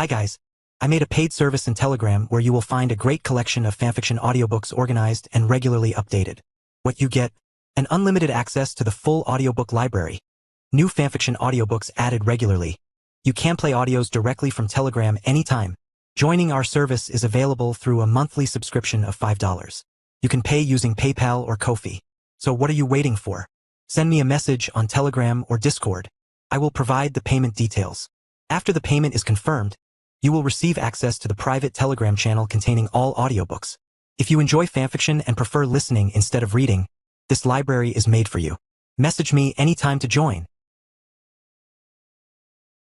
Hi guys. I made a paid service in Telegram where you will find a great collection of fanfiction audiobooks organized and regularly updated. What you get? An unlimited access to the full audiobook library. New fanfiction audiobooks added regularly. You can play audios directly from Telegram anytime. Joining our service is available through a monthly subscription of $5. You can pay using PayPal or Ko-fi. So what are you waiting for? Send me a message on Telegram or Discord. I will provide the payment details. After the payment is confirmed, you will receive access to the private Telegram channel containing all audiobooks. If you enjoy fanfiction and prefer listening instead of reading, this library is made for you. Message me anytime to join.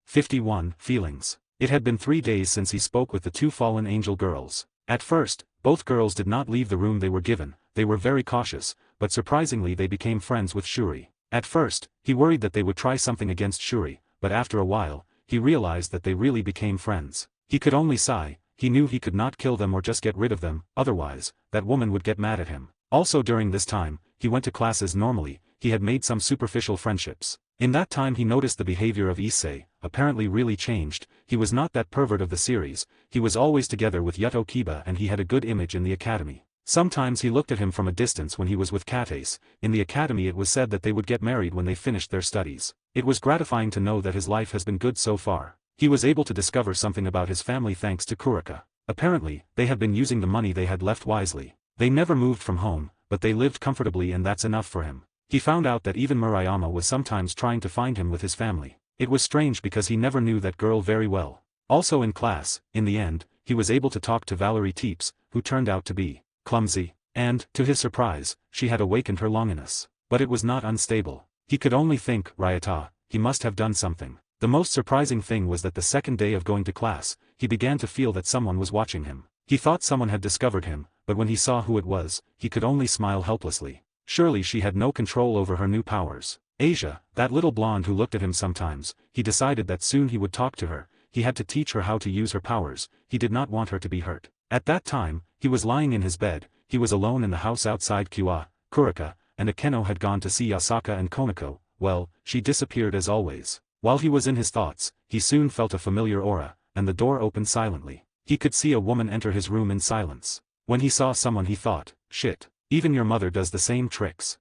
51. Feelings. It had been 3 days since he spoke with the two fallen angel girls. At first, both girls did not leave the room they were given. They were very cautious, but surprisingly they became friends with Shuri. At first, he worried that they would try something against Shuri, but after a while, he realized that they really became friends. He could only sigh. He knew he could not kill them or just get rid of them, otherwise, that woman would get mad at him. Also during this time, he went to classes normally. He had made some superficial friendships. In that time he noticed the behavior of Issei, apparently really changed. He was not that pervert of the series. He was always together with Yuto Kiba and he had a good image in the academy. Sometimes he looked at him from a distance when he was with Katace. In the academy it was said that they would get married when they finished their studies. It was gratifying to know that his life has been good so far. He was able to discover something about his family thanks to Kurika. Apparently, they have been using the money they had left wisely. They never moved from home, but they lived comfortably and that's enough for him. He found out that even Murayama was sometimes trying to find him with his family. It was strange because he never knew that girl very well. Also in class, in the end, he was able to talk to Valerie Teeps, who turned out to be clumsy, and, to his surprise, she had awakened her longiness. But it was not unstable. He could only think, Ryata, he must have done something. The most surprising thing was that the second day of going to class, he began to feel that someone was watching him. He thought someone had discovered him, but when he saw who it was, he could only smile helplessly. Surely she had no control over her new powers. Asia, that little blonde who looked at him sometimes, he decided that soon he would talk to her. He had to teach her how to use her powers. He did not want her to be hurt. At that time, he was lying in his bed. He was alone in the house outside Kua. Kurika and Akeno had gone to see Yasaka and Konako. Well, she disappeared as always. While he was in his thoughts, he soon felt a familiar aura, and the door opened silently. He could see a woman enter his room in silence. When he saw someone he thought, shit, even your mother does the same tricks.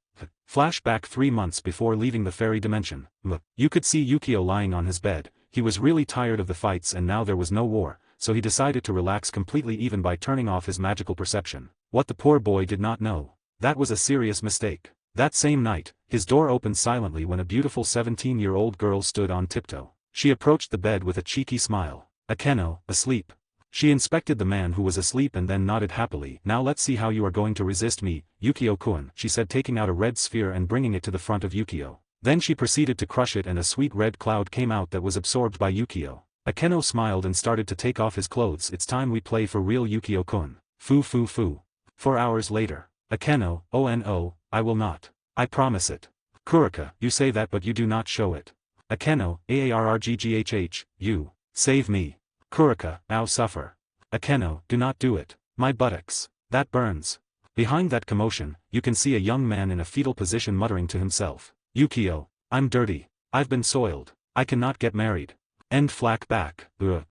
Flashback 3 months before leaving the fairy dimension. You could see Yukio lying on his bed. He was really tired of the fights and now there was no war, so he decided to relax completely even by turning off his magical perception. What the poor boy did not know. That was a serious mistake. That same night, his door opened silently when a beautiful 17-year-old girl stood on tiptoe. She approached the bed with a cheeky smile. Akeno, asleep. She inspected the man who was asleep and then nodded happily. Now let's see how you are going to resist me, Yukio-kun, she said, taking out a red sphere and bringing it to the front of Yukio. Then she proceeded to crush it and a sweet red cloud came out that was absorbed by Yukio. Akeno smiled and started to take off his clothes. It's time we play for real, Yukio-kun. Foo foo foo. 4 hours later. Akeno, oh no, I will not. I promise it. Kurika, you say that but you do not show it. Akeno, aarrgghh, you. Save me. Kurika, ow, suffer. Akeno, do not do it. My buttocks. That burns. Behind that commotion, you can see a young man in a fetal position muttering to himself. Yukio, I'm dirty. I've been soiled. I cannot get married. End flashback.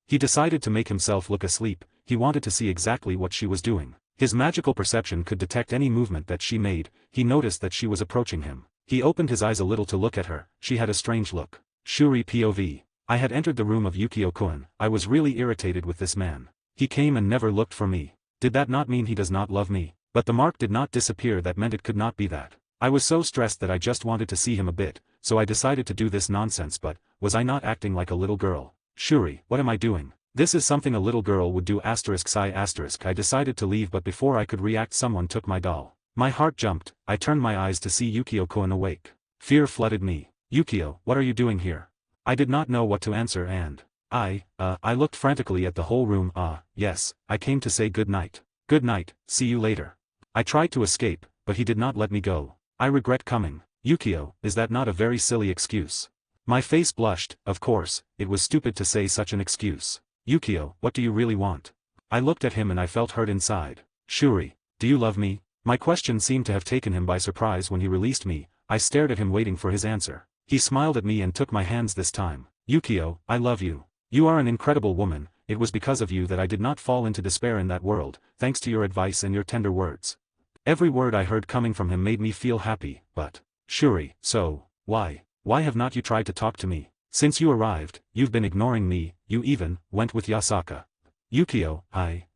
He decided to make himself look asleep. He wanted to see exactly what she was doing. His magical perception could detect any movement that she made. He noticed that she was approaching him. He opened his eyes a little to look at her. She had a strange look. Shuri POV. I had entered the room of Yukio-kun. I was really irritated with this man. He came and never looked for me. Did that not mean he does not love me? But the mark did not disappear. That meant it could not be that. I was so stressed that I just wanted to see him a bit, so I decided to do this nonsense. But, was I not acting like a little girl? Shuri, what am I doing? This is something a little girl would do. Psi. I decided to leave but before I could react someone took my doll. My heart jumped. I turned my eyes to see Yukio-kun awake. Fear flooded me. Yukio, what are you doing here? I did not know what to answer and I looked frantically at the whole room. Yes, I came to say good night. Good night, see you later. I tried to escape, but he did not let me go. I regret coming. Yukio, is that not a very silly excuse? My face blushed. Of course, it was stupid to say such an excuse. Yukio, what do you really want? I looked at him and I felt hurt inside. Shuri, do you love me? My question seemed to have taken him by surprise when he released me. I stared at him waiting for his answer. He smiled at me and took my hands this time. Yukio, I love you. You are an incredible woman, it was because of you that I did not fall into despair in that world, thanks to your advice and your tender words. Every word I heard coming from him made me feel happy, but, Shuri, so, why have not you tried to talk to me? Since you arrived, you've been ignoring me, you even went with Yasaka. Yukio,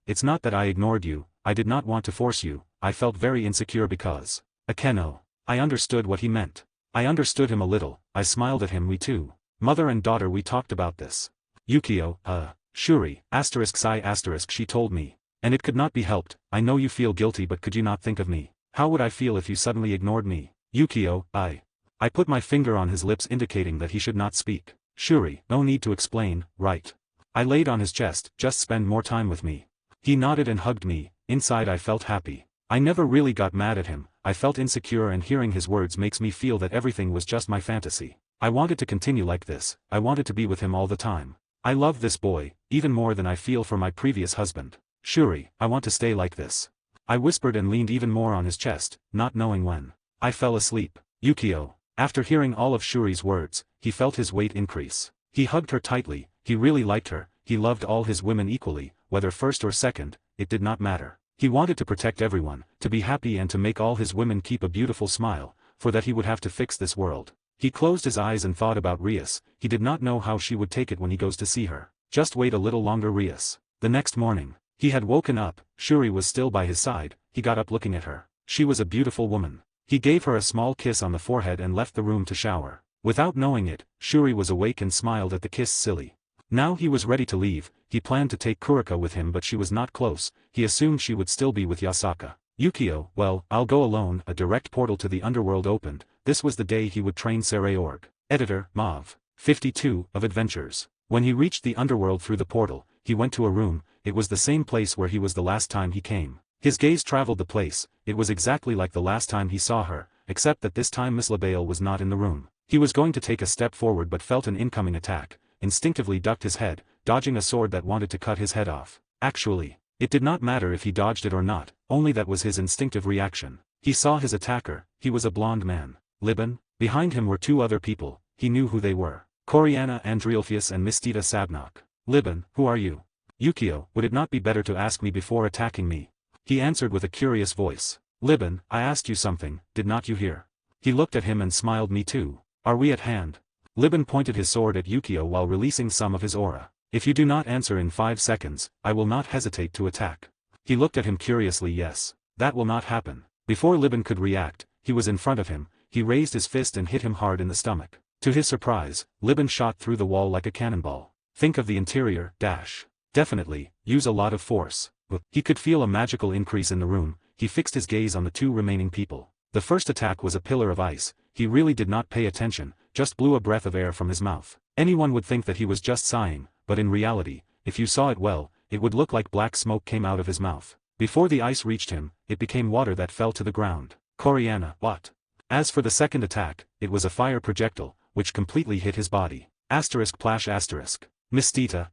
it's not that I ignored you, I did not want to force you, I felt very insecure because, Akeno. I understood what he meant. I understood him a little, I smiled at him. We two, mother and daughter, we talked about this. Yukio, Shuri, she told me. And it could not be helped, I know you feel guilty, but could you not think of me? How would I feel if you suddenly ignored me? Yukio, I put my finger on his lips indicating that he should not speak. Shuri, no need to explain, right? I laid on his chest, just spend more time with me. He nodded and hugged me, inside I felt happy. I never really got mad at him, I felt insecure, and hearing his words makes me feel that everything was just my fantasy. I wanted to continue like this, I wanted to be with him all the time. I love this boy, even more than I feel for my previous husband. Shuri, I want to stay like this. I whispered and leaned even more on his chest, not knowing when. I fell asleep. Yukio. After hearing all of Shuri's words, he felt his weight increase. He hugged her tightly, he really liked her, he loved all his women equally, whether first or second, it did not matter. He wanted to protect everyone, to be happy and to make all his women keep a beautiful smile, for that he would have to fix this world. He closed his eyes and thought about Rias, he did not know how she would take it when he goes to see her. Just wait a little longer, Rias. The next morning, he had woken up, Shuri was still by his side, he got up looking at her. She was a beautiful woman. He gave her a small kiss on the forehead and left the room to shower. Without knowing it, Shuri was awake and smiled at the kiss. Silly. Now he was ready to leave, he planned to take Kurika with him, but she was not close, he assumed she would still be with Yasaka. Yukio, well, I'll go alone. A direct portal to the underworld opened, this was the day he would train Sereorg. Editor, Mav. 52, of Adventures. When he reached the underworld through the portal, he went to a room, it was the same place where he was the last time he came. His gaze traveled the place, it was exactly like the last time he saw her, except that this time Misla Bale was not in the room. He was going to take a step forward but felt an incoming attack, instinctively ducked his head, dodging a sword that wanted to cut his head off. Actually, it did not matter if he dodged it or not, only that was his instinctive reaction. He saw his attacker, he was a blonde man. Liban? Behind him were two other people, he knew who they were. Coriana Andriolfius and Mistita Sabnok. Liban, who are you? Yukio, would it not be better to ask me before attacking me? He answered with a curious voice. Liban, I asked you something, did not you hear? He looked at him and smiled. Me too. Are we at hand? Liban pointed his sword at Yukio while releasing some of his aura. If you do not answer in 5 seconds, I will not hesitate to attack. He looked at him curiously. Yes. That will not happen. Before Liban could react, he was in front of him, he raised his fist and hit him hard in the stomach. To his surprise, Liban shot through the wall like a cannonball. Think of the interior, dash. Definitely, use a lot of force. He could feel a magical increase in the room, he fixed his gaze on the two remaining people. The first attack was a pillar of ice, he really did not pay attention, just blew a breath of air from his mouth. Anyone would think that he was just sighing, but in reality, if you saw it well, it would look like black smoke came out of his mouth. Before the ice reached him, it became water that fell to the ground. Coriana, what? As for the second attack, it was a fire projectile, which completely hit his body. Plash asterisk. Mistita,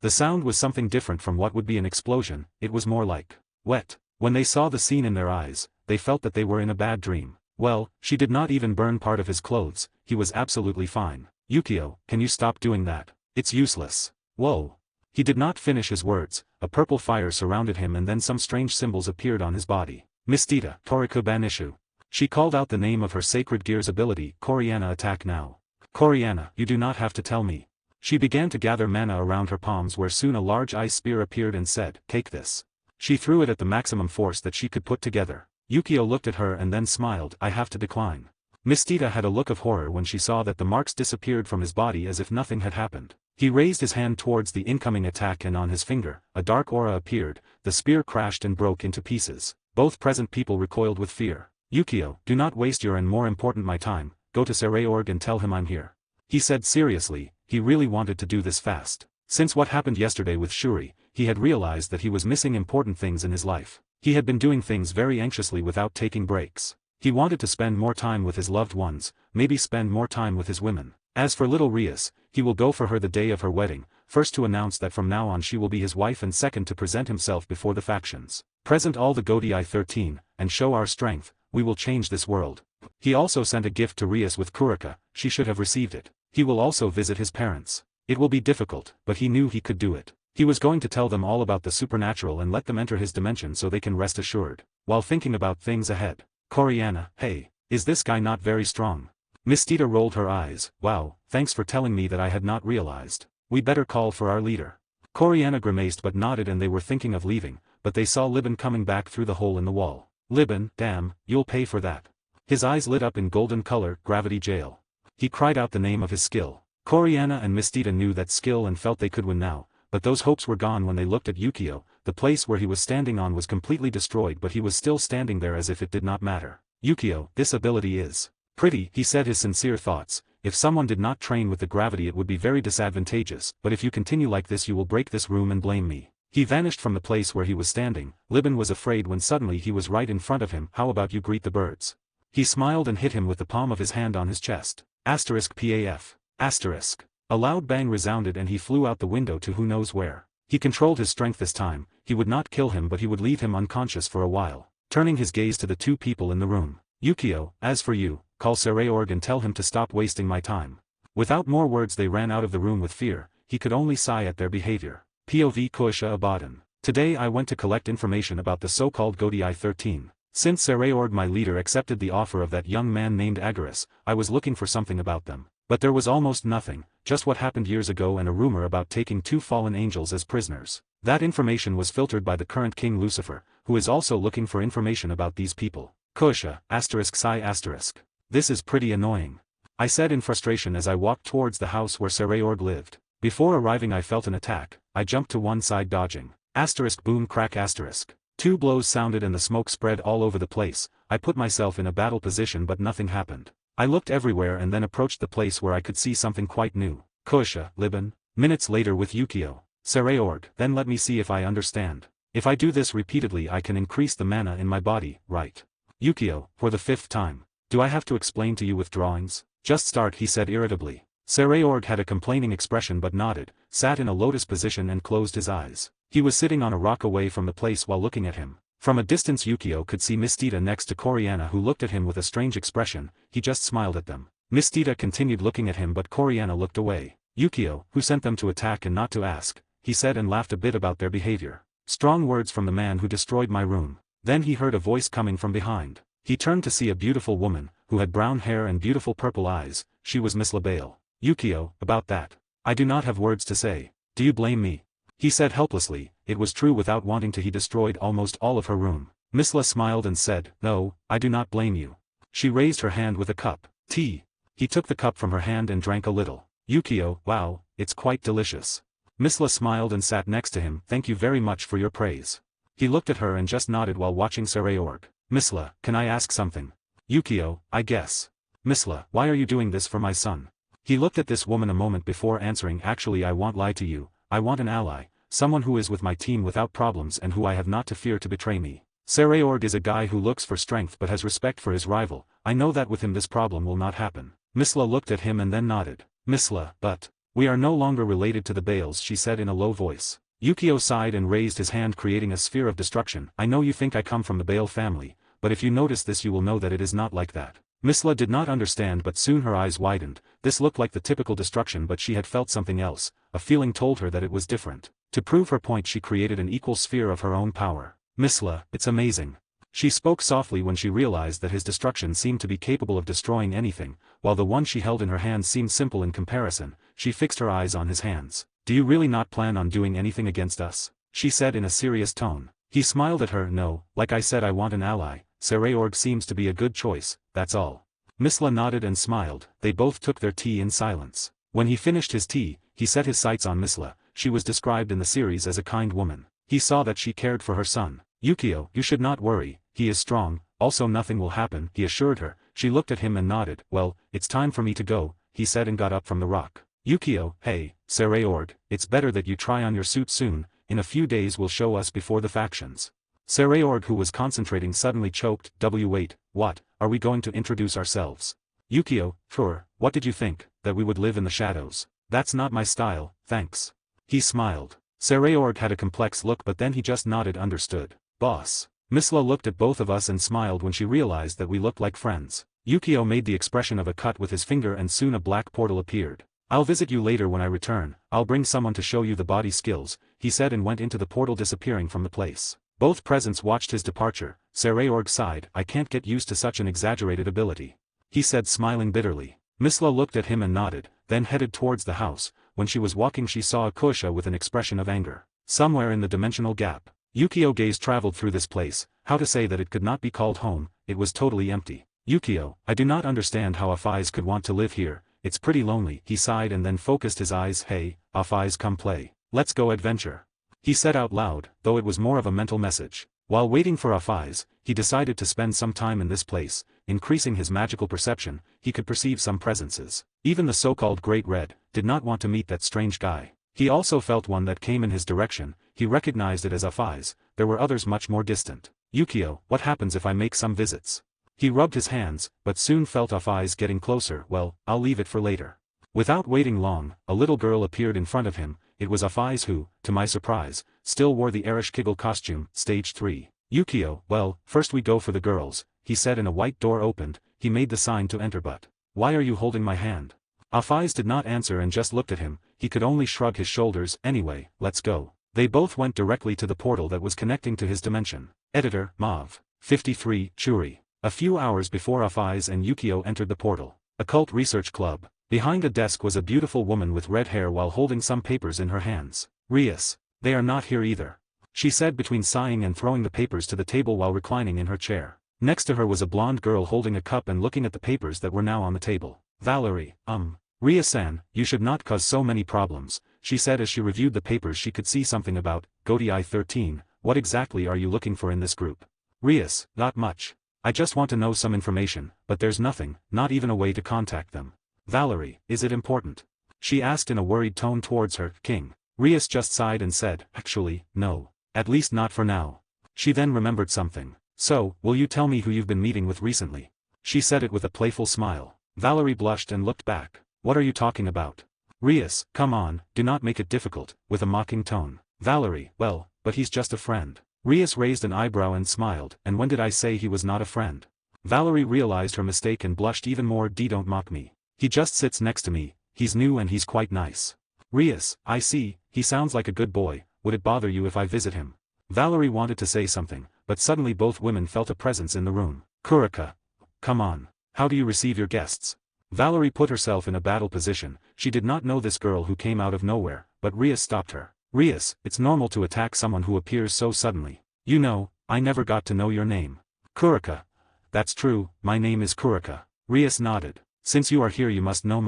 The sound was something different from what would be an explosion, it was more like wet. When they saw the scene in their eyes, they felt that they were in a bad dream. Well, she did not even burn part of his clothes, he was absolutely fine. Yukio, can you stop doing that? It's useless. Whoa. He did not finish his words, a purple fire surrounded him and then some strange symbols appeared on his body. Mistita, Toriku Banishu. She called out the name of her sacred gear's ability. Coriana, attack now. Coriana, you do not have to tell me. She began to gather mana around her palms where soon a large ice spear appeared and said, take this. She threw it at the maximum force that she could put together. Yukio looked at her and then smiled. I have to decline. Mistita had a look of horror when she saw that the marks disappeared from his body as if nothing had happened. He raised his hand towards the incoming attack and on his finger, a dark aura appeared, the spear crashed and broke into pieces. Both present people recoiled with fear. Yukio, do not waste your and more important my time, go to Sereorg and tell him I'm here. He said seriously, he really wanted to do this fast. Since what happened yesterday with Shuri, he had realized that he was missing important things in his life. He had been doing things very anxiously without taking breaks. He wanted to spend more time with his loved ones, maybe spend more time with his women. As for little Rias, he will go for her the day of her wedding, first to announce that from now on she will be his wife and second to present himself before the factions. Present all the Godii 13, and show our strength, we will change this world. He also sent a gift to Rias with Kurika, she should have received it. He will also visit his parents. It will be difficult, but he knew he could do it. He was going to tell them all about the supernatural and let them enter his dimension so they can rest assured, while thinking about things ahead. Coriana, hey, is this guy not very strong? Miss Tita rolled her eyes. Wow, thanks for telling me that I had not realized. We better call for our leader. Coriana grimaced but nodded, and they were thinking of leaving, but they saw Liban coming back through the hole in the wall. Liban, damn, you'll pay for that. His eyes lit up in golden color. Gravity jail. He cried out the name of his skill. Coriana and Miss Tita knew that skill and felt they could win now, but those hopes were gone when they looked at Yukio. The place where he was standing on was completely destroyed, but he was still standing there as if it did not matter. Yukio, this ability is pretty, he said his sincere thoughts. If someone did not train with the gravity it would be very disadvantageous, but if you continue like this you will break this room and blame me. He vanished from the place where he was standing. Liban was afraid when suddenly he was right in front of him. How about you greet the birds? He smiled and hit him with the palm of his hand on his chest. *PAF. *. A loud bang resounded and he flew out the window to who knows where. He controlled his strength this time. He would not kill him, but he would leave him unconscious for a while. Turning his gaze to the two people in the room. Yukio, as for you, call Sereorg and tell him to stop wasting my time. Without more words they ran out of the room with fear. He could only sigh at their behavior. POV Koisha Abadan. Today I went to collect information about the so-called Godi 13. Since Sereorg my leader accepted the offer of that young man named Agaris, I was looking for something about them. But there was almost nothing, just what happened years ago and a rumor about taking 2 fallen angels as prisoners. That information was filtered by the current King Lucifer, who is also looking for information about these people. Koisha, ***. This is pretty annoying. I said in frustration as I walked towards the house where Sereorg lived. Before arriving I felt an attack. I jumped to one side dodging. **boom crack**. 2 blows sounded and the smoke spread all over the place. I put myself in a battle position but nothing happened. I looked everywhere and then approached the place where I could see something quite new. Koisha, Liban. Minutes later with Yukio. Sereorg, then let me see if I understand. If I do this repeatedly I can increase the mana in my body, right? Yukio, for the 5th time. Do I have to explain to you with drawings? Just start, he said irritably. Sereorg had a complaining expression but nodded, sat in a lotus position and closed his eyes. He was sitting on a rock away from the place while looking at him. From a distance Yukio could see Miss Tita next to Coriana, who looked at him with a strange expression. He just smiled at them. Miss Tita continued looking at him but Coriana looked away. Yukio, who sent them to attack and not to ask, he said and laughed a bit about their behavior. Strong words from the man who destroyed my room. Then he heard a voice coming from behind. He turned to see a beautiful woman, who had brown hair and beautiful purple eyes. She was Misla Bale. Yukio, about that. I do not have words to say. Do you blame me? He said helplessly. It was true without wanting to. He destroyed almost all of her room. Misla smiled and said, no, I do not blame you. She raised her hand with a cup. Tea. He took the cup from her hand and drank a little. Yukio, wow, it's quite delicious. Misla smiled and sat next to him. Thank you very much for your praise. He looked at her and just nodded while watching Sereorg. Misla, can I ask something? Yukio, I guess. Misla, why are you doing this for my son? He looked at this woman a moment before answering. Actually I won't lie to you, I want an ally, someone who is with my team without problems and who I have not to fear to betray me. Sereorg is a guy who looks for strength but has respect for his rival. I know that with him this problem will not happen. Misla looked at him and then nodded. Misla, but we are no longer related to the Bales, she said in a low voice. Yukio sighed and raised his hand, creating a sphere of destruction. I know you think I come from the Bale family, but if you notice this you will know that it is not like that. Misla did not understand but soon her eyes widened. This looked like the typical destruction but she had felt something else. A feeling told her that it was different. To prove her point she created an equal sphere of her own power. Misla, it's amazing. She spoke softly when she realized that his destruction seemed to be capable of destroying anything, while the one she held in her hand seemed simple in comparison. She fixed her eyes on his hands. Do you really not plan on doing anything against us? She said in a serious tone. He smiled at her. No, like I said I want an ally. Sereorg seems to be a good choice, that's all. Misla nodded and smiled. They both took their tea in silence. When he finished his tea, he set his sights on Misla. She was described in the series as a kind woman. He saw that she cared for her son. Yukio, you should not worry, he is strong, also nothing will happen, he assured her. She looked at him and nodded. Well, it's time for me to go, he said and got up from the rock. Yukio, hey, Sereorg, it's better that you try on your suit soon, in a few days we'll show us before the factions. Sereorg, who was concentrating, suddenly choked. Wait, what, are we going to introduce ourselves? Yukio, sure, what did you think, that we would live in the shadows? That's not my style, thanks. He smiled. Sereorg had a complex look but then he just nodded. Understood. Boss. Misla looked at both of us and smiled when she realized that we looked like friends. Yukio made the expression of a cut with his finger and soon a black portal appeared. I'll visit you later when I return, I'll bring someone to show you the body skills, he said and went into the portal disappearing from the place. Both presents watched his departure. Sereorg sighed. I can't get used to such an exaggerated ability, he said smiling bitterly. Misla looked at him and nodded, then headed towards the house. When she was walking she saw Akusha with an expression of anger. Somewhere in the dimensional gap, Yukio gaze traveled through this place. How to say that it could not be called home, it was totally empty. Yukio, I do not understand how Afais could want to live here, it's pretty lonely, he sighed and then focused his eyes. Hey, Afais, come play. Let's go adventure, he said out loud, though it was more of a mental message. While waiting for Afais, he decided to spend some time in this place. Increasing his magical perception, he could perceive some presences. Even the so-called Great Red did not want to meet that strange guy. He also felt one that came in his direction. He recognized it as Afais. There were others much more distant. Yukio, what happens if I make some visits? He rubbed his hands, but soon felt Afais getting closer. Well, I'll leave it for later. Without waiting long, a little girl appeared in front of him. It was Afais who, to my surprise, still wore the Erish Kiggle costume. Stage 3. Yukio, well, first we go for the girls, he said, and a white door opened. He made the sign to enter. But why are you holding my hand? Afais did not answer and just looked at him. He could only shrug his shoulders. Anyway, let's go. They both went directly to the portal that was connecting to his dimension. Editor, Mav. 53, Shuri. A few hours before Afais and Yukio entered the portal. Occult Research Club. Behind a desk was a beautiful woman with red hair while holding some papers in her hands. Rias. They are not here either, she said between sighing and throwing the papers to the table while reclining in her chair. Next to her was a blonde girl holding a cup and looking at the papers that were now on the table. Valerie, Rias-san, you should not cause so many problems, she said as she reviewed the papers. She could see something about Godi 13. What exactly are you looking for in this group? Rias, not much. I just want to know some information, but there's nothing, not even a way to contact them. Valerie, is it important? She asked in a worried tone towards her king. Rias just sighed and said, actually, no. At least not for now. She then remembered something. So, will you tell me who you've been meeting with recently? She said it with a playful smile. Valerie blushed and looked back. What are you talking about? Rias, come on, do not make it difficult, with a mocking tone. Valerie, well, but he's just a friend. Rias raised an eyebrow and smiled. And when did I say he was not a friend? Valerie realized her mistake and blushed even more. Don't mock me. He just sits next to me, he's new and he's quite nice. Rias, I see, he sounds like a good boy. Would it bother you if I visit him? Valerie wanted to say something, but suddenly both women felt a presence in the room. Kurika. Come on. How do you receive your guests? Valerie put herself in a battle position. She did not know this girl who came out of nowhere, but Rias stopped her. Rias, it's normal to attack someone who appears so suddenly. You know, I never got to know your name. Kurika. That's true, my name is Kurika. Rias nodded. Since you are here you must know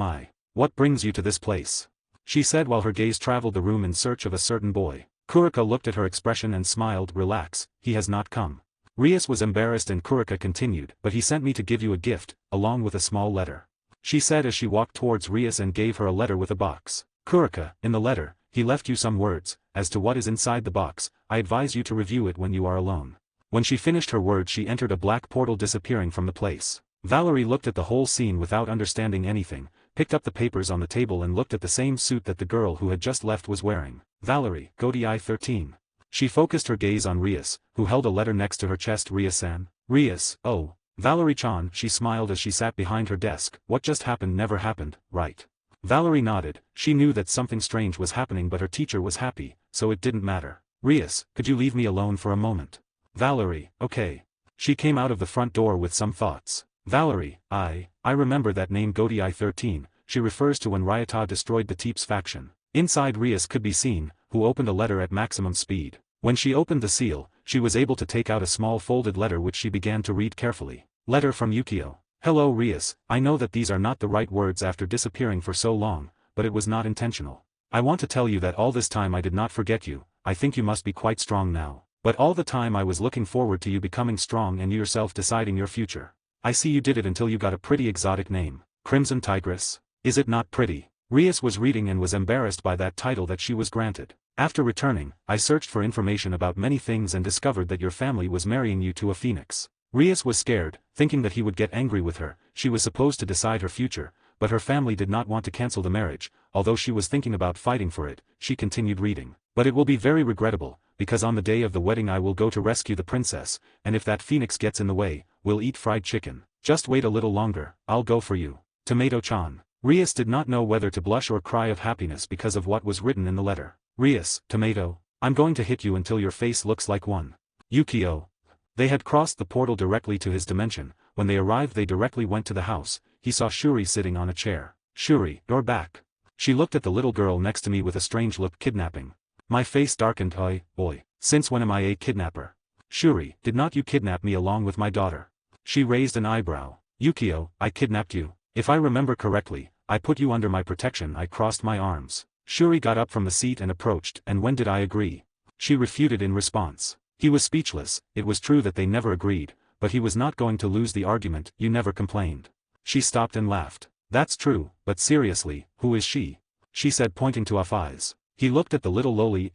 what brings you to this place? She said while her gaze traveled the room in search of a certain boy. Kurika looked at her expression and smiled. Relax, he has not come. Rias was embarrassed and Kurika continued, but he sent me to give you a gift, along with a small letter. She said as she walked towards Rias and gave her a letter with a box. Kurika, in the letter, he left you some words. As to what is inside the box, I advise you to review it when you are alone. When she finished her words she entered a black portal disappearing from the place. Valerie looked at the whole scene without understanding anything, picked up the papers on the table and looked at the same suit that the girl who had just left was wearing. Valerie, Godi 13. She focused her gaze on Rias, who held a letter next to her chest. Rias-san? Rias, oh. Valerie-chan, she smiled as she sat behind her desk. What just happened never happened, right? Valerie nodded. She knew that something strange was happening but her teacher was happy, so it didn't matter. Rias, could you leave me alone for a moment? Valerie, okay. She came out of the front door with some thoughts. Valerie, I remember that name. Godi 13, she refers to when Ryota destroyed the Teeps faction. Inside Rias could be seen, who opened a letter at maximum speed. When she opened the seal, she was able to take out a small folded letter which she began to read carefully. Letter from Yukio. Hello Rias, I know that these are not the right words after disappearing for so long, but it was not intentional. I want to tell you that all this time I did not forget you. I think you must be quite strong now. But all the time I was looking forward to you becoming strong and you yourself deciding your future. I see you did it until you got a pretty exotic name. Crimson Tigress? Is it not pretty? Rias was reading and was embarrassed by that title that she was granted. After returning, I searched for information about many things and discovered that your family was marrying you to a phoenix. Rias was scared, thinking that he would get angry with her. She was supposed to decide her future, but her family did not want to cancel the marriage. Although she was thinking about fighting for it, she continued reading. But it will be very regrettable, because on the day of the wedding I will go to rescue the princess, and if that phoenix gets in the way, we'll eat fried chicken. Just wait a little longer, I'll go for you. Tomato-chan. Rias did not know whether to blush or cry of happiness because of what was written in the letter. Rias, tomato, I'm going to hit you until your face looks like one. Yukio. They had crossed the portal directly to his dimension. When they arrived they directly went to the house. He saw Shuri sitting on a chair. Shuri, you're back. She looked at the little girl next to me with a strange look. Kidnapping. My face darkened. Boy, since when am I a kidnapper? Shuri, did not you kidnap me along with my daughter? She raised an eyebrow. Yukio, I kidnapped you. If I remember correctly, I put you under my protection. I crossed my arms. Shuri got up from the seat and approached. And when did I agree? She refuted in response. He was speechless. It was true that they never agreed, but he was not going to lose the argument. You never complained. She stopped and laughed. That's true, but seriously, who is she? She said, pointing to Afaiz. He looked at the little lowly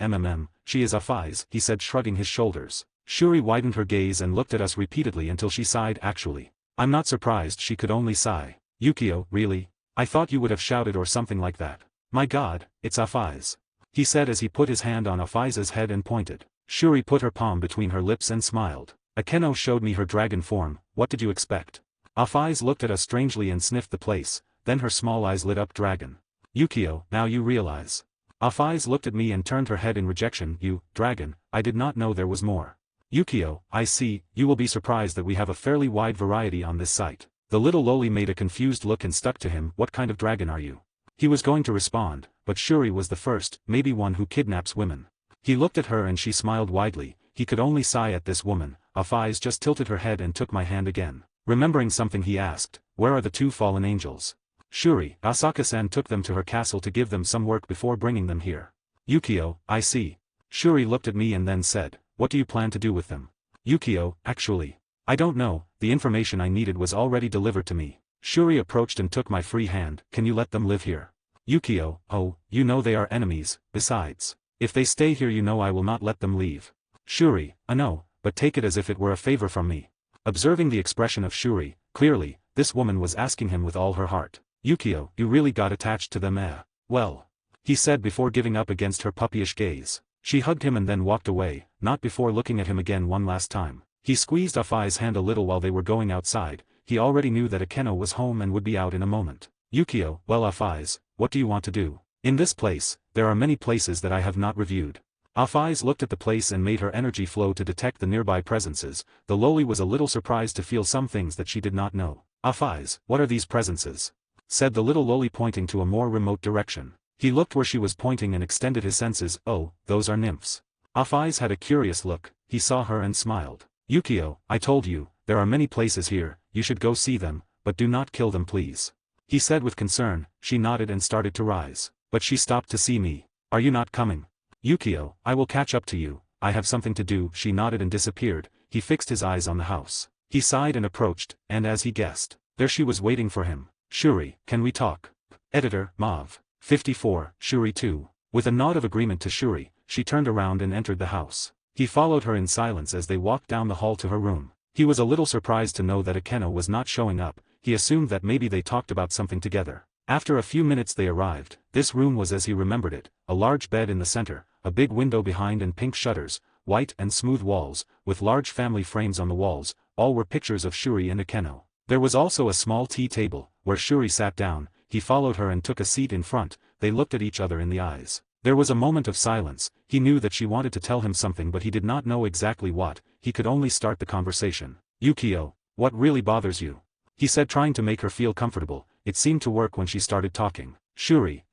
She is Afaiz, he said, shrugging his shoulders. Shuri widened her gaze and looked at us repeatedly until she sighed. Actually, I'm not surprised. She could only sigh. Yukio, really? I thought you would have shouted or something like that. My God, it's Afaiz. He said as he put his hand on Afaiz's head and pointed. Shuri put her palm between her lips and smiled. Akeno showed me her dragon form. What did you expect? Afaiz looked at us strangely and sniffed the place, then her small eyes lit up. Dragon. Yukio, now you realize. Afaiz looked at me and turned her head in rejection. You, dragon, I did not know there was more. Yukio, I see, you will be surprised that we have a fairly wide variety on this site. The little loli made a confused look and stuck to him. What kind of dragon are you? He was going to respond, but Shuri was the first, maybe one who kidnaps women. He looked at her and she smiled widely. He could only sigh at this woman. Afaiz just tilted her head and took my hand again. Remembering something he asked, where are the two fallen angels? Shuri, Asaka-san took them to her castle to give them some work before bringing them here. Yukio, I see. Shuri looked at me and then said, what do you plan to do with them? Yukio, actually, I don't know, the information I needed was already delivered to me. Shuri approached and took my free hand. Can you let them live here? Yukio, oh, you know they are enemies. Besides, if they stay here you know I will not let them leave. Shuri, I know, but take it as if it were a favor from me. Observing the expression of Shuri, clearly, this woman was asking him with all her heart. Yukio, you really got attached to them, eh? Well, he said before giving up against her puppyish gaze. She hugged him and then walked away, not before looking at him again one last time. He squeezed Afai's hand a little while they were going outside. He already knew that Akeno was home and would be out in a moment. Yukio, well Afaiz, what do you want to do? In this place, there are many places that I have not reviewed. Afaiz looked at the place and made her energy flow to detect the nearby presences. The loli was a little surprised to feel some things that she did not know. Afaiz, what are these presences? Said the little loli pointing to a more remote direction. He looked where she was pointing and extended his senses. Oh, those are nymphs. Afaiz had a curious look. He saw her and smiled. Yukio, I told you, there are many places here, you should go see them, but do not kill them please. He said with concern. She nodded and started to rise. But she stopped to see me. Are you not coming? Yukio, I will catch up to you, I have something to do. She nodded and disappeared. He fixed his eyes on the house. He sighed and approached, and as he guessed, there she was waiting for him. Shuri, can we talk? Editor, Mav. 54, Shuri 2. With a nod of agreement to Shuri, she turned around and entered the house. He followed her in silence as they walked down the hall to her room. He was a little surprised to know that Akeno was not showing up. He assumed that maybe they talked about something together. After a few minutes they arrived. This room was as he remembered it, a large bed in the center, a big window behind and pink shutters, white and smooth walls, with large family frames on the walls. All were pictures of Shuri and Akeno. There was also a small tea table, where Shuri sat down. He followed her and took a seat in front. They looked at each other in the eyes. There was a moment of silence. He knew that she wanted to tell him something but he did not know exactly what. He could only start the conversation. Yukio, what really bothers you? He said, trying to make her feel comfortable. It seemed to work when she started talking. Shuri, ****.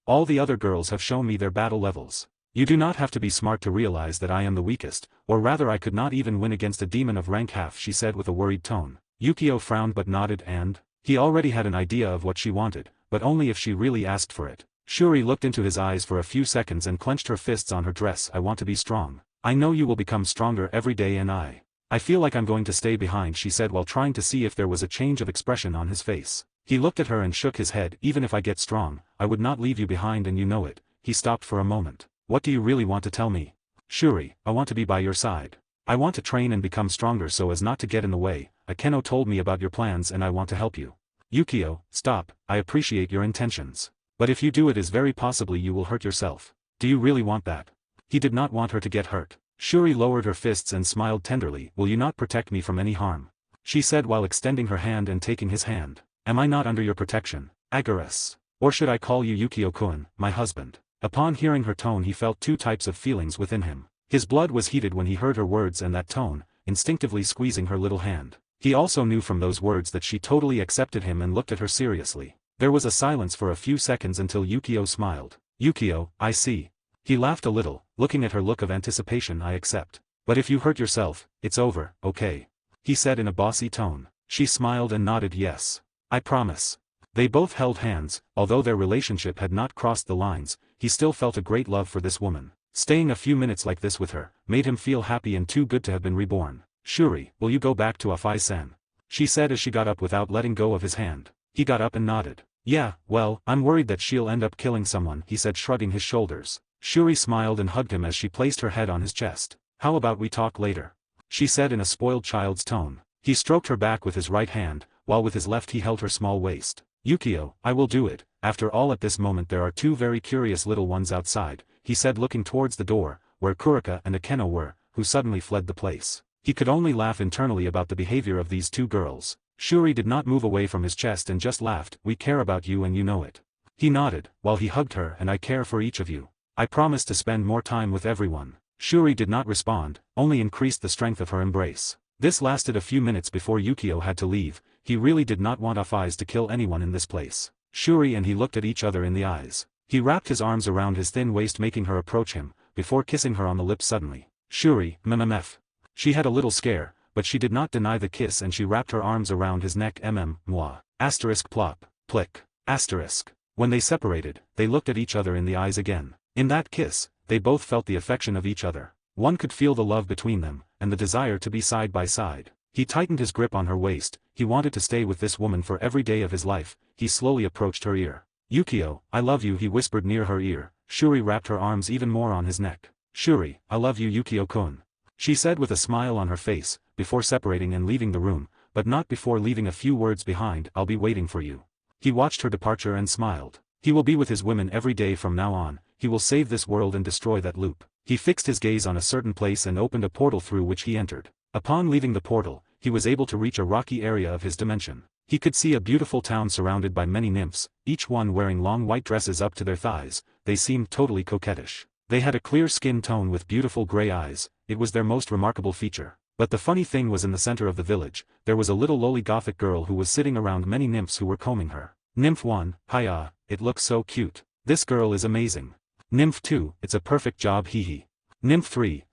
All the other girls have shown me their battle levels. You do not have to be smart to realize that I am the weakest, or rather I could not even win against a demon of rank half, she said with a worried tone. Yukio frowned but nodded and, he already had an idea of what she wanted, but only if she really asked for it. Shuri looked into his eyes for a few seconds and clenched her fists on her dress. I want to be strong. I know you will become stronger every day and I feel like I'm going to stay behind, she said while trying to see if there was a change of expression on his face. He looked at her and shook his head. Even if I get strong, I would not leave you behind and you know it. He stopped for a moment. What do you really want to tell me? Shuri, I want to be by your side. I want to train and become stronger so as not to get in the way. Akeno told me about your plans and I want to help you. Yukio, stop, I appreciate your intentions. But if you do it is very possibly you will hurt yourself. Do you really want that? He did not want her to get hurt. Shuri lowered her fists and smiled tenderly. Will you not protect me from any harm? She said while extending her hand and taking his hand. Am I not under your protection, Agares? Or should I call you Yukio-kun, my husband? Upon hearing her tone he felt two types of feelings within him. His blood was heated when he heard her words and that tone, instinctively squeezing her little hand. He also knew from those words that she totally accepted him and looked at her seriously. There was a silence for a few seconds until Yukio smiled. Yukio, I see. He laughed a little, looking at her look of anticipation. I accept. But if you hurt yourself, it's over, okay? He said in a bossy tone. She smiled and nodded yes. I promise. They both held hands. Although their relationship had not crossed the lines, he still felt a great love for this woman. Staying a few minutes like this with her, made him feel happy and too good to have been reborn. Shuri, will you go back to Afai-san? She said as she got up without letting go of his hand. He got up and nodded. Yeah, well, I'm worried that she'll end up killing someone, he said shrugging his shoulders. Shuri smiled and hugged him as she placed her head on his chest. How about we talk later? She said in a spoiled child's tone. He stroked her back with his right hand, while with his left he held her small waist. Yukio, I will do it. After all at this moment there are two very curious little ones outside, he said looking towards the door, where Kurika and Akeno were, who suddenly fled the place. He could only laugh internally about the behavior of these two girls. Shuri did not move away from his chest and just laughed. We care about you and you know it. He nodded, while he hugged her. And I care for each of you. I promise to spend more time with everyone. Shuri did not respond, only increased the strength of her embrace. This lasted a few minutes before Yukio had to leave. He really did not want Afais to kill anyone in this place. Shuri and he looked at each other in the eyes. He wrapped his arms around his thin waist making her approach him, before kissing her on the lips suddenly. Shuri, mmf. She had a little scare, but she did not deny the kiss and she wrapped her arms around his neck moi. Asterisk plop, plick, asterisk. When they separated, they looked at each other in the eyes again. In that kiss, they both felt the affection of each other. One could feel the love between them, and the desire to be side by side. He tightened his grip on her waist. He wanted to stay with this woman for every day of his life. He slowly approached her ear. Yukio, I love you, he whispered near her ear. Shuri wrapped her arms even more on his neck. Shuri, I love you, Yukio-kun. She said with a smile on her face, before separating and leaving the room, but not before leaving a few words behind. I'll be waiting for you. He watched her departure and smiled. He will be with his women every day from now on. He will save this world and destroy that loop. He fixed his gaze on a certain place and opened a portal through which he entered. Upon leaving the portal, he was able to reach a rocky area of his dimension. He could see a beautiful town surrounded by many nymphs, each one wearing long white dresses up to their thighs. They seemed totally coquettish. They had a clear skin tone with beautiful gray eyes. It was their most remarkable feature. But the funny thing was in the center of the village, there was a little lowly gothic girl who was sitting around many nymphs who were combing her. Nymph 1, hiya, it looks so cute. This girl is amazing. Nymph 2, it's a perfect job hee. Nymph 3,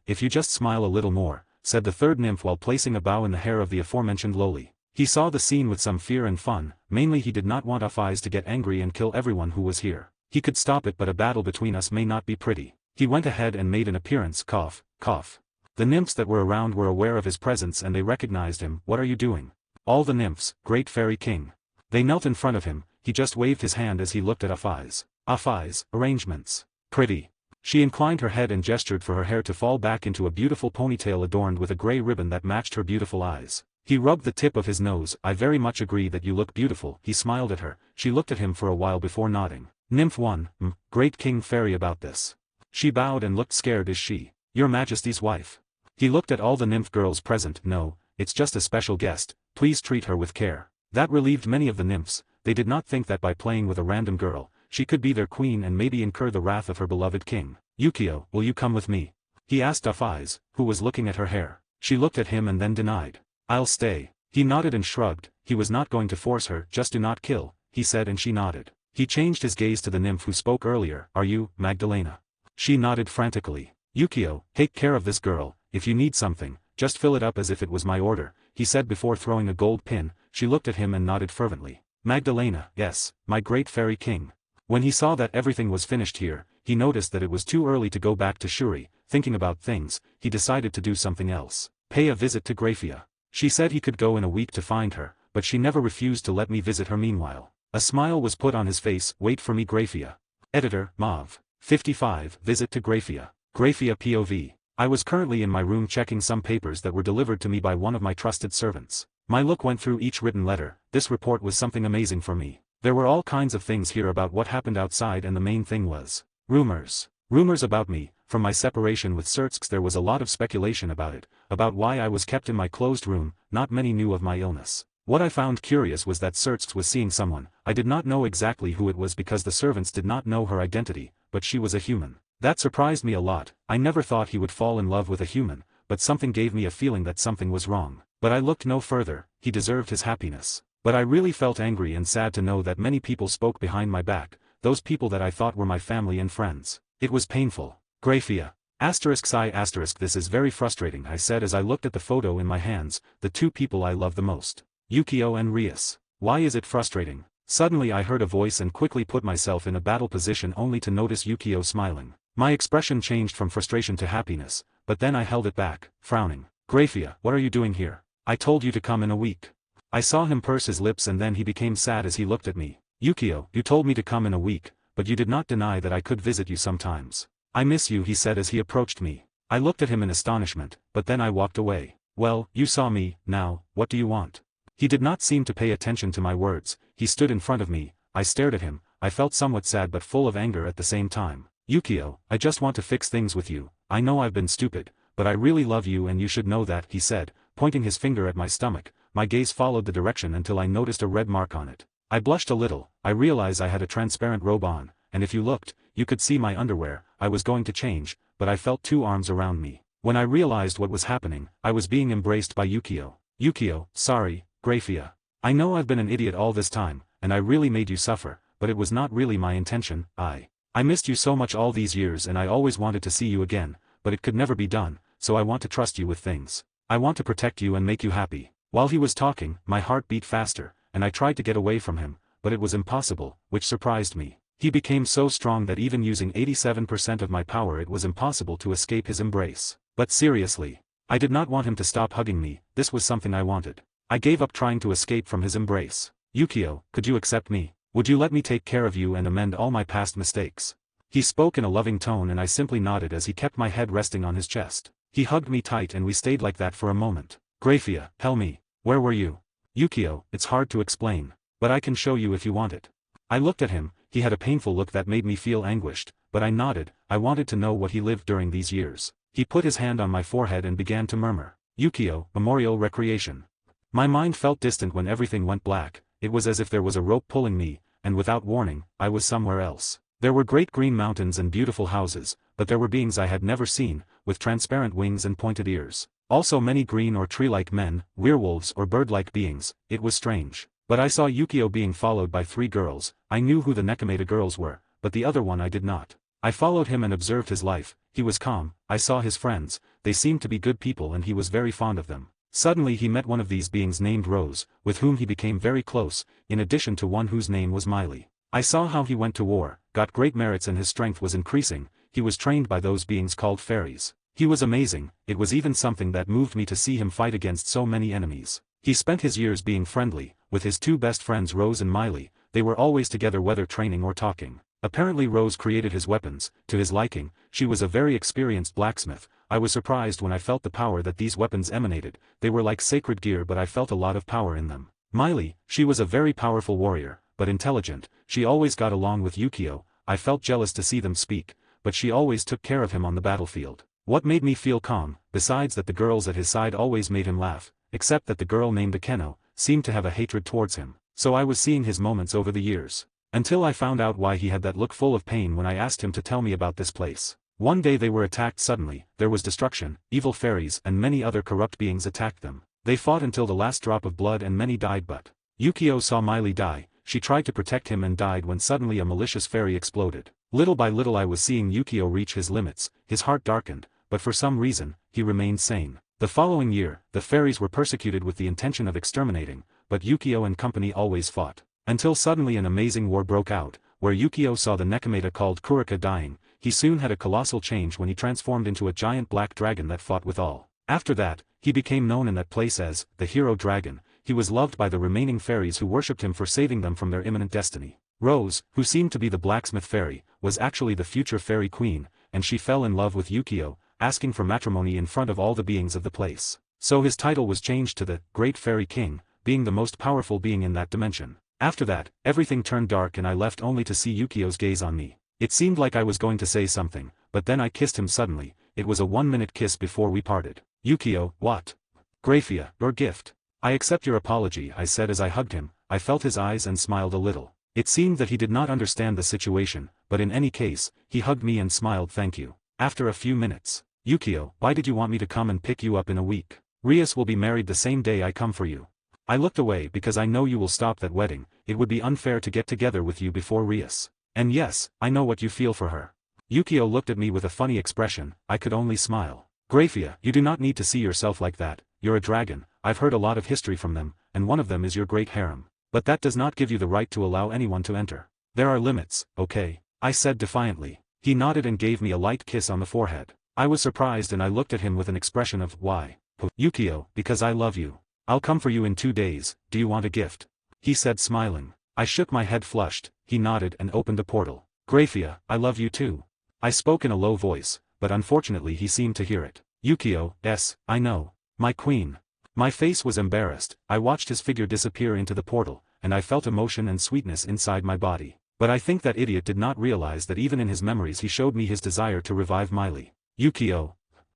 if you just smile a little more, said the third nymph while placing a bow in the hair of the aforementioned lowly. He saw the scene with some fear and fun. Mainly he did not want Afais to get angry and kill everyone who was here. He could stop it, but a battle between us may not be pretty. He went ahead and made an appearance. Cough, cough. The nymphs that were around were aware of his presence and they recognized him. What are you doing? All the nymphs, great fairy king. They knelt in front of him. He just waved his hand as he looked at Afais. Afais, arrangements. Pretty. She inclined her head and gestured for her hair to fall back into a beautiful ponytail adorned with a gray ribbon that matched her beautiful eyes. He rubbed the tip of his nose. I very much agree that you look beautiful. He smiled at her. She looked at him for a while before nodding. Nymph 1, great king fairy about this. She bowed and looked scared. Is she Your Majesty's wife? He looked at all the nymph girls present. No, it's just a special guest. Please treat her with care. That relieved many of the nymphs. They did not think that by playing with a random girl, she could be their queen and maybe incur the wrath of her beloved king. Yukio, will you come with me? He asked Afais, who was looking at her hair. She looked at him and then denied. I'll stay. He nodded and shrugged. He was not going to force her. Just do not kill, he said, and she nodded. He changed his gaze to the nymph who spoke earlier. Are you, Magdalena? She nodded frantically. Yukio, take care of this girl. If you need something, just fill it up as if it was my order, he said before throwing a gold pin. She looked at him and nodded fervently. Magdalena, yes, my great fairy king. When he saw that everything was finished here, he noticed that it was too early to go back to Shuri. Thinking about things, he decided to do something else. Pay a visit to Graia. She said he could go in a week to find her, but she never refused to let me visit her meanwhile. A smile was put on his face. Wait for me, Graia. Editor, Mav. 55. Visit to Graia. Graia POV. I was currently in my room checking some papers that were delivered to me by one of my trusted servants. My look went through each written letter. This report was something amazing for me. There were all kinds of things here about what happened outside, and the main thing was rumors. Rumors about me. From my separation with Sertsk there was a lot of speculation about it, about why I was kept in my closed room. Not many knew of my illness. What I found curious was that Sertz was seeing someone. I did not know exactly who it was because the servants did not know her identity, but she was a human. That surprised me a lot. I never thought he would fall in love with a human, but something gave me a feeling that something was wrong. But I looked no further, he deserved his happiness. But I really felt angry and sad to know that many people spoke behind my back, those people that I thought were my family and friends. It was painful. Graia. ****, this is very frustrating, I said as I looked at the photo in my hands, the two people I love the most. Yukio and Rias. Why is it frustrating? Suddenly I heard a voice and quickly put myself in a battle position only to notice Yukio smiling. My expression changed from frustration to happiness, but then I held it back, frowning. Graia, what are you doing here? I told you to come in a week. I saw him purse his lips and then he became sad as he looked at me. Yukio, you told me to come in a week, but you did not deny that I could visit you sometimes. I miss you, he said as he approached me. I looked at him in astonishment, but then I walked away. Well, you saw me, now, what do you want? He did not seem to pay attention to my words. He stood in front of me. I stared at him. I felt somewhat sad but full of anger at the same time. Yukio, I just want to fix things with you. I know I've been stupid, but I really love you and you should know that, he said, pointing his finger at my stomach. My gaze followed the direction until I noticed a red mark on it. I blushed a little. I realized I had a transparent robe on, and if you looked, you could see my underwear. I was going to change, but I felt two arms around me. When I realized what was happening, I was being embraced by Yukio. Yukio, sorry, Graia. I know I've been an idiot all this time, and I really made you suffer, but it was not really my intention. I missed you so much all these years and I always wanted to see you again, but it could never be done, so I want to trust you with things. I want to protect you and make you happy. While he was talking, my heart beat faster, and I tried to get away from him, but it was impossible, which surprised me. He became so strong that even using 87% of my power it was impossible to escape his embrace. But seriously, I did not want him to stop hugging me. This was something I wanted. I gave up trying to escape from his embrace. Yukio, could you accept me? Would you let me take care of you and amend all my past mistakes? He spoke in a loving tone and I simply nodded as he kept my head resting on his chest. He hugged me tight and we stayed like that for a moment. Graia, tell me, where were you? Yukio, it's hard to explain, but I can show you if you want it. I looked at him. He had a painful look that made me feel anguished, but I nodded. I wanted to know what he lived during these years. He put his hand on my forehead and began to murmur. Yukio, memorial recreation. My mind felt distant when everything went black. It was as if there was a rope pulling me, and without warning, I was somewhere else. There were great green mountains and beautiful houses, but there were beings I had never seen, with transparent wings and pointed ears. Also many green or tree-like men, werewolves or bird-like beings. It was strange. But I saw Yukio being followed by 3 girls. I knew who the Nekomata girls were, but the other one I did not. I followed him and observed his life. He was calm. I saw his friends. They seemed to be good people and he was very fond of them. Suddenly he met one of these beings named Rose, with whom he became very close, in addition to one whose name was Miley. I saw how he went to war, got great merits and his strength was increasing. He was trained by those beings called fairies. He was amazing. It was even something that moved me to see him fight against so many enemies. He spent his years being friendly, with his 2 best friends Rose and Miley. They were always together whether training or talking. Apparently Rose created his weapons, to his liking. She was a very experienced blacksmith. I was surprised when I felt the power that these weapons emanated. They were like sacred gear but I felt a lot of power in them. Miley, she was a very powerful warrior, but intelligent. She always got along with Yukio. I felt jealous to see them speak, but she always took care of him on the battlefield. What made me feel calm, besides that the girls at his side always made him laugh, except that the girl named Akeno seemed to have a hatred towards him. So I was seeing his moments over the years. Until I found out why he had that look full of pain when I asked him to tell me about this place. One day they were attacked suddenly. There was destruction, evil fairies and many other corrupt beings attacked them. They fought until the last drop of blood and many died but Yukio saw Miley die. She tried to protect him and died when suddenly a malicious fairy exploded. Little by little I was seeing Yukio reach his limits. His heart darkened, but for some reason, he remained sane. The following year, the fairies were persecuted with the intention of exterminating, but Yukio and company always fought. Until suddenly an amazing war broke out, where Yukio saw the Nekomata called Kurika dying. He soon had a colossal change when he transformed into a giant black dragon that fought with all. After that, he became known in that place as the hero dragon. He was loved by the remaining fairies who worshipped him for saving them from their imminent destiny. Rose, who seemed to be the blacksmith fairy, was actually the future fairy queen, and she fell in love with Yukio, asking for matrimony in front of all the beings of the place. So his title was changed to the Great Fairy King, being the most powerful being in that dimension. After that, everything turned dark and I left only to see Yukio's gaze on me. It seemed like I was going to say something, but then I kissed him suddenly. It was a 1-minute kiss before we parted. Yukio, what? Graia, your gift. I accept your apology, I said as I hugged him. I felt his eyes and smiled a little. It seemed that he did not understand the situation, but in any case, he hugged me and smiled thank you. After a few minutes, Yukio, why did you want me to come and pick you up in a week? Rias will be married the same day I come for you. I looked away because I know you will stop that wedding. It would be unfair to get together with you before Rias. And yes, I know what you feel for her. Yukio looked at me with a funny expression. I could only smile. Graia, you do not need to see yourself like that. You're a dragon. I've heard a lot of history from them, and one of them is your great harem. But that does not give you the right to allow anyone to enter. There are limits, okay? I said defiantly. He nodded and gave me a light kiss on the forehead. I was surprised and I looked at him with an expression of, why? Yukio, because I love you. I'll come for you in 2 days, do you want a gift? He said smiling. I shook my head flushed, he nodded and opened the portal. Graia, I love you too. I spoke in a low voice, but unfortunately he seemed to hear it. Yukio, yes, I know. My queen. My face was embarrassed. I watched his figure disappear into the portal, and I felt emotion and sweetness inside my body. But I think that idiot did not realize that even in his memories he showed me his desire to revive Miley. Yukio.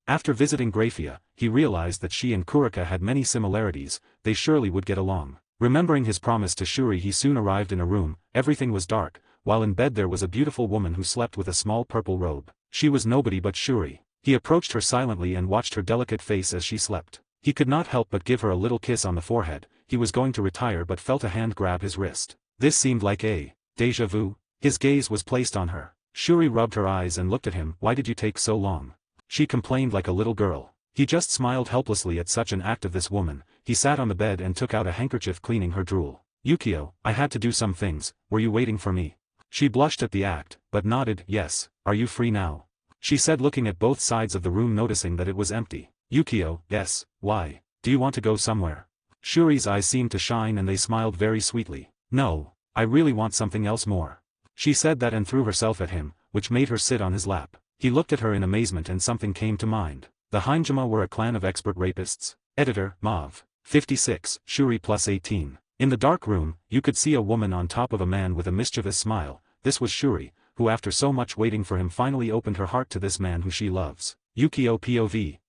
After visiting Graia, he realized that she and Kurika had many similarities, they surely would get along. Remembering his promise to Shuri, he soon arrived in a room. Everything was dark, while in bed there was a beautiful woman who slept with a small purple robe. She was nobody but Shuri. He approached her silently and watched her delicate face as she slept. He could not help but give her a little kiss on the forehead. He was going to retire but felt a hand grab his wrist. This seemed like a déjà vu. His gaze was placed on her. Shuri rubbed her eyes and looked at him. Why did you take so long? She complained like a little girl. He just smiled helplessly at such an act of this woman. He sat on the bed and took out a handkerchief cleaning her drool. Yukio, I had to do some things. Were you waiting for me? She blushed at the act, but nodded. Yes. Are you free now? She said, looking at both sides of the room, noticing that it was empty. Yukio, yes. Why? Do you want to go somewhere? Shuri's eyes seemed to shine and they smiled very sweetly. No. I really want something else more. She said that and threw herself at him, which made her sit on his lap. He looked at her in amazement and something came to mind. The Hinjima were a clan of expert rapists. Editor, Mauve. 56, Shuri plus 18. In the dark room, you could see a woman on top of a man with a mischievous smile. This was Shuri, who after so much waiting for him finally opened her heart to this man who she loves. Yukio POV.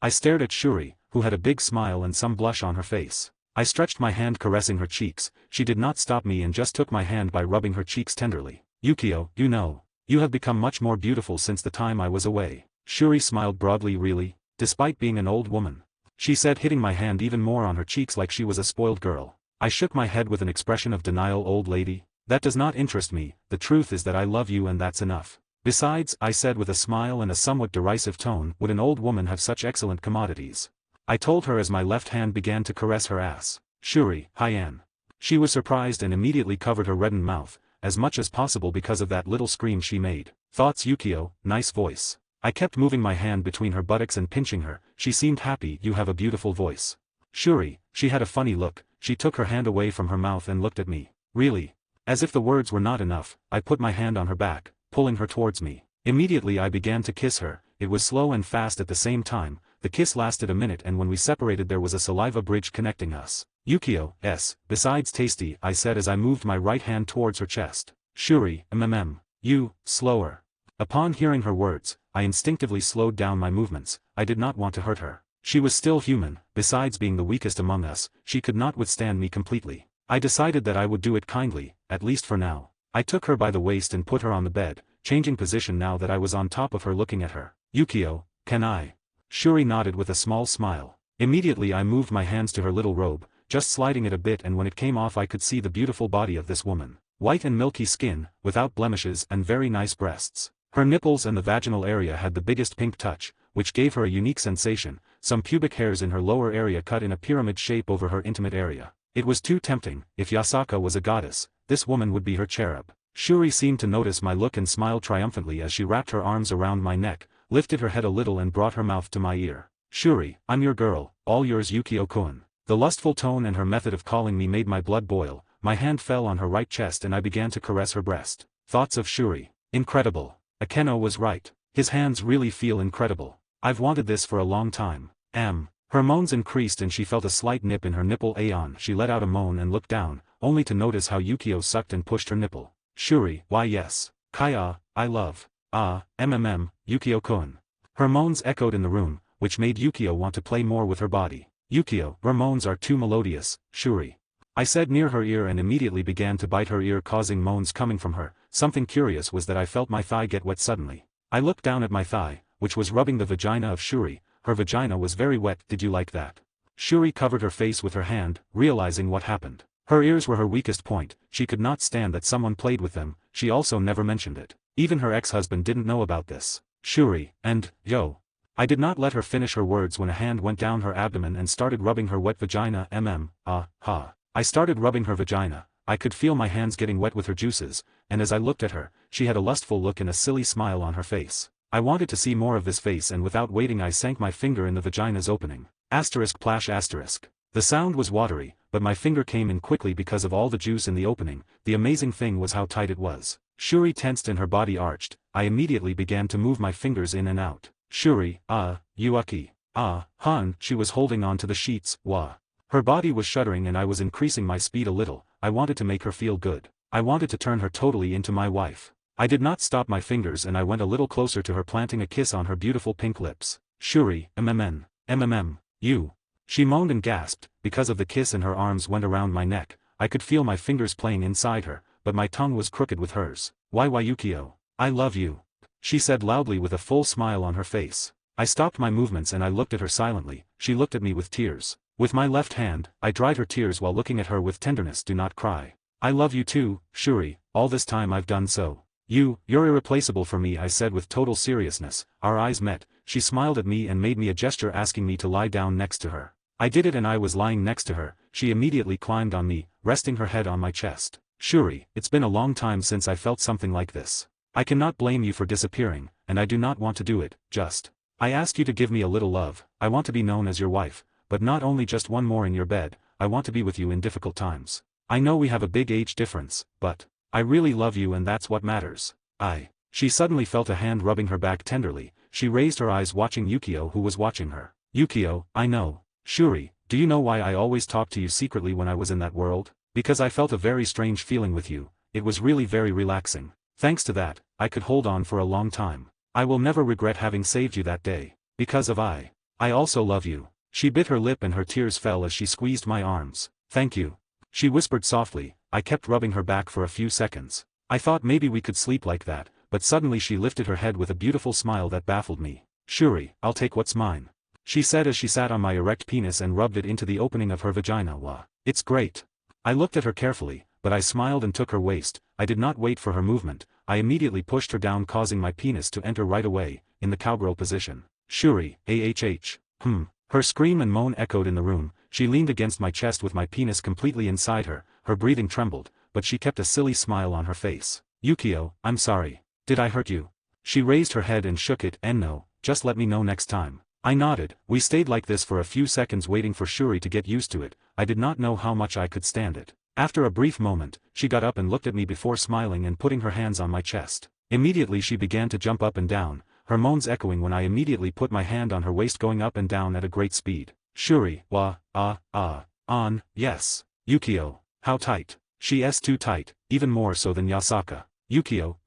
I stared at Shuri, who had a big smile and some blush on her face. I stretched my hand caressing her cheeks. She did not stop me and just took my hand by rubbing her cheeks tenderly. Yukio, you know, you have become much more beautiful since the time I was away. Shuri smiled broadly. Really? Despite being an old woman? She said, hitting my hand even more on her cheeks like she was a spoiled girl. I shook my head with an expression of denial. Old lady? That does not interest me. The truth is that I love you and that's enough. Besides, I said with a smile and a somewhat derisive tone, would an old woman have such excellent commodities? I told her as my left hand began to caress her ass. Shuri, Hyan. She was surprised and immediately covered her reddened mouth, as much as possible because of that little scream she made. Thoughts? Yukio, nice voice. I kept moving my hand between her buttocks and pinching her. She seemed happy. You have a beautiful voice. Shuri, she had a funny look. She took her hand away from her mouth and looked at me. Really? As if the words were not enough, I put my hand on her back, pulling her towards me. Immediately I began to kiss her. It was slow and fast at the same time. The kiss lasted a minute and when we separated there was a saliva bridge connecting us. Yukio, s. Besides tasty, I said as I moved my right hand towards her chest. Shuri, you, slower. Upon hearing her words, I instinctively slowed down my movements. I did not want to hurt her. She was still human. Besides being the weakest among us, she could not withstand me completely. I decided that I would do it kindly, at least for now. I took her by the waist and put her on the bed, changing position now that I was on top of her looking at her. Yukio, can I? Shuri nodded with a small smile. Immediately I moved my hands to her little robe, just sliding it a bit, and when it came off I could see the beautiful body of this woman. White and milky skin, without blemishes and very nice breasts. Her nipples and the vaginal area had the biggest pink touch, which gave her a unique sensation, some pubic hairs in her lower area cut in a pyramid shape over her intimate area. It was too tempting. If Yasaka was a goddess, this woman would be her cherub. Shuri seemed to notice my look and smiled triumphantly as she wrapped her arms around my neck, lifted her head a little and brought her mouth to my ear. Shuri, I'm your girl, all yours Yukio-kun. The lustful tone and her method of calling me made my blood boil. My hand fell on her right chest and I began to caress her breast. Thoughts of Shuri. Incredible. Akeno was right. His hands really feel incredible. I've wanted this for a long time. Her moans increased and she felt a slight nip in her nipple. Aeon. She let out a moan and looked down, only to notice how Yukio sucked and pushed her nipple. Shuri, why yes. Kaya, I love. Yukio-kun. Her moans echoed in the room, which made Yukio want to play more with her body. Yukio, your moans are too melodious, Shuri. I said near her ear and immediately began to bite her ear, causing moans coming from her. Something curious was that I felt my thigh get wet suddenly. I looked down at my thigh, which was rubbing the vagina of Shuri. Her vagina was very wet. Did you like that? Shuri covered her face with her hand, realizing what happened. Her ears were her weakest point. She could not stand that someone played with them. She also never mentioned it. Even her ex-husband didn't know about this. Shuri, and, yo. I did not let her finish her words when a hand went down her abdomen and started rubbing her wet vagina. I started rubbing her vagina. I could feel my hands getting wet with her juices, and as I looked at her, she had a lustful look and a silly smile on her face. I wanted to see more of this face, and without waiting I sank my finger in the vagina's opening. Plash asterisk. The sound was watery, but my finger came in quickly because of all the juice in the opening. The amazing thing was how tight it was. Shuri tensed and her body arched. I immediately began to move my fingers in and out. Shuri, Yuaki. Hun, she was holding on to the sheets, wah. Her body was shuddering and I was increasing my speed a little. I wanted to make her feel good. I wanted to turn her totally into my wife. I did not stop my fingers and I went a little closer to her, planting a kiss on her beautiful pink lips. Shuri, you. She moaned and gasped. Because of the kiss and her arms went around my neck, I could feel my fingers playing inside her, but my tongue was crooked with hers. Why Yukio? I love you. She said loudly with a full smile on her face. I stopped my movements and I looked at her silently. She looked at me with tears. With my left hand, I dried her tears while looking at her with tenderness. Do not cry. I love you too, Shuri. All this time I've done so. You're irreplaceable for me, I said with total seriousness. Our eyes met. She smiled at me and made me a gesture asking me to lie down next to her. I did it and I was lying next to her. She immediately climbed on me, resting her head on my chest. Shuri, it's been a long time since I felt something like this. I cannot blame you for disappearing, and I do not want to do it, I asked you to give me a little love. I want to be known as your wife, but not only just one more in your bed. I want to be with you in difficult times. I know we have a big age difference, but I really love you and that's what matters. She suddenly felt a hand rubbing her back tenderly. She raised her eyes watching Yukio, who was watching her. Yukio, I know. Shuri, do you know why I always talked to you secretly when I was in that world? Because I felt a very strange feeling with you. It was really very relaxing. Thanks to that, I could hold on for a long time. I will never regret having saved you that day. Because of I also love you. She bit her lip and her tears fell as she squeezed my arms. Thank you. She whispered softly. I kept rubbing her back for a few seconds. I thought maybe we could sleep like that, but suddenly she lifted her head with a beautiful smile that baffled me. Shuri, I'll take what's mine. She said as she sat on my erect penis and rubbed it into the opening of her vagina. It's great. I looked at her carefully, but I smiled and took her waist. I did not wait for her movement. I immediately pushed her down, causing my penis to enter right away, in the cowgirl position. Shuri, Her scream and moan echoed in the room. She leaned against my chest with my penis completely inside her. Her breathing trembled, but she kept a silly smile on her face. Yukio, I'm sorry. Did I hurt you? She raised her head and shook it. No, just let me know next time. I nodded. We stayed like this for a few seconds waiting for Shuri to get used to it. I did not know how much I could stand it. After a brief moment, she got up and looked at me before smiling and putting her hands on my chest. Immediately she began to jump up and down, her moans echoing when I immediately put my hand on her waist, going up and down at a great speed. Shuri, yes. Yukio, how tight. She's too tight, even more so than Yasaka. Yukio,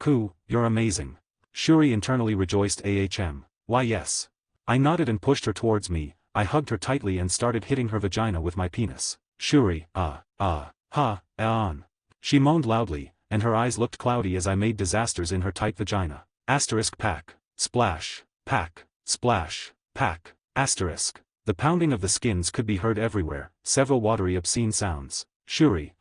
you're amazing. Shuri internally rejoiced. Why yes. I nodded and pushed her towards me. I hugged her tightly and started hitting her vagina with my penis. Shuri, She moaned loudly, and her eyes looked cloudy as I made disasters in her tight vagina. Pack. Splash. Pack. Splash. Pack. The pounding of the skins could be heard everywhere, several watery obscene sounds. Shuri,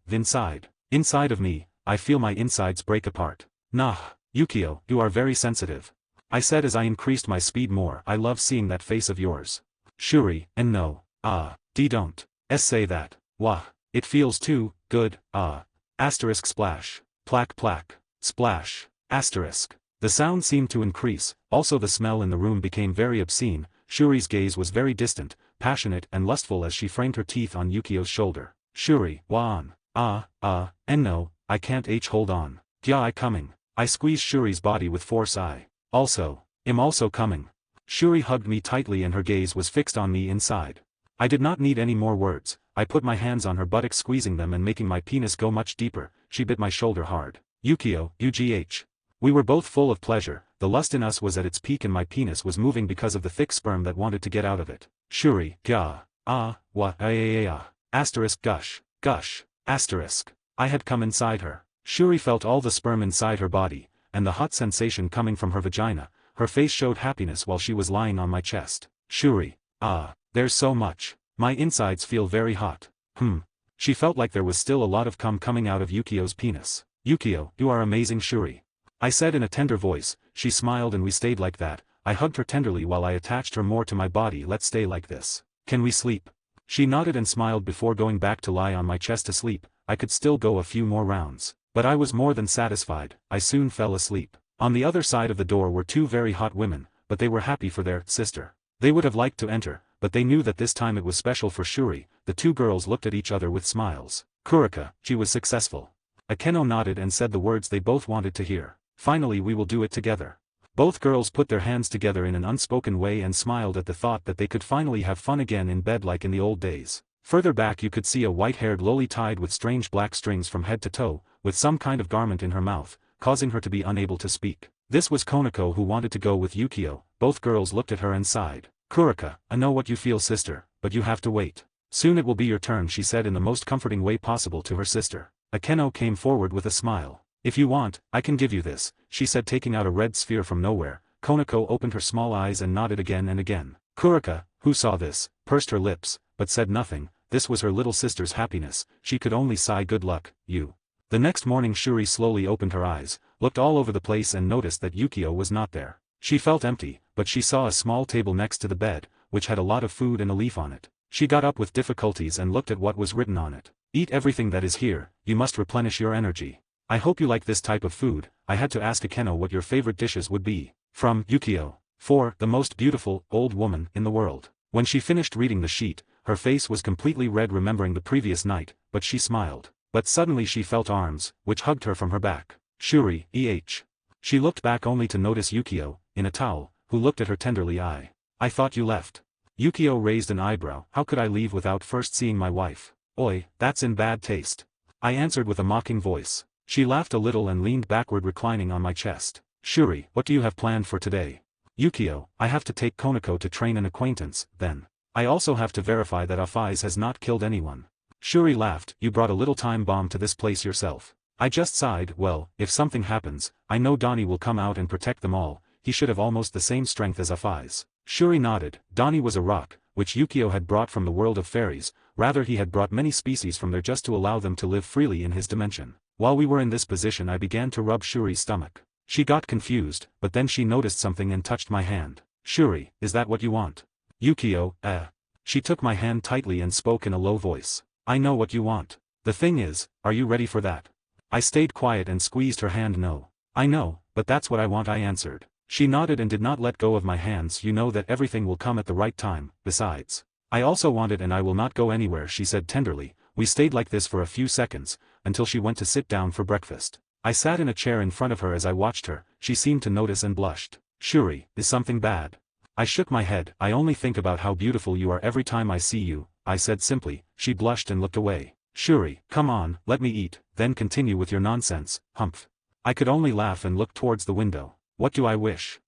inside. Inside of me, I feel my insides break apart. Nah, Yukio, you are very sensitive. I said as I increased my speed more. I love seeing that face of yours. Shuri, and no, don't. Say that. Wah, it feels too good, splash. Plack. Splash. The sound seemed to increase, also the smell in the room became very obscene. Shuri's gaze was very distant, passionate and lustful as she framed her teeth on Yukio's shoulder. Shuri, no, I can't hold on. I coming. I squeezed Shuri's body with force. I'm also coming. Shuri hugged me tightly and her gaze was fixed on me inside. I did not need any more words. I put my hands on her buttocks, squeezing them and making my penis go much deeper. She bit my shoulder hard. Yukio, UGH. We were both full of pleasure. the lust in us was at its peak and my penis was moving because of the thick sperm that wanted to get out of it. Shuri, gah, ah, what, asterisk gush, asterisk. I had come inside her. Shuri felt all the sperm inside her body, and the hot sensation coming from her vagina. Her face showed happiness while she was lying on my chest. Shuri, there's so much. My insides feel very hot. She felt like there was still a lot of cum coming out of Yukio's penis. Yukio, you are amazing, Shuri. I said in a tender voice. She smiled and we stayed like that. I hugged her tenderly while I attached her more to my body. Let's stay like this. Can we sleep? She nodded and smiled before going back to lie on my chest to sleep. I could still go a few more rounds. But I was more than satisfied. I soon fell asleep. On the other side of the door were two very hot women, but they were happy for their sister. They would have liked to enter, but they knew that this time it was special for Shuri. The two girls looked at each other with smiles. Kurika, she was successful. Akeno nodded and said the words they both wanted to hear. Finally, we will do it together. Both girls put their hands together in an unspoken way and smiled at the thought that they could finally have fun again in bed like in the old days. Further back you could see a white-haired loli tied with strange black strings from head to toe, with some kind of garment in her mouth, causing her to be unable to speak. This was Konako, who wanted to go with Yukio. Both girls looked at her and sighed. Kurika, I know what you feel, sister, but you have to wait. Soon it will be your turn, she said in the most comforting way possible to her sister. Akeno came forward with a smile. If you want, I can give you this, she said, taking out a red sphere from nowhere. Konako opened her small eyes and nodded again and again. Kurika, who saw this, pursed her lips, but said nothing. This was her little sister's happiness. She could only sigh. Good luck, you. The next morning Shuri slowly opened her eyes, looked all over the place and noticed that Yukio was not there. She felt empty, but she saw a small table next to the bed, which had a lot of food and a leaf on it. She got up with difficulties and looked at what was written on it. Eat everything that is here, you must replenish your energy. I hope you like this type of food. I had to ask Akeno what your favorite dishes would be. From Yukio. 4. The most beautiful, old woman in the world. When she finished reading the sheet, her face was completely red remembering the previous night, but she smiled. But suddenly she felt arms, which hugged her from her back. Shuri, She looked back only to notice Yukio, in a towel, who looked at her tenderly. I thought you left. Yukio raised an eyebrow. How could I leave without first seeing my wife? Oi, that's in bad taste. I answered with a mocking voice. She laughed a little and leaned backward, reclining on my chest. Shuri, what do you have planned for today? Yukio, I have to take Konako to train an acquaintance, then. I also have to verify that Afaiz has not killed anyone. Shuri laughed. You brought a little time bomb to this place yourself. I just sighed. Well, if something happens, I know Donnie will come out and protect them all. He should have almost the same strength as Afaiz. Shuri nodded. Donnie was a rock, which Yukio had brought from the world of fairies. Rather, he had brought many species from there just to allow them to live freely in his dimension. While we were in this position, I began to rub Shuri's stomach. She got confused, but then she noticed something and touched my hand. Shuri, is that what you want? Yukio, She took my hand tightly and spoke in a low voice. I know what you want. The thing is, are you ready for that? I stayed quiet and squeezed her hand. No. I know, but that's what I want, I answered. She nodded and did not let go of my hands. You know that everything will come at the right time. Besides, I also want it and I will not go anywhere, she said tenderly. We stayed like this for a few seconds, until she went to sit down for breakfast. I sat in a chair in front of her as I watched her. She seemed to notice and blushed. Shuri, is something bad? I shook my head. I only think about how beautiful you are every time I see you, I said simply. She blushed and looked away. Shuri, come on, let me eat, then continue with your nonsense, humph. I could only laugh and look towards the window. What do I wish?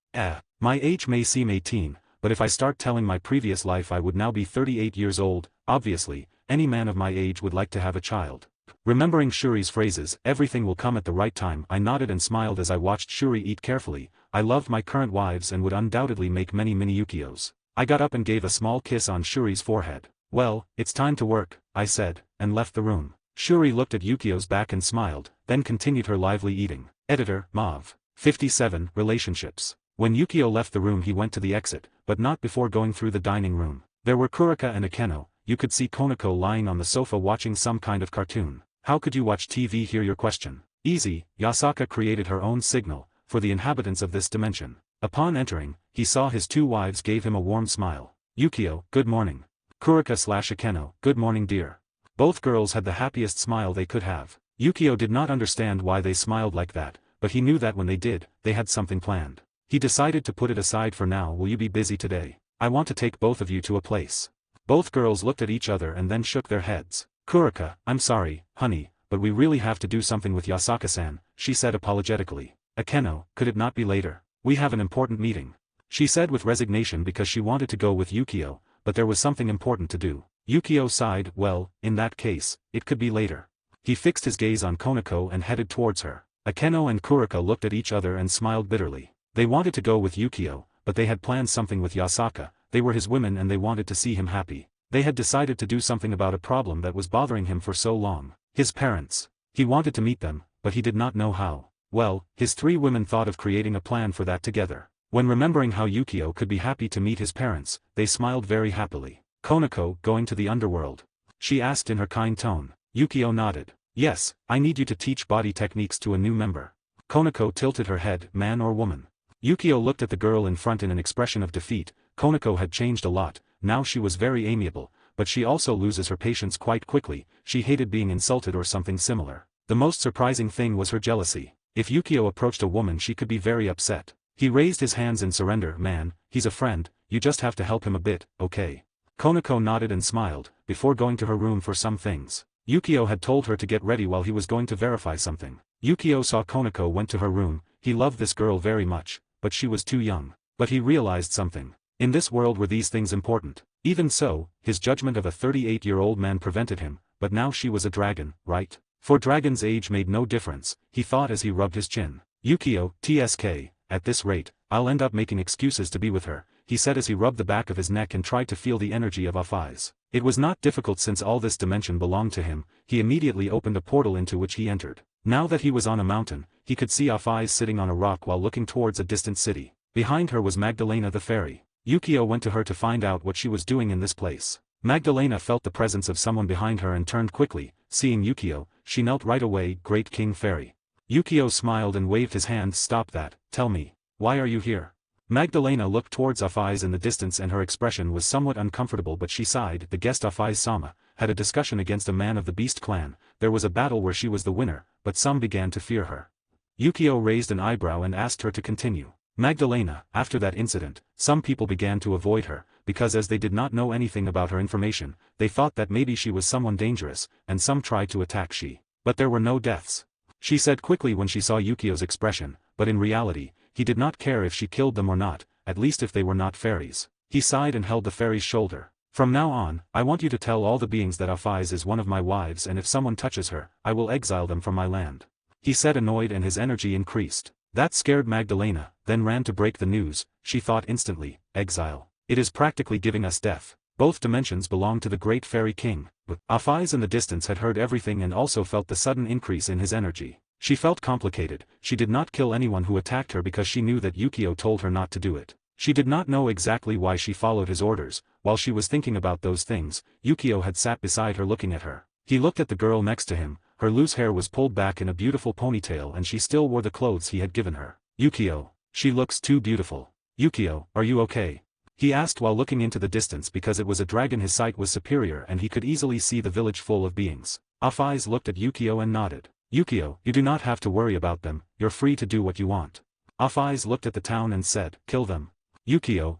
My age may seem 18, but if I start telling my previous life I would now be 38 years old. Obviously, any man of my age would like to have a child. Remembering Shuri's phrases, everything will come at the right time, I nodded and smiled as I watched Shuri eat carefully. I loved my current wives and would undoubtedly make many mini Yukios. I got up and gave a small kiss on Shuri's forehead. Well, it's time to work, I said, and left the room. Shuri looked at Yukio's back and smiled, then continued her lively eating. Editor, Mav. 57, Relationships. When Yukio left the room he went to the exit, but not before going through the dining room. There were Kurika and Akeno. You could see Konako lying on the sofa watching some kind of cartoon. How could you watch TV here? Your question. Easy, Yasaka created her own signal, for the inhabitants of this dimension. Upon entering, he saw his two wives gave him a warm smile. Yukio, good morning. Kurika/Akeno, good morning dear. Both girls had the happiest smile they could have. Yukio did not understand why they smiled like that, but he knew that when they did, they had something planned. He decided to put it aside for now. Will you be busy today? I want to take both of you to a place. Both girls looked at each other and then shook their heads. Kurika, I'm sorry, honey, but we really have to do something with Yasaka-san, she said apologetically. Akeno, could it not be later? We have an important meeting. She said with resignation because she wanted to go with Yukio, but there was something important to do. Yukio sighed, well, in that case, it could be later. He fixed his gaze on Konako and headed towards her. Akeno and Kurika looked at each other and smiled bitterly. They wanted to go with Yukio, but they had planned something with Yasaka, they were his women and they wanted to see him happy. They had decided to do something about a problem that was bothering him for so long. His parents. He wanted to meet them, but he did not know how. Well, his three women thought of creating a plan for that together. When remembering how Yukio could be happy to meet his parents, they smiled very happily. Konako, going to the underworld? She asked in her kind tone. Yukio nodded. Yes, I need you to teach body techniques to a new member. Konako tilted her head, man or woman. Yukio looked at the girl in front in an expression of defeat. Konako had changed a lot, now she was very amiable, but she also loses her patience quite quickly, she hated being insulted or something similar. The most surprising thing was her jealousy. If Yukio approached a woman she could be very upset. He raised his hands in surrender, man, he's a friend, you just have to help him a bit, okay? Konako nodded and smiled, before going to her room for some things. Yukio had told her to get ready while he was going to verify something. Yukio saw Konako went to her room, he loved this girl very much, but she was too young. But he realized something. In this world were these things important? Even so, his judgment of a 38-year-old man prevented him, but now she was a dragon, right? For dragon's age made no difference, he thought as he rubbed his chin. Yukio, TSK, at this rate, I'll end up making excuses to be with her, he said as he rubbed the back of his neck and tried to feel the energy of Afai's. It was not difficult since all this dimension belonged to him, he immediately opened a portal into which he entered. Now that he was on a mountain, he could see Afai sitting on a rock while looking towards a distant city. Behind her was Magdalena the fairy. Yukio went to her to find out what she was doing in this place. Magdalena felt the presence of someone behind her and turned quickly, seeing Yukio, she knelt right away, great king fairy. Yukio smiled and waved his hand, stop that, tell me, why are you here? Magdalena looked towards Afai's in the distance and her expression was somewhat uncomfortable but she sighed. The guest Afai's Sama had a discussion against a man of the Beast clan, there was a battle where she was the winner, but some began to fear her. Yukio raised an eyebrow and asked her to continue. Magdalena, after that incident, some people began to avoid her, because as they did not know anything about her information, they thought that maybe she was someone dangerous, and some tried to attack she. But there were no deaths. She said quickly when she saw Yukio's expression, but in reality, he did not care if she killed them or not, at least if they were not fairies. He sighed and held the fairy's shoulder. From now on, I want you to tell all the beings that Afai's is one of my wives and if someone touches her, I will exile them from my land. He said annoyed and his energy increased. That scared Magdalena, then ran to break the news, she thought instantly, exile. It is practically giving us death. Both dimensions belong to the great fairy king. But Afai's in the distance had heard everything and also felt the sudden increase in his energy. She felt complicated, she did not kill anyone who attacked her because she knew that Yukio told her not to do it. She did not know exactly why she followed his orders. While she was thinking about those things, Yukio had sat beside her looking at her. He looked at the girl next to him, her loose hair was pulled back in a beautiful ponytail and she still wore the clothes he had given her. Yukio, she looks too beautiful. Yukio, are you okay? He asked while looking into the distance because it was a dragon, his sight was superior and he could easily see the village full of beings. Afai's looked at Yukio and nodded. Yukio, you do not have to worry about them, you're free to do what you want. Afai's looked at the town and said, kill them. Yukio,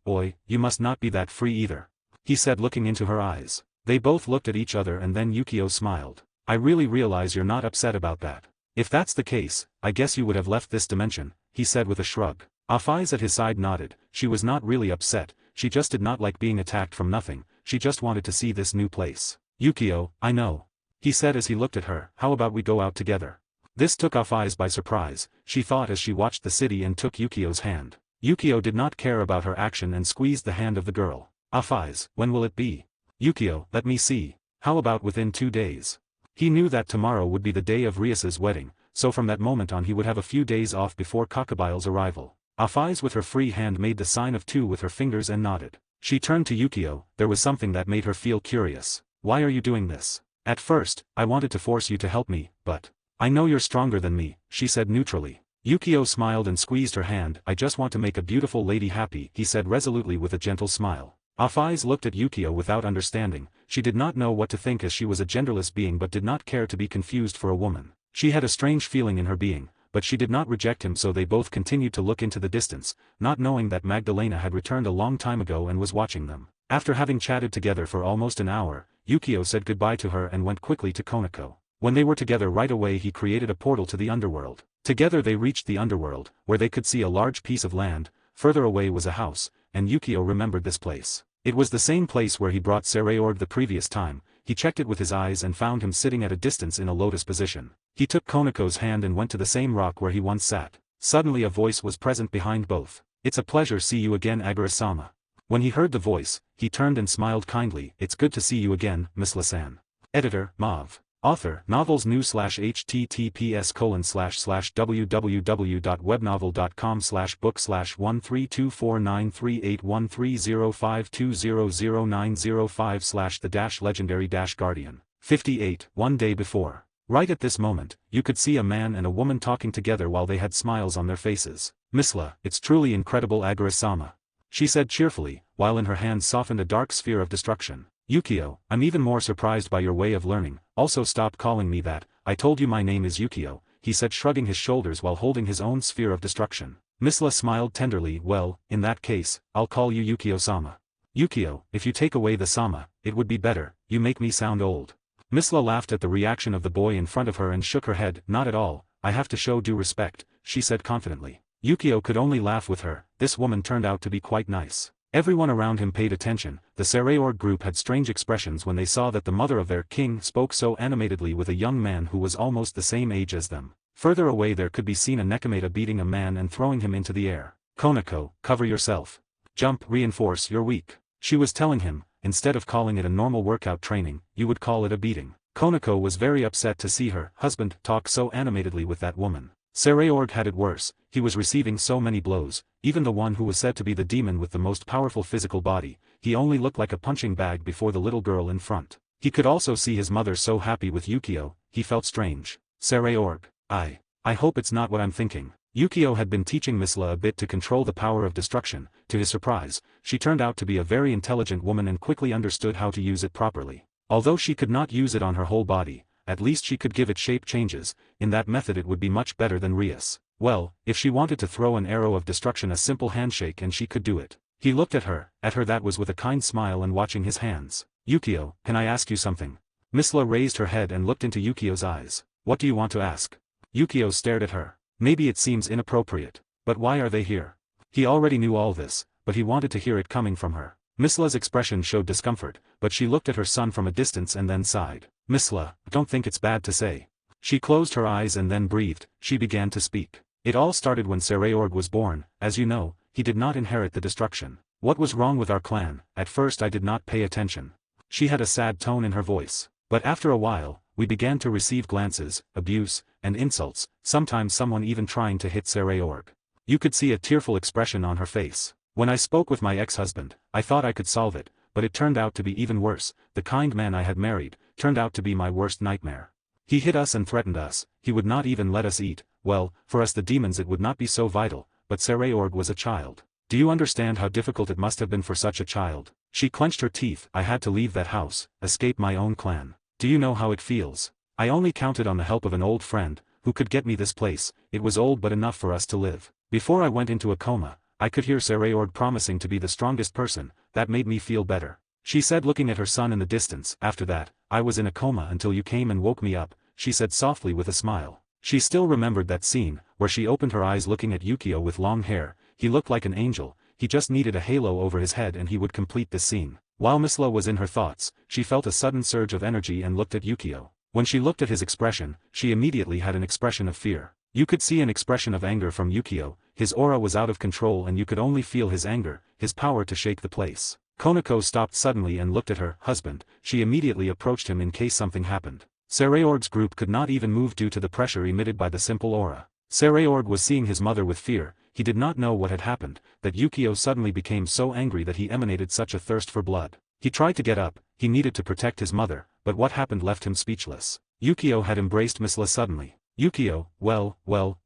boy, you must not be that free either. He said looking into her eyes. They both looked at each other and then Yukio smiled. I really realize you're not upset about that. If that's the case, I guess you would have left this dimension, he said with a shrug. Afai's at his side nodded, she was not really upset, she just did not like being attacked from nothing, she just wanted to see this new place. Yukio, I know. He said as he looked at her, how about we go out together? This took Afai's by surprise, she thought as she watched the city and took Yukio's hand. Yukio did not care about her action and squeezed the hand of the girl. Afai's, when will it be? Yukio, let me see. How about within 2 days? He knew that tomorrow would be the day of Rias's wedding, so from that moment on he would have a few days off before Kakabile's arrival. Afai's with her free hand made the sign of 2 with her fingers and nodded. She turned to Yukio, there was something that made her feel curious. Why are you doing this? At first, I wanted to force you to help me, but I know you're stronger than me, she said neutrally. Yukio smiled and squeezed her hand. I just want to make a beautiful lady happy, he said resolutely with a gentle smile. Afai's looked at Yukio without understanding, she did not know what to think as she was a genderless being but did not care to be confused for a woman. She had a strange feeling in her being, but she did not reject him, so they both continued to look into the distance, not knowing that Magdalena had returned a long time ago and was watching them. After having chatted together for almost an hour, Yukio said goodbye to her and went quickly to Konako. When they were together right away he created a portal to the underworld. Together they reached the underworld, where they could see a large piece of land. Further away was a house, and Yukio remembered this place. It was the same place where he brought Sereorg the previous time. He checked it with his eyes and found him sitting at a distance in a lotus position. He took Konako's hand and went to the same rock where he once sat. Suddenly a voice was present behind both. "It's a pleasure see you again, Agura-sama." When he heard the voice, he turned and smiled kindly. "It's good to see you again, Misla-san." Editor, Mauve. Author, novels new/https://www.webnovel.com/book/13249381305/the-legendary-guardian. 58. One day before. Right at this moment, you could see a man and a woman talking together while they had smiles on their faces. "Misla, it's truly incredible, Agura-sama," she said cheerfully, while in her hands softened a dark sphere of destruction. "Yukio, I'm even more surprised by your way of learning. Also stop calling me that. I told you my name is Yukio," he said, shrugging his shoulders while holding his own sphere of destruction. Misla smiled tenderly. "Well, in that case, I'll call you Yukio-sama." "Yukio, if you take away the sama, it would be better. You make me sound old." Misla laughed at the reaction of the boy in front of her and shook her head. "Not at all, I have to show due respect," she said confidently. Yukio could only laugh with her. This woman turned out to be quite nice. Everyone around him paid attention. The Sereorg group had strange expressions when they saw that the mother of their king spoke so animatedly with a young man who was almost the same age as them. Further away there could be seen a Nekomata beating a man and throwing him into the air. "Konako, cover yourself. Jump, reinforce, you're weak," she was telling him. "Instead of calling it a normal workout training, you would call it a beating." Konako was very upset to see her husband talk so animatedly with that woman. Sereorg had it worse. He was receiving so many blows, even the one who was said to be the demon with the most powerful physical body. He only looked like a punching bag before the little girl in front. He could also see his mother so happy with Yukio. He felt strange. Sereorg. I hope it's not what I'm thinking. Yukio had been teaching Misla a bit to control the power of destruction. To his surprise, she turned out to be a very intelligent woman and quickly understood how to use it properly. Although she could not use it on her whole body, at least she could give it shape changes. In that method it would be much better than Rias. Well, if she wanted to throw an arrow of destruction, a simple handshake and she could do it. He looked at her that was with a kind smile and watching his hands. "Yukio, can I ask you something?" Misla raised her head and looked into Yukio's eyes. "What do you want to ask?" Yukio stared at her. Maybe it seems inappropriate, but why are they here? He already knew all this, but he wanted to hear it coming from her. Misla's expression showed discomfort, but she looked at her son from a distance and then sighed. "Misla, don't think it's bad to say." She closed her eyes and then breathed. She began to speak. "It all started when Sereorg was born. As you know, he did not inherit the destruction. What was wrong with our clan? At first I did not pay attention." She had a sad tone in her voice. "But after a while, we began to receive glances, abuse, and insults, sometimes someone even trying to hit Sereorg." You could see a tearful expression on her face. "When I spoke with my ex-husband, I thought I could solve it, but it turned out to be even worse. The kind man I had married turned out to be my worst nightmare. He hit us and threatened us. He would not even let us eat. Well, for us the demons it would not be so vital, but Sereorg was a child. Do you understand how difficult it must have been for such a child?" She clenched her teeth. "I had to leave that house, escape my own clan. Do you know how it feels? I only counted on the help of an old friend, who could get me this place. It was old but enough for us to live. Before I went into a coma, I could hear Sereorg promising to be the strongest person. That made me feel better," she said, looking at her son in the distance. "After that, I was in a coma until you came and woke me up," she said softly with a smile. She still remembered that scene, where she opened her eyes looking at Yukio with long hair. He looked like an angel. He just needed a halo over his head and he would complete this scene. While Misla was in her thoughts, she felt a sudden surge of energy and looked at Yukio. When she looked at his expression, she immediately had an expression of fear. You could see an expression of anger from Yukio. His aura was out of control and you could only feel his anger, his power to shake the place. Konako stopped suddenly and looked at her husband. She immediately approached him in case something happened. Sereorg's group could not even move due to the pressure emitted by the simple aura. Sereorg was seeing his mother with fear. He did not know what had happened, that Yukio suddenly became so angry that he emanated such a thirst for blood. He tried to get up, he needed to protect his mother, but what happened left him speechless. Yukio had embraced Misla suddenly. "Yukio, well,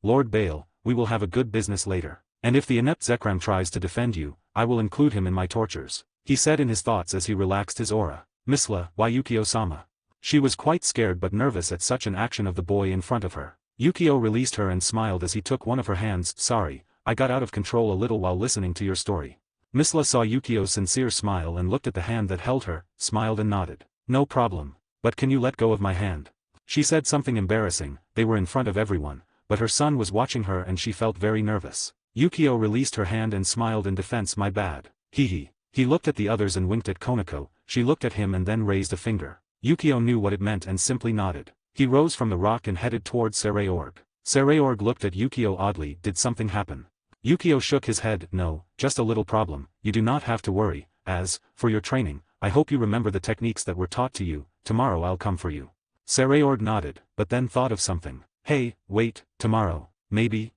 Lord Bale, we will have a good business later. And if the inept Zekram tries to defend you, I will include him in my tortures," he said in his thoughts as he relaxed his aura. "Misla, why Yukio-sama?" She was quite scared but nervous at such an action of the boy in front of her. Yukio released her and smiled as he took one of her hands. "Sorry, I got out of control a little while listening to your story." Misla saw Yukio's sincere smile and looked at the hand that held her, smiled and nodded. "No problem. But can you let go of my hand?" She said something embarrassing, they were in front of everyone, but her son was watching her and she felt very nervous. Yukio released her hand and smiled in defense. My bad. Hee. He looked at the others and winked at Konako, she looked at him and then raised a finger. Yukio knew what it meant and simply nodded. He rose from the rock and headed towards Sereorg. Sereorg looked at Yukio oddly. Did something happen? Yukio shook his head. No, just a little problem, you do not have to worry. As for your training, I hope you remember the techniques that were taught to you. Tomorrow I'll come for you. Sereorg nodded, but then thought of something. Hey, wait, tomorrow, maybe?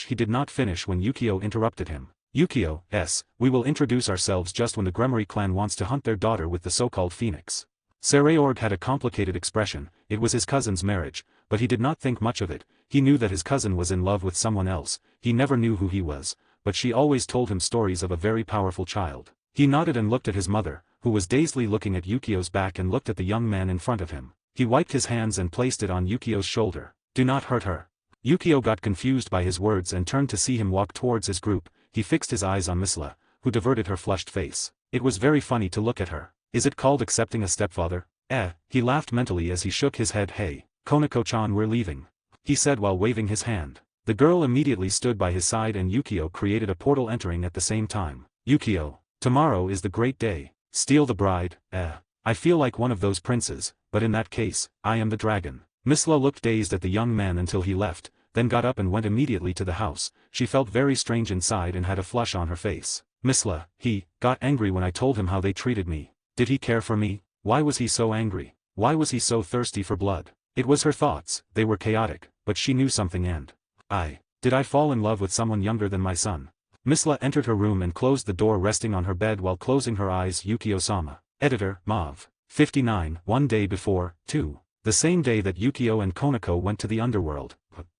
He did not finish when Yukio interrupted him. Yukio, yes, we will introduce ourselves just when the Gremory clan wants to hunt their daughter with the so-called phoenix. Sereorg had a complicated expression. It was his cousin's marriage, but he did not think much of it. He knew that his cousin was in love with someone else, he never knew who he was, but she always told him stories of a very powerful child. He nodded and looked at his mother, who was dazedly looking at Yukio's back and looked at the young man in front of him. He wiped his hands and placed it on Yukio's shoulder. Do not hurt her. Yukio got confused by his words and turned to see him walk towards his group. He fixed his eyes on Misla, who diverted her flushed face. It was very funny to look at her. Is it called accepting a stepfather? He laughed mentally as he shook his head. Hey, Konako-chan, we're leaving, he said while waving his hand. The girl immediately stood by his side and Yukio created a portal entering at the same time. Yukio, tomorrow is the great day. Steal the bride? I feel like one of those princes, but in that case, I am the dragon. Misla looked dazed at the young man until he left, then got up and went immediately to the house. She felt very strange inside and had a flush on her face. Misla, he got angry when I told him how they treated me. Did he care for me? Why was he so angry? Why was he so thirsty for blood? It was her thoughts, they were chaotic, but she knew something and did I fall in love with someone younger than my son? Misla entered her room and closed the door, resting on her bed while closing her eyes. Yukio-sama. Editor, Mauve. 59. One day before, 2. The same day that Yukio and Konako went to the underworld.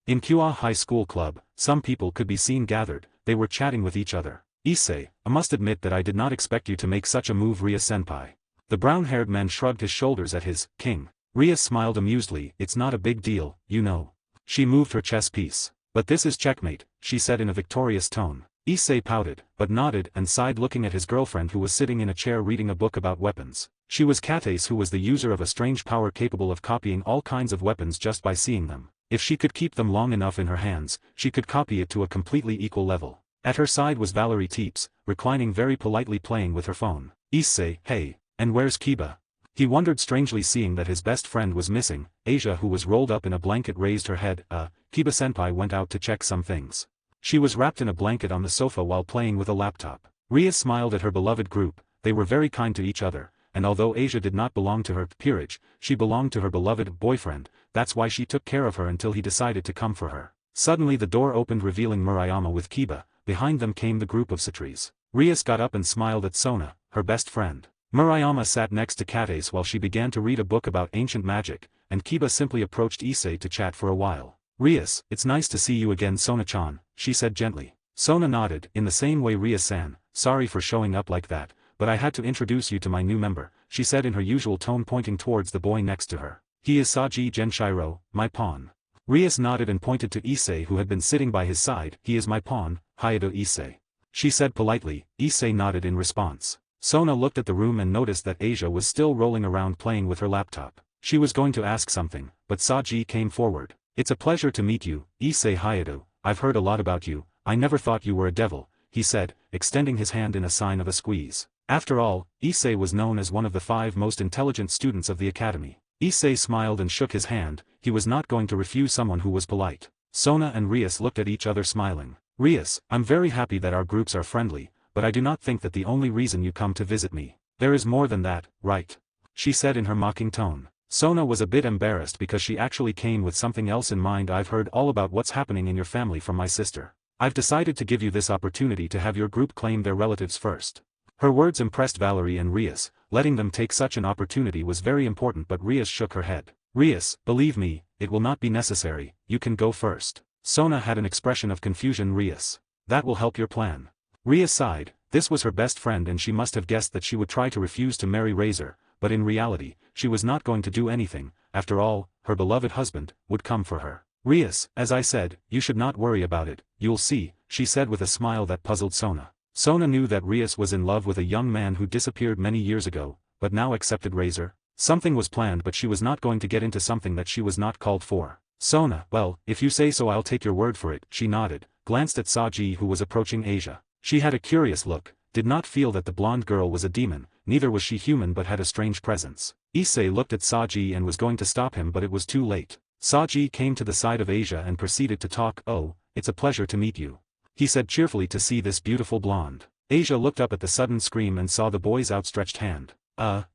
In Kua High School Club, some people could be seen gathered, they were chatting with each other. Issei, I must admit that I did not expect you to make such a move. Rias-senpai. The brown-haired man shrugged his shoulders at his king. Rias smiled amusedly. It's not a big deal, you know. She moved her chess piece. But this is checkmate, she said in a victorious tone. Issei pouted, but nodded and sighed, looking at his girlfriend who was sitting in a chair reading a book about weapons. She was Kates, who was the user of a strange power capable of copying all kinds of weapons just by seeing them. If she could keep them long enough in her hands, she could copy it to a completely equal level. At her side was Valerie Teeps, reclining very politely playing with her phone. Issei, hey, and where's Kiba? He wondered strangely, seeing that his best friend was missing. Asia, who was rolled up in a blanket, raised her head. Kiba-senpai went out to check some things. She was wrapped in a blanket on the sofa while playing with a laptop. Rias smiled at her beloved group. They were very kind to each other, and although Asia did not belong to her peerage, she belonged to her beloved boyfriend. That's why she took care of her until he decided to come for her. Suddenly the door opened, revealing Murayama with Kiba. Behind them came the group of Satris. Rias got up and smiled at Sona, her best friend. Murayama sat next to Kates while she began to read a book about ancient magic, and Kiba simply approached Issei to chat for a while. Rias, it's nice to see you again, Sona-chan, she said gently. Sona nodded. In the same way, Rias-san, sorry for showing up like that, but I had to introduce you to my new member, she said in her usual tone, pointing towards the boy next to her. He is Saji Genshiro, my pawn. Rias nodded and pointed to Issei, who had been sitting by his side. He is my pawn, Hayato Issei, she said politely. Issei nodded in response. Sona looked at the room and noticed that Asia was still rolling around playing with her laptop. She was going to ask something, but Saji came forward. It's a pleasure to meet you, Issei Hayato. I've heard a lot about you. I never thought you were a devil, he said, extending his hand in a sign of a squeeze. After all, Issei was known as one of the 5 most intelligent students of the academy. Issei smiled and shook his hand. He was not going to refuse someone who was polite. Sona and Rias looked at each other, smiling. Rias, I'm very happy that our groups are friendly, but I do not think that the only reason you come to visit me. There is more than that, right? She said in her mocking tone. Sona was a bit embarrassed because she actually came with something else in mind. I've heard all about what's happening in your family from my sister. I've decided to give you this opportunity to have your group claim their relatives first. Her words impressed Valerie and Rias. Letting them take such an opportunity was very important, but Rias shook her head. Rias, believe me, it will not be necessary, you can go first. Sona had an expression of confusion. Rias, that will help your plan. Rias sighed. This was her best friend and she must have guessed that she would try to refuse to marry Razer, but in reality, she was not going to do anything. After all, her beloved husband would come for her. Rias, as I said, you should not worry about it, you'll see, she said with a smile that puzzled Sona. Sona knew that Rias was in love with a young man who disappeared many years ago, but now accepted Razer. Something was planned, but she was not going to get into something that she was not called for. Sona, well, if you say so I'll take your word for it, she nodded, glanced at Saji who was approaching Asia. She had a curious look, did not feel that the blonde girl was a demon, neither was she human but had a strange presence. Issei looked at Saji and was going to stop him but it was too late. Saji came to the side of Asia and proceeded to talk. Oh, it's a pleasure to meet you, he said cheerfully to see this beautiful blonde. Asia looked up at the sudden scream and saw the boy's outstretched hand.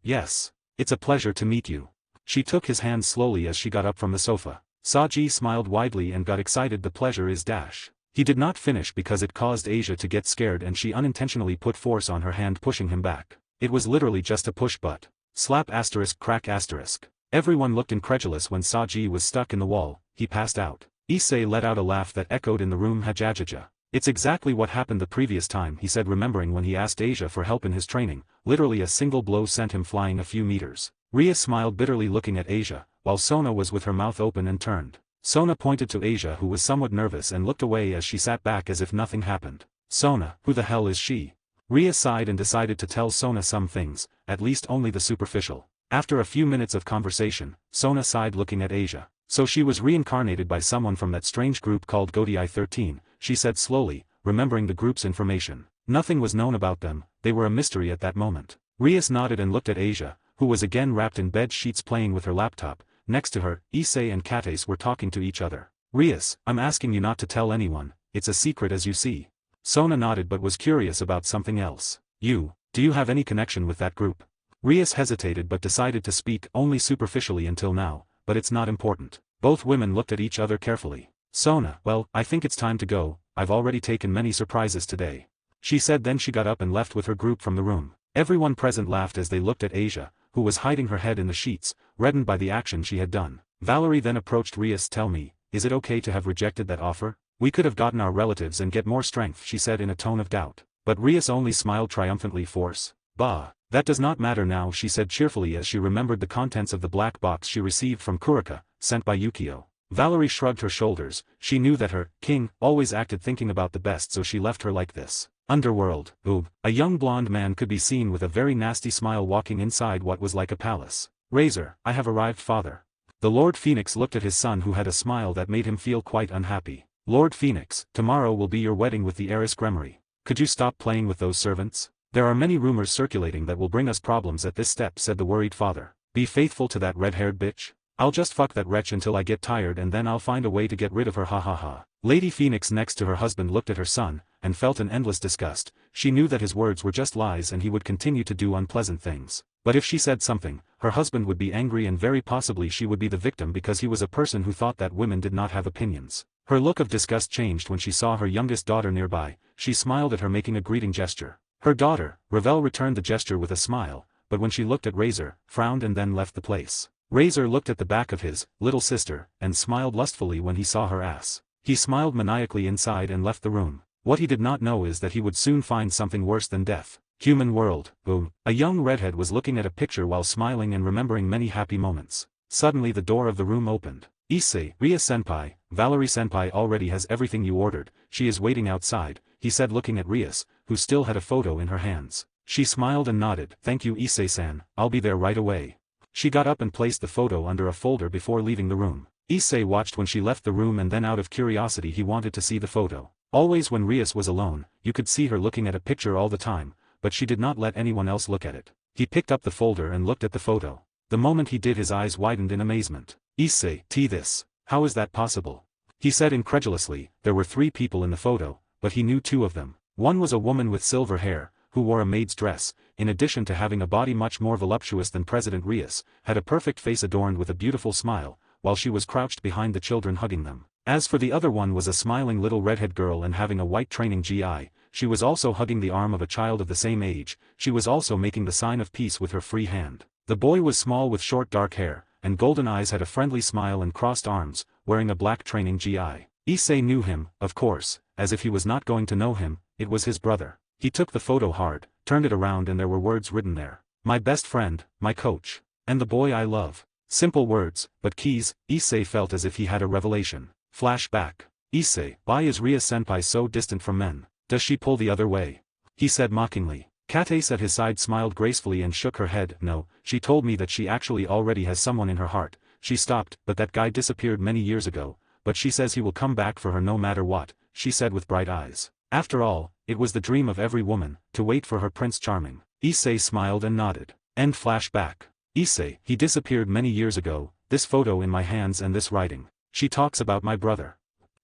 Yes. It's a pleasure to meet you. She took his hand slowly as she got up from the sofa. Saji smiled widely and got excited. The pleasure is dash. He did not finish because it caused Asia to get scared and she unintentionally put force on her hand pushing him back. It was literally just a push but. Slap asterisk crack asterisk. Everyone looked incredulous when Saji was stuck in the wall. He passed out. Issei let out a laugh that echoed in the room. Hajajaja. It's exactly what happened the previous time, he said, remembering when he asked Asia for help in his training. Literally a single blow sent him flying a few meters. Rias smiled bitterly looking at Asia, while Sona was with her mouth open and turned. Sona pointed to Asia who was somewhat nervous and looked away as she sat back as if nothing happened. Sona, who the hell is she? Rias sighed and decided to tell Sona some things, at least only the superficial. After a few minutes of conversation, Sona sighed looking at Asia. So she was reincarnated by someone from that strange group called Godai 13, she said slowly, remembering the group's information. Nothing was known about them, they were a mystery at that moment. Rias nodded and looked at Asia, who was again wrapped in bed sheets playing with her laptop. Next to her, Issei and Kates were talking to each other. Rias, I'm asking you not to tell anyone, it's a secret as you see. Sona nodded but was curious about something else. Do you have any connection with that group? Rias hesitated but decided to speak only superficially until now, but it's not important. Both women looked at each other carefully. Sona, well, I think it's time to go, I've already taken many surprises today. She said, then she got up and left with her group from the room. Everyone present laughed as they looked at Asia, who was hiding her head in the sheets, reddened by the action she had done. Valerie then approached Rias. Tell me, is it okay to have rejected that offer? We could have gotten our relatives and get more strength, she said in a tone of doubt. But Rias only smiled triumphantly. Force? Bah. That does not matter now, she said cheerfully as she remembered the contents of the black box she received from Kurika, sent by Yukio. Valerie shrugged her shoulders, she knew that her king always acted thinking about the best, so she left her like this. Underworld, ooh. A young blonde man could be seen with a very nasty smile walking inside what was like a palace. Razer, I have arrived, father. The Lord Phoenix looked at his son who had a smile that made him feel quite unhappy. Lord Phoenix, tomorrow will be your wedding with the heiress Gremory. Could you stop playing with those servants? There are many rumors circulating that will bring us problems at this step, said the worried father. Be faithful to that red-haired bitch? I'll just fuck that wretch until I get tired and then I'll find a way to get rid of her, ha ha ha. Lady Phoenix next to her husband looked at her son, and felt an endless disgust. She knew that his words were just lies and he would continue to do unpleasant things. But if she said something, her husband would be angry and very possibly she would be the victim because he was a person who thought that women did not have opinions. Her look of disgust changed when she saw her youngest daughter nearby. She smiled at her, making a greeting gesture. Her daughter, Ravel, returned the gesture with a smile, but when she looked at Razer, frowned and then left the place. Razer looked at the back of his little sister, and smiled lustfully when he saw her ass. He smiled maniacally inside and left the room. What he did not know is that he would soon find something worse than death. Human world, boom. A young redhead was looking at a picture while smiling and remembering many happy moments. Suddenly the door of the room opened. Issei, Rias-senpai, Valerie-senpai already has everything you ordered, she is waiting outside, he said looking at Rias, who still had a photo in her hands. She smiled and nodded. Thank you, Issei-san, I'll be there right away. She got up and placed the photo under a folder before leaving the room. Issei watched when she left the room and then out of curiosity he wanted to see the photo. Always when Rias was alone, you could see her looking at a picture all the time, but she did not let anyone else look at it. He picked up the folder and looked at the photo. The moment he did his eyes widened in amazement. Issei, this. How is that possible? He said incredulously. There were 3 people in the photo, but he knew 2 of them. One was a woman with silver hair, who wore a maid's dress, in addition to having a body much more voluptuous than President Rias, had a perfect face adorned with a beautiful smile, while she was crouched behind the children hugging them. As for the other one was a smiling little redhead girl and having a white training GI, she was also hugging the arm of a child of the same age, she was also making the sign of peace with her free hand. The boy was small with short dark hair, and golden eyes, had a friendly smile and crossed arms, wearing a black training GI. Issei knew him, of course, as if he was not going to know him, it was his brother. He took the photo hard, turned it around and there were words written there. My best friend, my coach, and the boy I love. Simple words, but keys. Issei felt as if he had a revelation. Flashback. Issei, why is Rias-senpai so distant from men? Does she pull the other way? He said mockingly. Katace at his side smiled gracefully and shook her head. No, she told me that she actually already has someone in her heart. She stopped, but that guy disappeared many years ago, but she says he will come back for her no matter what, she said with bright eyes. After all, it was the dream of every woman, to wait for her Prince Charming. Issei smiled and nodded. End flashback. Issei, he disappeared many years ago, this photo in my hands and this writing. She talks about my brother.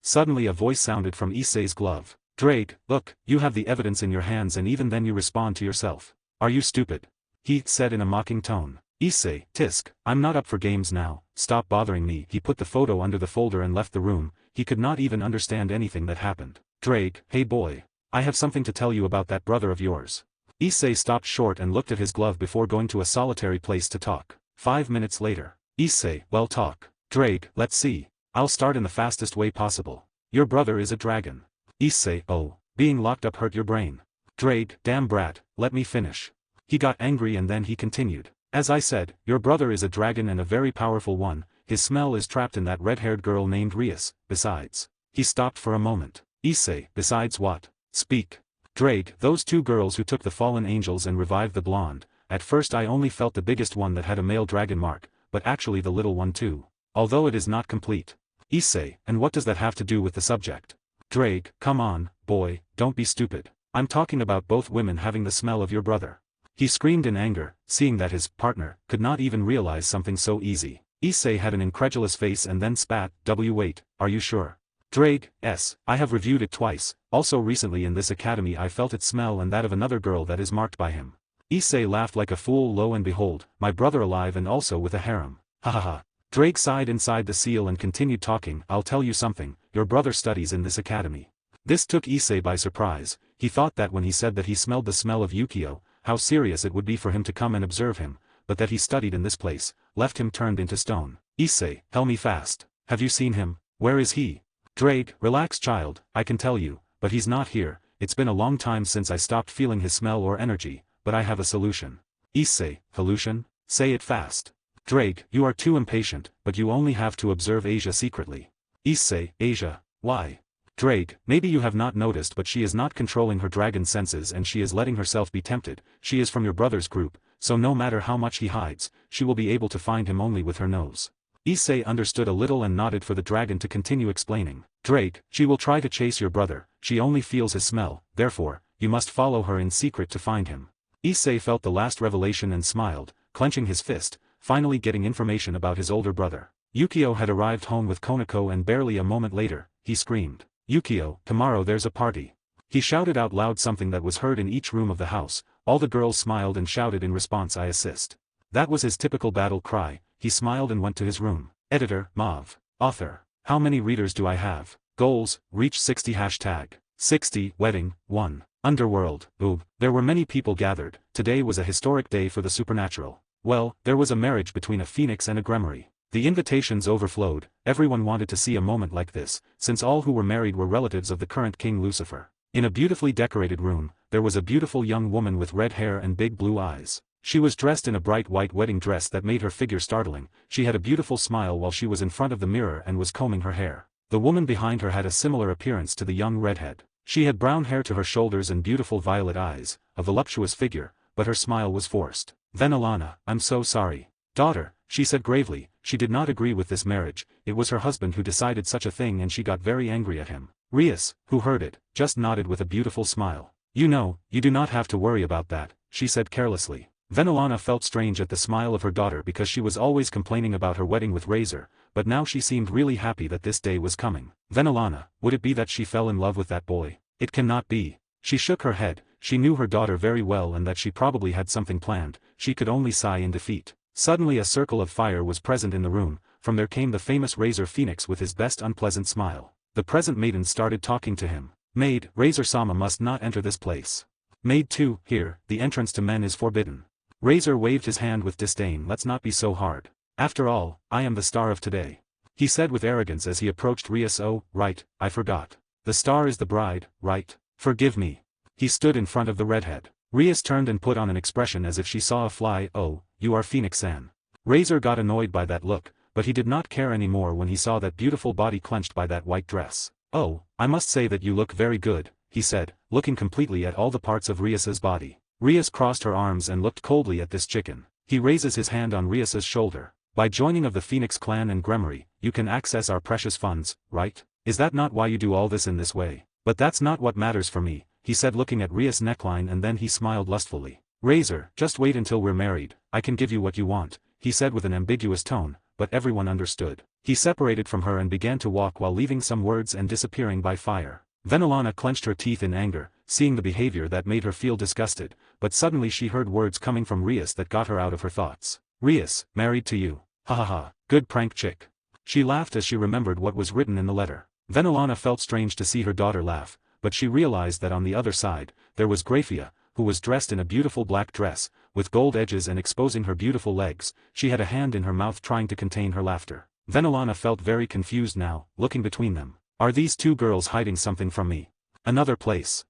Suddenly a voice sounded from Issei's glove. Drake, look, you have the evidence in your hands and even then you respond to yourself. Are you stupid? He said in a mocking tone. Issei, tisk, I'm not up for games now, stop bothering me. He put the photo under the folder and left the room. He could not even understand anything that happened. Drake, hey boy. I have something to tell you about that brother of yours. Issei stopped short and looked at his glove before going to a solitary place to talk. 5 minutes later. Issei, well talk. Drake, let's see. I'll start in the fastest way possible. Your brother is a dragon. Issei, oh, being locked up hurt your brain. Drake, damn brat, let me finish. He got angry and then he continued. As I said, your brother is a dragon and a very powerful one, his smell is trapped in that red-haired girl named Rias, besides. He stopped for a moment. Issei, besides what? Speak. Drake, those 2 girls who took the fallen angels and revived the blonde. At first I only felt the biggest one that had a male dragon mark, but actually the little one too. Although it is not complete. Issei, and what does that have to do with the subject? Drake, come on, boy, don't be stupid. I'm talking about both women having the smell of your brother. He screamed in anger, seeing that his partner could not even realize something so easy. Issei had an incredulous face and then spat. Wait, are you sure? Drake, yes, I have reviewed it twice, also recently in this academy I felt its smell and that of another girl that is marked by him. Issei laughed like a fool. Lo and behold, my brother alive and also with a harem. Ha ha ha. Drake sighed inside the seal and continued talking. I'll tell you something, your brother studies in this academy. This took Issei by surprise. He thought that when he said that he smelled the smell of Yukio, how serious it would be for him to come and observe him, but that he studied in this place, left him turned into stone. Issei, tell me fast. Have you seen him? Where is he? Drake, relax child, I can tell you, but he's not here. It's been a long time since I stopped feeling his smell or energy, but I have a solution. Issei, solution? Say it fast. Drake, you are too impatient, but you only have to observe Asia secretly. Issei, Asia, why? Drake, maybe you have not noticed but she is not controlling her dragon senses and she is letting herself be tempted. She is from your brother's group, so no matter how much he hides, she will be able to find him only with her nose. Issei understood a little and nodded for the dragon to continue explaining. Drake, she will try to chase your brother, she only feels his smell, therefore, you must follow her in secret to find him. Issei felt the last revelation and smiled, clenching his fist, finally getting information about his older brother. Yukio had arrived home with Konako and barely a moment later, he screamed. Yukio, tomorrow there's a party. He shouted out loud something that was heard in each room of the house. All the girls smiled and shouted in response, I assist. That was his typical battle cry. He smiled and went to his room. Editor, Mauve. Author. How many readers do I have? Goals, reach 60 hashtag. 60, wedding, 1. Underworld, ooh. There were many people gathered. Today was a historic day for the supernatural. Well, there was a marriage between a phoenix and a gremmery. The invitations overflowed. Everyone wanted to see a moment like this, since all who were married were relatives of the current King Lucifer. In a beautifully decorated room, there was a beautiful young woman with red hair and big blue eyes. She was dressed in a bright white wedding dress that made her figure startling. She had a beautiful smile while she was in front of the mirror and was combing her hair. The woman behind her had a similar appearance to the young redhead. She had brown hair to her shoulders and beautiful violet eyes, a voluptuous figure, but her smile was forced. Then Alana, I'm so sorry. Daughter, she said gravely, she did not agree with this marriage. It was her husband who decided such a thing and she got very angry at him. Rias, who heard it, just nodded with a beautiful smile. You know, you do not have to worry about that, she said carelessly. Then Alana felt strange at the smile of her daughter because she was always complaining about her wedding with Razer, but now she seemed really happy that this day was coming. Then Alana, would it be that she fell in love with that boy? It cannot be. She shook her head. She knew her daughter very well and that she probably had something planned. She could only sigh in defeat. Suddenly a circle of fire was present in the room. From there came the famous Razer Phoenix with his best unpleasant smile. The present maiden started talking to him. Maid, Razer-sama must not enter this place. Maid 2, here, the entrance to men is forbidden. Razer waved his hand with disdain. Let's not be so hard. After all, I am the star of today. He said with arrogance as he approached Rias. Oh, right, I forgot. The star is the bride, right? Forgive me. He stood in front of the redhead. Rias turned and put on an expression as if she saw a fly. Oh, you are Phoenix-san. Razer got annoyed by that look, but he did not care anymore when he saw that beautiful body clenched by that white dress. Oh, I must say that you look very good, he said, looking completely at all the parts of Rias's body. Rias crossed her arms and looked coldly at this chicken. He raises his hand on Rias's shoulder. By joining of the Phoenix clan and Gremory, you can access our precious funds, right? Is that not why you do all this in this way? But that's not what matters for me, he said looking at Rias' neckline, and then he smiled lustfully. Razer, just wait until we're married, I can give you what you want, he said with an ambiguous tone, but everyone understood. He separated from her and began to walk while leaving some words and disappearing by fire. Venelana clenched her teeth in anger, seeing the behavior that made her feel disgusted, but suddenly she heard words coming from Rias that got her out of her thoughts. Rias, married to you. Ha ha ha, good prank chick. She laughed as she remembered what was written in the letter. Venelana felt strange to see her daughter laugh, but she realized that on the other side, there was Graia, who was dressed in a beautiful black dress, with gold edges and exposing her beautiful legs. She had a hand in her mouth trying to contain her laughter. Venelana felt very confused now, looking between them. Are these two girls hiding something from me? Another place.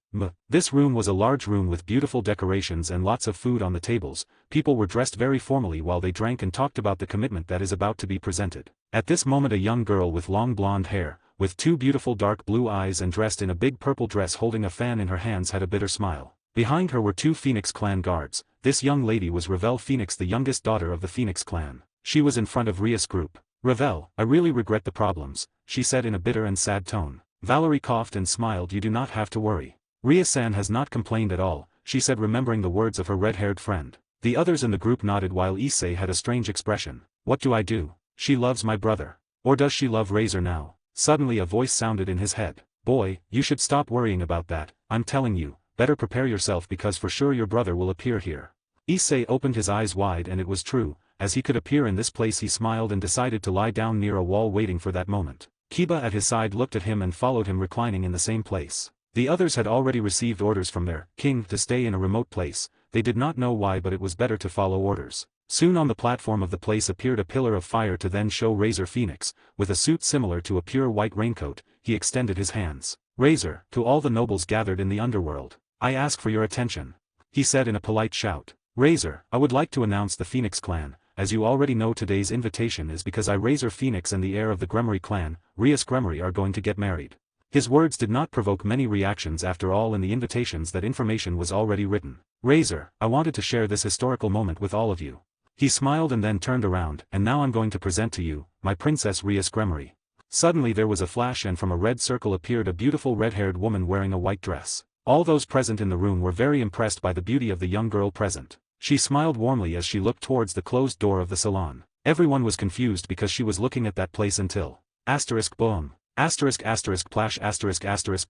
This room was a large room with beautiful decorations and lots of food on the tables. People were dressed very formally while they drank and talked about the commitment that is about to be presented. At this moment a young girl with long blonde hair, with two beautiful dark blue eyes and dressed in a big purple dress holding a fan in her hands had a bitter smile. Behind her were two Phoenix clan guards. This young lady was Ravel Phoenix, the youngest daughter of the Phoenix clan. She was in front of Rias' group. Ravel, I really regret the problems, she said in a bitter and sad tone. Valerie coughed and smiled. You do not have to worry. Rias-san has not complained at all, she said remembering the words of her red-haired friend. The others in the group nodded while Issei had a strange expression. What do I do? She loves my brother. Or does she love Razer now? Suddenly a voice sounded in his head. Boy, you should stop worrying about that, I'm telling you, better prepare yourself because for sure your brother will appear here. Issei opened his eyes wide and it was true, as he could appear in this place. He smiled and decided to lie down near a wall waiting for that moment. Kiba at his side looked at him and followed him reclining in the same place. The others had already received orders from their king to stay in a remote place. They did not know why, but it was better to follow orders. Soon on the platform of the place appeared a pillar of fire to then show Razer Phoenix, with a suit similar to a pure white raincoat. He extended his hands. Razer, to all the nobles gathered in the underworld, I ask for your attention, he said in a polite shout. Razer, I would like to announce the Phoenix clan. As you already know, today's invitation is because I, Razer Phoenix, and the heir of the Gremory clan, Rias Gremory, are going to get married. His words did not provoke many reactions. After all, in the invitations that information was already written. Razer, I wanted to share this historical moment with all of you. He smiled and then turned around, and now I'm going to present to you, my princess Rias Gremory. Suddenly there was a flash and from a red circle appeared a beautiful red-haired woman wearing a white dress. All those present in the room were very impressed by the beauty of the young girl present. She smiled warmly as she looked towards the closed door of the salon. Everyone was confused because she was looking at that place until. Boom. Plash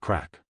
crack.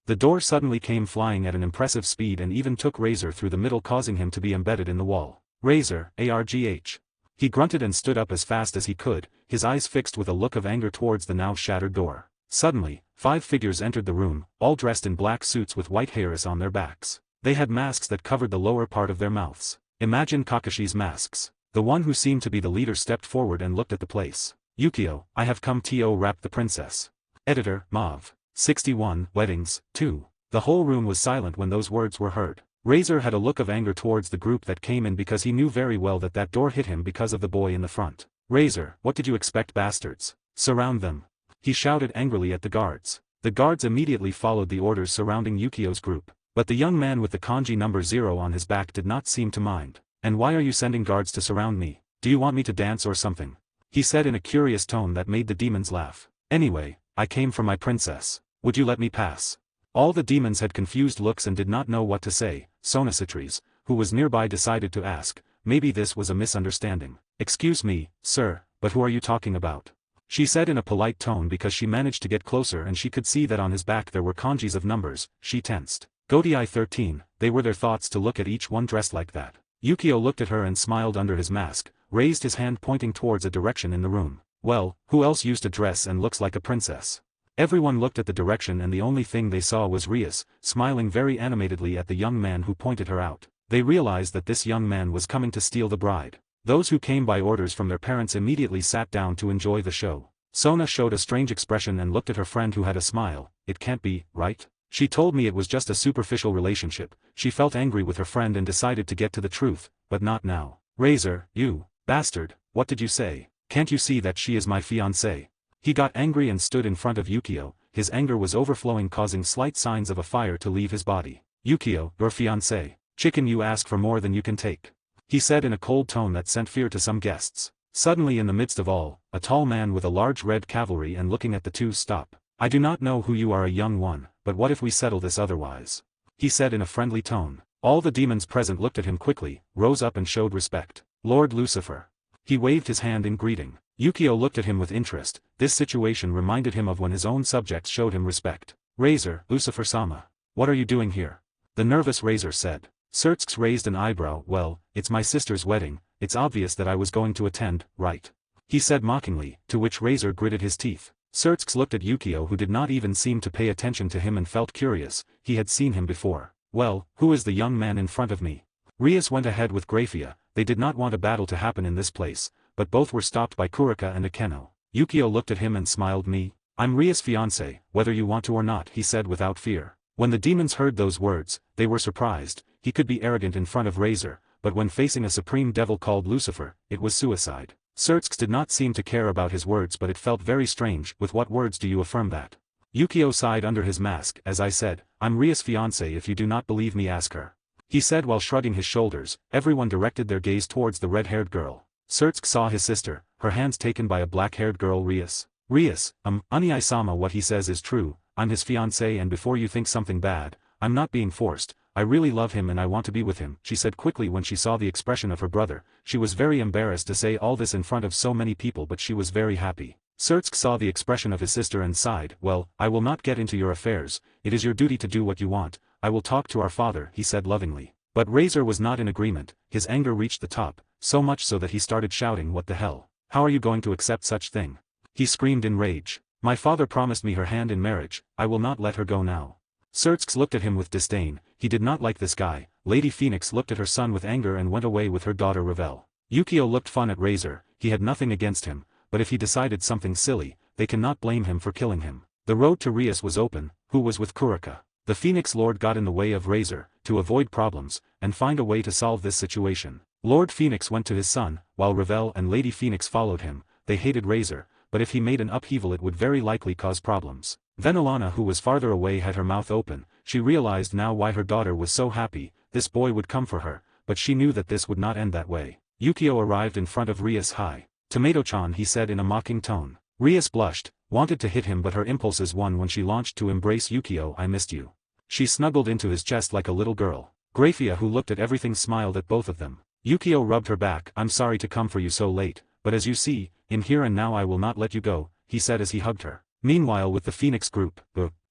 The door suddenly came flying at an impressive speed and even took Razer through the middle, causing him to be embedded in the wall. Razer, ARGH. He grunted and stood up as fast as he could, his eyes fixed with a look of anger towards the now shattered door. Suddenly, 5 figures entered the room, all dressed in black suits with white hairs on their backs. They had masks that covered the lower part of their mouths. Imagine Kakashi's masks. The one who seemed to be the leader stepped forward and looked at the place. Yukio, I have come to rapped the princess. Editor, Mauve. 61, Weddings, 2. The whole room was silent when those words were heard. Razer had a look of anger towards the group that came in because he knew very well that that door hit him because of the boy in the front. Razer, what did you expect, bastards? Surround them. He shouted angrily at the guards. The guards immediately followed the orders surrounding Yukio's group. But the young man with the kanji number 0 on his back did not seem to mind. And why are you sending guards to surround me? Do you want me to dance or something? He said in a curious tone that made the demons laugh. Anyway, I came for my princess. Would you let me pass? All the demons had confused looks and did not know what to say. Sonocitres, who was nearby, decided to ask. Maybe this was a misunderstanding. Excuse me, sir, but who are you talking about? She said in a polite tone because she managed to get closer and she could see that on his back there were kanjis of numbers. She tensed. Godei 13, they were their thoughts to look at each one dressed like that. Yukio looked at her and smiled under his mask, raised his hand pointing towards a direction in the room. Well, who else used a dress and looks like a princess? Everyone looked at the direction and the only thing they saw was Rias, smiling very animatedly at the young man who pointed her out. They realized that this young man was coming to steal the bride. Those who came by orders from their parents immediately sat down to enjoy the show. Sona showed a strange expression and looked at her friend who had a smile. It can't be, right? She told me it was just a superficial relationship. She felt angry with her friend and decided to get to the truth, but not now. Razer, you bastard, what did you say? Can't you see that she is my fiancée? He got angry and stood in front of Yukio. His anger was overflowing, causing slight signs of a fire to leave his body. Yukio, your fiancé. Chicken, you ask for more than you can take. He said in a cold tone that sent fear to some guests. Suddenly in the midst of all, a tall man with a large red cavalry and looking at the two stop. I do not know who you are, a young one, but what if we settle this otherwise? He said in a friendly tone. All the demons present looked at him quickly, rose up and showed respect. Lord Lucifer. He waved his hand in greeting. Yukio looked at him with interest. This situation reminded him of when his own subjects showed him respect. Razer, Lucifer-sama. What are you doing here? The nervous Razer said. Seamus raised an eyebrow. Well, it's my sister's wedding, it's obvious that I was going to attend, right? He said mockingly, to which Razer gritted his teeth. Seamus looked at Yukio, who did not even seem to pay attention to him, and felt curious. He had seen him before. Well, who is the young man in front of me? Rias went ahead with Graia. They did not want a battle to happen in this place, but both were stopped by Kurika and Akeno. Yukio looked at him and smiled. Me? I'm Rias' fiancé, whether you want to or not, he said without fear. When the demons heard those words, they were surprised. He could be arrogant in front of Razer, but when facing a supreme devil called Lucifer, it was suicide. Seamus did not seem to care about his words, but it felt very strange. With what words do you affirm that? Yukio sighed under his mask. As I said, I'm Rias' fiancé. If you do not believe me, ask her. He said while shrugging his shoulders. Everyone directed their gaze towards the red-haired girl. Seamus saw his sister, her hands taken by a black-haired girl. Rias. Unii-sama, what he says is true. I'm his fiancé, and before you think something bad, I'm not being forced. I really love him and I want to be with him, she said quickly. When she saw the expression of her brother, she was very embarrassed to say all this in front of so many people, but she was very happy. Seamus saw the expression of his sister and sighed. Well, I will not get into your affairs, it is your duty to do what you want. I will talk to our father, he said lovingly. But Razer was not in agreement. His anger reached the top, so much so that he started shouting, what the hell? How are you going to accept such thing? He screamed in rage. My father promised me her hand in marriage, I will not let her go now. Seamus looked at him with disdain. He did not like this guy. Lady Phoenix looked at her son with anger and went away with her daughter Ravel. Yukio looked fun at Razer. He had nothing against him, but if he decided something silly, they cannot blame him for killing him. The road to Rias was open, who was with Kurika. The Phoenix Lord got in the way of Razer, to avoid problems, and find a way to solve this situation. Lord Phoenix went to his son, while Ravel and Lady Phoenix followed him. They hated Razer, but if he made an upheaval it would very likely cause problems. Venelana, who was farther away, had her mouth open. She realized now why her daughter was so happy. This boy would come for her, but she knew that this would not end that way. Yukio arrived in front of Rias. Hi. Tomato-chan, he said in a mocking tone. Rias blushed, wanted to hit him, but her impulses won when she launched to embrace Yukio. I missed you. She snuggled into his chest like a little girl. Graia, who looked at everything, smiled at both of them. Yukio rubbed her back. I'm sorry to come for you so late, but as you see, in here and now I will not let you go, he said as he hugged her. Meanwhile with the Phoenix group,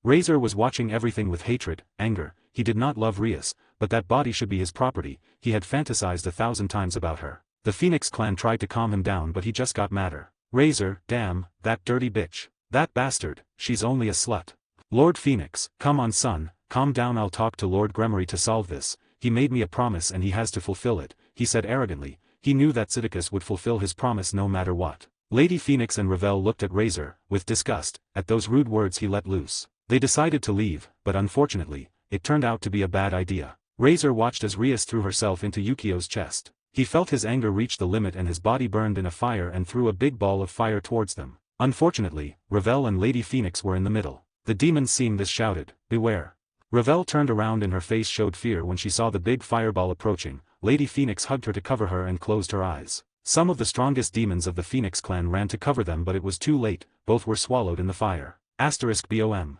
Razer was watching everything with hatred, anger. He did not love Rias, but that body should be his property. He had fantasized 1,000 times about her. The Phoenix clan tried to calm him down, but he just got madder. Razer, damn, that dirty bitch. That bastard, she's only a slut. Lord Phoenix, come on son, calm down. I'll talk to Lord Gremory to solve this. He made me a promise and he has to fulfill it, he said arrogantly. He knew that Sidicus would fulfill his promise no matter what. Lady Phoenix and Ravel looked at Razer, with disgust, at those rude words he let loose. They decided to leave, but unfortunately, it turned out to be a bad idea. Razer watched as Rias threw herself into Yukio's chest. He felt his anger reach the limit and his body burned in a fire and threw a big ball of fire towards them. Unfortunately, Ravel and Lady Phoenix were in the middle. The demons seeing this shouted, beware. Ravel turned around and her face showed fear when she saw the big fireball approaching. Lady Phoenix hugged her to cover her and closed her eyes. Some of the strongest demons of the Phoenix clan ran to cover them, but it was too late, both were swallowed in the fire. *BOM*.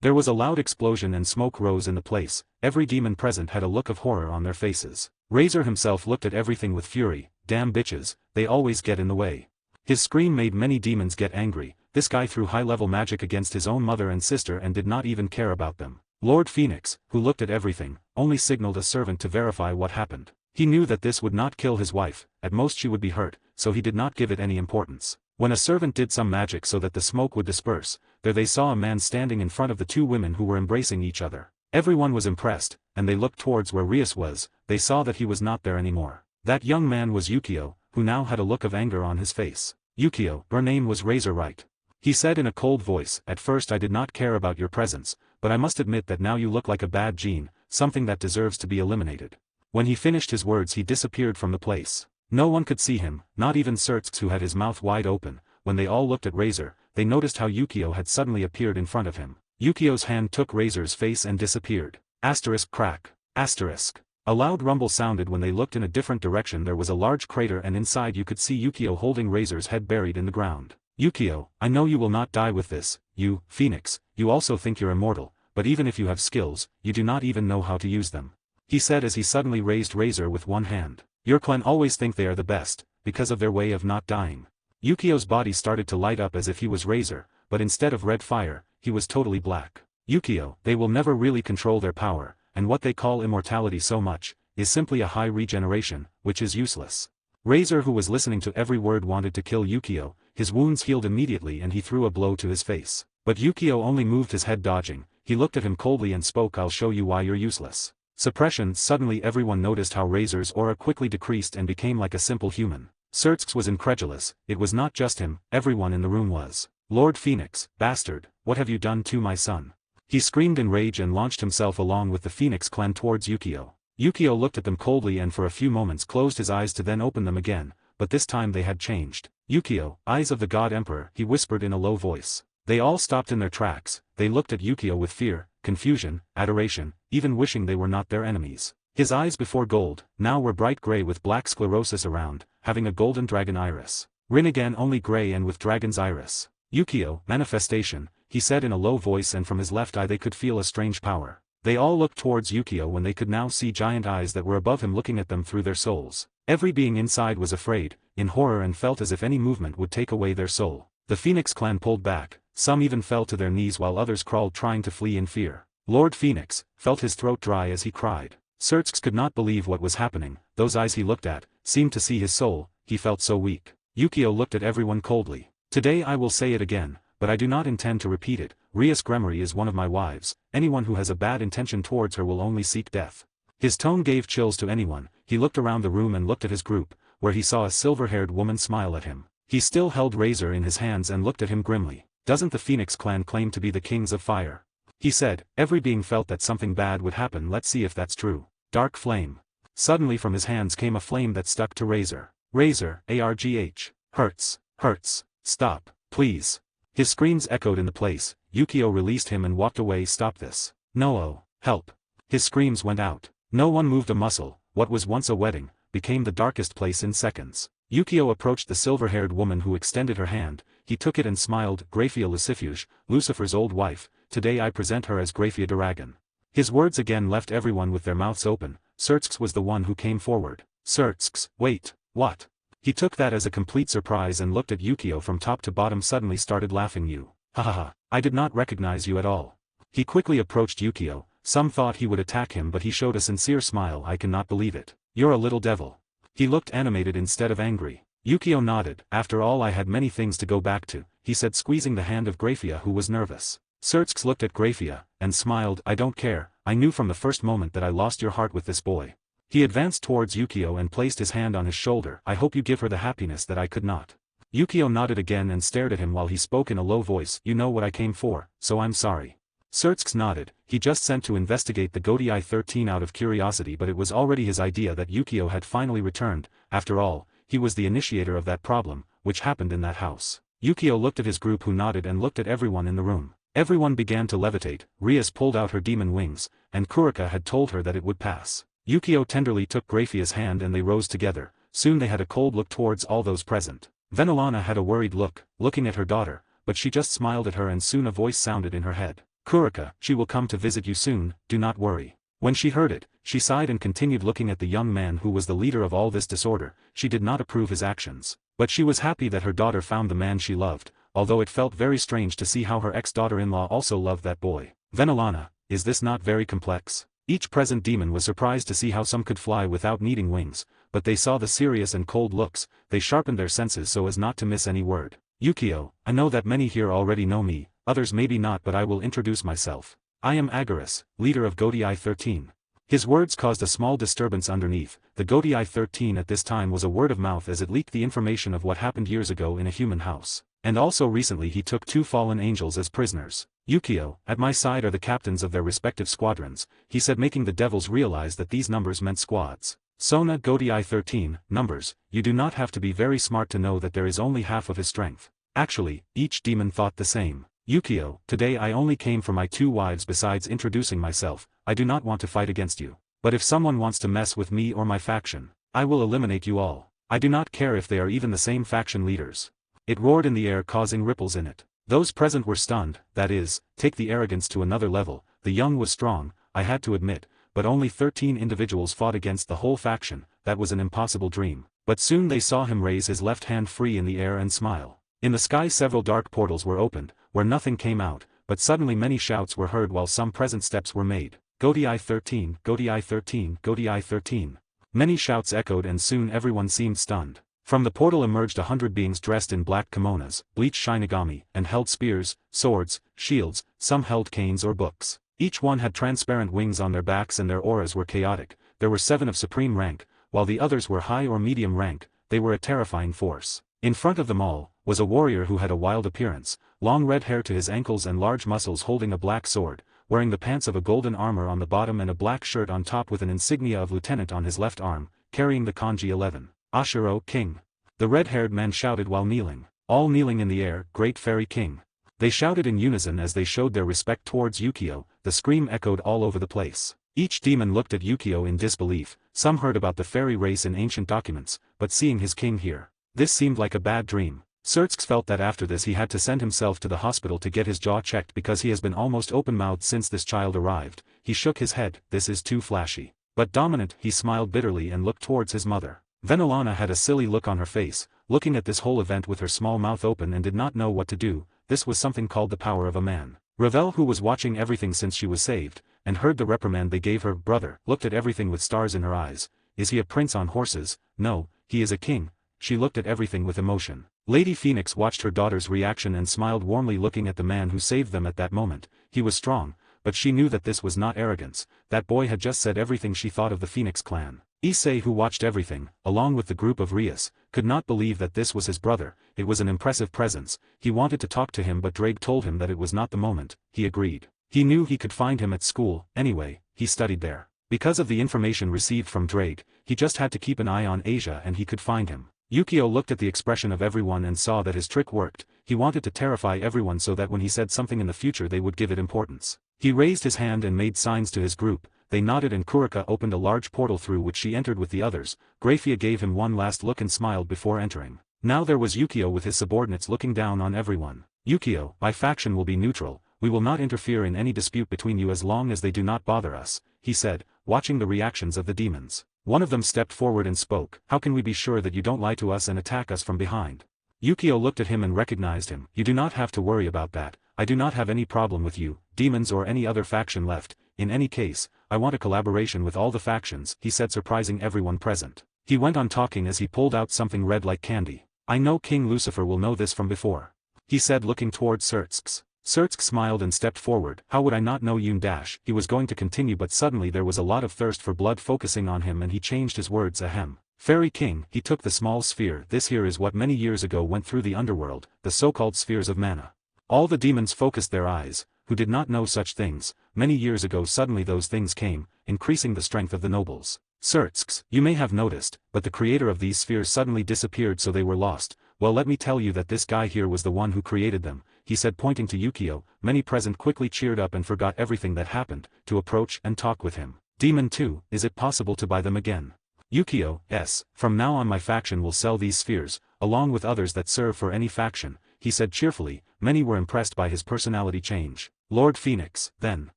There was a loud explosion and smoke rose in the place. Every demon present had a look of horror on their faces. Razer himself looked at everything with fury. Damn bitches, they always get in the way. His scream made many demons get angry. This guy threw high-level magic against his own mother and sister and did not even care about them. Lord Phoenix, who looked at everything, only signaled a servant to verify what happened. He knew that this would not kill his wife, at most she would be hurt, so he did not give it any importance. When a servant did some magic so that the smoke would disperse, there they saw a man standing in front of the two women who were embracing each other. Everyone was impressed, and they looked towards where Rias was. They saw that he was not there anymore. That young man was Yukio, who now had a look of anger on his face. Yukio, her name was Razer, right? He said in a cold voice. At first I did not care about your presence, but I must admit that now you look like a bad gene, something that deserves to be eliminated. When he finished his words he disappeared from the place. No one could see him, not even Seamus, who had his mouth wide open. When they all looked at Razer, they noticed how Yukio had suddenly appeared in front of him. Yukio's hand took Razer's face and disappeared. Asterisk crack. Asterisk. A loud rumble sounded when they looked in a different direction. There was a large crater and inside you could see Yukio holding Razer's head buried in the ground. Yukio, I know you will not die with this, you, Phoenix, you also think you're immortal, but even if you have skills, you do not even know how to use them. He said as he suddenly raised Razer with one hand. Your clan always think they are the best, because of their way of not dying. Yukio's body started to light up as if he was Razer, but instead of red fire, he was totally black. Yukio, they will never really control their power, and what they call immortality so much, is simply a high regeneration, which is useless. Razer, who was listening to every word, wanted to kill Yukio. His wounds healed immediately and he threw a blow to his face. But Yukio only moved his head dodging. He looked at him coldly and spoke, I'll show you why you're useless. Suppression. Suddenly everyone noticed how Razer's aura quickly decreased and became like a simple human. Seamus was incredulous. It was not just him, everyone in the room was. Lord Phoenix, bastard, what have you done to my son? He screamed in rage and launched himself along with the Phoenix clan towards Yukio. Yukio looked at them coldly and for a few moments closed his eyes to then open them again, but this time they had changed. Yukio, eyes of the God Emperor, he whispered in a low voice. They all stopped in their tracks. They looked at Yukio with fear, confusion, adoration, even wishing they were not their enemies. His eyes before gold, now were bright gray with black sclerosis around, having a golden dragon iris. Rin again only gray and with dragon's iris. Yukio, manifestation, he said in a low voice, and from his left eye they could feel a strange power. They all looked towards Yukio when they could now see giant eyes that were above him looking at them through their souls. Every being inside was afraid, in horror, and felt as if any movement would take away their soul. The Phoenix clan pulled back, some even fell to their knees while others crawled trying to flee in fear. Lord Phoenix felt his throat dry as he cried. Seamus could not believe what was happening. Those eyes he looked at seemed to see his soul. He felt so weak. Yukio looked at everyone coldly. Today I will say it again, but I do not intend to repeat it. Rias Gremory is one of my wives. Anyone who has a bad intention towards her will only seek death. His tone gave chills to anyone. He looked around the room and looked at his group, where he saw a silver-haired woman smile at him. He still held Razer in his hands and looked at him grimly. Doesn't the Phoenix clan claim to be the kings of fire? He said. Every being felt that something bad would happen. Let's see if that's true. Dark flame. Suddenly from his hands came a flame that stuck to Razer. Razer, ARGH. Hurts. Hurts. Stop, please. His screams echoed in the place. Yukio released him and walked away. Stop this. No, oh, help. His screams went out. No one moved a muscle. What was once a wedding became the darkest place in seconds. Yukio approached the silver-haired woman who extended her hand. He took it and smiled. Graia Lissafod, Lucifer's old wife, today I present her as Graia Dragon. His words again left everyone with their mouths open. Seamus was the one who came forward. Seamus, wait, what? He took that as a complete surprise and looked at Yukio from top to bottom, suddenly started laughing. You. Ha ha ha, I did not recognize you at all. He quickly approached Yukio. Some thought he would attack him, but he showed a sincere smile. I cannot believe it. You're a little devil. He looked animated instead of angry. Yukio nodded. After all, I had many things to go back to, he said, squeezing the hand of Graia, who was nervous. Seamus looked at Graia and smiled. I don't care. I knew from the first moment that I lost your heart with this boy. He advanced towards Yukio and placed his hand on his shoulder. I hope you give her the happiness that I could not. Yukio nodded again and stared at him while he spoke in a low voice. You know what I came for, so I'm sorry. Seamus nodded. He just sent to investigate the Godai 13 out of curiosity, but it was already his idea that Yukio had finally returned. After all, he was the initiator of that problem, which happened in that house. Yukio looked at his group, who nodded, and looked at everyone in the room. Everyone began to levitate. Rias pulled out her demon wings, and Kurika had told her that it would pass. Yukio tenderly took Graia's hand and they rose together. Soon they had a cold look towards all those present. Venelana had a worried look, looking at her daughter, but she just smiled at her, and soon a voice sounded in her head. Kurika, she will come to visit you soon, do not worry. When she heard it, she sighed and continued looking at the young man who was the leader of all this disorder. She did not approve his actions, but she was happy that her daughter found the man she loved, although it felt very strange to see how her ex-daughter-in-law also loved that boy. Venelana, is this not very complex? Each present demon was surprised to see how some could fly without needing wings, but they saw the serious and cold looks. They sharpened their senses so as not to miss any word. Yukio, I know that many here already know me, others maybe not, but I will introduce myself. I am Agaris, leader of Godai 13. His words caused a small disturbance underneath. The Godai 13 at this time was a word of mouth, as it leaked the information of what happened years ago in a human house. And also recently he took 2 fallen angels as prisoners. Yukio, at my side are the captains of their respective squadrons, he said, making the devils realize that these numbers meant squads. Sona Godai 13, numbers, you do not have to be very smart to know that there is only half of his strength. Actually, each demon thought the same. Yukio, today I only came for my 2 wives. Besides introducing myself, I do not want to fight against you. But if someone wants to mess with me or my faction, I will eliminate you all. I do not care if they are even the same faction leaders. It roared in the air, causing ripples in it. Those present were stunned. That is, take the arrogance to another level. The young was strong, I had to admit, but only 13 individuals fought against the whole faction. That was an impossible dream. But soon they saw him raise his left hand free in the air and smile. In the sky several dark portals were opened, where nothing came out, but suddenly many shouts were heard while some present steps were made. Go to I-13, go to I-13, go to I-13. Many shouts echoed and soon everyone seemed stunned. From the portal emerged 100 beings dressed in black kimonos, bleached shinigami, and held spears, swords, shields, some held canes or books. Each one had transparent wings on their backs and their auras were chaotic. There were 7 of supreme rank, while the others were high or medium rank. They were a terrifying force. In front of them all, was a warrior who had a wild appearance, long red hair to his ankles and large muscles, holding a black sword, wearing the pants of a golden armor on the bottom and a black shirt on top with an insignia of lieutenant on his left arm, carrying the kanji 11. Ashiro, King. The red-haired man shouted while kneeling. All kneeling in the air, Great Fairy King. They shouted in unison as they showed their respect towards Yukio. The scream echoed all over the place. Each demon looked at Yukio in disbelief. Some heard about the fairy race in ancient documents, but seeing his king here, this seemed like a bad dream. Sereorg felt that after this he had to send himself to the hospital to get his jaw checked because he has been almost open-mouthed since this child arrived. He shook his head. This is too flashy. But dominant, he smiled bitterly and looked towards his mother. Venolana had a silly look on her face, looking at this whole event with her small mouth open and did not know what to do. This was something called the power of a man. Ravel, who was watching everything since she was saved, and heard the reprimand they gave her brother, looked at everything with stars in her eyes. Is he a prince on horses? No, he is a king. She looked at everything with emotion. Lady Phoenix watched her daughter's reaction and smiled warmly, looking at the man who saved them at that moment. He was strong, but she knew that this was not arrogance. That boy had just said everything she thought of the Phoenix clan. Issei, who watched everything, along with the group of Rias, could not believe that this was his brother. It was an impressive presence. He wanted to talk to him, but Drake told him that it was not the moment. He agreed. He knew he could find him at school. Anyway, he studied there. Because of the information received from Drake, he just had to keep an eye on Asia and he could find him. Yukio looked at the expression of everyone and saw that his trick worked. He wanted to terrify everyone so that when he said something in the future they would give it importance. He raised his hand and made signs to his group. They nodded and Kurika opened a large portal through which she entered with the others. Graia gave him one last look and smiled before entering. Now there was Yukio with his subordinates looking down on everyone. Yukio, my faction will be neutral. We will not interfere in any dispute between you as long as they do not bother us, he said, watching the reactions of the demons. One of them stepped forward and spoke. How can we be sure that you don't lie to us and attack us from behind? Yukio looked at him and recognized him. You do not have to worry about that. I do not have any problem with you, demons or any other faction left. In any case, I want a collaboration with all the factions, he said, surprising everyone present. He went on talking as he pulled out something red like candy. I know King Lucifer will know this from before, he said, looking towards Sereorg. Sereorg smiled and stepped forward. How would I not know Yun Dash? He was going to continue, but suddenly there was a lot of thirst for blood focusing on him and he changed his words. Ahem. Fairy King, he took the small sphere. This here is what many years ago went through the underworld, the so-called spheres of mana. All the demons focused their eyes, who did not know such things. Many years ago suddenly those things came, increasing the strength of the nobles. Sereorg, you may have noticed, but the creator of these spheres suddenly disappeared, so they were lost. Well, let me tell you that this guy here was the one who created them, he said, pointing to Yukio. Many present quickly cheered up and forgot everything that happened, to approach and talk with him. Demon 2, is it possible to buy them again? Yukio, yes, from now on my faction will sell these spheres, along with others that serve for any faction, he said cheerfully. Many were impressed by his personality change. Lord Phoenix, then,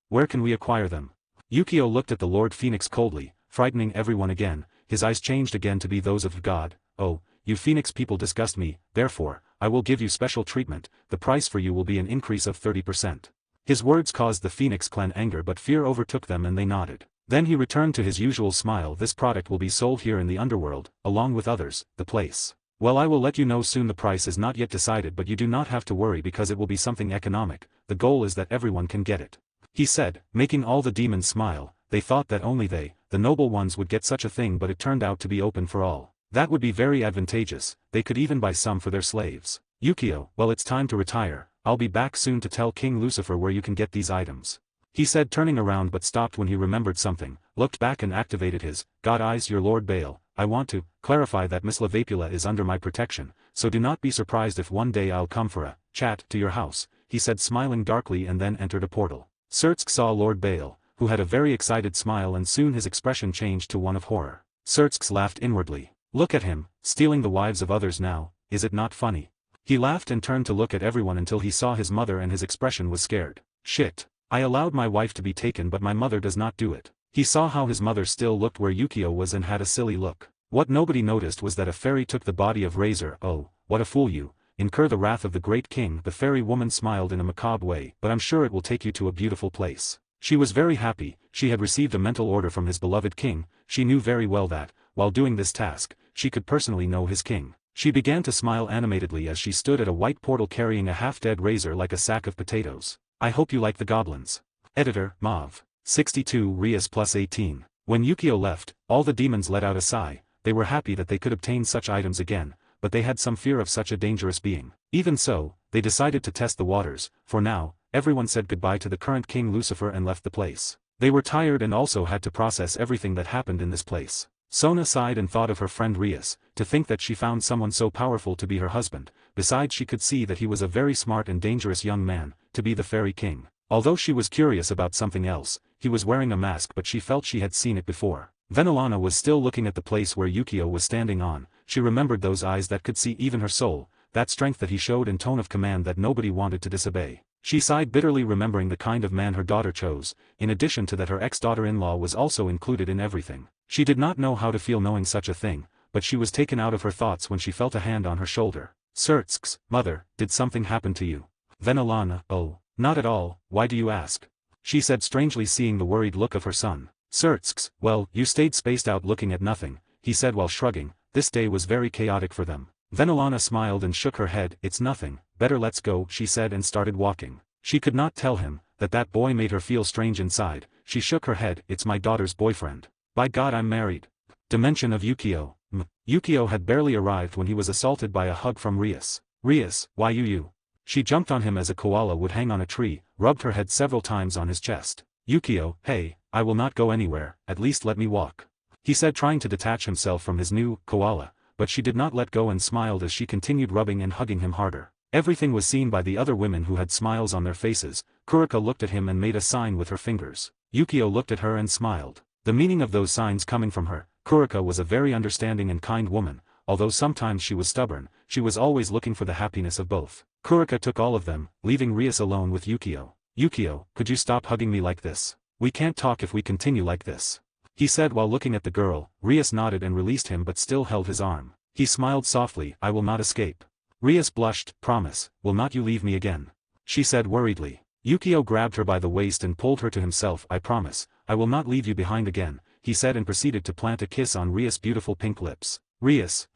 where can we acquire them? Yukio looked at the Lord Phoenix coldly, frightening everyone again. His eyes changed again to be those of God. Oh, you Phoenix people disgust me, therefore, I will give you special treatment. The price for you will be an increase of 30%. His words caused the Phoenix clan anger, but fear overtook them and they nodded. Then he returned to his usual smile. This product will be sold here in the underworld, along with others. The place. Well, I will let you know soon. The price is not yet decided, but you do not have to worry because it will be something economic. The goal is that everyone can get it, he said, making all the demons smile. They thought that only they, the noble ones, would get such a thing, but it turned out to be open for all. That would be very advantageous. They could even buy some for their slaves. Yukio, well, it's time to retire. I'll be back soon to tell King Lucifer where you can get these items, he said, turning around, but stopped when he remembered something, looked back and activated his God eyes. Your Lord Bale, I want to clarify that Miss Lavapula is under my protection, so do not be surprised if one day I'll come for a chat to your house. he said smiling darkly and then entered a portal. Sereorg saw Lord Bale, who had a very excited smile and soon his expression changed to one of horror. Sereorg laughed inwardly. Look at him, stealing the wives of others now, is it not funny? He laughed and turned to look at everyone until he saw his mother and his expression was scared. Shit. I allowed my wife to be taken but my mother does not do it. He saw how his mother still looked where Yukio was and had a silly look. What nobody noticed was that a fairy took the body of Razer. Oh, what a fool you. Incur the wrath of the great king. The fairy woman smiled in a macabre way, but I'm sure it will take you to a beautiful place. She was very happy, she had received a mental order from his beloved king. She knew very well that, while doing this task, she could personally know his king. She began to smile animatedly as she stood at a white portal carrying a half-dead Razer like a sack of potatoes. I hope you like the goblins. Editor, Mauve. 62 Rias plus 18. When Yukio left, all the demons let out a sigh. They were happy that they could obtain such items again, but they had some fear of such a dangerous being. Even so, they decided to test the waters. For now, everyone said goodbye to the current king Lucifer and left the place. They were tired and also had to process everything that happened in this place. Sona sighed and thought of her friend Rias, to think that she found someone so powerful to be her husband. Besides, she could see that he was a very smart and dangerous young man, to be the fairy king. Although she was curious about something else, he was wearing a mask but she felt she had seen it before. Venelana was still looking at the place where Yukio was standing on. She remembered those eyes that could see even her soul, that strength that he showed in tone of command that nobody wanted to disobey. She sighed bitterly remembering the kind of man her daughter chose, in addition to that her ex-daughter-in-law was also included in everything. She did not know how to feel knowing such a thing, but she was taken out of her thoughts when she felt a hand on her shoulder. Sereorg, mother, did something happen to you? Venelana, oh, not at all, why do you ask? She said strangely seeing the worried look of her son. Sereorg, well, you stayed spaced out looking at nothing, he said while shrugging. This day was very chaotic for them. Venelana smiled and shook her head. It's nothing, better let's go, she said and started walking. She could not tell him, that boy made her feel strange inside. She shook her head. It's my daughter's boyfriend. By God I'm married. Dimension of Yukio. Yukio had barely arrived when he was assaulted by a hug from Rias. Rias, why you? She jumped on him as a koala would hang on a tree, rubbed her head several times on his chest. Yukio, hey, I will not go anywhere, at least let me walk. He said trying to detach himself from his new koala, but she did not let go and smiled as she continued rubbing and hugging him harder. Everything was seen by the other women who had smiles on their faces. Kurika looked at him and made a sign with her fingers. Yukio looked at her and smiled. The meaning of those signs coming from her, Kurika was a very understanding and kind woman, although sometimes she was stubborn, she was always looking for the happiness of both. Kurika took all of them, leaving Rias alone with Yukio. Yukio, could you stop hugging me like this? We can't talk if we continue like this. He said while looking at the girl. Rias nodded and released him but still held his arm. He smiled softly. I will not escape. Rias blushed. Promise, will not you leave me again? She said worriedly. Yukio grabbed her by the waist and pulled her to himself. I promise, I will not leave you behind again, he said and proceeded to plant a kiss on Rias' beautiful pink lips. Rias,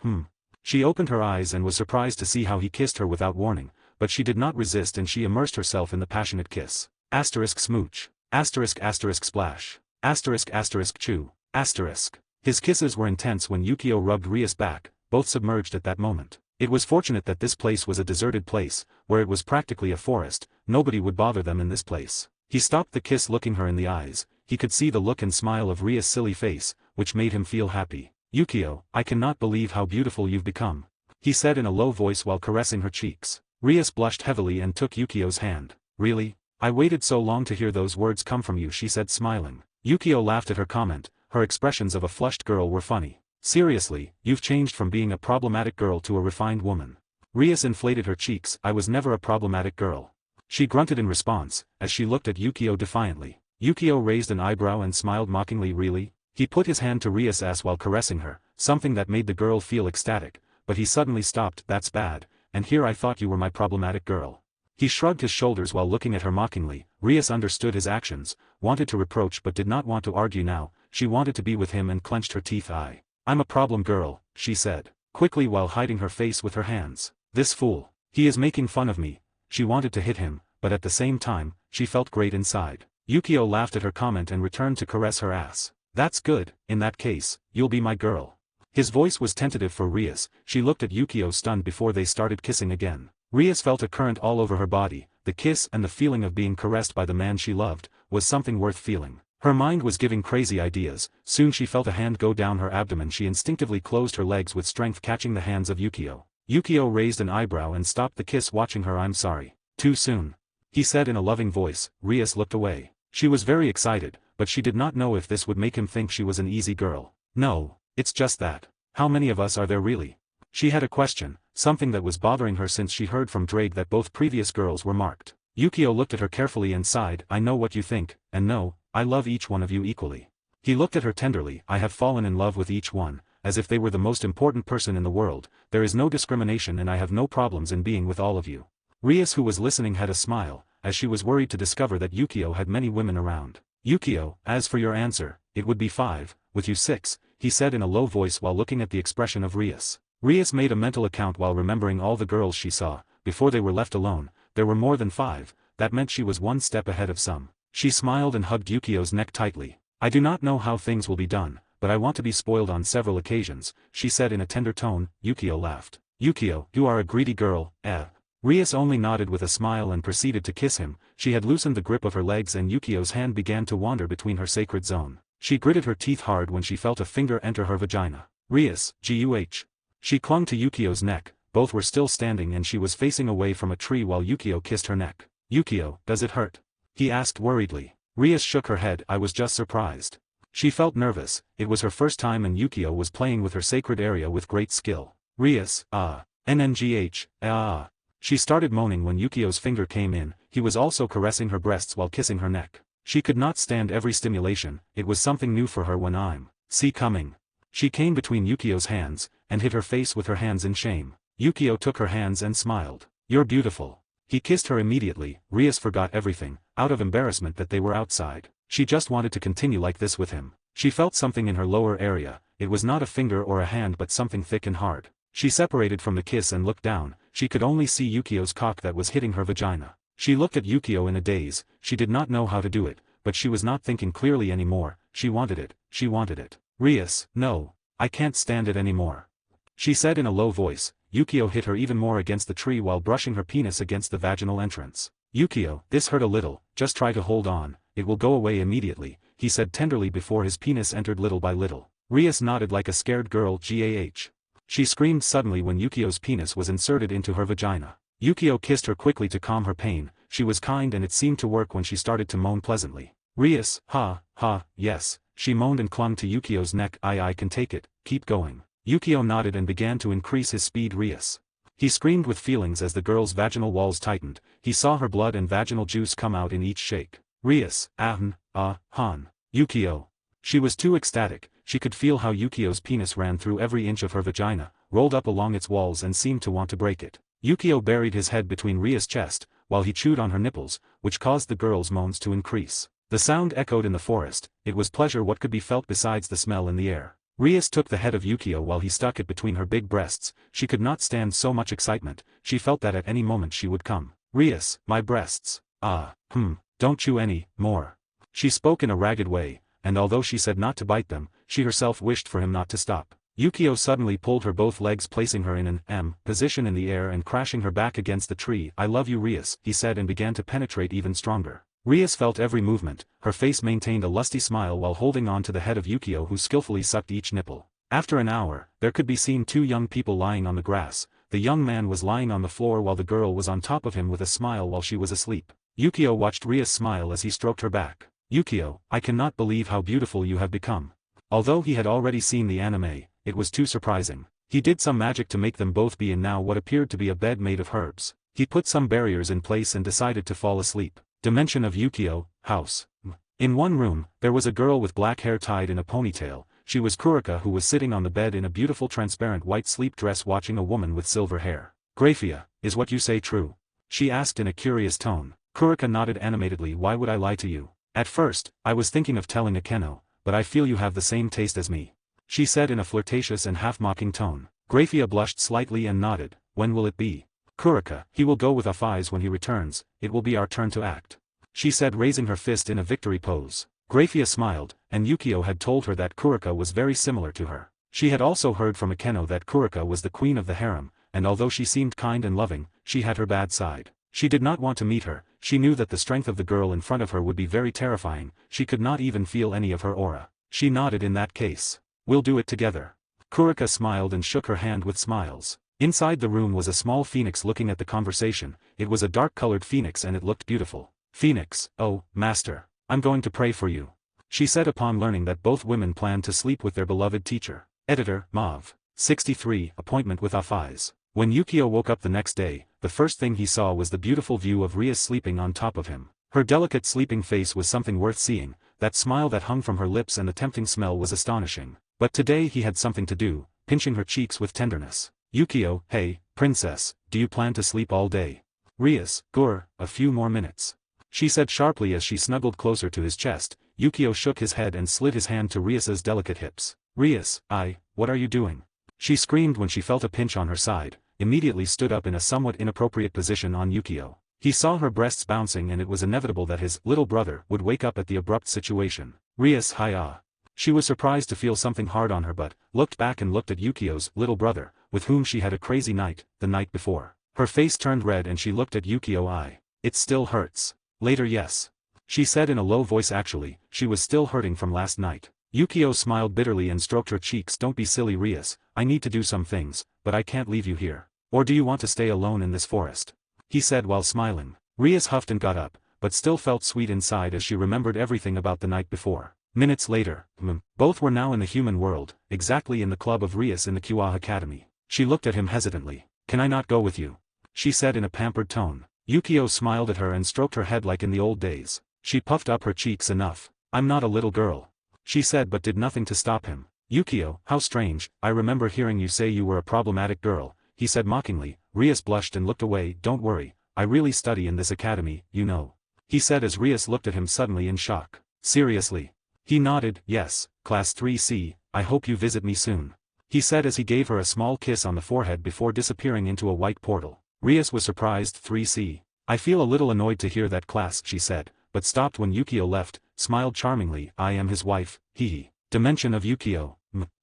She opened her eyes and was surprised to see how he kissed her without warning, but she did not resist and she immersed herself in the passionate kiss. Asterisk smooch. Asterisk splash. Asterisk chew. Asterisk. His kisses were intense when Yukio rubbed Rias back, both submerged at that moment. It was fortunate that this place was a deserted place, where it was practically a forest, nobody would bother them in this place. He stopped the kiss looking her in the eyes, he could see the look and smile of Rias' silly face, which made him feel happy. Yukio, I cannot believe how beautiful you've become, he said in a low voice while caressing her cheeks. Rias blushed heavily and took Yukio's hand. Really? I waited so long to hear those words come from you, she said smiling. Yukio laughed at her comment, her expressions of a flushed girl were funny. Seriously, you've changed from being a problematic girl to a refined woman. Rias inflated her cheeks. I was never a problematic girl. She grunted in response, as she looked at Yukio defiantly. Yukio raised an eyebrow and smiled mockingly. Really? He put his hand to Rias' ass while caressing her, something that made the girl feel ecstatic, but he suddenly stopped. That's bad, and here I thought you were my problematic girl. He shrugged his shoulders while looking at her mockingly. Rias understood his actions, wanted to reproach but did not want to argue now. She wanted to be with him and clenched her teeth. I'm a problem girl, she said, quickly while hiding her face with her hands. This fool. He is making fun of me. She wanted to hit him, but at the same time, she felt great inside. Yukio laughed at her comment and returned to caress her ass. That's good, in that case, you'll be my girl. His voice was tentative for Rias. She looked at Yukio stunned before they started kissing again. Rias felt a current all over her body. The kiss and the feeling of being caressed by the man she loved, was something worth feeling. Her mind was giving crazy ideas. Soon she felt a hand go down her abdomen. She instinctively closed her legs with strength, catching the hands of Yukio. Yukio raised an eyebrow and stopped the kiss, watching her. I'm sorry. Too soon. he said in a loving voice. Rias looked away. She was very excited, but she did not know if this would make him think she was an easy girl. No, it's just that. How many of us are there really? She had a question, something that was bothering her since she heard from Drake that both previous girls were marked. Yukio looked at her carefully and sighed. I know what you think, and no, I love each one of you equally. He looked at her tenderly. I have fallen in love with each one, as if they were the most important person in the world. There is no discrimination and I have no problems in being with all of you. Rias, who was listening, had a smile, as she was worried to discover that Yukio had many women around. Yukio, as for your answer, it would be 5, with you 6, he said in a low voice while looking at the expression of Rias. Rias made a mental account while remembering all the girls she saw. Before they were left alone, there were more than 5, that meant she was one step ahead of some. She smiled and hugged Yukio's neck tightly. I do not know how things will be done, but I want to be spoiled on several occasions, she said in a tender tone. Yukio laughed. Yukio, you are a greedy girl, eh? Rias only nodded with a smile and proceeded to kiss him. She had loosened the grip of her legs and Yukio's hand began to wander between her sacred zone. She gritted her teeth hard when she felt a finger enter her vagina. Rias, Guh. She clung to Yukio's neck, both were still standing and she was facing away from a tree while Yukio kissed her neck. Yukio, does it hurt? He asked worriedly. Rias shook her head. I was just surprised. She felt nervous, it was her first time and Yukio was playing with her sacred area with great skill. Rias, NNGH. She started moaning when Yukio's finger came in. He was also caressing her breasts while kissing her neck. She could not stand every stimulation, it was something new for her when see coming. She came between Yukio's hands, and hid her face with her hands in shame. Yukio took her hands and smiled. You're beautiful. He kissed her immediately. Rias forgot everything, out of embarrassment that they were outside. She just wanted to continue like this with him. She felt something in her lower area, it was not a finger or a hand but something thick and hard. She separated from the kiss and looked down, she could only see Yukio's cock that was hitting her vagina. She looked at Yukio in a daze, she did not know how to do it, but she was not thinking clearly anymore, she wanted it. Rias, no, I can't stand it anymore. She said in a low voice. Yukio hit her even more against the tree while brushing her penis against the vaginal entrance. Yukio, this hurt a little, just try to hold on, it will go away immediately, he said tenderly before his penis entered little by little. Rias nodded like a scared girl. Gah. She screamed suddenly when Yukio's penis was inserted into her vagina. Yukio kissed her quickly to calm her pain, she was kind and it seemed to work when she started to moan pleasantly. Rias, yes, she moaned and clung to Yukio's neck. I can take it, keep going. Yukio nodded and began to increase his speed. Rias. He screamed with feelings as the girl's vaginal walls tightened, he saw her blood and vaginal juice come out in each shake. Rias, Yukio. She was too ecstatic, she could feel how Yukio's penis ran through every inch of her vagina, rolled up along its walls and seemed to want to break it. Yukio buried his head between Rias' chest, while he chewed on her nipples, which caused the girl's moans to increase. The sound echoed in the forest, it was pleasure what could be felt besides the smell in the air. Rias took the head of Yukio while he stuck it between her big breasts, she could not stand so much excitement, she felt that at any moment she would come. Rias, my breasts. Don't chew any more. She spoke in a ragged way, and although she said not to bite them, she herself wished for him not to stop. Yukio suddenly pulled her both legs, placing her in an M position in the air and crashing her back against the tree. I love you, Rias, he said, and began to penetrate even stronger. Rias felt every movement, her face maintained a lusty smile while holding on to the head of Yukio, who skillfully sucked each nipple. After an hour, there could be seen 2 young people lying on the grass. The young man was lying on the floor while the girl was on top of him with a smile while she was asleep. Yukio watched Rias smile as he stroked her back. Yukio, I cannot believe how beautiful you have become. Although he had already seen the anime, it was too surprising. He did some magic to make them both be in now what appeared to be a bed made of herbs. He put some barriers in place and decided to fall asleep. Dimension of Yukio, house. In one room, there was a girl with black hair tied in a ponytail. She was Kurika, who was sitting on the bed in a beautiful transparent white sleep dress watching a woman with silver hair. Graia, is what you say true? She asked in a curious tone. Kurika nodded animatedly. Why would I lie to you? At first, I was thinking of telling Akeno, but I feel you have the same taste as me. She said in a flirtatious and half-mocking tone. Graia blushed slightly and nodded. When will it be? Kurika, he will go with us eyes when he returns, it will be our turn to act. She said, raising her fist in a victory pose. Graia smiled, and Yukio had told her that Kurika was very similar to her. She had also heard from Akeno that Kurika was the queen of the harem, and although she seemed kind and loving, she had her bad side. She did not want to meet her, she knew that the strength of the girl in front of her would be very terrifying, she could not even feel any of her aura. She nodded. In that case. We'll do it together. Kurika smiled and shook her hand with smiles. Inside the room was a small phoenix looking at the conversation. It was a dark-colored phoenix and it looked beautiful. Phoenix, oh, master, I'm going to pray for you, she said upon learning that both women planned to sleep with their beloved teacher. Editor, Mauve. 63, Appointment with Afais. When Yukio woke up the next day, the first thing he saw was the beautiful view of Rias sleeping on top of him. Her delicate sleeping face was something worth seeing, that smile that hung from her lips and the tempting smell was astonishing. But today he had something to do, pinching her cheeks with tenderness. Yukio, hey, princess, do you plan to sleep all day? Rias, gur, a few more minutes, she said sharply as she snuggled closer to his chest. Yukio shook his head and slid his hand to Rias's delicate hips. Rias, what are you doing? She screamed when she felt a pinch on her side, immediately stood up in a somewhat inappropriate position on Yukio. He saw her breasts bouncing and it was inevitable that his little brother would wake up at the abrupt situation. Rias, hi. She was surprised to feel something hard on her but looked back and looked at Yukio's little brother, with whom she had a crazy night, the night before. Her face turned red and she looked at Yukio. It still hurts. Later, yes, she said in a low voice. Actually, she was still hurting from last night. Yukio smiled bitterly and stroked her cheeks. Don't be silly, Rias, I need to do some things, but I can't leave you here. Or do you want to stay alone in this forest? He said while smiling. Rias huffed and got up, but still felt sweet inside as she remembered everything about the night before. Minutes later, both were now in the human world, exactly in the club of Rias in the Kua Academy. She looked at him hesitantly. Can I not go with you? She said in a pampered tone. Yukio smiled at her and stroked her head like in the old days. She puffed up her cheeks. Enough. I'm not a little girl, she said but did nothing to stop him. Yukio, how strange, I remember hearing you say you were a problematic girl, he said mockingly. Rias blushed and looked away. Don't worry, I really study in this academy, you know, he said as Rias looked at him suddenly in shock. Seriously? He nodded. Yes, Class 3C, I hope you visit me soon, he said as he gave her a small kiss on the forehead before disappearing into a white portal. Rias was surprised. 3C. I feel a little annoyed to hear that, class, she said, but stopped when Yukio left, smiled charmingly. I am his wife, hee. Dimension of Yukio.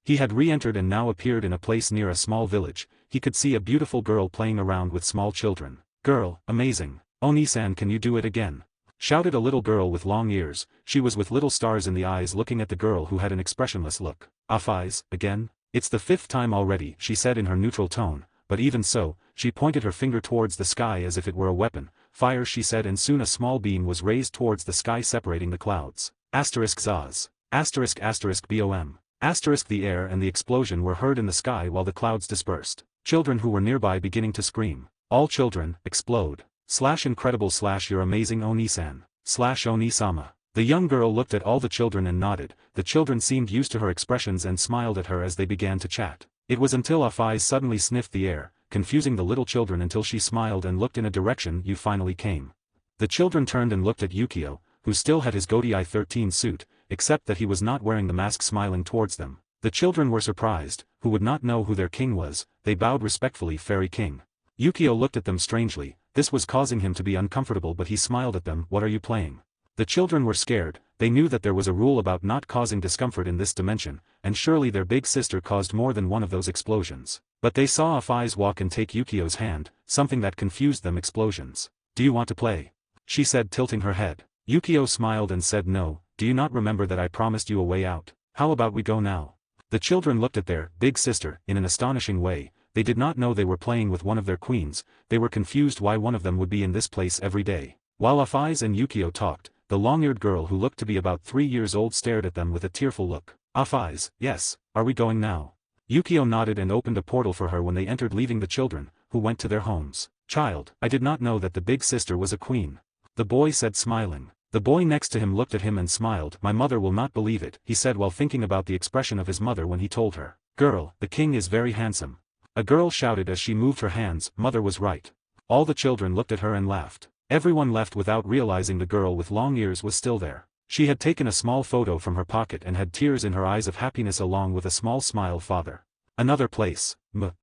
He had re-entered and now appeared in a place near a small village. He could see a beautiful girl playing around with small children. Girl, amazing. Oni-san, can you do it again? Shouted a little girl with long ears. She was with little stars in the eyes looking at the girl who had an expressionless look. Afais, again? It's the 5th time already, she said in her neutral tone, but even so, she pointed her finger towards the sky as if it were a weapon. Fire, she said, and soon a small beam was raised towards the sky separating the clouds. Asterisk Zaz. Asterisk BOM. Asterisk the air and the explosion were heard in the sky while the clouds dispersed. Children who were nearby beginning to scream. All children, explode. / incredible / you're amazing Oni-san. / Oni-sama. The young girl looked at all the children and nodded. The children seemed used to her expressions and smiled at her as they began to chat. It was until Afais suddenly sniffed the air, confusing the little children until she smiled and looked in a direction. You finally came. The children turned and looked at Yukio, who still had his Godi I-13 suit, except that he was not wearing the mask, smiling towards them. The children were surprised, who would not know who their king was. They bowed respectfully. Fairy King. Yukio looked at them strangely. This was causing him to be uncomfortable but he smiled at them. What are you playing? The children were scared. They knew that there was a rule about not causing discomfort in this dimension, and surely their big sister caused more than one of those explosions. But they saw Afais walk and take Yukio's hand, something that confused them. Explosions. Do you want to play? She said, tilting her head. Yukio smiled and said no. Do you not remember that I promised you a way out? How about we go now? The children looked at their big sister in an astonishing way. They did not know they were playing with one of their queens. They were confused why one of them would be in this place every day. While Afais and Yukio talked, the long-eared girl who looked to be about 3 years old stared at them with a tearful look. Afais, yes, are we going now? Yukio nodded and opened a portal for her when they entered, leaving the children, who went to their homes. Child, I did not know that the big sister was a queen. The boy said, smiling. The boy next to him looked at him and smiled. My mother will not believe it, he said while thinking about the expression of his mother when he told her. Girl, the king is very handsome. A girl shouted as she moved her hands. Mother was right. All the children looked at her and laughed. Everyone left without realizing the girl with long ears was still there. She had taken a small photo from her pocket and had tears in her eyes of happiness along with a small smile. Father. Another place.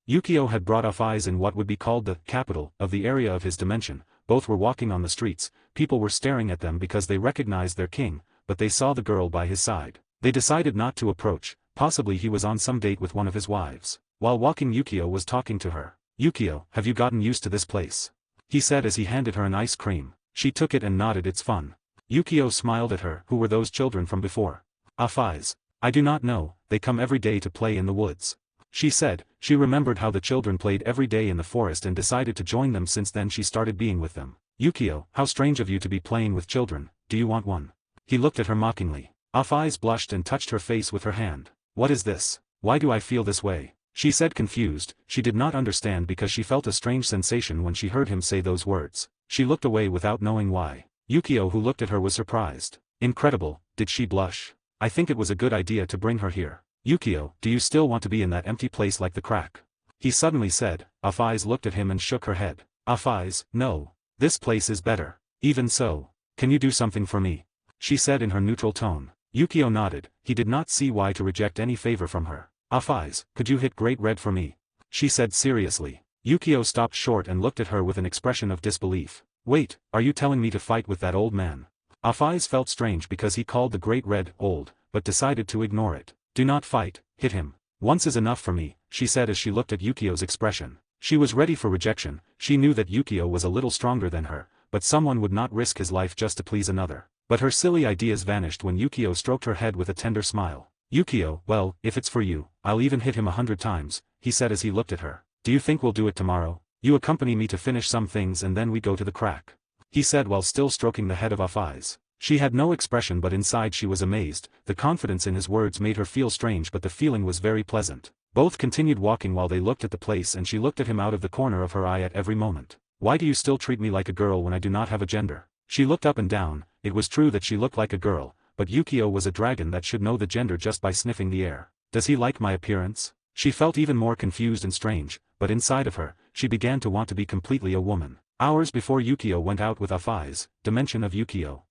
Yukio had brought Afais in what would be called the capital of the area of his dimension. Both were walking on the streets. People were staring at them because they recognized their king, but they saw the girl by his side. They decided not to approach. Possibly he was on some date with one of his wives. While walking, Yukio was talking to her. Yukio, have you gotten used to this place? He said as he handed her an ice cream. She took it and nodded. It's fun. Yukio smiled at her. Who were those children from before? Afais. I do not know, they come every day to play in the woods. She said, she remembered how the children played every day in the forest and decided to join them. Since then she started being with them. Yukio, how strange of you to be playing with children, do you want one? He looked at her mockingly. Eyes blushed and touched her face with her hand. What is this? Why do I feel this way? She said confused. She did not understand because she felt a strange sensation when she heard him say those words. She looked away without knowing why. Yukio, who looked at her, was surprised. Incredible, did she blush? I think it was a good idea to bring her here. Yukio, do you still want to be in that empty place like the crack? He suddenly said. Eyes looked at him and shook her head. Eyes, no. This place is better. Even so. Can you do something for me? She said in her neutral tone. Yukio nodded. He did not see why to reject any favor from her. Eyes, could you hit Great Red for me? She said seriously. Yukio stopped short and looked at her with an expression of disbelief. Wait, are you telling me to fight with that old man? Eyes felt strange because he called the Great Red old, but decided to ignore it. Do not fight, hit him. Once is enough for me, she said as she looked at Yukio's expression. She was ready for rejection. She knew that Yukio was a little stronger than her, but someone would not risk his life just to please another. But her silly ideas vanished when Yukio stroked her head with a tender smile. Yukio, well, if it's for you, I'll even hit him 100 times, he said as he looked at her. Do you think we'll do it tomorrow? You accompany me to finish some things and then we go to the crack. He said while still stroking the head of Eyes. She had no expression but inside she was amazed. The confidence in his words made her feel strange but the feeling was very pleasant. Both continued walking while they looked at the place and she looked at him out of the corner of her eye at every moment. Why do you still treat me like a girl when I do not have a gender? She looked up and down. It was true that she looked like a girl, but Yukio was a dragon that should know the gender just by sniffing the air. Does he like my appearance? She felt even more confused and strange, but inside of her, she began to want to be completely a woman. Hours before Yukio went out with Eyes, dimension of Yukio.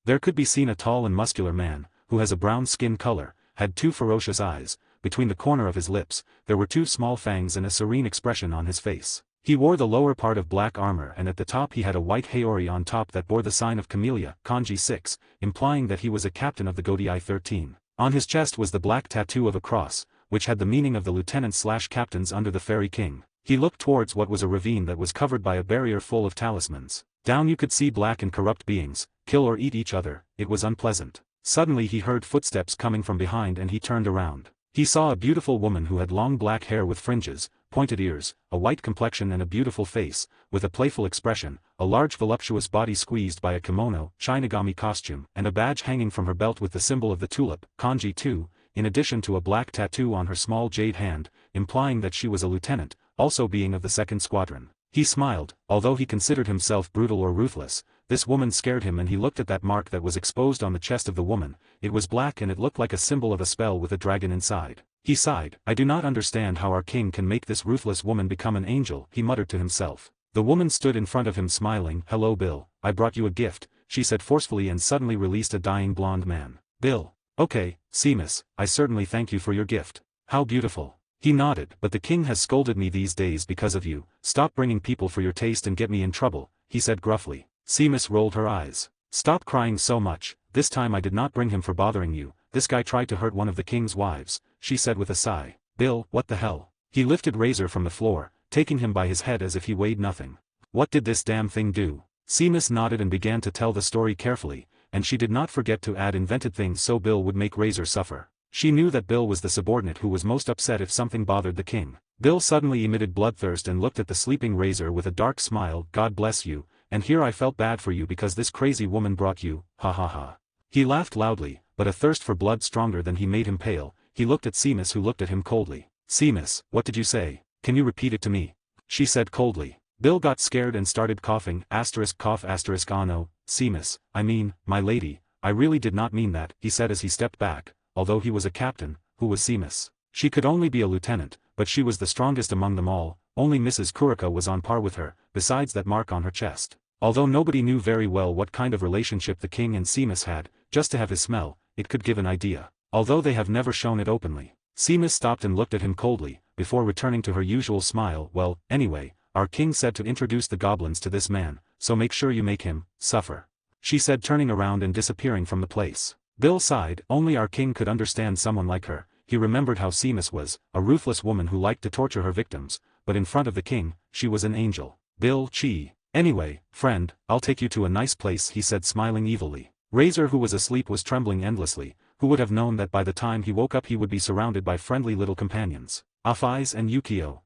There could be seen a tall and muscular man, who has a brown skin color, had 2 ferocious eyes. Between the corner of his lips, there were 2 small fangs and a serene expression on his face. He wore the lower part of black armor and at the top he had a white haori on top that bore the sign of Camellia, kanji 6, implying that he was a captain of the Godii 13. On his chest was the black tattoo of a cross, which had the meaning of the lieutenants/captains under the Fairy King. He looked towards what was a ravine that was covered by a barrier full of talismans. Down you could see black and corrupt beings, kill or eat each other. It was unpleasant. Suddenly he heard footsteps coming from behind and he turned around. He saw a beautiful woman who had long black hair with fringes, pointed ears, a white complexion and a beautiful face, with a playful expression, a large voluptuous body squeezed by a kimono, Shinigami costume, and a badge hanging from her belt with the symbol of the tulip, kanji 2, in addition to a black tattoo on her small jade hand, implying that she was a lieutenant, also being of the 2nd Squadron. He smiled. Although he considered himself brutal or ruthless, this woman scared him and he looked at that mark that was exposed on the chest of the woman. It was black and it looked like a symbol of a spell with a dragon inside. He sighed. I do not understand how our king can make this ruthless woman become an angel, he muttered to himself. The woman stood in front of him smiling. Hello Bill, I brought you a gift, she said forcefully and suddenly released a dying blonde man. Bill. Okay, Seamus, I certainly thank you for your gift. How beautiful. He nodded. But the king has scolded me these days because of you. Stop bringing people for your taste and get me in trouble, he said gruffly. Seamus rolled her eyes. Stop crying so much. This time I did not bring him for bothering you. This guy tried to hurt one of the king's wives, she said with a sigh. Bill, what the hell? He lifted Razer from the floor, taking him by his head as if he weighed nothing. What did this damn thing do? Seamus nodded and began to tell the story carefully, and she did not forget to add invented things so Bill would make Razer suffer. She knew that Bill was the subordinate who was most upset if something bothered the king. Bill suddenly emitted bloodthirst and looked at the sleeping Razer with a dark smile. God bless you, and here I felt bad for you because this crazy woman brought you, ha ha ha. He laughed loudly, but a thirst for blood stronger than he made him pale. He looked at Seamus who looked at him coldly. Seamus, what did you say? Can you repeat it to me? She said coldly. Bill got scared and started coughing. Cough. Oh no, Seamus, I mean, my lady, I really did not mean that, he said as he stepped back. Although he was a captain, who was Seamus? She could only be a lieutenant, but she was the strongest among them all. Only Mrs. Kurika was on par with her, besides that mark on her chest. Although nobody knew very well what kind of relationship the king and Seamus had, just to have his smell, it could give an idea. Although they have never shown it openly. Seamus stopped and looked at him coldly, before returning to her usual smile. Well, anyway, our king said to introduce the goblins to this man, so make sure you make him suffer, she said, turning around and disappearing from the place. Bill sighed. Only our king could understand someone like her. He remembered how Seamus was, a ruthless woman who liked to torture her victims, but in front of the king, she was an angel. Bill, gee. Anyway, friend, I'll take you to a nice place, he said, smiling evilly. Razer, who was asleep, was trembling endlessly. Who would have known that by the time he woke up he would be surrounded by friendly little companions? Rias and Yukio.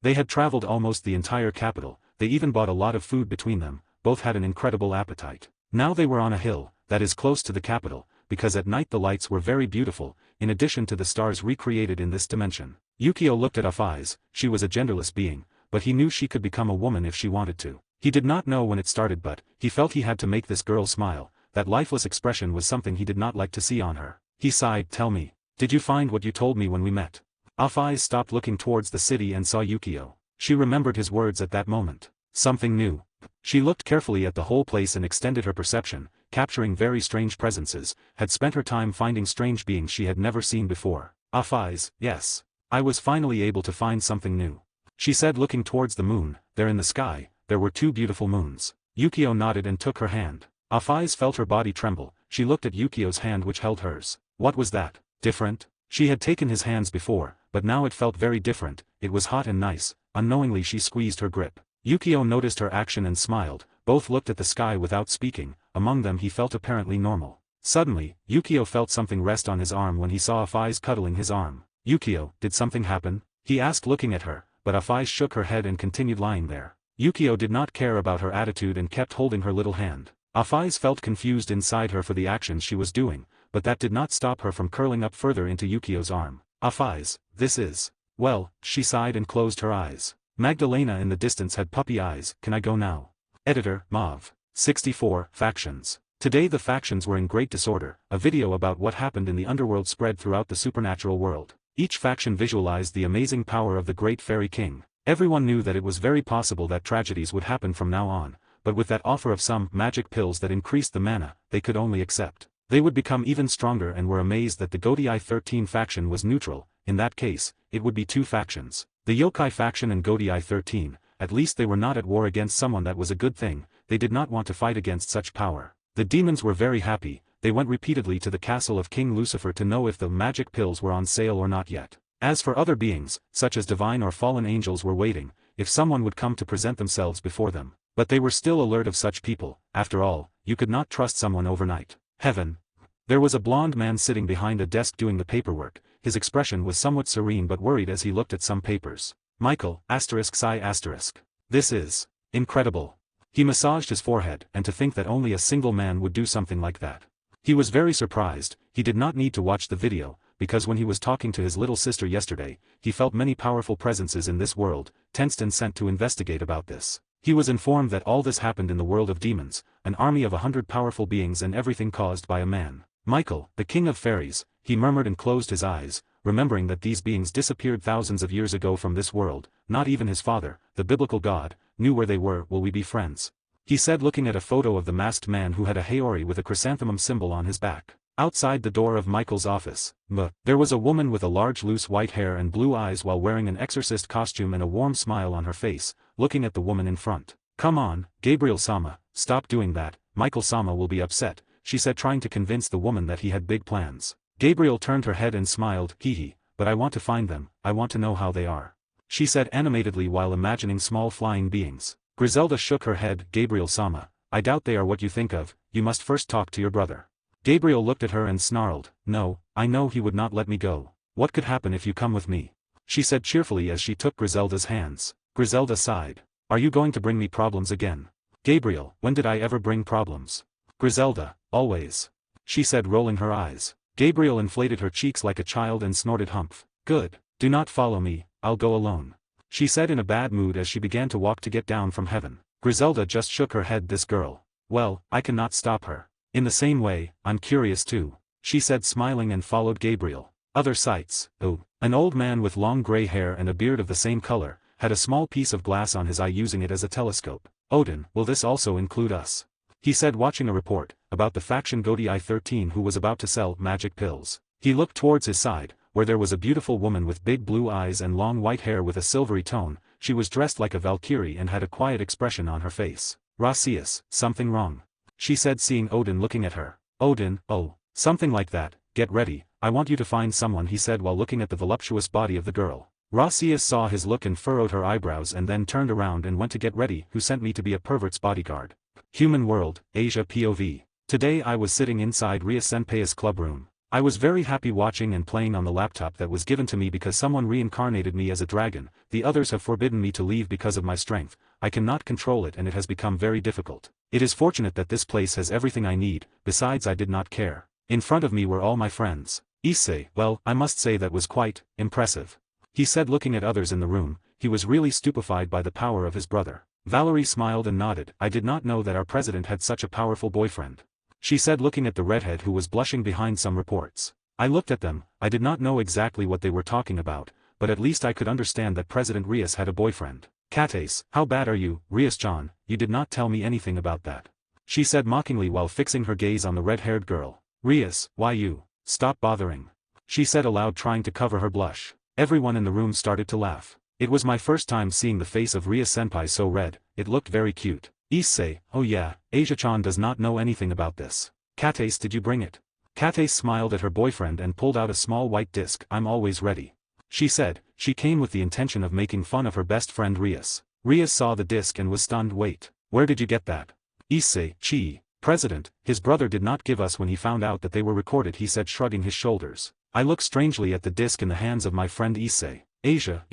They had traveled almost the entire capital, they even bought a lot of food between them, both had an incredible appetite. Now they were on a hill, that is close to the capital, because at night the lights were very beautiful, in addition to the stars recreated in this dimension. Yukio looked at Rias, she was a genderless being, but he knew she could become a woman if she wanted to. He did not know when it started but, he felt he had to make this girl smile, that lifeless expression was something he did not like to see on her. He sighed, tell me, did you find what you told me when we met? Rias stopped looking towards the city and saw Yukio. She remembered his words at that moment. Something new. She looked carefully at the whole place and extended her perception, capturing very strange presences, had spent her time finding strange beings she had never seen before. Rias, yes. I was finally able to find something new. She said looking towards the moon, there in the sky, there were 2 beautiful moons. Yukio nodded and took her hand. Rias felt her body tremble, she looked at Yukio's hand which held hers. What was that? Different? She had taken his hands before, but now it felt very different, it was hot and nice, unknowingly she squeezed her grip. Yukio noticed her action and smiled, both looked at the sky without speaking, among them he felt apparently normal. Suddenly, Yukio felt something rest on his arm when he saw Rias cuddling his arm. Yukio, did something happen? He asked looking at her, but Rias shook her head and continued lying there. Yukio did not care about her attitude and kept holding her little hand. Rias felt confused inside her for the actions she was doing, but that did not stop her from curling up further into Yukio's arm. Rias, this is... Well, she sighed and closed her eyes. Magdalena in the distance had puppy eyes, can I go now? Editor, Mauve. 64, Factions. Today the factions were in great disorder, a video about what happened in the underworld spread throughout the supernatural world. Each faction visualized the amazing power of the great fairy king. Everyone knew that it was very possible that tragedies would happen from now on, but with that offer of some magic pills that increased the mana, they could only accept. They would become even stronger and were amazed that the Godai 13 faction was neutral. In that case, it would be 2 factions. The Yokai faction and Godai 13, at least they were not at war against someone, that was a good thing, they did not want to fight against such power. The demons were very happy, they went repeatedly to the castle of King Lucifer to know if the magic pills were on sale or not yet. As for other beings, such as divine or fallen angels were waiting, if someone would come to present themselves before them. But they were still alert of such people, after all, you could not trust someone overnight. Heaven. There was a blond man sitting behind a desk doing the paperwork, his expression was somewhat serene but worried as he looked at some papers. Michael, ****. This is incredible. He massaged his forehead, and to think that only a single man would do something like that. He was very surprised, he did not need to watch the video, because when he was talking to his little sister yesterday, he felt many powerful presences in this world, tensed and sent to investigate about this. He was informed that all this happened in the world of demons, an army of 100 powerful beings and everything caused by a man. Michael, the king of fairies, he murmured and closed his eyes, remembering that these beings disappeared thousands of years ago from this world, not even his father, the biblical God, knew where they were. Will we be friends? He said looking at a photo of the masked man who had a haori with a chrysanthemum symbol on his back. Outside the door of Michael's office, there was a woman with a large loose white hair and blue eyes while wearing an exorcist costume and a warm smile on her face, looking at the woman in front. Come on, Gabriel-sama, stop doing that, Michael-sama will be upset, she said trying to convince the woman that he had big plans. Gabriel turned her head and smiled, hee, but I want to find them, I want to know how they are. She said animatedly while imagining small flying beings. Griselda shook her head, Gabriel-sama, I doubt they are what you think of, you must first talk to your brother. Gabriel looked at her and snarled, no, I know he would not let me go. What could happen if you come with me? She said cheerfully as she took Griselda's hands. Griselda sighed. Are you going to bring me problems again? Gabriel, when did I ever bring problems? Griselda, always. She said rolling her eyes. Gabriel inflated her cheeks like a child and snorted humph. Good. Do not follow me, I'll go alone. She said in a bad mood as she began to walk to get down from heaven. Griselda just shook her head. This girl. Well, I cannot stop her. In the same way, I'm curious too. She said smiling and followed Gabriel. Other sights. Oh. An old man with long gray hair and a beard of the same color, had a small piece of glass on his eye using it as a telescope. Odin, will this also include us? He said watching a report, about the faction Godai 13 who was about to sell magic pills. He looked towards his side, where there was a beautiful woman with big blue eyes and long white hair with a silvery tone, she was dressed like a Valkyrie and had a quiet expression on her face. Rias, something wrong? She said seeing Odin looking at her. Odin, oh, something like that, get ready, I want you to find someone, he said while looking at the voluptuous body of the girl. Rias saw his look and furrowed her eyebrows and then turned around and went to get ready. Who sent me to be a pervert's bodyguard? Human World, Asia POV. Today I was sitting inside Rias Senpai's clubroom. I was very happy watching and playing on the laptop that was given to me because someone reincarnated me as a dragon. The others have forbidden me to leave because of my strength. I cannot control it and it has become very difficult. It is fortunate that this place has everything I need, besides I did not care. In front of me were all my friends. Issei, well, I must say that was quite impressive. He said looking at others in the room, he was really stupefied by the power of his brother. Valerie smiled and nodded. I did not know that our president had such a powerful boyfriend. She said looking at the redhead who was blushing behind some reports. I looked at them, I did not know exactly what they were talking about, but at least I could understand that President Rias had a boyfriend. Katace, how bad are you, Rias-chan, you did not tell me anything about that. She said mockingly while fixing her gaze on the red-haired girl. Rias, why you? Stop bothering. She said aloud trying to cover her blush. Everyone in the room started to laugh. It was my first time seeing the face of Rias-senpai so red, it looked very cute. Issei, oh yeah, Asia-chan does not know anything about this. Katace, did you bring it? Katace smiled at her boyfriend and pulled out a small white disc. I'm always ready. She said, she came with the intention of making fun of her best friend Rias. Rias saw the disc and was stunned. Wait, where did you get that? Issei, President, his brother did not give us when he found out that they were recorded, he said shrugging his shoulders. I looked strangely at the disc in the hands of my friend Issei. Asia,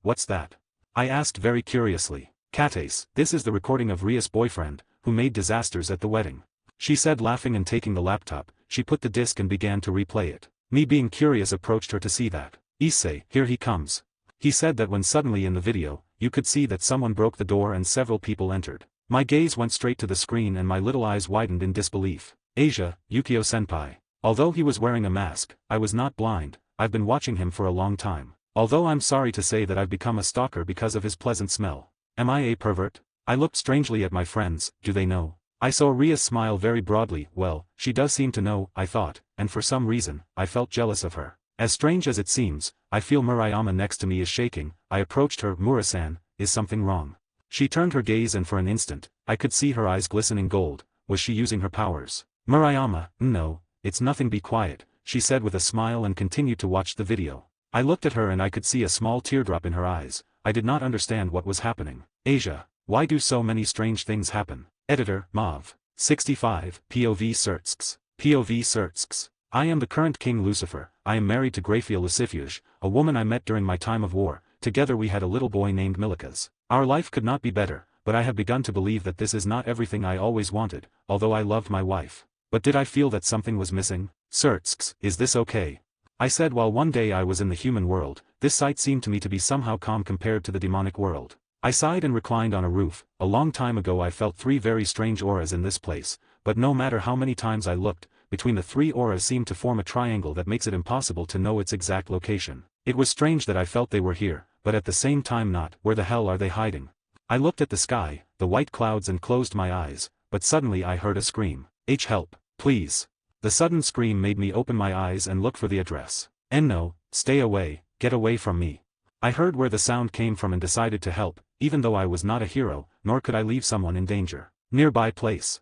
what's that? I asked very curiously. Katace, this is the recording of Rias' boyfriend, who made disasters at the wedding. She said laughing and taking the laptop, she put the disc and began to replay it. Me being curious approached her to see that. Issei, here he comes. He said that when suddenly in the video, you could see that someone broke the door and several people entered. My gaze went straight to the screen and my little eyes widened in disbelief. Asia, Yukio-senpai. Although he was wearing a mask, I was not blind, I've been watching him for a long time. Although I'm sorry to say that I've become a stalker because of his pleasant smell. Am I a pervert? I looked strangely at my friends, do they know? I saw Rias smile very broadly. Well, she does seem to know, I thought, and for some reason, I felt jealous of her. As strange as it seems, I feel Murayama next to me is shaking. I approached her. Mura-san, is something wrong? She turned her gaze and for an instant, I could see her eyes glistening gold. Was she using her powers? Murayama, no, it's nothing, be quiet, she said with a smile and continued to watch the video. I looked at her and I could see a small teardrop in her eyes. I did not understand what was happening. Asia, why do so many strange things happen? Editor, Mauve. 65, POV Searchs. POV Searchs. I am the current King Lucifer. I am married to Graia Lissafod, a woman I met during my time of war. Together we had a little boy named Milikas. Our life could not be better, but I have begun to believe that this is not everything I always wanted, although I loved my wife. But did I feel that something was missing? Searchs, is this okay? I said while one day I was in the human world, this sight seemed to me to be somehow calm compared to the demonic world. I sighed and reclined on a roof. A long time ago I felt 3 very strange auras in this place, but no matter how many times I looked, between the 3 auras seemed to form a triangle that makes it impossible to know its exact location. It was strange that I felt they were here, but at the same time not. Where the hell are they hiding? I looked at the sky, the white clouds and closed my eyes, but suddenly I heard a scream. Help, please. The sudden scream made me open my eyes and look for the address. No, stay away, get away from me. I heard where the sound came from and decided to help, even though I was not a hero, nor could I leave someone in danger. Nearby place.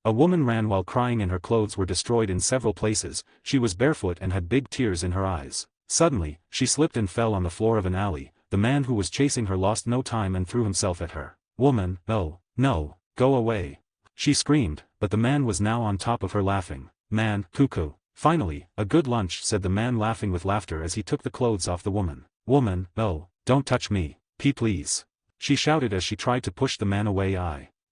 A woman ran while crying and her clothes were destroyed in several places. She was barefoot and had big tears in her eyes. Suddenly, she slipped and fell on the floor of an alley. The man who was chasing her lost no time and threw himself at her. Woman, oh, no, go away. She screamed, but the man was now on top of her laughing. Man, cuckoo. Finally, a good lunch, said the man laughing with laughter as he took the clothes off the woman. Woman, oh, don't touch me, please. She shouted as she tried to push the man away.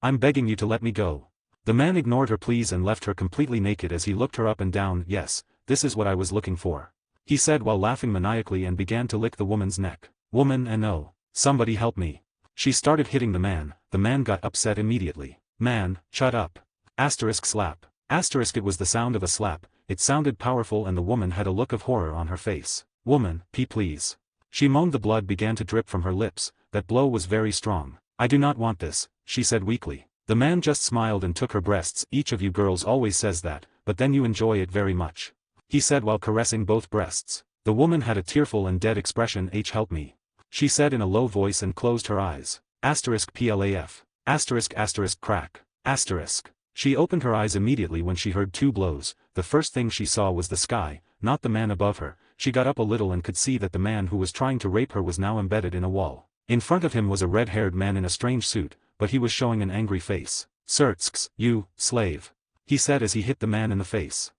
I'm begging you to let me go. The man ignored her pleas and left her completely naked as he looked her up and down. Yes, this is what I was looking for, he said while laughing maniacally and began to lick the woman's neck. Woman, and no, somebody help me. She started hitting the man got upset immediately. Man, shut up. Slap. It was the sound of a slap, it sounded powerful and the woman had a look of horror on her face. Woman, please. She moaned. The blood began to drip from her lips, that blow was very strong. I do not want this, she said weakly. The man just smiled and took her breasts. Each of you girls always says that, but then you enjoy it very much, he said while caressing both breasts. The woman had a tearful and dead expression. Help me, she said in a low voice and closed her eyes. *PLAF. Crack. She opened her eyes immediately when she heard 2 blows. The first thing she saw was the sky, not the man above her. She got up a little and could see that the man who was trying to rape her was now embedded in a wall. In front of him was a red-haired man in a strange suit, but he was showing an angry face. Searchs, you, slave, he said as he hit the man in the face.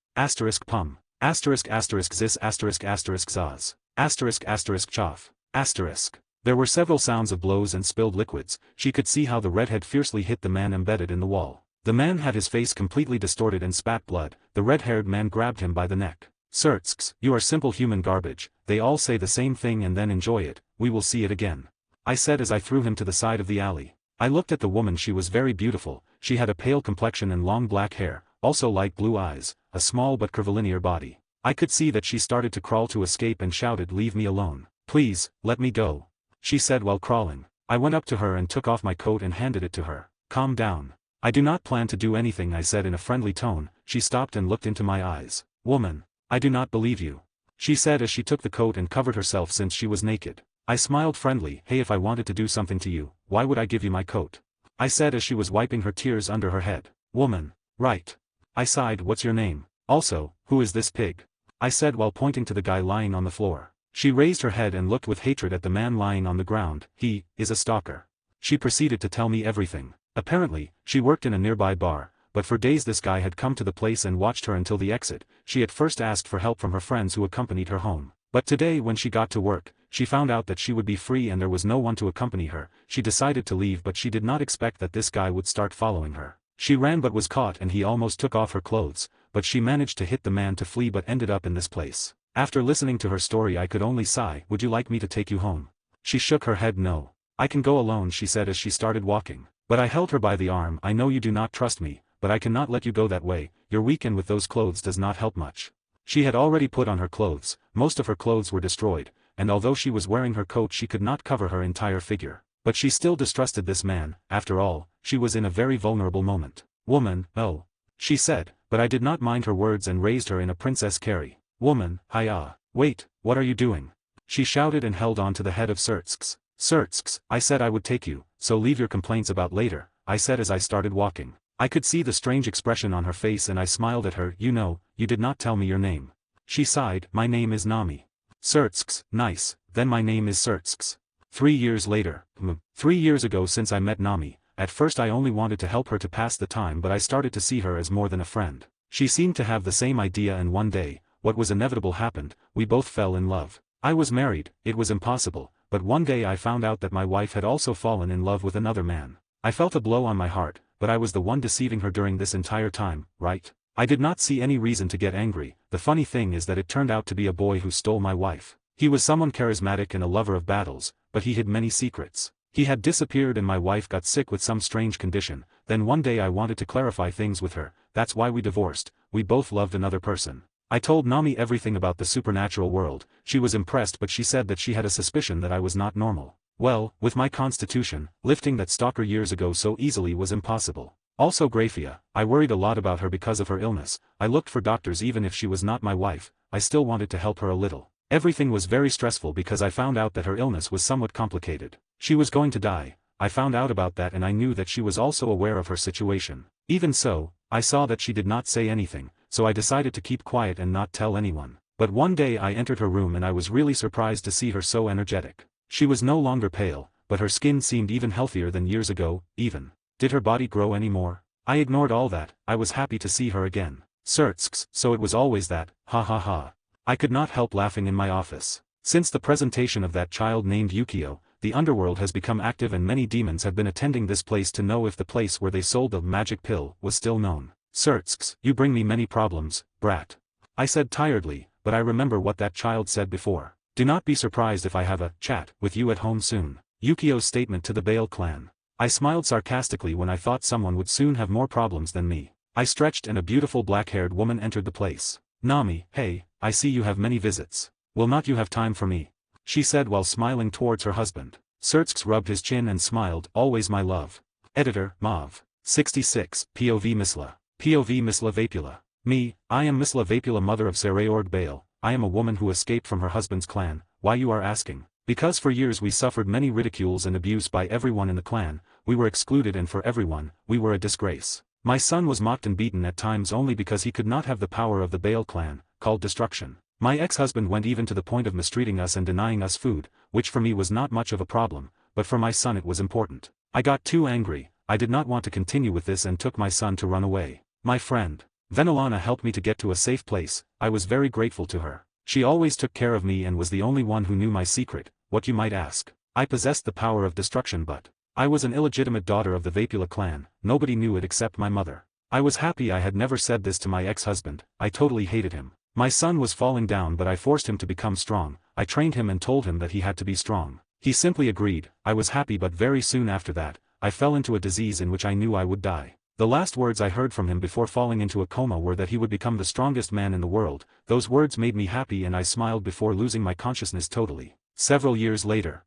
Pum. Asterisk asterisk zis asterisk asterisk zaz. Asterisk asterisk chof. Asterisk. There were several sounds of blows and spilled liquids. She could see how the redhead fiercely hit the man embedded in the wall. The man had his face completely distorted and spat blood. The red-haired man grabbed him by the neck. Sereorg, you are simple human garbage. They all say the same thing and then enjoy it. We will see it again. I said as I threw him to the side of the alley. I looked at the woman. She was very beautiful. She had a pale complexion and long black hair, also light blue eyes, a small but curvilinear body. I could see that she started to crawl to escape and shouted, "Leave me alone. Please, let me go," she said while crawling. I went up to her and took off my coat and handed it to her. "Calm down. I do not plan to do anything," I said in a friendly tone. She stopped and looked into my eyes. "Woman, I do not believe you," she said as she took the coat and covered herself since she was naked. I smiled friendly. "Hey, if I wanted to do something to you, why would I give you my coat?" I said as she was wiping her tears under her head. "Woman. Right." I sighed. "What's your name? Also, who is this pig?" I said while pointing to the guy lying on the floor. She raised her head and looked with hatred at the man lying on the ground. "He is a stalker." She proceeded to tell me everything. Apparently, she worked in a nearby bar, but for days this guy had come to the place and watched her until the exit. She at first asked for help from her friends who accompanied her home. But today when she got to work, she found out that she would be free and there was no one to accompany her. She decided to leave, but she did not expect that this guy would start following her. She ran but was caught and he almost took off her clothes, but she managed to hit the man to flee but ended up in this place. After listening to her story I could only sigh. "Would you like me to take you home?" She shook her head. "No. I can go alone," she said as she started walking. But I held her by the arm. "I know you do not trust me, but I cannot let you go that way. You're weak and with those clothes does not help much." She had already put on her clothes. Most of her clothes were destroyed, and although she was wearing her coat she could not cover her entire figure. But she still distrusted this man. After all, she was in a very vulnerable moment. "Woman, oh," she said, but I did not mind her words and raised her in a princess carry. "Woman, hiya. Wait, what are you doing?" she shouted and held on to the head of Sereorg. "Sereorg, I said I would take you, so leave your complaints about later," I said as I started walking. I could see the strange expression on her face and I smiled at her. You did not tell me your name." She sighed. "My name is Nami." "Sereorg, nice, then my name is Sereorg." 3 years later. 3 years ago since I met Nami, at first I only wanted to help her to pass the time, but I started to see her as more than a friend. She seemed to have the same idea, and one day, what was inevitable happened. We both fell in love. I was married, it was impossible, but one day I found out that my wife had also fallen in love with another man. I felt a blow on my heart, but I was the one deceiving her during this entire time, right? I did not see any reason to get angry. The funny thing is that it turned out to be a boy who stole my wife. He was someone charismatic and a lover of battles, but he hid many secrets. He had disappeared and my wife got sick with some strange condition. Then one day I wanted to clarify things with her. That's why we divorced. We both loved another person. I told Nami everything about the supernatural world. She was impressed, but she said that she had a suspicion that I was not normal. Well, with my constitution, lifting that stalker years ago so easily was impossible. Also Graia, I worried a lot about her because of her illness. I looked for doctors even if she was not my wife. I still wanted to help her a little. Everything was very stressful because I found out that her illness was somewhat complicated. She was going to die. I found out about that and I knew that she was also aware of her situation. Even so, I saw that she did not say anything, so I decided to keep quiet and not tell anyone. But one day I entered her room and I was really surprised to see her so energetic. She was no longer pale, but her skin seemed even healthier than years ago. Even did her body grow any more? I ignored all that. I was happy to see her again. Sereorg, so it was always that, ha ha ha. I could not help laughing in my office. Since the presentation of that child named Yukio, the underworld has become active and many demons have been attending this place to know if the place where they sold the magic pill was still known. Sereorg, you bring me many problems, brat. I said tiredly, but I remember what that child said before. Do not be surprised if I have a chat with you at home soon. Yukio's statement to the Bale clan. I smiled sarcastically when I thought someone would soon have more problems than me. I stretched and a beautiful black-haired woman entered the place. Nami, hey, I see you have many visits. Will not you have time for me? She said while smiling towards her husband. Sereorg rubbed his chin and smiled. Always my love. Editor, Mav. 66, POV Misla. POV Misla Vapula. Me, I am Misla Vapula, mother of Sereorg Bale. I am a woman who escaped from her husband's clan. Why you are asking? Because for years we suffered many ridicules and abuse by everyone in the clan. We were excluded and for everyone, we were a disgrace. My son was mocked and beaten at times only because he could not have the power of the Bale clan, called destruction. My ex-husband went even to the point of mistreating us and denying us food, which for me was not much of a problem, but for my son it was important. I got too angry. I did not want to continue with this and took my son to run away. My friend. Venelana helped me to get to a safe place. I was very grateful to her. She always took care of me and was the only one who knew my secret, what you might ask. I possessed the power of destruction, but I was an illegitimate daughter of the Vapula clan, nobody knew it except my mother. I was happy I had never said this to my ex-husband, I totally hated him. My son was falling down but I forced him to become strong, I trained him and told him that he had to be strong. He simply agreed. I was happy, but very soon after that, I fell into a disease in which I knew I would die. The last words I heard from him before falling into a coma were that he would become the strongest man in the world. Those words made me happy and I smiled before losing my consciousness totally. Several years later,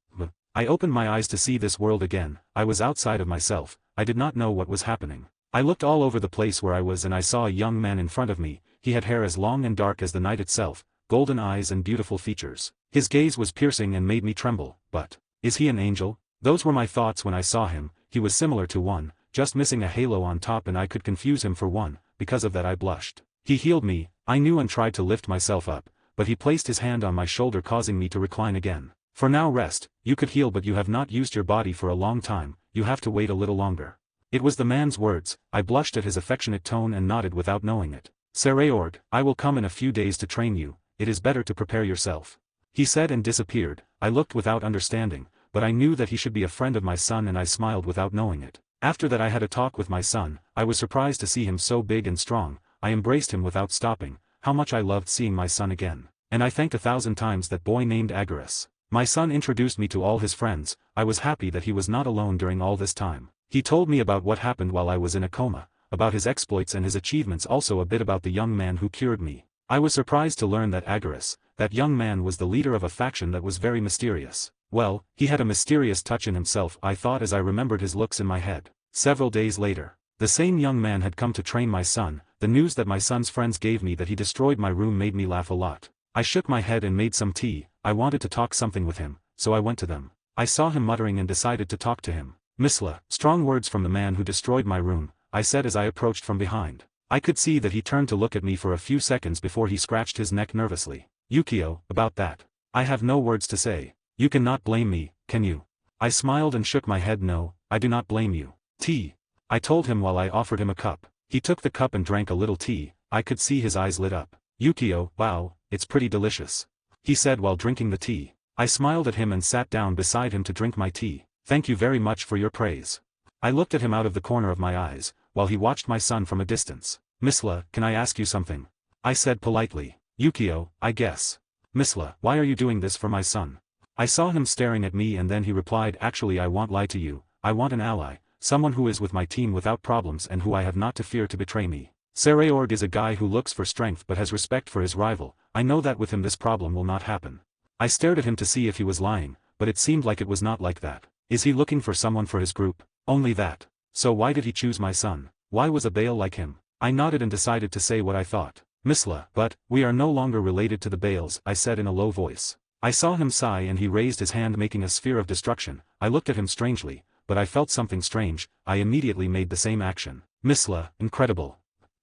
I opened my eyes to see this world again. I was outside of myself, I did not know what was happening. I looked all over the place where I was and I saw a young man in front of me. He had hair as long and dark as the night itself, golden eyes and beautiful features. His gaze was piercing and made me tremble. But is he an angel? Those were my thoughts when I saw him. He was similar to one, just missing a halo on top, and I could confuse him for one. Because of that I blushed. He healed me, I knew, and tried to lift myself up, but he placed his hand on my shoulder, causing me to recline again. For now, rest. You could heal, but you have not used your body for a long time, you have to wait a little longer. It was the man's words. I blushed at his affectionate tone and nodded without knowing it. Sereorg, I will come in a few days to train you, it is better to prepare yourself. He said and disappeared. I looked without understanding, but I knew that he should be a friend of my son and I smiled without knowing it. After that I had a talk with my son. I was surprised to see him so big and strong. I embraced him without stopping. How much I loved seeing my son again. And I thanked 1,000 times that boy named Agaris. My son introduced me to all his friends. I was happy that he was not alone during all this time. He told me about what happened while I was in a coma, about his exploits and his achievements, also a bit about the young man who cured me. I was surprised to learn that Agaris, that young man, was the leader of a faction that was very mysterious. Well, he had a mysterious touch in himself, I thought as I remembered his looks in my head. Several days later, the same young man had come to train my son. The news that my son's friends gave me that he destroyed my room made me laugh a lot. I shook my head and made some tea. I wanted to talk something with him, so I went to them. I saw him muttering and decided to talk to him. Misla, strong words from the man who destroyed my room, I said as I approached from behind. I could see that he turned to look at me for a few seconds before he scratched his neck nervously. Yukio, about that. I have no words to say. You cannot blame me, can you? I smiled and shook my head. No, I do not blame you. Tea. I told him while I offered him a cup. He took the cup and drank a little tea. I could see his eyes lit up. Yukio, wow, it's pretty delicious. He said while drinking the tea. I smiled at him and sat down beside him to drink my tea. Thank you very much for your praise. I looked at him out of the corner of my eyes, while he watched my son from a distance. Misla, can I ask you something? I said politely. Yukio, I guess. Misla, why are you doing this for my son? I saw him staring at me and then he replied, actually I won't lie to you, I want an ally, someone who is with my team without problems and who I have not to fear to betray me. Sereorg is a guy who looks for strength but has respect for his rival. I know that with him this problem will not happen. I stared at him to see if he was lying, but it seemed like it was not like that. Is he looking for someone for his group? Only that. So why did he choose my son? Why was a Bale like him? I nodded and decided to say what I thought. Misla, but, we are no longer related to the Bales, I said in a low voice. I saw him sigh and he raised his hand making a sphere of destruction. I looked at him strangely, but I felt something strange. I immediately made the same action. Misla, incredible.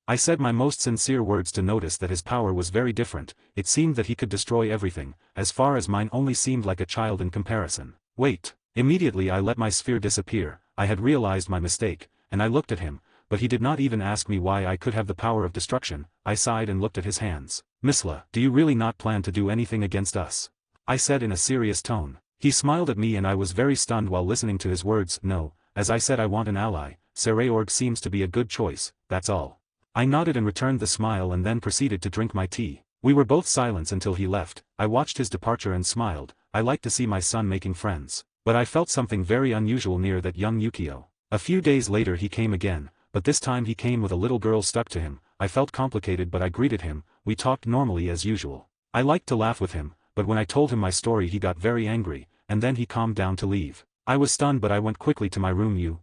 I said my most sincere words to notice that his power was very different. It seemed that he could destroy everything, as far as mine only seemed like a child in comparison. Wait. Immediately I let my sphere disappear. I had realized my mistake, and I looked at him, but he did not even ask me why I could have the power of destruction. I sighed and looked at his hands. Misla, do you really not plan to do anything against us? I said in a serious tone. He smiled at me and I was very stunned while listening to his words. No, as I said I want an ally. Sereorg seems to be a good choice, that's all. I nodded and returned the smile and then proceeded to drink my tea. We were both silent until he left. I watched his departure and smiled. I liked to see my son making friends. But I felt something very unusual near that young Yukio. A few days later he came again, but this time he came with a little girl stuck to him. I felt complicated but I greeted him. We talked normally as usual. I liked to laugh with him, but when I told him my story he got very angry, and then he calmed down to leave. I was stunned but I went quickly to my room.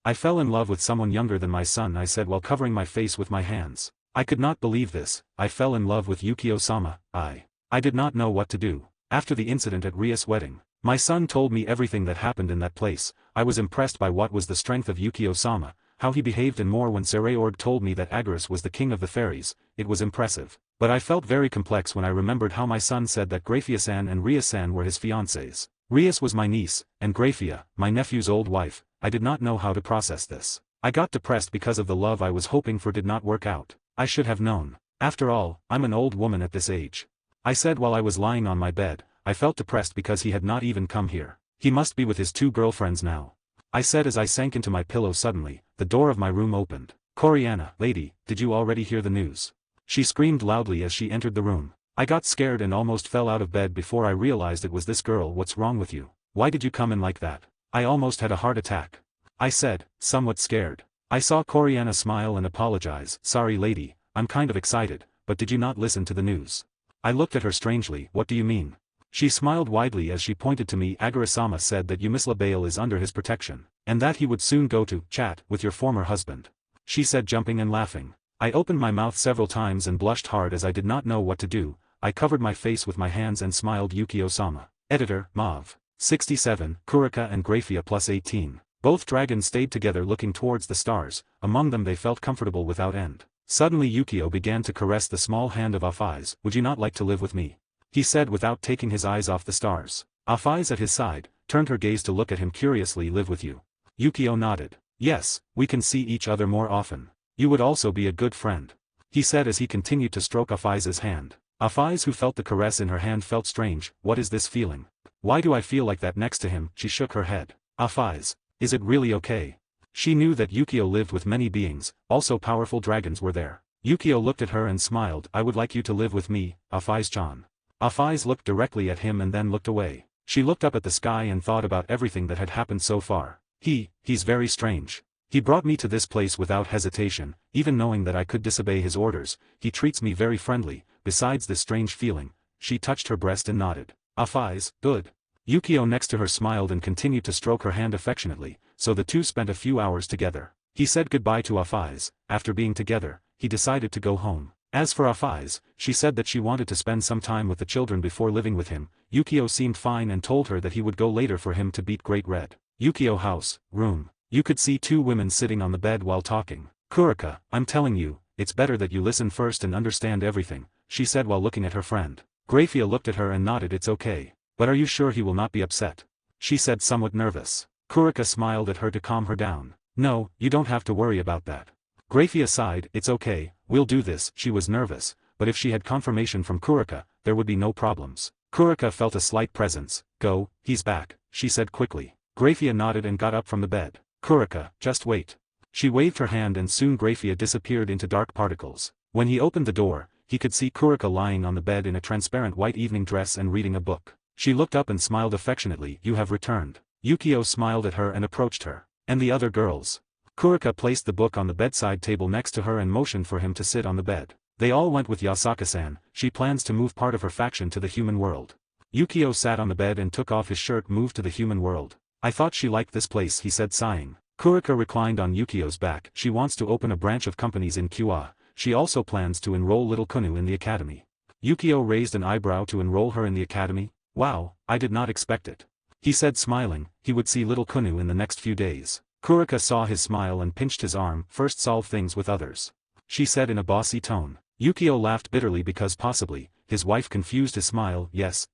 I fell in love with someone younger than my son, I said while covering my face with my hands. I could not believe this. I fell in love with Yukio-sama. I did not know what to do. After the incident at Rias' wedding, my son told me everything that happened in that place. I was impressed by what was the strength of Yukio-sama, how he behaved, and more when Sereorg told me that Agaris was the king of the fairies. It was impressive. But I felt very complex when I remembered how my son said that Graia-san and Rias-san were his fiancés. Rias was my niece, and Graia, my nephew's old wife. I did not know how to process this. I got depressed because of the love I was hoping for did not work out. I should have known. After all, I'm an old woman at this age. I said while I was lying on my bed. I felt depressed because he had not even come here. He must be with his 2 girlfriends now. I said as I sank into my pillow. Suddenly, the door of my room opened. Coriana, lady, did you already hear the news? She screamed loudly as she entered the room. I got scared and almost fell out of bed before I realized it was this girl. What's wrong with you? Why did you come in like that? I almost had a heart attack. I said, somewhat scared. I saw Coriana smile and apologize. Sorry lady, I'm kind of excited, but did you not listen to the news? I looked at her strangely. What do you mean? She smiled widely as she pointed to me. Agara-sama said that Misla Bale is under his protection, and that he would soon go to chat with your former husband. She said, jumping and laughing. I opened my mouth several times and blushed hard as I did not know what to do. I covered my face with my hands and smiled. Yukio-sama. Editor, Mauve. 67, Kurika and Graia +18. Both dragons stayed together looking towards the stars. Among them they felt comfortable without end. Suddenly Yukio began to caress the small hand of Afaiz. Would you not like to live with me? He said without taking his eyes off the stars. Afaiz at his side, turned her gaze to look at him curiously. Live with you? Yukio nodded. Yes, we can see each other more often. You would also be a good friend. He said as he continued to stroke Afaiz's hand. Afaiz, who felt the caress in her hand, felt strange. What is this feeling? Why do I feel like that next to him? She shook her head. Afaiz, is it really okay? She knew that Yukio lived with many beings, also powerful dragons were there. Yukio looked at her and smiled. I would like you to live with me, Afaiz-chan. Afaiz looked directly at him and then looked away. She looked up at the sky and thought about everything that had happened so far. He's very strange. He brought me to this place without hesitation, even knowing that I could disobey his orders. He treats me very friendly. Besides this strange feeling, she touched her breast and nodded. Afaiz, good. Yukio next to her smiled and continued to stroke her hand affectionately, so the two spent a few hours together. He said goodbye to Afaiz. After being together, he decided to go home. As for Afaiz, she said that she wanted to spend some time with the children before living with him. Yukio seemed fine and told her that he would go later for him to beat Great Red. Yukio house, room. You could see 2 women sitting on the bed while talking. Kurika, I'm telling you, it's better that you listen first and understand everything, she said while looking at her friend. Graia looked at her and nodded. It's okay. But are you sure he will not be upset? She said, somewhat nervous. Kurika smiled at her to calm her down. No, you don't have to worry about that. Graia sighed. It's okay, we'll do this. She was nervous, but if she had confirmation from Kurika, there would be no problems. Kurika felt a slight presence. Go, he's back, she said quickly. Graia nodded and got up from the bed. Kurika, just wait. She waved her hand and soon Graia disappeared into dark particles. When he opened the door, he could see Kurika lying on the bed in a transparent white evening dress and reading a book. She looked up and smiled affectionately. You have returned. Yukio smiled at her and approached her. And the other girls? Kurika placed the book on the bedside table next to her and motioned for him to sit on the bed. They all went with Yasaka-san. She plans to move part of her faction to the human world. Yukio sat on the bed and took off his shirt. Moved to the human world. I thought she liked this place, he said sighing. Kurika reclined on Yukio's back. She wants to open a branch of companies in Kua. She also plans to enroll little Kunu in the academy. Yukio raised an eyebrow. To enroll her in the academy? Wow, I did not expect it. He said smiling. He would see little Kunu in the next few days. Kurika saw his smile and pinched his arm. First solve things with others, she said in a bossy tone. Yukio laughed bitterly because possibly, his wife confused his smile. Yes,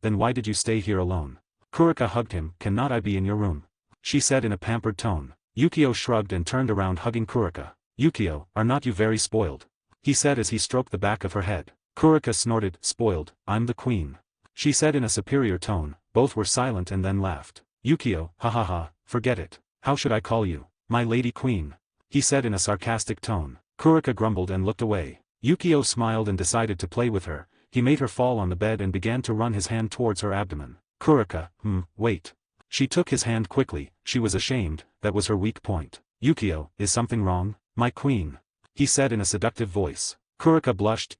then why did you stay here alone? Kurika hugged him. Cannot I be in your room? She said in a pampered tone. Yukio shrugged and turned around hugging Kurika. Yukio, are not you very spoiled? He said as he stroked the back of her head. Kurika snorted. Spoiled, I'm the queen, she said in a superior tone. Both were silent and then laughed. Yukio, ha ha ha, forget it. How should I call you? My lady queen, he said in a sarcastic tone. Kurika grumbled and looked away. Yukio smiled and decided to play with her. He made her fall on the bed and began to run his hand towards her abdomen. Kurika, wait. She took his hand quickly. She was ashamed, that was her weak point. Yukio, is something wrong? My queen, he said in a seductive voice. Kurika blushed.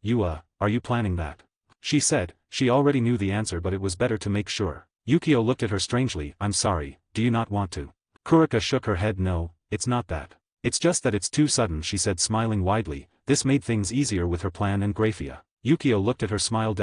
Are you planning that? She said. She already knew the answer but it was better to make sure. Yukio looked at her strangely. I'm sorry, do you not want to? Kurika shook her head. No, it's not that. It's just that it's too sudden, she said smiling widely. This made things easier with her plan and Graia. Yukio looked at her smile.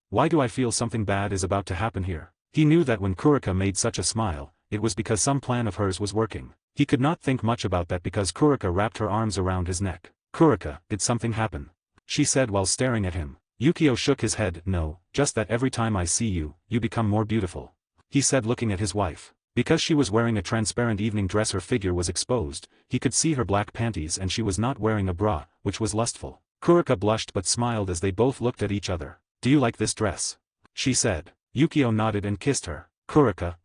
Why do I feel something bad is about to happen here? He knew that when Kurika made such a smile, it was because some plan of hers was working. He could not think much about that because Kurika wrapped her arms around his neck. Kurika, did something happen? She said while staring at him. Yukio shook his head. No, just that every time I see you, you become more beautiful, he said looking at his wife. Because she was wearing a transparent evening dress her figure was exposed, he could see her black panties and she was not wearing a bra, which was lustful. Kurika blushed but smiled as they both looked at each other. "Do you like this dress?" she said. Yukio nodded and kissed her. Kurika,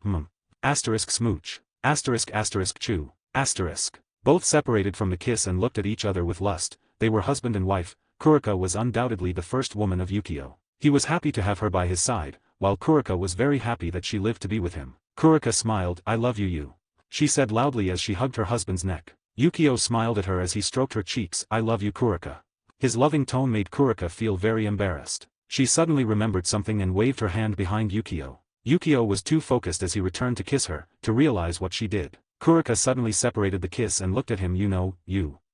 Asterisk smooch. Asterisk chew. Asterisk. Both separated from the kiss and looked at each other with lust. They were husband and wife. Kurika was undoubtedly the first woman of Yukio. He was happy to have her by his side, while Kurika was very happy that she lived to be with him. Kurika smiled. "I love you," she said loudly as she hugged her husband's neck. Yukio smiled at her as he stroked her cheeks. "I love you, Kurika." His loving tone made Kurika feel very embarrassed. She suddenly remembered something and waved her hand behind Yukio. Yukio was too focused as he returned to kiss her, to realize what she did. Kurika suddenly separated the kiss and looked at him.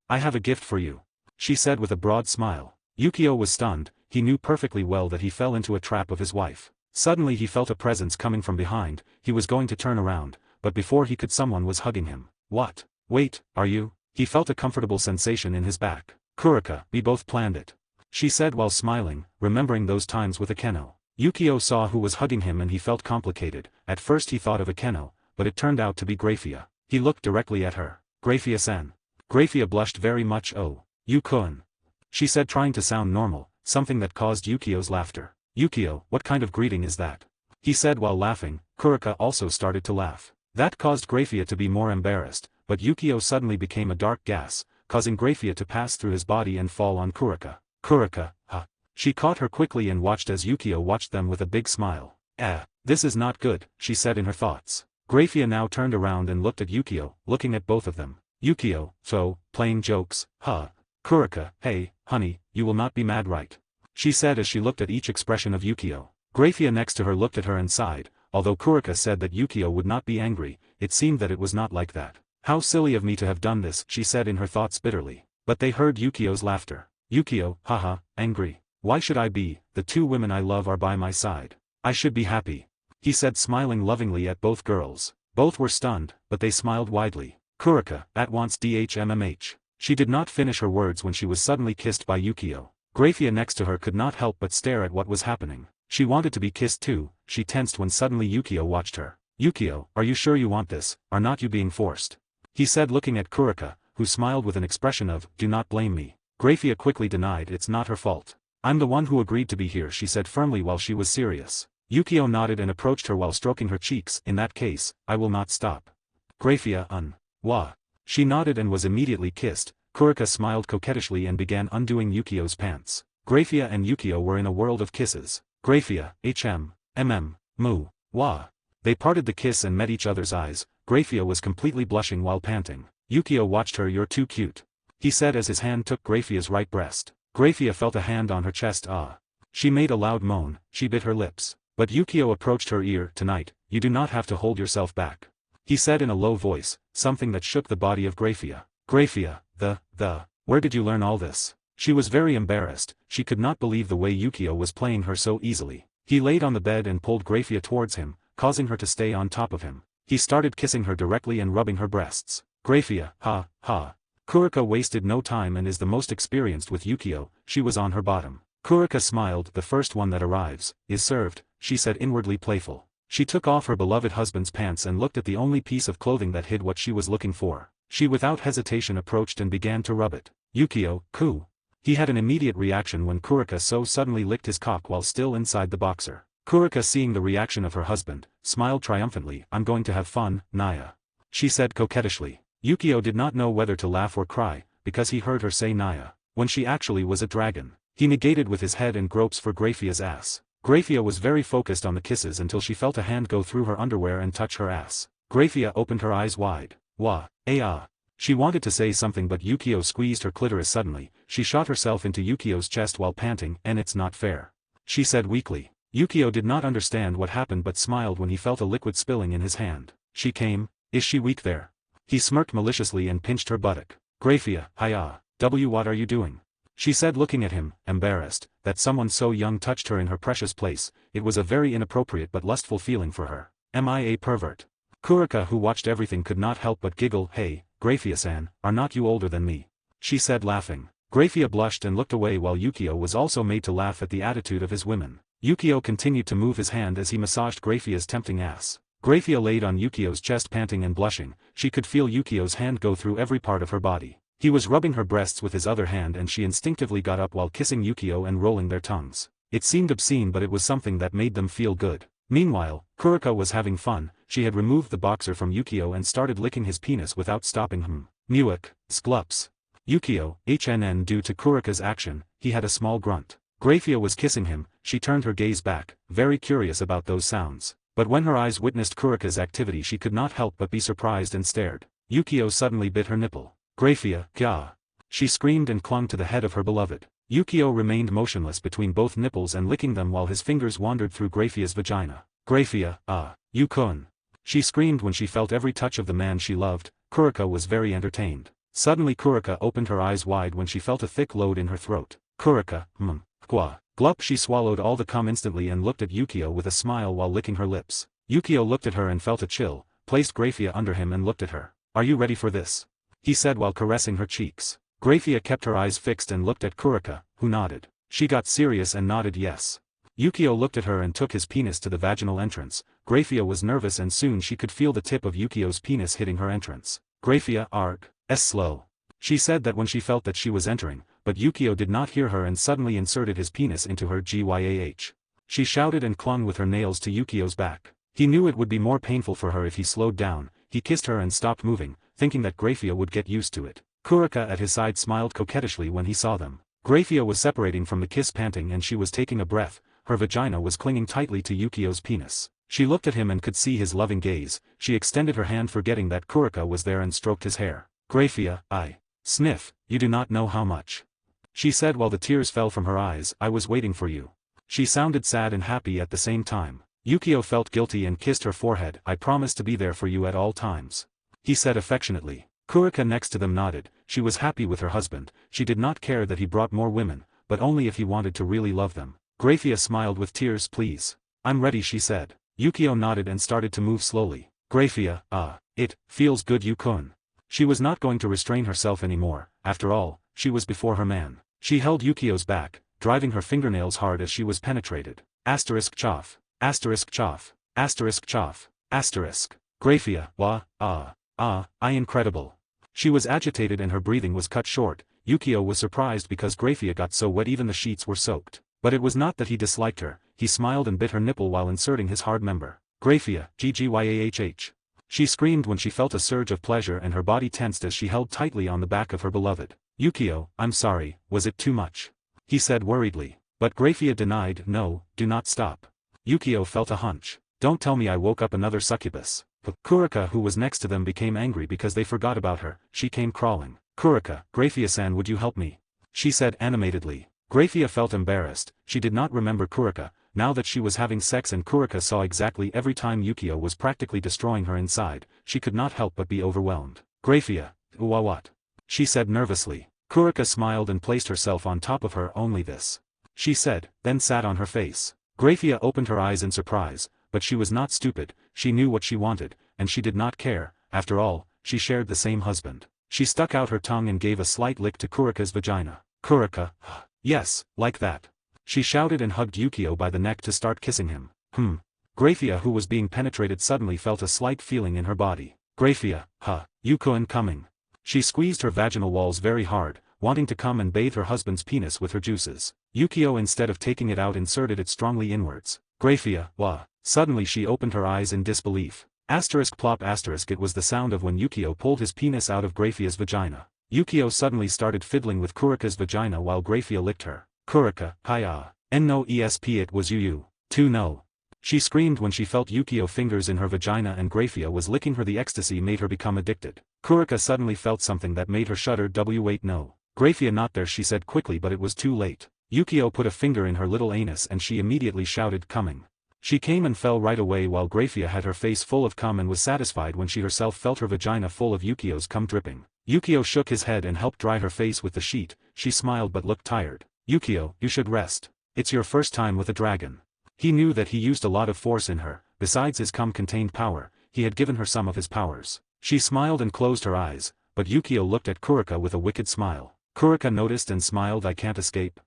I have a gift for you," she said with a broad smile. Yukio was stunned. He knew perfectly well that he fell into a trap of his wife. Suddenly he felt a presence coming from behind. He was going to turn around, but before he could someone was hugging him. "What? Wait, are you?" He felt a comfortable sensation in his back. "Kurika, we both planned it," she said while smiling, remembering those times with Akeno. Yukio saw who was hugging him and he felt complicated. At first he thought of Akeno, but it turned out to be Graia. He looked directly at her. "Graia-san." Graia blushed very much. "Oh, Yukio," she said trying to sound normal, something that caused Yukio's laughter. "Yukio, what kind of greeting is that?" he said while laughing. Kurika also started to laugh. That caused Graia to be more embarrassed, but Yukio suddenly became a dark gas, causing Graia to pass through his body and fall on Kurika. "Kurika, huh?" She caught her quickly and watched as Yukio watched them with a big smile. This is not good," she said in her thoughts. Graia now turned around and looked at Yukio, looking at both of them. Yukio, so, playing jokes, huh? Kurika, hey, honey, you will not be mad, right? She said as she looked at each expression of Yukio. Graia next to her looked at her and sighed. Although Kurika said that Yukio would not be angry, it seemed that it was not like that. "How silly of me to have done this," she said in her thoughts bitterly. But they heard Yukio's laughter. "Yukio, haha, angry. Why should I be? The two women I love are by my side. I should be happy," he said smiling lovingly at both girls. Both were stunned, but they smiled widely. Kurika, at once DHMMH. She did not finish her words when she was suddenly kissed by Yukio. Graia next to her could not help but stare at what was happening. She wanted to be kissed too. She tensed when suddenly Yukio watched her. "Yukio, are you sure you want this, are not you being forced?" he said looking at Kurika, who smiled with an expression of, "Do not blame me." Graia quickly denied. "It's not her fault. I'm the one who agreed to be here," she said firmly while she was serious. Yukio nodded and approached her while stroking her cheeks. "In that case, I will not stop." Graia, Wah. She nodded and was immediately kissed. Kurika smiled coquettishly and began undoing Yukio's pants. Graia and Yukio were in a world of kisses. Graia, Mu, Wah. They parted the kiss and met each other's eyes. Graia was completely blushing while panting. Yukio watched her. "You're too cute," he said as his hand took Graia's right breast. Graia felt a hand on her chest. She made a loud moan. She bit her lips. But Yukio approached her ear. "Tonight, you do not have to hold yourself back," he said in a low voice, something that shook the body of Graia. Graia, where did you learn all this? She was very embarrassed. She could not believe the way Yukio was playing her so easily. He laid on the bed and pulled Graia towards him, causing her to stay on top of him. He started kissing her directly and rubbing her breasts. Graia, ha. Kurika wasted no time and is the most experienced with Yukio. She was on her bottom. Kurika smiled. "The first one that arrives, is served," she said inwardly playful. She took off her beloved husband's pants and looked at the only piece of clothing that hid what she was looking for. She without hesitation approached and began to rub it. Yukio, coo. He had an immediate reaction when Kurika so suddenly licked his cock while still inside the boxer. Kurika, seeing the reaction of her husband, smiled triumphantly. "I'm going to have fun, Naya," she said coquettishly. Yukio did not know whether to laugh or cry, because he heard her say Naya, when she actually was a dragon. He negated with his head and gropes for Graia's ass. Graia was very focused on the kisses until she felt a hand go through her underwear and touch her ass. Graia opened her eyes wide. Wah, She wanted to say something but Yukio squeezed her clitoris suddenly. She shot herself into Yukio's chest while panting. "And it's not fair," she said weakly. Yukio did not understand what happened but smiled when he felt a liquid spilling in his hand. "She came? Is she weak there?" He smirked maliciously and pinched her buttock. Graia, hiya, what are you doing? She said looking at him, embarrassed, that someone so young touched her in her precious place. It was a very inappropriate but lustful feeling for her. "Am I a pervert?" Kurika, who watched everything, could not help but giggle. "Hey, Graia-san, are not you older than me?" she said laughing. Graia blushed and looked away while Yukio was also made to laugh at the attitude of his women. Yukio continued to move his hand as he massaged Graia's tempting ass. Graia laid on Yukio's chest panting and blushing. She could feel Yukio's hand go through every part of her body. He was rubbing her breasts with his other hand and she instinctively got up while kissing Yukio and rolling their tongues. It seemed obscene but it was something that made them feel good. Meanwhile, Kurika was having fun. She had removed the boxer from Yukio and started licking his penis without stopping him. Muick, sklups. Yukio, HNN. Due to Kurika's action, he had a small grunt. Graia was kissing him. She turned her gaze back, very curious about those sounds. But when her eyes witnessed Kurika's activity she could not help but be surprised and stared. Yukio suddenly bit her nipple. Graia, gah. She screamed and clung to the head of her beloved. Yukio remained motionless between both nipples and licking them while his fingers wandered through Graia's vagina. Graia, Yukon. She screamed when she felt every touch of the man she loved. Kurika was very entertained. Suddenly Kurika opened her eyes wide when she felt a thick load in her throat. Kurika, Gwa. Glup. She swallowed all the cum instantly and looked at Yukio with a smile while licking her lips. Yukio looked at her and felt a chill, placed Graia under him and looked at her. Are you ready for this? He said while caressing her cheeks. Graia kept her eyes fixed and looked at Kurika, who nodded. She got serious and nodded yes. Yukio looked at her and took his penis to the vaginal entrance. Graia was nervous and soon she could feel the tip of Yukio's penis hitting her entrance. Graia, slow. She said that when she felt that she was entering, but Yukio did not hear her and suddenly inserted his penis into her gyah. She shouted and clung with her nails to Yukio's back. He knew it would be more painful for her if he slowed down. He kissed her and stopped moving, thinking that Graia would get used to it. Kurika at his side smiled coquettishly when he saw them. Graia was separating from the kiss panting and she was taking a breath. Her vagina was clinging tightly to Yukio's penis. She looked at him and could see his loving gaze. She extended her hand forgetting that Kurika was there and stroked his hair. Graia, sniff, you do not know how much. She said while the tears fell from her eyes. I was waiting for you. She sounded sad and happy at the same time. Yukio felt guilty and kissed her forehead. I promise to be there for you at all times. He said affectionately. Kurika next to them nodded. She was happy with her husband. She did not care that he brought more women, but only if he wanted to really love them. Graia smiled with tears. Please. I'm ready, she said. Yukio nodded and started to move slowly. Graia, it feels good, Yukon. She was not going to restrain herself anymore. After all, she was before her man. She held Yukio's back, driving her fingernails hard as she was penetrated. Asterisk chof. Asterisk chof. Asterisk chof. Asterisk. Graia, incredible. She was agitated and her breathing was cut short. Yukio was surprised because Graia got so wet even the sheets were soaked. But it was not that he disliked her. He smiled and bit her nipple while inserting his hard member. Graia, ggyahh. She screamed when she felt a surge of pleasure and her body tensed as she held tightly on the back of her beloved. Yukio, I'm sorry, was it too much? He said worriedly. But Graia denied. No, do not stop. Yukio felt a hunch. Don't tell me I woke up another succubus. But Kurika, who was next to them, became angry because they forgot about her. She came crawling. Kurika, Graia-san, would you help me? She said animatedly. Graia felt embarrassed. She did not remember Kurika, now that she was having sex and Kurika saw exactly every time Yukio was practically destroying her inside. She could not help but be overwhelmed. Graia, what? She said nervously. Kurika smiled and placed herself on top of her. Only this. She said, then sat on her face. Graia opened her eyes in surprise, but she was not stupid. She knew what she wanted, and she did not care. After all, she shared the same husband. She stuck out her tongue and gave a slight lick to Kurika's vagina. Kurika, yes, like that. She shouted and hugged Yukio by the neck to start kissing him. Graia, who was being penetrated, suddenly felt a slight feeling in her body. Graia, Yukio coming. She squeezed her vaginal walls very hard, wanting to come and bathe her husband's penis with her juices. Yukio, instead of taking it out, inserted it strongly inwards. Graia, Suddenly she opened her eyes in disbelief. Asterisk plop asterisk. It was the sound of when Yukio pulled his penis out of Graia's vagina. Yukio suddenly started fiddling with Kurika's vagina while Graia licked her. Kurika, no esp, it was you too, no. She screamed when she felt Yukio fingers in her vagina and Graia was licking her. The ecstasy made her become addicted. Kurika suddenly felt something that made her shudder. Wait, no. Graia, not there, she said quickly, but it was too late. Yukio put a finger in her little anus and she immediately shouted, coming. She came and fell right away while Graia had her face full of cum and was satisfied when she herself felt her vagina full of Yukio's cum dripping. Yukio shook his head and helped dry her face with the sheet. She smiled but looked tired. Yukio, you should rest. It's your first time with a dragon. He knew that he used a lot of force in her. Besides his cum contained power, he had given her some of his powers. She smiled and closed her eyes, but Yukio looked at Kurika with a wicked smile. Kurika noticed and smiled. I can't escape.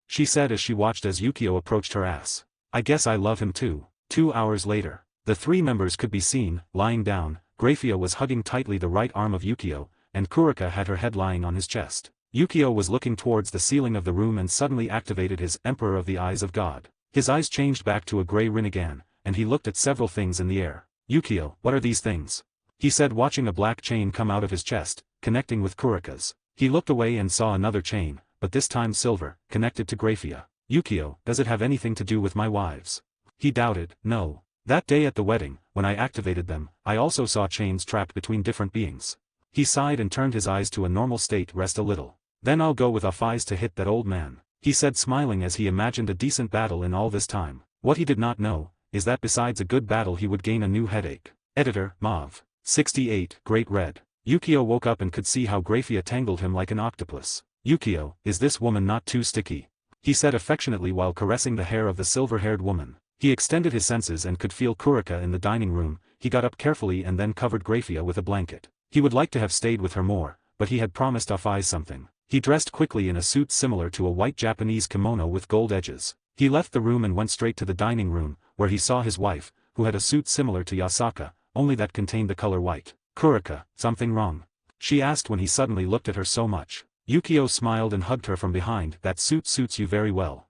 She said as she watched as Yukio approached her ass. I guess I love him too. 2 hours later. The three members could be seen, lying down. Graia was hugging tightly the right arm of Yukio, and Kurika had her head lying on his chest. Yukio was looking towards the ceiling of the room and suddenly activated his Emperor of the Eyes of God. His eyes changed back to a grey Rinnegan, and he looked at several things in the air. Yukio, what are these things? He said, watching a black chain come out of his chest, connecting with Kurika's. He looked away and saw another chain, but this time silver, connected to Graia. Yukio, does it have anything to do with my wives? He doubted. No. That day at the wedding, when I activated them, I also saw chains trapped between different beings. He sighed and turned his eyes to a normal state. Rest a little. Then I'll go with Afais to hit that old man. He said, smiling as he imagined a decent battle in all this time. What he did not know, is that besides a good battle he would gain a new headache. Editor, Mauve. 68, Great Red. Yukio woke up and could see how Graia tangled him like an octopus. Yukio, is this woman not too sticky? He said affectionately while caressing the hair of the silver-haired woman. He extended his senses and could feel Kurika in the dining room. He got up carefully and then covered Graia with a blanket. He would like to have stayed with her more, but he had promised Afais something. He dressed quickly in a suit similar to a white Japanese kimono with gold edges. He left the room and went straight to the dining room, where he saw his wife, who had a suit similar to Yasaka, only that contained the color white. Kurika, something wrong? She asked when he suddenly looked at her so much. Yukio smiled and hugged her from behind. That suit suits you very well.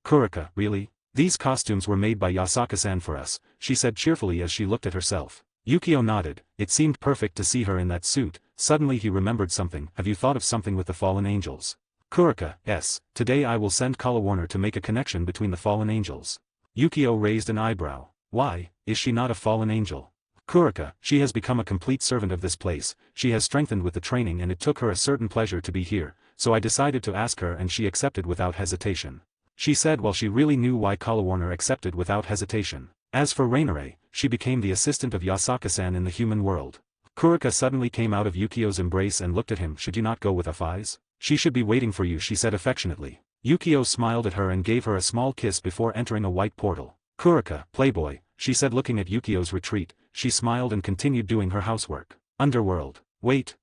Kurika, really? These costumes were made by Yasaka-san for us, she said cheerfully as she looked at herself. Yukio nodded. It seemed perfect to see her in that suit. Suddenly he remembered something. Have you thought of something with the fallen angels? Kurika, yes. Today I will send Kalawarner to make a connection between the fallen angels. Yukio raised an eyebrow. Why, is she not a fallen angel? Kurika, she has become a complete servant of this place. She has strengthened with the training and it took her a certain pleasure to be here, so I decided to ask her and she accepted without hesitation. She said while she really knew why Kalawarner accepted without hesitation. As for Rainare, she became the assistant of Yasaka-san in the human world. Kurika suddenly came out of Yukio's embrace and looked at him. Should you not go with Afais? She should be waiting for you, she said affectionately. Yukio smiled at her and gave her a small kiss before entering a white portal. Kurika, playboy, she said looking at Yukio's retreat. She smiled and continued doing her housework. Underworld. Wait,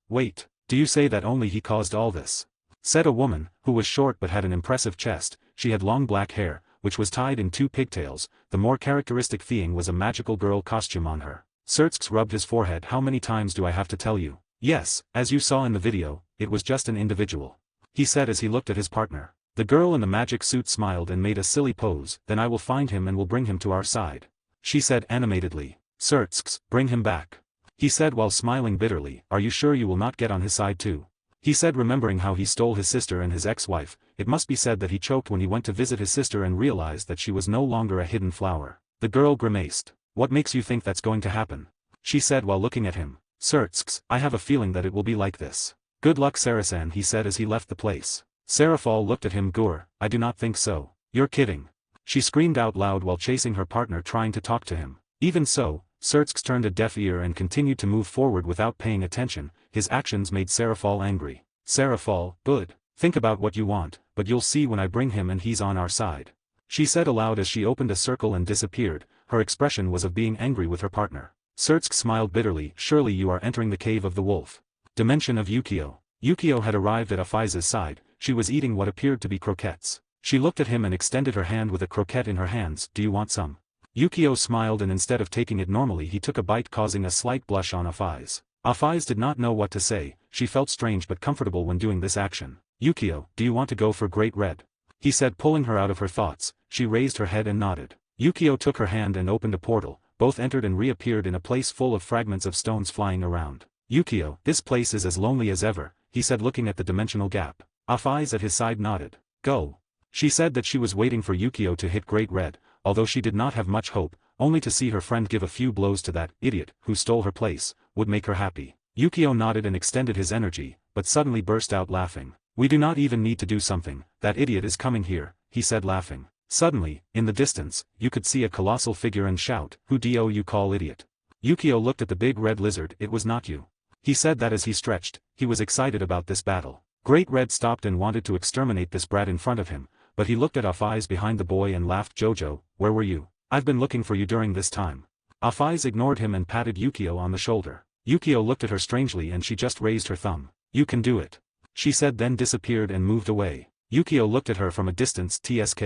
do you say that only he caused all this? Said a woman, who was short but had an impressive chest. She had long black hair, which was tied in 2 pigtails. The more characteristic thing was a magical girl costume on her. Sertsk rubbed his forehead. How many times do I have to tell you? Yes, as you saw in the video, it was just an individual. He said as he looked at his partner. The girl in the magic suit smiled and made a silly pose. Then I will find him and will bring him to our side. She said animatedly. Sertsk, bring him back. He said while smiling bitterly. Are you sure you will not get on his side too? He said remembering how he stole his sister and his ex-wife. It must be said that he choked when he went to visit his sister and realized that she was no longer a hidden flower. The girl grimaced. What makes you think that's going to happen? She said while looking at him. Sertsk, I have a feeling that it will be like this. Good luck Sarasan, he said as he left the place. Serafal looked at him. Gur, I do not think so. You're kidding. She screamed out loud while chasing her partner trying to talk to him. Even so, Sertsk turned a deaf ear and continued to move forward without paying attention. His actions made Serafal angry. Serafal, good. Think about what you want, but you'll see when I bring him and he's on our side. She said aloud as she opened a circle and disappeared. Her expression was of being angry with her partner. Sertsk smiled bitterly. Surely you are entering the cave of the wolf. Dimension of Yukio. Yukio had arrived at Afaiz's side. She was eating what appeared to be croquettes. She looked at him and extended her hand with a croquette in her hands. Do you want some? Yukio smiled and instead of taking it normally he took a bite causing a slight blush on Afais. Afais did not know what to say. She felt strange but comfortable when doing this action. Yukio, do you want to go for Great Red? He said pulling her out of her thoughts. She raised her head and nodded. Yukio took her hand and opened a portal. Both entered and reappeared in a place full of fragments of stones flying around. Yukio, this place is as lonely as ever, he said looking at the dimensional gap. Afais at his side nodded. Go. She said that she was waiting for Yukio to hit Great Red, although she did not have much hope, only to see her friend give a few blows to that idiot who stole her place, would make her happy. Yukio nodded and extended his energy, but suddenly burst out laughing. We do not even need to do something, that idiot is coming here, he said laughing. Suddenly, in the distance, you could see a colossal figure and shout, who do you call idiot? Yukio looked at the big red lizard. It was not you. He said that as he stretched. He was excited about this battle. Great Red stopped and wanted to exterminate this brat in front of him, but he looked at Afais behind the boy and laughed. Jojo, where were you? I've been looking for you during this time. Afais ignored him and patted Yukio on the shoulder. Yukio looked at her strangely and she just raised her thumb. You can do it. She said then disappeared and moved away. Yukio looked at her from a distance. TSK.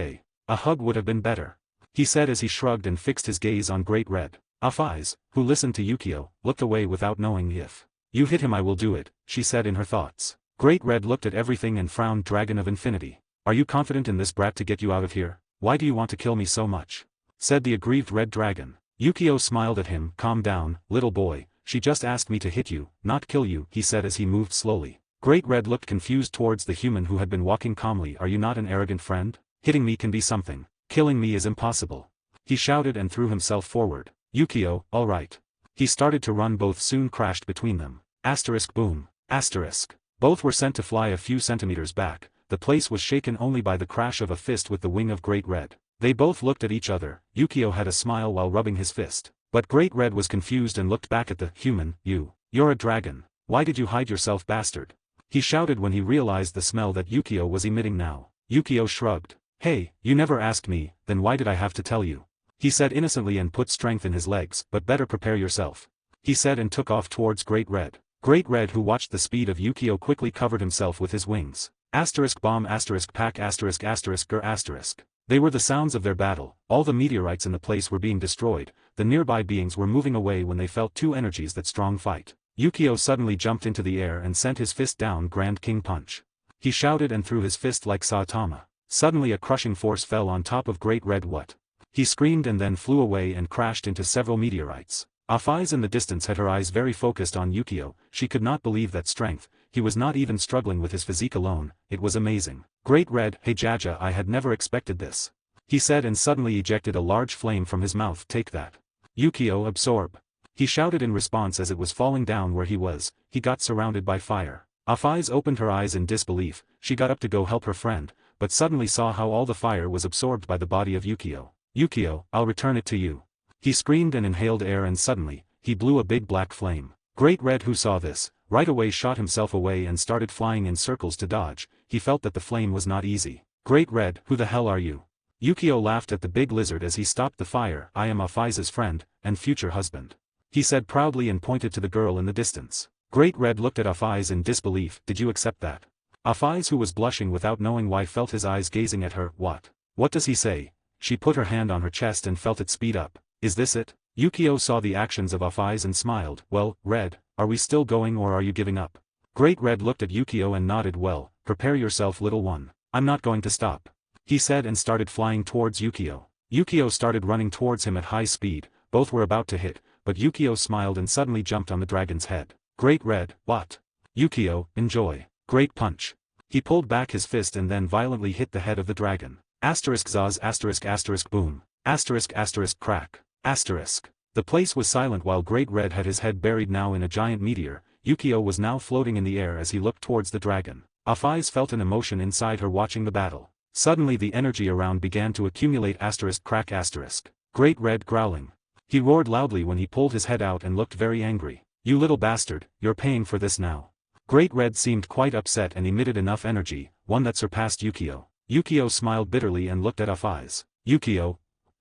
A hug would have been better. He said as he shrugged and fixed his gaze on Great Red. Afaiz, who listened to Yukio, looked away without knowing if. You hit him I will do it, she said in her thoughts. Great Red looked at everything and frowned. Dragon of Infinity. Are you confident in this brat to get you out of here? Why do you want to kill me so much? Said the aggrieved red dragon. Yukio smiled at him. Calm down, little boy, she just asked me to hit you, not kill you, he said as he moved slowly. Great Red looked confused towards the human who had been walking calmly. Are you not an arrogant friend? Hitting me can be something. Killing me is impossible. He shouted and threw himself forward. Yukio, all right. He started to run. Both soon crashed between them. Asterisk boom. Asterisk. Both were sent to fly a few centimeters back. The place was shaken only by the crash of a fist with the wing of Great Red. They both looked at each other. Yukio had a smile while rubbing his fist. But Great Red was confused and looked back at the human. You're a dragon. Why did you hide yourself, bastard? He shouted when he realized the smell that Yukio was emitting now. Yukio shrugged. Hey, you never asked me, then why did I have to tell you? He said innocently and put strength in his legs. But better prepare yourself. He said and took off towards Great Red. Great Red, who watched the speed of Yukio, quickly covered himself with his wings. Asterisk bomb asterisk pack asterisk asterisk ger asterisk. They were the sounds of their battle. All the meteorites in the place were being destroyed. The nearby beings were moving away when they felt two energies that strong fight. Yukio suddenly jumped into the air and sent his fist down. Grand King Punch. He shouted and threw his fist like Saitama. Suddenly a crushing force fell on top of Great Red. What? He screamed and then flew away and crashed into several meteorites. Afaiz in the distance had her eyes very focused on Yukio. She could not believe that strength. He was not even struggling with his physique alone. It was amazing. Great Red, hey Jaja, I had never expected this. He said and suddenly ejected a large flame from his mouth. Take that. Yukio, absorb. He shouted in response as it was falling down where he was. He got surrounded by fire. Afaiz opened her eyes in disbelief. She got up to go help her friend, but suddenly saw how all the fire was absorbed by the body of Yukio. Yukio, I'll return it to you. He screamed and inhaled air and suddenly, he blew a big black flame. Great Red, who saw this, right away shot himself away and started flying in circles to dodge. He felt that the flame was not easy. Great Red, who the hell are you? Yukio laughed at the big lizard as he stopped the fire. I am Afaiz's friend, and future husband. He said proudly and pointed to the girl in the distance. Great Red looked at Afaiz in disbelief. Did you accept that? Afaiz, who was blushing without knowing why, felt his eyes gazing at her. What does he say? She put her hand on her chest and felt it speed up. Is this it? Yukio saw the actions of Afaiz and smiled. Well, Red, are we still going or are you giving up? Great Red looked at Yukio and nodded. Well, prepare yourself, little one. I'm not going to stop. He said and started flying towards Yukio. Yukio started running towards him at high speed. Both were about to hit, but Yukio smiled and suddenly jumped on the dragon's head. Great Red, what? Yukio, enjoy. Great punch. He pulled back his fist and then violently hit the head of the dragon. Asterisk zaz asterisk asterisk boom. Asterisk asterisk crack. Asterisk. The place was silent while Great Red had his head buried now in a giant meteor. Yukio was now floating in the air as he looked towards the dragon. Afaiz felt an emotion inside her watching the battle. Suddenly the energy around began to accumulate. Asterisk crack asterisk. Great Red growling. He roared loudly when he pulled his head out and looked very angry. You little bastard, you're paying for this now. Great Red seemed quite upset and emitted enough energy, one that surpassed Yukio. Yukio smiled bitterly and looked at Afaiz. Yukio.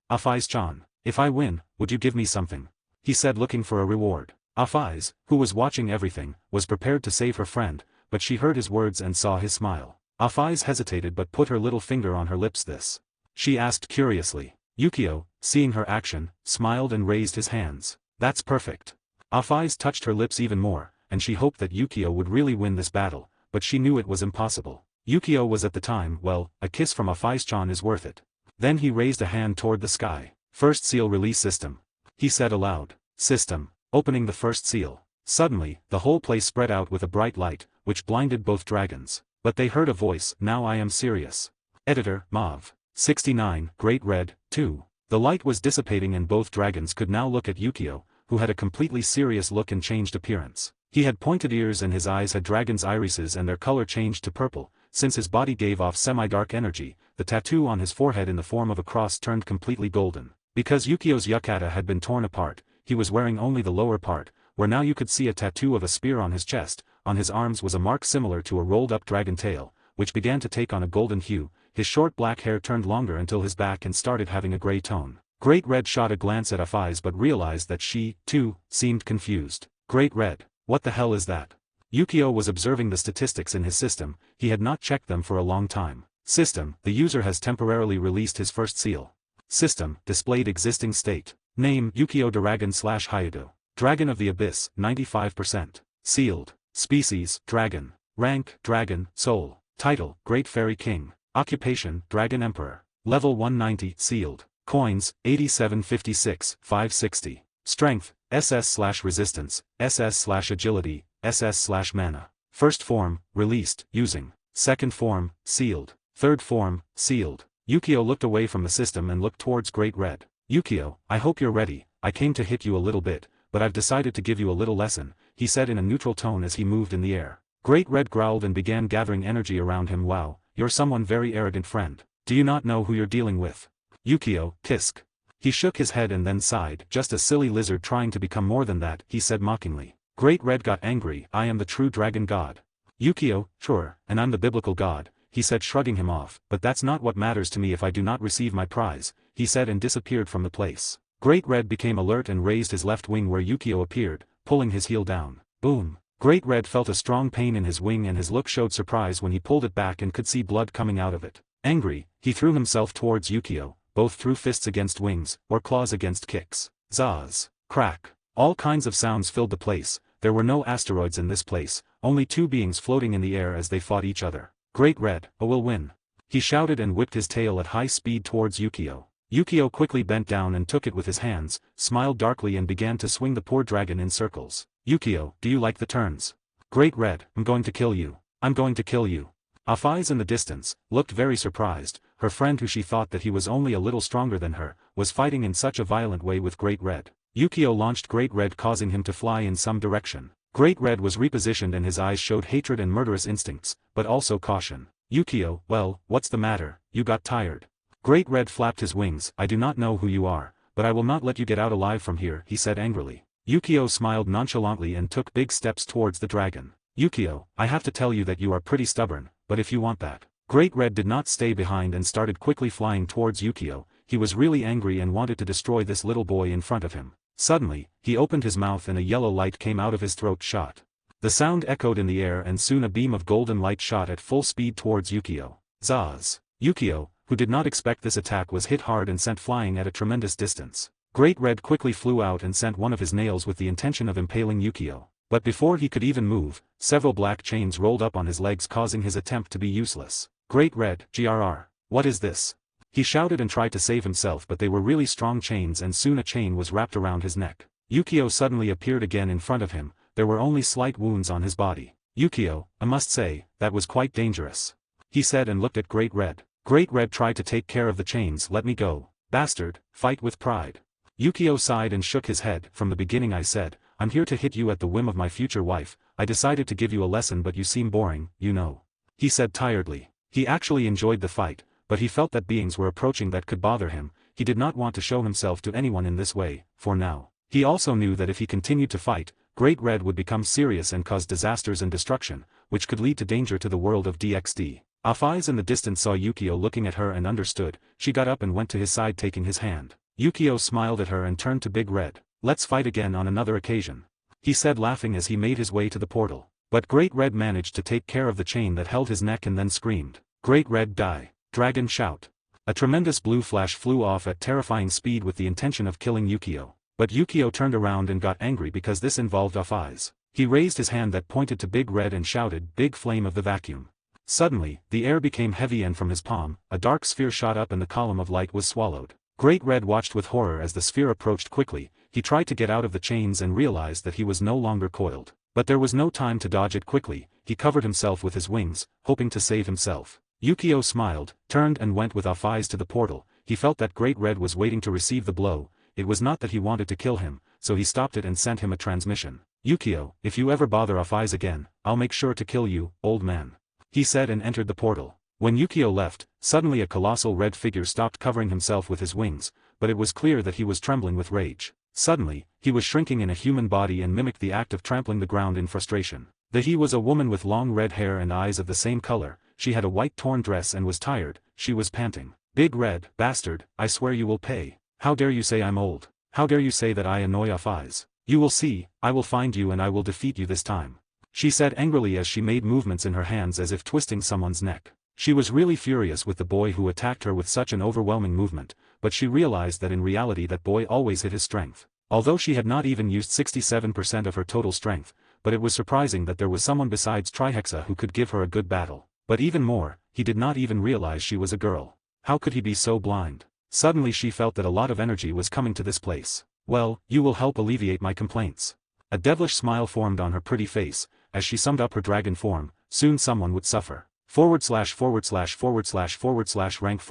Afaiz-chan, if I win, would you give me something? He said, looking for a reward. Afaiz, who was watching everything, was prepared to save her friend, but she heard his words and saw his smile. Afaiz hesitated but put her little finger on her lips. This? She asked curiously. Yukio, seeing her action, smiled and raised his hands. That's perfect. Afaiz touched her lips even more, and she hoped that Yukio would really win this battle, but she knew it was impossible. Yukio was at the time, well, a kiss from Afaiz-chan is worth it. Then he raised a hand toward the sky. First seal release system. He said aloud. System. Opening the first seal. Suddenly, the whole place spread out with a bright light, which blinded both dragons. But they heard a voice. Now I am serious. Editor, Mauve. 69, Great Red, 2. The light was dissipating and both dragons could now look at Yukio, who had a completely serious look and changed appearance. He had pointed ears and his eyes had dragon's irises and their color changed to purple. Since his body gave off semi-dark energy, the tattoo on his forehead in the form of a cross turned completely golden. Because Yukio's yukata had been torn apart, he was wearing only the lower part, where now you could see a tattoo of a spear on his chest. On his arms was a mark similar to a rolled-up dragon tail, which began to take on a golden hue. His short black hair turned longer until his back and started having a gray tone. Great Red shot a glance at Afaiz but realized that she, too, seemed confused. Great Red, what the hell is that? Yukio was observing the statistics in his system. He had not checked them for a long time. System, the user has temporarily released his first seal. System, displayed existing state. Name, Yukio Dragon / Hyudo. Dragon of the Abyss, 95%. Sealed. Species, Dragon. Rank, Dragon, Soul. Title, Great Fairy King. Occupation, Dragon Emperor. Level 190, Sealed. Coins, 8756, 560. Strength, SS/resistance, SS/agility, SS/mana. First form, released, using. Second form, sealed. Third form, sealed. Yukio looked away from the system and looked towards Great Red. Yukio, I hope you're ready. I came to hit you a little bit, but I've decided to give you a little lesson, he said in a neutral tone as he moved in the air. Great Red growled and began gathering energy around him. Wow, you're someone very arrogant, friend. Do you not know who you're dealing with? Yukio, tisk. He shook his head and then sighed. Just a silly lizard trying to become more than that, he said mockingly. Great Red got angry. I am the true dragon god. Yukio, sure, and I'm the biblical god, he said, shrugging him off. But that's not what matters to me if I do not receive my prize, he said, and disappeared from the place. Great Red became alert and raised his left wing where Yukio appeared, pulling his heel down. Boom. Great Red felt a strong pain in his wing and his look showed surprise when he pulled it back and could see blood coming out of it. Angry, he threw himself towards Yukio, both threw fists against wings, or claws against kicks. Zaz. Crack. All kinds of sounds filled the place. There were no asteroids in this place, only two beings floating in the air as they fought each other. Great Red, I will win. He shouted and whipped his tail at high speed towards Yukio. Yukio quickly bent down and took it with his hands, smiled darkly and began to swing the poor dragon in circles. Yukio, do you like the turns? Great Red, I'm going to kill you. I'm going to kill you. Afai's in the distance, looked very surprised. Her friend, who she thought that he was only a little stronger than her, was fighting in such a violent way with Great Red. Yukio launched Great Red, causing him to fly in some direction. Great Red was repositioned and his eyes showed hatred and murderous instincts, but also caution. Yukio, well, what's the matter? You got tired. Great Red flapped his wings. I do not know who you are, but I will not let you get out alive from here, he said angrily. Yukio smiled nonchalantly and took big steps towards the dragon. Yukio, I have to tell you that you are pretty stubborn, but if you want that. Great Red did not stay behind and started quickly flying towards Yukio. He was really angry and wanted to destroy this little boy in front of him. Suddenly, he opened his mouth and a yellow light came out of his throat. Shot. The sound echoed in the air and soon a beam of golden light shot at full speed towards Yukio. Zaz. Yukio, who did not expect this attack, was hit hard and sent flying at a tremendous distance. Great Red quickly flew out and sent one of his nails with the intention of impaling Yukio. But before he could even move, several black chains rolled up on his legs, causing his attempt to be useless. Great Red, GRR. What is this? He shouted and tried to save himself, but they were really strong chains and soon a chain was wrapped around his neck. Yukio suddenly appeared again in front of him. There were only slight wounds on his body. Yukio, I must say, that was quite dangerous, he said and looked at Great Red. Great Red tried to take care of the chains. Let me go. Bastard, fight with pride. Yukio sighed and shook his head. From the beginning I said, I'm here to hit you at the whim of my future wife. I decided to give you a lesson, but you seem boring, you know, he said tiredly. He actually enjoyed the fight, but he felt that beings were approaching that could bother him. He did not want to show himself to anyone in this way, for now. He also knew that if he continued to fight, Great Red would become serious and cause disasters and destruction, which could lead to danger to the world of DxD. Afai's in the distance saw Yukio looking at her and understood. She got up and went to his side, taking his hand. Yukio smiled at her and turned to Big Red. Let's fight again on another occasion, he said, laughing as he made his way to the portal. But Great Red managed to take care of the chain that held his neck and then screamed. Great Red, die. Dragon shout. A tremendous blue flash flew off at terrifying speed with the intention of killing Yukio. But Yukio turned around and got angry because this involved Afai's. He raised his hand that pointed to Big Red and shouted, Big Flame of the Vacuum. Suddenly, the air became heavy and from his palm, a dark sphere shot up and the column of light was swallowed. Great Red watched with horror as the sphere approached quickly. He tried to get out of the chains and realized that he was no longer coiled. But there was no time to dodge it quickly. He covered himself with his wings, hoping to save himself. Yukio smiled, turned and went with Afai's to the portal. He felt that Great Red was waiting to receive the blow. It was not that he wanted to kill him, so he stopped it and sent him a transmission. Yukio, if you ever bother Afai's again, I'll make sure to kill you, old man, he said and entered the portal. When Yukio left, suddenly a colossal red figure stopped covering himself with his wings, but it was clear that he was trembling with rage. Suddenly, he was shrinking in a human body and mimicked the act of trampling the ground in frustration. He was a woman with long red hair and eyes of the same color. She had a white torn dress and was tired. She was panting. Big Red, bastard, I swear you will pay. How dare you say I'm old? How dare you say that I annoy Afai's? You will see, I will find you and I will defeat you this time, she said angrily as she made movements in her hands as if twisting someone's neck. She was really furious with the boy who attacked her with such an overwhelming movement, but she realized that in reality that boy always hit his strength. Although she had not even used 67% of her total strength, but it was surprising that there was someone besides Trihexa who could give her a good battle. But even more, he did not even realize she was a girl. How could he be so blind? Suddenly she felt that a lot of energy was coming to this place. Well, you will help alleviate my complaints. A devilish smile formed on her pretty face, as she summed up her dragon form. Soon someone would suffer. // rank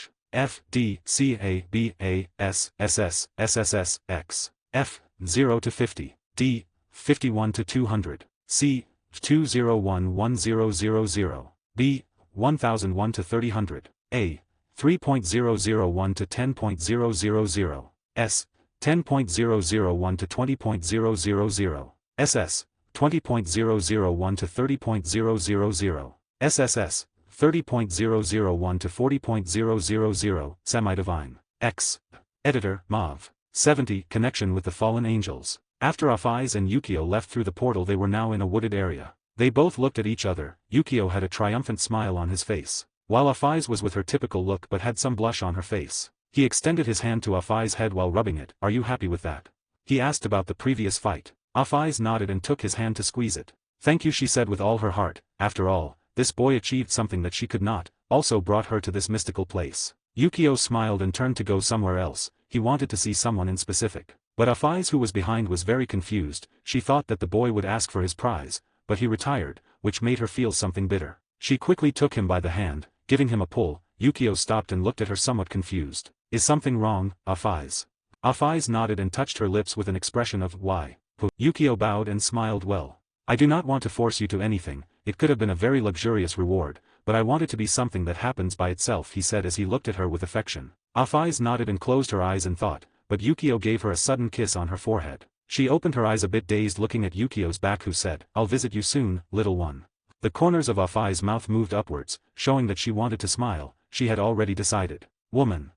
// F D C A B A S S S S S S X F 0 to 50 D 51 to 200 C 2011000 B 1001 to 3000 A 3.001 to 10.000 S 10.001 to 20.000 SS 20.001 to 30.000 SSS 30.001 to 40.000 Semi-Divine X Editor Mauve 70 Connection with the Fallen Angels. After Afais and Yukio left through the portal, they were now in a wooded area. They both looked at each other. Yukio had a triumphant smile on his face, while Afais was with her typical look but had some blush on her face. He extended his hand to Afais' head while rubbing it. Are you happy with that? He asked about the previous fight. Afais nodded and took his hand to squeeze it. Thank you, she said with all her heart. After all, this boy achieved something that she could not, also brought her to this mystical place. Yukio smiled and turned to go somewhere else. He wanted to see someone in specific. But Afais, who was behind, was very confused. She thought that the boy would ask for his prize, but he retired, which made her feel something bitter. She quickly took him by the hand, giving him a pull. Yukio stopped and looked at her somewhat confused. Is something wrong, Afais? Afais nodded and touched her lips with an expression of, why? Yukio bowed and smiled. Well, I do not want to force you to anything. It could have been a very luxurious reward, but I want it to be something that happens by itself, he said as he looked at her with affection. Afais nodded and closed her eyes in thought, but Yukio gave her a sudden kiss on her forehead. She opened her eyes a bit dazed, looking at Yukio's back, who said, I'll visit you soon, little one. The corners of Afais' mouth moved upwards, showing that she wanted to smile. She had already decided. Woman.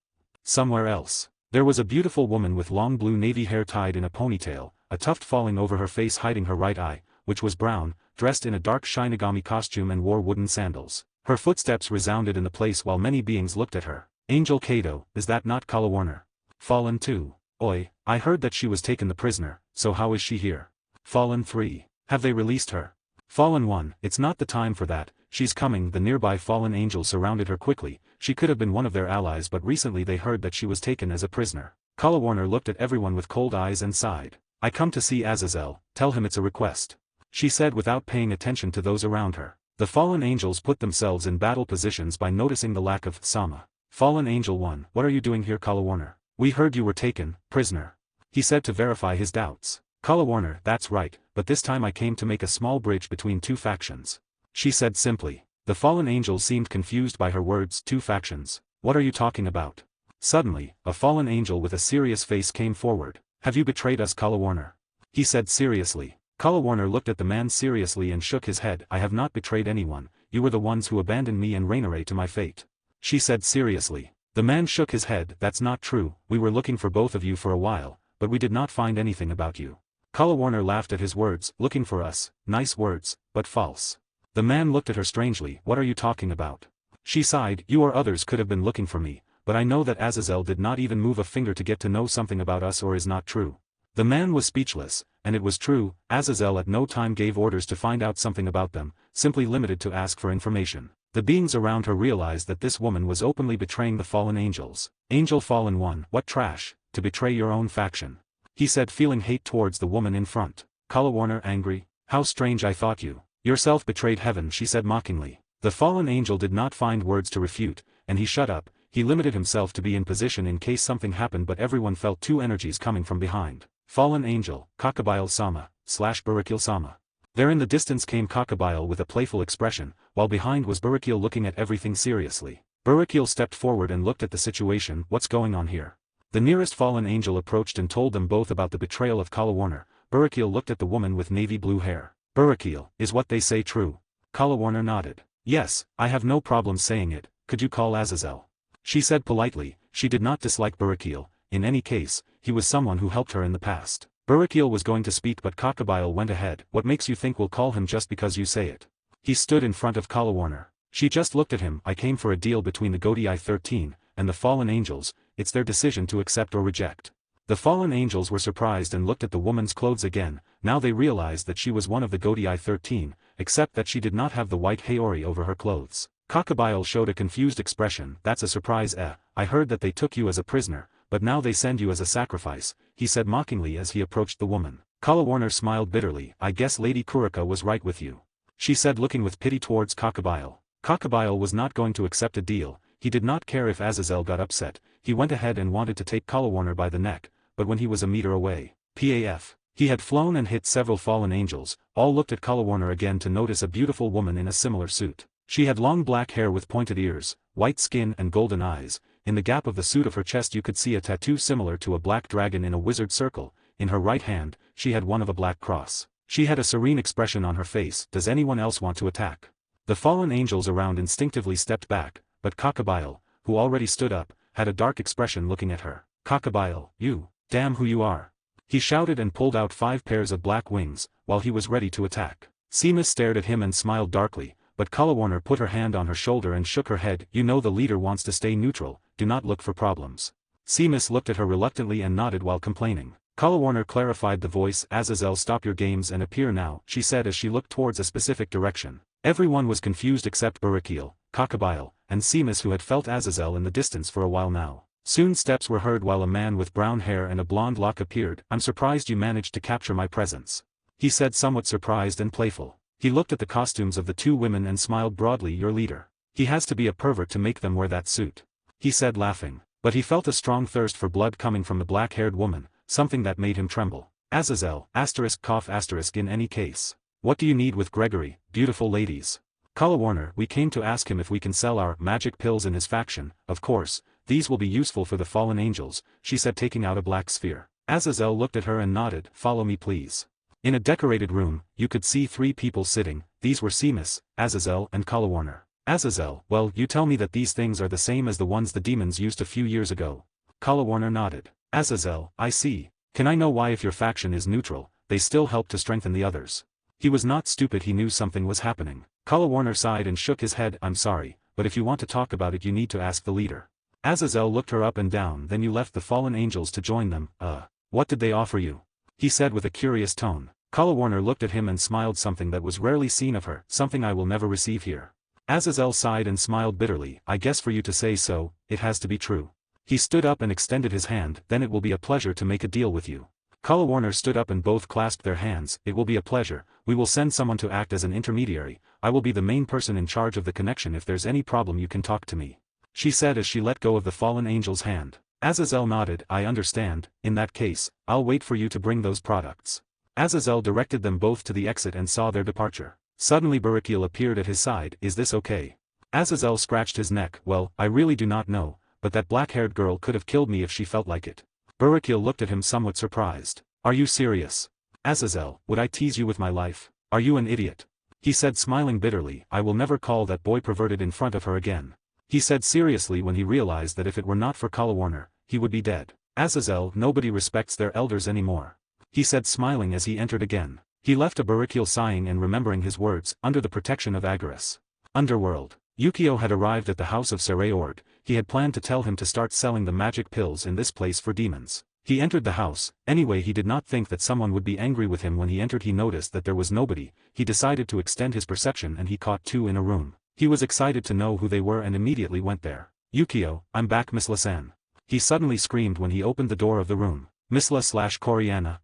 Somewhere else. There was a beautiful woman with long blue navy hair tied in a ponytail, a tuft falling over her face hiding her right eye, which was brown, dressed in a dark Shinigami costume and wore wooden sandals. Her footsteps resounded in the place while many beings looked at her. Angel Kato, is that not Kala Warner? Fallen 2. Oi, I heard that she was taken the prisoner, so how is she here? Fallen 3. Have they released her? Fallen 1. It's not the time for that, she's coming. The nearby fallen angels surrounded her quickly. She could have been one of their allies, but recently they heard that she was taken as a prisoner. Kala Warner looked at everyone with cold eyes and sighed. I come to see Azazel, tell him it's a request. She said without paying attention to those around her. The fallen angels put themselves in battle positions by noticing the lack of Sama. Fallen Angel 1. What are you doing here, Kala Warner? We heard you were taken, prisoner. He said to verify his doubts. Kala Warner, that's right, but this time I came to make a small bridge between two factions. She said simply. The fallen angel seemed confused by her words. Two factions? What are you talking about? Suddenly, a fallen angel with a serious face came forward. Have you betrayed us, Kala Warner? He said seriously. Kala Warner looked at the man seriously and shook his head. I have not betrayed anyone. You were the ones who abandoned me and Rainare to my fate. She said seriously. The man shook his head. That's not true. We were looking for both of you for a while, but we did not find anything about you. Kala Warner laughed at his words. Looking for us. Nice words, but false. The man looked at her strangely. What are you talking about? She sighed. You or others could have been looking for me, but I know that Azazel did not even move a finger to get to know something about us, or is not true. The man was speechless, and it was true. Azazel at no time gave orders to find out something about them, simply limited to ask for information. The beings around her realized that this woman was openly betraying the fallen angels. Angel Fallen 1. What trash, to betray your own faction. He said, feeling hate towards the woman in front. Kala Warner angry. How strange, I thought you yourself betrayed heaven, she said mockingly. The fallen angel did not find words to refute, and he shut up. He limited himself to be in position in case something happened, but everyone felt two energies coming from behind. Fallen angel, Kakabile Sama, / Burikil Sama. There in the distance came Kakabile with a playful expression, while behind was Burikil looking at everything seriously. Burikil stepped forward and looked at the situation. What's going on here? The nearest fallen angel approached and told them both about the betrayal of Kala Warner. Burikil looked at the woman with navy blue hair. Burikil, is what they say true? Kala Warner nodded. Yes, I have no problem saying it. Could you call Azazel? She said politely. She did not dislike Burikil. In any case, he was someone who helped her in the past. Burikil was going to speak, but Kakabile went ahead. What makes you think we'll call him just because you say it? He stood in front of Kala Warner. She just looked at him. I came for a deal between the Godii 13 and the fallen angels, it's their decision to accept or reject. The fallen angels were surprised and looked at the woman's clothes again. Now they realized that she was one of the Godii 13, except that she did not have the white haori over her clothes. Kakabile showed a confused expression. That's a surprise. I heard that they took you as a prisoner, but now they send you as a sacrifice, he said mockingly as he approached the woman. Kalawarner smiled bitterly. I guess Lady Kurika was right with you, she said looking with pity towards Kakabile. Kakabile was not going to accept a deal. He did not care if Azazel got upset. He went ahead and wanted to take Kalawarner by the neck, but when he was a meter away, PAF, he had flown and hit several fallen angels. All looked at Kalawarner again to notice a beautiful woman in a similar suit. She had long black hair with pointed ears, white skin and golden eyes. In the gap of the suit of her chest you could see a tattoo similar to a black dragon in a wizard circle. In her right hand, she had one of a black cross. She had a serene expression on her face. Does anyone else want to attack? The fallen angels around instinctively stepped back, but Kakabile, who already stood up, had a dark expression looking at her. Kakabile, you, damn who you are. He shouted and pulled out 5 pairs of black wings, while he was ready to attack. Seamus stared at him and smiled darkly, but Kalawarner put her hand on her shoulder and shook her head. You know the leader wants to stay neutral, do not look for problems. Seamus looked at her reluctantly and nodded while complaining. Kalawarner clarified the voice. Azazel, stop your games and appear now, she said as she looked towards a specific direction. Everyone was confused except Barakiel, Kakabile, and Seamus, who had felt Azazel in the distance for a while now. Soon steps were heard while a man with brown hair and a blonde lock appeared. I'm surprised you managed to capture my presence, he said, somewhat surprised and playful. He looked at the costumes of the 2 women and smiled broadly. Your leader. He has to be a pervert to make them wear that suit, he said laughing. But he felt a strong thirst for blood coming from the black-haired woman, something that made him tremble. Azazel, cough in any case. What do you need with Gregory, beautiful ladies? Kalawarner, we came to ask him if we can sell our magic pills in his faction. Of course, these will be useful for the fallen angels, she said, taking out a black sphere. Azazel looked at her and nodded. Follow me please. In a decorated room, you could see 3 people sitting. These were Seamus, Azazel and Kalawarner. Azazel, well, you tell me that these things are the same as the ones the demons used a few years ago. Kalawarner nodded. Azazel, I see. Can I know why, if your faction is neutral, they still help to strengthen the others? He was not stupid, he knew something was happening. Kalawarner sighed and shook his head. I'm sorry, but if you want to talk about it you need to ask the leader. Azazel looked her up and down. Then you left the fallen angels to join them. What did they offer you? He said with a curious tone. Kalawarner looked at him and smiled, something that was rarely seen of her, something I will never receive here. Azazel sighed and smiled bitterly. I guess for you to say so, it has to be true. He stood up and extended his hand. Then it will be a pleasure to make a deal with you. Kalawarner stood up and both clasped their hands. It will be a pleasure. We will send someone to act as an intermediary. I will be the main person in charge of the connection. If there's any problem you can talk to me, she said as she let go of the fallen angel's hand. Azazel nodded. I understand. In that case, I'll wait for you to bring those products. Azazel directed them both to the exit and saw their departure. Suddenly Barakiel appeared at his side. Is this okay? Azazel scratched his neck. Well, I really do not know, but that black-haired girl could have killed me if she felt like it. Barakiel looked at him somewhat surprised. Are you serious? Azazel, would I tease you with my life? Are you an idiot? He said, smiling bitterly. I will never call that boy perverted in front of her again. He said seriously when he realized that if it were not for Kalawarner, he would be dead. Azazel, nobody respects their elders anymore, he said, smiling as he entered again. He left a Barakiel sighing and remembering his words, under the protection of Agaris. Underworld. Yukio had arrived at the house of Sereorg. He had planned to tell him to start selling the magic pills in this place for demons. He entered the house. Anyway, he did not think that someone would be angry with him. When he entered he noticed that there was nobody. He decided to extend his perception and he caught 2 in a room. He was excited to know who they were and immediately went there. Yukio, I'm back, Misla-san. He suddenly screamed when he opened the door of the room. Misla/Coriana,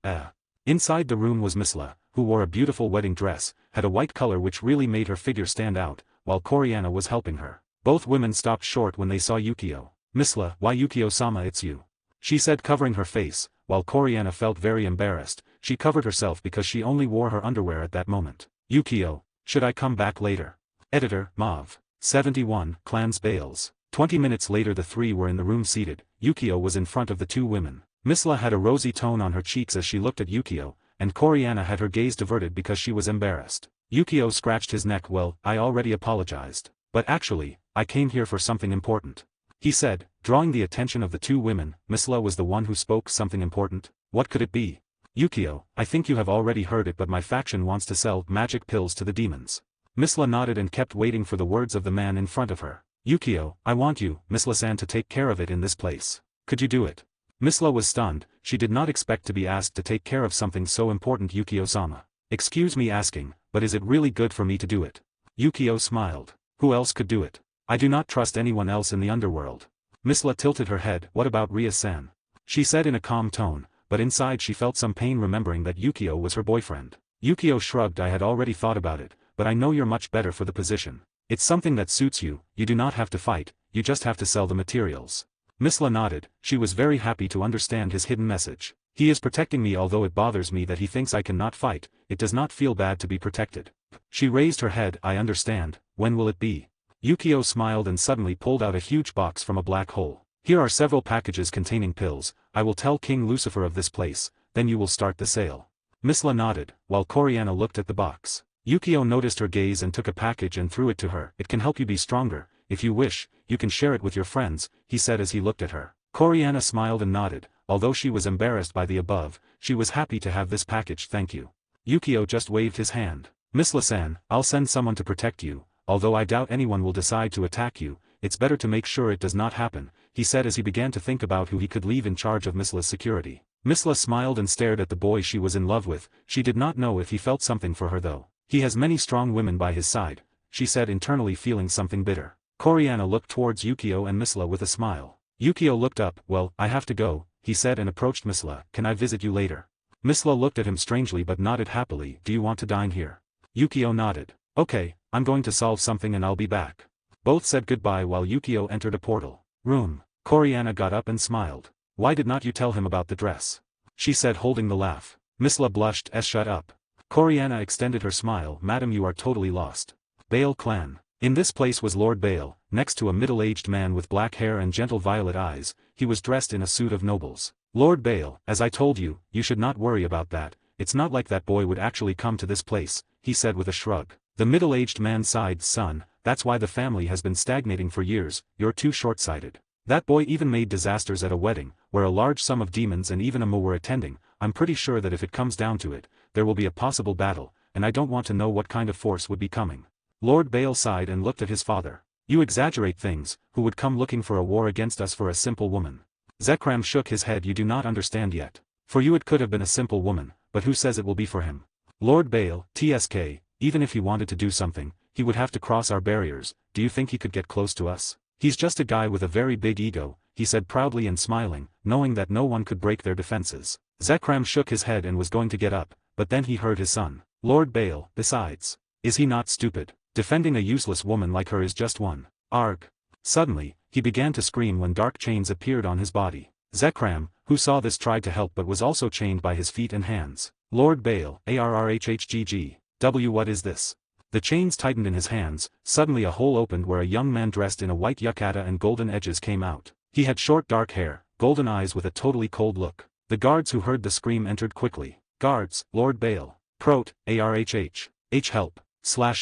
Inside the room was Misla, who wore a beautiful wedding dress, had a white color which really made her figure stand out, while Coriana was helping her. Both women stopped short when they saw Yukio. Misla, why Yukio-sama, it's you, she said, covering her face, while Coriana felt very embarrassed. She covered herself because she only wore her underwear at that moment. Yukio, should I come back later? Editor, Mauve. 71, Clans Bales. 20 minutes later the 3 were in the room seated. Yukio was in front of the 2 women. Misla had a rosy tone on her cheeks as she looked at Yukio, and Coriana had her gaze diverted because she was embarrassed. Yukio scratched his neck. Well, I already apologized. But actually, I came here for something important, he said, drawing the attention of the 2 women. Misla was the one who spoke. Something important? What could it be? Yukio, I think you have already heard it, but my faction wants to sell magic pills to the demons. Misla nodded and kept waiting for the words of the man in front of her. Yukio, I want you, Misla-san, to take care of it in this place. Could you do it? Misla was stunned, she did not expect to be asked to take care of something so important. Yukio-sama. Excuse me asking, but is it really good for me to do it? Yukio smiled. Who else could do it? I do not trust anyone else in the underworld. Misla tilted her head. What about Rias-san? She said in a calm tone, but inside she felt some pain remembering that Yukio was her boyfriend. Yukio shrugged. I had already thought about it, but I know you're much better for the position. It's something that suits you, you do not have to fight, you just have to sell the materials. Misla nodded, she was very happy to understand his hidden message. He is protecting me, although it bothers me that he thinks I cannot fight, it does not feel bad to be protected. She raised her head. I understand, when will it be? Yukio smiled and suddenly pulled out a huge box from a black hole. Here are several packages containing pills, I will tell King Lucifer of this place, then you will start the sale. Misla nodded, while Coriana looked at the box. Yukio noticed her gaze and took a package and threw it to her. It can help you be stronger, if you wish, you can share it with your friends, he said as he looked at her. Coriana smiled and nodded, although she was embarrassed by the above, she was happy to have this package. Thank you. Yukio just waved his hand. Misla-san, I'll send someone to protect you, although I doubt anyone will decide to attack you, it's better to make sure it does not happen, he said as he began to think about who he could leave in charge of Misla's security. Misla smiled and stared at the boy she was in love with, she did not know if he felt something for her though. He has many strong women by his side, she said internally feeling something bitter. Coriana looked towards Yukio and Misla with a smile. Yukio looked up. Well, I have to go, he said and approached Misla. Can I visit you later? Misla looked at him strangely but nodded happily. Do you want to dine here? Yukio nodded. Okay, I'm going to solve something and I'll be back. Both said goodbye while Yukio entered a portal room. Coriana got up and smiled. Why did not you tell him about the dress? She said holding the laugh. Misla blushed. Shut up. Coriana extended her smile. Madam, you are totally lost. Bale clan. In this place was Lord Bale, next to a middle-aged man with black hair and gentle violet eyes, he was dressed in a suit of nobles. Lord Bale, as I told you, you should not worry about that, it's not like that boy would actually come to this place, he said with a shrug. The middle-aged man sighed. Son, that's why the family has been stagnating for years, you're too short-sighted. That boy even made disasters at a wedding, where a large sum of demons and even a mo were attending. I'm pretty sure that if it comes down to it, there will be a possible battle, and I don't want to know what kind of force would be coming. Lord Bale sighed and looked at his father. You exaggerate things, who would come looking for a war against us for a simple woman? Zekram shook his head. You do not understand yet. For you it could have been a simple woman, but who says it will be for him? Lord Bale, TSK, even if he wanted to do something, he would have to cross our barriers. Do you think he could get close to us? He's just a guy with a very big ego, he said proudly and smiling, knowing that no one could break their defenses. Zekram shook his head and was going to get up, but then he heard his son. Lord Bale, besides, is he not stupid? Defending a useless woman like her is just one. Arg. Suddenly, he began to scream when dark chains appeared on his body. Zekram, who saw this, tried to help but was also chained by his feet and hands. Lord Bale, ARRHHGG. What is this? The chains tightened in his hands, suddenly a hole opened where a young man dressed in a white yukata and golden edges came out. He had short dark hair, golden eyes with a totally cold look. The guards who heard the scream entered quickly. Guards, Lord Bale. Prot, ARHH. H help.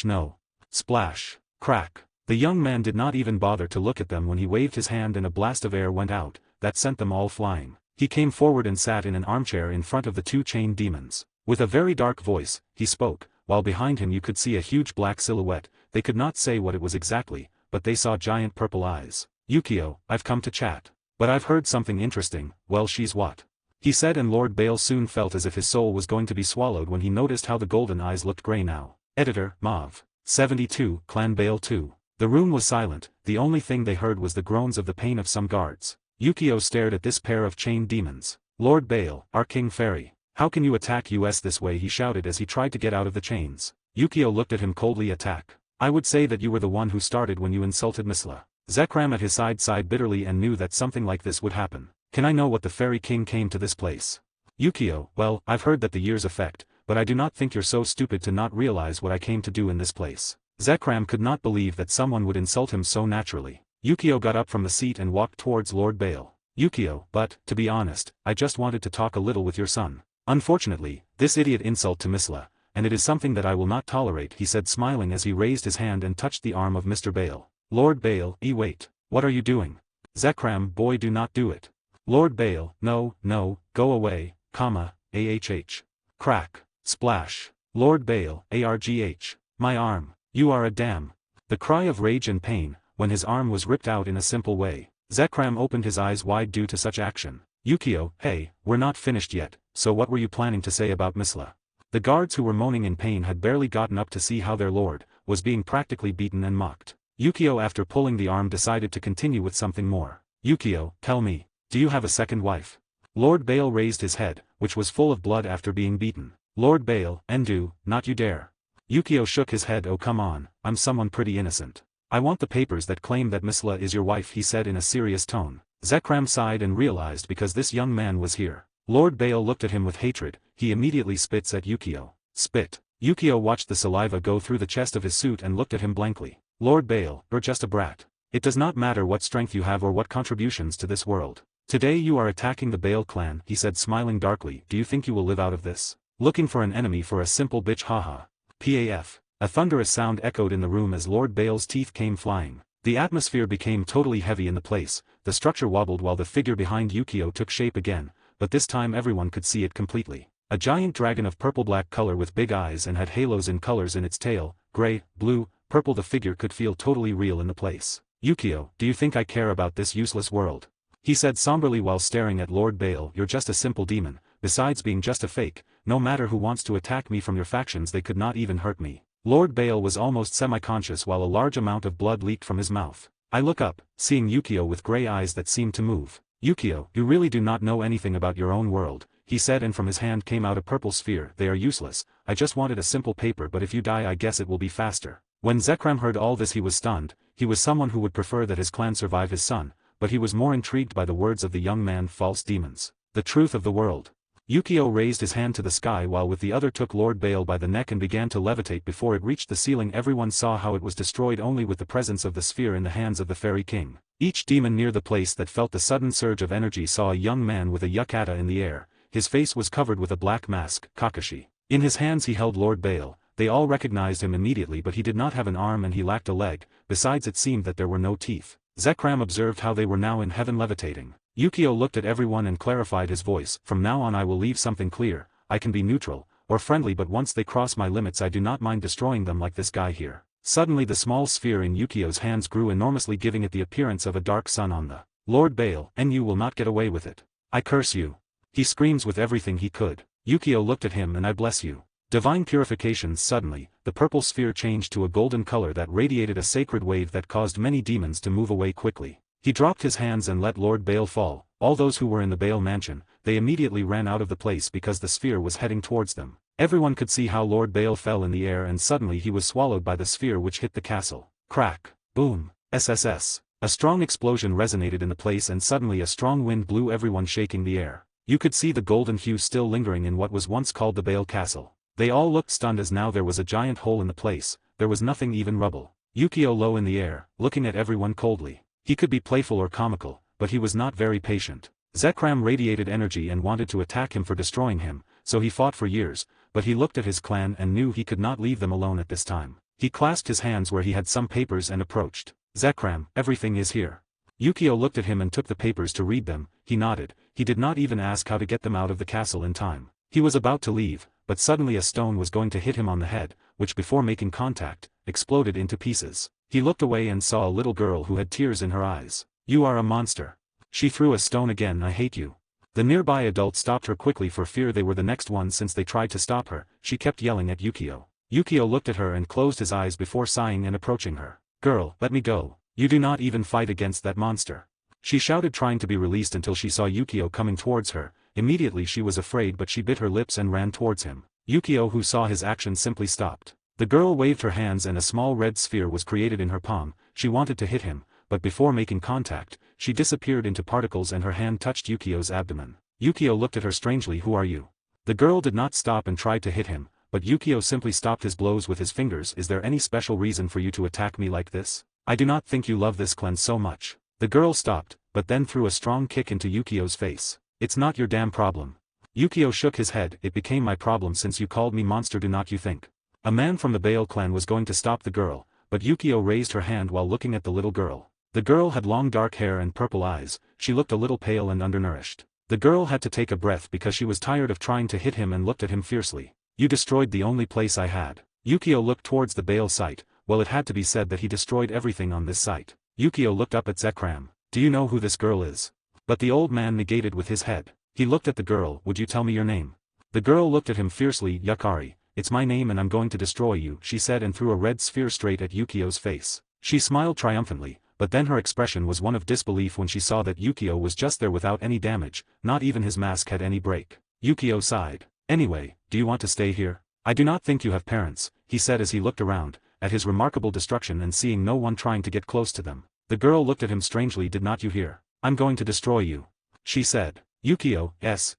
No. Splash. Crack. The young man did not even bother to look at them when he waved his hand and a blast of air went out, that sent them all flying. He came forward and sat in an armchair in front of the two chained demons. With a very dark voice, he spoke, while behind him you could see a huge black silhouette. They could not say what it was exactly, but they saw giant purple eyes. Yukio, I've come to chat. But I've heard something interesting. Well, she's what? He said, and Lord Bale soon felt as if his soul was going to be swallowed when he noticed how the golden eyes looked grey now. Editor, Mauve. 72, Clan Bale 2. The room was silent, the only thing they heard was the groans of the pain of some guards. Yukio stared at this pair of chained demons. Lord Bale, our King Fairy. How can you attack us this way? He shouted as he tried to get out of the chains. Yukio looked at him coldly. Attack. I would say that you were the one who started when you insulted Misla. Zekram at his side sighed bitterly and knew that something like this would happen. Can I know what the Fairy King came to this place? Yukio, well, I've heard that the years affect, but I do not think you're so stupid to not realize what I came to do in this place. Zekram could not believe that someone would insult him so naturally. Yukio got up from the seat and walked towards Lord Bale. Yukio, but, to be honest, I just wanted to talk a little with your son. Unfortunately, this idiot insult to Misla, and it is something that I will not tolerate, he said smiling as he raised his hand and touched the arm of Mr. Bale. Lord Bale, wait. What are you doing? Zekram, boy, do not do it. Lord Bale, no, go away, AHH. Crack. Splash. Lord Bale, ARGH. My arm. You are a damn. The cry of rage and pain, when his arm was ripped out in a simple way. Zekram opened his eyes wide due to such action. Yukio, hey, we're not finished yet, so what were you planning to say about Misla? The guards who were moaning in pain had barely gotten up to see how their lord was being practically beaten and mocked. Yukio, after pulling the arm, decided to continue with something more. Yukio, tell me, do you have a second wife? Lord Bale raised his head, which was full of blood after being beaten. Lord Bale, Endu, not you dare. Yukio shook his head. Oh come on, I'm someone pretty innocent. I want the papers that claim that Misla is your wife, he said in a serious tone. Zekram sighed and realized because this young man was here. Lord Bale looked at him with hatred. He immediately spits at Yukio. Spit. Yukio watched the saliva go through the chest of his suit and looked at him blankly. Lord Bale, you're just a brat. It does not matter what strength you have or what contributions to this world. Today you are attacking the Bale clan, he said smiling darkly. Do you think you will live out of this? Looking for an enemy for a simple bitch, haha. PAF. A thunderous sound echoed in the room as Lord Bale's teeth came flying. The atmosphere became totally heavy in the place, the structure wobbled while the figure behind Yukio took shape again, but this time everyone could see it completely. A giant dragon of purple-black color with big eyes and had halos in colors in its tail, gray, blue, purple. The figure could feel totally real in the place. Yukio, do you think I care about this useless world? He said somberly while staring at Lord Bale. You're just a simple demon, besides being just a fake, no matter who wants to attack me from your factions they could not even hurt me. Lord Bale was almost semi-conscious while a large amount of blood leaked from his mouth. I look up, seeing Yukio with gray eyes that seemed to move. Yukio, you really do not know anything about your own world, he said, and from his hand came out a purple sphere. They are useless, I just wanted a simple paper, but if you die I guess it will be faster. When Zekram heard all this he was stunned. He was someone who would prefer that his clan survive his son, but he was more intrigued by the words of the young man. False demons. The truth of the world. Yukio raised his hand to the sky while with the other took Lord Bale by the neck and began to levitate before it reached the ceiling. Everyone saw how it was destroyed only with the presence of the sphere in the hands of the fairy king. Each demon near the place that felt the sudden surge of energy saw a young man with a yukata in the air. His face was covered with a black mask, Kakashi. In his hands he held Lord Bale. They all recognized him immediately, but he did not have an arm and he lacked a leg, besides it seemed that there were no teeth. Zekram observed how they were now in heaven levitating. Yukio looked at everyone and clarified his voice. From now on I will leave something clear, I can be neutral, or friendly, but once they cross my limits I do not mind destroying them like this guy here. Suddenly the small sphere in Yukio's hands grew enormously, giving it the appearance of a dark sun on the Lord Bale, and you will not get away with it. I curse you. He screams with everything he could. Yukio looked at him. And I bless you. Divine purification. Suddenly, the purple sphere changed to a golden color that radiated a sacred wave that caused many demons to move away quickly. He dropped his hands and let Lord Bale fall. All those who were in the Bale mansion, they immediately ran out of the place because the sphere was heading towards them. Everyone could see how Lord Bale fell in the air and suddenly he was swallowed by the sphere which hit the castle. Crack. Boom. SSS. A strong explosion resonated in the place and suddenly a strong wind blew everyone, shaking the air. You could see the golden hue still lingering in what was once called the Bale Castle. They all looked stunned as now there was a giant hole in the place, there was nothing, even rubble. Yukio low in the air, looking at everyone coldly. He could be playful or comical, but he was not very patient. Zekram radiated energy and wanted to attack him for destroying him, so he fought for years, but he looked at his clan and knew he could not leave them alone at this time. He clasped his hands where he had some papers and approached. Zekram, everything is here. Yukio looked at him and took the papers to read them. He nodded. He did not even ask how to get them out of the castle in time. He was about to leave, but suddenly a stone was going to hit him on the head, which before making contact, exploded into pieces. He looked away and saw a little girl who had tears in her eyes. You are a monster. She threw a stone again. I hate you. The nearby adult stopped her quickly for fear they were the next ones since they tried to stop her. She kept yelling at Yukio. Yukio looked at her and closed his eyes before sighing and approaching her. Girl, let me go. You do not even fight against that monster. She shouted, trying to be released until she saw Yukio coming towards her. Immediately she was afraid, but she bit her lips and ran towards him. Yukio, who saw his action, simply stopped. The girl waved her hands and a small red sphere was created in her palm. She wanted to hit him, but before making contact, she disappeared into particles and her hand touched Yukio's abdomen. Yukio looked at her strangely. Who are you? The girl did not stop and tried to hit him, but Yukio simply stopped his blows with his fingers. Is there any special reason for you to attack me like this? I do not think you love this clan so much. The girl stopped, but then threw a strong kick into Yukio's face. It's not your damn problem. Yukio shook his head. It became my problem since you called me monster, do not you think? A man from the Bale clan was going to stop the girl, but Yukio raised her hand while looking at the little girl. The girl had long dark hair and purple eyes. She looked a little pale and undernourished. The girl had to take a breath because she was tired of trying to hit him and looked at him fiercely. You destroyed the only place I had. Yukio looked towards the Bale site, well it had to be said that he destroyed everything on this site. Yukio looked up at Zekram. Do you know who this girl is? But the old man negated with his head. He looked at the girl. Would you tell me your name? The girl looked at him fiercely. Yukari. It's my name and I'm going to destroy you, she said and threw a red sphere straight at Yukio's face. She smiled triumphantly, but then her expression was one of disbelief when she saw that Yukio was just there without any damage, not even his mask had any break. Yukio sighed. Anyway, do you want to stay here? I do not think you have parents, he said as he looked around, at his remarkable destruction and seeing no one trying to get close to them. The girl looked at him strangely. Did not you hear? I'm going to destroy you. She said. Yukio,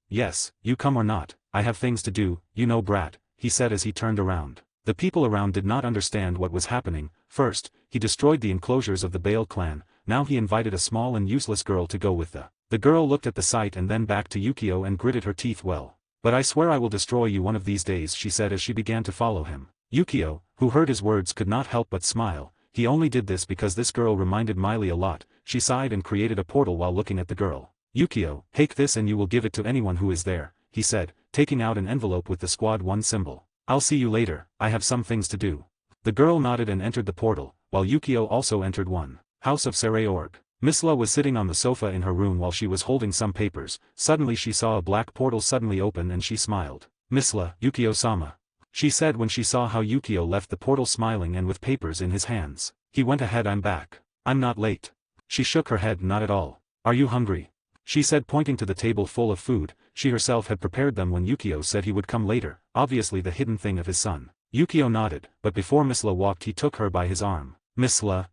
yes, you come or not, I have things to do, you know brat, he said as he turned around. The people around did not understand what was happening. First, he destroyed the enclosures of the Bale clan, now he invited a small and useless girl to go with the girl looked at the site and then back to Yukio and gritted her teeth. Well. But I swear I will destroy you one of these days, she said as she began to follow him. Yukio, who heard his words, could not help but smile. He only did this because this girl reminded Miley a lot. She sighed and created a portal while looking at the girl. Yukio, take this and you will give it to anyone who is there, he said, taking out an envelope with the Squad 1 symbol. I'll see you later, I have some things to do. The girl nodded and entered the portal, while Yukio also entered one. House of Sereorg. Misla was sitting on the sofa in her room while she was holding some papers. Suddenly she saw a black portal suddenly open and she smiled. Misla, Yukio-sama. She said when she saw how Yukio left the portal smiling and with papers in his hands. He went ahead. I'm back. I'm not late. She shook her head. Not at all. Are you hungry? She said pointing to the table full of food. She herself had prepared them when Yukio said he would come later, obviously the hidden thing of his son. Yukio nodded, but before Misla walked he took her by his arm. Misla,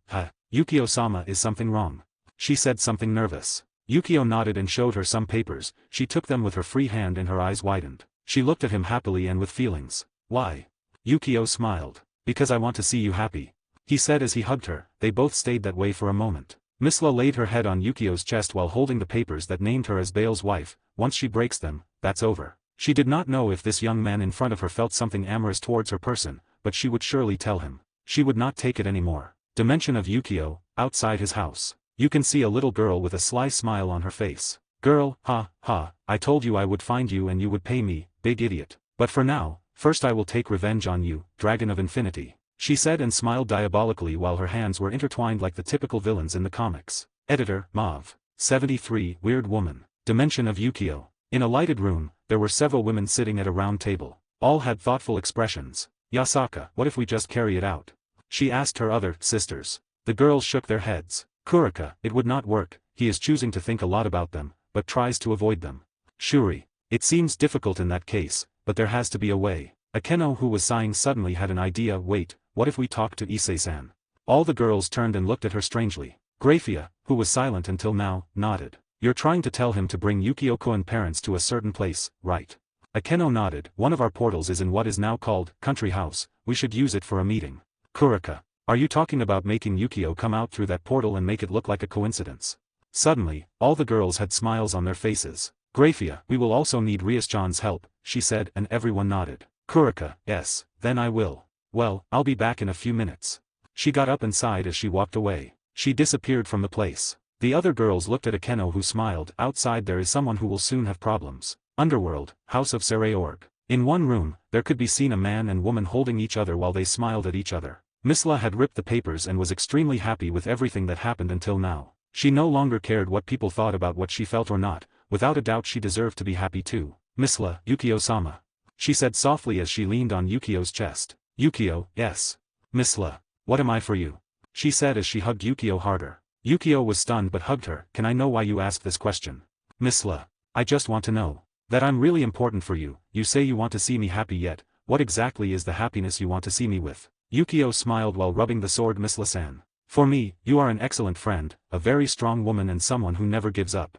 Yukio-sama, is something wrong? She said something nervous. Yukio nodded and showed her some papers. She took them with her free hand and her eyes widened. She looked at him happily and with feelings. Why? Yukio smiled. Because I want to see you happy. He said as he hugged her. They both stayed that way for a moment. Misla laid her head on Yukio's chest while holding the papers that named her as Bale's wife. Once she breaks them, that's over. She did not know if this young man in front of her felt something amorous towards her person, but she would surely tell him. She would not take it anymore. Dimension of Yukio, outside his house. You can see a little girl with a sly smile on her face. Girl, ha, I told you I would find you and you would pay me, big idiot. But for now, first I will take revenge on you, Dragon of Infinity. She said and smiled diabolically while her hands were intertwined like the typical villains in the comics. Editor, Mauve. 73, Weird Woman. Dimension of Yukio. In a lighted room, there were several women sitting at a round table. All had thoughtful expressions. Yasaka, what if we just carry it out? She asked her other sisters. The girls shook their heads. Kurika, it would not work, he is choosing to think a lot about them, but tries to avoid them. Shuri, it seems difficult in that case, but there has to be a way. Akeno, who was sighing, suddenly had an idea. Wait, what if we talk to Issei-san? All the girls turned and looked at her strangely. Graia, who was silent until now, nodded. You're trying to tell him to bring Yukio-kun parents to a certain place, right? Akeno nodded. One of our portals is in what is now called Country House, we should use it for a meeting. Kurika, are you talking about making Yukio come out through that portal and make it look like a coincidence? Suddenly, all the girls had smiles on their faces. Graia, we will also need Rias-chan's help, she said and everyone nodded. Kurika, yes, then I will. Well, I'll be back in a few minutes. She got up and sighed as she walked away. She disappeared from the place. The other girls looked at Akeno who smiled. Outside there is someone who will soon have problems. Underworld, House of Sereorg. In one room, there could be seen a man and woman holding each other while they smiled at each other. Misla had ripped the papers and was extremely happy with everything that happened until now. She no longer cared what people thought about what she felt or not, without a doubt she deserved to be happy too. Misla, Yukio-sama. She said softly as she leaned on Yukio's chest. Yukio, yes. Misla, what am I for you? She said as she hugged Yukio harder. Yukio was stunned but hugged her. Can I know why you asked this question? Misla, I just want to know. That I'm really important for you. You say you want to see me happy, yet what exactly is the happiness you want to see me with? Yukio smiled while rubbing the sword. Misla-san. For me, you are an excellent friend, a very strong woman and someone who never gives up.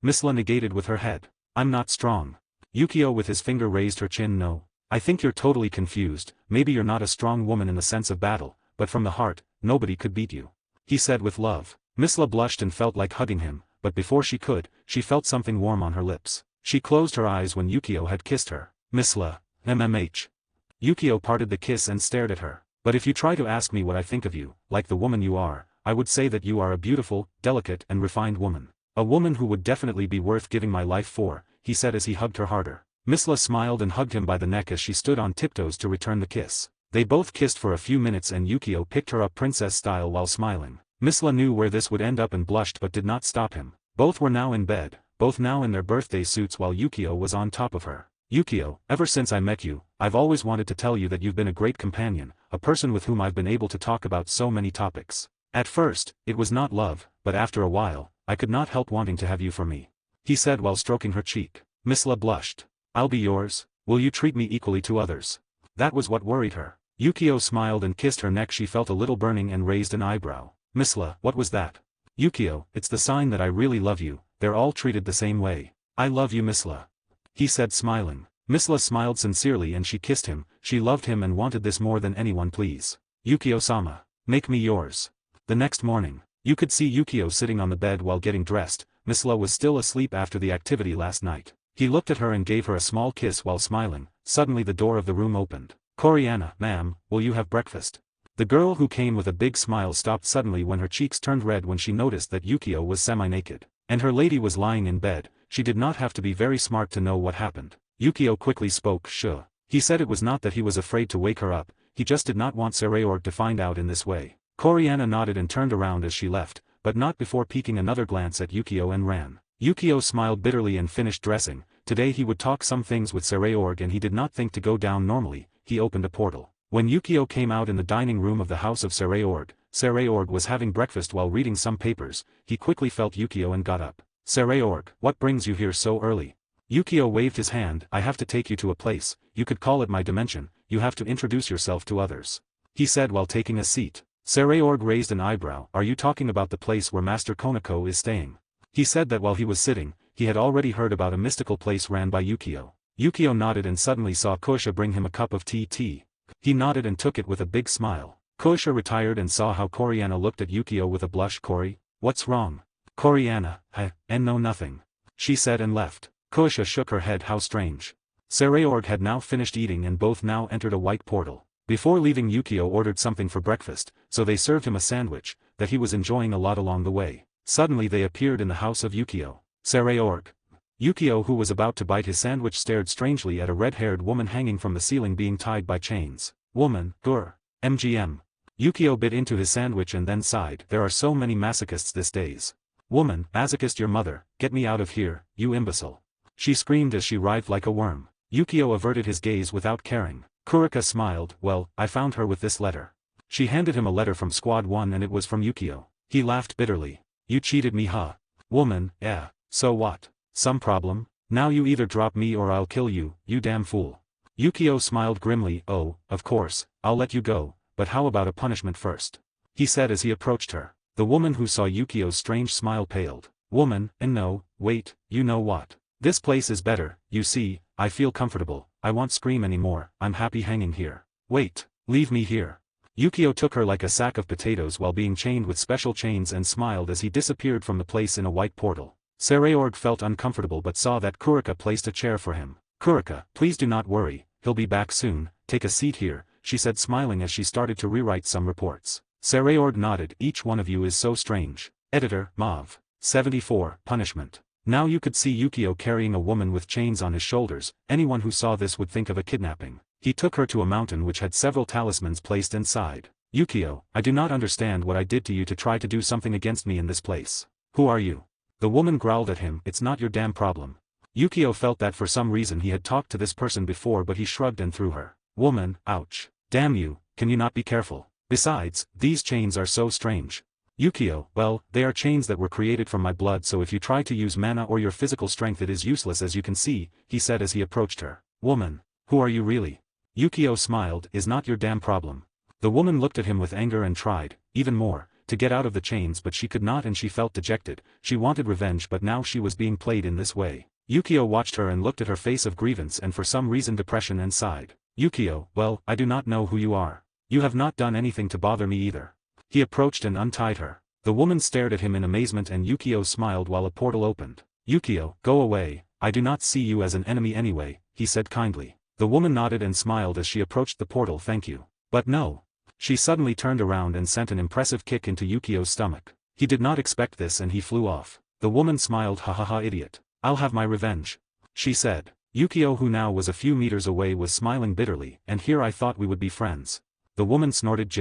Misla negated with her head. I'm not strong. Yukio with his finger raised her chin. No. I think you're totally confused. Maybe you're not a strong woman in the sense of battle, but from the heart, nobody could beat you. He said with love. Misla blushed and felt like hugging him, but before she could, she felt something warm on her lips. She closed her eyes when Yukio had kissed her. Misla, MMH. Yukio parted the kiss and stared at her. But if you try to ask me what I think of you, like the woman you are, I would say that you are a beautiful, delicate and refined woman. A woman who would definitely be worth giving my life for, he said as he hugged her harder. Misla smiled and hugged him by the neck as she stood on tiptoes to return the kiss. They both kissed for a few minutes and Yukio picked her up princess style while smiling. Misla knew where this would end up and blushed but did not stop him. Both were now in bed, both now in their birthday suits while Yukio was on top of her. Yukio, ever since I met you, I've always wanted to tell you that you've been a great companion, a person with whom I've been able to talk about so many topics. At first, it was not love, but after a while, I could not help wanting to have you for me. He said while stroking her cheek. Misla blushed. I'll be yours, will you treat me equally to others? That was what worried her. Yukio smiled and kissed her neck. She felt a little burning and raised an eyebrow. Misla, what was that? Yukio, it's the sign that I really love you, they're all treated the same way. I love you Misla. He said smiling. Misla smiled sincerely and she kissed him. She loved him and wanted this more than anyone. Please. Yukio-sama. Make me yours. The next morning, you could see Yukio sitting on the bed while getting dressed. Misla was still asleep after the activity last night. He looked at her and gave her a small kiss while smiling. Suddenly the door of the room opened. Coriana, ma'am, will you have breakfast? The girl who came with a big smile stopped suddenly when her cheeks turned red when she noticed that Yukio was semi-naked. And her lady was lying in bed. She did not have to be very smart to know what happened. Yukio quickly spoke. Sure. He said it was not that he was afraid to wake her up, he just did not want Sereorg to find out in this way. Coriana nodded and turned around as she left, but not before peeking another glance at Yukio and ran. Yukio smiled bitterly and finished dressing. Today he would talk some things with Sereorg and he did not think to go down normally. He opened a portal. When Yukio came out in the dining room of the house of Sereorg, Sereorg was having breakfast while reading some papers. He quickly felt Yukio and got up. Sereorg, what brings you here so early? Yukio waved his hand. I have to take you to a place, you could call it my dimension, you have to introduce yourself to others. He said while taking a seat. Sereorg raised an eyebrow. Are you talking about the place where Master Konako is staying? He said that while he was sitting, he had already heard about a mystical place ran by Yukio. Yukio nodded and suddenly saw Kusha bring him a cup of tea. He nodded and took it with a big smile. Kusha retired and saw how Coriana looked at Yukio with a blush. Cori, what's wrong? Coriana, no nothing. She said and left. Kusha shook her head. How strange. Sereorg had now finished eating and both now entered a white portal. Before leaving Yukio ordered something for breakfast, so they served him a sandwich, that he was enjoying a lot along the way. Suddenly they appeared in the house of Yukio. Sereorg. Yukio, who was about to bite his sandwich, stared strangely at a red-haired woman hanging from the ceiling being tied by chains. Woman, MGM. Yukio bit into his sandwich and then sighed. There are so many masochists these days. Woman, masochist your mother, get me out of here, you imbecile. She screamed as she writhed like a worm. Yukio averted his gaze without caring. Kurika smiled. Well, I found her with this letter. She handed him a letter from Squad 1 and it was from Yukio. He laughed bitterly. You cheated me, huh? Woman, yeah, so what? Some problem? Now you either drop me or I'll kill you, you damn fool. Yukio smiled grimly. Oh, of course, I'll let you go, but how about a punishment first? He said as he approached her. The woman who saw Yukio's strange smile paled. Woman, and no, wait, you know what? This place is better, you see, I feel comfortable, I won't scream anymore, I'm happy hanging here. Wait, leave me here. Yukio took her like a sack of potatoes while being chained with special chains and smiled as he disappeared from the place in a white portal. Sereorg felt uncomfortable but saw that Kurika placed a chair for him. Kurika, please do not worry, he'll be back soon, take a seat here, she said smiling as she started to rewrite some reports. Sereorg nodded. Each one of you is so strange. Editor, Mav. 74, Punishment. Now you could see Yukio carrying a woman with chains on his shoulders. Anyone who saw this would think of a kidnapping. He took her to a mountain which had several talismans placed inside. Yukio, I do not understand what I did to you to try to do something against me in this place. Who are you? The woman growled at him. It's not your damn problem. Yukio felt that for some reason he had talked to this person before but he shrugged and threw her. Woman, ouch. Damn you, can you not be careful? Besides, these chains are so strange. Yukio, well, they are chains that were created from my blood, so if you try to use mana or your physical strength it is useless, as you can see, he said as he approached her. Woman, who are you really? Yukio smiled. Is not your damn problem. The woman looked at him with anger and tried, even more, to get out of the chains but she could not and she felt dejected. She wanted revenge but now she was being played in this way. Yukio watched her and looked at her face of grievance and for some reason depression and sighed. Yukio, well, I do not know who you are. You have not done anything to bother me either. He approached and untied her. The woman stared at him in amazement and Yukio smiled while a portal opened. Yukio, go away, I do not see you as an enemy anyway, he said kindly. The woman nodded and smiled as she approached the portal. Thank you. But no. She suddenly turned around and sent an impressive kick into Yukio's stomach. He did not expect this and he flew off. The woman smiled. Ha ha ha, idiot. I'll have my revenge. She said. Yukio, who now was a few meters away, was smiling bitterly, and here I thought we would be friends. The woman snorted.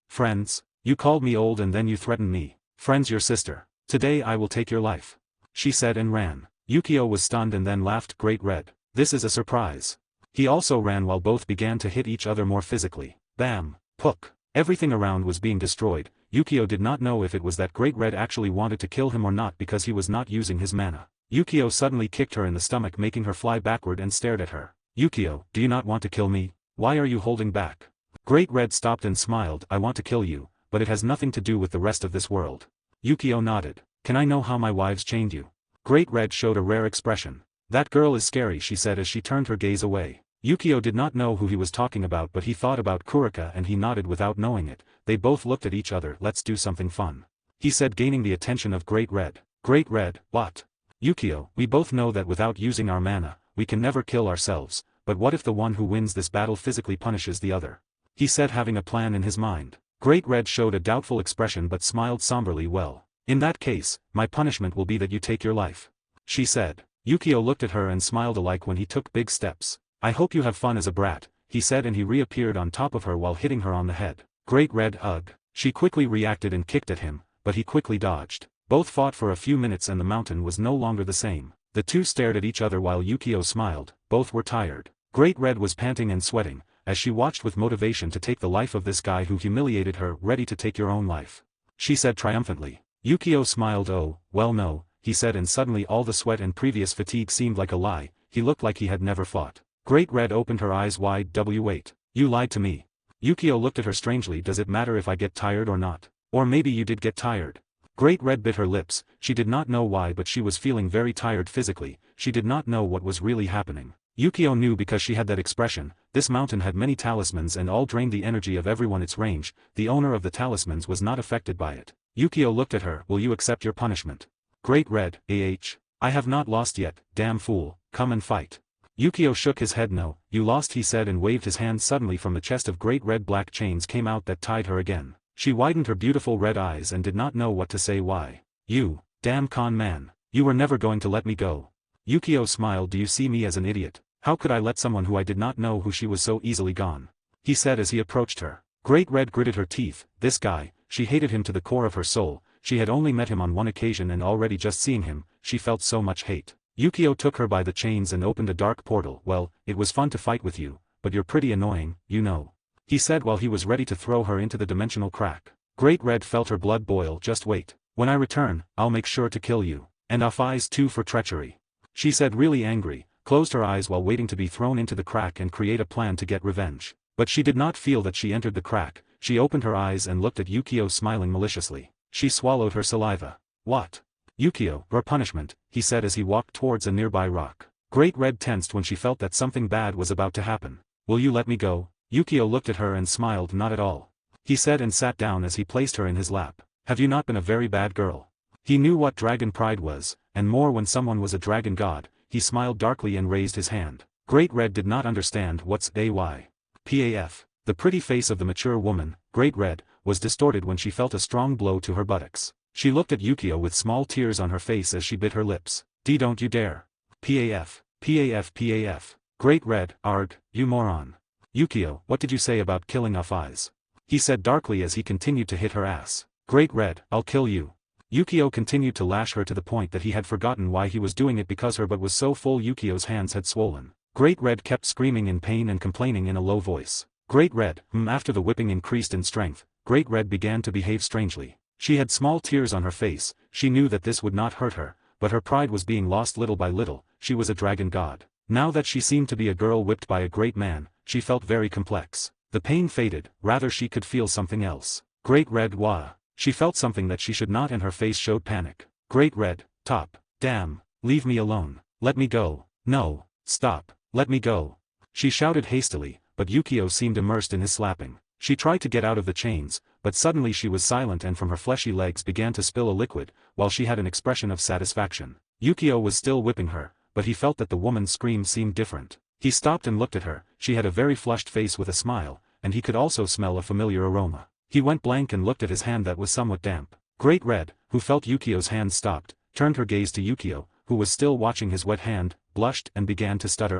Friends? You called me old and then you threatened me. Friends, your sister. Today I will take your life. She said and ran. Yukio was stunned and then laughed. Great Red. This is a surprise. He also ran while both began to hit each other more physically. Bam. Pook. Everything around was being destroyed. Yukio did not know if it was that Great Red actually wanted to kill him or not because he was not using his mana. Yukio suddenly kicked her in the stomach, making her fly backward, and stared at her. Yukio, do you not want to kill me? Why are you holding back? Great Red stopped and smiled. I want to kill you, but it has nothing to do with the rest of this world. Yukio nodded. Can I know how my wives chained you? Great Red showed a rare expression. That girl is scary, she said as she turned her gaze away. Yukio did not know who he was talking about, but he thought about Kurika and he nodded without knowing it. They both looked at each other. Let's do something fun, he said, gaining the attention of Great Red. Great Red, what? Yukio, we both know that without using our mana, we can never kill ourselves, but what if the one who wins this battle physically punishes the other? He said, having a plan in his mind. Great Red showed a doubtful expression but smiled somberly. Well, in that case, my punishment will be that you take your life, she said. Yukio looked at her and smiled alike when he took big steps. I hope you have fun as a brat, he said, and he reappeared on top of her while hitting her on the head. Great Red, ugh. She quickly reacted and kicked at him, but he quickly dodged. Both fought for a few minutes and the mountain was no longer the same. The two stared at each other while Yukio smiled. Both were tired. Great Red was panting and sweating, as she watched with motivation to take the life of this guy who humiliated her. Ready to take your own life, she said triumphantly. Yukio smiled. Oh, well no, he said, and suddenly all the sweat and previous fatigue seemed like a lie. He looked like he had never fought. Great Red opened her eyes wide. Wait. You lied to me. Yukio looked at her strangely. Does it matter if I get tired or not? Or maybe you did get tired. Great Red bit her lips. She did not know why, but she was feeling very tired physically. She did not know what was really happening. Yukio knew because she had that expression. This mountain had many talismans and all drained the energy of everyone its range. The owner of the talismans was not affected by it. Yukio looked at her. Will you accept your punishment? Great Red, I have not lost yet. Damn fool, come and fight. Yukio shook his head. No, you lost, he said, and waved his hand. Suddenly from the chest of Great Red black chains came out that tied her again. She widened her beautiful red eyes and did not know what to say. Why? You, damn con man. You were never going to let me go. Yukio smiled. Do you see me as an idiot? How could I let someone who I did not know who she was so easily gone? He said as he approached her. Great Red gritted her teeth. This guy, she hated him to the core of her soul. She had only met him on one occasion and already just seeing him, she felt so much hate. Yukio took her by the chains and opened a dark portal. Well, it was fun to fight with you, but you're pretty annoying, you know, he said while he was ready to throw her into the dimensional crack. Great Red felt her blood boil. Just wait. When I return, I'll make sure to kill you. And off eyes too for treachery, she said, really angry, closed her eyes while waiting to be thrown into the crack and create a plan to get revenge. But she did not feel that she entered the crack. She opened her eyes and looked at Yukio, smiling maliciously. She swallowed her saliva. What? Yukio, your punishment, he said as he walked towards a nearby rock. Great Red tensed when she felt that something bad was about to happen. Will you let me go? Yukio looked at her and smiled. Not at all, he said, and sat down as he placed her in his lap. Have you not been a very bad girl? He knew what dragon pride was, and more when someone was a dragon god. He smiled darkly and raised his hand. Great Red did not understand what's AYPAF. The pretty face of the mature woman, Great Red, was distorted when she felt a strong blow to her buttocks. She looked at Yukio with small tears on her face as she bit her lips. Don't you dare. PAF, PAF, PAF. Great Red, Ard, you moron. Yukio, what did you say about killing off eyes? He said darkly as he continued to hit her ass. Great Red, I'll kill you. Yukio continued to lash her to the point that he had forgotten why he was doing it because her butt was so full Yukio's hands had swollen. Great Red kept screaming in pain and complaining in a low voice. Great Red, after the whipping increased in strength, Great Red began to behave strangely. She had small tears on her face. She knew that this would not hurt her, but her pride was being lost little by little. She was a dragon god. Now that she seemed to be a girl whipped by a great man, she felt very complex. The pain faded, rather she could feel something else. Great Red, wah. She felt something that she should not and her face showed panic. Great Red, top, damn, leave me alone, let me go, no, stop, let me go. She shouted hastily, but Yukio seemed immersed in his slapping. She tried to get out of the chains, but suddenly she was silent and from her fleshy legs began to spill a liquid, while she had an expression of satisfaction. Yukio was still whipping her, but he felt that the woman's scream seemed different. He stopped and looked at her. She had a very flushed face with a smile, and he could also smell a familiar aroma. He went blank and looked at his hand that was somewhat damp. Great Red, who felt Yukio's hand stopped, turned her gaze to Yukio, who was still watching his wet hand, blushed and began to stutter.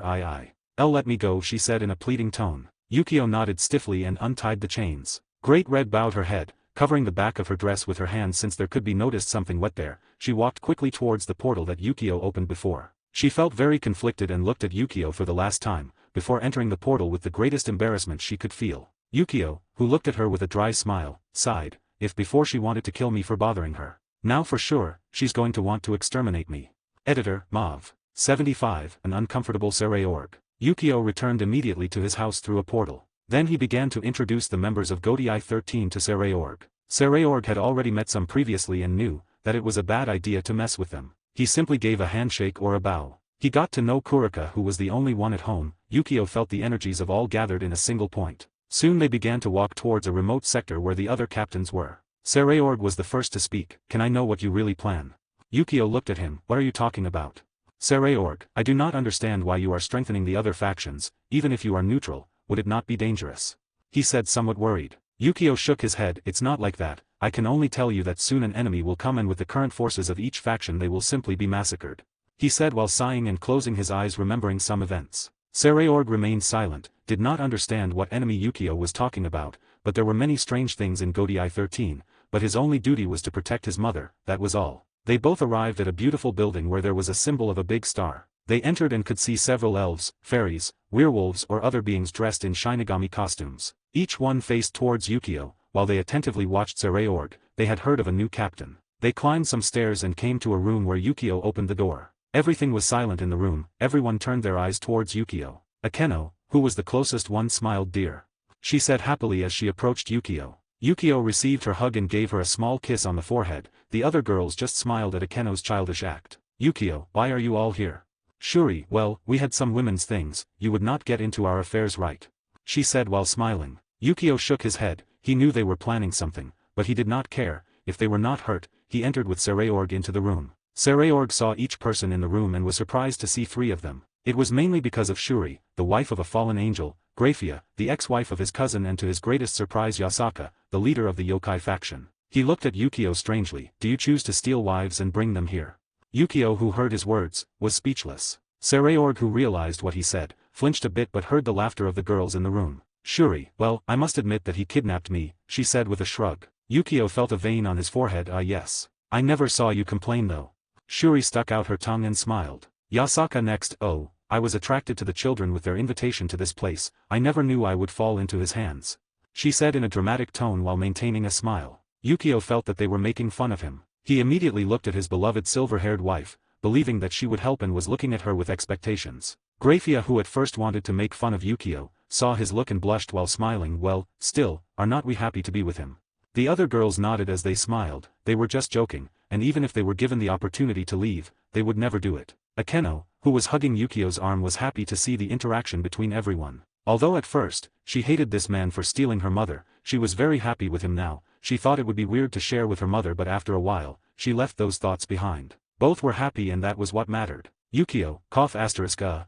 "Elle, let me go," she said in a pleading tone. Yukio nodded stiffly and untied the chains. Great Red bowed her head, covering the back of her dress with her hand since there could be noticed something wet there. She walked quickly towards the portal that Yukio opened before. She felt very conflicted and looked at Yukio for the last time, before entering the portal with the greatest embarrassment she could feel. Yukio, who looked at her with a dry smile, sighed, "If before she wanted to kill me for bothering her, now for sure, she's going to want to exterminate me." Editor, Mauve. 75, an uncomfortable Sereorg. Yukio returned immediately to his house through a portal. Then he began to introduce the members of GODI 13 to Sereorg. Sereorg had already met some previously and knew that it was a bad idea to mess with them. He simply gave a handshake or a bow. He got to know Kurika, who was the only one at home. Yukio felt the energies of all gathered in a single point. Soon they began to walk towards a remote sector where the other captains were. Sereorg was the first to speak. "Can I know what you really plan?" Yukio looked at him. "What are you talking about?" Sereorg, "I do not understand why you are strengthening the other factions. Even if you are neutral, would it not be dangerous?" he said, somewhat worried. Yukio shook his head. "It's not like that. I can only tell you that soon an enemy will come, and with the current forces of each faction they will simply be massacred," he said while sighing and closing his eyes, remembering some events. Sereorg remained silent, did not understand what enemy Yukio was talking about, but there were many strange things in GODI 13, but his only duty was to protect his mother, that was all. They both arrived at a beautiful building where there was a symbol of a big star. They entered and could see several elves, fairies, werewolves or other beings dressed in Shinigami costumes. Each one faced towards Yukio. While they attentively watched Sereorg, they had heard of a new captain. They climbed some stairs and came to a room where Yukio opened the door. Everything was silent in the room. Everyone turned their eyes towards Yukio. Akeno, who was the closest one, smiled. "Dear," she said happily as she approached Yukio. Yukio received her hug and gave her a small kiss on the forehead. The other girls just smiled at Akeno's childish act. "Yukio, why are you all here?" "Shuri, well, we had some women's things. You would not get into our affairs, right?" she said while smiling. Yukio shook his head. He knew they were planning something, but he did not care. If they were not hurt, he entered with Sereorg into the room. Sereorg saw each person in the room and was surprised to see 3 of them. It was mainly because of Shuri, the wife of a fallen angel, Graia, the ex-wife of his cousin, and to his greatest surprise Yasaka, the leader of the yokai faction. He looked at Yukio strangely. "Do you choose to steal wives and bring them here?" Yukio, who heard his words, was speechless. Sereorg, who realized what he said, flinched a bit but heard the laughter of the girls in the room. "Shuri, well, I must admit that he kidnapped me," she said with a shrug. Yukio felt a vein on his forehead. Yes. I never saw you complain though." Shuri stuck out her tongue and smiled. Yasaka next. "Oh, I was attracted to the children with their invitation to this place. I never knew I would fall into his hands," she said in a dramatic tone while maintaining a smile. Yukio felt that they were making fun of him. He immediately looked at his beloved silver-haired wife, believing that she would help, and was looking at her with expectations. Graia, who at first wanted to make fun of Yukio, saw his look and blushed while smiling. "Well, still, are not we happy to be with him?" The other girls nodded as they smiled. They were just joking, and even if they were given the opportunity to leave, they would never do it. Akeno, who was hugging Yukio's arm, was happy to see the interaction between everyone. Although at first, she hated this man for stealing her mother, she was very happy with him now. She thought it would be weird to share with her mother, but after a while, she left those thoughts behind. Both were happy and that was what mattered. Yukio,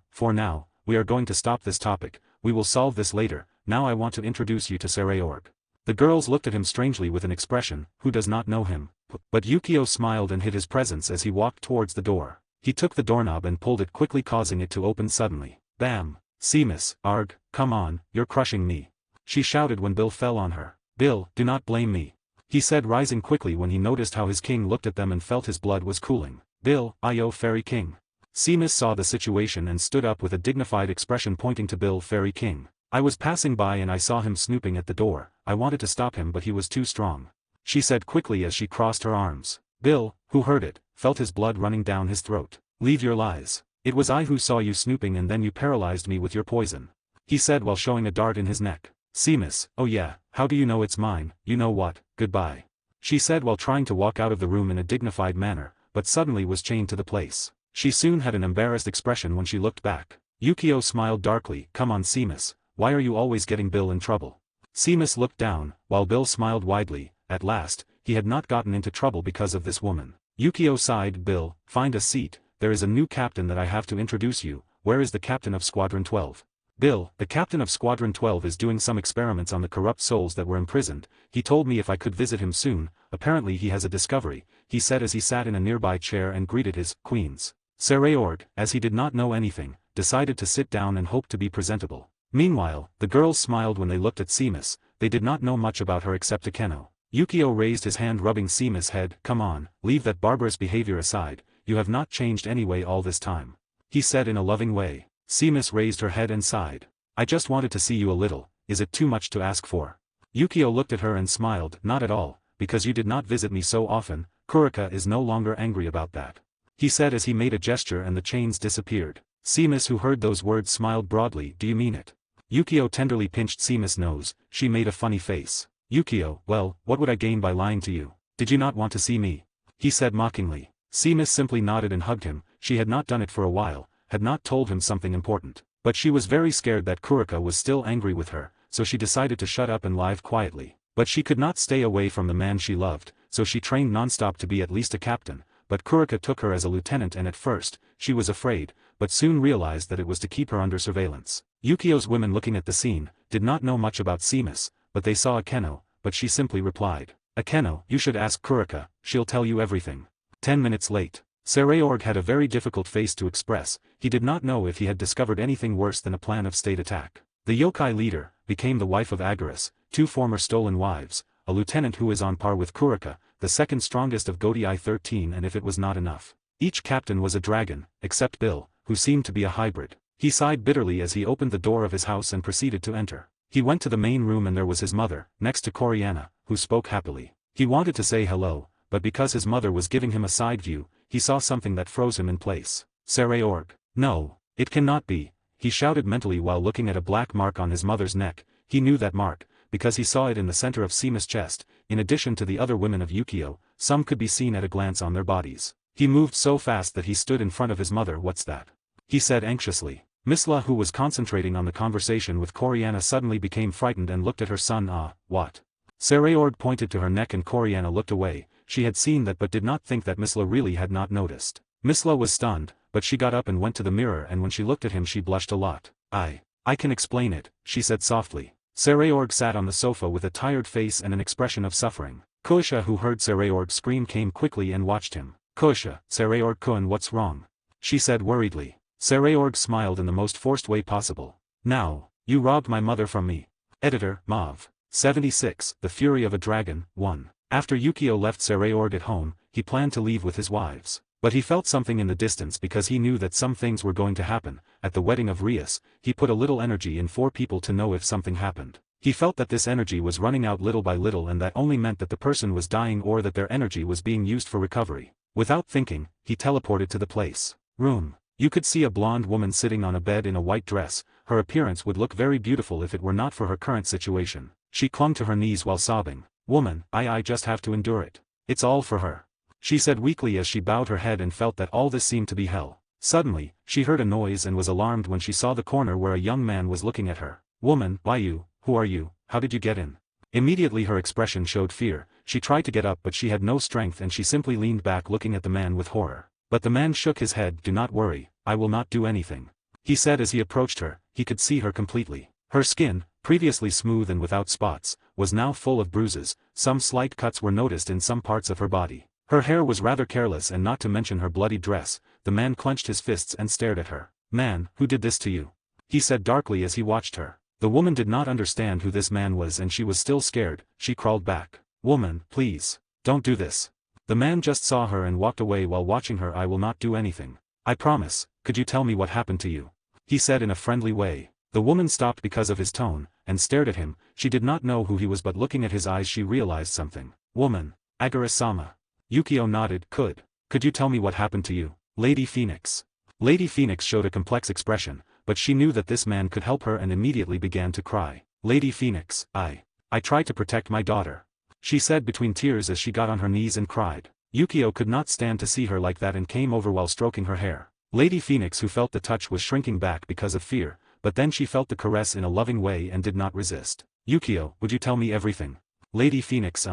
for now, we are going to stop this topic. We will solve this later. Now I want to introduce you to Sereorg. The girls looked at him strangely with an expression, who does not know him? But Yukio smiled and hid his presence as he walked towards the door. He took the doorknob and pulled it quickly, causing it to open suddenly. Bam! Seamus, arg, come on, you're crushing me, she shouted when Bill fell on her. "Bill, do not blame me," he said, rising quickly when he noticed how his king looked at them and felt his blood was cooling. "Bill, Fairy King." Seamus saw the situation and stood up with a dignified expression, pointing to Bill. "Fairy King. I was passing by and I saw him snooping at the door. I wanted to stop him but he was too strong," she said quickly as she crossed her arms. Bill, who heard it, felt his blood running down his throat. "Leave your lies. It was I who saw you snooping and then you paralyzed me with your poison," he said while showing a dart in his neck. Seamus, "Oh yeah, how do you know it's mine? You know what, goodbye," she said while trying to walk out of the room in a dignified manner, but suddenly was chained to the place. She soon had an embarrassed expression when she looked back. Yukio smiled darkly. "Come on Seamus, why are you always getting Bill in trouble?" Seamus looked down, while Bill smiled widely. At last, he had not gotten into trouble because of this woman. Yukio sighed. "Bill, find a seat, there is a new captain that I have to introduce you. Where is the captain of Squadron 12? "Bill, the captain of Squadron 12 is doing some experiments on the corrupt souls that were imprisoned. He told me if I could visit him soon. Apparently he has a discovery," he said as he sat in a nearby chair and greeted his queens. Sereorg, as he did not know anything, decided to sit down and hope to be presentable. Meanwhile, the girls smiled when they looked at Seamus. They did not know much about her except Akeno. Yukio raised his hand, rubbing Seamus' head. "Come on, leave that barbarous behavior aside, you have not changed anyway all this time," he said in a loving way. Seamus raised her head and sighed. "I just wanted to see you a little, is it too much to ask for?" Yukio looked at her and smiled. "Not at all, because you did not visit me so often. Kurika is no longer angry about that," he said as he made a gesture and the chains disappeared. Seamus, who heard those words, smiled broadly. "Do you mean it?" Yukio tenderly pinched Seamus' nose. She made a funny face. "Yukio, well, what would I gain by lying to you? Did you not want to see me?" he said mockingly. Seamus simply nodded and hugged him. She had not done it for a while, had not told him something important. But she was very scared that Kurika was still angry with her, so she decided to shut up and live quietly. But she could not stay away from the man she loved, so she trained non-stop to be at least a captain. But Kurika took her as a lieutenant, and at first, she was afraid, but soon realized that it was to keep her under surveillance. Yukio's women, looking at the scene, did not know much about Seamus, but they saw Akeno, but she simply replied, "Akeno, you should ask Kurika, she'll tell you everything." 10 minutes late. Sereorg had a very difficult face to express. He did not know if he had discovered anything worse than a plan of state attack. The yokai leader became the wife of Agaris, 2 former stolen wives, a lieutenant who is on par with Kurika, the second strongest of Godii 13, and if it was not enough, each captain was a dragon, except Bale, who seemed to be a hybrid. He sighed bitterly as he opened the door of his house and proceeded to enter. He went to the main room and there was his mother, next to Coriana, who spoke happily. He wanted to say hello, but because his mother was giving him a side view, he saw something that froze him in place. Sereorg. "No, it cannot be," he shouted mentally while looking at a black mark on his mother's neck. He knew that mark, because he saw it in the center of Seamus' chest. In addition to the other women of Yukio, some could be seen at a glance on their bodies. He moved so fast that he stood in front of his mother. "What's that?" he said anxiously. Misla, who was concentrating on the conversation with Coriana, suddenly became frightened and looked at her son. "Ah, what?" Sereorg pointed to her neck and Coriana looked away. She had seen that but did not think that Misla really had not noticed. Misla was stunned, but she got up and went to the mirror, and when she looked at him she blushed a lot. I can explain it," she said softly. Sereorg sat on the sofa with a tired face and an expression of suffering. Koisha, who heard Sereorg scream, came quickly and watched him. "Koisha, Sereorg-kun, what's wrong?" she said worriedly. Sereorg smiled in the most forced way possible. "Now, you robbed my mother from me." Editor, Mav. 76, The Fury of a Dragon, 1. After Yukio left Sereorg at home, he planned to leave with his wives. But he felt something in the distance because he knew that some things were going to happen. At the wedding of Rias, he put a little energy in 4 people to know if something happened. He felt that this energy was running out little by little, and that only meant that the person was dying or that their energy was being used for recovery. Without thinking, he teleported to the place. Room. You could see a blonde woman sitting on a bed in a white dress. Her appearance would look very beautiful if it were not for her current situation. She clung to her knees while sobbing. "Woman, I just have to endure it. It's all for her," she said weakly as she bowed her head and felt that all this seemed to be hell. Suddenly, she heard a noise and was alarmed when she saw the corner where a young man was looking at her. "Woman, why you? Who are you? How did you get in?" Immediately her expression showed fear. She tried to get up but she had no strength and she simply leaned back looking at the man with horror. But the man shook his head. "Do not worry, I will not do anything," he said as he approached her. He could see her completely. Her skin, previously smooth and without spots, was now full of bruises. Some slight cuts were noticed in some parts of her body. Her hair was rather careless, and not to mention her bloody dress. The man clenched his fists and stared at her. "Man, who did this to you?" he said darkly as he watched her. The woman did not understand who this man was and she was still scared. She crawled back. "Woman, please, don't do this." The man just saw her and walked away while watching her. "I will not do anything. I promise. Could you tell me what happened to you?" he said in a friendly way. The woman stopped because of his tone, and stared at him. She did not know who he was, but looking at his eyes she realized something. "Woman, Agaris-sama." Yukio nodded. Could you tell me what happened to you, Lady Phoenix?" Lady Phoenix showed a complex expression, but she knew that this man could help her and immediately began to cry. "Lady Phoenix, I tried to protect my daughter," she said between tears as she got on her knees and cried. Yukio could not stand to see her like that and came over while stroking her hair. Lady Phoenix, who felt the touch, was shrinking back because of fear, but then she felt the caress in a loving way and did not resist. "Yukio, would you tell me everything?" Lady Phoenix.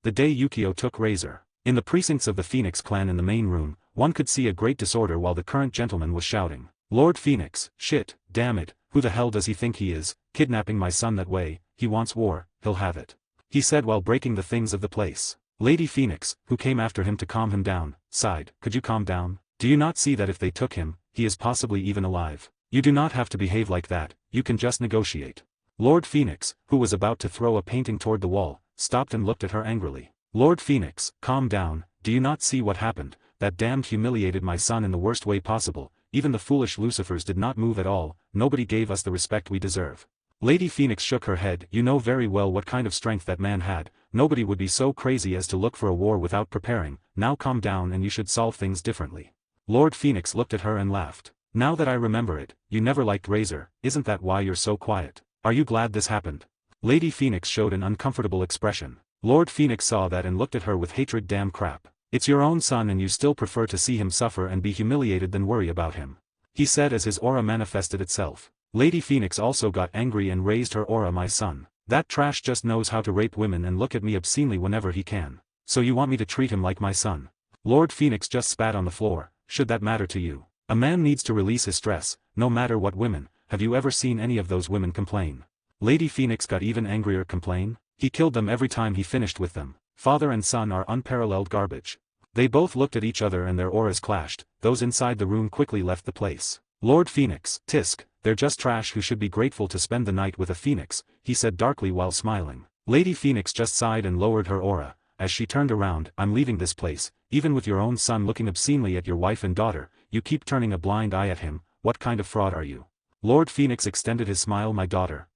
The day Yukio took Razer. In the precincts of the Phoenix clan in the main room, one could see a great disorder while the current gentleman was shouting. "Lord Phoenix, shit, damn it, who the hell does he think he is, kidnapping my son that way? He wants war, he'll have it," he said while breaking the things of the place. Lady Phoenix, who came after him to calm him down, sighed. "Could you calm down? Do you not see that if they took him, he is possibly even alive? You do not have to behave like that, you can just negotiate. Lord Phoenix, who was about to throw a painting toward the wall, stopped and looked at her angrily. Lord Phoenix, calm down, do you not see what happened? That damned humiliated my son in the worst way possible. Even the foolish Lucifers did not move at all, nobody gave us the respect we deserve. Lady Phoenix shook her head. You know very well what kind of strength that man had, nobody would be so crazy as to look for a war without preparing. Now calm down and you should solve things differently. Lord Phoenix looked at her and laughed. Now that I remember it, you never liked Razer, isn't that why you're so quiet? Are you glad this happened? Lady Phoenix showed an uncomfortable expression. Lord Phoenix saw that and looked at her with hatred. Damn crap. It's your own son and you still prefer to see him suffer and be humiliated than worry about him. He said as his aura manifested itself. Lady Phoenix also got angry and raised her aura. My son. That trash just knows how to rape women and look at me obscenely whenever he can. So you want me to treat him like my son? Lord Phoenix just spat on the floor. Should that matter to you? A man needs to release his stress, no matter what women. Have you ever seen any of those women complain? Lady Phoenix got even angrier. Complain? He killed them every time he finished with them. Father and son are unparalleled garbage. They both looked at each other and their auras clashed. Those inside the room quickly left the place. Lord Phoenix, tisk, they're just trash who should be grateful to spend the night with a phoenix, he said darkly while smiling. Lady Phoenix just sighed and lowered her aura. As she turned around, I'm leaving this place, even with your own son looking obscenely at your wife and daughter, you keep turning a blind eye at him, what kind of fraud are you? Lord Phoenix extended his smile. My daughter,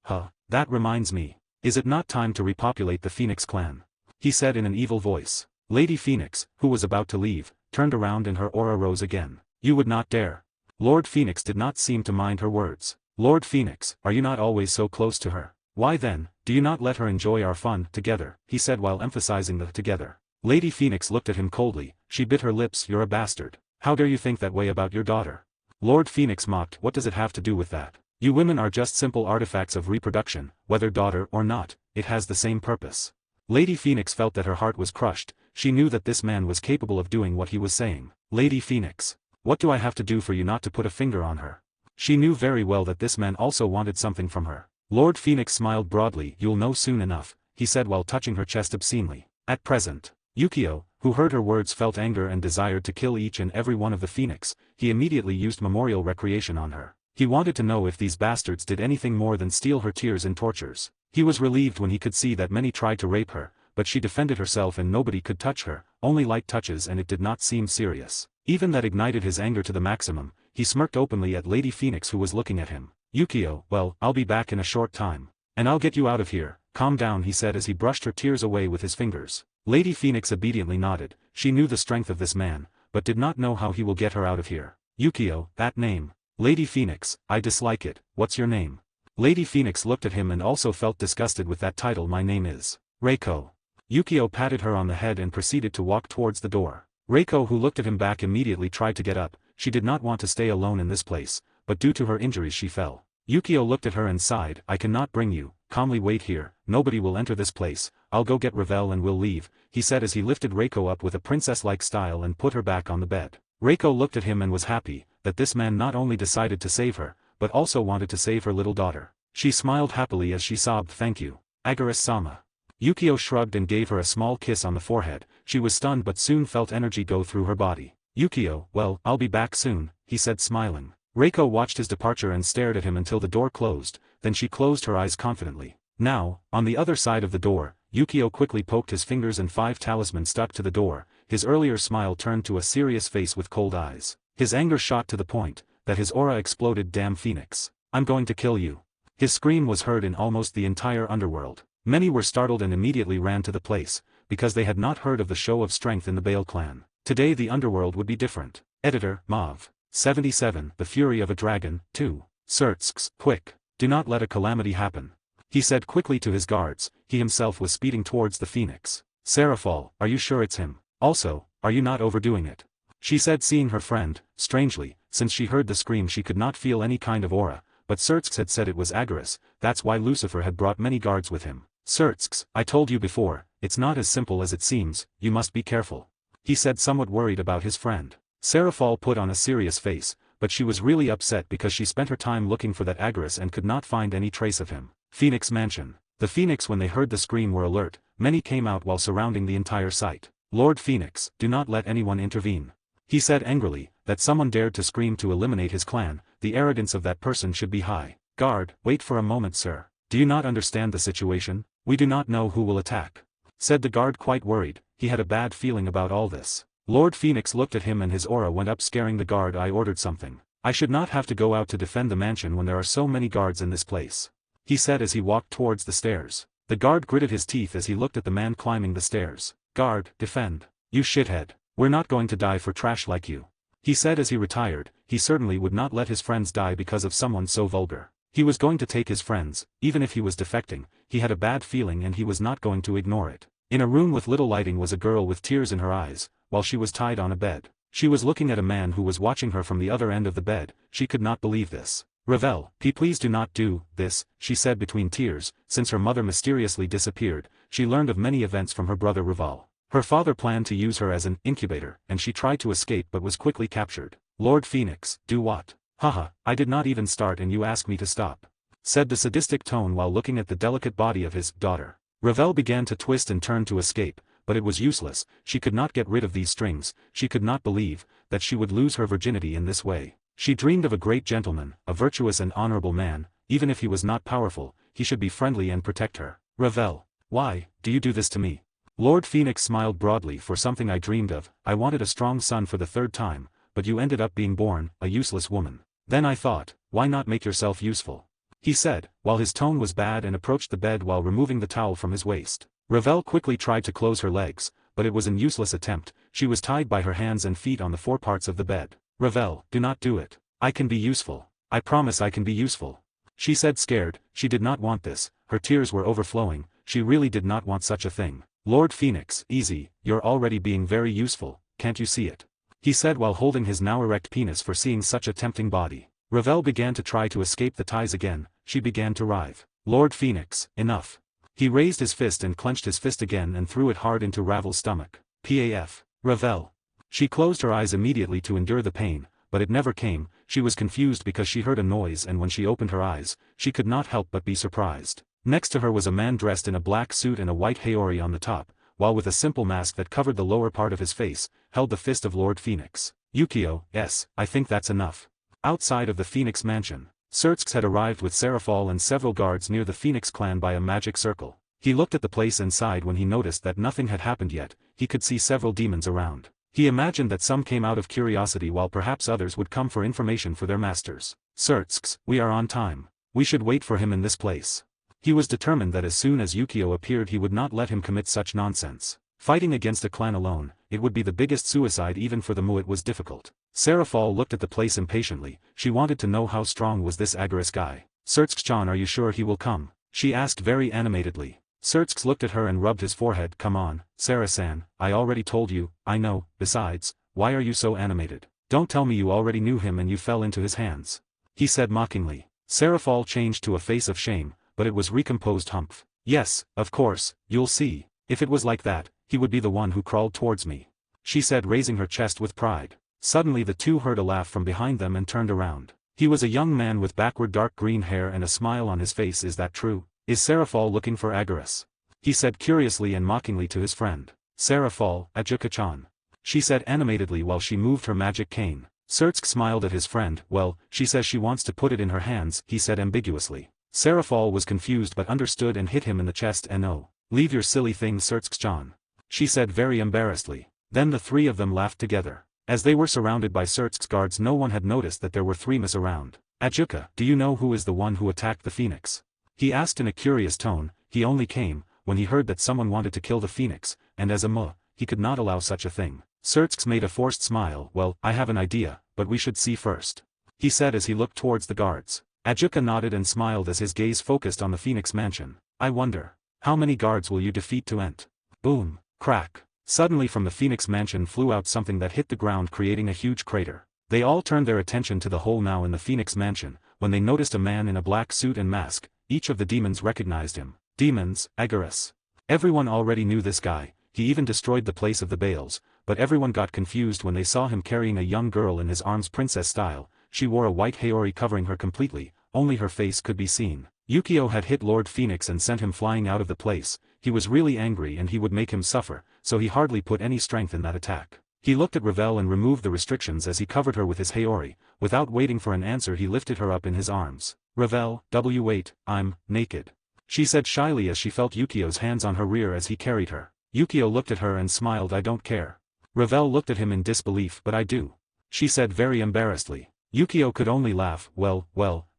that reminds me. Is it not time to repopulate the Phoenix clan? He said in an evil voice. Lady Phoenix, who was about to leave, turned around and her aura rose again. You would not dare. Lord Phoenix did not seem to mind her words. Lord Phoenix, are you not always so close to her? Why then, do you not let her enjoy our fun together? He said while emphasizing the together. Lady Phoenix looked at him coldly. She bit her lips. You're a bastard. How dare you think that way about your daughter? Lord Phoenix mocked. What does it have to do with that? You women are just simple artifacts of reproduction, whether daughter or not, it has the same purpose. Lady Phoenix felt that her heart was crushed. She knew that this man was capable of doing what he was saying. Lady Phoenix. What do I have to do for you not to put a finger on her? She knew very well that this man also wanted something from her. Lord Phoenix smiled broadly. You'll know soon enough, he said while touching her chest obscenely. At present, Yukio, who heard her words, felt anger and desired to kill each and every one of the Phoenix. He immediately used memorial recreation on her. He wanted to know if these bastards did anything more than steal her tears and tortures. He was relieved when he could see that many tried to rape her, but she defended herself and nobody could touch her, only light touches, and it did not seem serious. Even that ignited his anger to the maximum. He smirked openly at Lady Phoenix who was looking at him. Yukio, well, I'll be back in a short time. And I'll get you out of here. Calm down, he said as he brushed her tears away with his fingers. Lady Phoenix obediently nodded. She knew the strength of this man, but did not know how he will get her out of here. Yukio, that name. Lady Phoenix, I dislike it. What's your name? Lady Phoenix looked at him and also felt disgusted with that title. My name is Reiko. Yukio patted her on the head and proceeded to walk towards the door. Reiko, who looked at him back, immediately tried to get up. She did not want to stay alone in this place, but due to her injuries she fell. Yukio looked at her and sighed. I cannot bring you. Calmly wait here. Nobody will enter this place. I'll go get Ravel and we'll leave, he said as he lifted Reiko up with a princess-like style and put her back on the bed. Reiko looked at him and was happy that this man not only decided to save her, but also wanted to save her little daughter. She smiled happily as she sobbed, thank you, Agaris-sama. Yukio shrugged and gave her a small kiss on the forehead. She was stunned but soon felt energy go through her body. Yukio, well, I'll be back soon, he said smiling. Reiko watched his departure and stared at him until the door closed, then she closed her eyes confidently. Now, on the other side of the door, Yukio quickly poked his fingers and 5 talismans stuck to the door. His earlier smile turned to a serious face with cold eyes. His anger shot to the point that his aura exploded. Damn Phoenix. I'm going to kill you. His scream was heard in almost the entire underworld. Many were startled and immediately ran to the place, because they had not heard of the show of strength in the Bale clan. Today the underworld would be different. Editor, Mauve. 77. The Fury of a Dragon, 2. Sertsks, quick. Do not let a calamity happen. He said quickly to his guards. He himself was speeding towards the Phoenix. Sereorg, are you sure it's him? Also, are you not overdoing it? She said, seeing her friend. Strangely, since she heard the scream she could not feel any kind of aura, but Sertsks had said it was Agaris. That's why Lucifer had brought many guards with him. Sertsks, I told you before, it's not as simple as it seems, you must be careful. He said, somewhat worried about his friend. Sereorg put on a serious face, but she was really upset because she spent her time looking for that Agaris and could not find any trace of him. Phoenix Mansion. The Phoenix, when they heard the scream, were alert. Many came out while surrounding the entire site. Lord Phoenix, do not let anyone intervene. He said angrily, that someone dared to scream to eliminate his clan, the arrogance of that person should be high. Guard, wait for a moment sir. Do you not understand the situation? We do not know who will attack, said the guard quite worried. He had a bad feeling about all this. Lord Phoenix looked at him and his aura went up, scaring the guard. I ordered something. I should not have to go out to defend the mansion when there are so many guards in this place, he said as he walked towards the stairs. The guard gritted his teeth as he looked at the man climbing the stairs. Guard, defend. You shithead. We're not going to die for trash like you, he said as he retired. He certainly would not let his friends die because of someone so vulgar. He was going to take his friends, even if he was defecting. He had a bad feeling and he was not going to ignore it. In a room with little lighting was a girl with tears in her eyes, while she was tied on a bed. She was looking at a man who was watching her from the other end of the bed. She could not believe this. Ravel, please do not do this, she said between tears. Since her mother mysteriously disappeared, she learned of many events from her brother Raval. Her father planned to use her as an incubator, and she tried to escape but was quickly captured. Lord Phoenix, do what? Haha, I did not even start and you ask me to stop, said the sadistic tone while looking at the delicate body of his daughter. Ravel began to twist and turn to escape, but it was useless. She could not get rid of these strings. She could not believe that she would lose her virginity in this way. She dreamed of a great gentleman, a virtuous and honorable man. Even if he was not powerful, he should be friendly and protect her. Ravel, why do you do this to me? Lord Phoenix smiled broadly. For something I dreamed of. I wanted a strong son for the third time, but you ended up being born a useless woman. Then I thought, why not make yourself useful? He said, while his tone was bad, and approached the bed while removing the towel from his waist. Ravel quickly tried to close her legs, but it was an useless attempt. She was tied by her hands and feet on the four parts of the bed. Ravel, do not do it. I can be useful. I promise I can be useful, she said, scared. She did not want this. Her tears were overflowing. She really did not want such a thing. Lord Phoenix, easy, you're already being very useful, can't you see it? He said while holding his now erect penis for seeing such a tempting body. Ravel began to try to escape the ties again. She began to writhe. Lord Phoenix, enough. He raised his fist and clenched his fist again and threw it hard into Ravel's stomach. Paf. Ravel. She closed her eyes immediately to endure the pain, but it never came. She was confused because she heard a noise, and when she opened her eyes, she could not help but be surprised. Next to her was a man dressed in a black suit and a white haori on the top, while with a simple mask that covered the lower part of his face, held the fist of Lord Phoenix. Yukio, yes, I think that's enough. Outside of the Phoenix mansion, Seamus had arrived with Sereorg and several guards near the Phoenix clan by a magic circle. He looked at the place and sighed when he noticed that nothing had happened yet. He could see several demons around. He imagined that some came out of curiosity while perhaps others would come for information for their masters. Seamus, we are on time. We should wait for him in this place. He was determined that as soon as Yukio appeared he would not let him commit such nonsense. Fighting against a clan alone, it would be the biggest suicide. Even for the Mu it was difficult. Sereorg looked at the place impatiently. She wanted to know how strong was this Agaris guy. Seamus-chan, are you sure he will come? She asked very animatedly. Seamus looked at her and rubbed his forehead. Come on, Sarah-san, I already told you. I know. Besides, why are you so animated? Don't tell me you already knew him and you fell into his hands, he said mockingly. Sereorg changed to a face of shame, but it was recomposed. Humph. Yes, of course, you'll see. If it was like that, he would be the one who crawled towards me, she said, raising her chest with pride. Suddenly the two heard a laugh from behind them and turned around. He was a young man with backward dark green hair and a smile on his face. Is that true? Is Sereorg looking for Agaris? He said curiously and mockingly to his friend. Sereorg, Ajuka-chan, she said animatedly while she moved her magic cane. Seamus smiled at his friend. Well, she says she wants to put it in her hands, he said ambiguously. Sereorg was confused but understood and hit him in the chest. No. Leave your silly thing, Seamus-chan, she said very embarrassedly. Then the three of them laughed together. As they were surrounded by Seamus guards, no one had noticed that there were three Ms around. Ajuka, do you know who is the one who attacked the Phoenix? He asked in a curious tone. He only came when he heard that someone wanted to kill the Phoenix, and as a Mu, he could not allow such a thing. Seamus made a forced smile. Well, I have an idea, but we should see first, he said as he looked towards the guards. Ajuka nodded and smiled as his gaze focused on the Phoenix mansion. I wonder, how many guards will you defeat to end? Boom, crack. Suddenly from the Phoenix mansion flew out something that hit the ground, creating a huge crater. They all turned their attention to the hole now in the Phoenix mansion, when they noticed a man in a black suit and mask. Each of the demons recognized him. Demons, Agaris. Everyone already knew this guy. He even destroyed the place of the Bales, but everyone got confused when they saw him carrying a young girl in his arms, princess style. She wore a white haori covering her completely, only her face could be seen. Yukio had hit Lord Phoenix and sent him flying out of the place. He was really angry and he would make him suffer, so he hardly put any strength in that attack. He looked at Ravel and removed the restrictions as he covered her with his Haori. Without waiting for an answer he lifted her up in his arms. Ravel, wait, I'm naked. She said shyly as she felt Yukio's hands on her rear as he carried her. Yukio looked at her and smiled. I don't care. Ravel looked at him in disbelief. But I do. She said very embarrassedly. Yukio could only laugh. Well,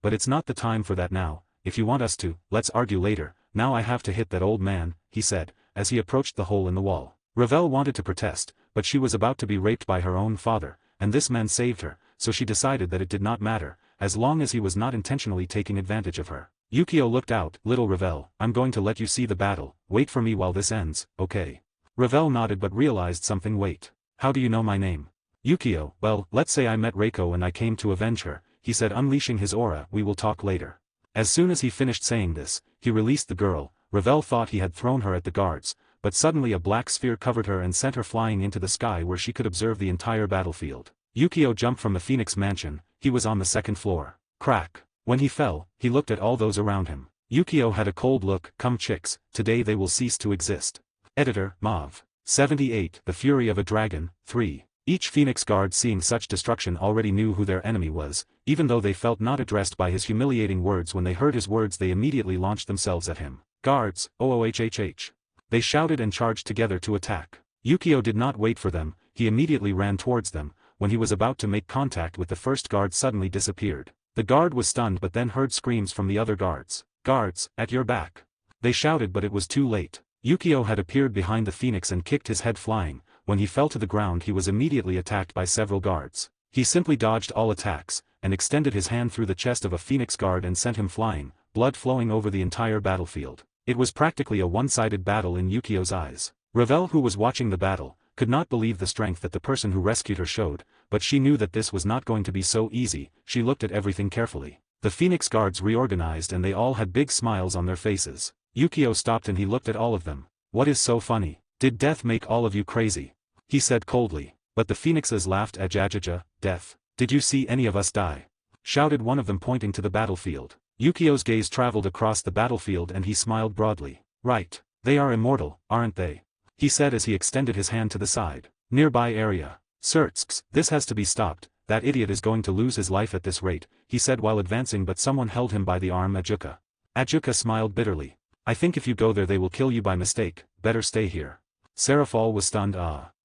but it's not the time for that now. If you want us to, let's argue later. Now I have to hit that old man, he said, as he approached the hole in the wall. Ravel wanted to protest, but she was about to be raped by her own father, and this man saved her, so she decided that it did not matter, as long as he was not intentionally taking advantage of her. Yukio looked out. Little Ravel, I'm going to let you see the battle. Wait for me while this ends, okay? Ravel nodded but realized something. Wait. How do you know my name? Yukio, well, let's say I met Reiko and I came to avenge her, he said, unleashing his aura. We will talk later. As soon as he finished saying this, he released the girl. Ravel thought he had thrown her at the guards, but suddenly a black sphere covered her and sent her flying into the sky where she could observe the entire battlefield. Yukio jumped from the Phoenix mansion. He was on the second floor. Crack. When he fell, he looked at all those around him. Yukio had a cold look. Come chicks, today they will cease to exist. Editor, Mauve. 78. The Fury of a Dragon, 3. Each Phoenix guard seeing such destruction already knew who their enemy was, even though they felt not addressed by his humiliating words. When they heard his words they immediately launched themselves at him. Guards, OOHHH. They shouted and charged together to attack. Yukio did not wait for them, he immediately ran towards them. When he was about to make contact with the first guard suddenly disappeared. The guard was stunned but then heard screams from the other guards. Guards, at your back. They shouted but it was too late. Yukio had appeared behind the Phoenix and kicked his head flying. When he fell to the ground he was immediately attacked by several guards. He simply dodged all attacks, and extended his hand through the chest of a Phoenix guard and sent him flying, blood flowing over the entire battlefield. It was practically a one-sided battle in Yukio's eyes. Ravel, who was watching the battle, could not believe the strength that the person who rescued her showed, but she knew that this was not going to be so easy. She looked at everything carefully. The Phoenix guards reorganized and they all had big smiles on their faces. Yukio stopped and he looked at all of them. What is so funny? Did death make all of you crazy? He said coldly. But the Phoenixes laughed. Ajajaja, death. Did you see any of us die? Shouted one of them pointing to the battlefield. Yukio's gaze traveled across the battlefield and he smiled broadly. Right. They are immortal, aren't they? He said as he extended his hand to the side. Nearby area. Sersks, this has to be stopped. That idiot is going to lose his life at this rate, he said while advancing, but someone held him by the arm. Ajuka. Ajuka smiled bitterly. I think if you go there they will kill you by mistake, better stay here. Serafal was stunned.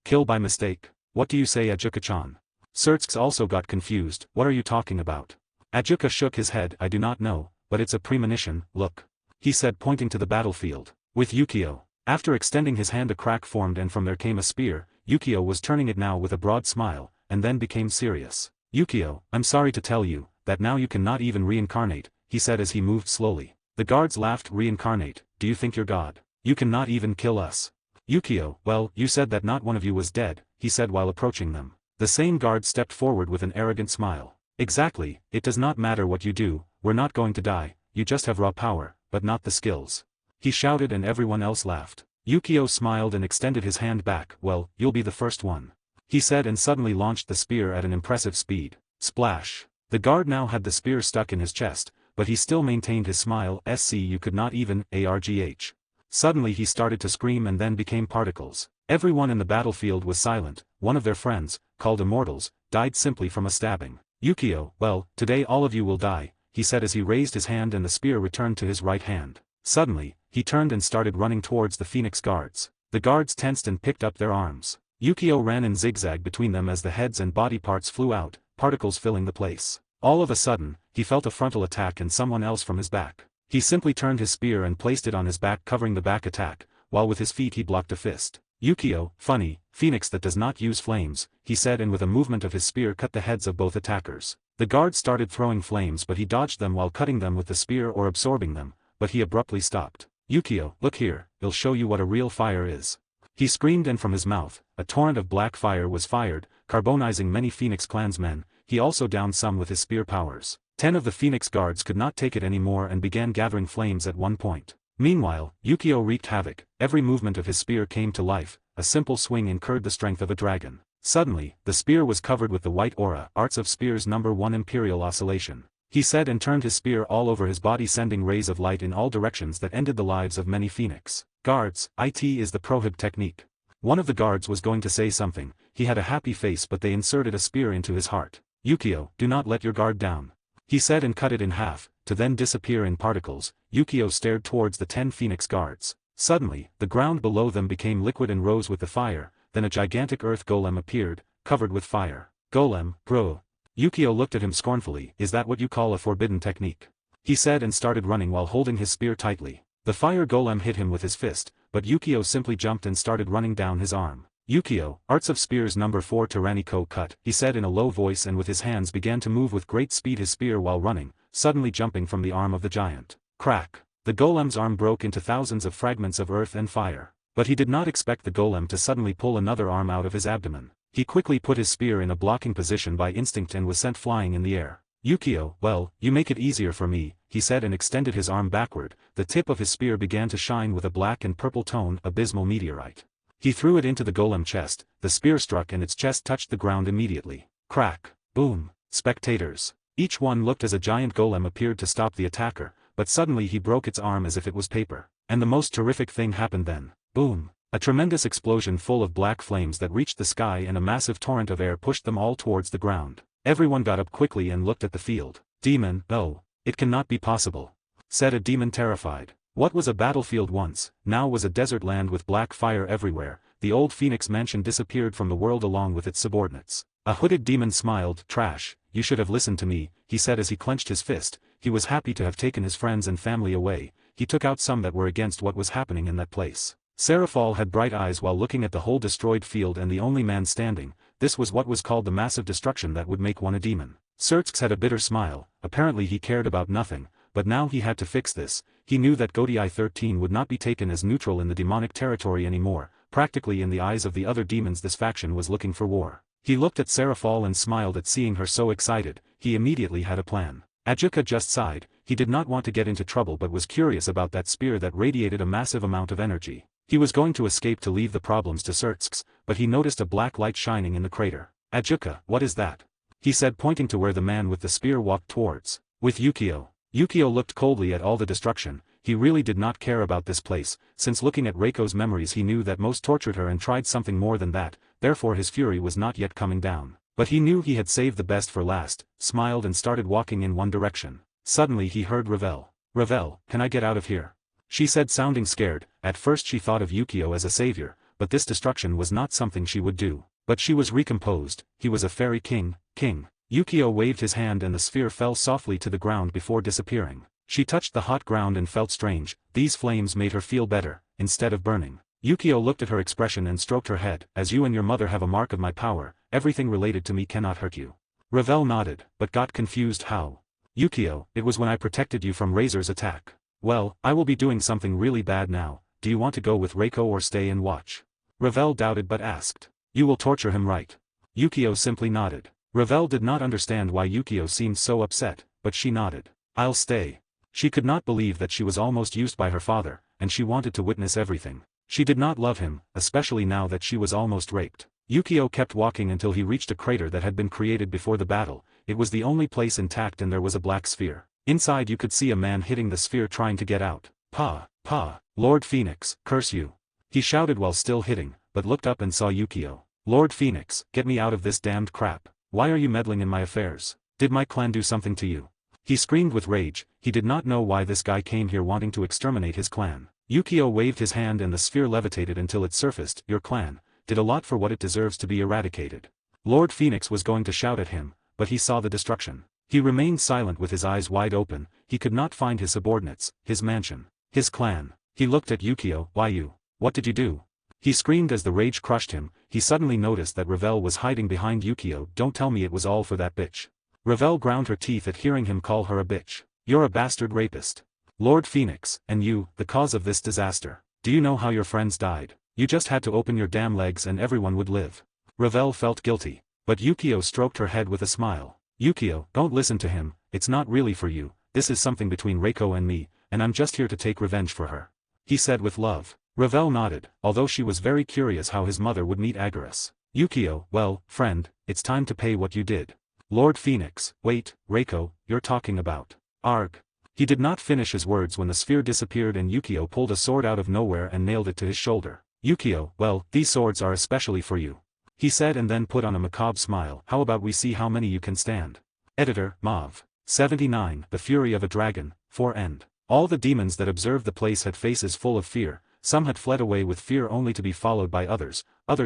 Kill by mistake? What do you say, Ajuka-chan? Sersks also got confused. What are you talking about? Ajuka shook his head. I do not know, but it's a premonition. Look. He said pointing to the battlefield. With Yukio. After extending his hand a crack formed and from there came a spear. Yukio was turning it now with a broad smile, and then became serious. Yukio, I'm sorry to tell you, that now you cannot even reincarnate, he said as he moved slowly. The guards laughed. Reincarnate, do you think you're God? You cannot even kill us. Yukio, well, you said that not one of you was dead, he said while approaching them. The same guard stepped forward with an arrogant smile. Exactly, it does not matter what you do, we're not going to die, you just have raw power, but not the skills. He shouted and everyone else laughed. Yukio smiled and extended his hand back. Well, you'll be the first one. He said and suddenly launched the spear at an impressive speed. Splash. The guard now had the spear stuck in his chest, but he still maintained his smile. You could not even, argh. Suddenly he started to scream and then became particles. Everyone in the battlefield was silent. One of their friends, called Immortals, died simply from a stabbing. Yukio, well, today all of you will die, he said as he raised his hand and the spear returned to his right hand. Suddenly, he turned and started running towards the Phoenix guards. The guards tensed and picked up their arms. Yukio ran in zigzag between them as the heads and body parts flew out, particles filling the place. All of a sudden, he felt a frontal attack and someone else from his back. He simply turned his spear and placed it on his back, covering the back attack, while with his feet he blocked a fist. Yukio, funny, Phoenix that does not use flames, he said, and with a movement of his spear cut the heads of both attackers. The guards started throwing flames but he dodged them while cutting them with the spear or absorbing them, but he abruptly stopped. Yukio, look here, I'll show you what a real fire is. He screamed and from his mouth, a torrent of black fire was fired, carbonizing many Phoenix clansmen. He also downed some with his spear powers. 10 of the Phoenix guards could not take it anymore and began gathering flames at one point. Meanwhile, Yukio wreaked havoc. Every movement of his spear came to life, a simple swing incurred the strength of a dragon. Suddenly, the spear was covered with the white aura. Arts of Spears No. 1 Imperial Oscillation. He said and turned his spear all over his body, sending rays of light in all directions that ended the lives of many Phoenix guards. It is the prohib technique. One of the guards was going to say something, he had a happy face but they inserted a spear into his heart. Yukio, do not let your guard down. He said and cut it in half, to then disappear in particles. Yukio stared towards the 10 Phoenix guards. Suddenly, the ground below them became liquid and rose with the fire, then a gigantic earth golem appeared, covered with fire. Golem, bro. Yukio looked at him scornfully. Is that what you call a forbidden technique? He said and started running while holding his spear tightly. The fire golem hit him with his fist, but Yukio simply jumped and started running down his arm. Yukio, Arts of Spears No. 4 Tyrannico cut, he said in a low voice and with his hands began to move with great speed his spear while running, suddenly jumping from the arm of the giant. Crack. The golem's arm broke into thousands of fragments of earth and fire. But he did not expect the golem to suddenly pull another arm out of his abdomen. He quickly put his spear in a blocking position by instinct and was sent flying in the air. Yukio, well, you make it easier for me, he said and extended his arm backward. The tip of his spear began to shine with a black and purple tone, abysmal meteorite. He threw it into the golem chest, the spear struck and its chest touched the ground immediately. Crack. Boom. Spectators. Each one looked as a giant golem appeared to stop the attacker, but suddenly he broke its arm as if it was paper. And the most terrific thing happened then. Boom. A tremendous explosion full of black flames that reached the sky and a massive torrent of air pushed them all towards the ground. Everyone got up quickly and looked at the field. Demon, oh, it cannot be possible, said a demon terrified. What was a battlefield once, now was a desert land with black fire everywhere. The old Phoenix mansion disappeared from the world along with its subordinates. A hooded demon smiled. Trash, you should have listened to me, he said as he clenched his fist. He was happy to have taken his friends and family away. He took out some that were against what was happening in that place. Sereorg had bright eyes while looking at the whole destroyed field and the only man standing. This was what was called the massive destruction that would make one a demon. Sereorg had a bitter smile. Apparently he cared about nothing, but now he had to fix this. He knew that Godi 13 would not be taken as neutral in the demonic territory anymore. Practically in the eyes of the other demons this faction was looking for war. He looked at Sereorg and smiled at seeing her so excited. He immediately had a plan. Ajuka just sighed. He did not want to get into trouble but was curious about that spear that radiated a massive amount of energy. He was going to escape to leave the problems to Sereorg, but he noticed a black light shining in the crater. Ajuka, what is that? He said pointing to where the man with the spear walked towards. With Yukio. Yukio looked coldly at all the destruction. He really did not care about this place, since looking at Reiko's memories he knew that most tortured her and tried something more than that, therefore his fury was not yet coming down. But he knew he had saved the best for last, smiled and started walking in one direction. Suddenly he heard Ravel. Ravel, can I get out of here? She said sounding scared. At first she thought of Yukio as a savior, but this destruction was not something she would do. But she was recomposed. He was a fairy king. Yukio waved his hand and the sphere fell softly to the ground before disappearing. She touched the hot ground and felt strange. These flames made her feel better, instead of burning. Yukio looked at her expression and stroked her head. As you and your mother have a mark of my power, everything related to me cannot hurt you. Ravel nodded, but got confused. How? Yukio, it was when I protected you from Razer's attack. Well, I will be doing something really bad now. Do you want to go with Reiko or stay and watch? Ravel doubted but asked. You will torture him, right? Yukio simply nodded. Ravel did not understand why Yukio seemed so upset, but she nodded. I'll stay. She could not believe that she was almost used by her father, and she wanted to witness everything. She did not love him, especially now that she was almost raped. Yukio kept walking until he reached a crater that had been created before the battle. It was the only place intact and there was a black sphere. Inside you could see a man hitting the sphere trying to get out. Pa, Lord Phoenix, curse you. He shouted while still hitting, but looked up and saw Yukio. Lord Phoenix, get me out of this damned crap. Why are you meddling in my affairs? Did my clan do something to you? He screamed with rage. He did not know why this guy came here wanting to exterminate his clan. Yukio waved his hand and the sphere levitated until it surfaced. Your clan did a lot for what it deserves to be eradicated. Lord Phoenix was going to shout at him, but he saw the destruction. He remained silent with his eyes wide open. He could not find his subordinates, his mansion, his clan. He looked at Yukio. Why you? What did you do? He screamed as the rage crushed him. He suddenly noticed that Ravel was hiding behind Yukio. Don't tell me it was all for that bitch. Ravel ground her teeth at hearing him call her a bitch. You're a bastard rapist. Lord Phoenix, and you, the cause of this disaster. Do you know how your friends died? You just had to open your damn legs and everyone would live. Ravel felt guilty, but Yukio stroked her head with a smile. Yukio, don't listen to him, it's not really for you, this is something between Reiko and me, and I'm just here to take revenge for her. He said with love. Ravel nodded, although she was very curious how his mother would meet Agaris. Yukio, well, friend, it's time to pay what you did. Lord Phoenix, wait, Reiko, you're talking about. Arg. He did not finish his words when the sphere disappeared and Yukio pulled a sword out of nowhere and nailed it to his shoulder. Yukio, well, these swords are especially for you. He said and then put on a macabre smile. How about we see how many you can stand? Editor, Mauve. 79, The Fury of a Dragon, 4 End. All the demons that observed the place had faces full of fear, some had fled away with fear only to be followed by others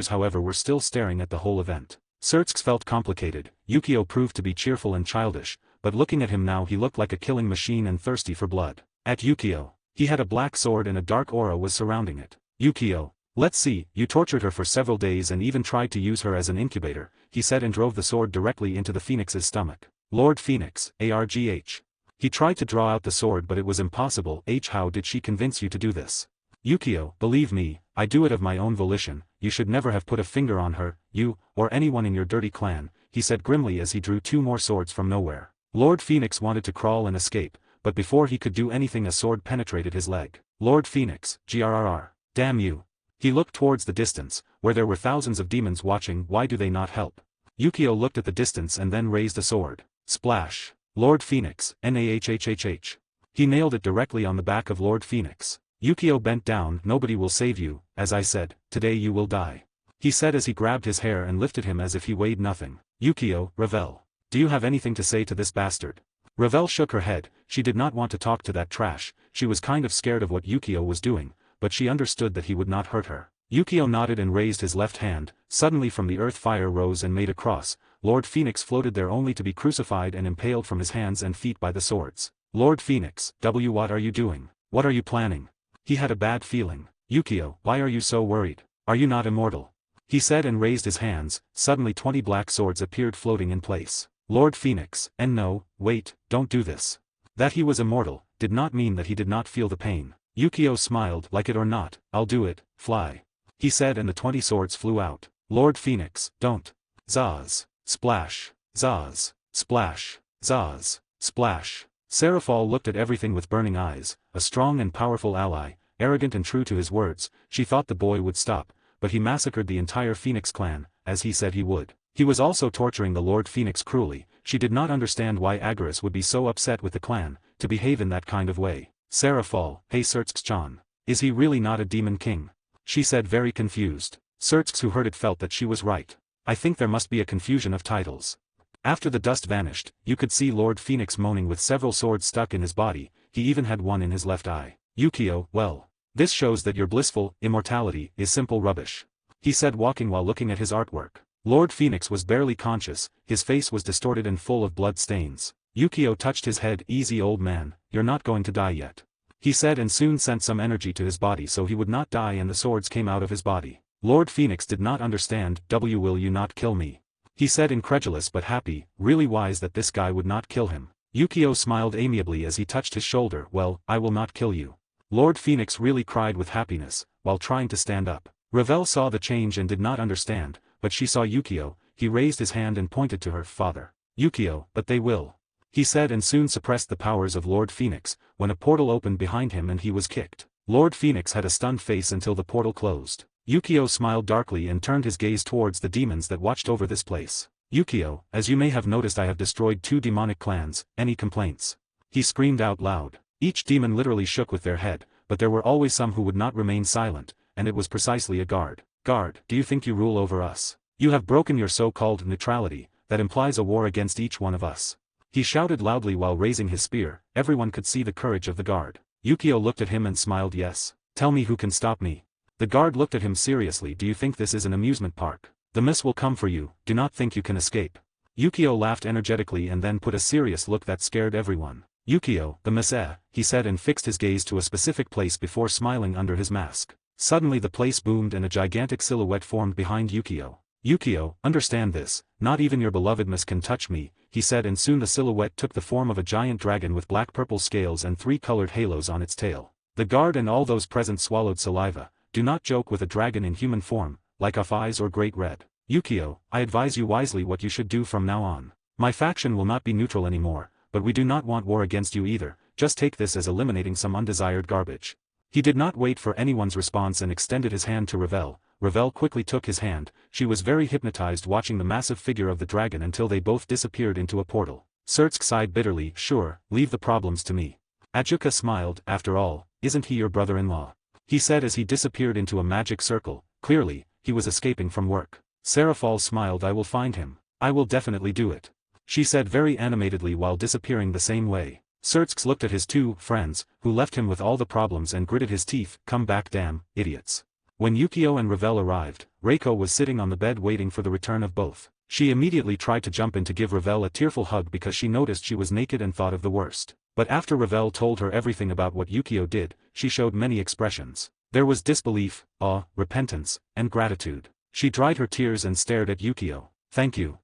however were still staring at the whole event. Seamus felt complicated. Yukio proved to be cheerful and childish, but looking at him now he looked like a killing machine and thirsty for blood. At Yukio, he had a black sword and a dark aura was surrounding it. Yukio, let's see, you tortured her for several days and even tried to use her as an incubator, he said and drove the sword directly into the Phoenix's stomach. Lord Phoenix, ARGH. He tried to draw out the sword but it was impossible. How did she convince you to do this? Yukio, believe me, I do it of my own volition. You should never have put a finger on her, you, or anyone in your dirty clan, he said grimly as he drew 2 more swords from nowhere. Lord Phoenix wanted to crawl and escape, but before he could do anything a sword penetrated his leg. Lord Phoenix, GRRR. Damn you. He looked towards the distance, where there were thousands of demons watching. Why do they not help? Yukio looked at the distance and then raised a sword. Splash. Lord Phoenix, NAHHHH. He nailed it directly on the back of Lord Phoenix. Yukio bent down. Nobody will save you, as I said, today you will die. He said as he grabbed his hair and lifted him as if he weighed nothing. Yukio, Ravel. Do you have anything to say to this bastard? Ravel shook her head. She did not want to talk to that trash. She was kind of scared of what Yukio was doing, but she understood that he would not hurt her. Yukio nodded and raised his left hand. Suddenly from the earth fire rose and made a cross. Lord Phoenix floated there only to be crucified and impaled from his hands and feet by the swords. Lord Phoenix, what are you doing? What are you planning? He had a bad feeling. Yukio, why are you so worried? Are you not immortal? He said and raised his hands. Suddenly 20 black swords appeared floating in place. Lord Phoenix, and no, wait, don't do this. That he was immortal, did not mean that he did not feel the pain. Yukio smiled. Like it or not, I'll do it, fly. He said and the 20 swords flew out. Lord Phoenix, don't. Zaz. Splash. Zaz. Splash. Zaz. Splash. Sereorg looked at everything with burning eyes, a strong and powerful ally, arrogant and true to his words. She thought the boy would stop, but he massacred the entire Phoenix clan, as he said he would. He was also torturing the Lord Phoenix cruelly. She did not understand why Agaris would be so upset with the clan, to behave in that kind of way. Sereorg, hey Seamus-chan. Is he really not a demon king? She said very confused. Seamus who heard it felt that she was right. I think there must be a confusion of titles. After the dust vanished, you could see Lord Phoenix moaning with several swords stuck in his body. He even had one in his left eye. Yukio, well. This shows that your blissful immortality is simple rubbish. He said walking while looking at his artwork. Lord Phoenix was barely conscious, his face was distorted and full of blood stains. Yukio touched his head. Easy old man, you're not going to die yet. He said and soon sent some energy to his body so he would not die and the swords came out of his body. Lord Phoenix did not understand. Will you not kill me? He said incredulous but happy, really wise that this guy would not kill him. Yukio smiled amiably as he touched his shoulder. Well, I will not kill you. Lord Phoenix really cried with happiness, while trying to stand up. Ravel saw the change and did not understand, but she saw Yukio. He raised his hand and pointed to her father. Yukio, but they will. He said and soon suppressed the powers of Lord Phoenix, when a portal opened behind him and he was kicked. Lord Phoenix had a stunned face until the portal closed. Yukio smiled darkly and turned his gaze towards the demons that watched over this place. Yukio, as you may have noticed I have destroyed 2 demonic clans, any complaints? He screamed out loud. Each demon literally shook with their head, but there were always some who would not remain silent, and it was precisely a guard. Guard, do you think you rule over us? You have broken your so-called neutrality, that implies a war against each one of us. He shouted loudly while raising his spear. Everyone could see the courage of the guard. Yukio looked at him and smiled. Yes. Tell me who can stop me. The guard looked at him seriously. Do you think this is an amusement park? The miss will come for you, do not think you can escape. Yukio laughed energetically and then put a serious look that scared everyone. Yukio, the miss he said and fixed his gaze to a specific place before smiling under his mask. Suddenly the place boomed and a gigantic silhouette formed behind Yukio. Yukio, understand this, not even your beloved miss can touch me, he said and soon the silhouette took the form of a giant dragon with black-purple scales and 3 colored halos on its tail. The guard and all those present swallowed saliva. Do not joke with a dragon in human form, like off eyes or great red. Yukio, I advise you wisely what you should do from now on. My faction will not be neutral anymore, but we do not want war against you either, just take this as eliminating some undesired garbage. He did not wait for anyone's response and extended his hand to Ravel. Ravel quickly took his hand. She was very hypnotized watching the massive figure of the dragon until they both disappeared into a portal. Seamus sighed bitterly. Sure, leave the problems to me. Ajuka smiled. After all, isn't he your brother-in-law? he said as he disappeared into a magic circle. Clearly, he was escaping from work. Sereorg smiled. I will find him. I will definitely do it, she said very animatedly while disappearing the same way. Sereorg looked at his two friends, who left him with all the problems, and gritted his teeth. Come back, damn idiots. When Yukio and Ravel arrived, Reiko was sitting on the bed waiting for the return of both. She immediately tried to jump in to give Ravel a tearful hug because she noticed she was naked and thought of the worst. But after Ravel told her everything about what Yukio did, she showed many expressions. There was disbelief, awe, repentance, and gratitude. She dried her tears and stared at Yukio. Thank you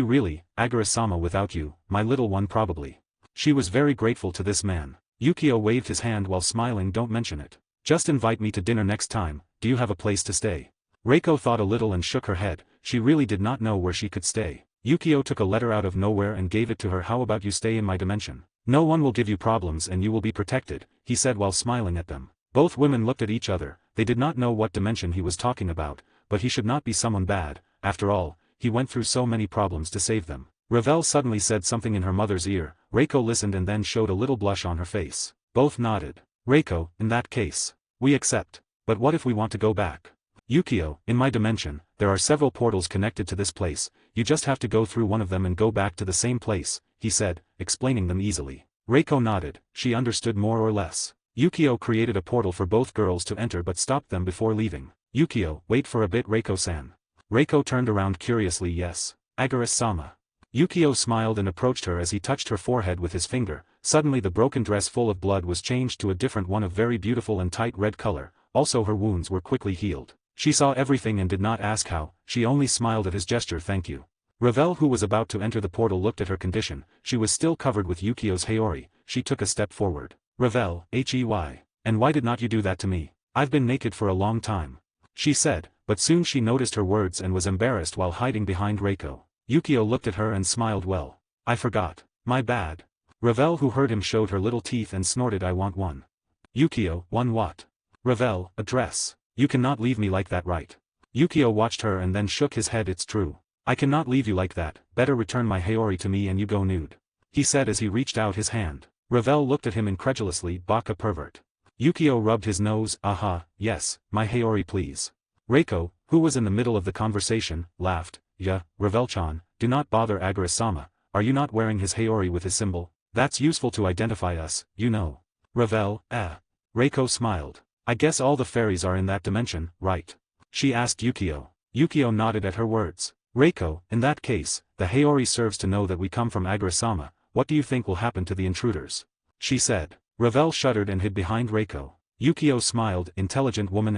really, Agura-sama. Without you, my little one probably. She was very grateful to this man. Yukio waved his hand while smiling. Don't mention it. Just invite me to dinner next time. Do you have a place to stay? Reiko thought a little and shook her head. She really did not know where she could stay. Yukio took a letter out of nowhere and gave it to her. How about you stay in my dimension? No one will give you problems and you will be protected, he said while smiling at them. Both women looked at each other. They did not know what dimension he was talking about, but he should not be someone bad. After all, he went through so many problems to save them. Ravel suddenly said something in her mother's ear. Reiko listened and then showed a little blush on her face. Both nodded. Reiko, in that case, we accept. But what if we want to go back? Yukio, in my dimension, there are several portals connected to this place. You just have to go through one of them and go back to the same place, he said, explaining them easily. Reiko nodded. She understood more or less. Yukio created a portal for both girls to enter but stopped them before leaving. Yukio, wait for a bit, Reiko-san. Reiko turned around curiously. Yes, Agura-sama. Yukio smiled and approached her as he touched her forehead with his finger. Suddenly the broken dress full of blood was changed to a different one of very beautiful and tight red color. Also her wounds were quickly healed. She saw everything and did not ask how, she only smiled at his gesture. Thank you. Ravel, who was about to enter the portal, looked at her condition. She was still covered with Yukio's Haori. She took a step forward. Ravel, Hey. And why did not you do that to me? I've been naked for a long time, she said, but soon she noticed her words and was embarrassed while hiding behind Reiko. Yukio looked at her and smiled. Well, I forgot. My bad. Ravel, who heard him, showed her little teeth and snorted. I want one. Yukio, one what? Ravel, a dress. You cannot leave me like that, right? Yukio watched her and then shook his head. It's true. I cannot leave you like that. Better return my Haori to me and you go nude, he said as he reached out his hand. Ravel looked at him incredulously. Baka pervert. Yukio rubbed his nose. Aha, yes, my Haori please. Reiko, who was in the middle of the conversation, laughed. Yeah, Ravel-chan, do not bother Agura-sama. Are you not wearing his Haori with his symbol? That's useful to identify us, you know. Ravel, Reiko smiled. I guess all the fairies are in that dimension, right? She asked Yukio. Yukio nodded at her words. Reiko, in that case, the Haori serves to know that we come from Agura-sama. What do you think will happen to the intruders? She said. Ravel shuddered and hid behind Reiko. Yukio smiled. Intelligent woman.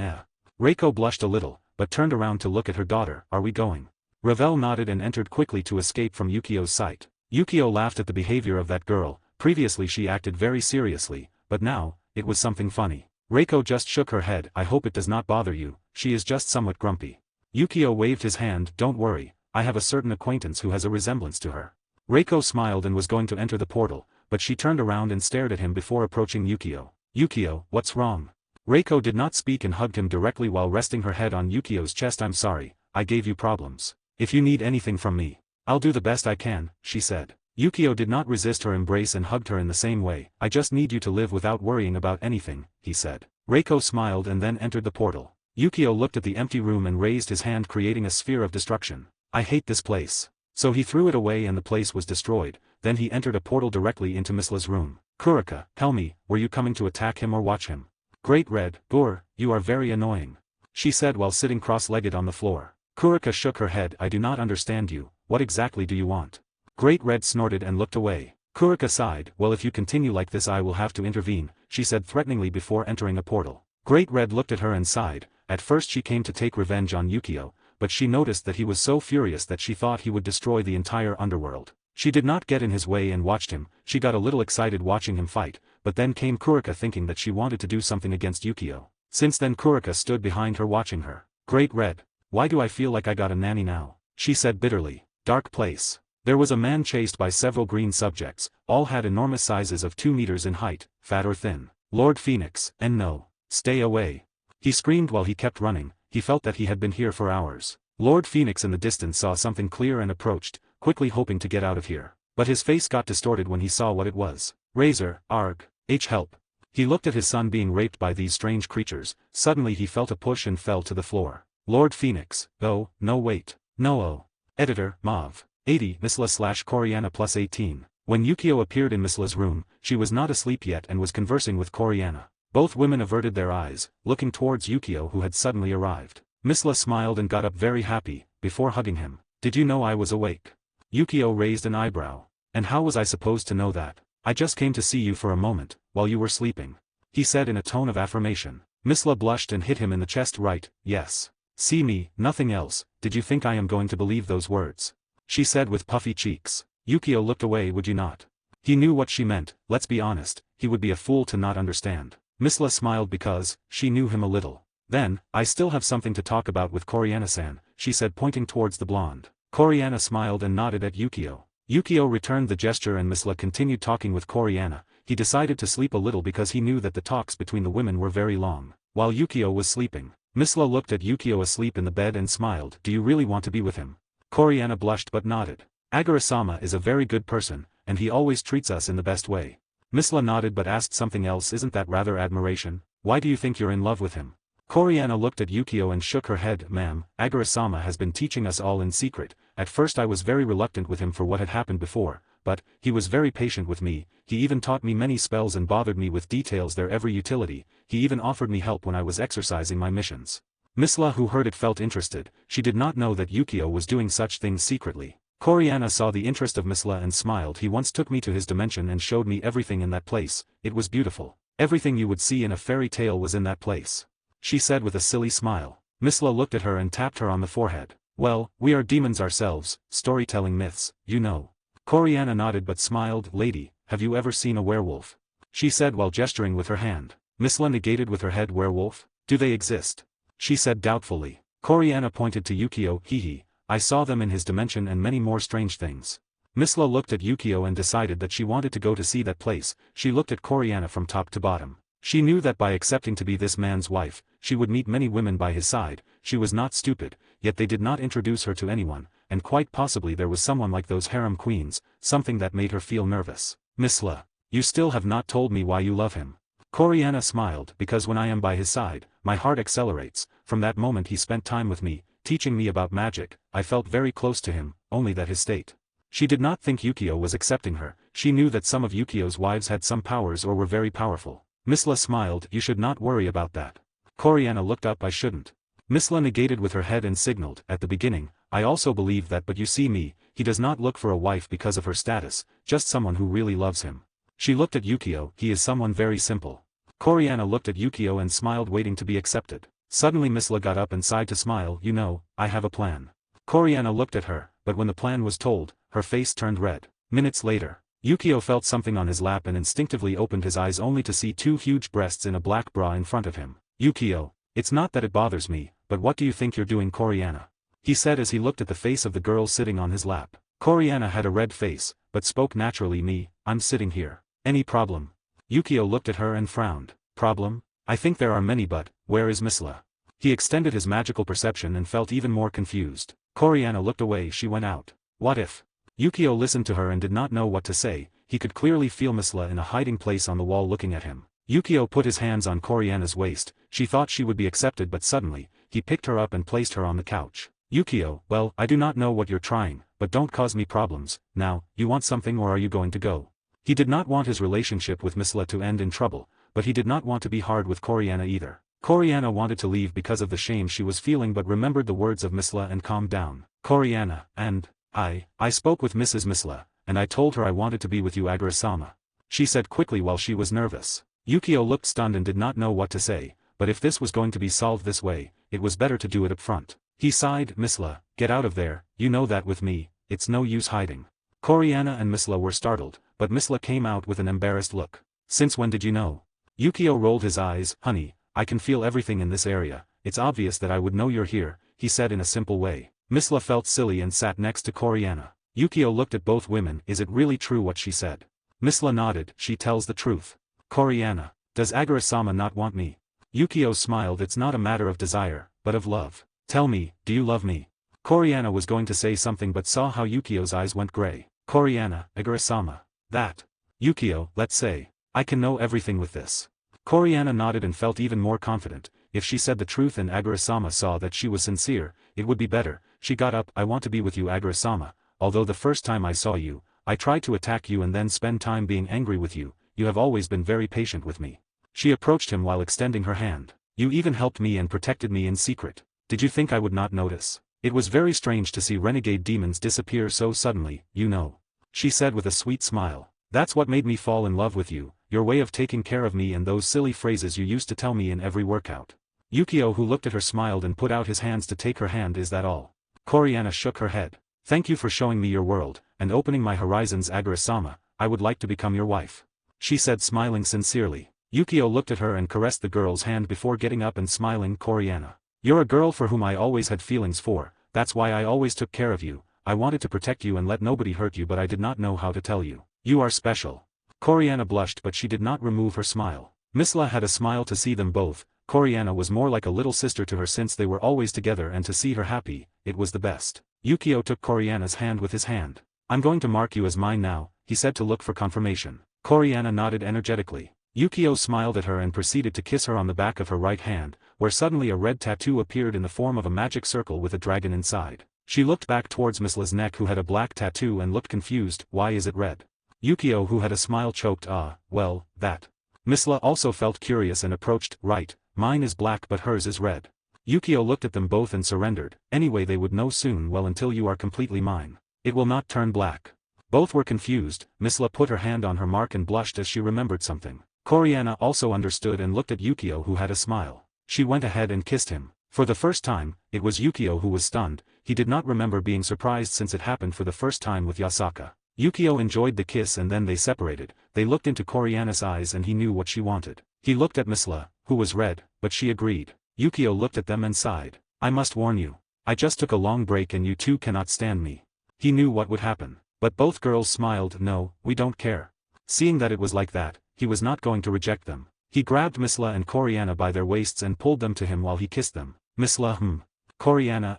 Reiko blushed a little, but turned around to look at her daughter. Are we going? Ravel nodded and entered quickly to escape from Yukio's sight. Yukio laughed at the behavior of that girl. Previously she acted very seriously, but now, it was something funny. Reiko just shook her head. I hope it does not bother you, she is just somewhat grumpy. Yukio waved his hand. Don't worry, I have a certain acquaintance who has a resemblance to her. Reiko smiled and was going to enter the portal, but she turned around and stared at him before approaching Yukio. Yukio, what's wrong? Reiko did not speak and hugged him directly while resting her head on Yukio's chest. I'm sorry, I gave you problems. If you need anything from me, I'll do the best I can, she said. Yukio did not resist her embrace and hugged her in the same way. I just need you to live without worrying about anything, he said. Reiko smiled and then entered the portal. Yukio looked at the empty room and raised his hand, creating a sphere of destruction. I hate this place. So he threw it away and the place was destroyed. Then he entered a portal directly into Misla's room. Kurika, tell me, were you coming to attack him or watch him? Great Red, Gur, you are very annoying, she said while sitting cross-legged on the floor. Kurika shook her head. I do not understand you. What exactly do you want? Great Red snorted and looked away. Kurika sighed. Well, if you continue like this I will have to intervene, she said threateningly before entering a portal. Great Red looked at her and sighed. At first she came to take revenge on Yukio, but she noticed that he was so furious that she thought he would destroy the entire underworld. She did not get in his way and watched him. She got a little excited watching him fight, but then came Kurika thinking that she wanted to do something against Yukio. Since then Kurika stood behind her watching her. Great Red, why do I feel like I got a nanny now? She said bitterly. Dark place. There was a man chased by several green subjects, all had enormous sizes of 2 meters in height, fat or thin. Lord Phoenix, and no. Stay away. He screamed while he kept running. He felt that he had been here for hours. Lord Phoenix in the distance saw something clear and approached, quickly hoping to get out of here. But his face got distorted when he saw what it was. Razer, Arg, help. He looked at his son being raped by these strange creatures. Suddenly he felt a push and fell to the floor. Lord Phoenix. Oh, no wait. No oh. Editor, Mauve. 80 Misla/Coriana plus 18. When Yukio appeared in Misla's room, she was not asleep yet and was conversing with Coriana. Both women averted their eyes, looking towards Yukio who had suddenly arrived. Misla smiled and got up very happy, before hugging him. Did you know I was awake? Yukio raised an eyebrow. And how was I supposed to know that? I just came to see you for a moment, while you were sleeping. He said in a tone of affirmation. Misla blushed and hit him in the chest. Right, yes. See me, nothing else. Did you think I am going to believe those words? She said with puffy cheeks. Yukio looked away. Would you not? He knew what she meant. Let's be honest, he would be a fool to not understand. Misla smiled because, she knew him a little. Then, I still have something to talk about with Coriana-san, she said pointing towards the blonde. Coriana smiled and nodded at Yukio. Yukio returned the gesture and Misla continued talking with Coriana. He decided to sleep a little because he knew that the talks between the women were very long. While Yukio was sleeping, Misla looked at Yukio asleep in the bed and smiled. Do you really want to be with him? Coriana blushed but nodded. Agura-sama is a very good person, and he always treats us in the best way. Misla nodded but asked something else. Isn't that rather admiration? Why do you think you're in love with him? Coriana looked at Yukio and shook her head. Ma'am, Agura-sama has been teaching us all in secret. At first I was very reluctant with him for what had happened before, but, he was very patient with me. He even taught me many spells and bothered me with details their every utility. He even offered me help when I was exercising my missions. Misla who heard it felt interested. She did not know that Yukio was doing such things secretly. Coriana saw the interest of Misla and smiled. He once took me to his dimension and showed me everything in that place. It was beautiful. Everything you would see in a fairy tale was in that place. She said with a silly smile. Misla looked at her and tapped her on the forehead. Well, we are demons ourselves, storytelling myths, you know. Coriana nodded but smiled. Lady, have you ever seen a werewolf? She said while gesturing with her hand. Misla negated with her head. Werewolf? Do they exist? She said doubtfully. Coriana pointed to Yukio. Hee. I saw them in his dimension and many more strange things. Misla looked at Yukio and decided that she wanted to go to see that place. She looked at Coriana from top to bottom. She knew that by accepting to be this man's wife, she would meet many women by his side. She was not stupid, yet they did not introduce her to anyone, and quite possibly there was someone like those harem queens, something that made her feel nervous. Misla, you still have not told me why you love him. Coriana smiled. Because when I am by his side, my heart accelerates. From that moment he spent time with me, teaching me about magic. I felt very close to him, only that his state. She did not think Yukio was accepting her. She knew that some of Yukio's wives had some powers or were very powerful. Misla smiled. You should not worry about that. Coriana looked up. I shouldn't. Misla negated with her head and signaled. At the beginning, I also believed that, but you see me, he does not look for a wife because of her status, just someone who really loves him. She looked at Yukio. He is someone very simple. Coriana looked at Yukio and smiled, waiting to be accepted. Suddenly Misla got up and sighed to smile. You know, I have a plan. Coriana looked at her, but when the plan was told, her face turned red. Minutes later, Yukio felt something on his lap and instinctively opened his eyes only to see two huge breasts in a black bra in front of him. Yukio, it's not that it bothers me, but what do you think you're doing, Coriana? He said as he looked at the face of the girl sitting on his lap. Coriana had a red face, but spoke naturally. I'm sitting here. Any problem? Yukio looked at her and frowned. Problem? I think there are many, but, where is Misla? He extended his magical perception and felt even more confused. Coriana looked away. She went out. What if? Yukio listened to her and did not know what to say. He could clearly feel Misla in a hiding place on the wall looking at him. Yukio put his hands on Coriana's waist. She thought she would be accepted, but suddenly, he picked her up and placed her on the couch. Yukio, well, I do not know what you're trying, but don't cause me problems. Now, you want something or are you going to go? He did not want his relationship with Misla to end in trouble, but he did not want to be hard with Coriana either. Coriana wanted to leave because of the shame she was feeling but remembered the words of Misla and calmed down. Coriana, and, I spoke with Mrs. Misla, and I told her I wanted to be with you, Agura-sama. She said quickly while she was nervous. Yukio looked stunned and did not know what to say, but if this was going to be solved this way, it was better to do it up front. He sighed. Misla, get out of there, you know that with me, it's no use hiding. Coriana and Misla were startled, but Misla came out with an embarrassed look. Since when did you know? Yukio rolled his eyes. Honey, I can feel everything in this area, it's obvious that I would know you're here, he said in a simple way. Misla felt silly and sat next to Coriana. Yukio looked at both women. Is it really true what she said? Misla nodded. She tells the truth. Coriana, does Agura-sama not want me? Yukio smiled. It's not a matter of desire, but of love. Tell me, do you love me? Coriana was going to say something but saw how Yukio's eyes went gray. Coriana, Agura-sama. That. Yukio, let's say. I can know everything with this. Koriana nodded and felt even more confident. If she said the truth and Agura-sama saw that she was sincere, it would be better. She got up. I want to be with you, Agura-sama. Although the first time I saw you, I tried to attack you and then spend time being angry with you, you have always been very patient with me. She approached him while extending her hand. You even helped me and protected me in secret. Did you think I would not notice? It was very strange to see renegade demons disappear so suddenly, you know. She said with a sweet smile. That's what made me fall in love with you, your way of taking care of me and those silly phrases you used to tell me in every workout. Yukio, who looked at her, smiled and put out his hands to take her hand. Is that all? Koriana shook her head. Thank you for showing me your world, and opening my horizons, Agura-sama. I would like to become your wife. She said, smiling sincerely. Yukio looked at her and caressed the girl's hand before getting up and smiling. Koriana. You're a girl for whom I always had feelings for, that's why I always took care of you. I wanted to protect you and let nobody hurt you, but I did not know how to tell you. You are special. Koriana blushed, but she did not remove her smile. Misla had a smile to see them both. Koriana was more like a little sister to her since they were always together, and to see her happy, it was the best. Yukio took Koriana's hand with his hand. I'm going to mark you as mine now, he said to look for confirmation. Koriana nodded energetically. Yukio smiled at her and proceeded to kiss her on the back of her right hand, where suddenly a red tattoo appeared in the form of a magic circle with a dragon inside. She looked back towards Misla's neck, who had a black tattoo, and looked confused. Why is it red? Yukio, who had a smile, choked. Well, that. Misla also felt curious and approached. Right, mine is black but hers is red. Yukio looked at them both and surrendered. Anyway, they would know soon. Well, until you are completely mine. It will not turn black. Both were confused. Misla put her hand on her mark and blushed as she remembered something. Koriana also understood and looked at Yukio, who had a smile. She went ahead and kissed him. For the first time, it was Yukio who was stunned. He did not remember being surprised since it happened for the first time with Yasaka. Yukio enjoyed the kiss and then they separated. They looked into Koriana's eyes and he knew what she wanted. He looked at Misla, who was red, but she agreed. Yukio looked at them and sighed. I must warn you. I just took a long break and you two cannot stand me. He knew what would happen. But both girls smiled. No, we don't care. Seeing that it was like that, he was not going to reject them. He grabbed Misla and Koriana by their waists and pulled them to him while he kissed them. Misla Koriana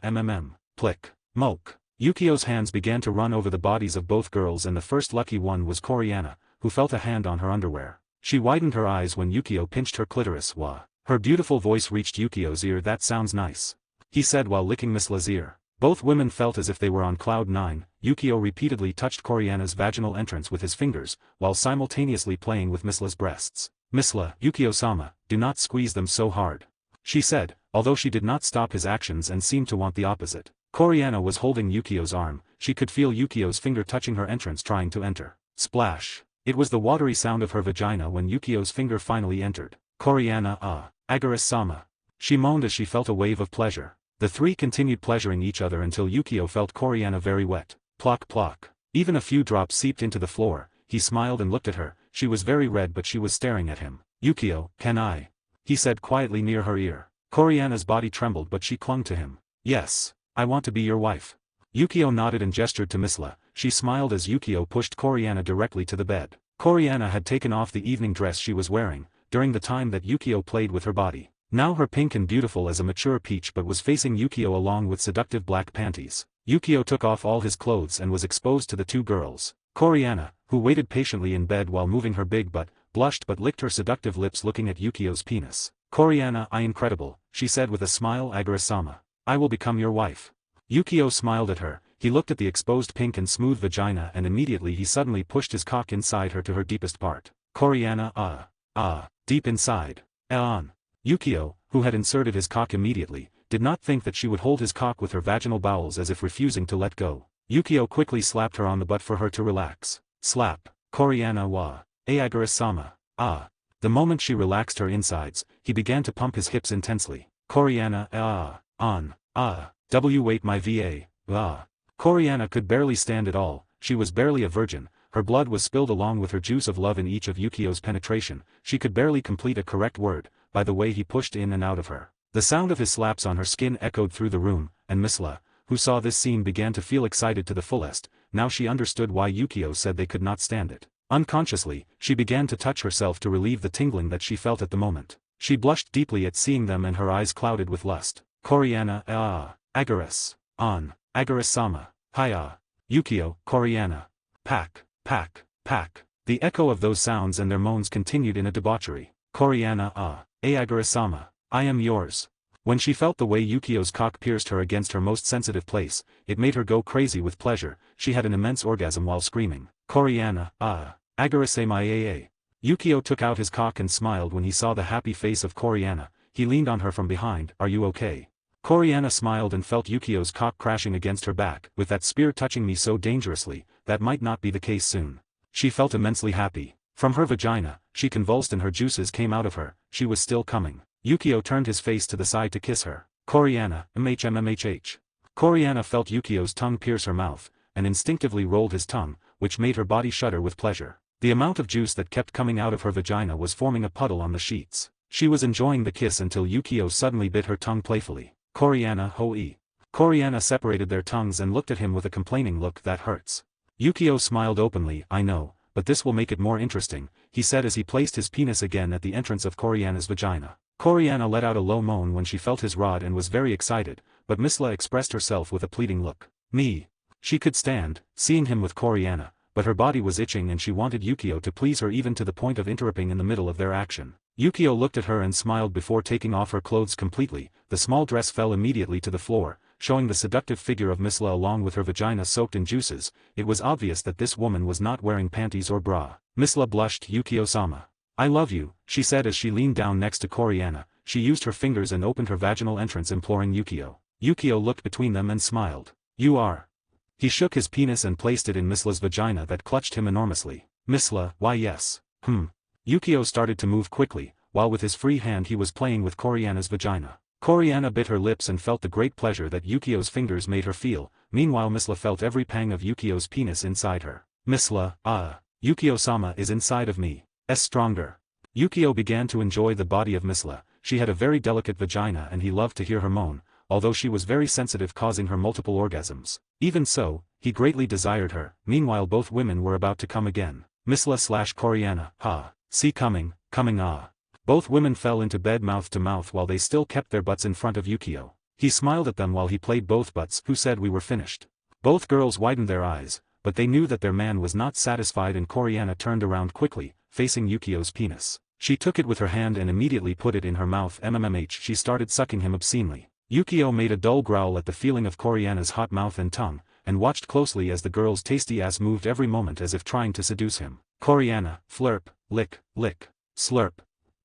Plick. Mulk. Yukio's hands began to run over the bodies of both girls, and the first lucky one was Koriana, who felt a hand on her underwear. She widened her eyes when Yukio pinched her clitoris. Wah. Her beautiful voice reached Yukio's ear. That sounds nice, he said while licking Misla's ear. Both women felt as if they were on cloud nine. Yukio repeatedly touched Koriana's vaginal entrance with his fingers, while simultaneously playing with Misla's breasts. Misla, Yukio-sama, do not squeeze them so hard, she said, although she did not stop his actions and seemed to want the opposite. Koriana was holding Yukio's arm. She could feel Yukio's finger touching her entrance, trying to enter. Splash. It was the watery sound of her vagina when Yukio's finger finally entered. Koriana, Agura-sama. She moaned as she felt a wave of pleasure. The three continued pleasuring each other until Yukio felt Koriana very wet. Plock plock. Even a few drops seeped into the floor. He smiled and looked at her. She was very red, but she was staring at him. Yukio, can I? He said quietly near her ear. Koriana's body trembled, but she clung to him. Yes, I want to be your wife. Yukio nodded and gestured to Misla. She smiled as Yukio pushed Koriana directly to the bed. Koriana had taken off the evening dress she was wearing during the time that Yukio played with her body. Now her pink and beautiful as a mature peach, but was facing Yukio along with seductive black panties. Yukio took off all his clothes and was exposed to the two girls. Koriana, who waited patiently in bed while moving her big butt, blushed but licked her seductive lips looking at Yukio's penis. Koriana, incredible, she said with a smile. Agura-sama. I will become your wife. Yukio smiled at her. He looked at the exposed pink and smooth vagina, and immediately he suddenly pushed his cock inside her to her deepest part. Koriana, deep inside. On. Yukio, who had inserted his cock immediately, did not think that she would hold his cock with her vaginal bowels as if refusing to let go. Yukio quickly slapped her on the butt for her to relax. Slap. Koriana Agura-sama. The moment she relaxed her insides, he began to pump his hips intensely. Koriana wait my va. Koriana could barely stand it all. She was barely a virgin. Her blood was spilled along with her juice of love in each of Yukio's penetration. She could barely complete a correct word, by the way he pushed in and out of her. The sound of his slaps on her skin echoed through the room, and Misla, who saw this scene, began to feel excited to the fullest. Now she understood why Yukio said they could not stand it. Unconsciously, she began to touch herself to relieve the tingling that she felt at the moment. She blushed deeply at seeing them and her eyes clouded with lust. Koriana, Agura-sama. Hiya. Yukio, Koriana. Pack. The echo of those sounds and their moans continued in a debauchery. Coriana Agura-sama, I am yours. When she felt the way Yukio's cock pierced her against her most sensitive place, it made her go crazy with pleasure. She had an immense orgasm while screaming, Coriana Agura-sama. Yukio took out his cock and smiled when he saw the happy face of Coriana. He leaned on her from behind, are you okay? Coriana smiled and felt Yukio's cock crashing against her back. With that spear touching me so dangerously, that might not be the case soon. She felt immensely happy. From her vagina, she convulsed and her juices came out of her. She was still coming. Yukio turned his face to the side to kiss her. Coriana, mmhmmhh. Coriana felt Yukio's tongue pierce her mouth, and instinctively rolled his tongue, which made her body shudder with pleasure. The amount of juice that kept coming out of her vagina was forming a puddle on the sheets. She was enjoying the kiss until Yukio suddenly bit her tongue playfully. Coriana hoi. Coriana separated their tongues and looked at him with a complaining look. That hurts. Yukio smiled openly. I know, but this will make it more interesting, he said as he placed his penis again at the entrance of Coriana's vagina. Coriana let out a low moan when she felt his rod and was very excited, but Misla expressed herself with a pleading look. Me. She could stand, seeing him with Coriana, but her body was itching and she wanted Yukio to please her even to the point of interrupting in the middle of their action. Yukio looked at her and smiled before taking off her clothes completely. The small dress fell immediately to the floor, showing the seductive figure of Misla along with her vagina soaked in juices. It was obvious that this woman was not wearing panties or bra. Misla blushed. Yukio-sama. I love you, she said as she leaned down next to Coriana. She used her fingers and opened her vaginal entrance imploring Yukio. Yukio looked between them and smiled. You are. He shook his penis and placed it in Misla's vagina that clutched him enormously. Misla, why yes. Yukio started to move quickly, while with his free hand he was playing with Coriana's vagina. Coriana bit her lips and felt the great pleasure that Yukio's fingers made her feel. Meanwhile Misla felt every pang of Yukio's penis inside her. Misla, Yukio-sama is inside of me. Stronger. Yukio began to enjoy the body of Misla. She had a very delicate vagina and he loved to hear her moan, although she was very sensitive causing her multiple orgasms. Even so, he greatly desired her. Meanwhile both women were about to come again. Misla/Coriana, see coming. Both women fell into bed mouth to mouth while they still kept their butts in front of Yukio. He smiled at them while he played both butts. Who said we were finished? Both girls widened their eyes, but they knew that their man was not satisfied and Coriana turned around quickly, facing Yukio's penis. She took it with her hand and immediately put it in her mouth. She started sucking him obscenely. Yukio made a dull growl at the feeling of Coriana's hot mouth and tongue, and watched closely as the girl's tasty ass moved every moment as if trying to seduce him. Coriana, flirp, lick, slurp.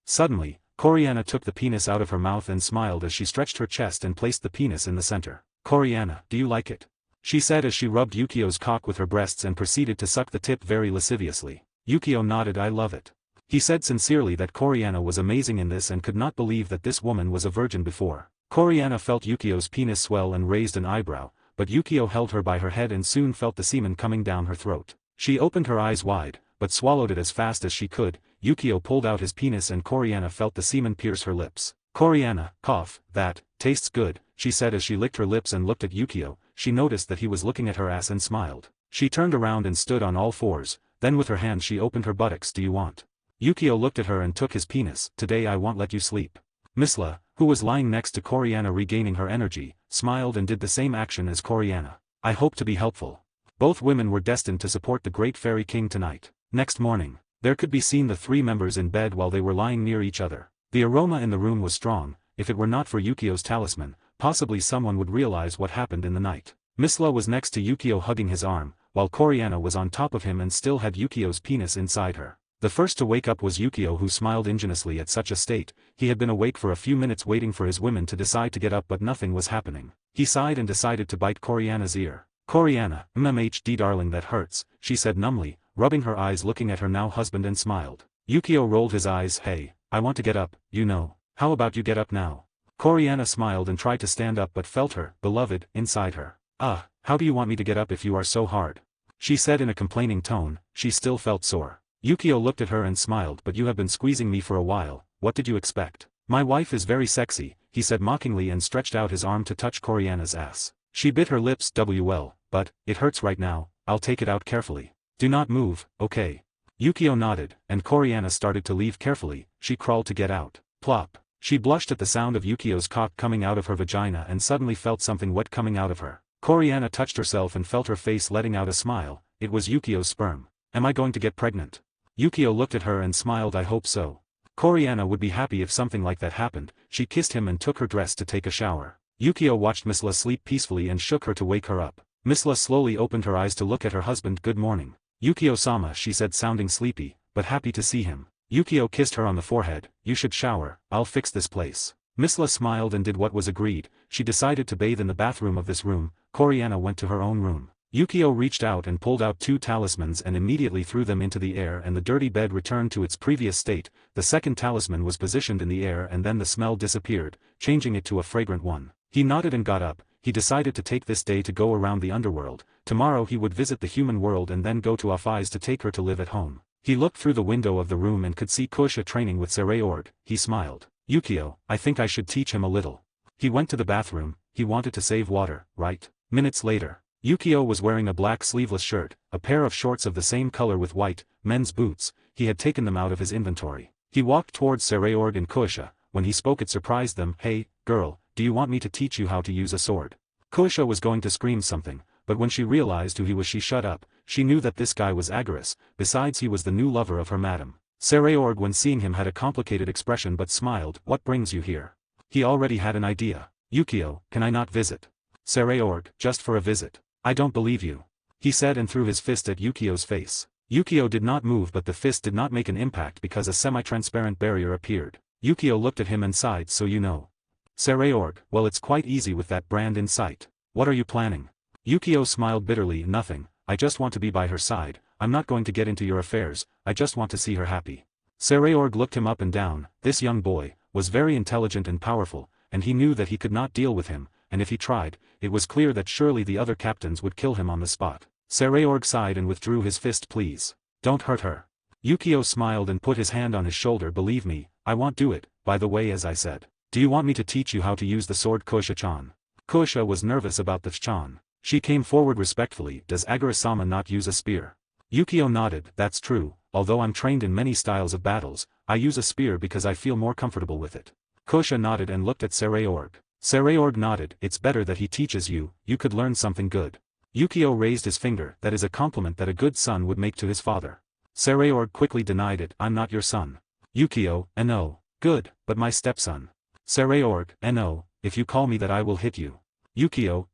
Suddenly, Coriana took the penis out of her mouth and smiled as she stretched her chest and placed the penis in the center. Coriana, do you like it? She said as she rubbed Yukio's cock with her breasts and proceeded to suck the tip very lasciviously. Yukio nodded. I love it. He said sincerely that Coriana was amazing in this and could not believe that this woman was a virgin before. Coriana felt Yukio's penis swell and raised an eyebrow, but Yukio held her by her head and soon felt the semen coming down her throat. She opened her eyes wide, but swallowed it as fast as she could. Yukio pulled out his penis and Coriana felt the semen pierce her lips. Coriana, cough, that tastes good, she said as she licked her lips and looked at Yukio. She noticed that he was looking at her ass and smiled. She turned around and stood on all fours, then with her hand she opened her buttocks. Do you want? Yukio looked at her and took his penis. Today I won't let you sleep. Misla, who was lying next to Coriana regaining her energy, smiled and did the same action as Coriana. I hope to be helpful. Both women were destined to support the great fairy king tonight. Next morning, there could be seen the three members in bed while they were lying near each other. The aroma in the room was strong. If it were not for Yukio's talisman, possibly someone would realize what happened in the night. Misla was next to Yukio hugging his arm, while Coriana was on top of him and still had Yukio's penis inside her. The first to wake up was Yukio, who smiled ingenuously at such a state. He had been awake for a few minutes waiting for his women to decide to get up, but nothing was happening. He sighed and decided to bite Coriana's ear. Coriana, mmhd darling, that hurts, she said numbly, rubbing her eyes looking at her now husband and smiled. Yukio rolled his eyes. Hey, I want to get up, you know. How about you get up now? Coriana smiled and tried to stand up but felt her beloved inside her. How do you want me to get up if you are so hard? She said in a complaining tone. She still felt sore. Yukio looked at her and smiled. But you have been squeezing me for a while, what did you expect? My wife is very sexy, he said mockingly and stretched out his arm to touch Coriana's ass. She bit her lips. Well, but, it hurts right now, I'll take it out carefully. Do not move, okay? Yukio nodded, and Coriana started to leave carefully. She crawled to get out. Plop. She blushed at the sound of Yukio's cock coming out of her vagina and suddenly felt something wet coming out of her. Coriana touched herself and felt her face letting out a smile. It was Yukio's sperm. Am I going to get pregnant? Yukio looked at her and smiled. I hope so. Coriana would be happy if something like that happened. She kissed him and took her dress to take a shower. Yukio watched Misla sleep peacefully and shook her to wake her up. Misla slowly opened her eyes to look at her husband. Good morning. Yukio-sama, she said, sounding sleepy, but happy to see him. Yukio kissed her on the forehead. You should shower, I'll fix this place. Misla smiled and did what was agreed. She decided to bathe in the bathroom of this room. Coriana went to her own room. Yukio reached out and pulled out 2 talismans and immediately threw them into the air, and the dirty bed returned to its previous state. The second talisman was positioned in the air and then the smell disappeared, changing it to a fragrant one. He nodded and got up. He decided to take this day to go around the underworld. Tomorrow he would visit the human world and then go to Afai's to take her to live at home. He looked through the window of the room and could see Kusha training with Sereorg. He smiled. Yukio, I think I should teach him a little. He went to the bathroom. He wanted to save water, right? Minutes later, Yukio was wearing a black sleeveless shirt, a pair of shorts of the same color with white, men's boots. He had taken them out of his inventory. He walked towards Sereorg and Kusha. When he spoke it surprised them. Hey, girl, do you want me to teach you how to use a sword? Kusha was going to scream something, but when she realized who he was she shut up. She knew that this guy was Agaris, besides he was the new lover of her madam. Sereorg when seeing him had a complicated expression but smiled. What brings you here? He already had an idea. Yukio, can I not visit? Sereorg, just for a visit. I don't believe you. He said and threw his fist at Yukio's face. Yukio did not move, but the fist did not make an impact because a semi-transparent barrier appeared. Yukio looked at him and sighed. So you know. Sereorg, well, it's quite easy with that brand in sight. What are you planning? Yukio smiled bitterly. Nothing, I just want to be by her side. I'm not going to get into your affairs, I just want to see her happy. Sereorg looked him up and down. This young boy was very intelligent and powerful, and he knew that he could not deal with him, and if he tried, it was clear that surely the other captains would kill him on the spot. Sereorg sighed and withdrew his fist. Please, don't hurt her. Yukio smiled and put his hand on his shoulder. Believe me, I won't do it. By the way, as I said, do you want me to teach you how to use the sword? Kusha-chan. Kusha was nervous about the chan. She came forward respectfully. Does Agaris-sama not use a spear? Yukio nodded. That's true, although I'm trained in many styles of battles, I use a spear because I feel more comfortable with it. Kusha nodded and looked at Sereorg. Sereorg nodded. It's better that he teaches you, you could learn something good. Yukio raised his finger. That is a compliment that a good son would make to his father. Sereorg quickly denied it. I'm not your son. Yukio, no. Good, but my stepson. Sereorg, no, if you call me that I will hit you. Yukio,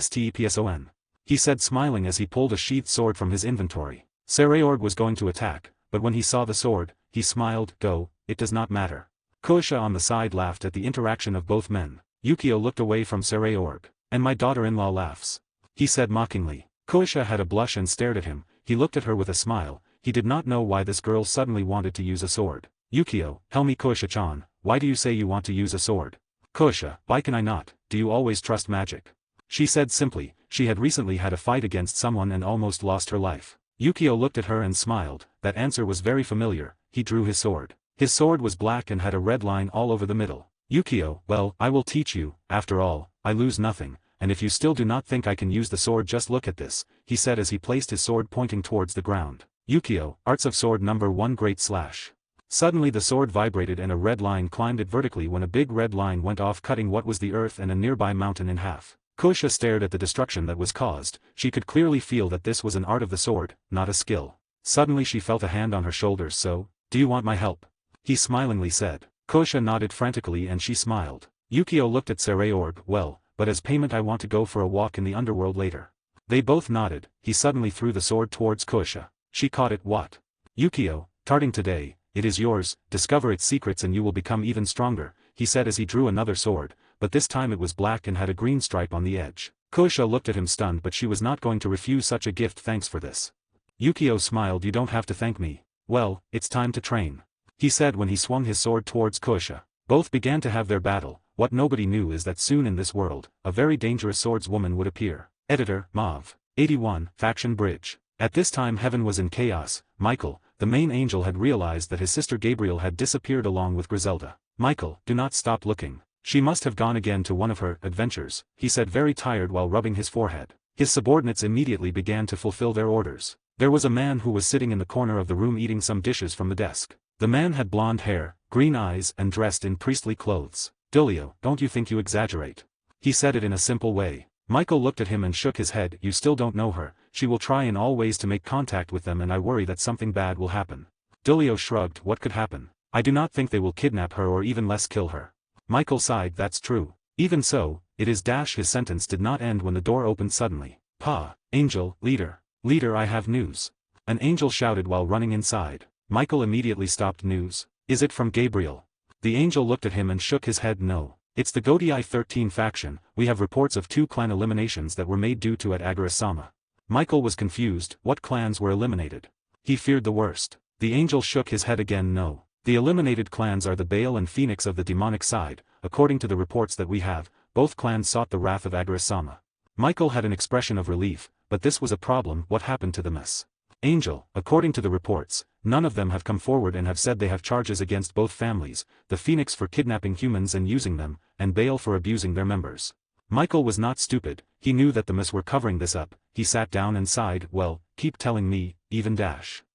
stepson. He said smiling as he pulled a sheathed sword from his inventory. Sereorg was going to attack, but when he saw the sword, he smiled. Go, it does not matter. Kusha on the side laughed at the interaction of both men. Yukio looked away from Sereorg. And my daughter-in-law laughs. He said mockingly. Kusha had a blush and stared at him. He looked at her with a smile. He did not know why this girl suddenly wanted to use a sword. Yukio, tell me Kusha-chan, why do you say you want to use a sword? Kusha, why can I not? Do you always trust magic? She said simply. She had recently had a fight against someone and almost lost her life. Yukio looked at her and smiled. That answer was very familiar. He drew his sword. His sword was black and had a red line all over the middle. Yukio, well, I will teach you. After all, I lose nothing, and if you still do not think I can use the sword, just look at this, he said as he placed his sword pointing towards the ground. Yukio, Arts of Sword number 1 Great Slash. Suddenly the sword vibrated and a red line climbed it vertically when a big red line went off, cutting what was the earth and a nearby mountain in half. Kusha stared at the destruction that was caused. She could clearly feel that this was an art of the sword, not a skill. Suddenly she felt a hand on her shoulders. So, do you want my help? He smilingly said. Kusha nodded frantically and she smiled. Yukio looked at Sereorg. Well, but as payment I want to go for a walk in the underworld later. They both nodded. He suddenly threw the sword towards Kusha. She caught it. What? Yukio, starting today, it is yours, discover its secrets and you will become even stronger, he said as he drew another sword, but this time it was black and had a green stripe on the edge. Kusha looked at him stunned, but she was not going to refuse such a gift. Thanks for this. Yukio smiled. You don't have to thank me. Well, it's time to train, he said when he swung his sword towards Kusha. Both began to have their battle. What nobody knew is that soon in this world, a very dangerous swordswoman would appear. Editor, Mauve. 81, Faction Bridge. At this time heaven was in chaos. Michael, the main angel, had realized that his sister Gabriel had disappeared along with Griselda. Michael, do not stop looking. She must have gone again to one of her adventures, he said, very tired while rubbing his forehead. His subordinates immediately began to fulfill their orders. There was a man who was sitting in the corner of the room eating some dishes from the desk. The man had blonde hair, green eyes and dressed in priestly clothes. Dulio, don't you think you exaggerate? He said it in a simple way. Michael looked at him and shook his head. You still don't know her. She will try in all ways to make contact with them and I worry that something bad will happen. Dulio shrugged. What could happen? I do not think they will kidnap her or even less kill her. Michael sighed. That's true. Even so, it is his sentence did not end when the door opened suddenly. Pa, Angel, Leader, I have news. An angel shouted while running inside. Michael immediately stopped. News? Is it from Gabriel? The angel looked at him and shook his head. No. It's the Godai 13 faction. We have reports of 2 clan eliminations that were made due to at Agara-sama. Michael was confused. What clans were eliminated? He feared the worst. The angel shook his head again. No. The eliminated clans are the Bale and Phoenix of the demonic side. According to the reports that we have, both clans sought the wrath of Agara-sama. Michael had an expression of relief, but this was a problem. What happened to the mess? Angel, according to the reports, none of them have come forward and have said they have charges against both families, the Phoenix for kidnapping humans and using them, and Bale for abusing their members. Michael was not stupid, he knew that the Miss were covering this up. He sat down and sighed. Well, keep telling me, even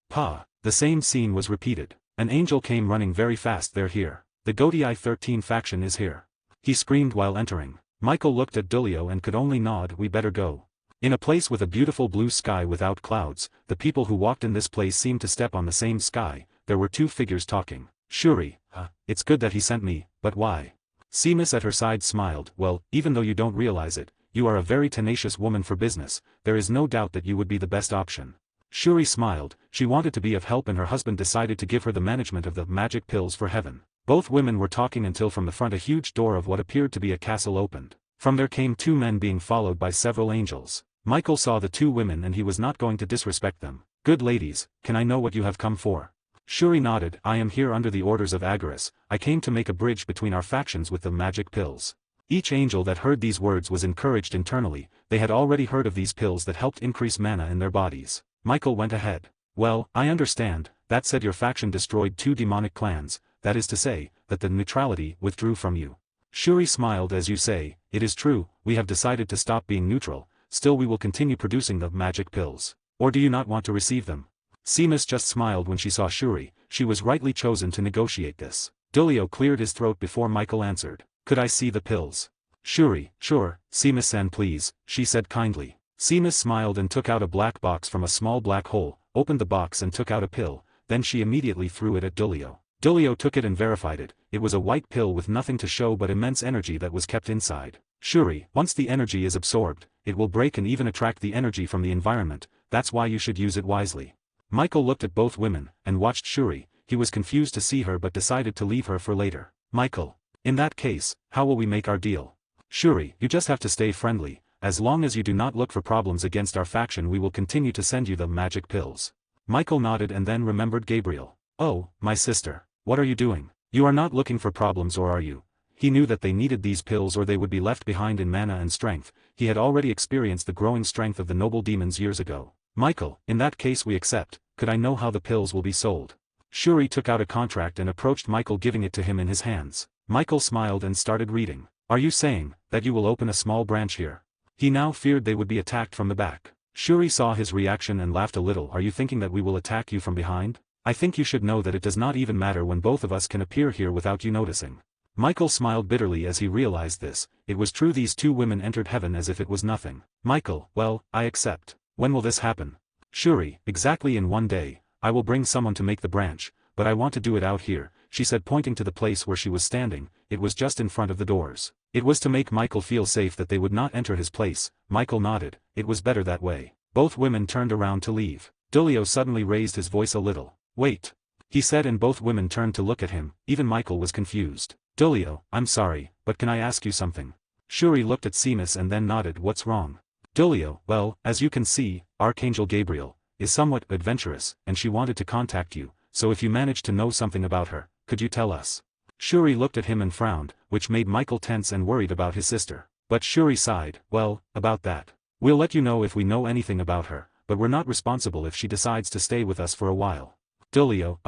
Pa. The same scene was repeated. An angel came running very fast. They're here. The Godai 13 faction is here. He screamed while entering. Michael looked at Dulio and could only nod. We better go. In a place with a beautiful blue sky without clouds, the people who walked in this place seemed to step on the same sky. There were 2 figures talking. Shuri, it's good that he sent me, but why? Seamus at her side smiled. Well, even though you don't realize it, you are a very tenacious woman for business, there is no doubt that you would be the best option. Shuri smiled, she wanted to be of help and her husband decided to give her the management of the magic pills for heaven. Both women were talking until from the front a huge door of what appeared to be a castle opened. From there came 2 men being followed by several angels. Michael saw the 2 women and he was not going to disrespect them. Good ladies, can I know what you have come for? Shuri nodded. I am here under the orders of Agaras. I came to make a bridge between our factions with the magic pills. Each angel that heard these words was encouraged internally. They had already heard of these pills that helped increase mana in their bodies. Michael went ahead. Well, I understand. That said, your faction destroyed 2 demonic clans, that is to say, that the neutrality withdrew from you. Shuri smiled. As you say, it is true, we have decided to stop being neutral, still we will continue producing the magic pills. Or do you not want to receive them? Seamus just smiled when she saw Shuri, she was rightly chosen to negotiate this. Dulio cleared his throat before Michael answered. Could I see the pills? Shuri, sure, Seamus-san please, she said kindly. Seamus smiled and took out a black box from a small black hole, opened the box and took out a pill, then she immediately threw it at Dulio. Dulio took it and verified it. It was a white pill with nothing to show but immense energy that was kept inside. Shuri, once the energy is absorbed, it will break and even attract the energy from the environment, that's why you should use it wisely. Michael looked at both women, and watched Shuri. He was confused to see her but decided to leave her for later. Michael. In that case, how will we make our deal? Shuri, you just have to stay friendly. As long as you do not look for problems against our faction we will continue to send you the magic pills. Michael nodded and then remembered Gabriel. Oh, my sister. What are you doing? You are not looking for problems, or are you? He knew that they needed these pills or they would be left behind in mana and strength. He had already experienced the growing strength of the noble demons years ago. Michael, in that case we accept. Could I know how the pills will be sold? Shuri took out a contract and approached Michael, giving it to him in his hands. Michael smiled and started reading. Are you saying that you will open a small branch here? He now feared they would be attacked from the back. Shuri saw his reaction and laughed a little. Are you thinking that we will attack you from behind? I think you should know that it does not even matter when both of us can appear here without you noticing. Michael smiled bitterly as he realized this. It was true, these 2 women entered heaven as if it was nothing. Michael, well, I accept. When will this happen? Shuri, exactly in 1 day. I will bring someone to make the branch, but I want to do it out here, she said, pointing to the place where she was standing. It was just in front of the doors. It was to make Michael feel safe that they would not enter his place. Michael nodded. It was better that way. Both women turned around to leave. Dulio suddenly raised his voice a little. Wait. He said, and both women turned to look at him. Even Michael was confused. Dulio, I'm sorry, but can I ask you something? Shuri looked at Seamus and then nodded. What's wrong? Dulio, well, as you can see, Archangel Gabriel is somewhat adventurous, and she wanted to contact you, so if you manage to know something about her, could you tell us? Shuri looked at him and frowned, which made Michael tense and worried about his sister. But Shuri sighed. Well, about that. We'll let you know if we know anything about her, but we're not responsible if she decides to stay with us for a while. Dulio,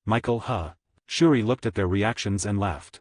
Michael, Shuri looked at their reactions and laughed.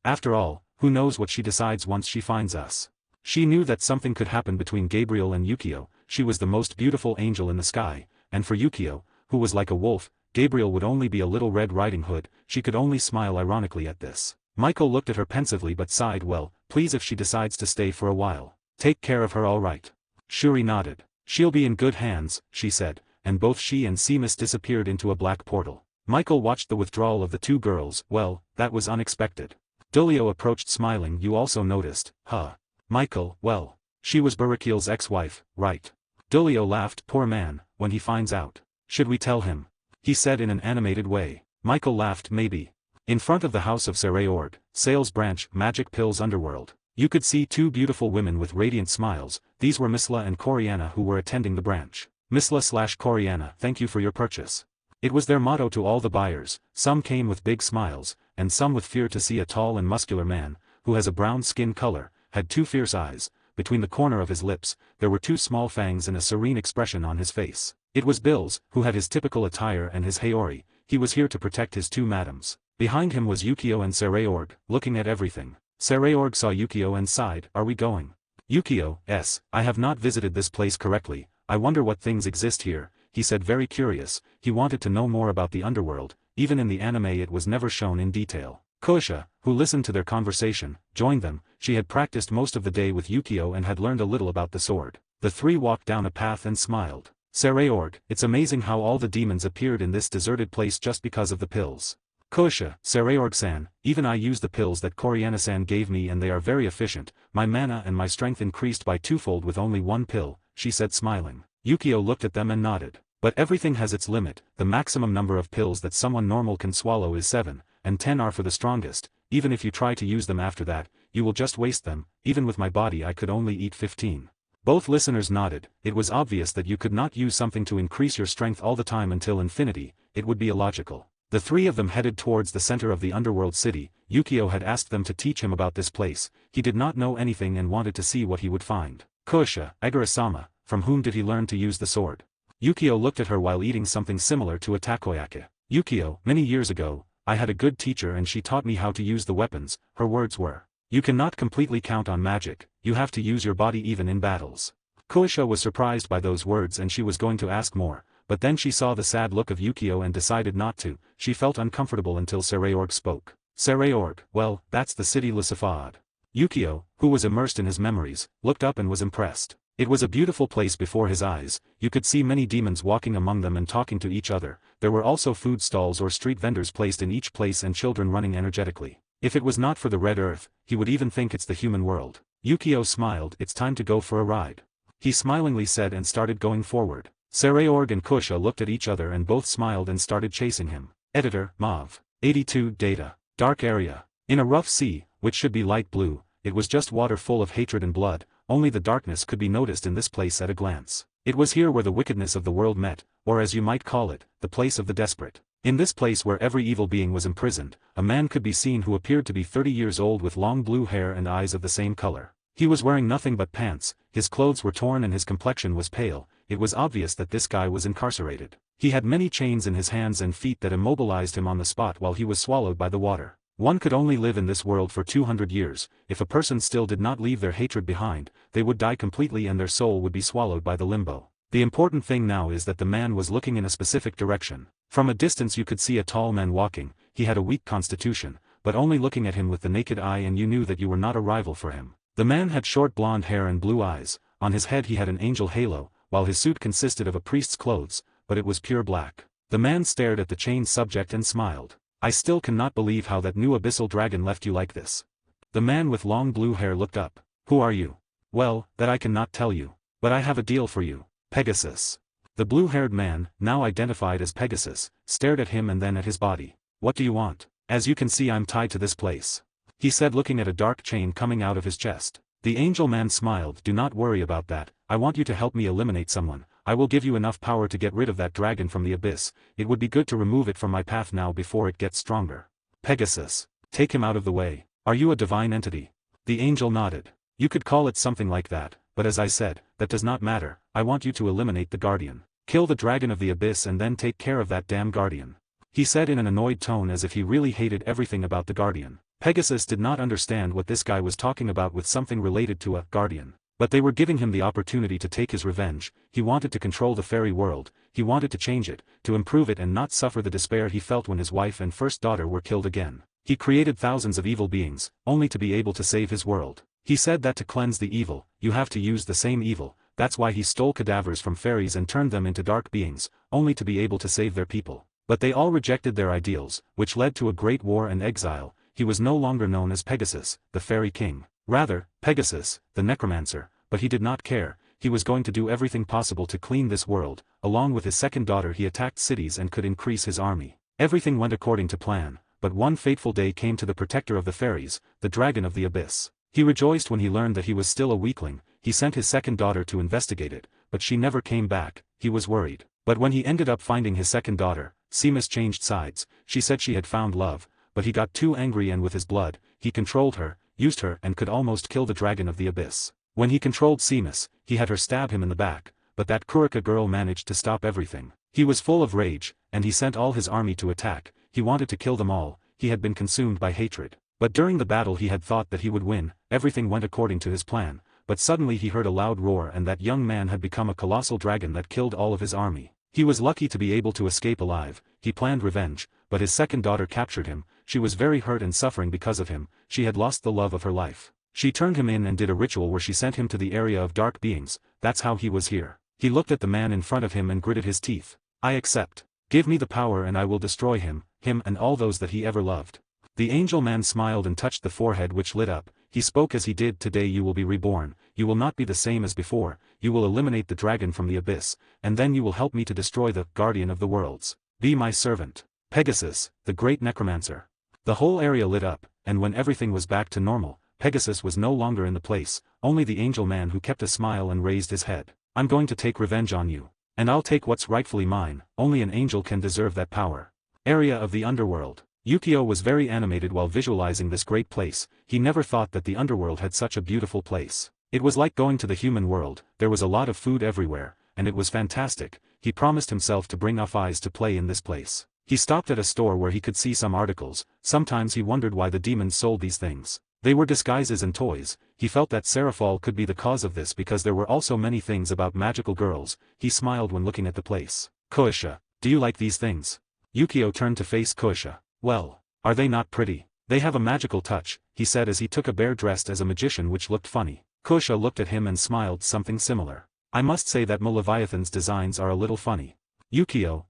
After all, who knows what she decides once she finds us. She knew that something could happen between Gabriel and Yukio. She was the most beautiful angel in the sky, and for Yukio, who was like a wolf, Gabriel would only be a little Red Riding Hood. She could only smile ironically at this. Michael looked at her pensively but sighed. Well, please, if she decides to stay for a while, take care of her, all right? Shuri nodded. She'll be in good hands, she said, and both she and Seamus disappeared into a black portal. Michael watched the withdrawal of the two girls. Well, that was unexpected. Dulio approached smiling. You also noticed, huh? Michael, well, she was Barakiel's ex-wife, right? Dulio laughed. Poor man, when he finds out. Should we tell him? He said in an animated way. Michael laughed. Maybe. In front of the house of Sereorg, sales branch, Magic Pills Underworld. You could see two beautiful women with radiant smiles. These were Misla and Coriana who were attending the branch. Misla/Coriana, thank you for your purchase. It was their motto to all the buyers. Some came with big smiles, and some with fear to see a tall and muscular man, who has a brown skin color, had two fierce eyes. Between the corner of his lips, there were two small fangs and a serene expression on his face. It was Bill's, who had his typical attire and his Haori. He was here to protect his two madams. Behind him was Yukio and Sereorg, looking at everything. Sereorg saw Yukio and sighed. Are we going? Yukio, yes, I have not visited this place correctly. I wonder what things exist here, he said, very curious. He wanted to know more about the underworld. Even in the anime it was never shown in detail. Koisha, who listened to their conversation, joined them. She had practiced most of the day with Yukio and had learned a little about the sword. The three walked down a path and smiled. Sereorg, it's amazing how all the demons appeared in this deserted place just because of the pills. Koisha, Sereorg-san, even I used the pills that Coriana-san gave me and they are very efficient. My mana and my strength increased by twofold with only one pill, she said smiling. Yukio looked at them and nodded. But everything has its limit. The maximum number of pills that someone normal can swallow is 7, and 10 are for the strongest. Even if you try to use them after that, you will just waste them. Even with my body I could only eat 15. Both listeners nodded. It was obvious that you could not use something to increase your strength all the time until infinity. It would be illogical. The three of them headed towards the center of the underworld city. Yukio had asked them to teach him about this place. He did not know anything and wanted to see what he would find. Koisha, Agura-sama, from whom did he learn to use the sword? Yukio looked at her while eating something similar to a takoyaki. Yukio, many years ago, I had a good teacher and she taught me how to use the weapons. Her words were, you cannot completely count on magic, you have to use your body even in battles. Koisha was surprised by those words and she was going to ask more, but then she saw the sad look of Yukio and decided not to. She felt uncomfortable until Sereorg spoke. Sereorg, well, that's the city Lissafod. Yukio, who was immersed in his memories, looked up and was impressed. It was a beautiful place before his eyes. You could see many demons walking among them and talking to each other. There were also food stalls or street vendors placed in each place and children running energetically. If it was not for the red earth, he would even think it's the human world. Yukio smiled. It's time to go for a ride. He smilingly said and started going forward. Sereorg and Koisha looked at each other and both smiled and started chasing him. Editor, Mauve. 82 Data. Dark area. In a rough sea, which should be light blue, it was just water full of hatred and blood. Only the darkness could be noticed in this place at a glance. It was here where the wickedness of the world met, or as you might call it, the place of the desperate. In this place where every evil being was imprisoned, a man could be seen who appeared to be 30 years old with long blue hair and eyes of the same color. He was wearing nothing but pants, his clothes were torn and his complexion was pale. It was obvious that this guy was incarcerated. He had many chains in his hands and feet that immobilized him on the spot while he was swallowed by the water. One could only live in this world for 200 years, if a person still did not leave their hatred behind, they would die completely and their soul would be swallowed by the limbo. The important thing now is that the man was looking in a specific direction. From a distance you could see a tall man walking. He had a weak constitution, but only looking at him with the naked eye and you knew that you were not a rival for him. The man had short blonde hair and blue eyes. On his head he had an angel halo, while his suit consisted of a priest's clothes, but it was pure black. The man stared at the chained subject and smiled. I still cannot believe how that new abyssal dragon left you like this. The man with long blue hair looked up. Who are you? Well, that I cannot tell you. But I have a deal for you. Pegasus. The blue-haired man, now identified as Pegasus, stared at him and then at his body. What do you want? As you can see I'm tied to this place. He said looking at a dark chain coming out of his chest. The angel man smiled. Do not worry about that. I want you to help me eliminate someone. I will give you enough power to get rid of that dragon from the abyss. It would be good to remove it from my path now before it gets stronger. Pegasus. Take him out of the way. Are you a divine entity? The angel nodded. You could call it something like that, but as I said, that does not matter. I want you to eliminate the guardian. Kill the dragon of the abyss and then take care of that damn guardian. He said in an annoyed tone as if he really hated everything about the guardian. Pegasus did not understand what this guy was talking about with something related to a guardian. But they were giving him the opportunity to take his revenge. He wanted to control the fairy world, he wanted to change it, to improve it and not suffer the despair he felt when his wife and first daughter were killed again. He created thousands of evil beings, only to be able to save his world. He said that to cleanse the evil, you have to use the same evil. That's why he stole cadavers from fairies and turned them into dark beings, only to be able to save their people. But they all rejected their ideals, which led to a great war and exile. He was no longer known as Pegasus, the fairy king. Rather, Pegasus, the necromancer, but he did not care. He was going to do everything possible to clean this world. Along with his second daughter he attacked cities and could increase his army. Everything went according to plan, but one fateful day came to the protector of the fairies, the dragon of the abyss. He rejoiced when he learned that he was still a weakling. He sent his second daughter to investigate it, but she never came back. He was worried. But when he ended up finding his second daughter, Seamus changed sides. She said she had found love, but he got too angry and with his blood, he controlled her, used her and could almost kill the dragon of the abyss. When he controlled Seamus, he had her stab him in the back, but that Kurika girl managed to stop everything. He was full of rage, and he sent all his army to attack. He wanted to kill them all. He had been consumed by hatred. But during the battle he had thought that he would win. Everything went according to his plan, but suddenly he heard a loud roar and that young man had become a colossal dragon that killed all of his army. He was lucky to be able to escape alive. He planned revenge, but his second daughter captured him. She was very hurt and suffering because of him. She had lost the love of her life. She turned him in and did a ritual where she sent him to the area of dark beings. That's how he was here. He looked at the man in front of him and gritted his teeth. I accept. Give me the power and I will destroy him and all those that he ever loved. The angel man smiled and touched the forehead which lit up. He spoke as he did. Today you will be reborn. You will not be the same as before. You will eliminate the dragon from the abyss, and then you will help me to destroy the guardian of the worlds. Be my servant. Pegasus, the great necromancer. The whole area lit up, and when everything was back to normal, Pegasus was no longer in the place, only the angel man who kept a smile and raised his head. I'm going to take revenge on you. And I'll take what's rightfully mine. Only an angel can deserve that power. Area of the underworld. Yukio was very animated while visualizing this great place. He never thought that the underworld had such a beautiful place. It was like going to the human world. There was a lot of food everywhere, and it was fantastic. He promised himself to bring enough eyes to play in this place. He stopped at a store where he could see some articles. Sometimes he wondered why the demons sold these things. They were disguises and toys. He felt that Sereorg could be the cause of this because there were also many things about magical girls. He smiled when looking at the place. Koisha, do you like these things? Yukio turned to face Koisha. Well, are they not pretty? They have a magical touch, he said as he took a bear dressed as a magician which looked funny. Koisha looked at him and smiled something similar. I must say that Leviathan's designs are a little funny. Yukio,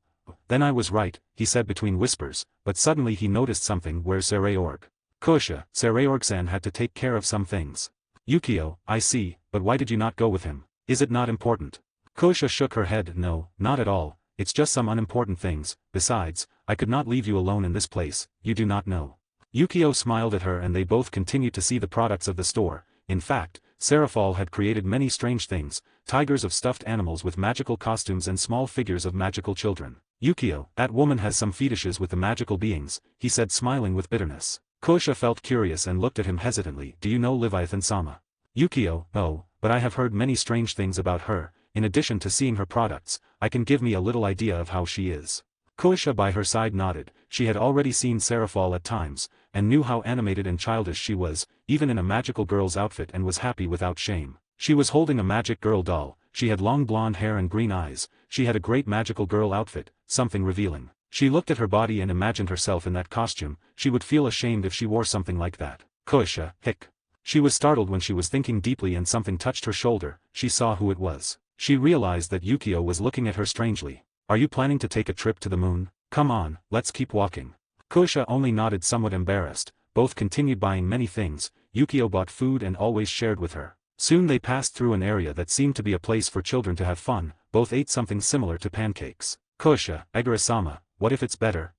then I was right, he said between whispers, but suddenly he noticed something. Where's Sereorg? Koisha, Sereorg-san had to take care of some things. Yukio, I see, but why did you not go with him? Is it not important? Koisha shook her head. No, not at all, it's just some unimportant things. Besides, I could not leave you alone in this place. You do not know. Yukio smiled at her and they both continued to see the products of the store. In fact, Sereorg had created many strange things, tigers of stuffed animals with magical costumes and small figures of magical children. Yukio, that woman has some fetishes with the magical beings, he said smiling with bitterness. Koisha felt curious and looked at him hesitantly. Do you know Leviathan-sama? Yukio, oh, but I have heard many strange things about her. In addition to seeing her products, I can give me a little idea of how she is. Koisha by her side nodded. She had already seen Sereorg at times, and knew how animated and childish she was, even in a magical girl's outfit, and was happy without shame. She was holding a magic girl doll. She had long blonde hair and green eyes. She had a great magical girl outfit, something revealing. She looked at her body and imagined herself in that costume. She would feel ashamed if she wore something like that. Koisha, hic. She was startled when she was thinking deeply and something touched her shoulder. She saw who it was. She realized that Yukio was looking at her strangely. Are you planning to take a trip to the moon? Come on, let's keep walking. Koisha only nodded, somewhat embarrassed. Both continued buying many things. Yukio bought food and always shared with her. Soon they passed through an area that seemed to be a place for children to have fun. Both ate something similar to pancakes. Koisha, Agura-sama, what if it's better,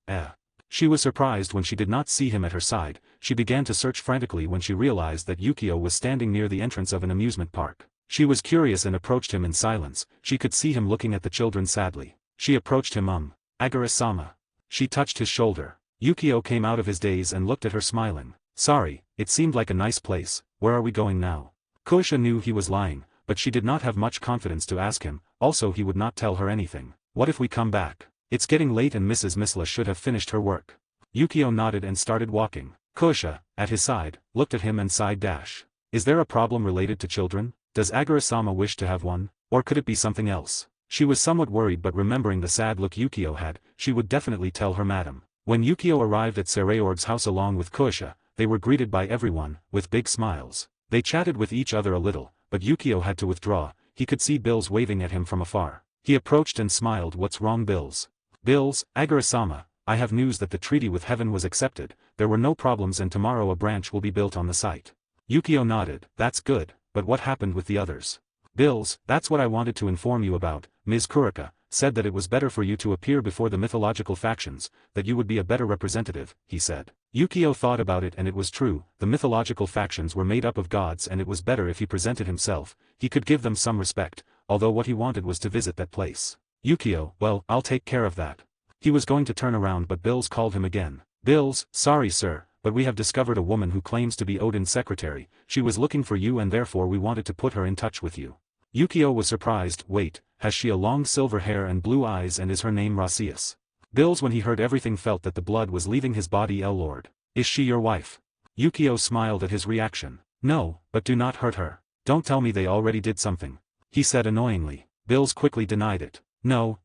She was surprised when she did not see him at her side. She began to search frantically when she realized that Yukio was standing near the entrance of an amusement park. She was curious and approached him in silence. She could see him looking at the children sadly. She approached him. Agura-sama. She touched his shoulder. Yukio came out of his daze and looked at her smiling. Sorry, it seemed like a nice place. Where are we going now? Koisha knew he was lying, but she did not have much confidence to ask him. Also he would not tell her anything. What if we come back? It's getting late and Mrs. Misla should have finished her work. Yukio nodded and started walking. Koisha, at his side, looked at him and sighed. Is there a problem related to children? Does Agura-sama wish to have one? Or could it be something else? She was somewhat worried, but remembering the sad look Yukio had, she would definitely tell her madam. When Yukio arrived at Sereorg's house along with Koisha, they were greeted by everyone, with big smiles. They chatted with each other a little, but Yukio had to withdraw. He could see Bills waving at him from afar. He approached and smiled. What's wrong, Bills? Bills, Agura-sama, I have news that the treaty with heaven was accepted, there were no problems and tomorrow a branch will be built on the site. Yukio nodded, that's good, but what happened with the others? Bills, that's what I wanted to inform you about. Ms. Kurika said that it was better for you to appear before the mythological factions, that you would be a better representative, he said. Yukio thought about it and it was true, the mythological factions were made up of gods and it was better if he presented himself, he could give them some respect, although what he wanted was to visit that place. Yukio, well, I'll take care of that. He was going to turn around but Bills called him again. Bills, sorry sir, but we have discovered a woman who claims to be Odin's secretary, she was looking for you and therefore we wanted to put her in touch with you. Yukio was surprised, wait, has she a long silver hair and blue eyes and is her name Rias? Bills when he heard everything felt that the blood was leaving his body. Lord. Is she your wife? Yukio smiled at his reaction. No, but do not hurt her. Don't tell me they already did something. He said annoyingly. Bills quickly denied it. No,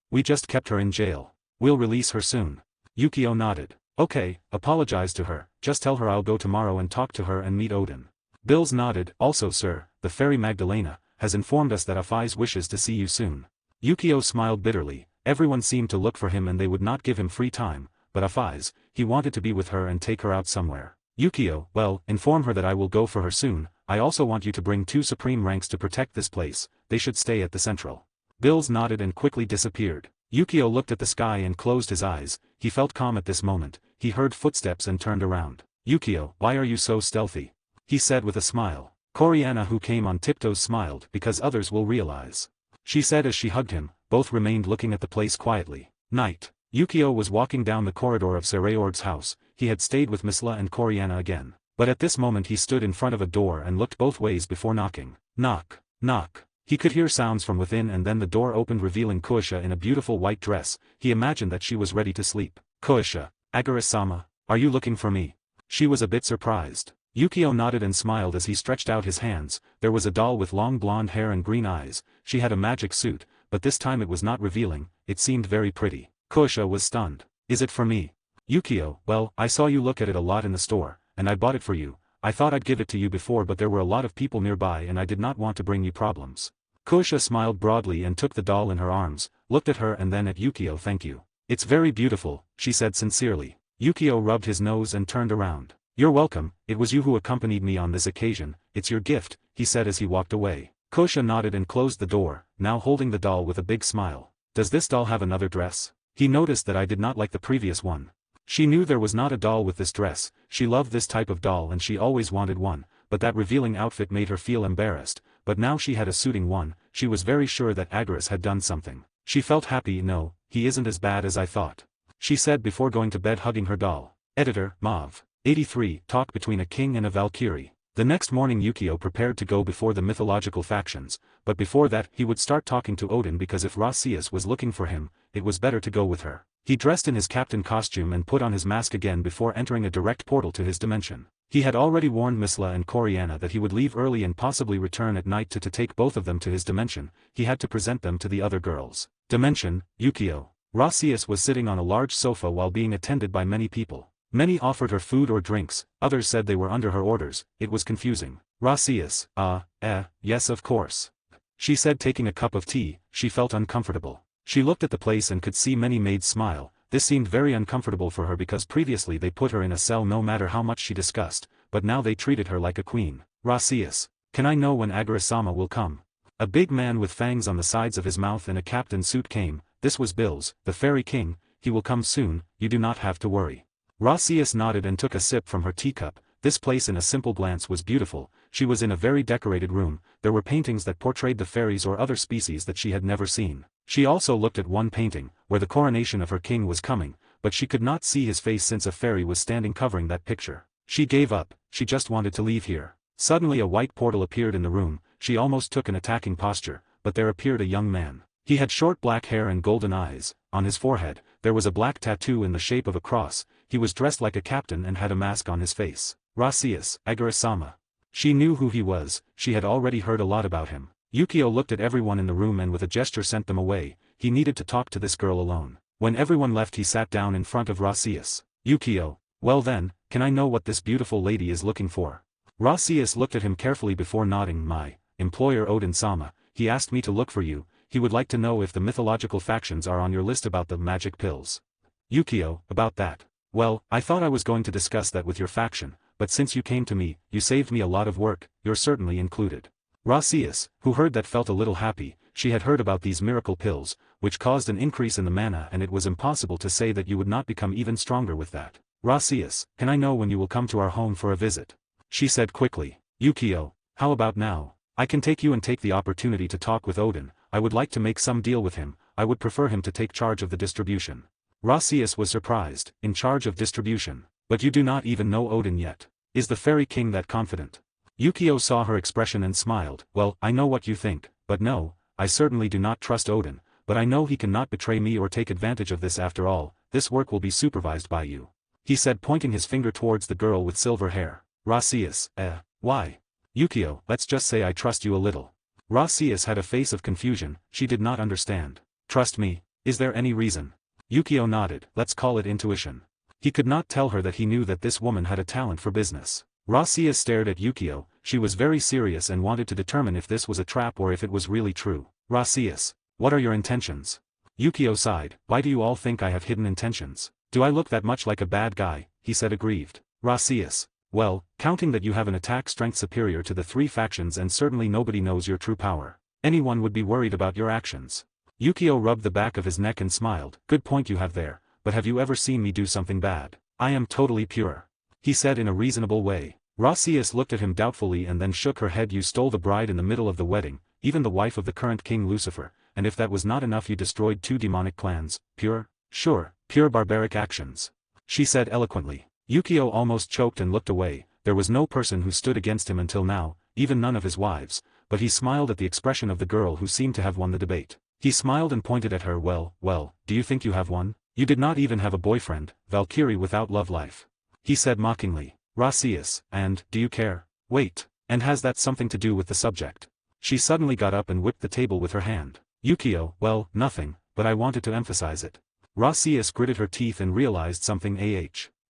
we just kept her in jail. We'll release her soon. Yukio nodded. Okay, apologize to her, just tell her I'll go tomorrow and talk to her and meet Odin. Bills nodded, also sir, the fairy Magdalena has informed us that Afai's wishes to see you soon. Yukio smiled bitterly, everyone seemed to look for him and they would not give him free time, but Afai's, he wanted to be with her and take her out somewhere. Yukio, well, inform her that I will go for her soon, I also want you to bring 2 supreme ranks to protect this place, they should stay at the central. Bills nodded and quickly disappeared. Yukio looked at the sky and closed his eyes, he felt calm at this moment, he heard footsteps and turned around. Yukio, why are you so stealthy? He said with a smile. Coriana who came on tiptoes smiled because others will realize. She said as she hugged him, both remained looking at the place quietly. Night. Yukio was walking down the corridor of Sereorg's house, he had stayed with Misla and Coriana again. But at this moment he stood in front of a door and looked both ways before knocking. Knock. Knock. He could hear sounds from within and then the door opened revealing Kuisha in a beautiful white dress, he imagined that she was ready to sleep. Kuisha, Agura-sama, are you looking for me? She was a bit surprised. Yukio nodded and smiled as he stretched out his hands, there was a doll with long blonde hair and green eyes, she had a magic suit, but this time it was not revealing, it seemed very pretty. Kuisha was stunned. Is it for me? Yukio, well, I saw you look at it a lot in the store, and I bought it for you, I thought I'd give it to you before but there were a lot of people nearby and I did not want to bring you problems. Kuisha smiled broadly and took the doll in her arms, looked at her and then at Yukio. Thank you. It's very beautiful, she said sincerely. Yukio rubbed his nose and turned around. You're welcome, it was you who accompanied me on this occasion, it's your gift, he said as he walked away. Kuisha nodded and closed the door, now holding the doll with a big smile. Does this doll have another dress? He noticed that I did not like the previous one. She knew there was not a doll with this dress, she loved this type of doll and she always wanted one, but that revealing outfit made her feel embarrassed, but now she had a suiting one, she was very sure that Agras had done something. She felt happy. No, he isn't as bad as I thought. She said before going to bed hugging her doll. Editor, Mav. 83, Talk between a king and a Valkyrie. The next morning Yukio prepared to go before the mythological factions, but before that he would start talking to Odin because if Rias was looking for him, it was better to go with her. He dressed in his captain costume and put on his mask again before entering a direct portal to his dimension. He had already warned Misla and Coriana that he would leave early and possibly return at night to take both of them to his dimension, he had to present them to the other girls. Dimension, Yukio. Rias was sitting on a large sofa while being attended by many people. Many offered her food or drinks, others said they were under her orders, it was confusing. Rias, yes of course. She said taking a cup of tea, she felt uncomfortable. She looked at the place and could see many maids smile, this seemed very uncomfortable for her because previously they put her in a cell no matter how much she discussed, but now they treated her like a queen. Rias, can I know when Agura-sama will come? A big man with fangs on the sides of his mouth in a captain suit came, this was Bills, the fairy king, he will come soon, you do not have to worry. Rias nodded and took a sip from her teacup, this place in a simple glance was beautiful, she was in a very decorated room, there were paintings that portrayed the fairies or other species that she had never seen. She also looked at one painting, where the coronation of her king was coming, but she could not see his face since a fairy was standing covering that picture. She gave up, she just wanted to leave here. Suddenly a white portal appeared in the room, she almost took an attacking posture, but there appeared a young man. He had short black hair and golden eyes, on his forehead, there was a black tattoo in the shape of a cross, he was dressed like a captain and had a mask on his face. Rias, Agura-sama. She knew who he was, she had already heard a lot about him. Yukio looked at everyone in the room and with a gesture sent them away, he needed to talk to this girl alone. When everyone left he sat down in front of Rias. Yukio, well then, can I know what this beautiful lady is looking for? Rias looked at him carefully before nodding. My employer Odin-sama, he asked me to look for you, he would like to know if the mythological factions are on your list about the magic pills. Yukio, about that. Well, I thought I was going to discuss that with your faction, but since you came to me, you saved me a lot of work, you're certainly included. Rias, who heard that, felt a little happy. She had heard about these miracle pills, which caused an increase in the mana, and it was impossible to say that you would not become even stronger with that. Rias, can I know when you will come to our home for a visit? She said quickly. Yukio, how about now? I can take you and take the opportunity to talk with Odin. I would like to make some deal with him. I would prefer him to take charge of the distribution. Rias was surprised. In charge of distribution? But you do not even know Odin yet. Is the fairy king that confident? Yukio saw her expression and smiled. Well, I know what you think, but no, I certainly do not trust Odin, but I know he cannot betray me or take advantage of this. After all, this work will be supervised by you. He said, pointing his finger towards the girl with silver hair. Rias, why? Yukio, let's just say I trust you a little. Rias had a face of confusion. She did not understand. Trust me? Is there any reason? Yukio nodded. Let's call it intuition. He could not tell her that he knew that this woman had a talent for business. Rias stared at Yukio. She was very serious and wanted to determine if this was a trap or if it was really true. Rias, what are your intentions? Yukio sighed. Why do you all think I have hidden intentions? Do I look that much like a bad guy? He said, aggrieved. Rias, well, counting that you have an attack strength superior to the three factions and certainly nobody knows your true power, anyone would be worried about your actions. Yukio rubbed the back of his neck and smiled. Good point you have there, but have you ever seen me do something bad? I am totally pure. He said in a reasonable way. Rias looked at him doubtfully and then shook her head. You stole the bride in the middle of the wedding, even the wife of the current king Lucifer, and if that was not enough you destroyed 2 demonic clans. Pure? Sure, pure barbaric actions. She said eloquently. Yukio almost choked and looked away. There was no person who stood against him until now, even none of his wives, but he smiled at the expression of the girl who seemed to have won the debate. He smiled and pointed at her. Well, do you think you have one? You did not even have a boyfriend, Valkyrie without love life. He said mockingly. Rias, and, do you care? Wait, and has that something to do with the subject? She suddenly got up and whipped the table with her hand. Yukio, well, nothing, but I wanted to emphasize it. Rias gritted her teeth and realized something.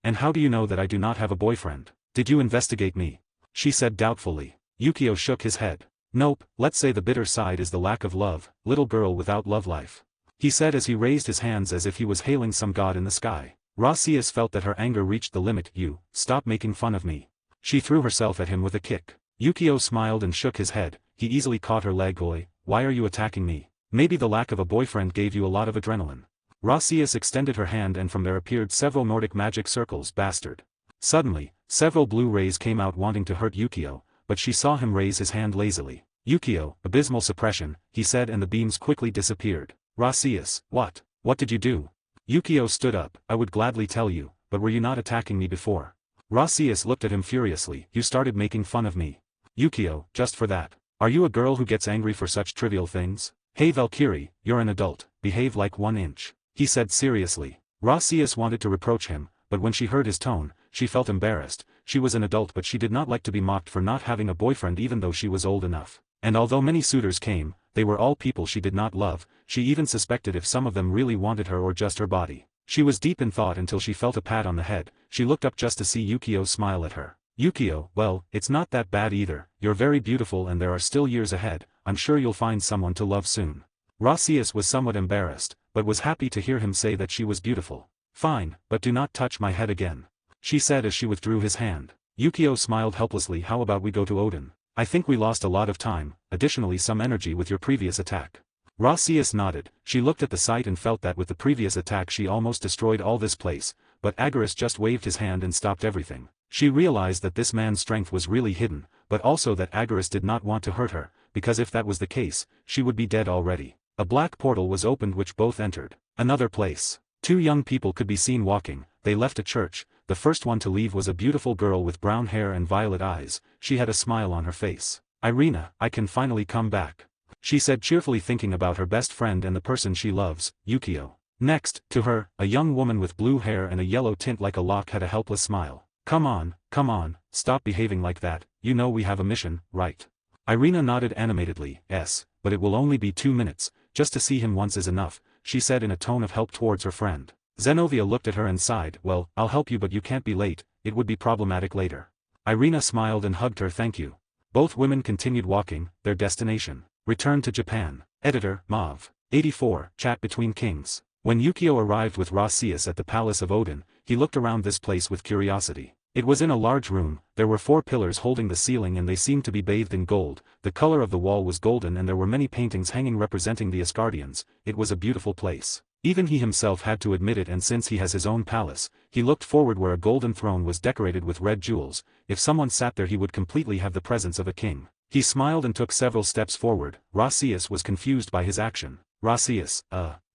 And how do you know that I do not have a boyfriend? Did you investigate me? She said doubtfully. Yukio shook his head. Nope, let's say the bitter side is the lack of love, little girl without love life. He said as he raised his hands as if he was hailing some god in the sky. Rias felt that her anger reached the limit. You, stop making fun of me. She threw herself at him with a kick. Yukio smiled and shook his head. He easily caught her leg. Why are you attacking me? Maybe the lack of a boyfriend gave you a lot of adrenaline. Rias extended her hand and from there appeared several Nordic magic circles. Bastard. Suddenly, several blue rays came out wanting to hurt Yukio, but she saw him raise his hand lazily. Yukio, abysmal suppression, he said, and the beams quickly disappeared. Rias, what? What did you do? Yukio stood up. I would gladly tell you, but were you not attacking me before? Rias looked at him furiously. You started making fun of me. Yukio, just for that. Are you a girl who gets angry for such trivial things? Hey Valkyrie, you're an adult, behave like 1 inch. He said seriously. Rias wanted to reproach him, but when she heard his tone, she felt embarrassed. She was an adult but she did not like to be mocked for not having a boyfriend even though she was old enough. And although many suitors came, they were all people she did not love. She even suspected if some of them really wanted her or just her body. She was deep in thought until she felt a pat on the head. She looked up just to see Yukio smile at her. Yukio, well, it's not that bad either. You're very beautiful and there are still years ahead. I'm sure you'll find someone to love soon. Rias was somewhat embarrassed, but was happy to hear him say that she was beautiful. Fine, but do not touch my head again. She said as she withdrew his hand. Yukio smiled helplessly. How about we go to Odin? I think we lost a lot of time, additionally some energy with your previous attack. Rias nodded. She looked at the site and felt that with the previous attack she almost destroyed all this place, but Agaris just waved his hand and stopped everything. She realized that this man's strength was really hidden, but also that Agaris did not want to hurt her, because if that was the case, she would be dead already. A black portal was opened which both entered. Another place. 2 young people could be seen walking. They left a church. The first one to leave was a beautiful girl with brown hair and violet eyes. She had a smile on her face. Irina, I can finally come back. She said cheerfully, thinking about her best friend and the person she loves, Yukio. Next, to her, a young woman with blue hair and a yellow tint like a lock had a helpless smile. Come on, stop behaving like that. You know we have a mission, right? Irina nodded animatedly. Yes, but it will only be 2 minutes. Just to see him once is enough, she said in a tone of help towards her friend. Zenovia looked at her and sighed. Well, I'll help you but you can't be late, it would be problematic later. Irina smiled and hugged her. Thank you. Both women continued walking, their destination. Return to Japan. Editor, Mauve. 84, Chat Between Kings. When Yukio arrived with Rias at the palace of Odin, he looked around this place with curiosity. It was in a large room, there were 4 pillars holding the ceiling and they seemed to be bathed in gold, the color of the wall was golden and there were many paintings hanging representing the Asgardians. It was a beautiful place. Even he himself had to admit it, and since he has his own palace, he looked forward where a golden throne was decorated with red jewels. If someone sat there he would completely have the presence of a king. He smiled and took several steps forward. Rias was confused by his action. Rias,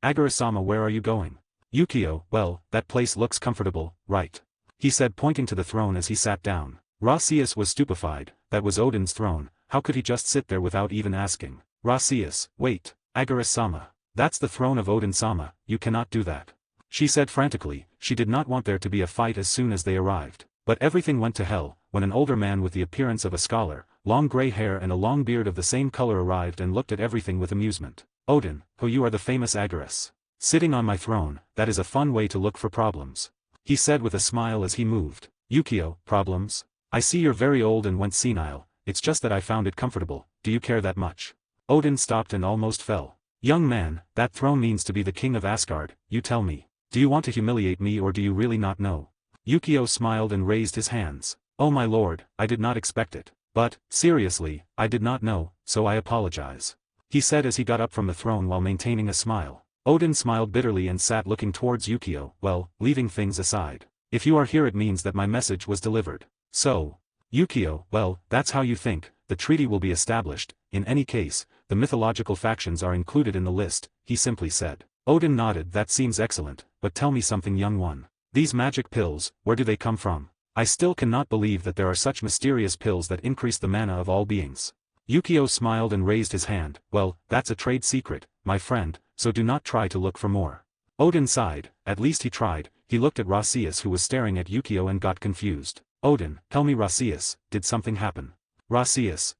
Agura-sama, where are you going? Yukio, well, that place looks comfortable, right? He said, pointing to the throne as he sat down. Rias was stupefied. That was Odin's throne. How could he just sit there without even asking? Rias, wait, Agura-sama. That's the throne of Odin-sama, you cannot do that. She said frantically. She did not want there to be a fight as soon as they arrived. But everything went to hell, when an older man with the appearance of a scholar, long gray hair and a long beard of the same color arrived and looked at everything with amusement. Odin, oh, you are the famous Agurus. Sitting on my throne, that is a fun way to look for problems. He said with a smile as he moved. Yukio, problems? I see you're very old and went senile, it's just that I found it comfortable, do you care that much? Odin stopped and almost fell. Young man, that throne means to be the king of Asgard, you tell me. Do you want to humiliate me or do you really not know? Yukio smiled and raised his hands. Oh my lord, I did not expect it. But, seriously, I did not know, so I apologize. He said as he got up from the throne while maintaining a smile. Odin smiled bitterly and sat looking towards Yukio. Well, leaving things aside. If you are here it means that my message was delivered. So. Yukio, well, that's how you think, the treaty will be established. In any case, the mythological factions are included in the list, he simply said. Odin nodded. That seems excellent, but tell me something, young one. These magic pills, where do they come from? I still cannot believe that there are such mysterious pills that increase the mana of all beings. Yukio smiled and raised his hand. Well, that's a trade secret, my friend, so do not try to look for more. Odin sighed. At least he tried. He looked at Rias who was staring at Yukio and got confused. Odin, tell me Rias, did something happen? Rias,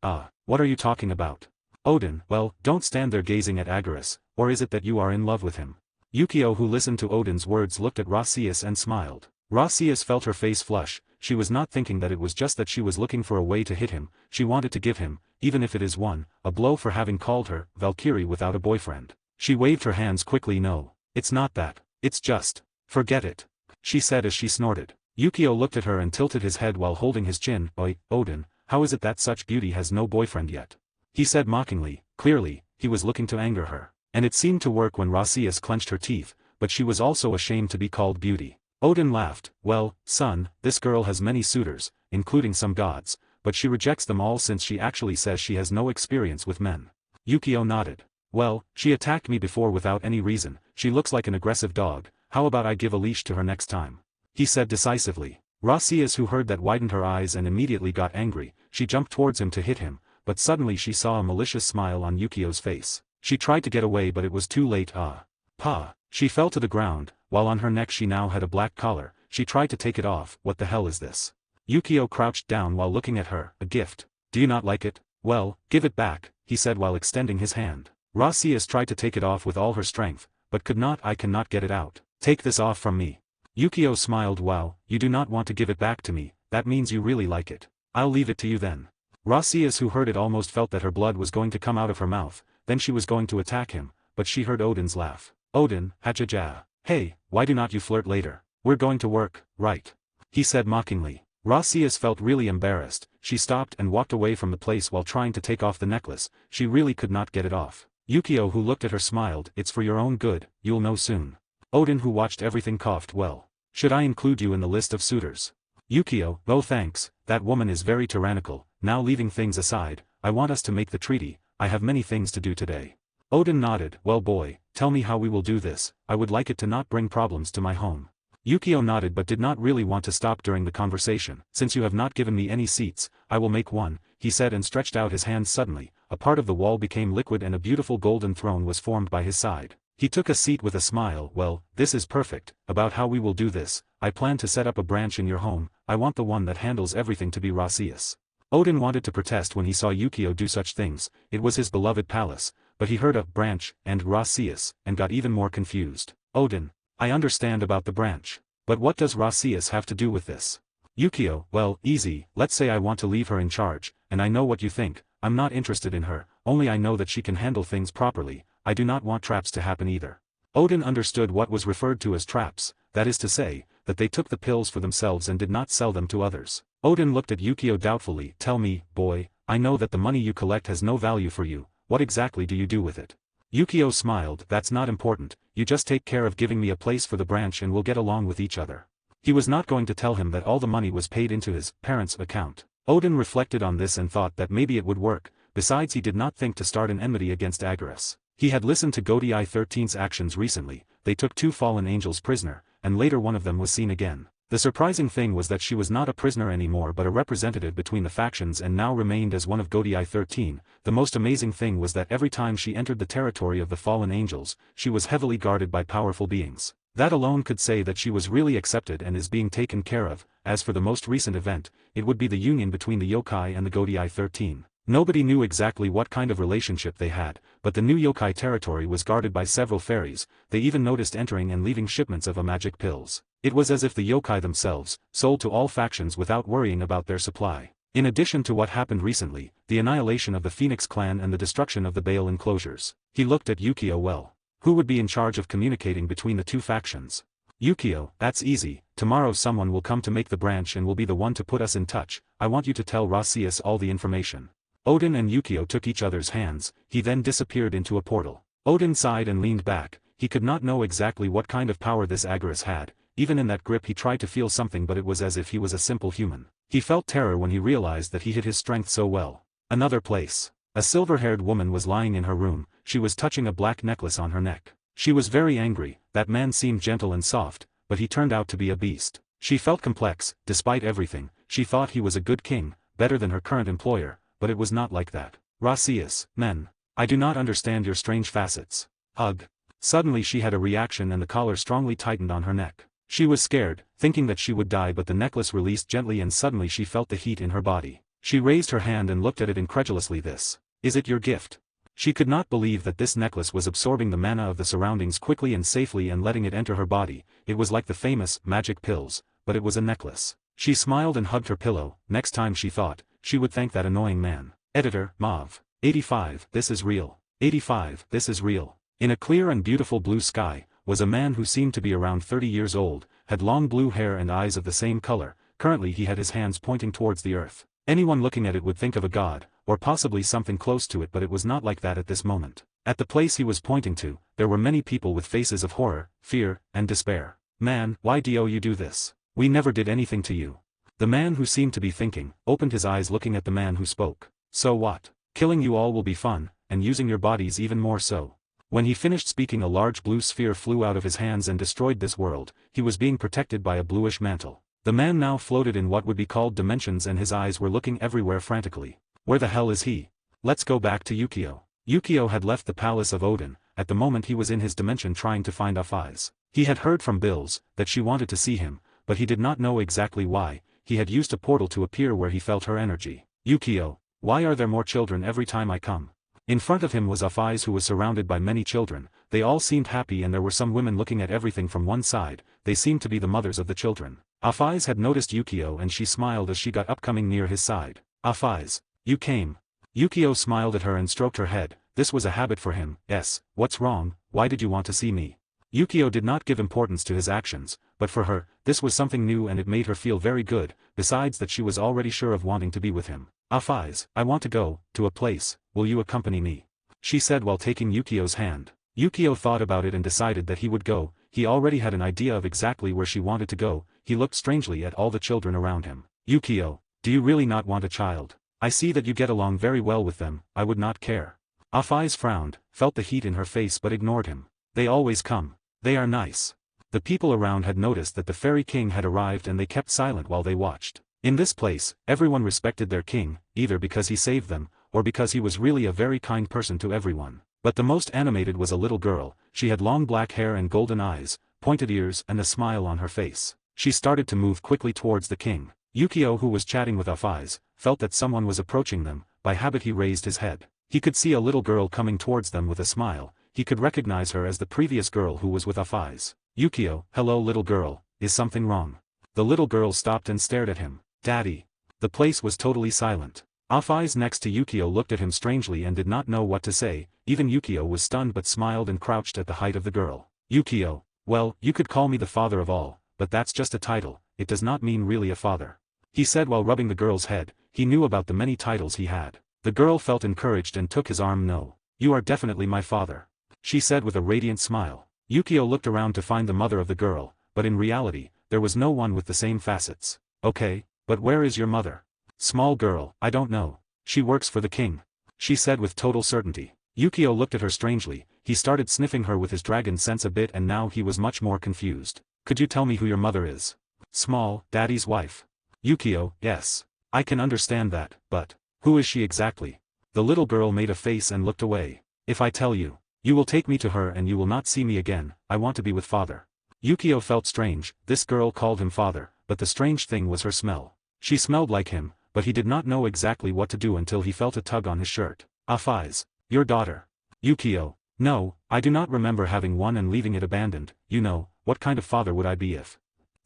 what are you talking about? Odin, well, don't stand there gazing at Agurus, or is it that you are in love with him? Yukio, who listened to Odin's words, looked at Rias and smiled. Rias felt her face flush. She was not thinking that it was just that she was looking for a way to hit him, she wanted to give him, even if it is one, a blow for having called her, Valkyrie without a boyfriend. She waved her hands quickly. No, it's not that, it's just, forget it, she said as she snorted. Yukio looked at her and tilted his head while holding his chin. Oi, Odin, how is it that such beauty has no boyfriend yet? He said mockingly. Clearly, he was looking to anger her. And it seemed to work when Rias clenched her teeth, but she was also ashamed to be called beauty. Odin laughed. Well, son, this girl has many suitors, including some gods, but she rejects them all since she actually says she has no experience with men. Yukio nodded. Well, she attacked me before without any reason, she looks like an aggressive dog, how about I give a leash to her next time? He said decisively. Rias, who heard that, widened her eyes and immediately got angry. She jumped towards him to hit him, but suddenly she saw a malicious smile on Yukio's face. She tried to get away but it was too late. Pa. She fell to the ground, while on her neck she now had a black collar. She tried to take it off. What the hell is this? Yukio crouched down while looking at her. A gift. Do you not like it? Well, give it back, he said while extending his hand. Rias tried to take it off with all her strength, but could not. I cannot get it out. Take this off from me. Yukio smiled. Wow, you do not want to give it back to me, that means you really like it. I'll leave it to you then. Rias, who heard it, almost felt that her blood was going to come out of her mouth, then she was going to attack him, but she heard Odin's laugh. Odin, hajaja. Hey, why do not you flirt later? We're going to work, right? He said mockingly. Rias felt really embarrassed. She stopped and walked away from the place while trying to take off the necklace. She really could not get it off. Yukio, who looked at her, smiled. It's for your own good, you'll know soon. Odin, who watched everything, coughed. Well, should I include you in the list of suitors? Yukio, oh thanks, that woman is very tyrannical. Now leaving things aside, I want us to make the treaty. I have many things to do today. Odin nodded. Well boy, tell me how we will do this. I would like it to not bring problems to my home. Yukio nodded but did not really want to stop during the conversation. Since you have not given me any seats, I will make one, he said and stretched out his hands. Suddenly, a part of the wall became liquid and a beautiful golden throne was formed by his side. He took a seat with a smile. Well, this is perfect. About how we will do this, I plan to set up a branch in your home. I want the one that handles everything to be Rias. Odin wanted to protest when he saw Yukio do such things. It was his beloved palace, but he heard a branch and Rias and got even more confused. Odin, I understand about the branch, but what does Rias have to do with this? Yukio, well, easy, let's say I want to leave her in charge, and I know what you think. I'm not interested in her, only I know that she can handle things properly. I do not want traps to happen either. Odin understood what was referred to as traps, that is to say, that they took the pills for themselves and did not sell them to others. Odin looked at Yukio doubtfully. Tell me, boy, I know that the money you collect has no value for you, what exactly do you do with it? Yukio smiled. That's not important, you just take care of giving me a place for the branch and we'll get along with each other. He was not going to tell him that all the money was paid into his parents' account. Odin reflected on this and thought that maybe it would work, besides he did not think to start an enmity against Agaras. He had listened to Godi 13's actions recently. They took 2 fallen angels prisoner, and later one of them was seen again. The surprising thing was that she was not a prisoner anymore but a representative between the factions and now remained as one of Godi 13. The most amazing thing was that every time she entered the territory of the fallen angels, she was heavily guarded by powerful beings. That alone could say that she was really accepted and is being taken care of. As for the most recent event, it would be the union between the yokai and the Godi 13. Nobody knew exactly what kind of relationship they had, but the new yokai territory was guarded by several fairies. They even noticed entering and leaving shipments of magic pills. It was as if the yokai themselves sold to all factions without worrying about their supply. In addition to what happened recently, the annihilation of the Phoenix clan and the destruction of the Bale enclosures. He looked at Yukio. Well, who would be in charge of communicating between the 2 factions? Yukio, that's easy, tomorrow someone will come to make the branch and will be the one to put us in touch. I want you to tell Rias all the information. Odin and Yukio took each other's hands. He then disappeared into a portal. Odin sighed and leaned back. He could not know exactly what kind of power this Agaras had. Even in that grip he tried to feel something, but it was as if he was a simple human. He felt terror when he realized that he hid his strength so well. Another place. A silver-haired woman was lying in her room. She was touching a black necklace on her neck. She was very angry. That man seemed gentle and soft, but he turned out to be a beast. She felt complex. Despite everything, she thought he was a good king, better than her current employer. But it was not like that. Rias, men. I do not understand your strange facets. Ugh. Suddenly she had a reaction and the collar strongly tightened on her neck. She was scared, thinking that she would die, but the necklace released gently and suddenly she felt the heat in her body. She raised her hand and looked at it incredulously. This. Is it your gift? She could not believe that this necklace was absorbing the mana of the surroundings quickly and safely and letting it enter her body. It was like the famous magic pills, but it was a necklace. She smiled and hugged her pillow. Next time she thought, she would thank that annoying man. Editor, Mauve. 85, this is real. 85, this is real. In a clear and beautiful blue sky, was a man who seemed to be around 30 years old, had long blue hair and eyes of the same color. Currently he had his hands pointing towards the earth. Anyone looking at it would think of a god, or possibly something close to it, but it was not like that at this moment. At the place he was pointing to, there were many people with faces of horror, fear, and despair. Man, why do you do this? We never did anything to you. The man who seemed to be thinking, opened his eyes looking at the man who spoke. So what? Killing you all will be fun, and using your bodies even more so. When he finished speaking, a large blue sphere flew out of his hands and destroyed this world. He was being protected by a bluish mantle. The man now floated in what would be called dimensions and his eyes were looking everywhere frantically. Where the hell is he? Let's go back to Yukio. Yukio had left the palace of Odin. At the moment he was in his dimension trying to find Rias. He had heard from Bales that she wanted to see him, but he did not know exactly why. He had used a portal to appear where he felt her energy. Yukio, why are there more children every time I come? In front of him was Rias, who was surrounded by many children. They all seemed happy and there were some women looking at everything from one side. They seemed to be the mothers of the children. Rias had noticed Yukio and she smiled as she got up coming near his side. Rias, you came. Yukio smiled at her and stroked her head. This was a habit for him. Yes, what's wrong, why did you want to see me? Yukio did not give importance to his actions, but for her, this was something new and it made her feel very good, besides that she was already sure of wanting to be with him. Rias, I want to go, to a place, will you accompany me? She said while taking Yukio's hand. Yukio thought about it and decided that he would go. He already had an idea of exactly where she wanted to go. He looked strangely at all the children around him. Yukio, do you really not want a child? I see that you get along very well with them, I would not care. Rias frowned, felt the heat in her face but ignored him. They always come. They are nice. The people around had noticed that the fairy king had arrived and they kept silent while they watched. In this place, everyone respected their king, either because he saved them, or because he was really a very kind person to everyone. But the most animated was a little girl. She had long black hair and golden eyes, pointed ears and a smile on her face. She started to move quickly towards the king. Yukio, who was chatting with Rias, felt that someone was approaching them. By habit he raised his head. He could see a little girl coming towards them with a smile. He could recognize her as the previous girl who was with Rias. Yukio, hello little girl, is something wrong? The little girl stopped and stared at him. Daddy. The place was totally silent. Off eyes next to Yukio looked at him strangely and did not know what to say. Even Yukio was stunned but smiled and crouched at the height of the girl. Yukio, well, you could call me the father of all, but that's just a title, it does not mean really a father. He said while rubbing the girl's head. He knew about the many titles he had. The girl felt encouraged and took his arm. No. You are definitely my father, she said with a radiant smile. Yukio looked around to find the mother of the girl, but in reality, there was no one with the same facets. Okay, but where is your mother? Small girl, I don't know. She works for the king, she said with total certainty. Yukio looked at her strangely. He started sniffing her with his dragon sense a bit and now he was much more confused. Could you tell me who your mother is? Small, daddy's wife. Yukio, yes. I can understand that, but who is she exactly? The little girl made a face and looked away. If I tell you, you will take me to her and you will not see me again. I want to be with father. Yukio felt strange. This girl called him father, but the strange thing was her smell. She smelled like him, but he did not know exactly what to do until he felt a tug on his shirt. Off eyes. Your daughter. Yukio. No, I do not remember having one and leaving it abandoned. You know, what kind of father would I be if?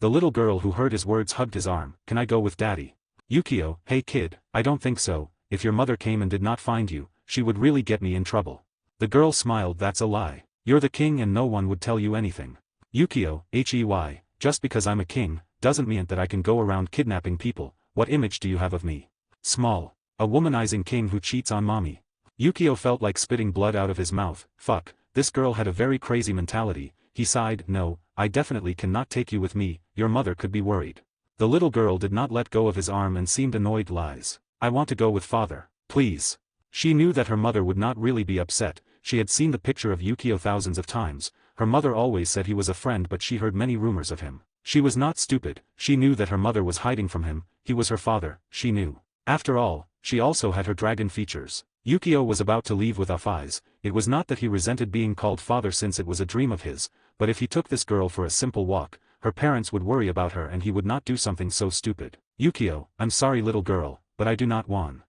The little girl who heard his words hugged his arm. Can I go with daddy? Yukio, hey kid, I don't think so. If your mother came and did not find you, she would really get me in trouble. The girl smiled. That's a lie. You're the king and no one would tell you anything. Yukio, just because I'm a king, doesn't mean that I can go around kidnapping people. What image do you have of me? Small. A womanizing king who cheats on mommy. Yukio felt like spitting blood out of his mouth. Fuck, this girl had a very crazy mentality. He sighed. No, I definitely cannot take you with me, your mother could be worried. The little girl did not let go of his arm and seemed annoyed. Lies. I want to go with father, please. She knew that her mother would not really be upset. She had seen the picture of Yukio thousands of times. Her mother always said he was a friend but she heard many rumors of him. She was not stupid. She knew that her mother was hiding from him. He was her father, she knew. After all, she also had her dragon features. Yukio was about to leave with off eyes. It was not that he resented being called father since it was a dream of his, but if he took this girl for a simple walk, her parents would worry about her and he would not do something so stupid. Yukio, I'm sorry little girl, but I do not want.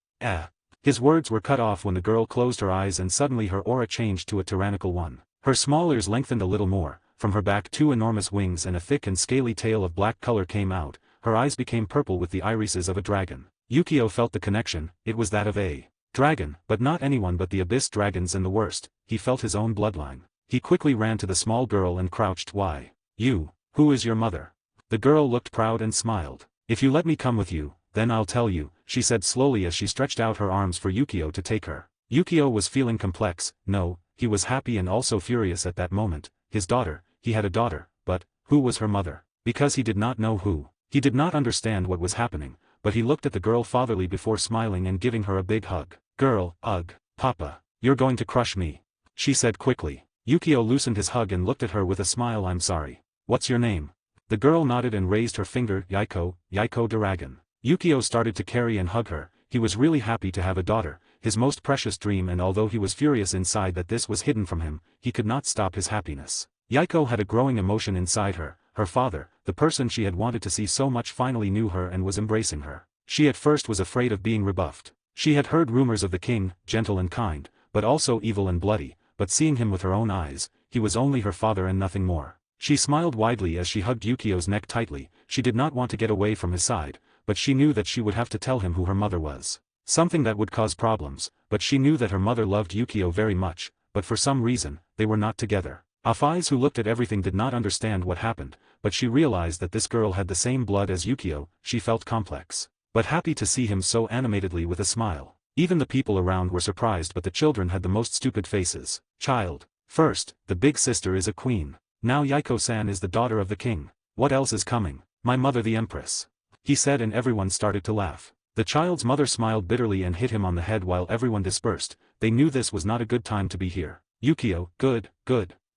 His words were cut off when the girl closed her eyes and suddenly her aura changed to a tyrannical one. Her small ears lengthened a little more. From her back 2 enormous wings and a thick and scaly tail of black color came out. Her eyes became purple with the irises of a dragon. Yukio felt the connection. It was that of a dragon, but not anyone but the abyss dragons and the worst. He felt his own bloodline. He quickly ran to the small girl and crouched. Why? You. Who is your mother? The girl looked proud and smiled. If you let me come with you, then I'll tell you, she said slowly as she stretched out her arms for Yukio to take her. Yukio was feeling complex. No, he was happy and also furious at that moment. His daughter, he had a daughter, but who was her mother? Because he did not know who. He did not understand what was happening, but he looked at the girl fatherly before smiling and giving her a big hug. Girl, ugh, Papa, you're going to crush me, she said quickly. Yukio loosened his hug and looked at her with a smile. I'm sorry. What's your name? The girl nodded and raised her finger. Yukio Dragon. Yukio started to carry and hug her. He was really happy to have a daughter, his most precious dream, and although he was furious inside that this was hidden from him, he could not stop his happiness. Yukio had a growing emotion inside her. Her father, the person she had wanted to see so much, finally knew her and was embracing her. She at first was afraid of being rebuffed. She had heard rumors of the king, gentle and kind, but also evil and bloody, but seeing him with her own eyes, he was only her father and nothing more. She smiled widely as she hugged Yukio's neck tightly. She did not want to get away from his side, but she knew that she would have to tell him who her mother was. Something that would cause problems, but she knew that her mother loved Yukio very much, but for some reason, they were not together. Afais, who looked at everything, did not understand what happened, but she realized that this girl had the same blood as Yukio. She felt complex, but happy to see him so animatedly with a smile. Even the people around were surprised, but the children had the most stupid faces. Child. First, the big sister is a queen. Now Yukio-san is the daughter of the king. What else is coming? My mother the empress, he said, and everyone started to laugh. The child's mother smiled bitterly and hit him on the head while everyone dispersed. They knew this was not a good time to be here. Yukio, good.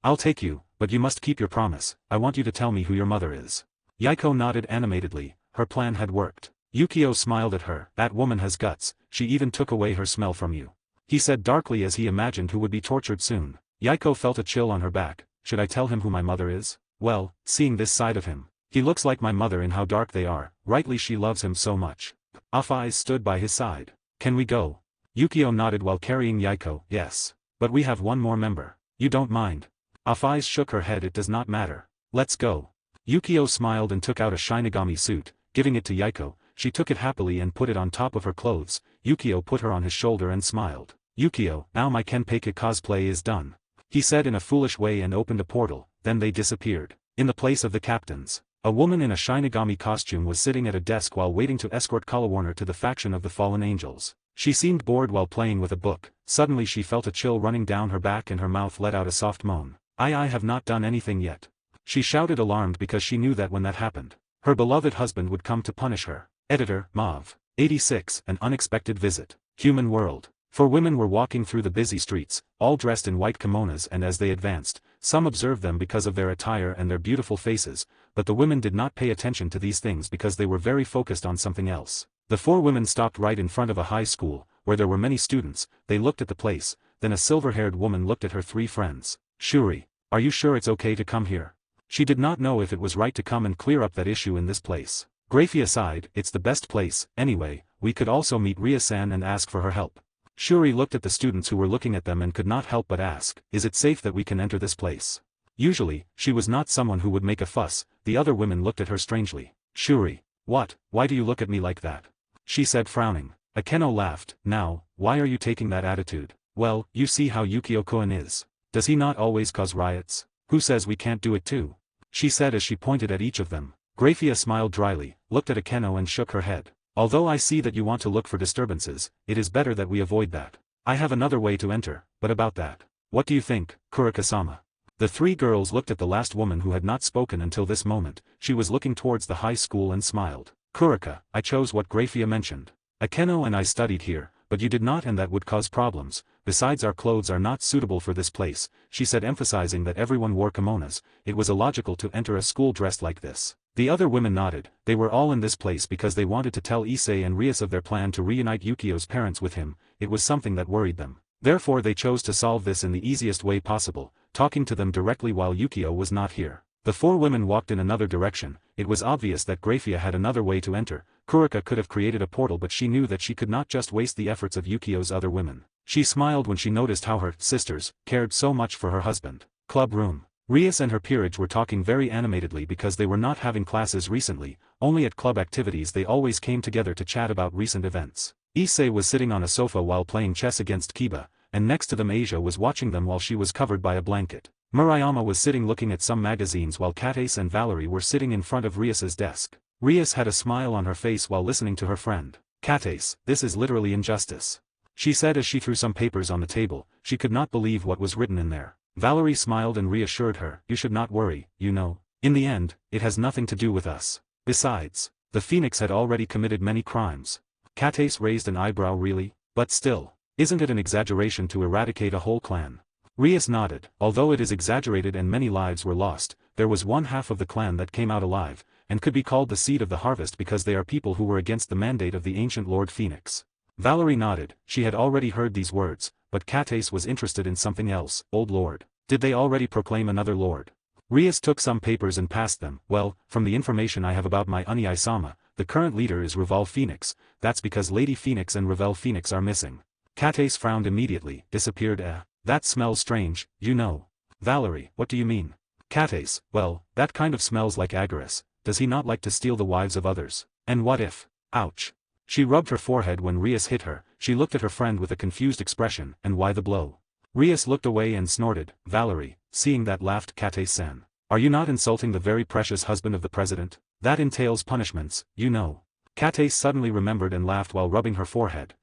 I'll take you, but you must keep your promise. I want you to tell me who your mother is. Yukio nodded animatedly. Her plan had worked. Yukio smiled at her. That woman has guts. She even took away her smell from you, he said darkly as he imagined who would be tortured soon. Yukio felt a chill on her back. Should I tell him who my mother is? Well, seeing this side of him, he looks like my mother in how dark they are. Rightly she loves him so much. Afais stood by his side. Can we go? Yukio nodded while carrying Yukio. Yes. But we have one more member. You don't mind? Afais shook her head. It does not matter. Let's go. Yukio smiled and took out a Shinigami suit, giving it to Yukio. she took it happily and put it on top of her clothes. Yukio put her on his shoulder and smiled. "Yukio, now my Kenpeki cosplay is done," he said in a foolish way and opened a portal. Then they disappeared. In the place of the captains, a woman in a Shinigami costume was sitting at a desk while waiting to escort Kalawarner to the faction of the fallen angels. She seemed bored while playing with a book. Suddenly she felt a chill running down her back and her mouth let out a soft moan. I have not done anything yet," she shouted, alarmed because she knew that when that happened, her beloved husband would come to punish her. Editor, Mav. 86. An unexpected visit. Human world. Four women were walking through the busy streets, all dressed in white kimonos, and as they advanced, some observed them because of their attire and their beautiful faces, but the women did not pay attention to these things because they were very focused on something else. The four women stopped right in front of a high school, where there were many students. They looked at the place, then a silver-haired woman looked at her three friends. "Shuri, are you sure it's okay to come here?" She did not know if it was right to come and clear up that issue in this place. Graia sighed, "It's the best place, anyway. We could also meet Rias-san and ask for her help." Shuri looked at the students who were looking at them and could not help but ask, "Is it safe that we can enter this place?" Usually, she was not someone who would make a fuss. The other women looked at her strangely. "Shuri, what? Why do you look at me like that?" she said, frowning. Akeno laughed. "Now, why are you taking that attitude?" "Well, you see how Yukio-kun is. Does he not always cause riots? Who says we can't do it too?" she said as she pointed at each of them. Graia smiled dryly, looked at Akeno and shook her head. "Although I see that you want to look for disturbances, it is better that we avoid that. I have another way to enter, but about that. What do you think, Kurika-sama?" The three girls looked at the last woman who had not spoken until this moment. She was looking towards the high school and smiled. "Kurika, I chose what Graia mentioned. Akeno and I studied here, but you did not, and that would cause problems. Besides, our clothes are not suitable for this place," she said, emphasizing that everyone wore kimonos. It was illogical to enter a school dressed like this. The other women nodded. They were all in this place because they wanted to tell Issei and Rias of their plan to reunite Yukio's parents with him. It was something that worried them. Therefore they chose to solve this in the easiest way possible, talking to them directly while Yukio was not here. The four women walked in another direction. It was obvious that Graia had another way to enter. Kurika could have created a portal, but she knew that she could not just waste the efforts of Yukio's other women. She smiled when she noticed how her sisters cared so much for her husband. Clubroom. Rias and her peerage were talking very animatedly because they were not having classes recently. Only at club activities they always came together to chat about recent events. Issei was sitting on a sofa while playing chess against Kiba, and next to them Asia was watching them while she was covered by a blanket. Murayama was sitting looking at some magazines while Rias and Valerie were sitting in front of Rias's desk. Rias had a smile on her face while listening to her friend. "Rias, this is literally injustice," she said as she threw some papers on the table. She could not believe what was written in there. Valerie smiled and reassured her, "You should not worry, you know. In the end, it has nothing to do with us. Besides, the Phoenix had already committed many crimes." Rias raised an eyebrow. "Really? But still, isn't it an exaggeration to eradicate a whole clan?" Rias nodded. "Although it is exaggerated and many lives were lost, there was one half of the clan that came out alive, and could be called the seed of the harvest because they are people who were against the mandate of the ancient Lord Phoenix." Valerie nodded. She had already heard these words, but Rias was interested in something else. "Old Lord. Did they already proclaim another lord?" Rias took some papers and passed them. "Well, from the information I have about my Unii-sama, the current leader is Ravel Phoenix. That's because Lady Phoenix and Ravel Phoenix are missing." Rias frowned immediately. "Disappeared? That smells strange, you know." "Valerie, what do you mean?" Rias, "Well, that kind of smells like Agaris. Does he not like to steal the wives of others? And what if—" Ouch. She rubbed her forehead when Rias hit her. She looked at her friend with a confused expression. "And why the blow?" Rias looked away and snorted. Valerie, seeing that, laughed. "Rias-san, are you not insulting the very precious husband of the president? That entails punishments, you know." Rias suddenly remembered and laughed while rubbing her forehead.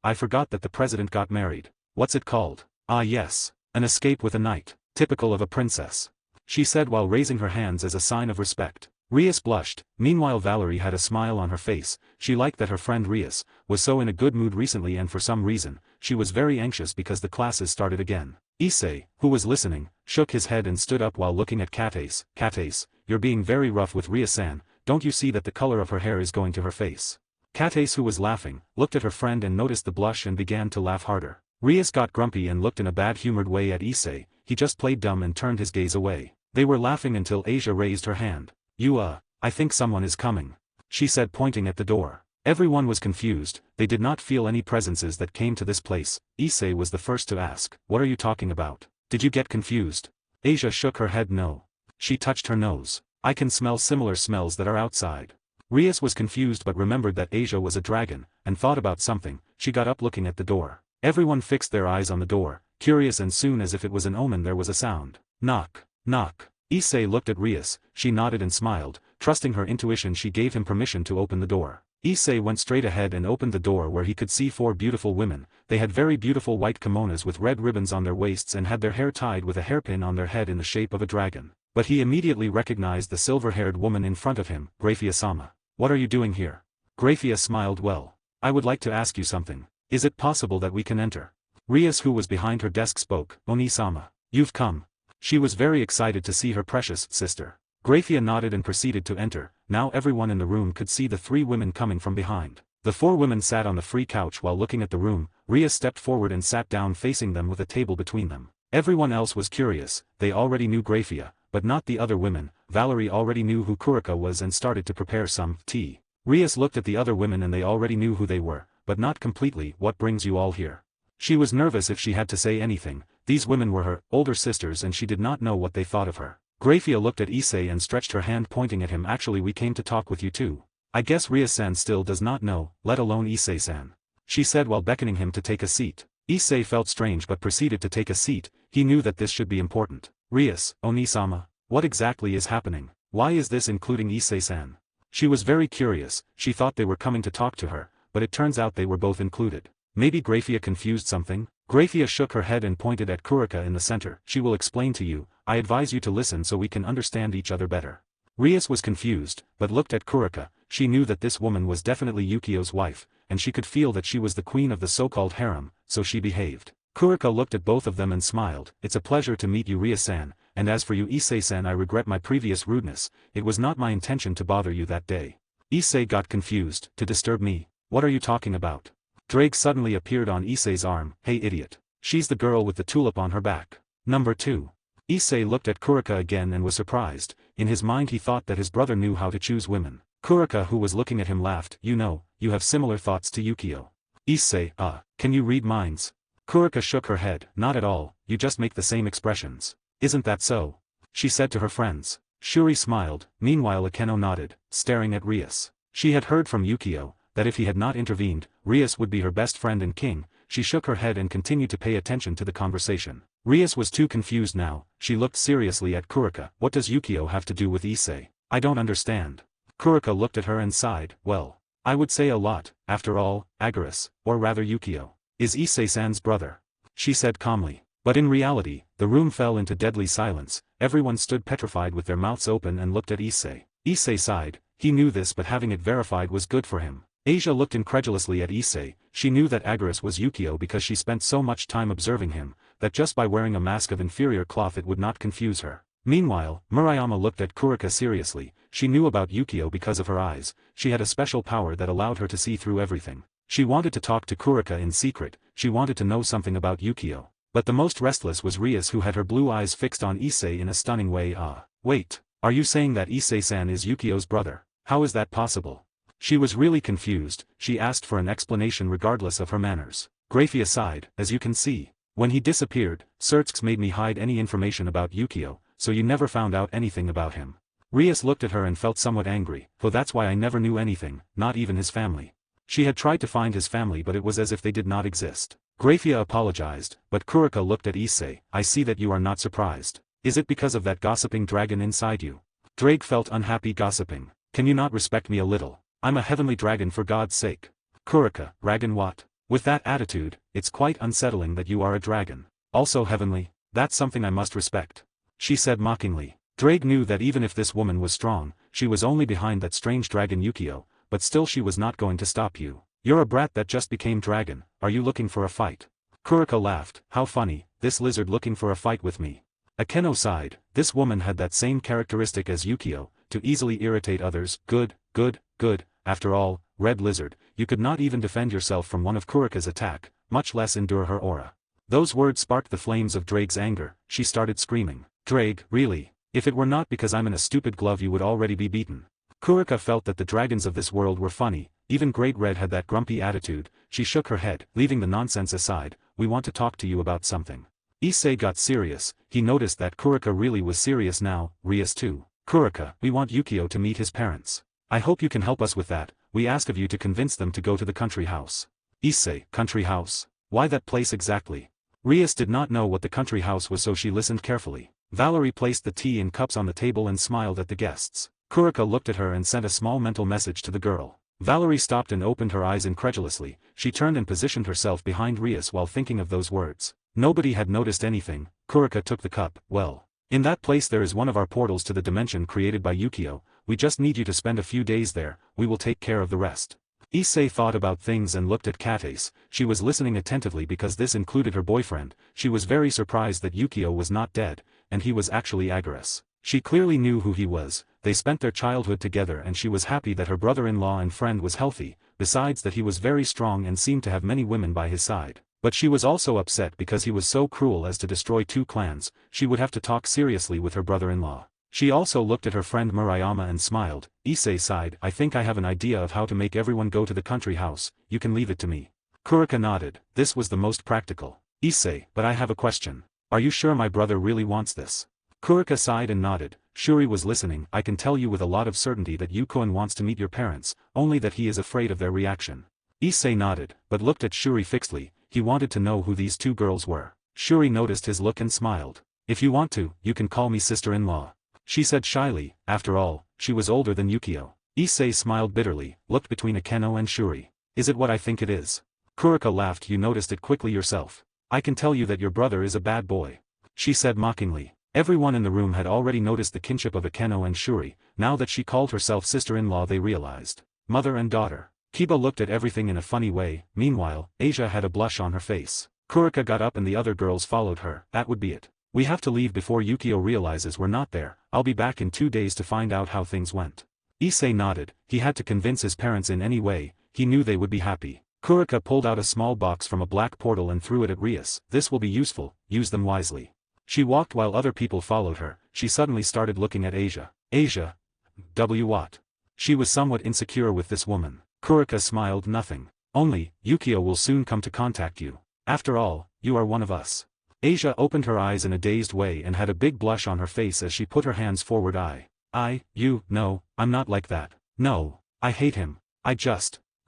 I forgot that the president got married. What's it called?" "Ah yes, an escape with a knight. Typical of a princess," she said while raising her hands as a sign of respect. Rias blushed. Meanwhile Valerie had a smile on her face. She liked that her friend Rias was so in a good mood recently, and for some reason, she was very anxious because the classes started again. Issei, who was listening, shook his head and stood up while looking at Rias. "Rias, you're being very rough with Rias-san. Don't you see that the color of her hair is going to her face?" Rias, who was laughing, looked at her friend and noticed the blush and began to laugh harder. Rias got grumpy and looked in a bad-humored way at Issei. He just played dumb and turned his gaze away. They were laughing until Asia raised her hand. I think someone is coming," she said, pointing at the door. Everyone was confused. They did not feel any presences that came to this place. Issei was the first to ask, "What are you talking about? Did you get confused?" Asia shook her head. "No." She touched her nose. "I can smell similar smells that are outside." Rias was confused but remembered that Asia was a dragon, and thought about something. She got up looking at the door. Everyone fixed their eyes on the door, curious, and soon as if it was an omen there was a sound. Knock, knock. Issei looked at Rias, she nodded and smiled, trusting her intuition she gave him permission to open the door. Issei went straight ahead and opened the door where he could see 4 beautiful women. They had very beautiful white kimonos with red ribbons on their waists and had their hair tied with a hairpin on their head in the shape of a dragon. But he immediately recognized the silver-haired woman in front of him, Graia-sama. What are you doing here? Graia smiled. Well, I would like to ask you something. Is it possible that we can enter? Rias, who was behind her desk, spoke. Oni-sama. You've come. She was very excited to see her precious sister. Graia nodded and proceeded to enter. Now everyone in the room could see the 3 women coming from behind. The 4 women sat on the free couch while looking at the room. Rias stepped forward and sat down facing them with a table between them. Everyone else was curious. They already knew Graia, but not the other women. Valerie already knew who Kurika was and started to prepare some tea. Rias looked at the other women and they already knew who they were, but not completely. What brings you all here? She was nervous if she had to say anything. These women were her older sisters and she did not know what they thought of her. Graia looked at Issei and stretched her hand pointing at him. Actually, we came to talk with you too. I guess Rias-san still does not know, let alone Issei-san. She said while beckoning him to take a seat. Issei felt strange but proceeded to take a seat. He knew that this should be important. Rias, Oni-sama, what exactly is happening? Why is this including Issei-san? She was very curious. She thought they were coming to talk to her, but it turns out they were both included. Maybe Graia confused something? Graia shook her head and pointed at Kurika in the center. She will explain to you. I advise you to listen so we can understand each other better. Rias was confused, but looked at Kurika. She knew that this woman was definitely Yukio's wife, and she could feel that she was the queen of the so-called harem, so she behaved. Kurika looked at both of them and smiled. It's a pleasure to meet you, Rias-san, and as for you, Issei-san, I regret my previous rudeness. It was not my intention to bother you that day. Issei got confused. To disturb me? What are you talking about? Drake suddenly appeared on Issei's arm. Hey idiot. She's the girl with the tulip on her back. Number 2. Issei looked at Kurika again and was surprised. In his mind he thought that his brother knew how to choose women. Kurika, who was looking at him, laughed. You know, you have similar thoughts to Yukio. Issei, can you read minds? Kurika shook her head. Not at all, you just make the same expressions. Isn't that so? She said to her friends. Shuri smiled. Meanwhile Akeno nodded, staring at Rias. She had heard from Yukio that if he had not intervened, Rias would be her best friend and king. She shook her head and continued to pay attention to the conversation. Rias was too confused now. She looked seriously at Kurika. What does Yukio have to do with Issei? I don't understand. Kurika looked at her and sighed. Well, I would say a lot. After all, Agaris, or rather Yukio, is Issei-san's brother. She said calmly. But in reality, the room fell into deadly silence. Everyone stood petrified with their mouths open and looked at Issei. Issei sighed. He knew this, but having it verified was good for him. Asia looked incredulously at Issei. She knew that Agaris was Yukio because she spent so much time observing him, that just by wearing a mask of inferior cloth it would not confuse her. Meanwhile, Murayama looked at Kurika seriously. She knew about Yukio because of her eyes. She had a special power that allowed her to see through everything. She wanted to talk to Kurika in secret. She wanted to know something about Yukio. But the most restless was Rias, who had her blue eyes fixed on Issei in a stunning way. Wait, are you saying that Issei-san is Yukio's brother? How is that possible? She was really confused. She asked for an explanation regardless of her manners. Graia sighed. As you can see, when he disappeared, Searchks made me hide any information about Yukio, so you never found out anything about him. Rias looked at her and felt somewhat angry. Oh, that's why I never knew anything, not even his family. She had tried to find his family, but it was as if they did not exist. Graia apologized, but Kurika looked at Issei. I see that you are not surprised. Is it because of that gossiping dragon inside you? Drake felt unhappy. Gossiping? Can you not respect me a little? I'm a heavenly dragon, for God's sake. Kurika, dragon what? With that attitude, it's quite unsettling that you are a dragon. Also heavenly? That's something I must respect. She said mockingly. Drake knew that even if this woman was strong, she was only behind that strange dragon Yukio, but still she was not going to stop you. You're a brat that just became dragon. Are you looking for a fight? Kurika laughed. How funny, this lizard looking for a fight with me. Akeno sighed. This woman had that same characteristic as Yukio, to easily irritate others. Good. After all, Red Lizard, you could not even defend yourself from one of Kurika's attack, much less endure her aura. Those words sparked the flames of Drake's anger. She started screaming. Drake, really? If it were not because I'm in a stupid glove you would already be beaten. Kurika felt that the dragons of this world were funny. Even Great Red had that grumpy attitude. She shook her head. Leaving the nonsense aside, we want to talk to you about something. Issei got serious. He noticed that Kurika really was serious now. Rias too. Kurika, we want Yukio to meet his parents. I hope you can help us with that. We ask of you to convince them to go to the country house. Issei, country house? Why that place exactly? Rias did not know what the country house was, so she listened carefully. Valerie placed the tea in cups on the table and smiled at the guests. Kurika looked at her and sent a small mental message to the girl. Valerie stopped and opened her eyes incredulously. She turned and positioned herself behind Rias while thinking of those words. Nobody had noticed anything. Kurika took the cup. Well, in that place there is one of our portals to the dimension created by Yukio. We just need you to spend a few days there. We will take care of the rest. Issei thought about things and looked at Katace. She was listening attentively because this included her boyfriend. She was very surprised that Yukio was not dead, and he was actually Agorist. She clearly knew who he was. They spent their childhood together and she was happy that her brother-in-law and friend was healthy, besides that he was very strong and seemed to have many women by his side. But she was also upset because he was so cruel as to destroy 2 clans. She would have to talk seriously with her brother-in-law. She also looked at her friend Murayama and smiled. Issei sighed. I think I have an idea of how to make everyone go to the country house. You can leave it to me. Kurika nodded. This was the most practical. Issei, but I have a question. Are you sure my brother really wants this? Kurika sighed and nodded. Shuri was listening. I can tell you with a lot of certainty that Yukio wants to meet your parents, only that he is afraid of their reaction. Issei nodded, but looked at Shuri fixedly. He wanted to know who these 2 girls were. Shuri noticed his look and smiled. If you want to, you can call me sister-in-law. She said shyly. After all, she was older than Yukio. Issei smiled bitterly, looked between Akeno and Shuri. Is it what I think it is? Kurika laughed. You noticed it quickly yourself. I can tell you that your brother is a bad boy. She said mockingly. Everyone in the room had already noticed the kinship of Akeno and Shuri. Now that she called herself sister-in-law they realized. Mother and daughter. Kiba looked at everything in a funny way. Meanwhile, Asia had a blush on her face. Kurika got up and the other girls followed her. That would be it. We have to leave before Yukio realizes we're not there. I'll be back in 2 days to find out how things went. Issei nodded. He had to convince his parents in any way. He knew they would be happy. Kurika pulled out a small box from a black portal and threw it at Rias. This will be useful. Use them wisely. She walked while other people followed her. She suddenly started looking at Asia. Asia? What? She was somewhat insecure with this woman. Kurika smiled. Nothing. Only, Yukio will soon come to contact you. After all, you are one of us. Asia opened her eyes in a dazed way and had a big blush on her face as she put her hands forward. No, I'm not like that. No, I hate him. I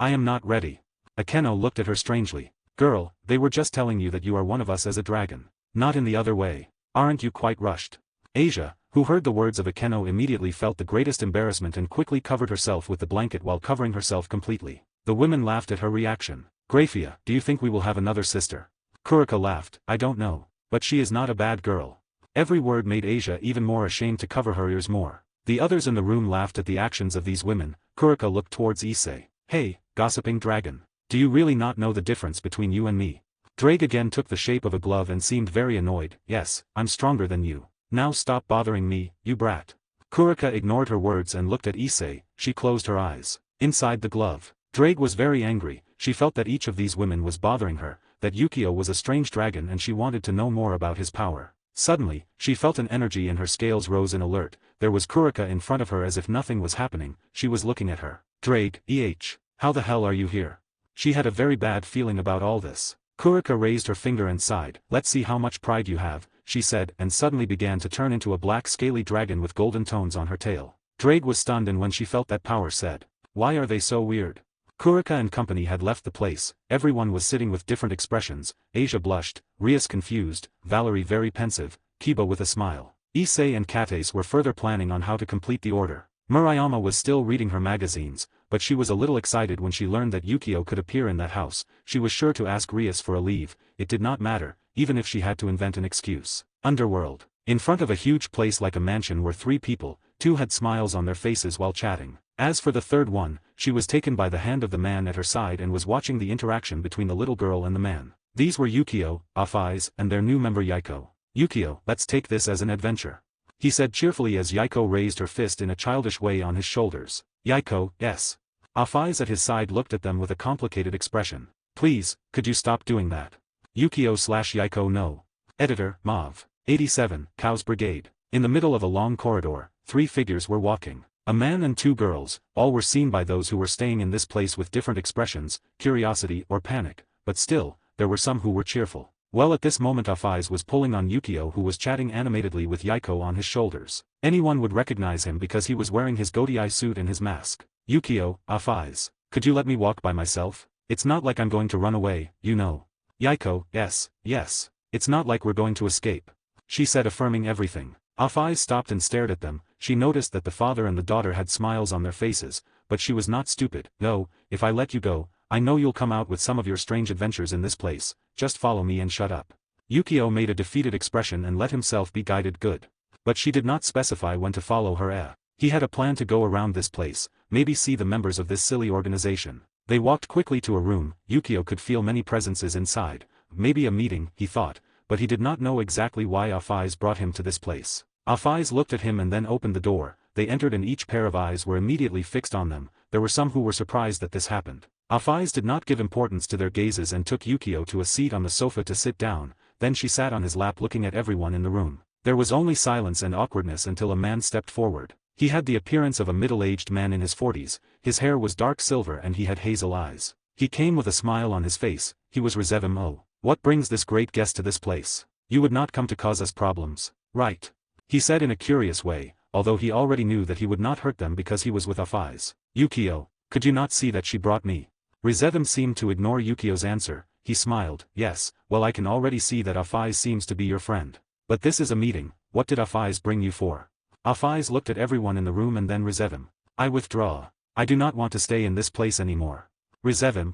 am not ready. Akeno looked at her strangely. Girl, they were just telling you that you are one of us as a dragon. Not in the other way. Aren't you quite rushed? Asia, who heard the words of Akeno, immediately felt the greatest embarrassment and quickly covered herself with the blanket while covering herself completely. The women laughed at her reaction. Graia, do you think we will have another sister? Kurika laughed. I don't know. But she is not a bad girl. Every word made Asia even more ashamed to cover her ears more. The others in the room laughed at the actions of these women. Kurika looked towards Issei. Hey, gossiping dragon. Do you really not know the difference between you and me? Drake again took the shape of a glove and seemed very annoyed. Yes, I'm stronger than you. Now stop bothering me, you brat. Kurika ignored her words and looked at Issei. She closed her eyes. Inside the glove. Drake was very angry. She felt that each of these women was bothering her, that Yukio was a strange dragon and she wanted to know more about his power. Suddenly, she felt an energy and her scales rose in alert. There was Kurika in front of her as if nothing was happening. She was looking at her. Drake, how the hell are you here? She had a very bad feeling about all this. Kurika raised her finger and sighed. Let's see how much pride you have, she said, and suddenly began to turn into a black scaly dragon with golden tones on her tail. Drake was stunned, and when she felt that power said, "Why are they so weird?" Kurika and company had left the place. Everyone was sitting with different expressions. Asia blushed, Rias confused, Valerie very pensive, Kiba with a smile. Issei and Katace were further planning on how to complete the order. Murayama was still reading her magazines, but she was a little excited when she learned that Yukio could appear in that house. She was sure to ask Rias for a leave. It did not matter, even if she had to invent an excuse. Underworld. In front of a huge place like a mansion were 3 people. 2 had smiles on their faces while chatting. As for the third one, she was taken by the hand of the man at her side and was watching the interaction between the little girl and the man. These were Yukio, Afai's, and their new member Yaiko. Yukio, let's take this as an adventure, he said cheerfully as Yaiko raised her fist in a childish way on his shoulders. Yaiko, yes. Afai's at his side looked at them with a complicated expression. Please, could you stop doing that? Yukio/Yaiko, no. Editor, Mauve. 87, Cow's Brigade. In the middle of a long corridor, 3 figures were walking. A man and 2 girls. All were seen by those who were staying in this place with different expressions, curiosity or panic, but still, there were some who were cheerful. Well, at this moment Afaiz was pulling on Yukio, who was chatting animatedly with Yukio on his shoulders. Anyone would recognize him because he was wearing his goatee eye suit and his mask. Yukio, Afaiz, could you let me walk by myself? It's not like I'm going to run away, you know. Yukio, yes, it's not like we're going to escape. She said, affirming everything. Afaiz stopped and stared at them. She noticed that the father and the daughter had smiles on their faces, but she was not stupid. No, if I let you go, I know you'll come out with some of your strange adventures in this place, just follow me and shut up. Yukio made a defeated expression and let himself be guided. Good. But she did not specify when to follow her. He had a plan to go around this place, maybe see the members of this silly organization. They walked quickly to a room. Yukio could feel many presences inside. Maybe a meeting, he thought, but he did not know exactly why Afaiz brought him to this place. Afaiz looked at him and then opened the door. They entered and each pair of eyes were immediately fixed on them. There were some who were surprised that this happened. Afaiz did not give importance to their gazes and took Yukio to a seat on the sofa to sit down, then she sat on his lap looking at everyone in the room. There was only silence and awkwardness until a man stepped forward. He had the appearance of a middle-aged man in his 40s, his hair was dark silver and he had hazel eyes. He came with a smile on his face. He was Rizevim. Oh, what brings this great guest to this place? You would not come to cause us problems, right? He said in a curious way, although he already knew that he would not hurt them because he was with Afaiz. Yukio, could you not see that she brought me? Rizevim seemed to ignore Yukio's answer. He smiled. Yes, well, I can already see that Afaiz seems to be your friend. But this is a meeting. What did Afaiz bring you for? Afaiz looked at everyone in the room and then Rizevim. I withdraw. I do not want to stay in this place anymore. Rizevim,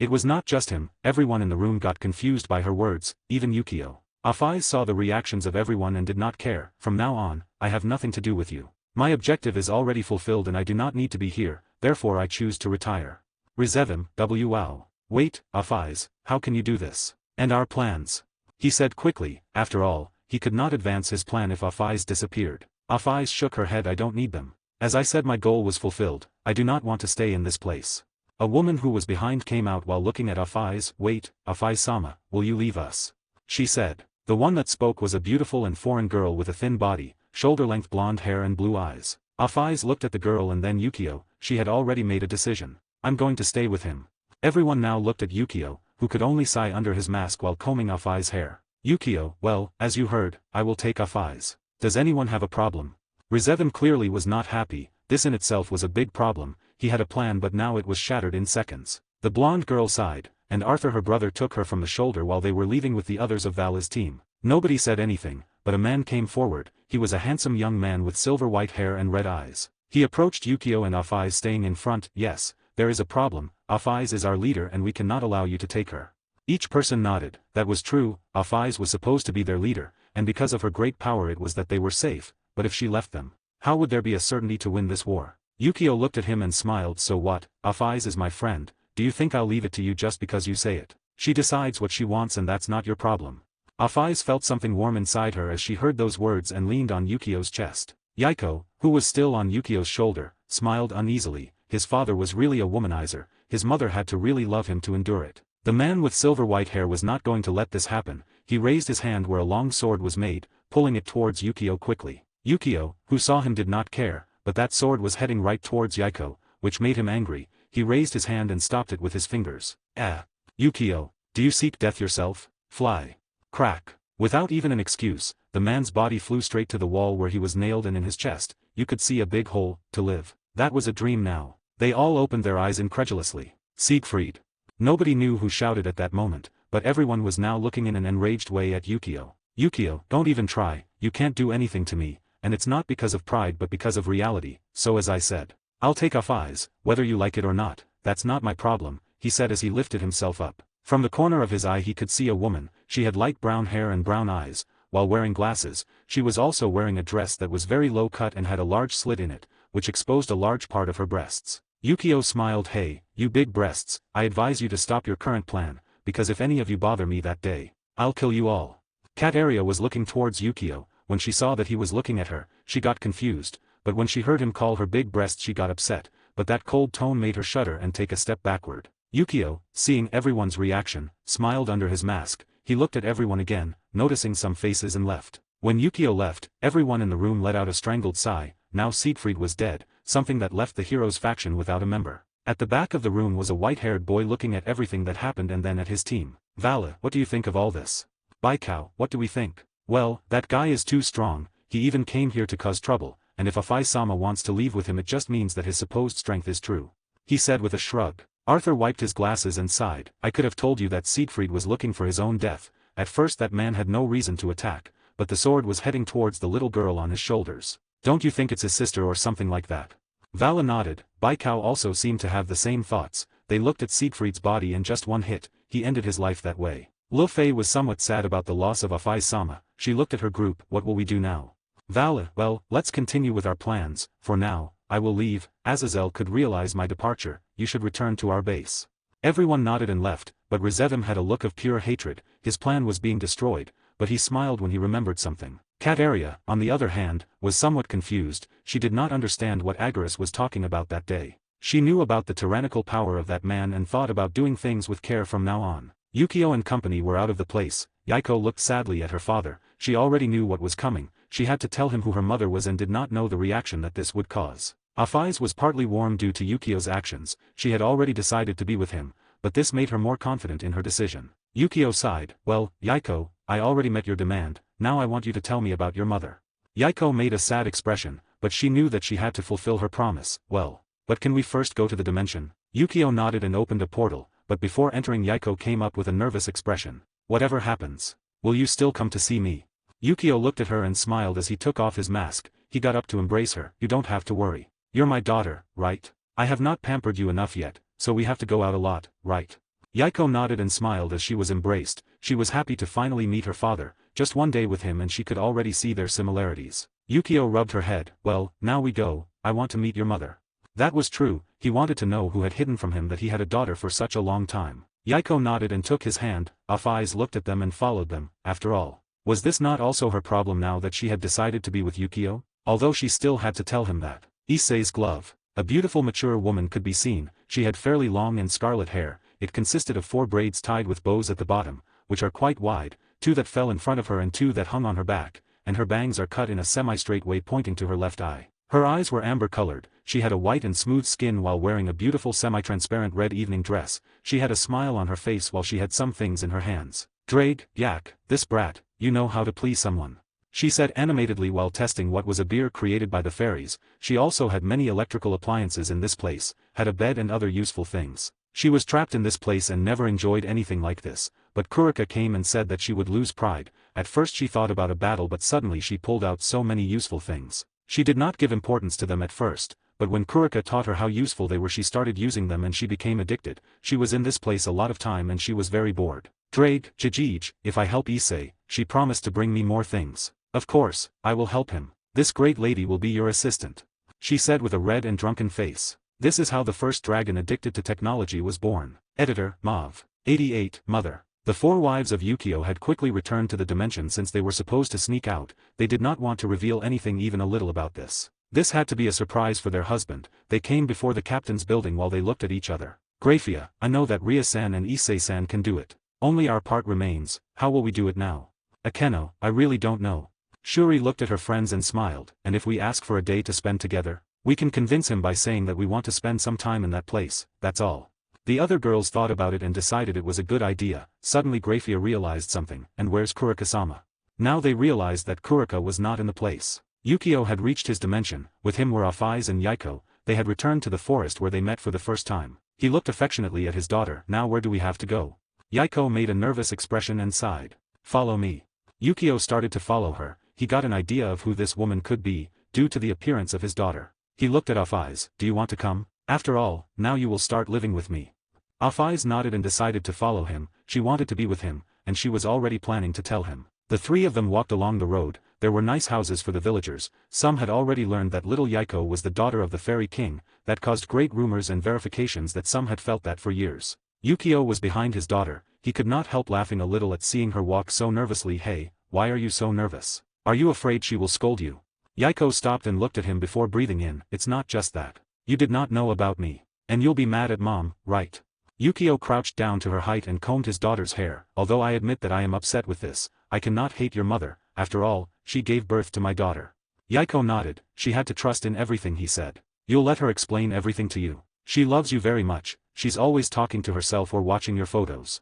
It was not just him. Everyone in the room got confused by her words, even Yukio. Afaiz saw the reactions of everyone and did not care. From now on, I have nothing to do with you. My objective is already fulfilled and I do not need to be here, therefore I choose to retire. Rizevim, wow. Wait, Afaiz, how can you do this? And our plans? He said quickly. After all, he could not advance his plan if Afaiz disappeared. Afaiz shook her head. I don't need them. As I said, my goal was fulfilled. I do not want to stay in this place. A woman who was behind came out while looking at Afaiz. Wait, Afaiz-sama, will you leave us? She said. The one that spoke was a beautiful and foreign girl with a thin body, shoulder-length blonde hair and blue eyes. Afaiz looked at the girl and then Yukio. She had already made a decision. I'm going to stay with him. Everyone now looked at Yukio, who could only sigh under his mask while combing Afaiz's hair. Yukio, well, as you heard, I will take Afaiz. Does anyone have a problem? Rizevim clearly was not happy. This in itself was a big problem. He had a plan but now it was shattered in seconds. The blonde girl sighed, and Arthur, her brother, took her from the shoulder while they were leaving with the others of Vale's team. Nobody said anything, but a man came forward. He was a handsome young man with silver white hair and red eyes. He approached Yukio and Afaiz, staying in front. Yes, there is a problem. Afaiz is our leader and we cannot allow you to take her. Each person nodded. That was true. Afaiz was supposed to be their leader, and because of her great power it was that they were safe, but if she left them, how would there be a certainty to win this war? Yukio looked at him and smiled. So what? Afaiz is my friend. Do you think I'll leave it to you just because you say it? She decides what she wants and that's not your problem. Afaiz felt something warm inside her as she heard those words and leaned on Yukio's chest. Yukio, who was still on Yukio's shoulder, smiled uneasily. His father was really a womanizer. His mother had to really love him to endure it. The man with silver white hair was not going to let this happen. He raised his hand where a long sword was made, pulling it towards Yukio quickly. Yukio, who saw him, did not care, but that sword was heading right towards Yukio, which made him angry. He raised his hand and stopped it with his fingers. Yukio, do you seek death yourself? Fly. Crack. Without even an excuse, the man's body flew straight to the wall where he was nailed, and in his chest, you could see a big hole. To live. That was a dream now. They all opened their eyes incredulously. Siegfried. Nobody knew who shouted at that moment, but everyone was now looking in an enraged way at Yukio. Yukio, don't even try. You can't do anything to me, and it's not because of pride but because of reality. So as I said, I'll take Afaiz, whether you like it or not. That's not my problem, he said as he lifted himself up. From the corner of his eye he could see a woman. She had light brown hair and brown eyes. While wearing glasses, she was also wearing a dress that was very low cut and had a large slit in it, which exposed a large part of her breasts. Yukio smiled. Hey, you big breasts, I advise you to stop your current plan, because if any of you bother me that day, I'll kill you all. Kateria was looking towards Yukio. When she saw that he was looking at her, she got confused, but when she heard him call her big breasts she got upset, but that cold tone made her shudder and take a step backward. Yukio, seeing everyone's reaction, smiled under his mask. He looked at everyone again, noticing some faces, and left. When Yukio left, everyone in the room let out a strangled sigh. Now Siegfried was dead, something that left the hero's faction without a member. At the back of the room was a white-haired boy looking at everything that happened and then at his team. Vala, what do you think of all this? Baikao, what do we think? Well, that guy is too strong, he even came here to cause trouble, and if Afai-sama wants to leave with him it just means that his supposed strength is true. He said with a shrug. Arthur wiped his glasses and sighed. I could have told you that Siegfried was looking for his own death. At first that man had no reason to attack, but the sword was heading towards the little girl on his shoulders. Don't you think it's his sister or something like that? Vala nodded. Baikao also seemed to have the same thoughts. They looked at Siegfried's body and just one hit, he ended his life that way. Lu Fei was somewhat sad about the loss of Afai-sama. She looked at her group. What will we do now? Vala, well, let's continue with our plans. For now, I will leave. Azazel could realize my departure. You should return to our base. Everyone nodded and left, but Rezevim had a look of pure hatred. His plan was being destroyed, but he smiled when he remembered something. Kateria, on the other hand, was somewhat confused. She did not understand what Agaris was talking about that day. She knew about the tyrannical power of that man and thought about doing things with care from now on. Yukio and company were out of the place. Yaiko looked sadly at her father. She already knew what was coming. She had to tell him who her mother was and did not know the reaction that this would cause. Afai's was partly warm due to Yukio's actions. She had already decided to be with him, but this made her more confident in her decision. Yukio sighed. Well, Yaiko, I already met your demand, now I want you to tell me about your mother. Yaiko made a sad expression, but she knew that she had to fulfill her promise. Well, but can we first go to the dimension? Yukio nodded and opened a portal, but before entering Yaiko came up with a nervous expression. Whatever happens, will you still come to see me? Yukio looked at her and smiled as he took off his mask. He got up to embrace her. You don't have to worry. You're my daughter, right? I have not pampered you enough yet, so we have to go out a lot, right? Yaiko nodded and smiled as she was embraced. She was happy to finally meet her father, just one day with him and she could already see their similarities. Yukio rubbed her head. Well, now we go. I want to meet your mother. That was true. He wanted to know who had hidden from him that he had a daughter for such a long time. Yaiko nodded and took his hand. Afai's looked at them and followed them. After all, was this not also her problem now that she had decided to be with Yukio? Although she still had to tell him that. Issei's glove. A beautiful mature woman could be seen. She had fairly long and scarlet hair. It consisted of 4 braids tied with bows at the bottom, which are quite wide, 2 that fell in front of her and 2 that hung on her back, and her bangs are cut in a semi-straight way pointing to her left eye. Her eyes were amber-colored. She had a white and smooth skin while wearing a beautiful semi-transparent red evening dress. She had a smile on her face while she had some things in her hands. Drake, yak, this brat, you know how to please someone. She said animatedly while testing what was a beer created by the fairies. She also had many electrical appliances in this place, had a bed and other useful things. She was trapped in this place and never enjoyed anything like this, but Kurika came and said that she would lose pride. At first she thought about a battle but suddenly she pulled out so many useful things. She did not give importance to them at first, but when Kurika taught her how useful they were she started using them and she became addicted. She was in this place a lot of time and she was very bored. Drake, Jijij, if I help Issei, she promised to bring me more things. Of course, I will help him. This great lady will be your assistant. She said with a red and drunken face. This is how the first dragon addicted to technology was born. Editor, Mav. 88, Mother. The 4 wives of Yukio had quickly returned to the dimension since they were supposed to sneak out. They did not want to reveal anything even a little about this. This had to be a surprise for their husband. They came before the captain's building while they looked at each other. Graia, I know that Ria-san and Issei-san can do it. Only our part remains. How will we do it now? Akeno, I really don't know. Shuri looked at her friends and smiled. And if we ask for a day to spend together? We can convince him by saying that we want to spend some time in that place, that's all. The other girls thought about it and decided it was a good idea. Suddenly Graia realized something. And where's Kurika-sama? Now they realized that Kurika was not in the place. Yukio had reached his dimension. With him were Afai's and Yaiko. They had returned to the forest where they met for the first time. He looked affectionately at his daughter. Now where do we have to go? Yaiko made a nervous expression and sighed. Follow me. Yukio started to follow her. He got an idea of who this woman could be, due to the appearance of his daughter. He looked at Afai's. Do you want to come? After all, now you will start living with me. Afai's nodded and decided to follow him. She wanted to be with him, and she was already planning to tell him. The 3 of them walked along the road. There were nice houses for the villagers. Some had already learned that little Yaiko was the daughter of the fairy king. That caused great rumors and verifications that some had felt that for years. Yukio was behind his daughter. He could not help laughing a little at seeing her walk so nervously. Hey, why are you so nervous? Are you afraid she will scold you? Yaiko stopped and looked at him before breathing in. It's not just that. You did not know about me. And you'll be mad at mom, right? Yukio crouched down to her height and combed his daughter's hair. Although I admit that I am upset with this, I cannot hate your mother. After all, she gave birth to my daughter. Yaiko nodded. She had to trust in everything he said. You'll let her explain everything to you. She loves you very much. She's always talking to herself or watching your photos.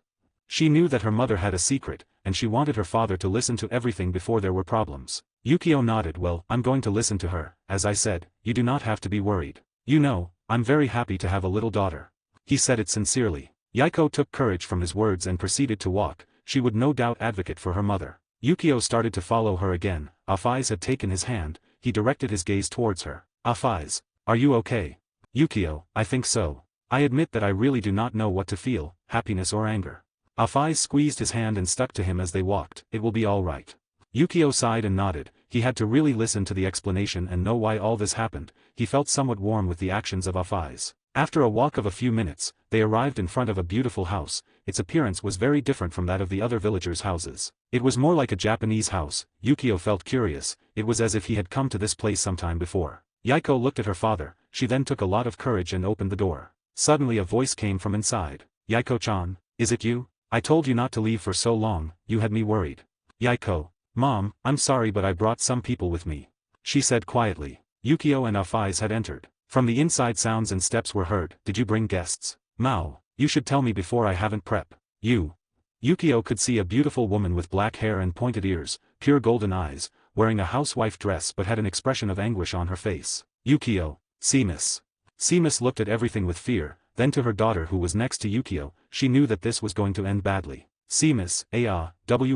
She knew that her mother had a secret, and she wanted her father to listen to everything before there were problems. Yukio nodded. Well, I'm going to listen to her. As I said, you do not have to be worried. You know, I'm very happy to have a little daughter. He said it sincerely. Yukio took courage from his words and proceeded to walk. She would no doubt advocate for her mother. Yukio started to follow her again. Afaiz had taken his hand. He directed his gaze towards her. Afaiz, are you okay? Yukio, I think so. I admit that I really do not know what to feel, happiness or anger. Afaiz squeezed his hand and stuck to him as they walked. It will be all right. Yukio sighed and nodded. He had to really listen to the explanation and know why all this happened. He felt somewhat warm with the actions of Afaiz. After a walk of a few minutes, they arrived in front of a beautiful house. Its appearance was very different from that of the other villagers' houses. It was more like a Japanese house. Yukio felt curious. It was as if he had come to this place sometime before. Yukio looked at her father. She then took a lot of courage and opened the door. Suddenly a voice came from inside. Yukio-chan, is it you? I told you not to leave for so long, you had me worried. Yukio, Mom, I'm sorry but I brought some people with me. She said quietly. Yukio and Afaiz had entered. From the inside sounds and steps were heard. Did you bring guests? Mao, you should tell me before I haven't prep. Yukio could see a beautiful woman with black hair and pointed ears, pure golden eyes, wearing a housewife dress but had an expression of anguish on her face. Yukio, Seamus. Seamus looked at everything with fear, then to her daughter who was next to Yukio. She knew that this was going to end badly. Seamus,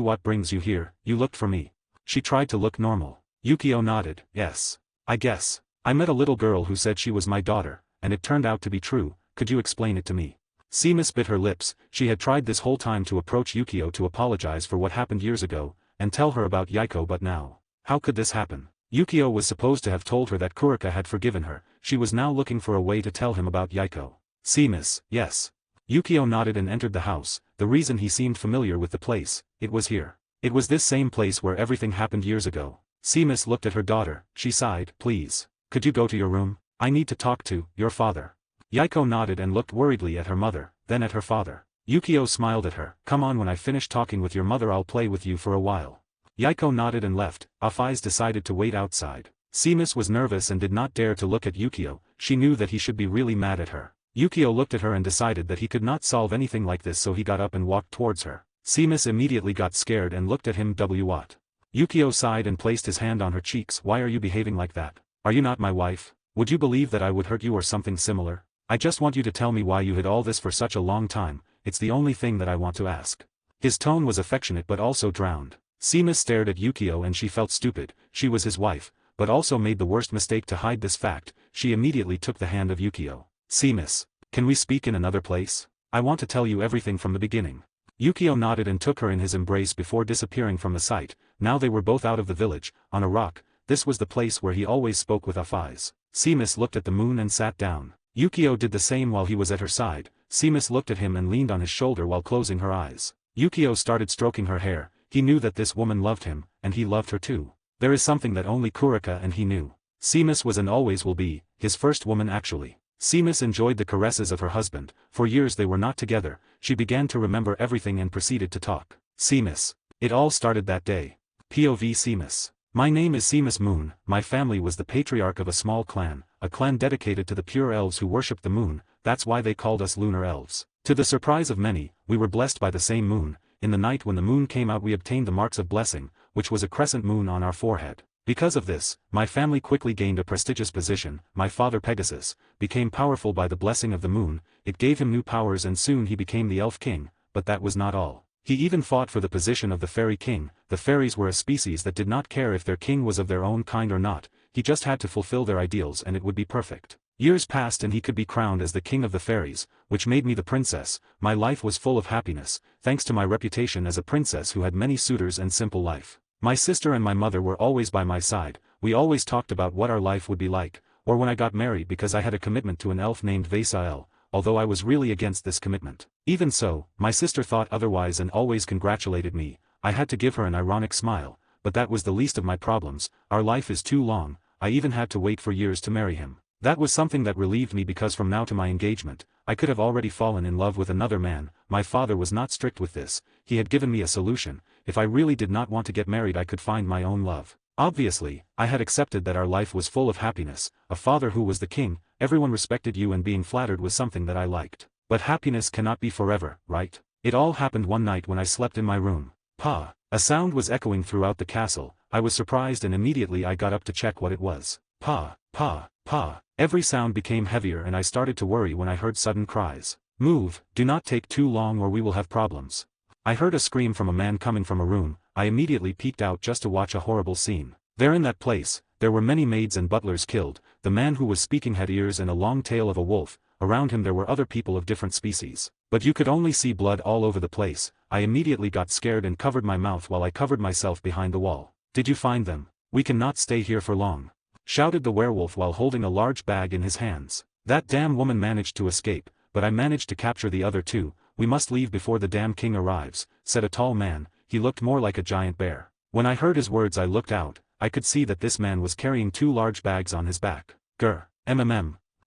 what brings you here? You looked for me. She tried to look normal. Yukio nodded. Yes. I guess. I met a little girl who said she was my daughter, and it turned out to be true. Could you explain it to me? Seamus bit her lips. She had tried this whole time to approach Yukio to apologize for what happened years ago, and tell her about Yukio, but now, how could this happen? Yukio was supposed to have told her that Kurika had forgiven her. She was now looking for a way to tell him about Yukio. Seamus, yes. Yukio nodded and entered the house. The reason he seemed familiar with the place, it was here. It was this same place where everything happened years ago. Seamus looked at her daughter. She sighed. Please, could you go to your room? I need to talk to your father. Yukio nodded and looked worriedly at her mother, then at her father. Yukio smiled at her. Come on, when I finish talking with your mother I'll play with you for a while. Yukio nodded and left. Afaiz decided to wait outside. Seamus was nervous and did not dare to look at Yukio. She knew that he should be really mad at her. Yukio looked at her and decided that he could not solve anything like this, so he got up and walked towards her. Seamus immediately got scared and looked at him. What? Yukio sighed and placed his hand on her cheeks. Why are you behaving like that? Are you not my wife? Would you believe that I would hurt you or something similar? I just want you to tell me why you hid all this for such a long time. It's the only thing that I want to ask. His tone was affectionate but also drowned. Seamus stared at Yukio and she felt stupid. She was his wife, but also made the worst mistake to hide this fact. She immediately took the hand of Yukio. Seamus, can we speak in another place? I want to tell you everything from the beginning. Yukio nodded and took her in his embrace before disappearing from the sight. Now they were both out of the village, on a rock. This was the place where he always spoke with Afaiz. Seamus looked at the moon and sat down. Yukio did the same while he was at her side. Seamus looked at him and leaned on his shoulder while closing her eyes. Yukio started stroking her hair. He knew that this woman loved him, and he loved her too. There is something that only Kurika and he knew. Seamus was and always will be his first woman actually. Seamus enjoyed the caresses of her husband. For years they were not together. She began to remember everything and proceeded to talk. Seamus. It all started that day. POV Seamus. My name is Seamus Moon. My family was the patriarch of a small clan, a clan dedicated to the pure elves who worshipped the moon. That's why they called us lunar elves. To the surprise of many, we were blessed by the same moon. In the night when the moon came out we obtained the marks of blessing, which was a crescent moon on our forehead. Because of this, my family quickly gained a prestigious position. My father Pegasus became powerful by the blessing of the moon. It gave him new powers and soon he became the elf king, but that was not all. He even fought for the position of the fairy king. The fairies were a species that did not care if their king was of their own kind or not. He just had to fulfill their ideals and it would be perfect. Years passed and he could be crowned as the king of the fairies, which made me the princess. My life was full of happiness, thanks to my reputation as a princess who had many suitors and simple life. My sister and my mother were always by my side. We always talked about what our life would be like, or when I got married because I had a commitment to an elf named Vasael, although I was really against this commitment. Even so, my sister thought otherwise and always congratulated me. I had to give her an ironic smile, but that was the least of my problems. Our life is too long. I even had to wait for years to marry him. That was something that relieved me because from now to my engagement, I could have already fallen in love with another man. My father was not strict with this. He had given me a solution. If I really did not want to get married I could find my own love. Obviously, I had accepted that our life was full of happiness. A father who was the king, everyone respected you and being flattered was something that I liked. But happiness cannot be forever, right? It all happened one night when I slept in my room. Pa. A sound was echoing throughout the castle. I was surprised and immediately I got up to check what it was. Pa. Pa. Pa. Every sound became heavier and I started to worry when I heard sudden cries. Move, do not take too long or we will have problems. I heard a scream from a man coming from a room. I immediately peeked out just to watch a horrible scene. There in that place, there were many maids and butlers killed. The man who was speaking had ears and a long tail of a wolf. Around him there were other people of different species. But you could only see blood all over the place. I immediately got scared and covered my mouth while I covered myself behind the wall. Did you find them? We cannot stay here for long, shouted the werewolf while holding a large bag in his hands. That damn woman managed to escape, but I managed to capture the other two. We must leave before the damn king arrives, said a tall man. He looked more like a giant bear. When I heard his words I looked out. I could see that this man was carrying two large bags on his back. Grr.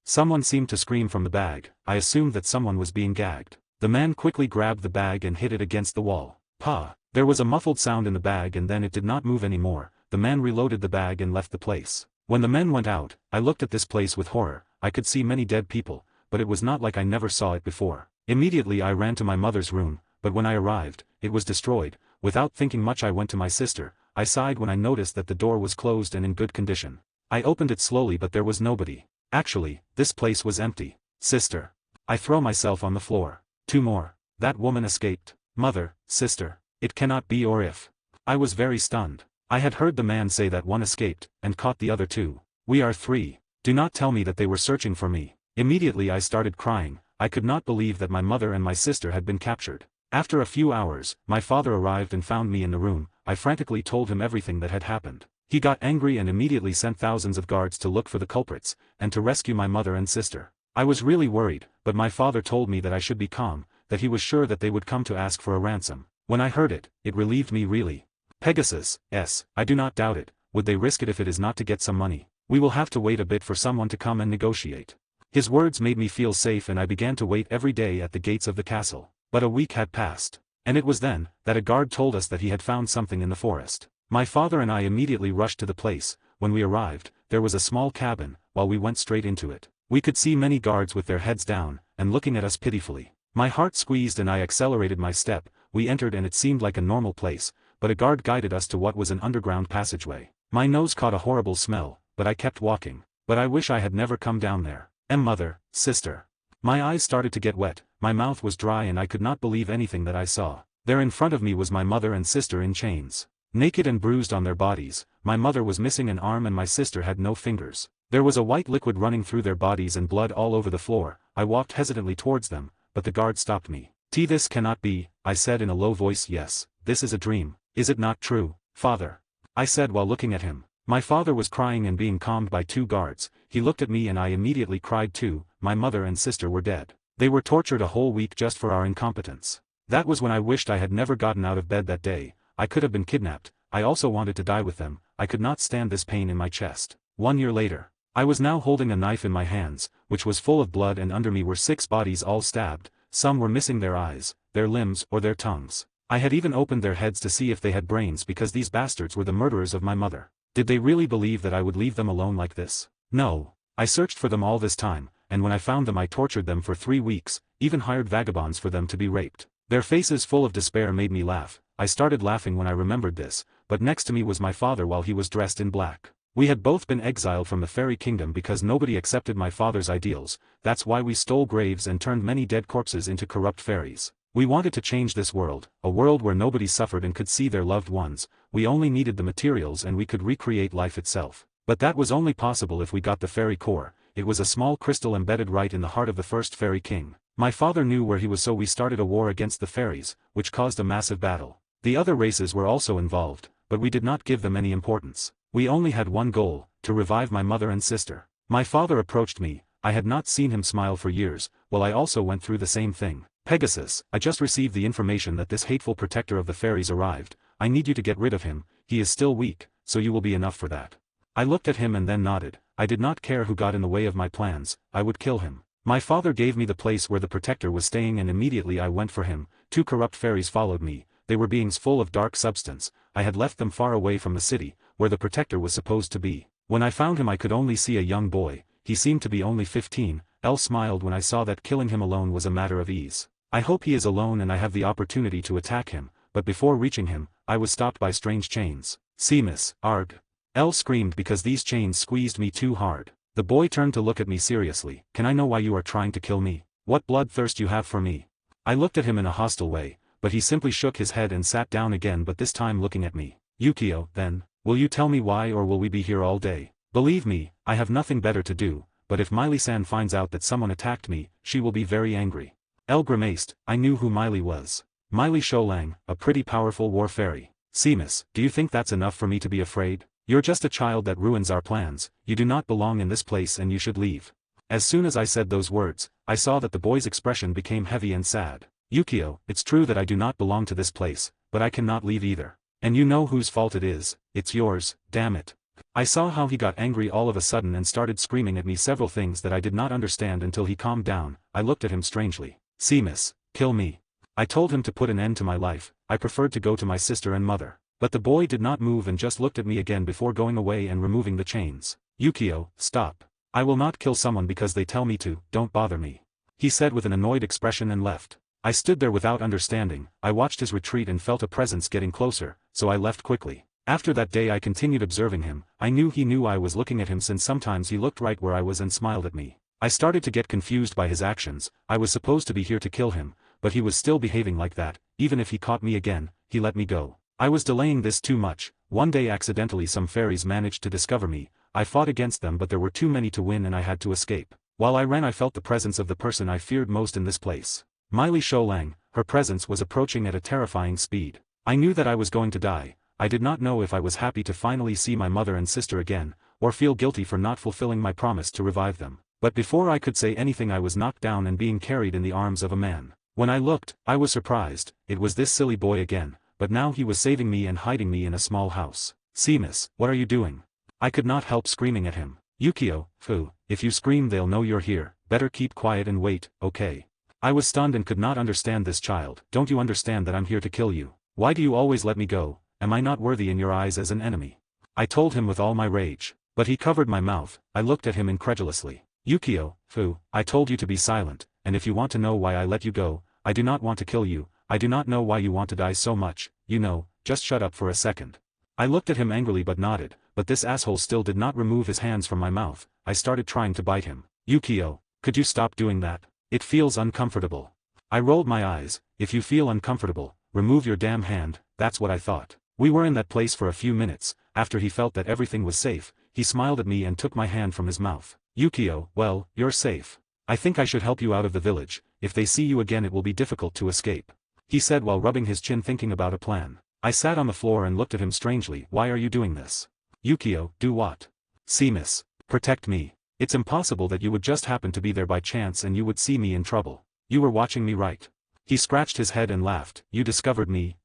Someone seemed to scream from the bag. I assumed that someone was being gagged. The man quickly grabbed the bag and hit it against the wall. Pa. There was a muffled sound in the bag and then it did not move anymore. The man reloaded the bag and left the place. When the men went out, I looked at this place with horror. I could see many dead people, but it was not like I never saw it before. Immediately I ran to my mother's room, but when I arrived, it was destroyed. Without thinking much I went to my sister. I sighed when I noticed that the door was closed and in good condition. I opened it slowly but there was nobody. Actually, this place was empty. Sister. I throw myself on the floor. Two more. That woman escaped. Mother, sister. It cannot be or if. I was very stunned. I had heard the man say that one escaped, and caught the other two. We are three. Do not tell me that they were searching for me. Immediately I started crying. I could not believe that my mother and my sister had been captured. After a few hours, my father arrived and found me in the room. I frantically told him everything that had happened. He got angry and immediately sent thousands of guards to look for the culprits, and to rescue my mother and sister. I was really worried, but my father told me that I should be calm, that he was sure that they would come to ask for a ransom. When I heard it, it relieved me really. Pegasus, yes, I do not doubt it. Would they risk it if it is not to get some money? We will have to wait a bit for someone to come and negotiate. His words made me feel safe and I began to wait every day at the gates of the castle. But a week had passed. And it was then, that a guard told us that he had found something in the forest. My father and I immediately rushed to the place. When we arrived, there was a small cabin. While we went straight into it, we could see many guards with their heads down, and looking at us pitifully. My heart squeezed and I accelerated my step. We entered and it seemed like a normal place, but a guard guided us to what was an underground passageway. My nose caught a horrible smell, but I kept walking. But I wish I had never come down there. Mother, sister. My eyes started to get wet, my mouth was dry and I could not believe anything that I saw. There in front of me was my mother and sister in chains. Naked and bruised on their bodies, my mother was missing an arm and my sister had no fingers. There was a white liquid running through their bodies and blood all over the floor. I walked hesitantly towards them, but the guard stopped me. This cannot be, I said in a low voice. Yes, this is a dream. Is it not true, father? I said while looking at him. My father was crying and being calmed by two guards. He looked at me and I immediately cried too. My mother and sister were dead. They were tortured a whole week just for our incompetence. That was when I wished I had never gotten out of bed that day. I could have been kidnapped. I also wanted to die with them. I could not stand this pain in my chest. 1 year later, I was now holding a knife in my hands, which was full of blood, and under me were 6 bodies all stabbed. Some were missing their eyes, their limbs or their tongues. I had even opened their heads to see if they had brains because these bastards were the murderers of my mother. Did they really believe that I would leave them alone like this? No. I searched for them all this time, and when I found them I tortured them for 3 weeks, even hired vagabonds for them to be raped. Their faces full of despair made me laugh. I started laughing when I remembered this, but next to me was my father while he was dressed in black. We had both been exiled from the fairy kingdom because nobody accepted my father's ideals. That's why we stole graves and turned many dead corpses into corrupt fairies. We wanted to change this world, a world where nobody suffered and could see their loved ones. We only needed the materials and we could recreate life itself. But that was only possible if we got the fairy core. It was a small crystal embedded right in the heart of the first fairy king. My father knew where he was, so we started a war against the fairies, which caused a massive battle. The other races were also involved, but we did not give them any importance. We only had one goal, to revive my mother and sister. My father approached me. I had not seen him smile for years. Well, I also went through the same thing. Pegasus, I just received the information that this hateful protector of the fairies arrived. I need you to get rid of him. He is still weak, so you will be enough for that. I looked at him and then nodded. I did not care who got in the way of my plans. I would kill him. My father gave me the place where the protector was staying and immediately I went for him. 2 corrupt fairies followed me. They were beings full of dark substance. I had left them far away from the city, where the protector was supposed to be. When I found him I could only see a young boy. He seemed to be only 15. Elle smiled when I saw that killing him alone was a matter of ease. I hope he is alone and I have the opportunity to attack him, but before reaching him, I was stopped by strange chains. Seamus, arg. Elle screamed because these chains squeezed me too hard. The boy turned to look at me seriously. Can I know why you are trying to kill me? What bloodthirst you have for me? I looked at him in a hostile way, but he simply shook his head and sat down again, but this time looking at me. Yukio, then, will you tell me why, or will we be here all day? Believe me, I have nothing better to do, but if Miley-san finds out that someone attacked me, she will be very angry. Elle grimaced. I knew who Miley was. Miley Sholang, a pretty powerful war fairy. Seamus, do you think that's enough for me to be afraid? You're just a child that ruins our plans, you do not belong in this place and you should leave. As soon as I said those words, I saw that the boy's expression became heavy and sad. Yukio, it's true that I do not belong to this place, but I cannot leave either. And you know whose fault it is, it's yours, damn it. I saw how he got angry all of a sudden and started screaming at me several things that I did not understand until he calmed down. I looked at him strangely. Seamus, kill me. I told him to put an end to my life, I preferred to go to my sister and mother. But the boy did not move and just looked at me again before going away and removing the chains. Yukio, stop. I will not kill someone because they tell me to, don't bother me. He said with an annoyed expression and left. I stood there without understanding. I watched his retreat and felt a presence getting closer, so I left quickly. After that day I continued observing him. I knew he knew I was looking at him since sometimes he looked right where I was and smiled at me. I started to get confused by his actions. I was supposed to be here to kill him, but he was still behaving like that. Even if he caught me again, he let me go. I was delaying this too much. One day accidentally some fairies managed to discover me. I fought against them but there were too many to win and I had to escape. While I ran I felt the presence of the person I feared most in this place. Miley Sholang, her presence was approaching at a terrifying speed. I knew that I was going to die. I did not know if I was happy to finally see my mother and sister again, or feel guilty for not fulfilling my promise to revive them. But before I could say anything I was knocked down and being carried in the arms of a man. When I looked, I was surprised. It was this silly boy again. But now he was saving me and hiding me in a small house. Seamus, what are you doing? I could not help screaming at him. Yukio, phew, if you scream they'll know you're here, better keep quiet and wait, okay? I was stunned and could not understand this child. Don't you understand that I'm here to kill you? Why do you always let me go? Am I not worthy in your eyes as an enemy? I told him with all my rage. But he covered my mouth. I looked at him incredulously. Yukio, phew, I told you to be silent, and if you want to know why I let you go, I do not want to kill you. I do not know why you want to die so much, you know, just shut up for a second. I looked at him angrily but nodded, but this asshole still did not remove his hands from my mouth. I started trying to bite him. Yukio, could you stop doing that? It feels uncomfortable. I rolled my eyes. If you feel uncomfortable, remove your damn hand, that's what I thought. We were in that place for a few minutes. After he felt that everything was safe, he smiled at me and took my hand from his mouth. Yukio, well, you're safe. I think I should help you out of the village. If they see you again it will be difficult to escape. He said while rubbing his chin thinking about a plan. I sat on the floor and looked at him strangely. Why are you doing this? Yukio, do what? Seamus, protect me. It's impossible that you would just happen to be there by chance and you would see me in trouble. You were watching me, right? He scratched his head and laughed. You discovered me,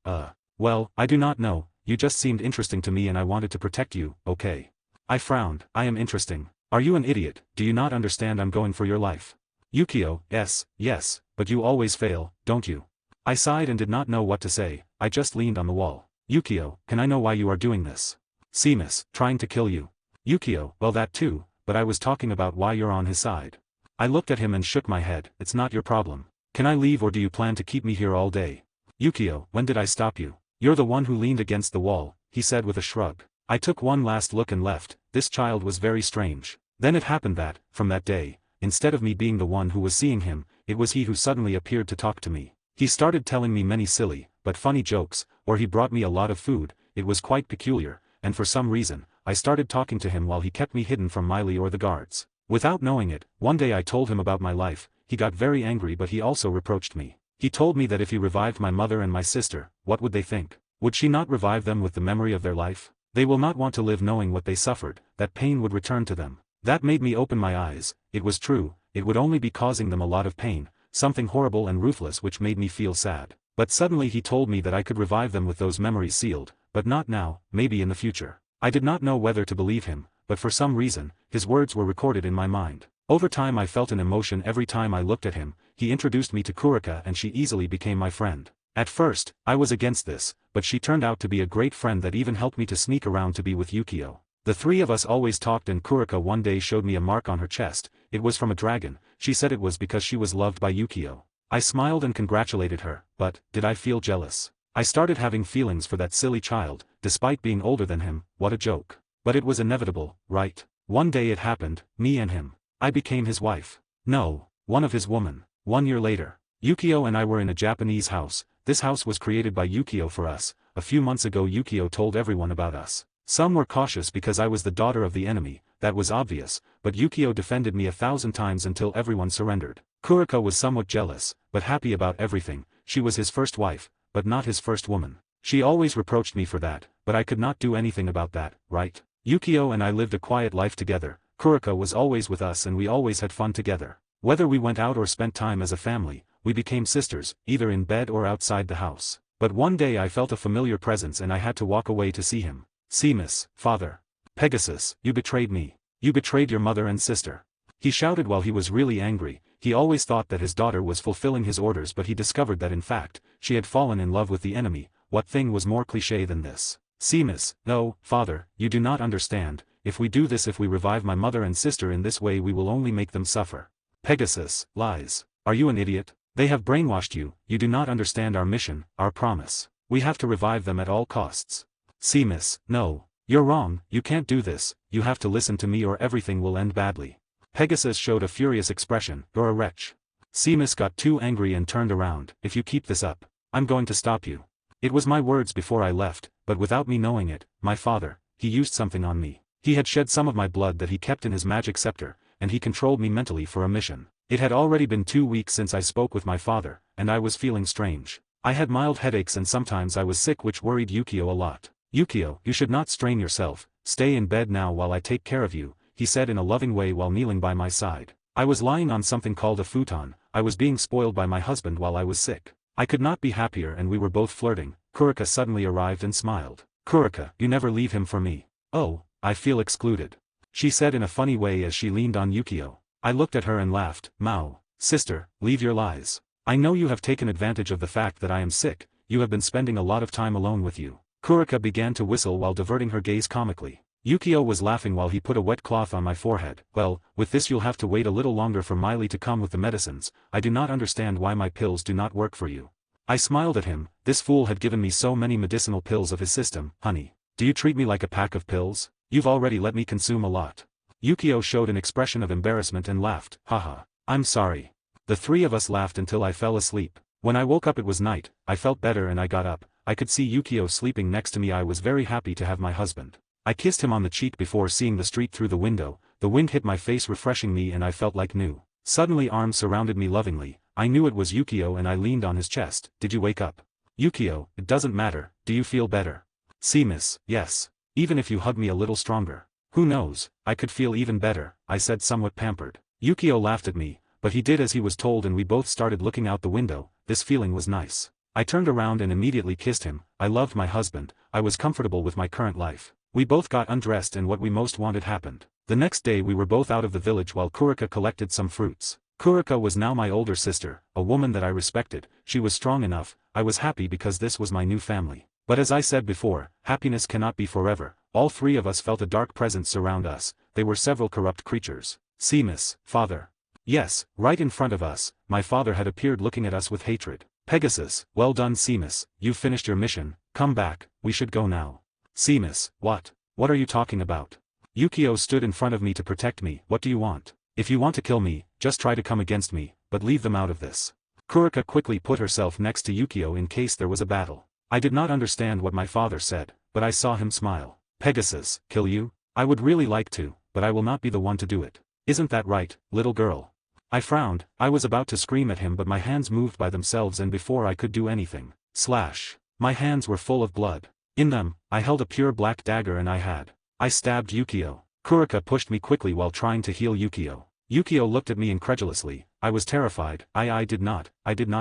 well, I do not know, you just seemed interesting to me and I wanted to protect you, okay? I frowned. I am interesting. Are you an idiot? Do you not understand I'm going for your life? Yukio, yes, but you always fail, don't you? I sighed and did not know what to say. I just leaned on the wall. Yukio, can I know why you are doing this? Seamus, trying to kill you. Yukio, well that too, but I was talking about why you're on his side. I looked at him and shook my head. It's not your problem. Can I leave or do you plan to keep me here all day? Yukio, when did I stop you? You're the one who leaned against the wall, he said with a shrug. I took one last look and left. This child was very strange. Then it happened that, from that day, instead of me being the one who was seeing him, it was he who suddenly appeared to talk to me. He started telling me many silly, but funny jokes, or he brought me a lot of food. It was quite peculiar, and for some reason, I started talking to him while he kept me hidden from Miley or the guards. Without knowing it, one day I told him about my life. He got very angry but he also reproached me. He told me that if he revived my mother and my sister, what would they think? Would she not revive them with the memory of their life? They will not want to live knowing what they suffered, that pain would return to them. That made me open my eyes. It was true, it would only be causing them a lot of pain. Something horrible and ruthless which made me feel sad. But suddenly he told me that I could revive them with those memories sealed, but not now, maybe in the future. I did not know whether to believe him, but for some reason, his words were recorded in my mind. Over time I felt an emotion every time I looked at him. He introduced me to Kurika and she easily became my friend. At first, I was against this, but she turned out to be a great friend that even helped me to sneak around to be with Yukio. The three of us always talked and Kurika one day showed me a mark on her chest. It was from a dragon. She said it was because she was loved by Yukio. I smiled and congratulated her, but, did I feel jealous? I started having feelings for that silly child, despite being older than him. What a joke. But it was inevitable, right? One day it happened, me and him. I became his wife. No, one of his women. 1 year later, Yukio and I were in a Japanese house. This house was created by Yukio for us. A few months ago Yukio told everyone about us. Some were cautious because I was the daughter of the enemy, that was obvious, but Yukio defended me 1,000 times until everyone surrendered. Kurika was somewhat jealous, but happy about everything. She was his first wife, but not his first woman. She always reproached me for that, but I could not do anything about that, right? Yukio and I lived a quiet life together. Kurika was always with us and we always had fun together. Whether we went out or spent time as a family, we became sisters, either in bed or outside the house. But one day I felt a familiar presence and I had to walk away to see him. Seamus, father. Pegasus, you betrayed me. You betrayed your mother and sister. He shouted while he was really angry. He always thought that his daughter was fulfilling his orders, but he discovered that in fact, she had fallen in love with the enemy. What thing was more cliché than this? Seamus, no, father, you do not understand. If we do this, if we revive my mother and sister in this way, we will only make them suffer. Pegasus, lies. Are you an idiot? They have brainwashed you. You do not understand our mission, our promise. We have to revive them at all costs. Seamus, no. You're wrong, you can't do this. You have to listen to me or everything will end badly. Pegasus showed a furious expression. You're a wretch. Seamus got too angry and turned around. If you keep this up, I'm going to stop you. It was my words before I left, but without me knowing it, my father, he used something on me. He had shed some of my blood that he kept in his magic scepter, and he controlled me mentally for a mission. It had already been 2 weeks since I spoke with my father, and I was feeling strange. I had mild headaches and sometimes I was sick, which worried Yukio a lot. Yukio, you should not strain yourself. Stay in bed now while I take care of you, he said in a loving way while kneeling by my side. I was lying on something called a futon. I was being spoiled by my husband while I was sick. I could not be happier and we were both flirting. Kurika suddenly arrived and smiled. Kurika, you never leave him for me. Oh, I feel excluded. She said in a funny way as she leaned on Yukio. I looked at her and laughed. Mao, sister, leave your lies. I know you have taken advantage of the fact that I am sick. You have been spending a lot of time alone with you. Kurika began to whistle while diverting her gaze comically. Yukio was laughing while he put a wet cloth on my forehead. Well, with this you'll have to wait a little longer for Miley to come with the medicines. I do not understand why my pills do not work for you. I smiled at him. This fool had given me so many medicinal pills of his system. Honey, do you treat me like a pack of pills? You've already let me consume a lot. Yukio showed an expression of embarrassment and laughed. Haha, I'm sorry. The three of us laughed until I fell asleep. When I woke up it was night. I felt better and I got up. I could see Yukio sleeping next to me. I was very happy to have my husband. I kissed him on the cheek before seeing the street through the window. The wind hit my face refreshing me and I felt like new. Suddenly arms surrounded me lovingly. I knew it was Yukio and I leaned on his chest. Did you wake up? Yukio, it doesn't matter. Do you feel better? Seamus, yes. Even if you hug me a little stronger. Who knows, I could feel even better, I said somewhat pampered. Yukio laughed at me, but he did as he was told and we both started looking out the window. This feeling was nice. I turned around and immediately kissed him. I loved my husband. I was comfortable with my current life. We both got undressed and what we most wanted happened. The next day we were both out of the village while Kurika collected some fruits. Kurika was now my older sister, a woman that I respected. She was strong enough. I was happy because this was my new family. But as I said before, happiness cannot be forever. All three of us felt a dark presence surround us. They were several corrupt creatures. Seamus, father. Yes, right in front of us, my father had appeared looking at us with hatred. Pegasus, well done Seamus, you've finished your mission. Come back, we should go now. Seamus, what? What are you talking about? Yukio stood in front of me to protect me. What do you want? If you want to kill me, just try to come against me, but leave them out of this. Kurika quickly put herself next to Yukio in case there was a battle. I did not understand what my father said, but I saw him smile. Pegasus, kill you? I would really like to, but I will not be the one to do it. Isn't that right, little girl? I frowned. I was about to scream at him but my hands moved by themselves and before I could do anything, slash. My hands were full of blood. In them, I held a pure black dagger and I stabbed Yukio. Kurika pushed me quickly while trying to heal Yukio. Yukio looked at me incredulously. I was terrified. I did not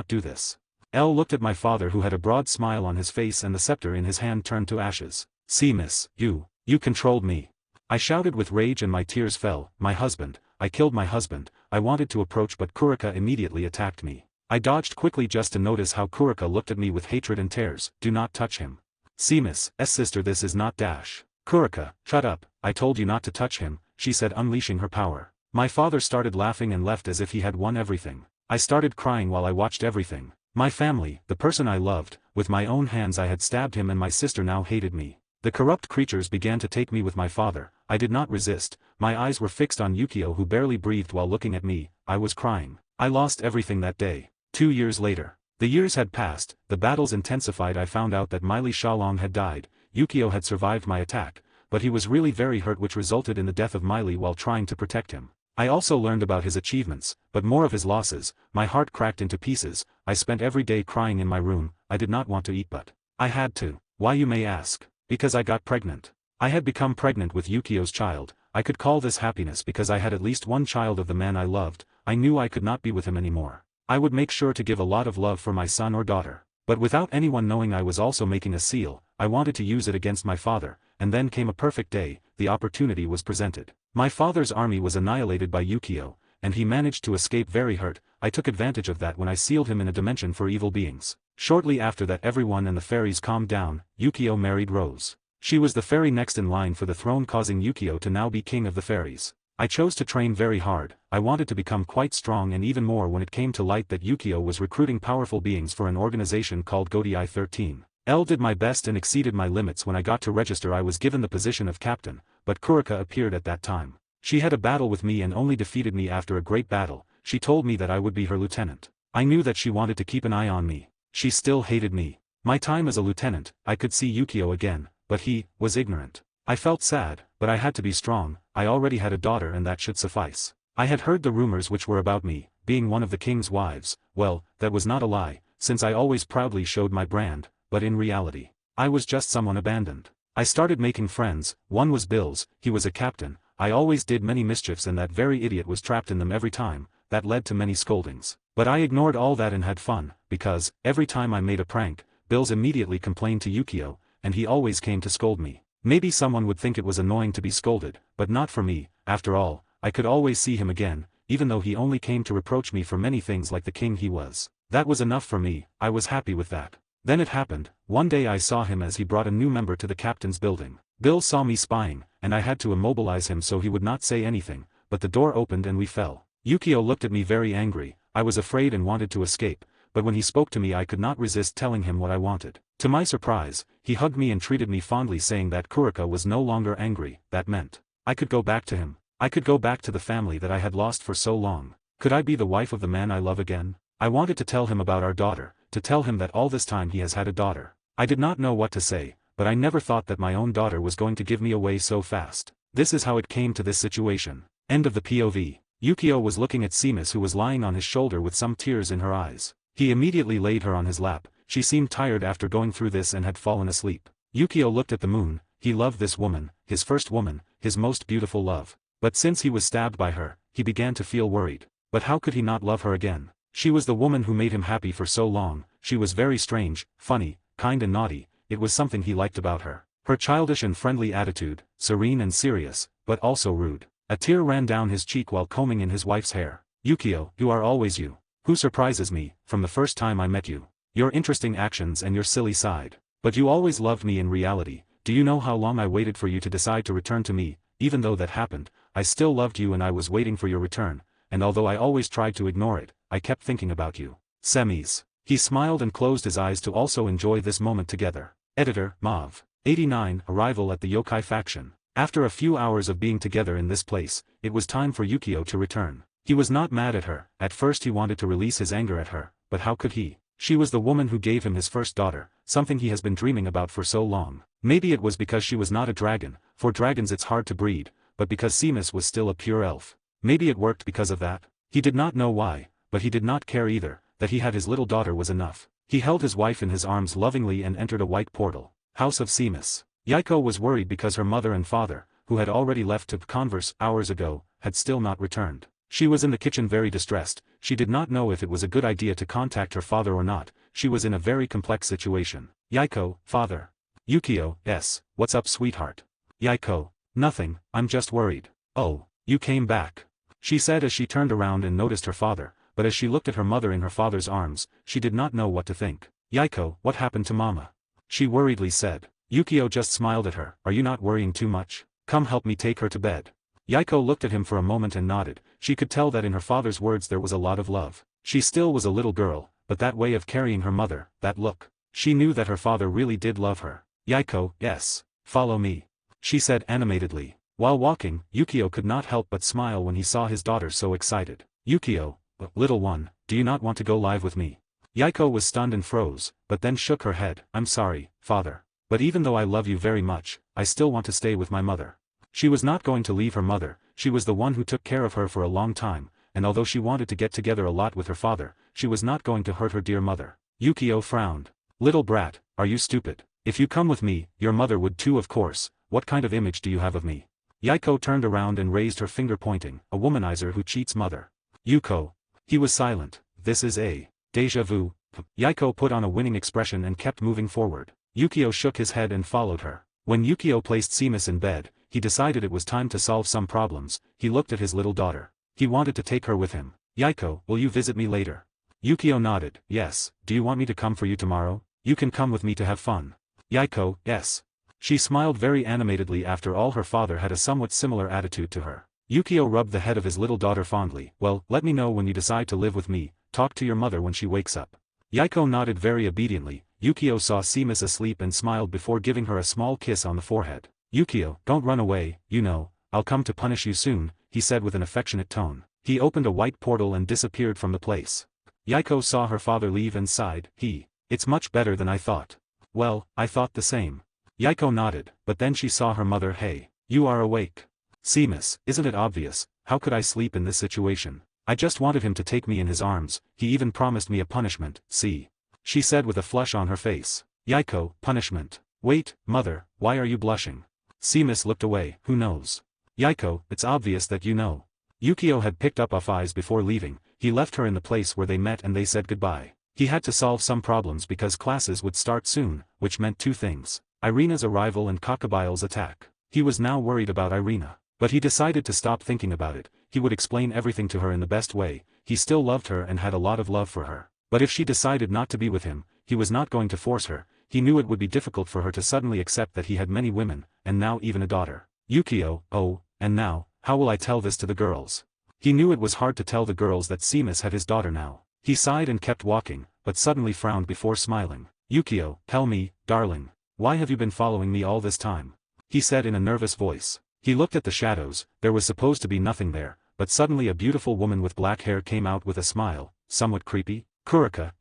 do this. L looked at my father who had a broad smile on his face and the scepter in his hand turned to ashes. Seamus, you controlled me. I shouted with rage and my tears fell. My husband, I killed my husband. I wanted to approach but Kurika immediately attacked me. I dodged quickly just to notice how Kurika looked at me with hatred and tears. Do not touch him. Seamus, sister, this is not dash. Kurika, shut up, I told you not to touch him, she said unleashing her power. My father started laughing and left as if he had won everything. I started crying while I watched everything. My family, the person I loved, with my own hands I had stabbed him and my sister now hated me. The corrupt creatures began to take me with my father. I did not resist. My eyes were fixed on Yukio who barely breathed while looking at me. I was crying. I lost everything that day. 2 years later. The years had passed, the battles intensified. I found out that Miley Shalong had died. Yukio had survived my attack, but he was really very hurt, which resulted in the death of Miley while trying to protect him. I also learned about his achievements, but more of his losses. My heart cracked into pieces. I spent every day crying in my room. I did not want to eat, but I had to. Why, you may ask? Because I got pregnant. I had become pregnant with Yukio's child. I could call this happiness because I had at least one child of the man I loved. I knew I could not be with him anymore. I would make sure to give a lot of love for my son or daughter. But without anyone knowing I was also making a seal, I wanted to use it against my father, and then came a perfect day. The opportunity was presented. My father's army was annihilated by Yukio, and he managed to escape very hurt. I took advantage of that when I sealed him in a dimension for evil beings. Shortly after that, everyone and the fairies calmed down. Yukio married Rose. She was the fairy next in line for the throne, causing Yukio to now be king of the fairies. I chose to train very hard. I wanted to become quite strong, and even more when it came to light that Yukio was recruiting powerful beings for an organization called GODI 13. L did my best and exceeded my limits. When I got to register I was given the position of captain, but Kurika appeared at that time. She had a battle with me and only defeated me after a great battle. She told me that I would be her lieutenant. I knew that she wanted to keep an eye on me. She still hated me. My time as a lieutenant, I could see Yukio again, but he was ignorant. I felt sad, but I had to be strong. I already had a daughter and that should suffice. I had heard the rumors which were about me, being one of the king's wives. Well, that was not a lie, since I always proudly showed my brand, but in reality, I was just someone abandoned. I started making friends. One was Bill's. He was a captain. I always did many mischiefs and that very idiot was trapped in them every time. That led to many scoldings. But I ignored all that and had fun, because, every time I made a prank, Bill's immediately complained to Yukio, and he always came to scold me. Maybe someone would think it was annoying to be scolded, but not for me. After all, I could always see him again, even though he only came to reproach me for many things like the king he was. That was enough for me. I was happy with that. Then it happened. One day I saw him as he brought a new member to the captain's building. Bill saw me spying, and I had to immobilize him so he would not say anything, but the door opened and we fell. Yukio looked at me very angry. I was afraid and wanted to escape, but when he spoke to me I could not resist telling him what I wanted. To my surprise, he hugged me and treated me fondly, saying that Kurika was no longer angry. That meant I could go back to him. I could go back to the family that I had lost for so long. Could I be the wife of the man I love again? I wanted to tell him about our daughter, to tell him that all this time he has had a daughter. I did not know what to say, but I never thought that my own daughter was going to give me away so fast. This is how it came to this situation. End of the POV. Yukio was looking at Seamus, who was lying on his shoulder with some tears in her eyes. He immediately laid her on his lap. She seemed tired after going through this and had fallen asleep. Yukio looked at the moon. He loved this woman, his first woman, his most beautiful love. But since he was stabbed by her, he began to feel worried. But how could he not love her again? She was the woman who made him happy for so long. She was very strange, funny, kind and naughty. It was something he liked about her. Her childish and friendly attitude, serene and serious, but also rude. A tear ran down his cheek while combing in his wife's hair. Yukio, you are always you. Who surprises me, from the first time I met you. Your interesting actions and your silly side. But you always loved me in reality. Do you know how long I waited for you to decide to return to me? Even though that happened, I still loved you and I was waiting for your return, and although I always tried to ignore it, I kept thinking about you. Semis. He smiled and closed his eyes to also enjoy this moment together. Editor, Mav. 89. Arrival at the Yokai faction. After a few hours of being together in this place, it was time for Yukio to return. He was not mad at her. At first he wanted to release his anger at her, but how could he? She was the woman who gave him his first daughter, something he has been dreaming about for so long. Maybe it was because she was not a dragon, for dragons it's hard to breed, but because Seamus was still a pure elf. Maybe it worked because of that. He did not know why, but he did not care either. That he had his little daughter was enough. He held his wife in his arms lovingly and entered a white portal. House of Seamus. Yukio was worried because her mother and father, who had already left to converse hours ago, had still not returned. She was in the kitchen very distressed. She did not know if it was a good idea to contact her father or not. She was in a very complex situation. Yukio, father. Yukio, yes, what's up sweetheart? Yukio, nothing, I'm just worried. Oh, you came back. She said as she turned around and noticed her father, but as she looked at her mother in her father's arms, she did not know what to think. Yukio, what happened to mama? She worriedly said. Yukio just smiled at her. Are you not worrying too much? Come help me take her to bed. Yukio looked at him for a moment and nodded. She could tell that in her father's words there was a lot of love. She still was a little girl, but that way of carrying her mother, that look. She knew that her father really did love her. Yukio, yes, follow me, she said animatedly. While walking, Yukio could not help but smile when he saw his daughter so excited. Yukio, little one, do you not want to go live with me? Yukio was stunned and froze, but then shook her head. I'm sorry, father. But even though I love you very much, I still want to stay with my mother. She was not going to leave her mother, she was the one who took care of her for a long time, and although she wanted to get together a lot with her father, she was not going to hurt her dear mother. Yukio frowned. Little brat, are you stupid? If you come with me, your mother would too, of course. What kind of image do you have of me? Yukio turned around and raised her finger, pointing. A womanizer who cheats mother. Yukio. He was silent. This is a déjà vu. Yukio put on a winning expression and kept moving forward. Yukio shook his head and followed her. When Yukio placed Seamus in bed, he decided it was time to solve some problems. He looked at his little daughter. He wanted to take her with him. Yukio, will you visit me later? Yukio nodded. Yes. Do you want me to come for you tomorrow? You can come with me to have fun. Yukio, yes. She smiled very animatedly. After all, her father had a somewhat similar attitude to her. Yukio rubbed the head of his little daughter fondly. Well, let me know when you decide to live with me. Talk to your mother when she wakes up. Yukio nodded very obediently. Yukio saw Seamus asleep and smiled before giving her a small kiss on the forehead. Yukio, don't run away, you know, I'll come to punish you soon, he said with an affectionate tone. He opened a white portal and disappeared from the place. Yukio saw her father leave and sighed. It's much better than I thought. Well, I thought the same. Yukio nodded, but then she saw her mother. Hey, you are awake. Seamus, isn't it obvious? How could I sleep in this situation? I just wanted him to take me in his arms, he even promised me a punishment, see? She said with a flush on her face. Yukio, punishment. Wait, mother, why are you blushing? Seamus looked away. Who knows? Yukio, it's obvious that you know. Yukio had picked up off eyes before leaving. He left her in the place where they met and they said goodbye. He had to solve some problems because classes would start soon, which meant two things. Irina's arrival and Cockabille's attack. He was now worried about Irina. But he decided to stop thinking about it. He would explain everything to her in the best way. He still loved her and had a lot of love for her. But if she decided not to be with him, he was not going to force her. He knew it would be difficult for her to suddenly accept that he had many women, and now even a daughter. Yukio, oh, and now, how will I tell this to the girls? He knew it was hard to tell the girls that Seamus had his daughter now. He sighed and kept walking, but suddenly frowned before smiling. Yukio, tell me, darling. Why have you been following me all this time? He said in a nervous voice. He looked at the shadows. There was supposed to be nothing there, but suddenly a beautiful woman with black hair came out with a smile, somewhat creepy. Kurika,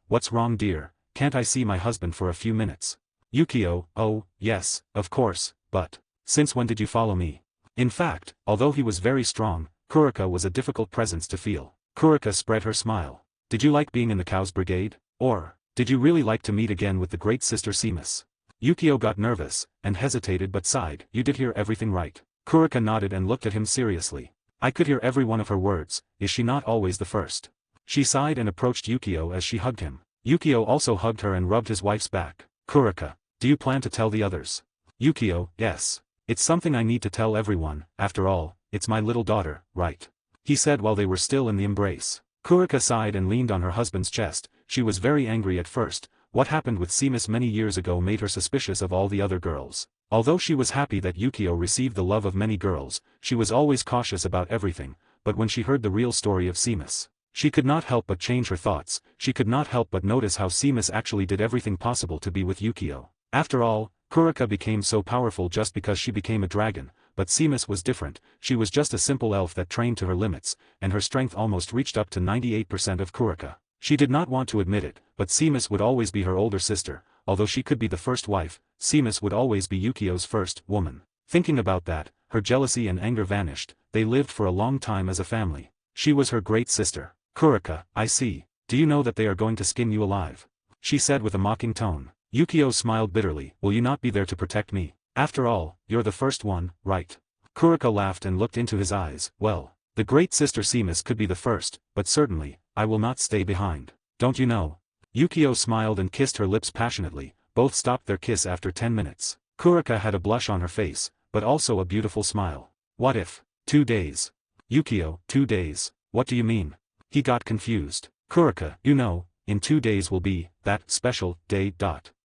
what's wrong dear? Can't I see my husband for a few minutes? Yukio, oh, yes, of course, but since when did you follow me? In fact, although he was very strong, Kurika was a difficult presence to feel. Kurika spread her smile. Did you like being in the Cows Brigade? Or, did you really like to meet again with the great sister Seamus? Yukio got nervous, and hesitated but sighed. You did hear everything right. Kurika nodded and looked at him seriously. I could hear every one of her words. Is she not always the first? She sighed and approached Yukio as she hugged him. Yukio also hugged her and rubbed his wife's back. Kurika, do you plan to tell the others? Yukio, yes. It's something I need to tell everyone, after all, it's my little daughter, right? He said while they were still in the embrace. Kurika sighed and leaned on her husband's chest. She was very angry at first. What happened with Seamus many years ago made her suspicious of all the other girls. Although she was happy that Yukio received the love of many girls, she was always cautious about everything, but when she heard the real story of Seamus, she could not help but change her thoughts. She could not help but notice how Seamus actually did everything possible to be with Yukio. After all, Kurika became so powerful just because she became a dragon, but Seamus was different. She was just a simple elf that trained to her limits, and her strength almost reached up to 98% of Kurika. She did not want to admit it, but Seamus would always be her older sister. Although she could be the first wife, Seamus would always be Yukio's first woman. Thinking about that, her jealousy and anger vanished. They lived for a long time as a family. She was her great sister. Kurika, I see. Do you know that they are going to skin you alive? She said with a mocking tone. Yukio smiled bitterly. Will you not be there to protect me? After all, you're the first one, right? Kurika laughed and looked into his eyes. Well, the great sister Seamus could be the first, but certainly, I will not stay behind. Don't you know? Yukio smiled and kissed her lips passionately. Both stopped their kiss after 10 minutes. Kurika had a blush on her face, but also a beautiful smile. What if? 2 days. Yukio, 2 days. What do you mean? He got confused. Kurika, you know, in 2 days will be that special day.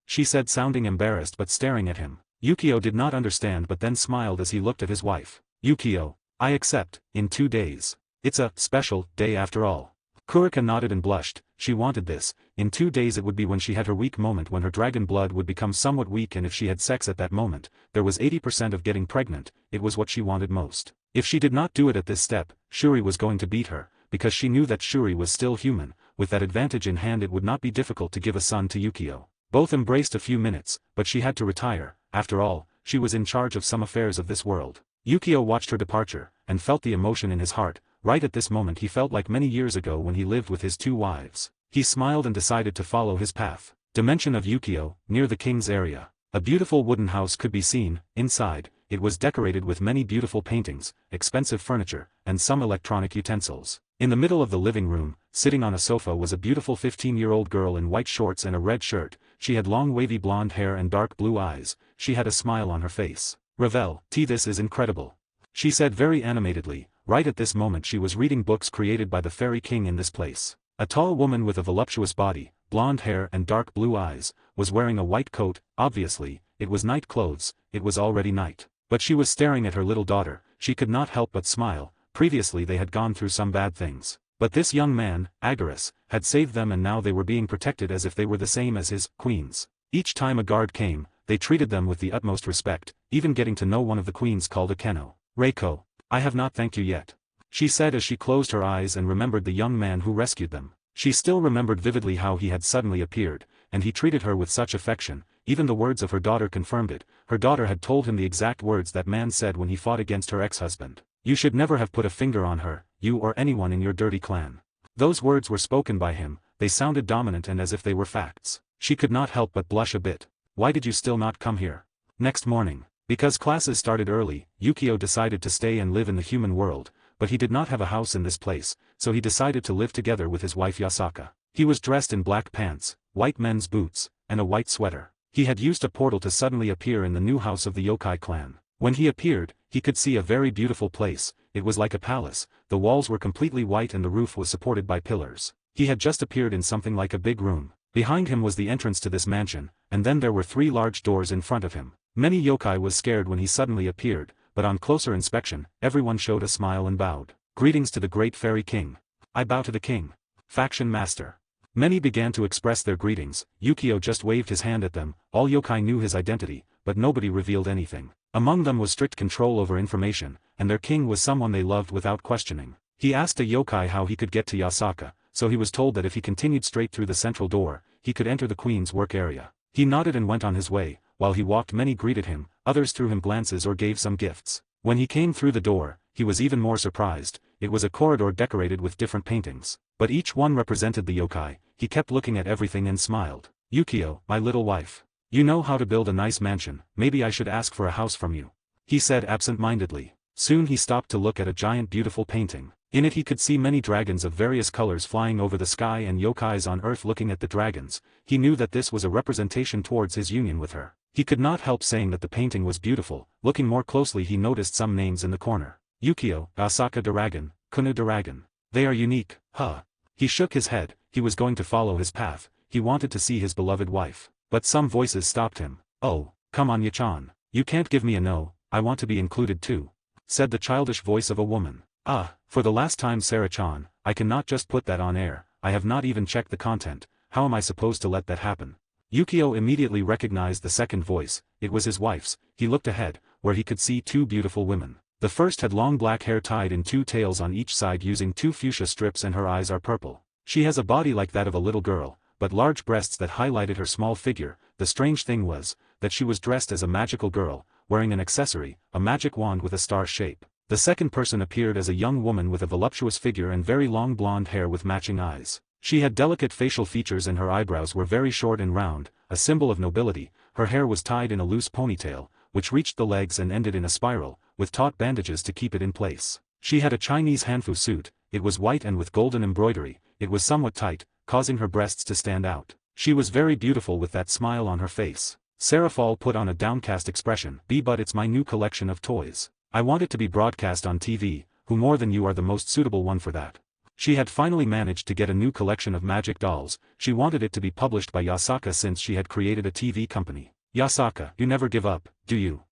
She said, sounding embarrassed but staring at him. Yukio did not understand but then smiled as he looked at his wife. Yukio, I accept, in 2 days. It's a special day after all. Kurika nodded and blushed. She wanted this. In 2 days it would be when she had her weak moment, when her dragon blood would become somewhat weak, and if she had sex at that moment, there was 80% of getting pregnant. It was what she wanted most. If she did not do it at this step, Shuri was going to beat her, because she knew that Shuri was still human. With that advantage in hand, it would not be difficult to give a son to Yukio. Both embraced a few minutes, but she had to retire. After all, she was in charge of some affairs of this world. Yukio watched her departure, and felt the emotion in his heart. Right at this moment he felt like many years ago when he lived with his 2 wives. He smiled and decided to follow his path. Dimension of Yukio, near the king's area. A beautiful wooden house could be seen. Inside, it was decorated with many beautiful paintings, expensive furniture, and some electronic utensils. In the middle of the living room, sitting on a sofa, was a beautiful 15-year-old girl in white shorts and a red shirt. She had long wavy blonde hair and dark blue eyes. She had a smile on her face. "Ravel, this is incredible," she said very animatedly. Right at this moment she was reading books created by the fairy king in this place. A tall woman with a voluptuous body, blonde hair and dark blue eyes, was wearing a white coat. Obviously, it was night clothes. It was already night. But she was staring at her little daughter. She could not help but smile. Previously they had gone through some bad things. But this young man, Agaris, had saved them, and now they were being protected as if they were the same as his queens. Each time a guard came, they treated them with the utmost respect, even getting to know one of the queens called Akeno. "Reiko, I have not thanked you yet," she said as she closed her eyes and remembered the young man who rescued them. She still remembered vividly how he had suddenly appeared, and he treated her with such affection. Even the words of her daughter confirmed it. Her daughter had told him the exact words that man said when he fought against her ex-husband. "You should never have put a finger on her, you or anyone in your dirty clan." Those words were spoken by him. They sounded dominant and as if they were facts. She could not help but blush a bit. "Why did you still not come here?" Next morning, because classes started early, Yukio decided to stay and live in the human world, but he did not have a house in this place, so he decided to live together with his wife Yasaka. He was dressed in black pants, white men's boots, and a white sweater. He had used a portal to suddenly appear in the new house of the yokai clan. When he appeared, he could see a very beautiful place. It was like a palace. The walls were completely white and the roof was supported by pillars. He had just appeared in something like a big room. Behind him was the entrance to this mansion, and then there were 3 large doors in front of him. Many yokai was scared when he suddenly appeared, but on closer inspection, everyone showed a smile and bowed. "Greetings to the great fairy king." "I bow to the king." "Faction master." Many began to express their greetings. Yukio just waved his hand at them. All yokai knew his identity, but nobody revealed anything. Among them was strict control over information, and their king was someone they loved without questioning. He asked a yokai how he could get to Yasaka, so he was told that if he continued straight through the central door, he could enter the queen's work area. He nodded and went on his way. While he walked, many greeted him, others threw him glances or gave some gifts. When he came through the door, he was even more surprised. It was a corridor decorated with different paintings, but each one represented the yokai. He kept looking at everything and smiled. "Yukio, my little wife. You know how to build a nice mansion. Maybe I should ask for a house from you," he said absent-mindedly. Soon he stopped to look at a giant beautiful painting. In it he could see many dragons of various colors flying over the sky and yokais on earth looking at the dragons. He knew that this was a representation towards his union with her. He could not help saying that the painting was beautiful. Looking more closely he noticed some names in the corner. Yukio, Asaka Dragon, Kunu Dragon. They are unique, huh? He shook his head. He was going to follow his path. He wanted to see his beloved wife. But some voices stopped him. "Oh, come on Yachan. You can't give me a no, I want to be included too," said the childish voice of a woman. "Ah, for the last time Sarah-chan, I cannot just put that on air. I have not even checked the content. How am I supposed to let that happen?" Yukio immediately recognized the second voice. It was his wife's. He looked ahead, where he could see 2 beautiful women. The first had long black hair tied in 2 tails on each side using 2 fuchsia strips, and her eyes are purple. She has a body like that of a little girl, but large breasts that highlighted her small figure. The strange thing was, that she was dressed as a magical girl, wearing an accessory, a magic wand with a star shape. The second person appeared as a young woman with a voluptuous figure and very long blonde hair with matching eyes. She had delicate facial features and her eyebrows were very short and round, a symbol of nobility. Her hair was tied in a loose ponytail, which reached the legs and ended in a spiral, with taut bandages to keep it in place. She had a Chinese hanfu suit. It was white and with golden embroidery. It was somewhat tight, causing her breasts to stand out. She was very beautiful with that smile on her face. Sereorg put on a downcast expression. But it's my new collection of toys. I want it to be broadcast on TV. Who more than you are the most suitable one for that?" She had finally managed to get a new collection of magic dolls. She wanted it to be published by Yasaka since she had created a TV company. "Yasaka, you never give up, do you?"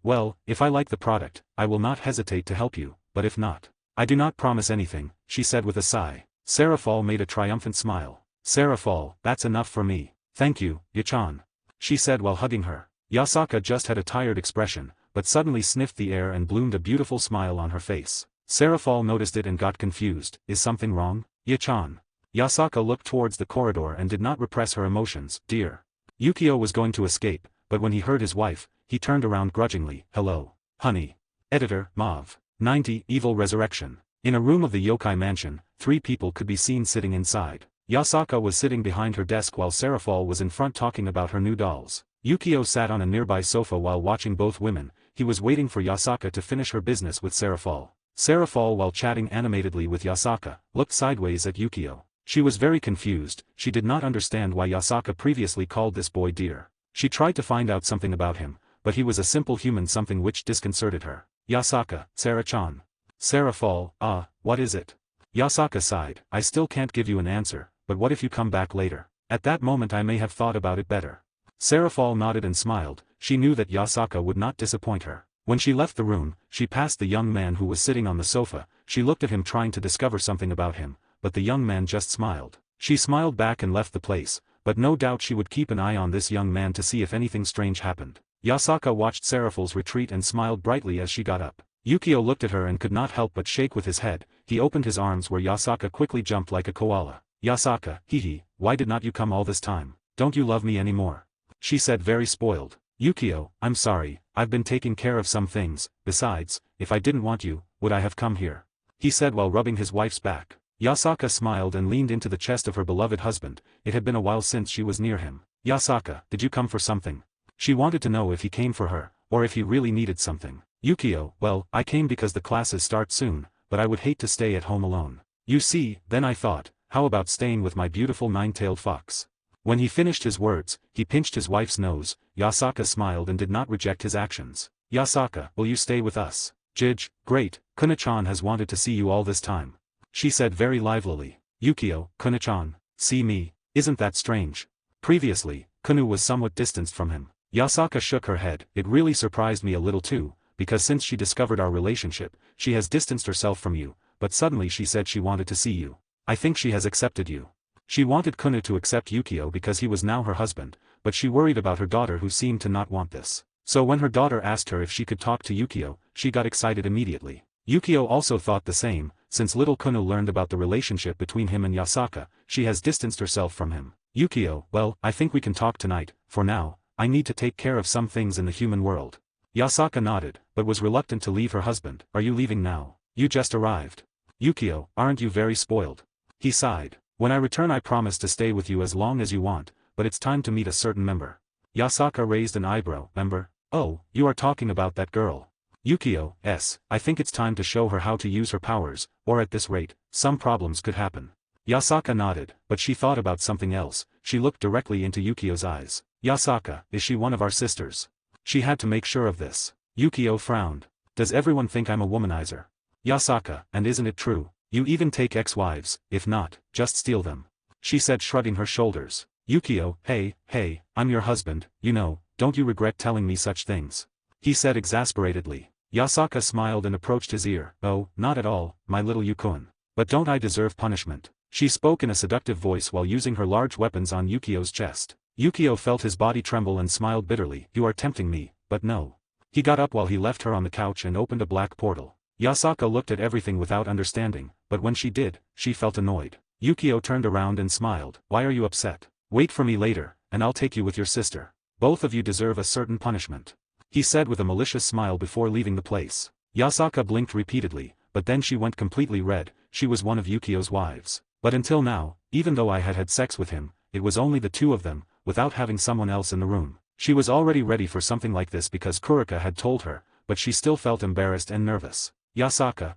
Well, if I like the product, I will not hesitate to help you, but if not, I do not promise anything," she said with a sigh. Sereorg made a triumphant smile. Sereorg, that's enough for me. Thank you, Yachan. She said while hugging her. Yasaka just had a tired expression, but suddenly sniffed the air and bloomed a beautiful smile on her face. Sereorg noticed it and got confused. Is something wrong, Yachan? Yasaka looked towards the corridor and did not repress her emotions. Dear. Yukio was going to escape, but when he heard his wife, he turned around grudgingly. Hello, honey. Editor, Mauve. 90, Evil Resurrection. In a room of the yokai mansion, 3 people could be seen sitting inside. Yasaka was sitting behind her desk while Sereorg was in front talking about her new dolls. Yukio sat on a nearby sofa while watching both women. He was waiting for Yasaka to finish her business with Sereorg. Sereorg, while chatting animatedly with Yasaka, looked sideways at Yukio. She was very confused. She did not understand why Yasaka previously called this boy dear. She tried to find out something about him, but he was a simple human, something which disconcerted her. Yasaka, Sarah-chan. Sereorg, what is it? Yasaka sighed. I still can't give you an answer, but what if you come back later? At that moment I may have thought about it better. Sereorg nodded and smiled. She knew that Yasaka would not disappoint her. When she left the room, she passed the young man who was sitting on the sofa. She looked at him trying to discover something about him, but the young man just smiled. She smiled back and left the place, but no doubt she would keep an eye on this young man to see if anything strange happened. Yasaka watched Sereorg's retreat and smiled brightly as she got up. Yukio looked at her and could not help but shake with his head. He opened his arms where Yasaka quickly jumped like a koala. Yasaka, hee, why did not you come all this time? Don't you love me anymore? She said, very spoiled. Yukio, I'm sorry, I've been taking care of some things. Besides, if I didn't want you, would I have come here? He said while rubbing his wife's back. Yasaka smiled and leaned into the chest of her beloved husband. It had been a while since she was near him. Yasaka, did you come for something? She wanted to know if he came for her, or if he really needed something. Yukio, well, I came because the classes start soon, but I would hate to stay at home alone. You see, then I thought, how about staying with my beautiful nine-tailed fox? When he finished his words, he pinched his wife's nose. Yasaka smiled and did not reject his actions. Yasaka, will you stay with us? Jij, great, Kuna-chan has wanted to see you all this time. She said very livelily. Yukio, Kuna-chan, see me, isn't that strange? Previously, Kunu was somewhat distanced from him. Yasaka shook her head. It really surprised me a little too, because since she discovered our relationship, she has distanced herself from you, but suddenly she said she wanted to see you. I think she has accepted you. She wanted Kunu to accept Yukio because he was now her husband, but she worried about her daughter who seemed to not want this. So when her daughter asked her if she could talk to Yukio, she got excited immediately. Yukio also thought the same. Since little Kunu learned about the relationship between him and Yasaka, she has distanced herself from him. Yukio, well, I think we can talk tonight. For now, I need to take care of some things in the human world. Yasaka nodded, but was reluctant to leave her husband. Are you leaving now? You just arrived. Yukio, aren't you very spoiled? He sighed. When I return I promise to stay with you as long as you want, but it's time to meet a certain member. Yasaka raised an eyebrow. Member? Oh, you are talking about that girl. Yukio, yes, I think it's time to show her how to use her powers, or at this rate, some problems could happen. Yasaka nodded, but she thought about something else. She looked directly into Yukio's eyes. Yasaka, is she one of our sisters? She had to make sure of this. Yukio frowned. Does everyone think I'm a womanizer? Yasaka, and isn't it true? You even take ex-wives, if not, just steal them. She said, shrugging her shoulders. Yukio, hey, I'm your husband, you know, don't you regret telling me such things? He said exasperatedly. Yasaka smiled and approached his ear. Oh, not at all, my little Yukon. But don't I deserve punishment? She spoke in a seductive voice while using her large weapons on Yukio's chest. Yukio felt his body tremble and smiled bitterly. You are tempting me, but no. He got up while he left her on the couch and opened a black portal. Yasaka looked at everything without understanding, but when she did, she felt annoyed. Yukio turned around and smiled. Why are you upset? Wait for me later, and I'll take you with your sister. Both of you deserve a certain punishment. He said with a malicious smile before leaving the place. Yasaka blinked repeatedly, but then she went completely red. She was one of Yukio's wives. But until now, even though I had had sex with him, it was only the two of them, without having someone else in the room. She was already ready for something like this because Kurika had told her, but she still felt embarrassed and nervous. Yasaka,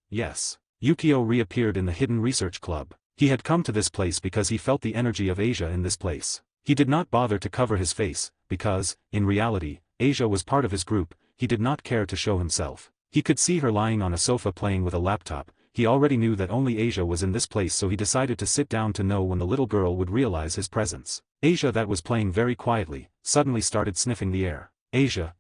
yes. Yukio reappeared in the hidden research club. He had come to this place because he felt the energy of Asia in this place. He did not bother to cover his face, because, in reality, Asia was part of his group. He did not care to show himself. He could see her lying on a sofa playing with a laptop. He already knew that only Asia was in this place, so he decided to sit down to know when the little girl would realize his presence. Asia, that was playing very quietly, suddenly started sniffing the air. Asia,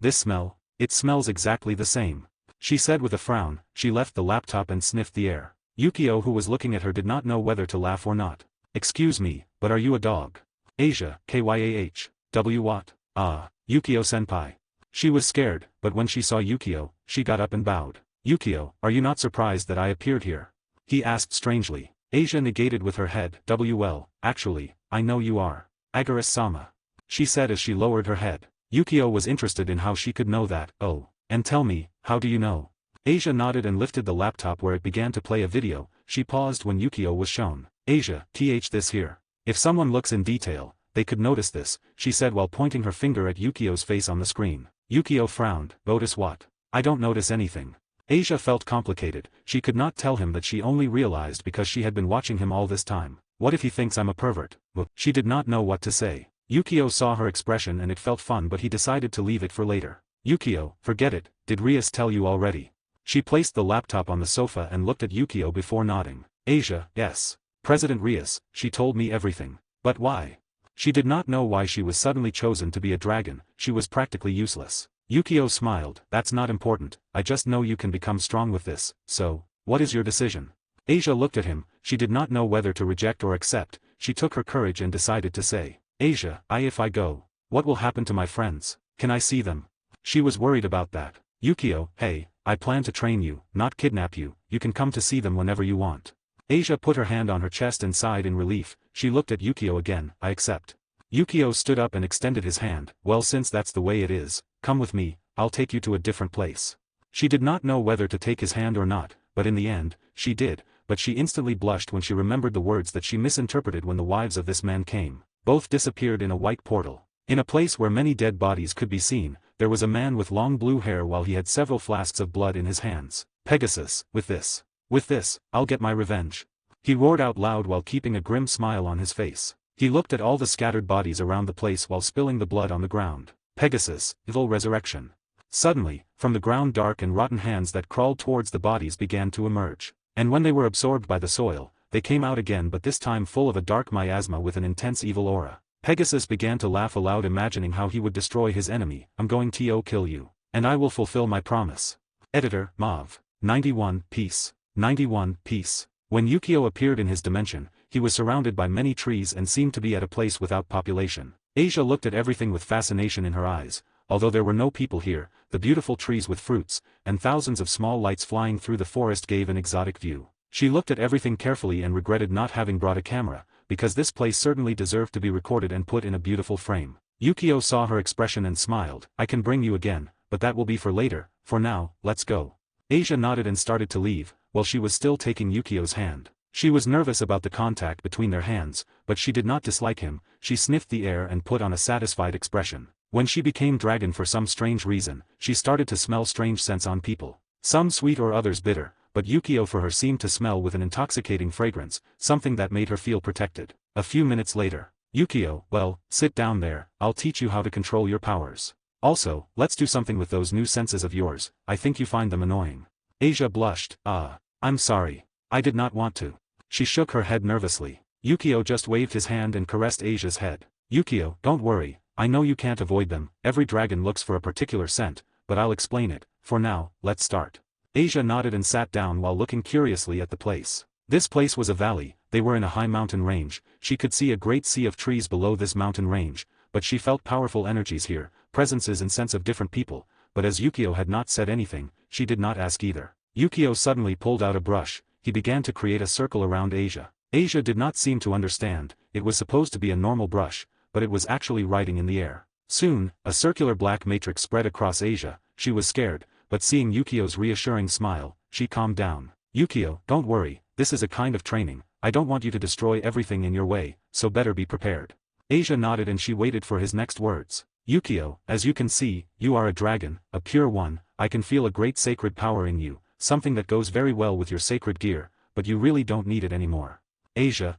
this smell, it smells exactly the same. She said with a frown. She left the laptop and sniffed the air. Yukio, who was looking at her, did not know whether to laugh or not. Excuse me, but are you a dog? Asia, Kyah, W what? Ah, Yukio-senpai. She was scared, but when she saw Yukio, she got up and bowed. Yukio, are you not surprised that I appeared here? He asked strangely. Asia negated with her head. Well, actually, I know you are. Agaris-sama. She said as she lowered her head. Yukio was interested in how she could know that. Oh, and tell me, how do you know? Asia nodded and lifted the laptop where it began to play a video. She paused when Yukio was shown. Asia, this here. If someone looks in detail, they could notice this, she said while pointing her finger at Yukio's face on the screen. Yukio frowned. Notice what? I don't notice anything. Asia felt complicated. She could not tell him that she only realized because she had been watching him all this time. What if he thinks I'm a pervert? She did not know what to say. Yukio saw her expression and it felt fun, but he decided to leave it for later. Yukio, forget it, did Rias tell you already? She placed the laptop on the sofa and looked at Yukio before nodding. Asia, yes. President Rias, she told me everything. But why? She did not know why she was suddenly chosen to be a dragon. She was practically useless. Yukio smiled. That's not important, I just know you can become strong with this, so, what is your decision? Asia looked at him. She did not know whether to reject or accept. She took her courage and decided to say, Asia, if I go, what will happen to my friends? Can I see them? She was worried about that. Yukio, hey, I plan to train you, not kidnap you, you can come to see them whenever you want. Asia put her hand on her chest and sighed in relief. She looked at Yukio again. I accept. Yukio stood up and extended his hand. Well, since that's the way it is, come with me, I'll take you to a different place. She did not know whether to take his hand or not, but in the end, she did, but she instantly blushed when she remembered the words that she misinterpreted when the wives of this man came. Both disappeared in a white portal. In a place where many dead bodies could be seen, there was a man with long blue hair while he had several flasks of blood in his hands. Pegasus, with this, I'll get my revenge. He roared out loud while keeping a grim smile on his face. He looked at all the scattered bodies around the place while spilling the blood on the ground. Pegasus, evil resurrection. Suddenly, from the ground dark and rotten hands that crawled towards the bodies began to emerge. And when they were absorbed by the soil, they came out again, but this time full of a dark miasma with an intense evil aura. Pegasus began to laugh aloud, imagining how he would destroy his enemy. I'm going to kill you. And I will fulfill my promise. Editor, Mauve. 91, peace. 91, peace. When Yukio appeared in his dimension, he was surrounded by many trees and seemed to be at a place without population. Asia looked at everything with fascination in her eyes. Although there were no people here, the beautiful trees with fruits, and thousands of small lights flying through the forest gave an exotic view. She looked at everything carefully and regretted not having brought a camera, because this place certainly deserved to be recorded and put in a beautiful frame. Yukio saw her expression and smiled. I can bring you again, but that will be for later. For now, let's go. Asia nodded and started to leave, while she was still taking Yukio's hand. She was nervous about the contact between their hands, but she did not dislike him. She sniffed the air and put on a satisfied expression. When she became dragon for some strange reason, she started to smell strange scents on people. Some sweet or others bitter, but Yukio for her seemed to smell with an intoxicating fragrance, something that made her feel protected. A few minutes later. Yukio, well, sit down there, I'll teach you how to control your powers. Also, let's do something with those new senses of yours, I think you find them annoying. Asia blushed. I'm sorry. I did not want to. She shook her head nervously. Yukio just waved his hand and caressed Asia's head. Yukio, don't worry, I know you can't avoid them, every dragon looks for a particular scent, but I'll explain it. For now, let's start. Asia nodded and sat down while looking curiously at the place. This place was a valley, they were in a high mountain range. She could see a great sea of trees below this mountain range, but she felt powerful energies here, presences and sense of different people, but as Yukio had not said anything, she did not ask either. Yukio suddenly pulled out a brush. He began to create a circle around Asia. Asia did not seem to understand. It was supposed to be a normal brush, but it was actually writing in the air. Soon, a circular black matrix spread across Asia. She was scared, but seeing Yukio's reassuring smile, she calmed down. Yukio, don't worry, this is a kind of training. I don't want you to destroy everything in your way, so better be prepared. Asia nodded and she waited for his next words. Yukio, as you can see, you are a dragon, a pure one. I can feel a great sacred power in you, something that goes very well with your sacred gear, but you really don't need it anymore. Asia,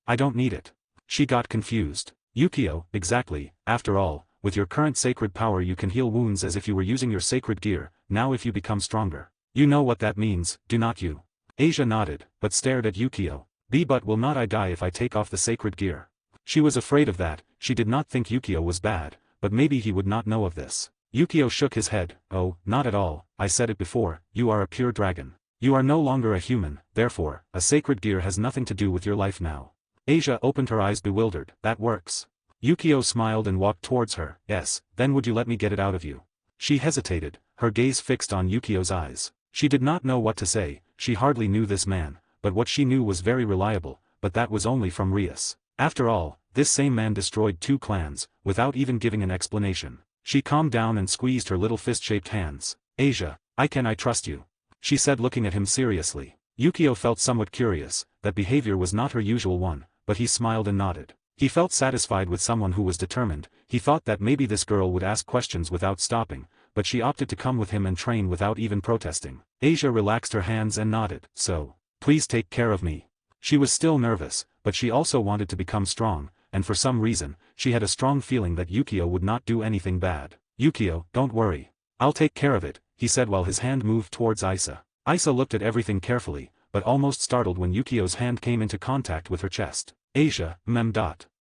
I don't need it. She got confused. Yukio, exactly, after all, with your current sacred power you can heal wounds as if you were using your sacred gear. Now if you become stronger. You know what that means, do not you? Asia nodded, but stared at Yukio. But will not I die if I take off the sacred gear? She was afraid of that. She did not think Yukio was bad, but maybe he would not know of this. Yukio shook his head. Oh, not at all, I said it before, you are a pure dragon. You are no longer a human, therefore, a sacred gear has nothing to do with your life now. Asia opened her eyes bewildered. That works. Yukio smiled and walked towards her. Yes, then would you let me get it out of you? She hesitated, her gaze fixed on Yukio's eyes. She did not know what to say, she hardly knew this man, but what she knew was very reliable, but that was only from Rias. After all, this same man destroyed 2 clans, without even giving an explanation. She calmed down and squeezed her little fist-shaped hands. Asia, I trust you? She said looking at him seriously. Yukio felt somewhat curious, that behavior was not her usual one, but he smiled and nodded. He felt satisfied with someone who was determined. He thought that maybe this girl would ask questions without stopping, but she opted to come with him and train without even protesting. Asia relaxed her hands and nodded. So, please take care of me. She was still nervous, but she also wanted to become strong, and for some reason, she had a strong feeling that Yukio would not do anything bad. Yukio, don't worry. I'll take care of it, he said while his hand moved towards Isa. Isa looked at everything carefully, but almost startled when Yukio's hand came into contact with her chest. Asia, mem.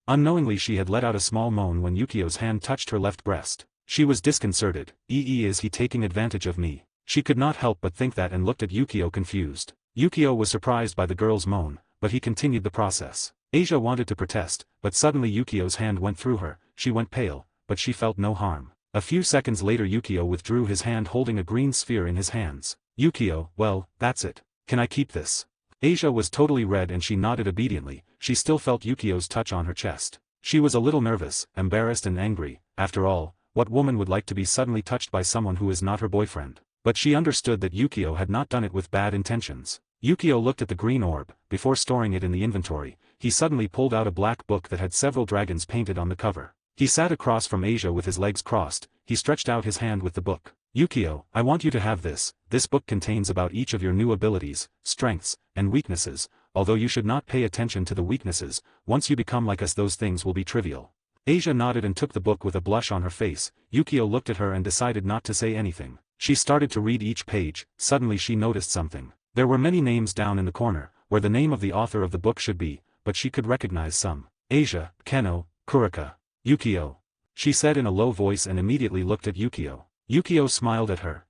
Unknowingly she had let out a small moan when Yukio's hand touched her left breast. She was disconcerted. Is he taking advantage of me? She could not help but think that and looked at Yukio confused. Yukio was surprised by the girl's moan, but he continued the process. Asia wanted to protest, but suddenly Yukio's hand went through her, she went pale, but she felt no harm. A few seconds later Yukio withdrew his hand holding a green sphere in his hands. Yukio, well, that's it. Can I keep this? Asia was totally red and she nodded obediently. She still felt Yukio's touch on her chest. She was a little nervous, embarrassed and angry. After all, what woman would like to be suddenly touched by someone who is not her boyfriend? But she understood that Yukio had not done it with bad intentions. Yukio looked at the green orb. Before storing it in the inventory, he suddenly pulled out a black book that had several dragons painted on the cover. He sat across from Asia with his legs crossed. He stretched out his hand with the book. Yukio, I want you to have this. This book contains about each of your new abilities, strengths, and weaknesses, although you should not pay attention to the weaknesses. Once you become like us those things will be trivial. Asia nodded and took the book with a blush on her face. Yukio looked at her and decided not to say anything. She started to read each page. Suddenly she noticed something. There were many names down in the corner, where the name of the author of the book should be, but she could recognize some. Asia, Keno, Kurika, Yukio. She said in a low voice and immediately looked at Yukio. Yukio smiled at her.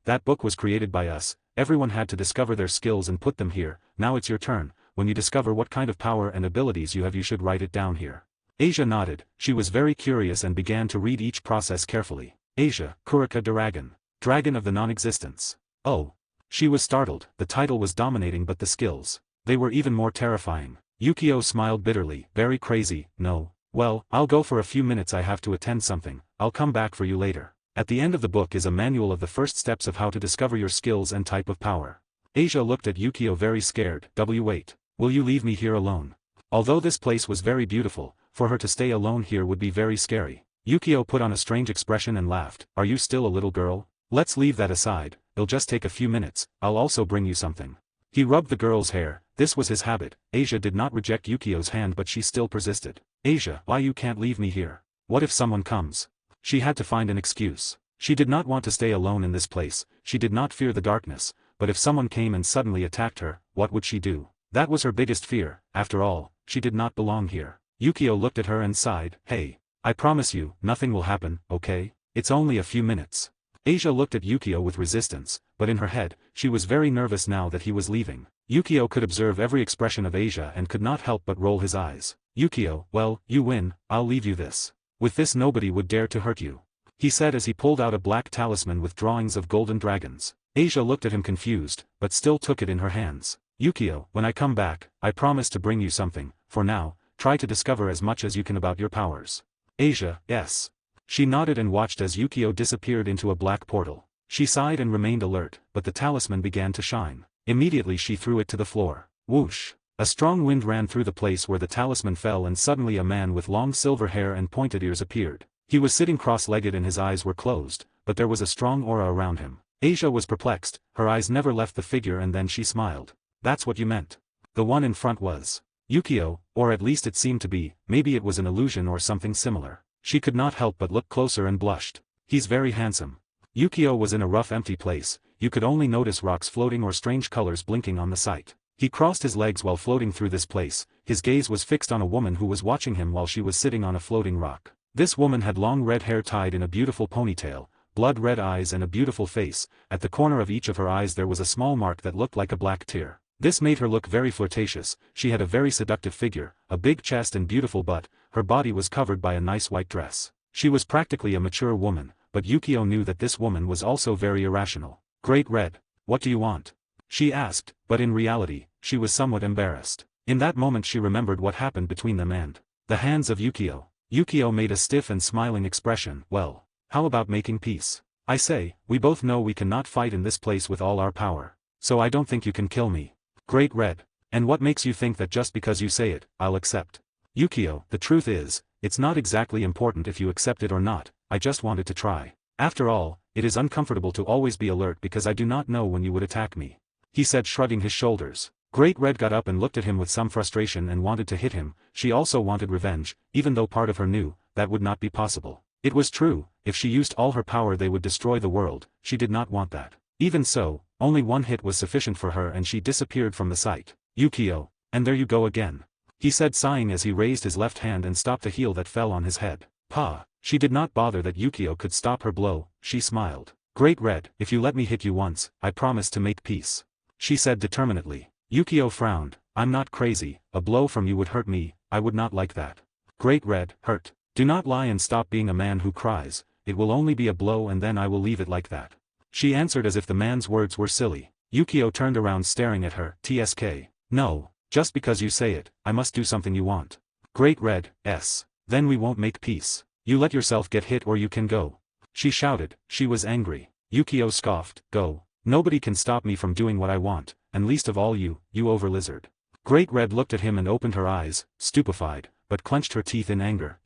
That book was created by us. Everyone had to discover their skills and put them here. Now it's your turn. When you discover what kind of power and abilities you have you should write it down here. Asia nodded. She was very curious and began to read each process carefully. Asia, Kurika Dragon. Dragon of the non-existence. Oh. She was startled. The title was dominating but the skills. They were even more terrifying. Yukio smiled bitterly. Very crazy, no. Well, I'll go for a few minutes, I have to attend something. I'll come back for you later. At the end of the book is a manual of the first steps of how to discover your skills and type of power. Asia looked at Yukio very scared. Wait. Will you leave me here alone? Although this place was very beautiful, for her to stay alone here would be very scary. Yukio put on a strange expression and laughed. Are you still a little girl? Let's leave that aside. It'll just take a few minutes. I'll also bring you something. He rubbed the girl's hair. This was his habit. Asia did not reject Yukio's hand but she still persisted. Asia, why you can't leave me here? What if someone comes? She had to find an excuse. She did not want to stay alone in this place. She did not fear the darkness, but if someone came and suddenly attacked her, what would she do? That was her biggest fear. After all, she did not belong here. Yukio looked at her and sighed. Hey. I promise you, nothing will happen, okay? It's only a few minutes. Asia looked at Yukio with resistance, but in her head, she was very nervous now that he was leaving. Yukio could observe every expression of Asia and could not help but roll his eyes. Yukio, well, you win, I'll leave you this. With this nobody would dare to hurt you. He said as he pulled out a black talisman with drawings of golden dragons. Asia looked at him confused, but still took it in her hands. Yukio, when I come back, I promise to bring you something. For now, try to discover as much as you can about your powers. Asia, yes. She nodded and watched as Yukio disappeared into a black portal. She sighed and remained alert, but the talisman began to shine. Immediately she threw it to the floor. Whoosh! A strong wind ran through the place where the talisman fell and suddenly a man with long silver hair and pointed ears appeared. He was sitting cross-legged and his eyes were closed, but there was a strong aura around him. Asia was perplexed, her eyes never left the figure and then she smiled. That's what you meant. The one in front was Yukio, or at least it seemed to be, maybe it was an illusion or something similar. She could not help but look closer and blushed. He's very handsome. Yukio was in a rough empty place, you could only notice rocks floating or strange colors blinking on the site. He crossed his legs while floating through this place, his gaze was fixed on a woman who was watching him while she was sitting on a floating rock. This woman had long red hair tied in a beautiful ponytail, blood-red eyes and a beautiful face. At the corner of each of her eyes there was a small mark that looked like a black tear. This made her look very flirtatious. She had a very seductive figure, a big chest and beautiful butt. Her body was covered by a nice white dress. She was practically a mature woman, but Yukio knew that this woman was also very irrational. "Great Red, what do you want?" she asked, but in reality, she was somewhat embarrassed. In that moment she remembered what happened between them and the hands of Yukio. Yukio made a stiff and smiling expression. "Well, how about making peace? I say, we both know we cannot fight in this place with all our power. So I don't think you can kill me." "Great Red, and what makes you think that just because you say it, I'll accept?" "Yukio, the truth is, it's not exactly important if you accept it or not, I just wanted to try. After all, it is uncomfortable to always be alert because I do not know when you would attack me," he said, shrugging his shoulders. Great Red got up and looked at him with some frustration and wanted to hit him. She also wanted revenge, even though part of her knew that would not be possible. It was true, if she used all her power they would destroy the world. She did not want that. Even so, only one hit was sufficient for her and she disappeared from the sight. "Yukio, and there you go again," he said, sighing as he raised his left hand and stopped a heel that fell on his head. "Pa." She did not bother that Yukio could stop her blow. She smiled. "Great Red, if you let me hit you once, I promise to make peace," she said determinedly. Yukio frowned. "I'm not crazy, a blow from you would hurt me, I would not like that." "Great Red, hurt. Do not lie and stop being a man who cries, it will only be a blow and then I will leave it like that," she answered as if the man's words were silly. Yukio turned around staring at her. "Tsk. No, just because you say it, I must do something you want." "Great Red, s. Then we won't make peace. You let yourself get hit or you can go," she shouted. She was angry. Yukio scoffed. "Go. Nobody can stop me from doing what I want, and least of all you, you over-lizard." Great Red looked at him and opened her eyes, stupefied, but clenched her teeth in anger.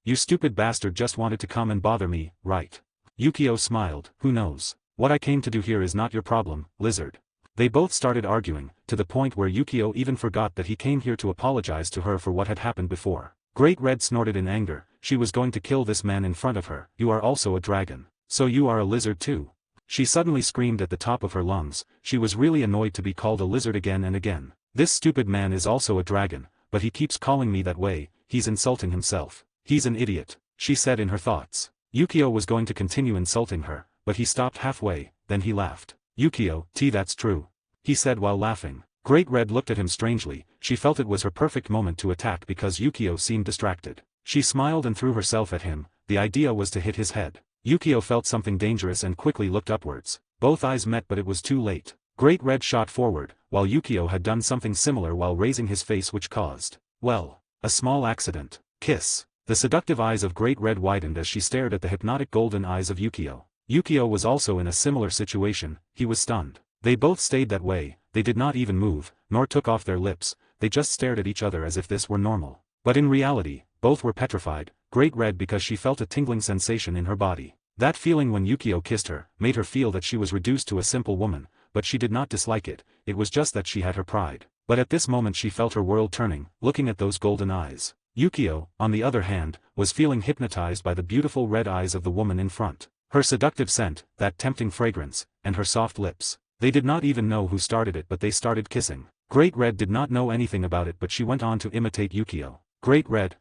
You stupid bastard just wanted to come and bother me, right?" Yukio smiled. "Who knows? What I came to do here is not your problem, lizard." They both started arguing, to the point where Yukio even forgot that he came here to apologize to her for what had happened before. Great Red snorted in anger. She was going to kill this man in front of her. "You are also a dragon. So you are a lizard too?" She suddenly screamed at the top of her lungs. She was really annoyed to be called a lizard again and again. "This stupid man is also a dragon, but he keeps calling me that way, he's insulting himself. He's an idiot," she said in her thoughts. Yukio was going to continue insulting her, but he stopped halfway, then he laughed. "Yukio, that's true," he said while laughing. Great Red looked at him strangely. She felt it was her perfect moment to attack because Yukio seemed distracted. She smiled and threw herself at him. The idea was to hit his head. Yukio felt something dangerous and quickly looked upwards. Both eyes met but it was too late. Great Red shot forward, while Yukio had done something similar while raising his face which caused, well, a small accident. Kiss. The seductive eyes of Great Red widened as she stared at the hypnotic golden eyes of Yukio. Yukio was also in a similar situation. He was stunned. They both stayed that way. They did not even move, nor took off their lips. They just stared at each other as if this were normal. But in reality, both were petrified. Great Red because she felt a tingling sensation in her body. That feeling when Yukio kissed her, made her feel that she was reduced to a simple woman, but she did not dislike it. It was just that she had her pride. But at this moment she felt her world turning, looking at those golden eyes. Yukio, on the other hand, was feeling hypnotized by the beautiful red eyes of the woman in front. Her seductive scent, that tempting fragrance, and her soft lips. They did not even know who started it but they started kissing. Great Red did not know anything about it but she went on to imitate Yukio. Great Red,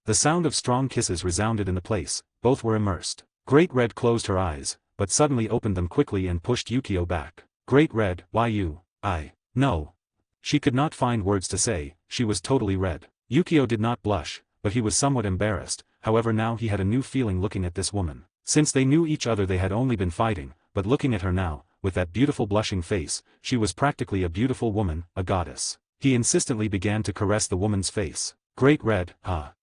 The sound of strong kisses resounded in the place. Both were immersed. Great Red closed her eyes, but suddenly opened them quickly and pushed Yukio back. Great Red, why you? No. She could not find words to say. She was totally red. Yukio did not blush, but he was somewhat embarrassed. However, now he had a new feeling looking at this woman. Since they knew each other they had only been fighting, but looking at her now, with that beautiful blushing face, she was practically a beautiful woman, a goddess. He insistently began to caress the woman's face. Great Red,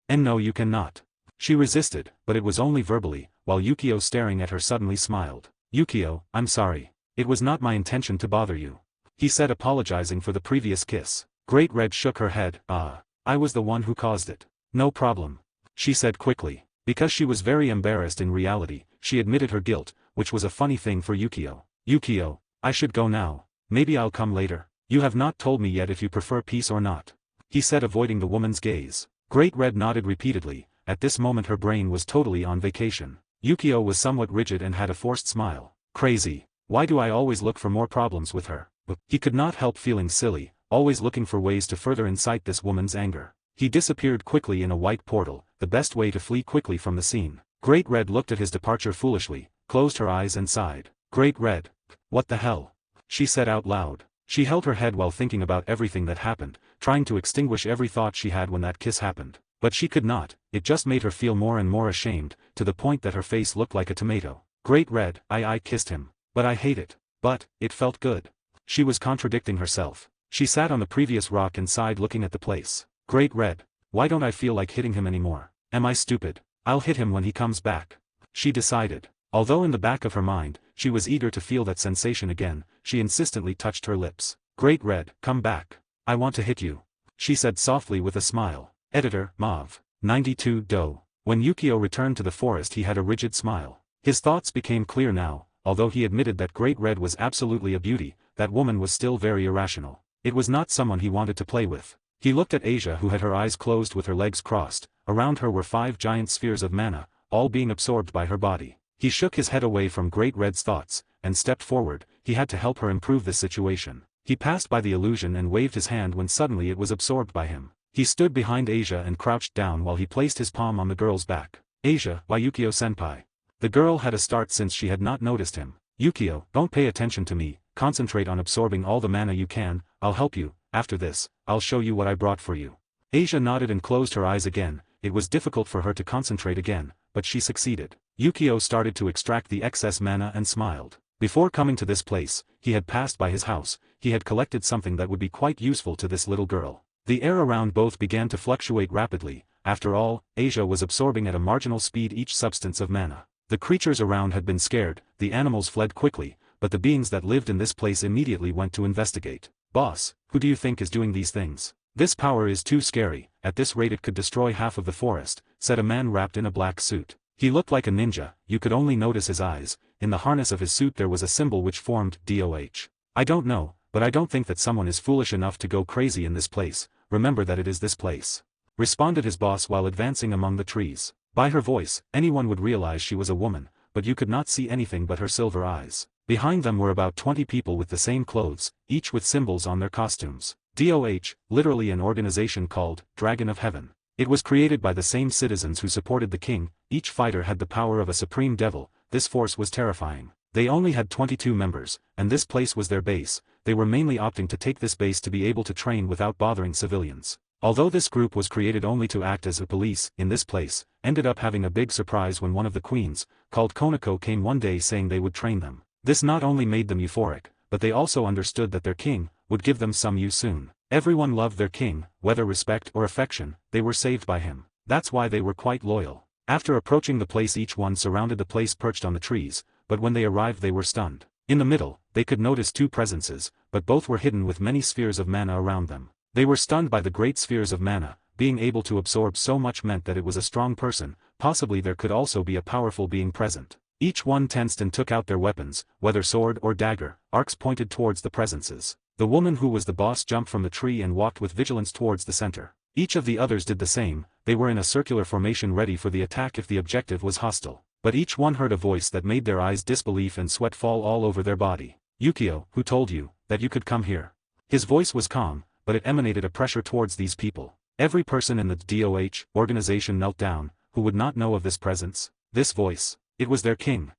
and no you cannot. She resisted, but it was only verbally, while Yukio staring at her suddenly smiled. Yukio, I'm sorry. It was not my intention to bother you. He said, apologizing for the previous kiss. Great Red shook her head. I was the one who caused it. No problem, she said quickly. Because she was very embarrassed in reality, she admitted her guilt, which was a funny thing for Yukio. Yukio, I should go now. Maybe I'll come later. You have not told me yet if you prefer peace or not, he said, avoiding the woman's gaze. Great Red nodded repeatedly. At this moment her brain was totally on vacation. Yukio was somewhat rigid and had a forced smile. Crazy. Why do I always look for more problems with her? But he could not help feeling silly, always looking for ways to further incite this woman's anger. He disappeared quickly in a white portal, the best way to flee quickly from the scene. Great Red looked at his departure foolishly, closed her eyes and sighed. Great Red. What the hell? She said out loud. She held her head while thinking about everything that happened, trying to extinguish every thought she had when that kiss happened. But she could not, it just made her feel more and more ashamed, to the point that her face looked like a tomato. Great Red, I kissed him. But I hate it. But, it felt good. She was contradicting herself. She sat on the previous rock and sighed looking at the place. Great Red. Why don't I feel like hitting him anymore? Am I stupid? I'll hit him when he comes back. She decided. Although in the back of her mind, she was eager to feel that sensation again, she insistently touched her lips. Great Red, come back. I want to hit you. She said softly with a smile. Editor, Mauve. 92 Do. When Yukio returned to the forest he had a rigid smile. His thoughts became clear now, although he admitted that Great Red was absolutely a beauty, that woman was still very irrational. It was not someone he wanted to play with. He looked at Asia who had her eyes closed with her legs crossed, around her were 5 giant spheres of mana, all being absorbed by her body. He shook his head away from Great Red's thoughts, and stepped forward, he had to help her improve this situation. He passed by the illusion and waved his hand when suddenly it was absorbed by him. He stood behind Asia and crouched down while he placed his palm on the girl's back. Asia, why Yukio-senpai? The girl had a start since she had not noticed him. Yukio, don't pay attention to me, concentrate on absorbing all the mana you can, I'll help you, after this, I'll show you what I brought for you. Asia nodded and closed her eyes again, it was difficult for her to concentrate again, but she succeeded. Yukio started to extract the excess mana and smiled. Before coming to this place, he had passed by his house, he had collected something that would be quite useful to this little girl. The air around both began to fluctuate rapidly, after all, Asia was absorbing at a marginal speed each substance of mana. The creatures around had been scared, the animals fled quickly, but the beings that lived in this place immediately went to investigate. Boss, who do you think is doing these things? This power is too scary, at this rate it could destroy half of the forest, said a man wrapped in a black suit. He looked like a ninja, you could only notice his eyes, in the harness of his suit there was a symbol which formed DOH. I don't know, but I don't think that someone is foolish enough to go crazy in this place, remember that it is this place. Responded his boss while advancing among the trees. By her voice, anyone would realize she was a woman, but you could not see anything but her silver eyes. Behind them were about 20 people with the same clothes, each with symbols on their costumes. DOH, literally an organization called Dragon of Heaven. It was created by the same citizens who supported the king, each fighter had the power of a supreme devil, this force was terrifying. They only had 22 members, and this place was their base, they were mainly opting to take this base to be able to train without bothering civilians. Although this group was created only to act as a police, in this place, ended up having a big surprise when one of the queens, called Konako came one day saying they would train them. This not only made them euphoric, but they also understood that their king, would give them some use soon. Everyone loved their king, whether respect or affection, they were saved by him. That's why they were quite loyal. After approaching the place each one surrounded the place perched on the trees, but when they arrived they were stunned. In the middle, they could notice 2 presences, but both were hidden with many spheres of mana around them. They were stunned by the great spheres of mana, being able to absorb so much meant that it was a strong person, possibly there could also be a powerful being present. Each one tensed and took out their weapons, whether sword or dagger, arcs pointed towards the presences. The woman who was the boss jumped from the tree and walked with vigilance towards the center. Each of the others did the same, they were in a circular formation ready for the attack if the objective was hostile. But each one heard a voice that made their eyes disbelief and sweat fall all over their body. Yukio, who told you, that you could come here? His voice was calm, but it emanated a pressure towards these people. Every person in the DOH organization knelt down, who would not know of this presence. This voice. It was their king.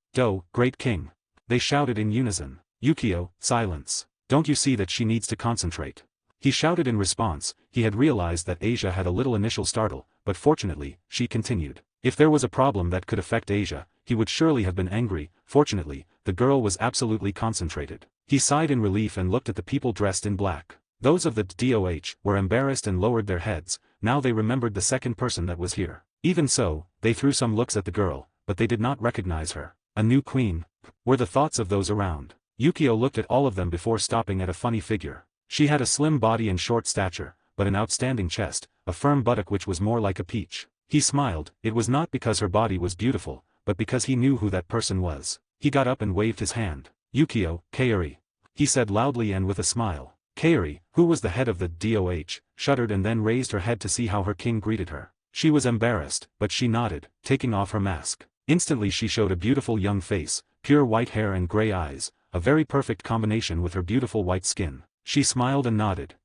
Great king. They shouted in unison. Yukio, silence. Don't you see that she needs to concentrate? He shouted in response, he had realized that Asia had a little initial startle, but fortunately, she continued. If there was a problem that could affect Asia, he would surely have been angry, fortunately, the girl was absolutely concentrated. He sighed in relief and looked at the people dressed in black. Those of the DOH were embarrassed and lowered their heads, now they remembered the second person that was here. Even so, they threw some looks at the girl, but they did not recognize her. A new queen? Were the thoughts of those around. Yukio looked at all of them before stopping at a funny figure. She had a slim body and short stature, but an outstanding chest, a firm buttock which was more like a peach. He smiled, it was not because her body was beautiful, but because he knew who that person was. He got up and waved his hand. Yukio, Kaori. He said loudly and with a smile. Kaori, who was the head of the DOH, shuddered and then raised her head to see how her king greeted her. She was embarrassed, but she nodded, taking off her mask. Instantly she showed a beautiful young face, pure white hair and gray eyes, a very perfect combination with her beautiful white skin. She smiled and nodded.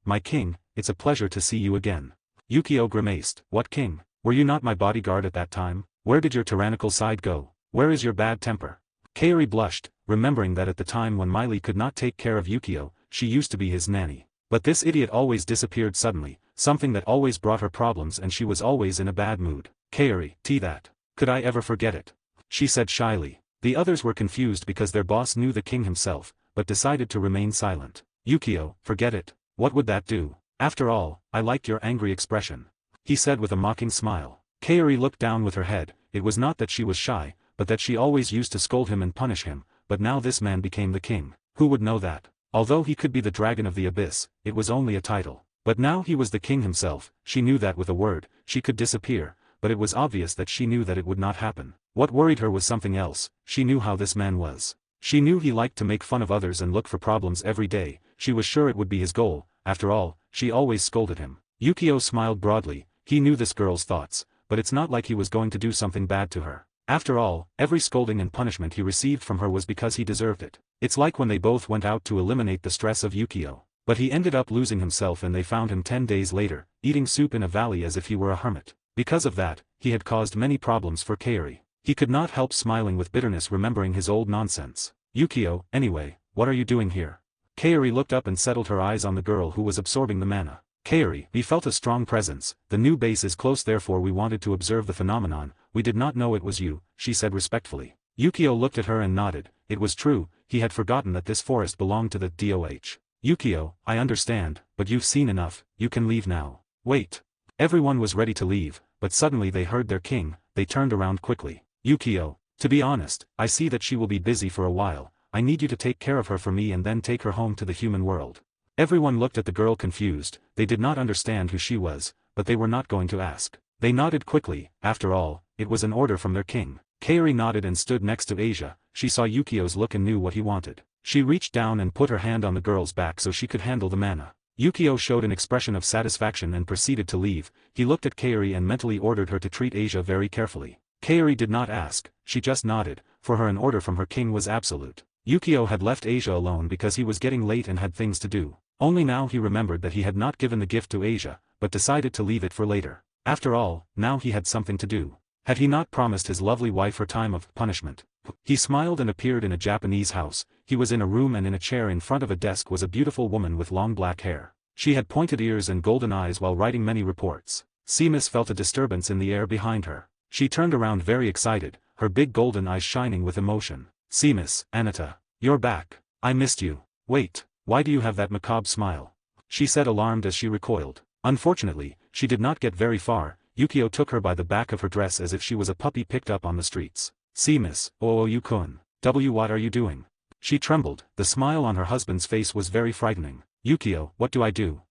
My king, it's a pleasure to see you again. Yukio grimaced. What king? Were you not my bodyguard at that time? Where did your tyrannical side go? Where is your bad temper? Kaori blushed, remembering that at the time when Miley could not take care of Yukio, she used to be his nanny. But this idiot always disappeared suddenly, something that always brought her problems, and she was always in a bad mood. Kaori, that. Could I ever forget it? She said shyly. The others were confused because their boss knew the king himself, but decided to remain silent. Yukio, forget it. What would that do? After all, I liked your angry expression. He said with a mocking smile. Kaori looked down with her head. It was not that she was shy, but that she always used to scold him and punish him, but now this man became the king. Who would know that? Although he could be the dragon of the abyss, it was only a title. But now he was the king himself. She knew that with a word, she could disappear, but it was obvious that she knew that it would not happen. What worried her was something else. She knew how this man was. She knew he liked to make fun of others and look for problems every day. She was sure it would be his goal. After all, she always scolded him. Yukio smiled broadly. He knew this girl's thoughts, but it's not like he was going to do something bad to her. After all, every scolding and punishment he received from her was because he deserved it. It's like when they both went out to eliminate the stress of Yukio. But he ended up losing himself and they found him 10 days later, eating soup in a valley as if he were a hermit. Because of that, he had caused many problems for Kaori. He could not help smiling with bitterness remembering his old nonsense. Yukio, anyway, what are you doing here? Kaori looked up and settled her eyes on the girl who was absorbing the mana. Kaori, we felt a strong presence. The new base is close, therefore we wanted to observe the phenomenon. We did not know it was you, she said respectfully. Yukio looked at her and nodded. It was true, he had forgotten that this forest belonged to the DOH. Yukio, I understand, but you've seen enough, you can leave now. Wait. Everyone was ready to leave, but suddenly they heard their king. They turned around quickly. Yukio, to be honest, I see that she will be busy for a while. I need you to take care of her for me and then take her home to the human world. Everyone looked at the girl confused. They did not understand who she was, but they were not going to ask. They nodded quickly. After all, it was an order from their king. Kaori nodded and stood next to Asia. She saw Yukio's look and knew what he wanted. She reached down and put her hand on the girl's back so she could handle the mana. Yukio showed an expression of satisfaction and proceeded to leave. He looked at Kaori and mentally ordered her to treat Asia very carefully. Kaori did not ask, she just nodded. For her an order from her king was absolute. Yukio had left Asia alone because he was getting late and had things to do. Only now he remembered that he had not given the gift to Asia, but decided to leave it for later. After all, now he had something to do. Had he not promised his lovely wife her time of punishment? He smiled and appeared in a Japanese house. He was in a room and in a chair in front of a desk was a beautiful woman with long black hair. She had pointed ears and golden eyes while writing many reports. Seamus felt a disturbance in the air behind her. She turned around very excited, her big golden eyes shining with emotion. Seamus, Anata, you're back. I missed you. Wait, why do you have that macabre smile? She said alarmed as she recoiled. Unfortunately, she did not get very far. Yukio took her by the back of her dress as if she was a puppy picked up on the streets. Seamus, oh you-kun. What are you doing? She trembled. The smile on her husband's face was very frightening. Yukio, what do I do?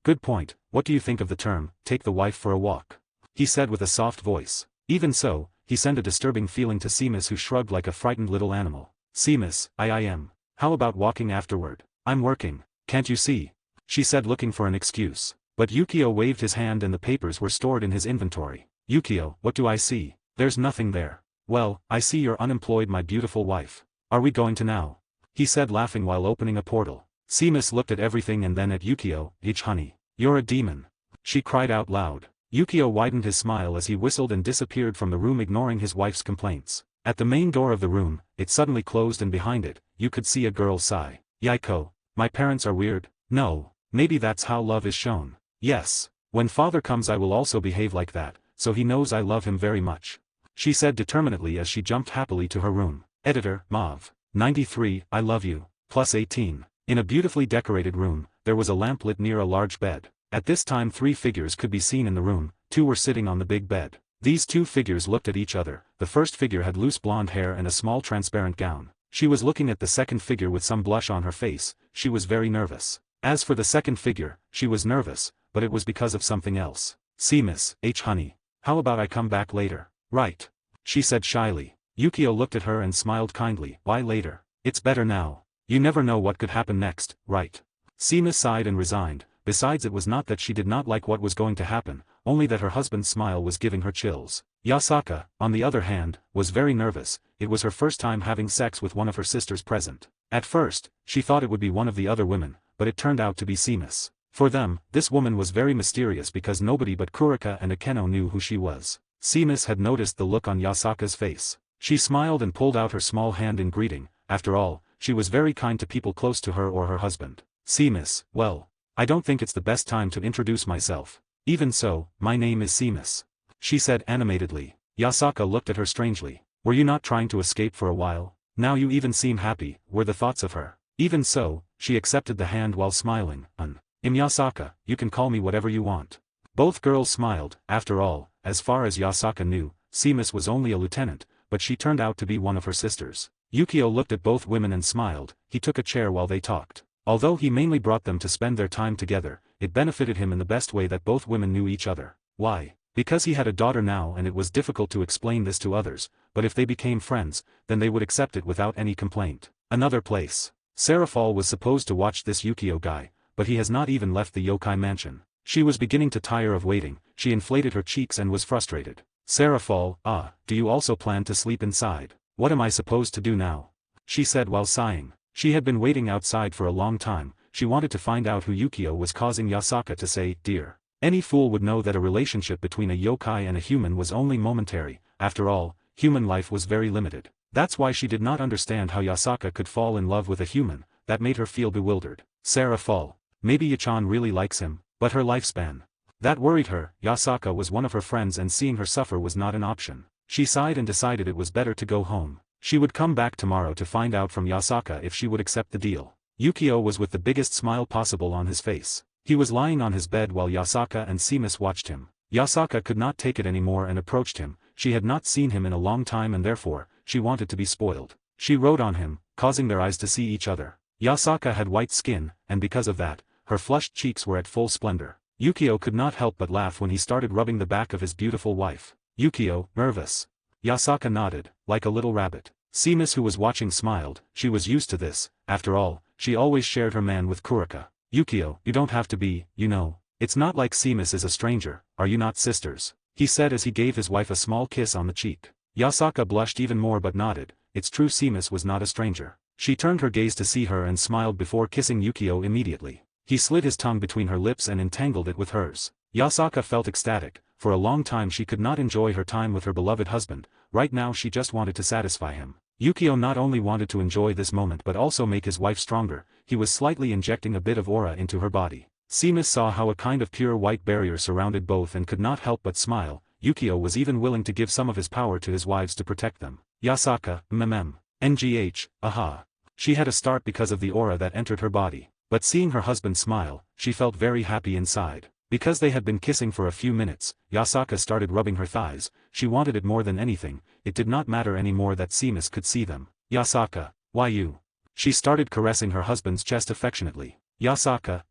Good point. What do you think of the term, take the wife for a walk? He said with a soft voice. Even so, he sent a disturbing feeling to Seamus who shrugged like a frightened little animal. Seamus, I am. How about walking afterward? I'm working. Can't you see? She said looking for an excuse. But Yukio waved his hand and the papers were stored in his inventory. Yukio, what do I see? There's nothing there. Well, I see you're unemployed, my beautiful wife. Are we going to now? He said laughing while opening a portal. Seamus looked at everything and then at Yukio. Honey. You're a demon. She cried out loud. Yukio widened his smile as he whistled and disappeared from the room ignoring his wife's complaints. At the main door of the room, it suddenly closed and behind it, you could see a girl sigh. Yaiko. My parents are weird? No. Maybe that's how love is shown. Yes. When father comes I will also behave like that, so he knows I love him very much. She said determinedly as she jumped happily to her room. Editor, Mav. 93, I love you. Plus 18. In a beautifully decorated room, there was a lamp lit near a large bed. At this time 3 figures could be seen in the room, 2 were sitting on the big bed. These 2 figures looked at each other. The first figure had loose blonde hair and a small transparent gown. She was looking at the second figure with some blush on her face. She was very nervous. As for the second figure, she was nervous, but it was because of something else. Seamus, honey. How about I come back later? Right. She said shyly. Yukio looked at her and smiled kindly. Why later? It's better now. You never know what could happen next, right? Seamus sighed and resigned. Besides, it was not that she did not like what was going to happen, only that her husband's smile was giving her chills. Yasaka, on the other hand, was very nervous. It was her first time having sex with one of her sisters present. At first, she thought it would be one of the other women, but it turned out to be Seamus. For them, this woman was very mysterious because nobody but Kurika and Akeno knew who she was. Seamus had noticed the look on Yasaka's face. She smiled and pulled out her small hand in greeting. After all, she was very kind to people close to her or her husband. Seamus, well, I don't think it's the best time to introduce myself. Even so, my name is Seamus, she said animatedly. Yasaka looked at her strangely. Were you not trying to escape for a while? Now you even seem happy, were the thoughts of her. Even so, she accepted the hand while smiling. I'm Yasaka, you can call me whatever you want. Both girls smiled. After all, as far as Yasaka knew, Seamus was only a lieutenant, but she turned out to be one of her sisters. Yukio looked at both women and smiled. He took a chair while they talked. Although he mainly brought them to spend their time together, it benefited him in the best way that both women knew each other. Why? Because he had a daughter now and it was difficult to explain this to others, but if they became friends, then they would accept it without any complaint. Another place. Sereorg was supposed to watch this Yukio guy, but he has not even left the yokai mansion. She was beginning to tire of waiting. She inflated her cheeks and was frustrated. Sereorg, do you also plan to sleep inside? What am I supposed to do now? She said while sighing. She had been waiting outside for a long time. She wanted to find out who Yukio was causing Yasaka to say, dear. Any fool would know that a relationship between a yokai and a human was only momentary. After all, human life was very limited. That's why she did not understand how Yasaka could fall in love with a human. That made her feel bewildered. Sereorg. Maybe Yachan really likes him, but her lifespan. That worried her. Yasaka was one of her friends and seeing her suffer was not an option. She sighed and decided it was better to go home. She would come back tomorrow to find out from Yasaka if she would accept the deal. Yukio was with the biggest smile possible on his face. He was lying on his bed while Yasaka and Seamus watched him. Yasaka could not take it anymore and approached him. She had not seen him in a long time and therefore, she wanted to be spoiled. She rode on him, causing their eyes to see each other. Yasaka had white skin, and because of that, her flushed cheeks were at full splendor. Yukio could not help but laugh when he started rubbing the back of his beautiful wife. Yukio, nervous. Yasaka nodded, like a little rabbit. Seamus who was watching smiled. She was used to this. After all, she always shared her man with Kurika. Yukio, you don't have to be, you know. It's not like Seamus is a stranger. Are you not sisters? He said as he gave his wife a small kiss on the cheek. Yasaka blushed even more but nodded. It's true Seamus was not a stranger. She turned her gaze to see her and smiled before kissing Yukio immediately. He slid his tongue between her lips and entangled it with hers. Yasaka felt ecstatic. For a long time she could not enjoy her time with her beloved husband. Right now she just wanted to satisfy him. Yukio not only wanted to enjoy this moment but also make his wife stronger. He was slightly injecting a bit of aura into her body. Seamus saw how a kind of pure white barrier surrounded both and could not help but smile. Yukio was even willing to give some of his power to his wives to protect them. Yasaka, ngh, aha. She had a start because of the aura that entered her body. But seeing her husband smile, she felt very happy inside. Because they had been kissing for a few minutes, Yasaka started rubbing her thighs. She wanted it more than anything. It did not matter anymore that Seamus could see them. Yasaka, why you? She started caressing her husband's chest affectionately. Yasaka,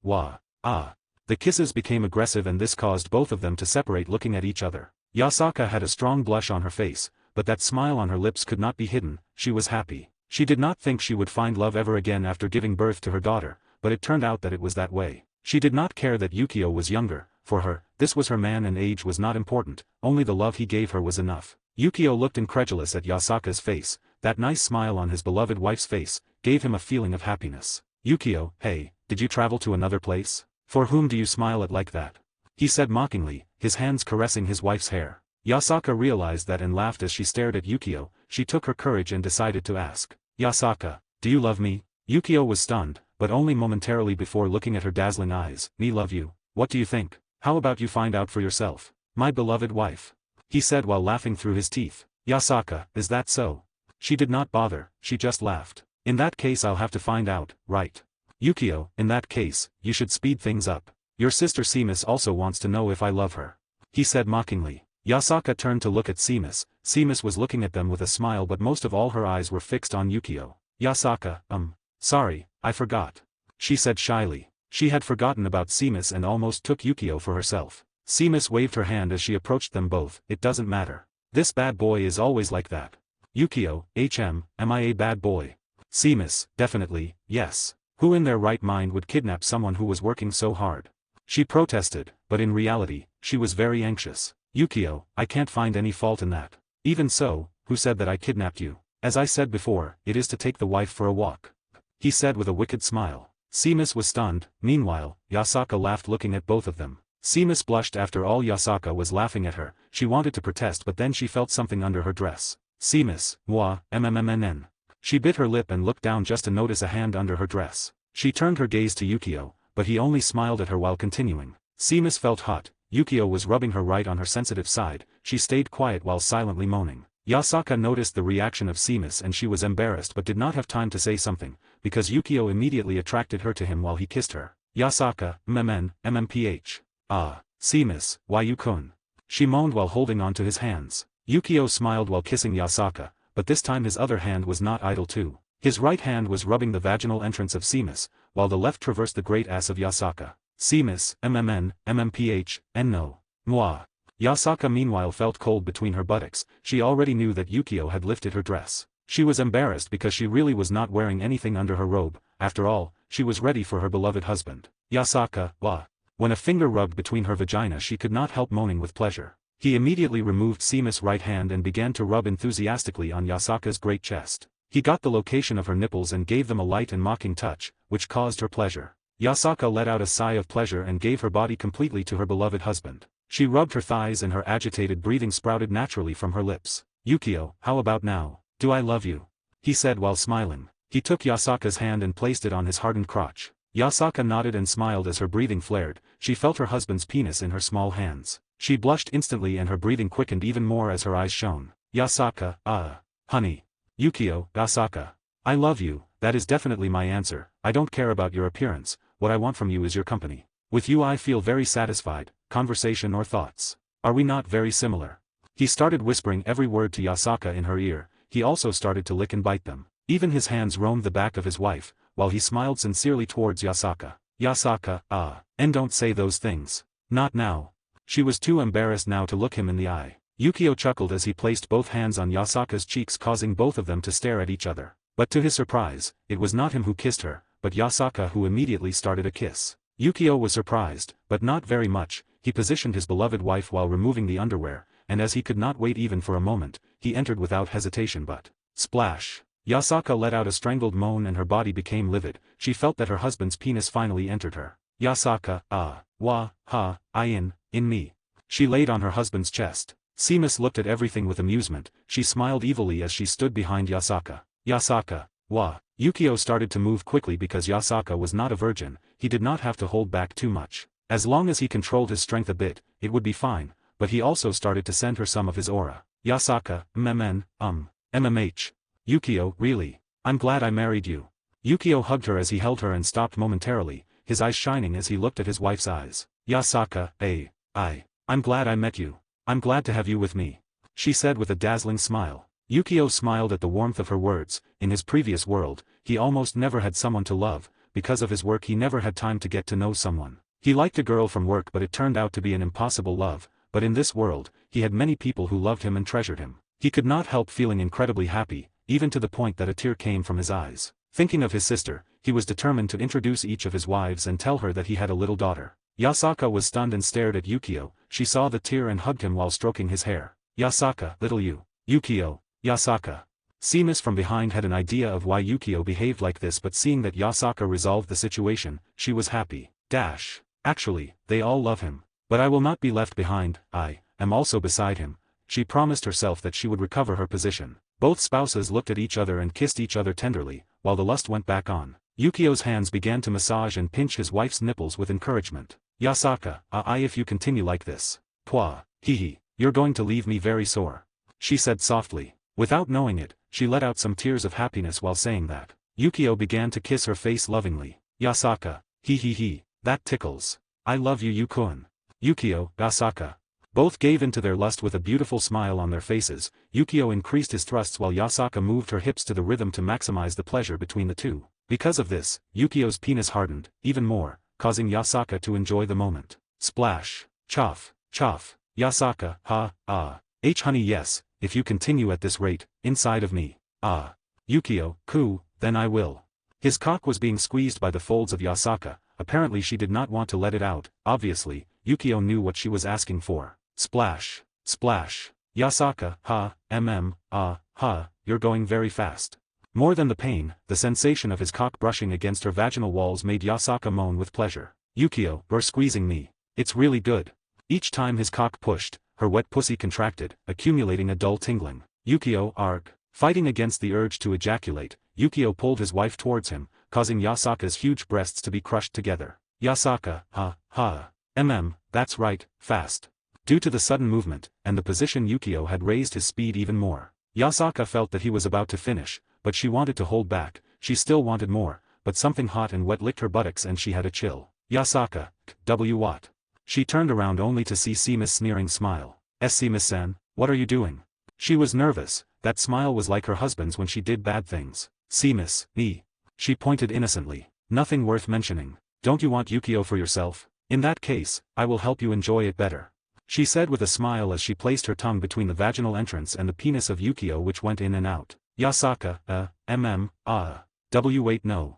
wah. Ah. The kisses became aggressive and this caused both of them to separate looking at each other. Yasaka had a strong blush on her face, but that smile on her lips could not be hidden. She was happy. She did not think she would find love ever again after giving birth to her daughter, but it turned out that it was that way. She did not care that Yukio was younger. For her, this was her man and age was not important, only the love he gave her was enough. Yukio looked incredulous at Yasaka's face. That nice smile on his beloved wife's face gave him a feeling of happiness. Yukio, hey, did you travel to another place? For whom do you smile at like that? He said mockingly, his hands caressing his wife's hair. Yasaka realized that and laughed as she stared at Yukio. She took her courage and decided to ask. Yasaka, do you love me? Yukio was stunned, but only momentarily before looking at her dazzling eyes. Me love you. What do you think? How about you find out for yourself? My beloved wife. He said while laughing through his teeth. Yasaka, is that so? She did not bother, she just laughed. In that case I'll have to find out, right? Yukio, in that case, you should speed things up. Your sister Seamus also wants to know if I love her. He said mockingly. Yasaka turned to look at Seamus. Seamus was looking at them with a smile but most of all her eyes were fixed on Yukio. Yasaka, sorry, I forgot. She said shyly. She had forgotten about Seamus and almost took Yukio for herself. Seamus waved her hand as she approached them both. It doesn't matter. This bad boy is always like that. Yukio, am I a bad boy? Seamus, definitely, yes. Who in their right mind would kidnap someone who was working so hard? She protested, but in reality, she was very anxious. Yukio, I can't find any fault in that. Even so, who said that I kidnapped you? As I said before, it is to take the wife for a walk. He said with a wicked smile. Seamus was stunned. Meanwhile, Yasaka laughed looking at both of them. Seamus blushed. After all, Yasaka was laughing at her. She wanted to protest, but then she felt something under her dress. Seamus, moi, mmmnn. She bit her lip and looked down just to notice a hand under her dress. She turned her gaze to Yukio, but he only smiled at her while continuing. Seamus felt hot. Yukio was rubbing her right on her sensitive side. She stayed quiet while silently moaning. Yasaka noticed the reaction of Seamus and she was embarrassed but did not have time to say something, because Yukio immediately attracted her to him while he kissed her. Yasaka, mmph. Ah, Seamus, why you kun? She moaned while holding on to his hands. Yukio smiled while kissing Yasaka, but this time his other hand was not idle too. His right hand was rubbing the vaginal entrance of Seamus, while the left traversed the great ass of Yasaka. Seamus, mmph, no. Moi. Yasaka meanwhile felt cold between her buttocks. She already knew that Yukio had lifted her dress. She was embarrassed because she really was not wearing anything under her robe. After all, she was ready for her beloved husband. Yasaka, wah. When a finger rubbed between her vagina, she could not help moaning with pleasure. He immediately removed Seamus' right hand and began to rub enthusiastically on Yasaka's great chest. He got the location of her nipples and gave them a light and mocking touch, which caused her pleasure. Yasaka let out a sigh of pleasure and gave her body completely to her beloved husband. She rubbed her thighs and her agitated breathing sprouted naturally from her lips. Yukio, how about now? Do I love you? He said while smiling. He took Yasaka's hand and placed it on his hardened crotch. Yasaka nodded and smiled as her breathing flared. She felt her husband's penis in her small hands. She blushed instantly and her breathing quickened even more as her eyes shone. Yasaka, honey. Yukio, Yasaka. I love you, that is definitely my answer. I don't care about your appearance, what I want from you is your company. With you I feel very satisfied, conversation or thoughts. Are we not very similar? He started whispering every word to Yasaka in her ear. He also started to lick and bite them. Even his hands roamed the back of his wife, while he smiled sincerely towards Yasaka. Yasaka, and don't say those things. Not now. She was too embarrassed now to look him in the eye. Yukio chuckled as he placed both hands on Yasaka's cheeks, causing both of them to stare at each other. But to his surprise, it was not him who kissed her, but Yasaka who immediately started a kiss. Yukio was surprised, but not very much. He positioned his beloved wife while removing the underwear, and as he could not wait even for a moment, he entered without hesitation but, splash. Yasaka let out a strangled moan and her body became livid. She felt that her husband's penis finally entered her. Yasaka, in me. She laid on her husband's chest. Seamus looked at everything with amusement. She smiled evilly as she stood behind Yasaka. Yasaka, wah. Yukio started to move quickly because Yasaka was not a virgin. He did not have to hold back too much. As long as he controlled his strength a bit, it would be fine, but he also started to send her some of his aura. Yasaka, mmh. Yukio, really? I'm glad I married you. Yukio hugged her as he held her and stopped momentarily, his eyes shining as he looked at his wife's eyes. Yasaka, I'm glad I met you. I'm glad to have you with me. She said with a dazzling smile. Yukio smiled at the warmth of her words. In his previous world, he almost never had someone to love. Because of his work he never had time to get to know someone. He liked a girl from work but it turned out to be an impossible love, but in this world, he had many people who loved him and treasured him. He could not help feeling incredibly happy, even to the point that a tear came from his eyes. Thinking of his sister, he was determined to introduce each of his wives and tell her that he had a little daughter. Yasaka was stunned and stared at Yukio. She saw the tear and hugged him while stroking his hair. Yasaka, little you. Yukio, Yasaka. Seamus from behind had an idea of why Yukio behaved like this, but seeing that Yasaka resolved the situation, she was happy. Actually, they all love him. But I will not be left behind, I am also beside him. She promised herself that she would recover her position. Both spouses looked at each other and kissed each other tenderly, while the lust went back on. Yukio's hands began to massage and pinch his wife's nipples with encouragement. Yasaka, if you continue like this. Pwah, you're going to leave me very sore. She said softly. Without knowing it, she let out some tears of happiness while saying that. Yukio began to kiss her face lovingly. Yasaka, that tickles. I love you Yukio. Yukio, Yasaka. Both gave in to their lust with a beautiful smile on their faces. Yukio increased his thrusts while Yasaka moved her hips to the rhythm to maximize the pleasure between the two. Because of this, Yukio's penis hardened, even more, causing Yasaka to enjoy the moment. Splash. Choff. Yasaka, honey yes, if you continue at this rate, inside of me. Yukio, then I will. His cock was being squeezed by the folds of Yasaka. Apparently she did not want to let it out. Obviously, Yukio knew what she was asking for. Splash. Yasaka, you're going very fast. More than the pain, the sensation of his cock brushing against her vaginal walls made Yasaka moan with pleasure. Yukio, you're squeezing me. It's really good. Each time his cock pushed, her wet pussy contracted, accumulating a dull tingling. Yukio, arg. Fighting against the urge to ejaculate, Yukio pulled his wife towards him, causing Yasaka's huge breasts to be crushed together. Yasaka, that's right, fast. Due to the sudden movement, and the position Yukio had raised his speed even more. Yasaka felt that he was about to finish, but she wanted to hold back, she still wanted more, but something hot and wet licked her buttocks and she had a chill. Yasaka, what? She turned around only to see Seamus' sneering smile. Seamus-san, what are you doing? She was nervous, that smile was like her husband's when she did bad things. Seamus, She pointed innocently. Nothing worth mentioning. Don't you want Yukio for yourself? In that case, I will help you enjoy it better. She said with a smile as she placed her tongue between the vaginal entrance and the penis of Yukio which went in and out. Yasaka, wait no,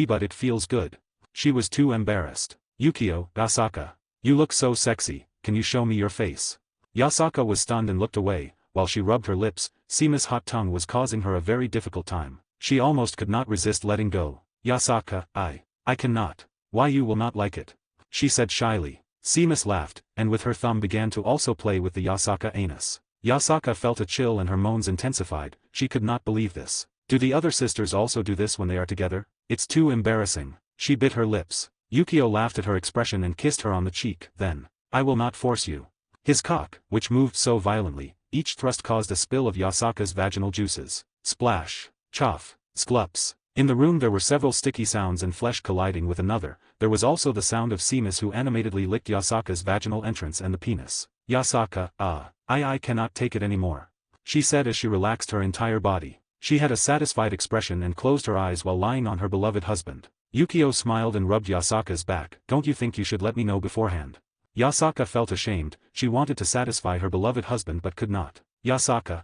but it feels good. She was too embarrassed. Yukio, Yasaka. You look so sexy, can you show me your face? Yasaka was stunned and looked away, while she rubbed her lips. Seamus' hot tongue was causing her a very difficult time. She almost could not resist letting go. Yasaka, I cannot. Why you will not like it? She said shyly. Seamus laughed, and with her thumb began to also play with the Yasaka anus. Yasaka felt a chill and her moans intensified, she could not believe this. Do the other sisters also do this when they are together? It's too embarrassing. She bit her lips. Yukio laughed at her expression and kissed her on the cheek, then. I will not force you. His cock, which moved so violently, each thrust caused a spill of Yasaka's vaginal juices. Splash. Choff. Sklups. In the room there were several sticky sounds and flesh colliding with another. There was also the sound of Seamus who animatedly licked Yasaka's vaginal entrance and the penis. Yasaka, I cannot take it anymore. She said as she relaxed her entire body. She had a satisfied expression and closed her eyes while lying on her beloved husband. Yukio smiled and rubbed Yasaka's back. Don't you think you should let me know beforehand? Yasaka felt ashamed, she wanted to satisfy her beloved husband but could not. Yasaka,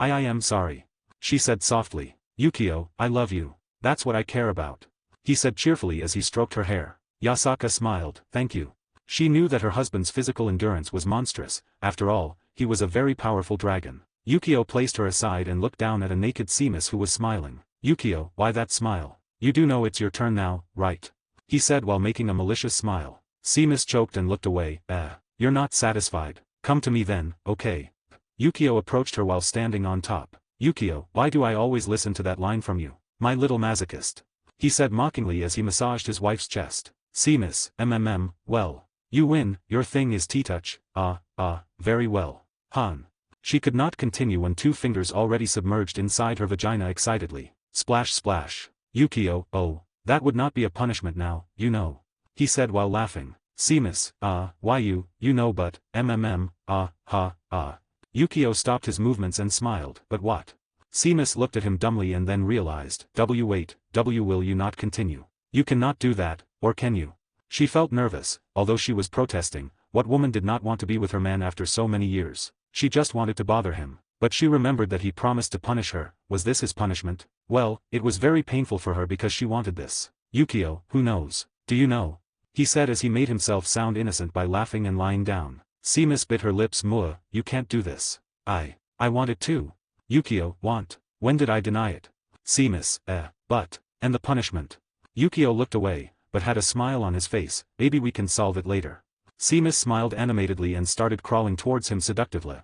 I am sorry. She said softly. Yukio, I love you. That's what I care about. He said cheerfully as he stroked her hair. Yasaka smiled, thank you. She knew that her husband's physical endurance was monstrous, after all, he was a very powerful dragon. Yukio placed her aside and looked down at a naked Seamus who was smiling. Yukio, why that smile? You do know it's your turn now, right? He said while making a malicious smile. Seamus choked and looked away. You're not satisfied. Come to me then, okay. Yukio approached her while standing on top. Yukio, why do I always listen to that line from you? My little masochist. He said mockingly as he massaged his wife's chest. Seamus, well. You win, your thing is T-touch, very well. Han. She could not continue when 2 fingers already submerged inside her vagina excitedly. Splash splash. Yukio, oh, that would not be a punishment now, you know. He said while laughing. Seamus, why you know but, Yukio stopped his movements and smiled. But what? Seamus looked at him dumbly and then realized. Wait, will you not continue? You cannot do that, or can you? She felt nervous, although she was protesting. What woman did not want to be with her man after so many years? She just wanted to bother him. But she remembered that he promised to punish her. Was this his punishment? Well, it was very painful for her because she wanted this. Yukio, who knows? Do you know? He said as he made himself sound innocent by laughing and lying down. Seamus bit her lips. You can't do this. I want it too. Yukio, want? When did I deny it? Seamus, but, and the punishment? Yukio looked away, but had a smile on his face. Maybe we can solve it later. Seamus smiled animatedly and started crawling towards him seductively.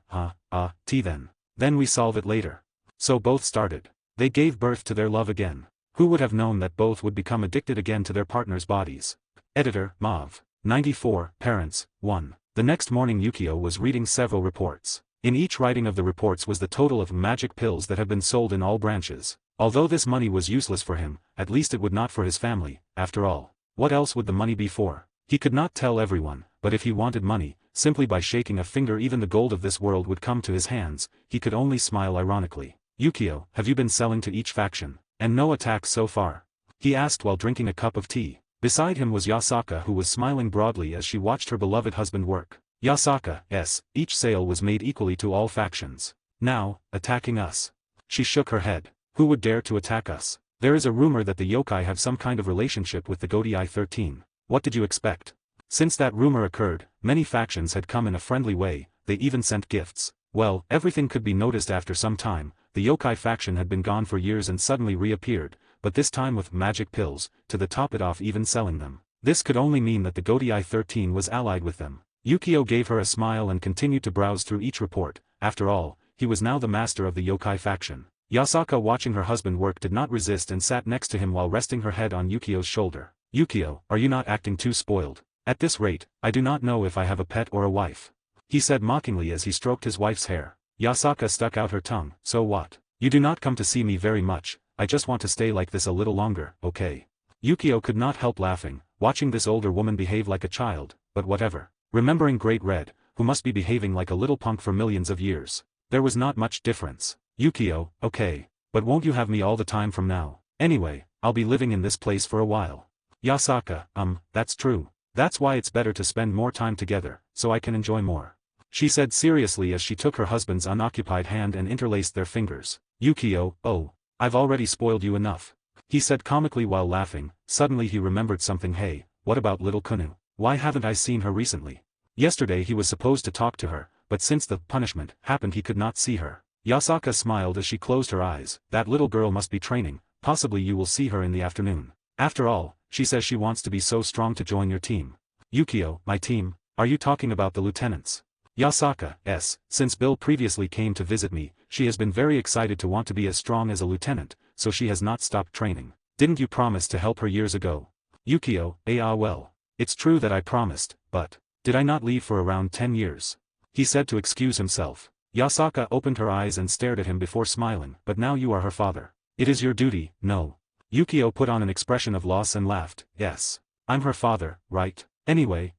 Then we solve it later. So both started. They gave birth to their love again. Who would have known that both would become addicted again to their partners' bodies? Editor, Mav. 94, Parents, 1. The next morning Yukio was reading several reports. In each writing of the reports was the total of magic pills that have been sold in all branches. Although this money was useless for him, at least it would not for his family, after all. What else would the money be for? He could not tell everyone, but if he wanted money, simply by shaking a finger even the gold of this world would come to his hands. He could only smile ironically. Yukio, have you been selling to each faction? And no attacks so far? He asked while drinking a cup of tea. Beside him was Yasaka who was smiling broadly as she watched her beloved husband work. Yasaka, yes, each sale was made equally to all factions. Now, attacking us. She shook her head. Who would dare to attack us? There is a rumor that the yokai have some kind of relationship with the Godai 13. What did you expect? Since that rumor occurred, many factions had come in a friendly way, they even sent gifts. Well, everything could be noticed after some time. The yokai faction had been gone for years and suddenly reappeared, but this time with magic pills, to the top it off even selling them. This could only mean that the Godii 13 was allied with them. Yukio gave her a smile and continued to browse through each report. After all, he was now the master of the yokai faction. Yasaka, watching her husband work, did not resist and sat next to him while resting her head on Yukio's shoulder. "Yukio, are you not acting too spoiled? At this rate, I do not know if I have a pet or a wife," he said mockingly as he stroked his wife's hair. Yasaka stuck out her tongue. "So what? You do not come to see me very much, I just want to stay like this a little longer, okay?" Yukio could not help laughing, watching this older woman behave like a child, but whatever. Remembering Great Red, who must be behaving like a little punk for millions of years. There was not much difference. "Yukio, okay. But won't you have me all the time from now? Anyway, I'll be living in this place for a while." Yasaka, that's true. That's why it's better to spend more time together, so I can enjoy more," she said seriously as she took her husband's unoccupied hand and interlaced their fingers. Yukio, "Oh, I've already spoiled you enough," he said comically while laughing. Suddenly he remembered something. "Hey, what about little Kunu? Why haven't I seen her recently?" Yesterday he was supposed to talk to her, but since the punishment happened he could not see her. Yasaka smiled as she closed her eyes. "That little girl must be training, possibly you will see her in the afternoon. After all, she says she wants to be so strong to join your team." "Yukio, my team? Are you talking about the lieutenants?" Yasaka, "Yes, since Bale previously came to visit me, she has been very excited to want to be as strong as a lieutenant, so she has not stopped training. Didn't you promise to help her years ago?" Yukio, well, it's true that I promised, but did I not leave for around 10 years? He said to excuse himself. Yasaka opened her eyes and stared at him before smiling. "But now you are her father. It is your duty, no?" Yukio put on an expression of loss and laughed. "Yes. I'm her father, right? Anyway,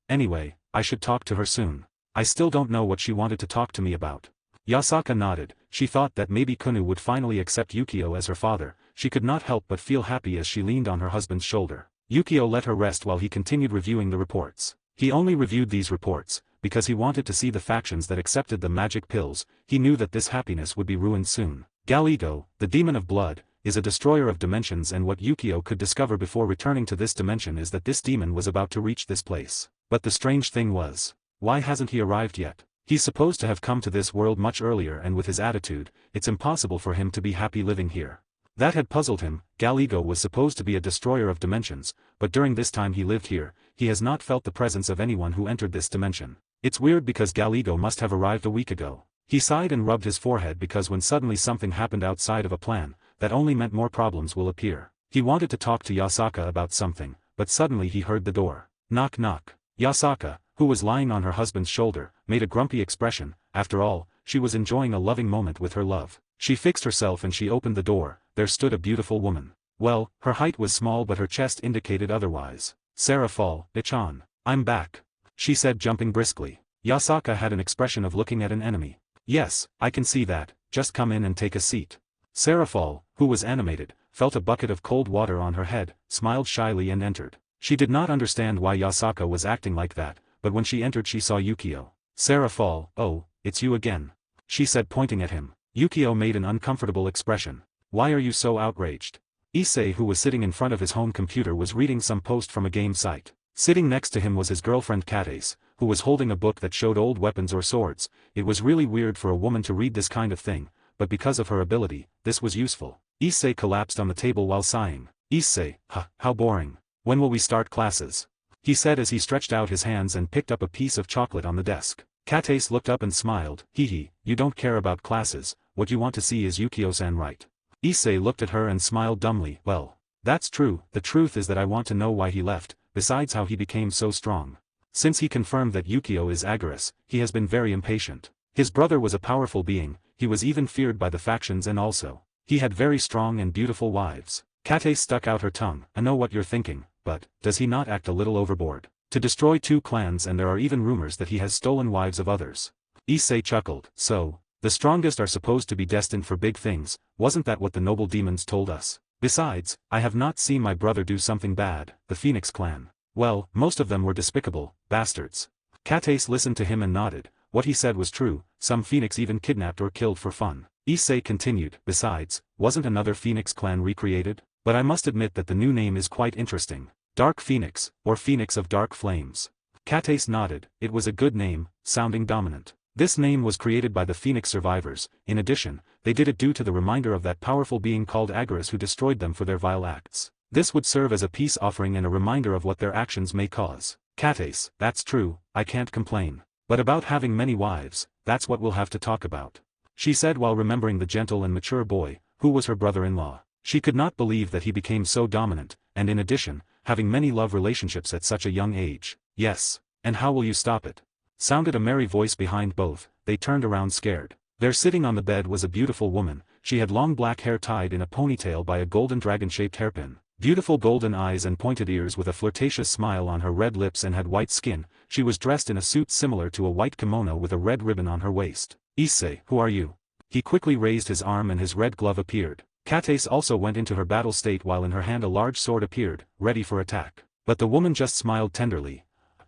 I should talk to her soon. I still don't know what she wanted to talk to me about." Yasaka nodded. She thought that maybe Kunu would finally accept Yukio as her father. She could not help but feel happy as she leaned on her husband's shoulder. Yukio let her rest while he continued reviewing the reports. He only reviewed these reports because he wanted to see the factions that accepted the magic pills. He knew that this happiness would be ruined soon. Galigo, the demon of blood, is a destroyer of dimensions, and what Yukio could discover before returning to this dimension is that this demon was about to reach this place. But the strange thing was, why hasn't he arrived yet? He's supposed to have come to this world much earlier, and with his attitude, it's impossible for him to be happy living here. That had puzzled him. Galigo was supposed to be a destroyer of dimensions, but during this time he lived here, he has not felt the presence of anyone who entered this dimension. It's weird because Galigo must have arrived a week ago. He sighed and rubbed his forehead because when suddenly something happened outside of a plan, that only meant more problems will appear. He wanted to talk to Yasaka about something, but suddenly he heard the door. Knock knock. Yasaka, who was lying on her husband's shoulder, made a grumpy expression. After all, she was enjoying a loving moment with her love. She fixed herself and she opened the door. There stood a beautiful woman. Well, her height was small but her chest indicated otherwise. "Sereorg, Ichan, I'm back," she said, jumping briskly. Yasaka had an expression of looking at an enemy. "Yes, I can see that, just come in and take a seat." Sereorg, who was animated, felt a bucket of cold water on her head, smiled shyly and entered. She did not understand why Yasaka was acting like that, but when she entered she saw Yukio. "Sereorg, oh, it's you again," she said, pointing at him. Yukio made an uncomfortable expression. "Why are you so outraged?" Issei, who was sitting in front of his home computer, was reading some post from a game site. Sitting next to him was his girlfriend Katace, who was holding a book that showed old weapons or swords. It was really weird for a woman to read this kind of thing, but because of her ability, this was useful. Issei collapsed on the table while sighing. "Issei, how boring. When will we start classes?" he said as he stretched out his hands and picked up a piece of chocolate on the desk. Katace looked up and smiled. "Hee, you don't care about classes, what you want to see is Yukio-san, right?" Issei looked at her and smiled dumbly. "Well, that's true. The truth is that I want to know why he left, besides how he became so strong. Since he confirmed that Yukio is Agorist, he has been very impatient. His brother was a powerful being, he was even feared by the factions, and also, he had very strong and beautiful wives." Katace stuck out her tongue. "I know what you're thinking, but, does he not act a little overboard? To destroy 2 clans, and there are even rumors that he has stolen wives of others." Issei chuckled. "So, the strongest are supposed to be destined for big things, wasn't that what the noble demons told us? Besides, I have not seen my brother do something bad. The Phoenix clan. Well, most of them were despicable, bastards." Katace listened to him and nodded. What he said was true, some Phoenix even kidnapped or killed for fun. Issei continued. "Besides, wasn't another Phoenix clan recreated? But I must admit that the new name is quite interesting. Dark Phoenix, or Phoenix of Dark Flames." Katace nodded. It was a good name, sounding dominant. This name was created by the Phoenix survivors. In addition, they did it due to the reminder of that powerful being called Agorist who destroyed them for their vile acts. This would serve as a peace offering and a reminder of what their actions may cause. Cates, that's true, I can't complain. But about having many wives, that's what we'll have to talk about. She said while remembering the gentle and mature boy, who was her brother-in-law. She could not believe that he became so dominant, and in addition, having many love relationships at such a young age. Yes, and how will you stop it? Sounded a merry voice behind both. They turned around scared. There sitting on the bed was a beautiful woman. She had long black hair tied in a ponytail by a golden dragon-shaped hairpin. Beautiful golden eyes and pointed ears with a flirtatious smile on her red lips and had white skin. She was dressed in a suit similar to a white kimono with a red ribbon on her waist. Issei, who are you? He quickly raised his arm and his red glove appeared. Cates also went into her battle state while in her hand a large sword appeared, ready for attack. But the woman just smiled tenderly.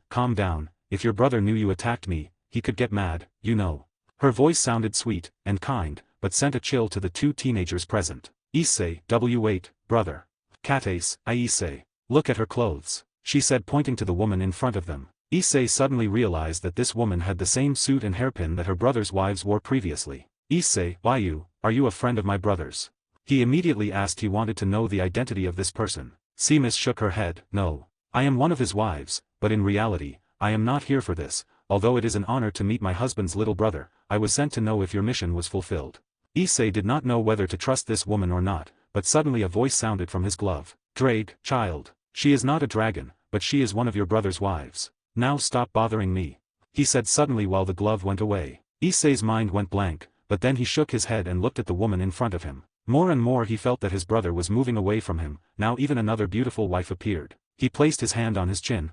Calm down, if your brother knew you attacked me, he could get mad, you know. Her voice sounded sweet and kind, but sent a chill to the two teenagers present. Issei, wait, brother. Cates, Issei. Look at her clothes, she said pointing to the woman in front of them. Issei suddenly realized that this woman had the same suit and hairpin that her brother's wives wore previously. Issei, are you a friend of my brother's? He immediately asked. He wanted to know the identity of this person. Seamus shook her head. No. I am one of his wives, but in reality, I am not here for this. Although it is an honor to meet my husband's little brother, I was sent to know if your mission was fulfilled. Issei did not know whether to trust this woman or not, but suddenly a voice sounded from his glove. Drake, child. She is not a dragon, but she is one of your brother's wives. Now stop bothering me. He said suddenly while the glove went away. Issei's mind went blank, but then he shook his head and looked at the woman in front of him. More and more he felt that his brother was moving away from him. Now even another beautiful wife appeared. He placed his hand on his chin.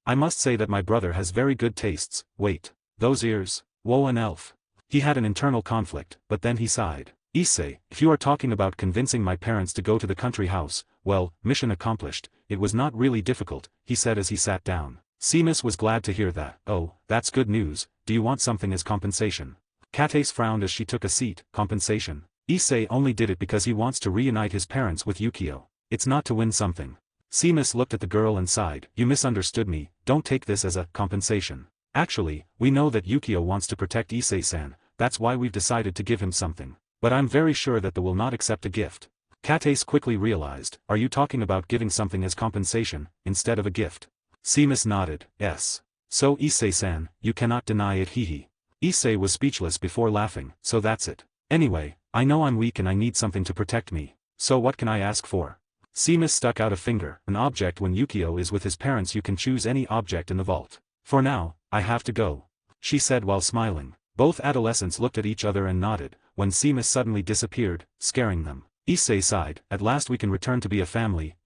I must say that my brother has very good tastes. Wait. Those ears. Whoa, an elf. He had an internal conflict, but then he sighed. Issei, if you are talking about convincing my parents to go to the country house, well, mission accomplished. It was not really difficult, he said as he sat down. Seamus was glad to hear that. Oh, that's good news. Do you want something as compensation? Cates frowned as she took a seat. Compensation? Issei only did it because he wants to reunite his parents with Yukio. It's not to win something. Seamus looked at the girl and sighed. You misunderstood me, don't take this as a compensation. Actually, we know that Yukio wants to protect Issei-san, that's why we've decided to give him something. But I'm very sure that they will not accept a gift. Cates quickly realized. Are you talking about giving something as compensation, instead of a gift? Seamus nodded. Yes. So Issei-san, you cannot deny it. Hehe. Issei was speechless before laughing. So that's it. Anyway, I know I'm weak and I need something to protect me. So what can I ask for? Seamus stuck out a finger. An object. When Yukio is with his parents you can choose any object in the vault. For now, I have to go, she said while smiling. Both adolescents looked at each other and nodded, when Seamus suddenly disappeared, scaring them. Issei sighed. At last we can return to be a family.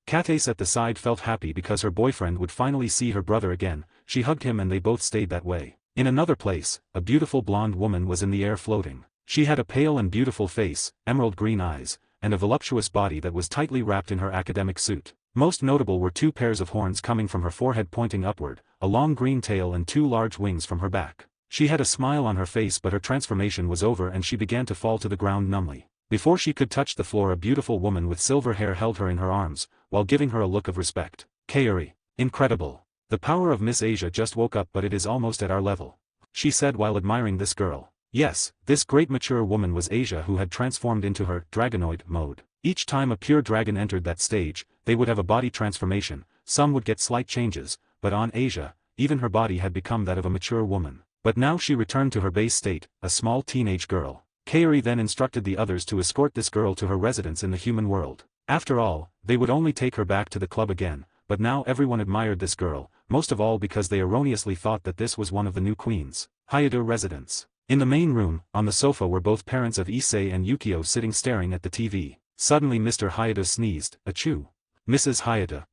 Cates at the side felt happy because her boyfriend would finally see her brother again. She hugged him and they both stayed that way. In another place, a beautiful blonde woman was in the air floating. She had a pale and beautiful face, emerald green eyes, and a voluptuous body that was tightly wrapped in her academic suit. Most notable were two pairs of horns coming from her forehead pointing upward, a long green tail and two large wings from her back. She had a smile on her face but her transformation was over and she began to fall to the ground numbly. Before she could touch the floor a beautiful woman with silver hair held her in her arms, while giving her a look of respect. Kaori. Incredible. The power of Miss Asia just woke up but it is almost at our level, she said while admiring this girl. Yes, this great mature woman was Asia who had transformed into her dragonoid mode. Each time a pure dragon entered that stage, they would have a body transformation, some would get slight changes, but on Asia, even her body had become that of a mature woman. But now she returned to her base state, a small teenage girl. Kaori then instructed the others to escort this girl to her residence in the human world. After all, they would only take her back to the club again, but now everyone admired this girl, most of all because they erroneously thought that this was one of the new queens. Hayado residence. In the main room, on the sofa were both parents of Issei and Yukio sitting staring at the TV. Suddenly Mr. Hayado sneezed. Achoo. Mrs. Hayado,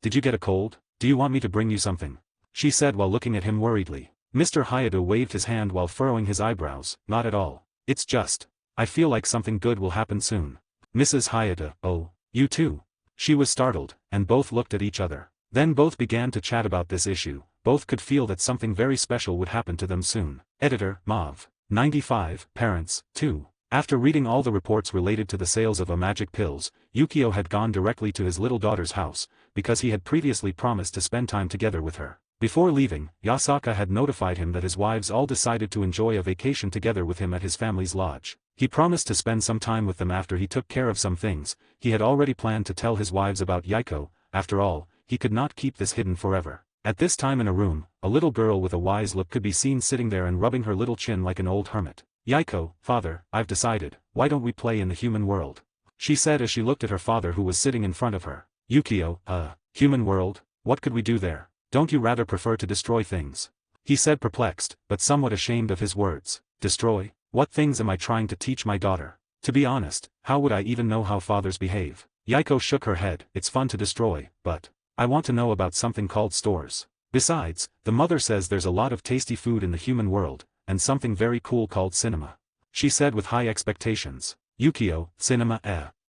did you get a cold? Do you want me to bring you something? She said while looking at him worriedly. Mr. Hayado waved his hand while furrowing his eyebrows. Not at all. It's just, I feel like something good will happen soon. Mrs. Hayado, oh, you too? She was startled, and both looked at each other. Then both began to chat about this issue. Both could feel that something very special would happen to them soon. Editor, Mauve. 95, Parents, 2. After reading all the reports related to the sales of magic pills, Yukio had gone directly to his little daughter's house, because he had previously promised to spend time together with her. Before leaving, Yasaka had notified him that his wives all decided to enjoy a vacation together with him at his family's lodge. He promised to spend some time with them after he took care of some things. He had already planned to tell his wives about Yukio. After all, he could not keep this hidden forever. At this time in a room, a little girl with a wise look could be seen sitting there and rubbing her little chin like an old hermit. "Yukio, father, I've decided, why don't we play in the human world?" she said as she looked at her father who was sitting in front of her. "Yukio, human world? What could we do there? Don't you rather prefer to destroy things?" he said perplexed, but somewhat ashamed of his words. "Destroy? What things am I trying to teach my daughter? To be honest, how would I even know how fathers behave?" Yukio shook her head. "It's fun to destroy, but I want to know about something called stores. Besides, the mother says there's a lot of tasty food in the human world, and something very cool called cinema," she said with high expectations. "Yukio, cinema,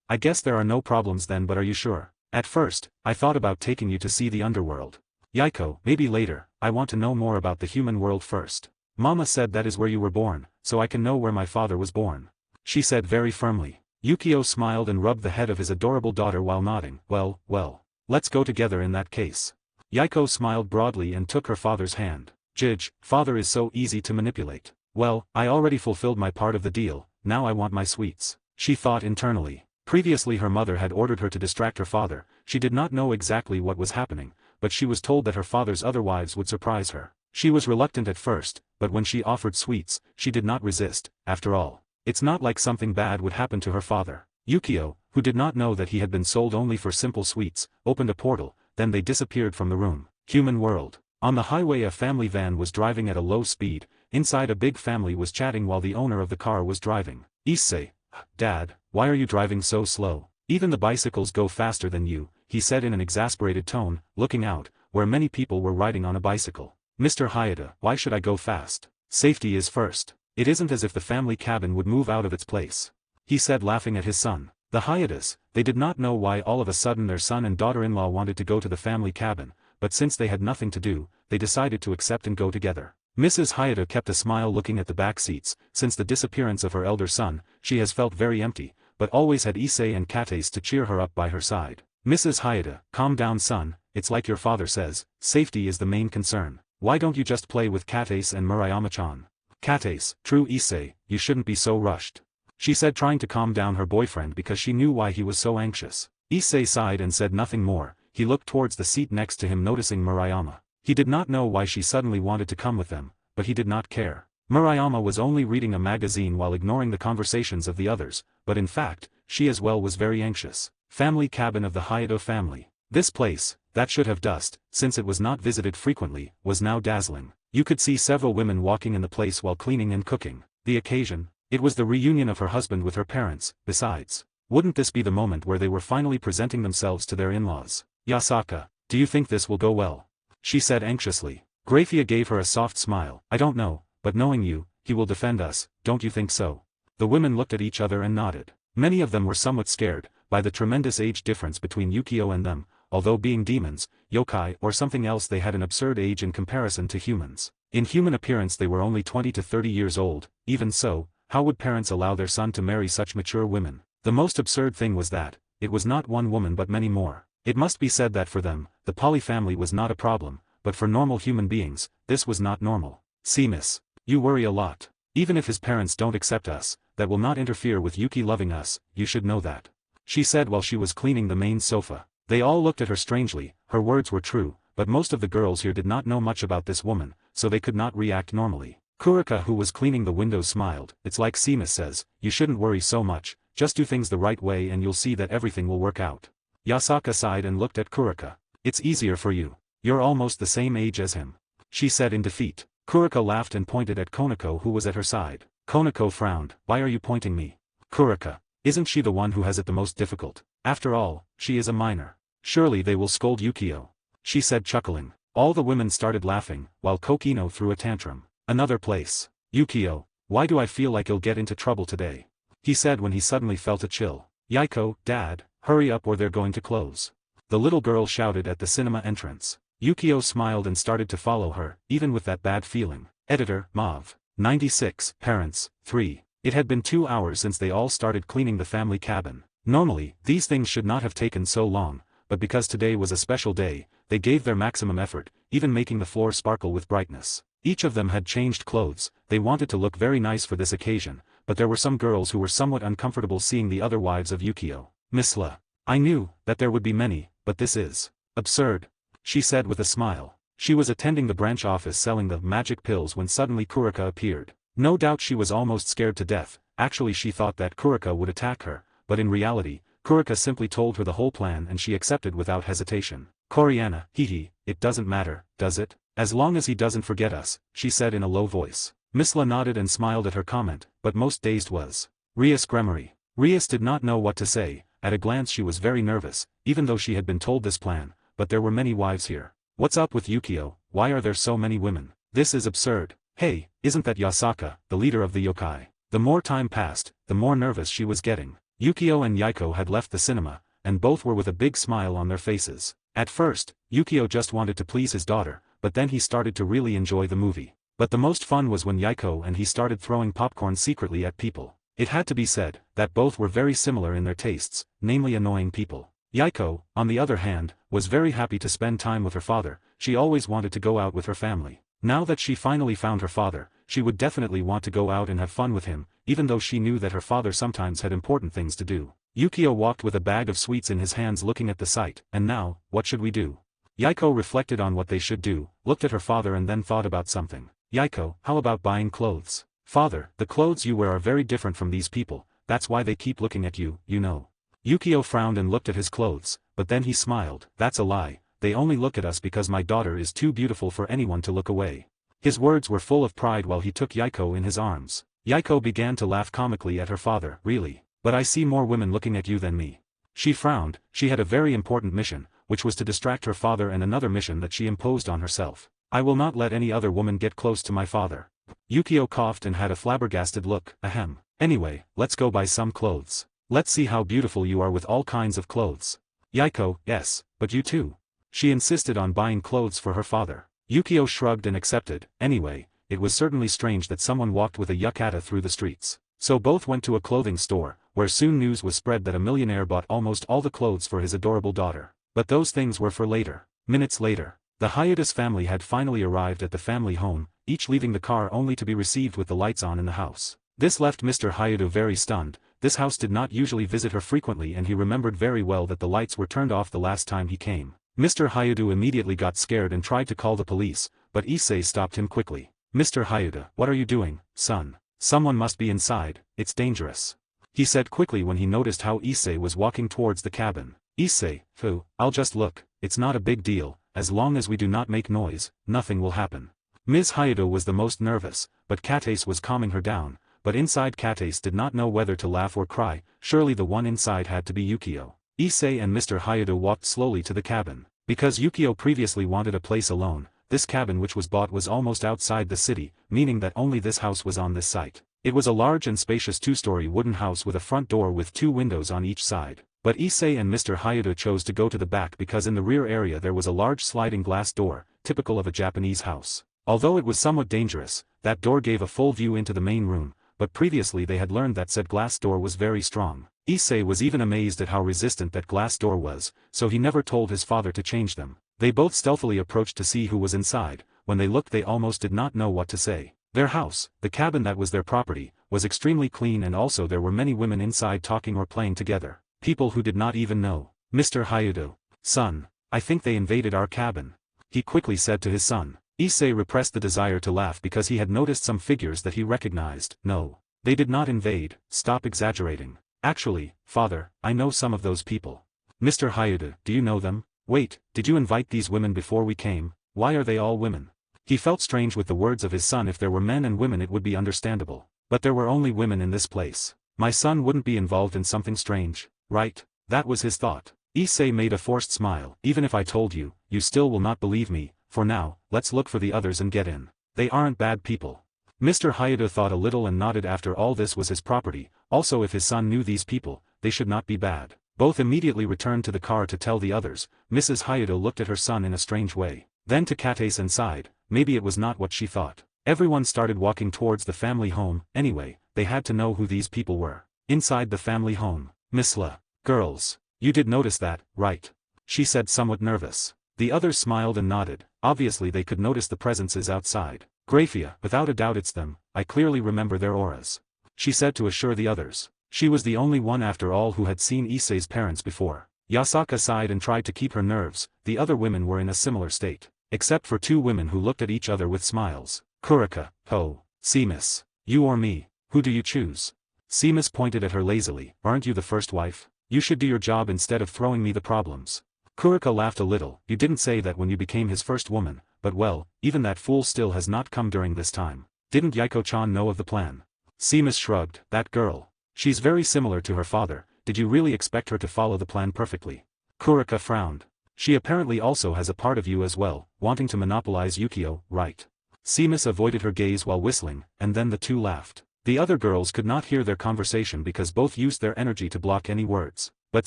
I guess there are no problems then, but are you sure? At first, I thought about taking you to see the underworld." "Yukio, maybe later, I want to know more about the human world first. Mama said that is where you were born, so I can know where my father was born," she said very firmly. Yukio smiled and rubbed the head of his adorable daughter while nodding. Well, let's go together in that case." Yukio smiled broadly and took her father's hand. "Jij, father is so easy to manipulate. Well, I already fulfilled my part of the deal, now I want my sweets," she thought internally. Previously her mother had ordered her to distract her father. She did not know exactly what was happening, but she was told that her father's other wives would surprise her. She was reluctant at first, but when she offered sweets, she did not resist. After all, it's not like something bad would happen to her father. Yukio, who did not know that he had been sold only for simple sweets, opened a portal, then they disappeared from the room. Human world. On the highway a family van was driving at a low speed. Inside a big family was chatting while the owner of the car was driving. "Issei, Dad, why are you driving so slow? Even the bicycles go faster than you," he said in an exasperated tone, looking out, where many people were riding on a bicycle. "Mr. Hayata, why should I go fast? Safety is first. It isn't as if the family cabin would move out of its place," he said laughing at his son. The Hayatas, they did not know why all of a sudden their son and daughter-in-law wanted to go to the family cabin, but since they had nothing to do, they decided to accept and go together. Mrs. Hayata kept a smile looking at the back seats. Since the disappearance of her elder son, she has felt very empty, but always had Issei and Kates to cheer her up by her side. "Mrs. Hayata, calm down son, it's like your father says, safety is the main concern. Why don't you just play with Kates and Murayama-chan?" "Kates, true Issei, you shouldn't be so rushed," she said trying to calm down her boyfriend because she knew why he was so anxious. Issei sighed and said nothing more. He looked towards the seat next to him noticing Murayama. He did not know why she suddenly wanted to come with them, but he did not care. Murayama was only reading a magazine while ignoring the conversations of the others, but in fact, she as well was very anxious. Family cabin of the Hayato family. This place, that should have dust, since it was not visited frequently, was now dazzling. You could see several women walking in the place while cleaning and cooking. The occasion? It was the reunion of her husband with her parents. Besides, wouldn't this be the moment where they were finally presenting themselves to their in-laws? "Yasaka, do you think this will go well?" she said anxiously. Graia gave her a soft smile. "I don't know, but knowing you, he will defend us, don't you think so?" The women looked at each other and nodded. Many of them were somewhat scared by the tremendous age difference between Yukio and them. Although being demons, yokai or something else, they had an absurd age in comparison to humans. In human appearance they were only 20 to 30 years old. Even so, how would parents allow their son to marry such mature women? The most absurd thing was that, it was not one woman but many more. It must be said that for them, the poly family was not a problem, but for normal human beings, this was not normal. "Seamus, you worry a lot. Even if his parents don't accept us, that will not interfere with Yuki loving us, you should know that," she said while she was cleaning the main sofa. They all looked at her strangely. Her words were true, but most of the girls here did not know much about this woman, so they could not react normally. Kurika, who was cleaning the windows, smiled. "It's like Seamus says, you shouldn't worry so much, just do things the right way and you'll see that everything will work out." Yasaka sighed and looked at Kurika. "It's easier for you. You're almost the same age as him," she said in defeat. Kurika laughed and pointed at Konako who was at her side. Konako frowned. "Why are you pointing me?" "Kurika, isn't she the one who has it the most difficult? After all, she is a minor. Surely they will scold Yukio," she said chuckling. All the women started laughing, while Kokino threw a tantrum. "Another place. Yukio, why do I feel like you'll get into trouble today?" he said when he suddenly felt a chill. "Yukio, Dad, hurry up or they're going to close," the little girl shouted at the cinema entrance. Yukio smiled and started to follow her, even with that bad feeling. Editor, Mauve. 96, Parents, 3. It had been 2 hours since they all started cleaning the family cabin. Normally, these things should not have taken so long, but because today was a special day, they gave their maximum effort. even making the floor sparkle with brightness. Each of them had changed clothes, they wanted to look very nice for this occasion, but there were some girls who were somewhat uncomfortable seeing the other wives of Yukio. Misla. I knew that there would be many, but this is absurd, she said with a smile. She was attending the branch office selling the magic pills when suddenly Kurika appeared. No doubt she was almost scared to death. Actually she thought that Kurika would attack her, but in reality, Kurika simply told her the whole plan and she accepted without hesitation. Coriana, hee, it doesn't matter, does it? As long as he doesn't forget us, she said in a low voice. Misla nodded and smiled at her comment, but most dazed was Rias Gremory. Rias did not know what to say. At a glance she was very nervous, even though she had been told this plan, but there were many wives here. What's up with Yukio? Why are there so many women? This is absurd. Hey, isn't that Yasaka, the leader of the yokai? The more time passed, the more nervous she was getting. Yukio and Yukio had left the cinema, and both were with a big smile on their faces. At first, Yukio just wanted to please his daughter, but then he started to really enjoy the movie. But the most fun was when Yukio and he started throwing popcorn secretly at people. It had to be said, that both were very similar in their tastes, namely annoying people. Yukio, on the other hand, was very happy to spend time with her father. She always wanted to go out with her family. Now that she finally found her father, she would definitely want to go out and have fun with him, even though she knew that her father sometimes had important things to do. Yukio walked with a bag of sweets in his hands looking at the sight. And now, what should we do? Yukio reflected on what they should do, looked at her father and then thought about something. Yukio, how about buying clothes? Father, the clothes you wear are very different from these people, that's why they keep looking at you, you know. Yukio frowned and looked at his clothes, but then he smiled. That's a lie, they only look at us because my daughter is too beautiful for anyone to look away. His words were full of pride while he took Yukio in his arms. Yukio began to laugh comically at her father. Really? But I see more women looking at you than me. She frowned. She had a very important mission, which was to distract her father, and another mission that she imposed on herself. I will not let any other woman get close to my father. Yukio coughed and had a flabbergasted look. Ahem. Anyway, let's go buy some clothes. Let's see how beautiful you are with all kinds of clothes. Yukio, yes, but you too. She insisted on buying clothes for her father. Yukio shrugged and accepted. Anyway, it was certainly strange that someone walked with a yukata through the streets. So both went to a clothing store, where soon news was spread that a millionaire bought almost all the clothes for his adorable daughter. But those things were for later. Minutes later, the Hayata's family had finally arrived at the family home, each leaving the car only to be received with the lights on in the house. This left Mr. Hayata very stunned. This house did not usually visit her frequently and he remembered very well that the lights were turned off the last time he came. Mr. Hayata immediately got scared and tried to call the police, but Issei stopped him quickly. Mr. Hayata, what are you doing, son? Someone must be inside, it's dangerous. He said quickly when he noticed how Issei was walking towards the cabin. Issei, phew, I'll just look, it's not a big deal, as long as we do not make noise, nothing will happen. Ms. Hayata was the most nervous, but Katase was calming her down, but inside Katase did not know whether to laugh or cry. Surely the one inside had to be Yukio. Issei and Mr. Hayata walked slowly to the cabin. Because Yukio previously wanted a place alone, this cabin which was bought was almost outside the city, meaning that only this house was on this site. It was a large and spacious two-story wooden house with a front door with 2 windows on each side. But Issei and Mr. Hayata chose to go to the back because in the rear area there was a large sliding glass door, typical of a Japanese house. Although it was somewhat dangerous, that door gave a full view into the main room, but previously they had learned that said glass door was very strong. Issei was even amazed at how resistant that glass door was, so he never told his father to change them. They both stealthily approached to see who was inside. When they looked they almost did not know what to say. Their house, the cabin that was their property, was extremely clean and also there were many women inside talking or playing together. People who did not even know. Mr. Hayata. Son, I think they invaded our cabin. He quickly said to his son. Issei repressed the desire to laugh because he had noticed some figures that he recognized. No. They did not invade, stop exaggerating. Actually, father, I know some of those people. Mr. Hayata, do you know them? Wait, did you invite these women before we came? Why are they all women? He felt strange with the words of his son. If there were men and women it would be understandable. But there were only women in this place. My son wouldn't be involved in something strange, right? That was his thought. Issei made a forced smile. Even if I told you, you still will not believe me. For now, let's look for the others and get in. They aren't bad people. Mr. Hayata thought a little and nodded. After all, this was his property. Also, if his son knew these people, they should not be bad. Both immediately returned to the car to tell the others. Mrs. Hayata looked at her son in a strange way. Then to Katase and sighed. Maybe it was not what she thought. Everyone started walking towards the family home. Anyway, they had to know who these people were. Inside the family home. Misla. Girls. You did notice that, right? She said somewhat nervous. The others smiled and nodded. Obviously they could notice the presences outside. Graia, without a doubt it's them, I clearly remember their auras. She said to assure the others. She was the only one after all who had seen Issei's parents before. Yasaka sighed and tried to keep her nerves, the other women were in a similar state. Except for two women who looked at each other with smiles. Kurika, oh, Seamus. You or me, who do you choose? Seamus pointed at her lazily, aren't you the first wife? You should do your job instead of throwing me the problems. Kurika laughed a little, you didn't say that when you became his first woman, but well, even that fool still has not come during this time. Didn't Yaiko-chan know of the plan? Seamus shrugged, that girl. She's very similar to her father, did you really expect her to follow the plan perfectly? Kurika frowned. She apparently also has a part of you as well, wanting to monopolize Yukio, right? Seamus avoided her gaze while whistling, and then the two laughed. The other girls could not hear their conversation because both used their energy to block any words. But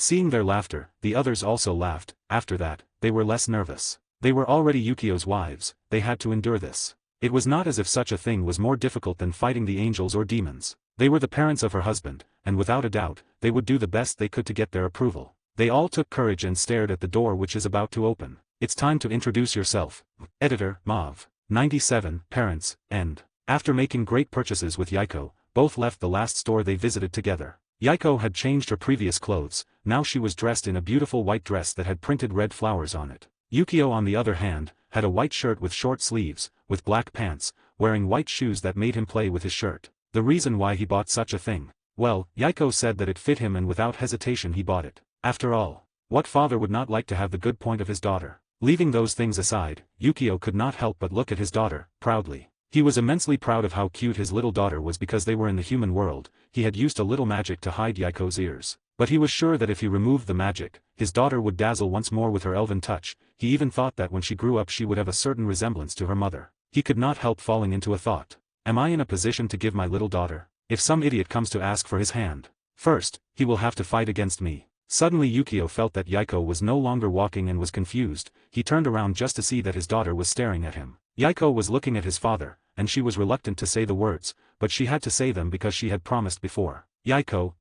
seeing their laughter, the others also laughed. After that, they were less nervous. They were already Yukio's wives, they had to endure this. It was not as if such a thing was more difficult than fighting the angels or demons. They were the parents of her husband, and without a doubt, they would do the best they could to get their approval. They all took courage and stared at the door which is about to open. It's time to introduce yourself. Editor, Mauve. 97, Parents, End. After making great purchases with Yaiko, both left the last store they visited together. Yaiko had changed her previous clothes, now she was dressed in a beautiful white dress that had printed red flowers on it. Yukio on the other hand, had a white shirt with short sleeves, with black pants, wearing white shoes that made him play with his shirt. The reason why he bought such a thing? Well, Yaiko said that it fit him and without hesitation he bought it. After all, what father would not like to have the good point of his daughter? Leaving those things aside, Yukio could not help but look at his daughter, proudly. He was immensely proud of how cute his little daughter was because they were in the human world. He had used a little magic to hide Yaiko's ears. But he was sure that if he removed the magic, his daughter would dazzle once more with her elven touch. He even thought that when she grew up she would have a certain resemblance to her mother. He could not help falling into a thought. Am I in a position to give my little daughter? If some idiot comes to ask for his hand, first, he will have to fight against me. Suddenly Yukio felt that Yaiko was no longer walking and was confused. He turned around just to see that his daughter was staring at him. Yaiko was looking at his father, and she was reluctant to say the words, but she had to say them because she had promised before. Yaiko,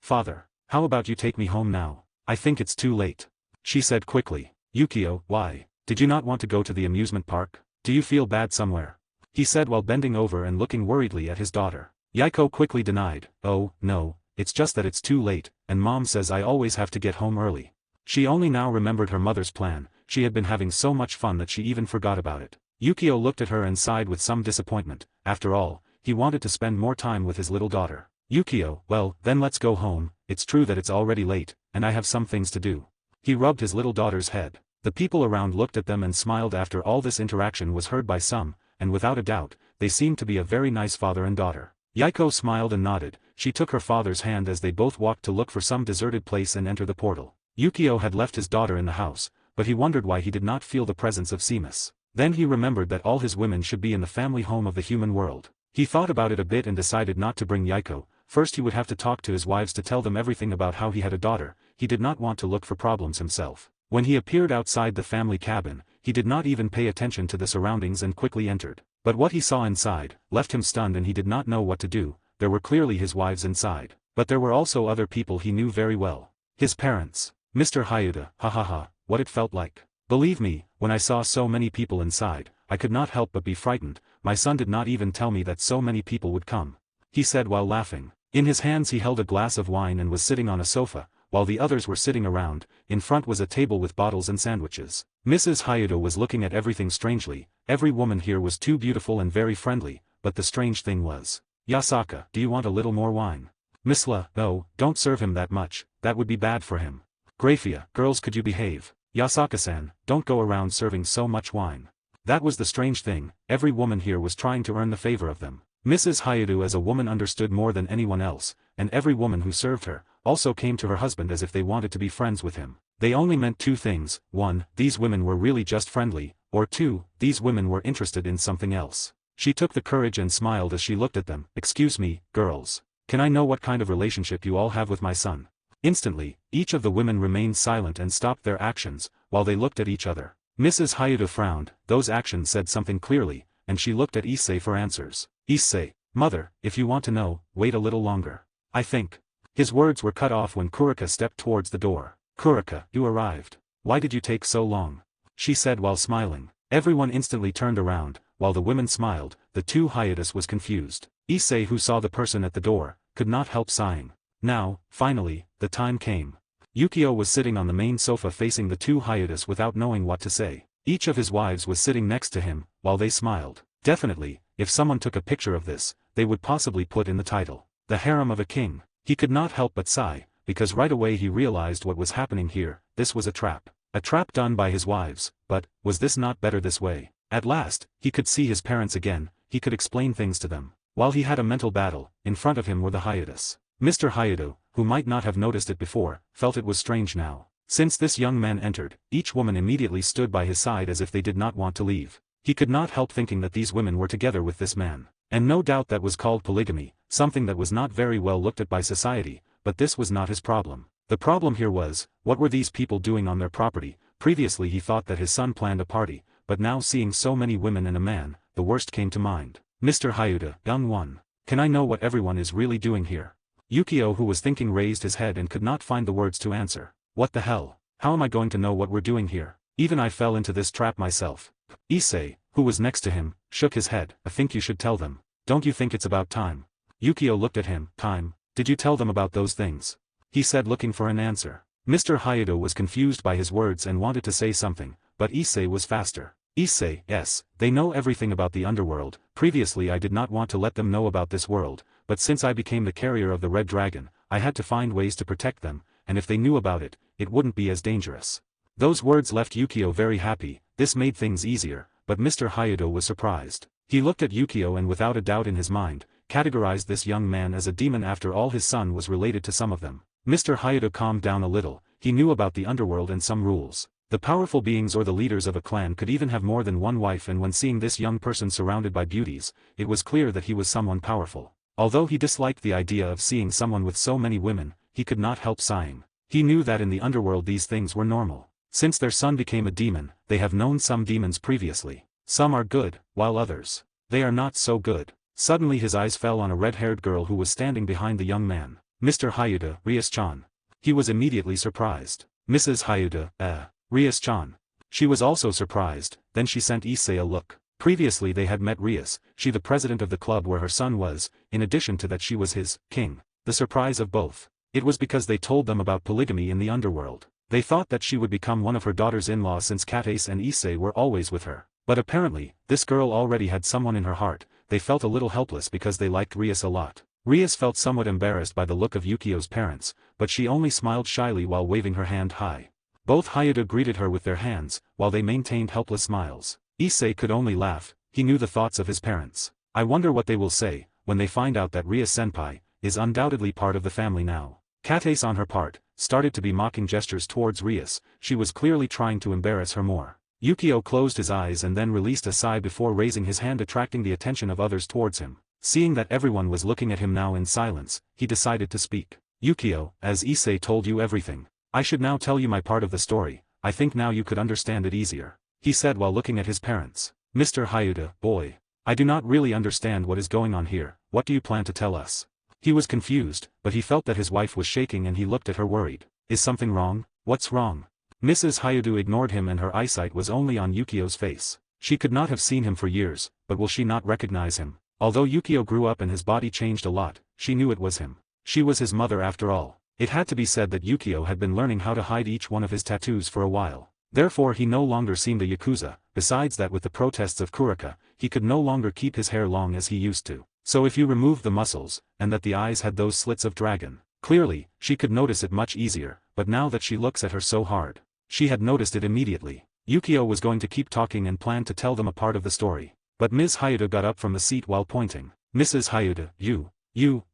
father, how about you take me home now? I think it's too late. She said quickly. Yukio, why? Did you not want to go to the amusement park? Do you feel bad somewhere? He said while bending over and looking worriedly at his daughter. Yaiko quickly denied, oh, no, it's just that it's too late, and mom says I always have to get home early. She only now remembered her mother's plan. She had been having so much fun that she even forgot about it. Yukio looked at her and sighed with some disappointment. After all, he wanted to spend more time with his little daughter. Yukio, well, then let's go home. It's true that it's already late, and I have some things to do. He rubbed his little daughter's head. The people around looked at them and smiled. After all this interaction was heard by some, and without a doubt, they seemed to be a very nice father and daughter. Yaiko smiled and nodded. She took her father's hand as they both walked to look for some deserted place and enter the portal. Yukio had left his daughter in the house, but he wondered why he did not feel the presence of Seamus. Then he remembered that all his women should be in the family home of the human world. He thought about it a bit and decided not to bring Yaiko. First he would have to talk to his wives to tell them everything about how he had a daughter. He did not want to look for problems himself. When he appeared outside the family cabin, he did not even pay attention to the surroundings and quickly entered. But what he saw inside left him stunned and he did not know what to do. There were clearly his wives inside. But there were also other people he knew very well. His parents. Mr. Hyuda, what it felt like. Believe me, when I saw so many people inside, I could not help but be frightened. My son did not even tell me that so many people would come. He said while laughing. In his hands he held a glass of wine and was sitting on a sofa, while the others were sitting around. In front was a table with bottles and sandwiches. Mrs. Hyuda was looking at everything strangely. Every woman here was too beautiful and very friendly, but the strange thing was. Yasaka, do you want a little more wine? Misla, no, don't serve him that much, that would be bad for him. Graia, girls could you behave? Yasaka-san, don't go around serving so much wine. That was the strange thing, every woman here was trying to earn the favor of them. Mrs. Hyuda as a woman understood more than anyone else, and every woman who served her, also came to her husband as if they wanted to be friends with him. They only meant two things: 1, these women were really just friendly, or 2, these women were interested in something else. She took the courage and smiled as she looked at them. Excuse me, girls. Can I know what kind of relationship you all have with my son? Instantly, each of the women remained silent and stopped their actions, while they looked at each other. Mrs. Hyuda frowned. Those actions said something clearly, and she looked at Issei for answers. Issei, mother, if you want to know, wait a little longer. I think. His words were cut off when Kurika stepped towards the door. Kurika, you arrived. Why did you take so long? She said while smiling. Everyone instantly turned around, while the women smiled. The two hiatus was confused. Issei, who saw the person at the door, could not help sighing. Now, finally, the time came. Yukio was sitting on the main sofa facing the two hiatus without knowing what to say. Each of his wives was sitting next to him, while they smiled. Definitely, if someone took a picture of this, they would possibly put in the title, "The Harem of a King." He could not help but sigh, because right away he realized what was happening here. This was a trap. A trap done by his wives, but, was this not better this way? At last, he could see his parents again, he could explain things to them. While he had a mental battle, in front of him were the hiatus. Mr. Hayato, who might not have noticed it before, felt it was strange now. Since this young man entered, each woman immediately stood by his side as if they did not want to leave. He could not help thinking that these women were together with this man. And no doubt that was called polygamy, something that was not very well looked at by society, but this was not his problem. The problem here was, what were these people doing on their property? Previously he thought that his son planned a party, but now seeing so many women and a man, the worst came to mind. Mr. Hayuda, young one. Can I know what everyone is really doing here? Yukio, who was thinking, raised his head and could not find the words to answer. What the hell? How am I going to know what we're doing here? Even I fell into this trap myself. Issei, who was next to him, shook his head. I think you should tell them. Don't you think it's about time? Yukio looked at him. Time? Did you tell them about those things? He said, looking for an answer. Mr. Hayato was confused by his words and wanted to say something, but Issei was faster. Issei, yes, they know everything about the underworld. Previously I did not want to let them know about this world, but since I became the carrier of the Red Dragon, I had to find ways to protect them, and if they knew about it, it wouldn't be as dangerous. Those words left Yukio very happy. This made things easier, but Mr. Hayato was surprised. He looked at Yukio and without a doubt in his mind, categorized this young man as a demon. After all, his son was related to some of them. Mr. Hayato calmed down a little. He knew about the underworld and some rules. The powerful beings or the leaders of a clan could even have more than one wife, and when seeing this young person surrounded by beauties, it was clear that he was someone powerful. Although he disliked the idea of seeing someone with so many women, he could not help sighing. He knew that in the underworld these things were normal. Since their son became a demon, they have known some demons previously. Some are good, while others, they are not so good. Suddenly his eyes fell on a red-haired girl who was standing behind the young man. Mr. Hayuda, Rias-chan. He was immediately surprised. Mrs. Hayuda, Rias-chan. She was also surprised. Then she sent Issei a look. Previously they had met Rias, she the president of the club where her son was, in addition to that she was his king. The surprise of both. It was because they told them about polygamy in the underworld. They thought that she would become one of her daughters-in-law since Katace and Issei were always with her. But apparently, this girl already had someone in her heart. They felt a little helpless because they liked Rias a lot. Rias felt somewhat embarrassed by the look of Yukio's parents, but she only smiled shyly while waving her hand high. Both Hayuda greeted her with their hands, while they maintained helpless smiles. Issei could only laugh. He knew the thoughts of his parents. I wonder what they will say, when they find out that Rias-senpai is undoubtedly part of the family now. Katace on her part, started to be mocking gestures towards Rias. She was clearly trying to embarrass her more. Yukio closed his eyes and then released a sigh before raising his hand, attracting the attention of others towards him. Seeing that everyone was looking at him now in silence, he decided to speak. Yukio, as Issei told you everything, I should now tell you my part of the story. I think now you could understand it easier, he said while looking at his parents. Mr. Hayuda, boy. I do not really understand what is going on here. What do you plan to tell us? He was confused, but he felt that his wife was shaking and he looked at her worried. Is something wrong? What's wrong? Mrs. Hayuda ignored him and her eyesight was only on Yukio's face. She could not have seen him for years, but will she not recognize him? Although Yukio grew up and his body changed a lot, she knew it was him. She was his mother after all. It had to be said that Yukio had been learning how to hide each one of his tattoos for a while. Therefore he no longer seemed a yakuza. Besides that, with the protests of Kuraka, he could no longer keep his hair long as he used to. So if you removed the muscles, and that the eyes had those slits of dragon, clearly, she could notice it much easier, but now that she looks at her so hard, she had noticed it immediately. Yukio was going to keep talking and planned to tell them a part of the story. But Ms. Hayuda got up from the seat while pointing. Mrs. Hayuda, you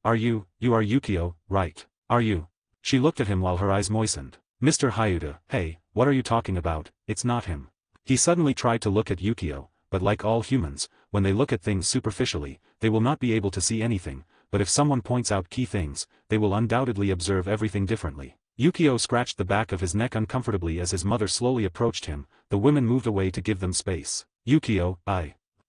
are Yukio, right? Are you? She looked at him while her eyes moistened. Mr. Hayuda, hey, what are you talking about? It's not him. He suddenly tried to look at Yukio, but like all humans, when they look at things superficially, they will not be able to see anything, but if someone points out key things, they will undoubtedly observe everything differently. Yukio scratched the back of his neck uncomfortably as his mother slowly approached him. The women moved away to give them space. Yukio,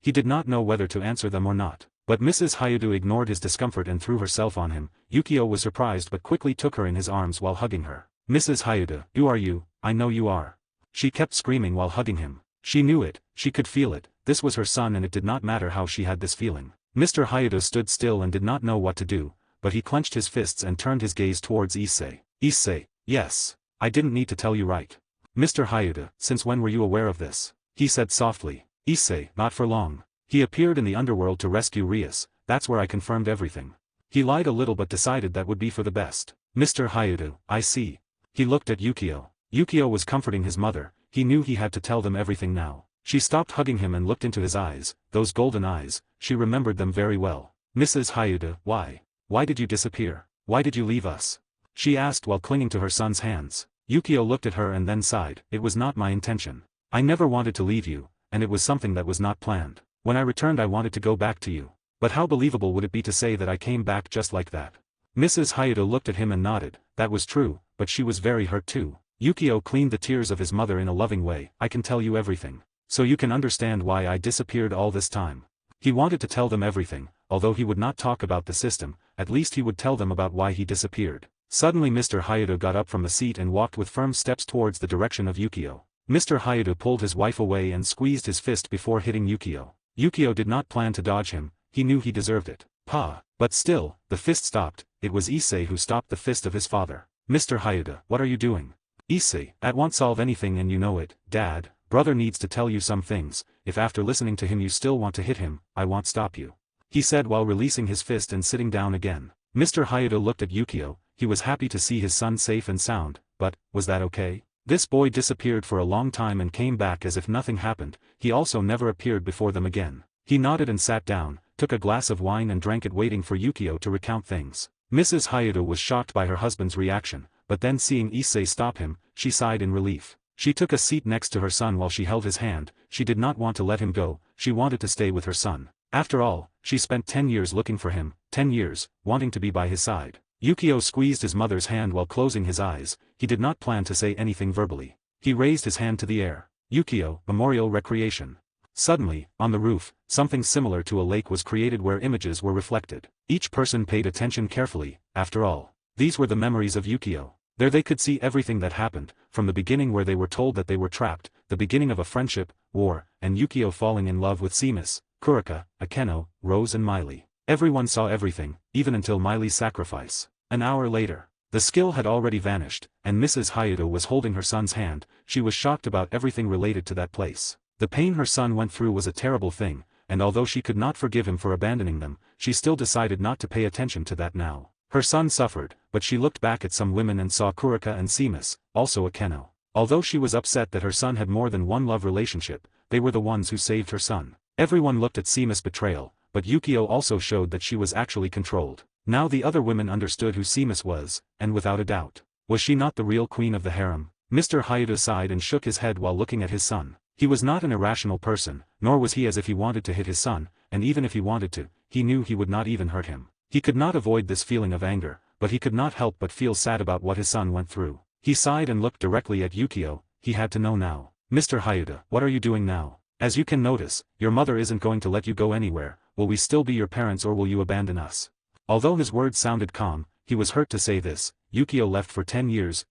He did not know whether to answer them or not. But Mrs. Hayuda ignored his discomfort and threw herself on him. Yukio was surprised but quickly took her in his arms while hugging her. Mrs. Hayuda, you, I know you are. She kept screaming while hugging him. She knew it, She could feel it, this was her son and it did not matter how she had this feeling. Mr. Hayato stood still and did not know what to do, but he clenched his fists and turned his gaze towards Issei. Issei, yes. I didn't need to tell you, right? Mr. Hayato, since when were you aware of this? He said softly. Issei, not for long. He appeared in the underworld to rescue Rias, that's where I confirmed everything. He lied a little but decided that would be for the best. Mr. Hayato, I see. He looked at Yukio. Yukio was comforting his mother, he knew he had to tell them everything now. She stopped hugging him and looked into his eyes, those golden eyes, she remembered them very well. Mrs. Hayato, why? Why did you disappear? Why did you leave us? She asked while clinging to her son's hands. Yukio looked at her and then sighed. It was not my intention. I never wanted to leave you, and it was something that was not planned. When I returned I wanted to go back to you. But how believable would it be to say that I came back just like that? Mrs. Hayato looked at him and nodded. That was true, but she was very hurt too. Yukio cleaned the tears of his mother in a loving way. I can tell you everything. So you can understand why I disappeared all this time. He wanted to tell them everything, although he would not talk about the system, at least he would tell them about why he disappeared. Suddenly Mr. Hayato got up from the seat and walked with firm steps towards the direction of Yukio. Mr. Hayato pulled his wife away and squeezed his fist before hitting Yukio. Yukio did not plan to dodge him, he knew he deserved it. Pa! But still, the fist stopped, it was Issei who stopped the fist of his father. Mr. Hayato, what are you doing? Issei, that won't solve anything and you know it, Dad. Brother needs to tell you some things, if after listening to him you still want to hit him, I won't stop you. He said while releasing his fist and sitting down again. Mr. Hayato looked at Yukio, he was happy to see his son safe and sound, but, was that okay? This boy disappeared for a long time and came back as if nothing happened, he also never appeared before them again. He nodded and sat down, took a glass of wine and drank it waiting for Yukio to recount things. Mrs. Hayato was shocked by her husband's reaction, but then seeing Issei stop him, she sighed in relief. She took a seat next to her son while she held his hand, she did not want to let him go, she wanted to stay with her son. After all, she spent 10 years looking for him, 10 years, wanting to be by his side. Yukio squeezed his mother's hand while closing his eyes, he did not plan to say anything verbally. He raised his hand to the air. Yukio, Memorial Recreation. Suddenly, on the roof, something similar to a lake was created where images were reflected. Each person paid attention carefully, after all. These were the memories of Yukio. There they could see everything that happened, from the beginning where they were told that they were trapped, the beginning of a friendship, war, and Yukio falling in love with Seamus, Kurika, Akeno, Rose and Miley. Everyone saw everything, even until Miley's sacrifice. An hour later, the skill had already vanished, and Mrs. Hayato was holding her son's hand, she was shocked about everything related to that place. The pain her son went through was a terrible thing, and although she could not forgive him for abandoning them, she still decided not to pay attention to that now. Her son suffered, but she looked back at some women and saw Kurika and Seamus, also Akeno. Although she was upset that her son had more than one love relationship, they were the ones who saved her son. Everyone looked at Seamus' betrayal, but Yukio also showed that she was actually controlled. Now the other women understood who Seamus was, and without a doubt. Was she not the real queen of the harem? Mr. Hayato sighed and shook his head while looking at his son. He was not an irrational person, nor was he as if he wanted to hit his son, and even if he wanted to, he knew he would not even hurt him. He could not avoid this feeling of anger, but he could not help but feel sad about what his son went through. He sighed and looked directly at Yukio, he had to know now. Mr. Hayato, what are you doing now? As you can notice, your mother isn't going to let you go anywhere, will we still be your parents or will you abandon us? Although his words sounded calm, he was hurt to say this. Yukio left for 10 years,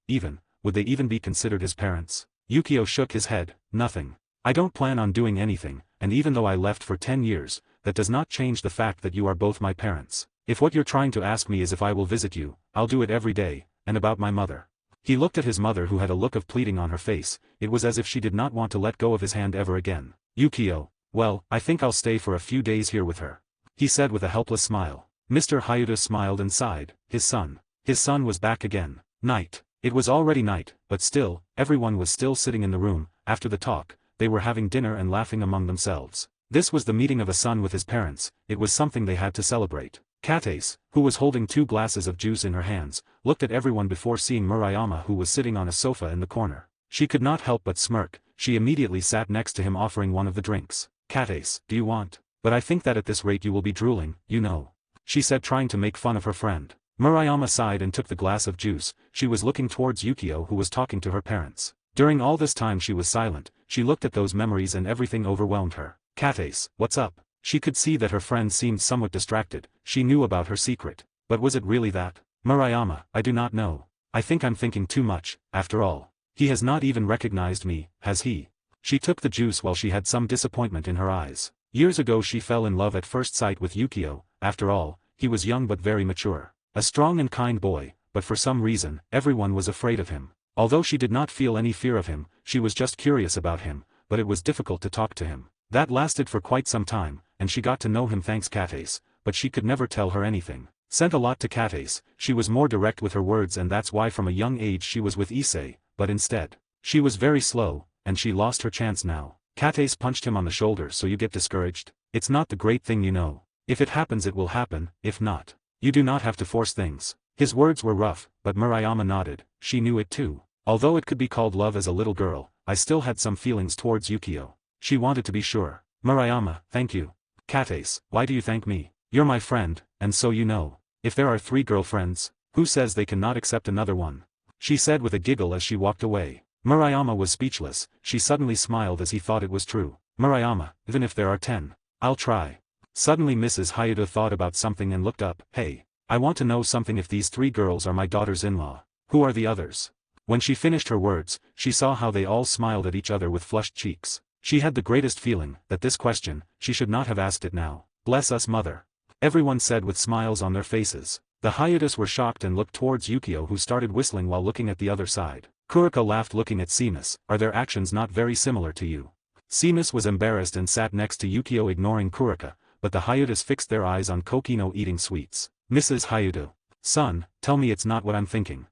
would they even be considered his parents? Yukio shook his head, nothing. I don't plan on doing anything, and even though I left for 10 years, that does not change the fact that you are both my parents. If what you're trying to ask me is if I will visit you, I'll do it every day, and about my mother. He looked at his mother who had a look of pleading on her face, it was as if she did not want to let go of his hand ever again. Yukio, well, I think I'll stay for a few days here with her. He said with a helpless smile. Mr. Hayato smiled and sighed, his son. His son was back again. Night. It was already night, but still, everyone was still sitting in the room. After the talk, they were having dinner and laughing among themselves. This was the meeting of a son with his parents, it was something they had to celebrate. Katace, who was holding 2 glasses of juice in her hands, looked at everyone before seeing Murayama who was sitting on a sofa in the corner. She could not help but smirk, she immediately sat next to him offering one of the drinks. Katace, do you want? But I think that at this rate you will be drooling, you know. She said trying to make fun of her friend. Murayama sighed and took the glass of juice, she was looking towards Yukio who was talking to her parents. During all this time she was silent, she looked at those memories and everything overwhelmed her. Katace, what's up? She could see that her friend seemed somewhat distracted, she knew about her secret. But was it really that? Murayama, I do not know. I think I'm thinking too much, after all. He has not even recognized me, has he? She took the juice while she had some disappointment in her eyes. Years ago she fell in love at first sight with Yukio. After all, he was young but very mature. A strong and kind boy, but for some reason, everyone was afraid of him. Although she did not feel any fear of him, she was just curious about him, but it was difficult to talk to him. That lasted for quite some time, and she got to know him thanks Katace, but she could never tell her anything. Sent a lot to Katace, she was more direct with her words, and that's why from a young age she was with Issei, but instead, she was very slow, and she lost her chance now. Katace punched him on the shoulder. So you get discouraged? It's not the great thing, you know. If it happens it will happen, if not, you do not have to force things. His words were rough, but Murayama nodded. She knew it too. Although it could be called love as a little girl, I still had some feelings towards Yukio. She wanted to be sure. Murayama, thank you. Katace, why do you thank me? You're my friend, and so you know. If there are 3 girlfriends, who says they cannot accept another one? She said with a giggle as she walked away. Murayama was speechless. She suddenly smiled as he thought it was true. Murayama, even if there are 10, I'll try. Suddenly Mrs. Hayata thought about something and looked up. Hey, I want to know something. If these 3 girls are my daughters-in-law, who are the others? When she finished her words, she saw how they all smiled at each other with flushed cheeks. She had the greatest feeling that this question, she should not have asked it now. Bless us, mother. Everyone said with smiles on their faces. The Hayatas were shocked and looked towards Yukio, who started whistling while looking at the other side. Kurika laughed looking at Seamus. Are their actions not very similar to you? Seamus was embarrassed and sat next to Yukio ignoring Kurika, but the Hayatas fixed their eyes on Kokino eating sweets. Mrs. Hayata. Son, tell me it's not what I'm thinking.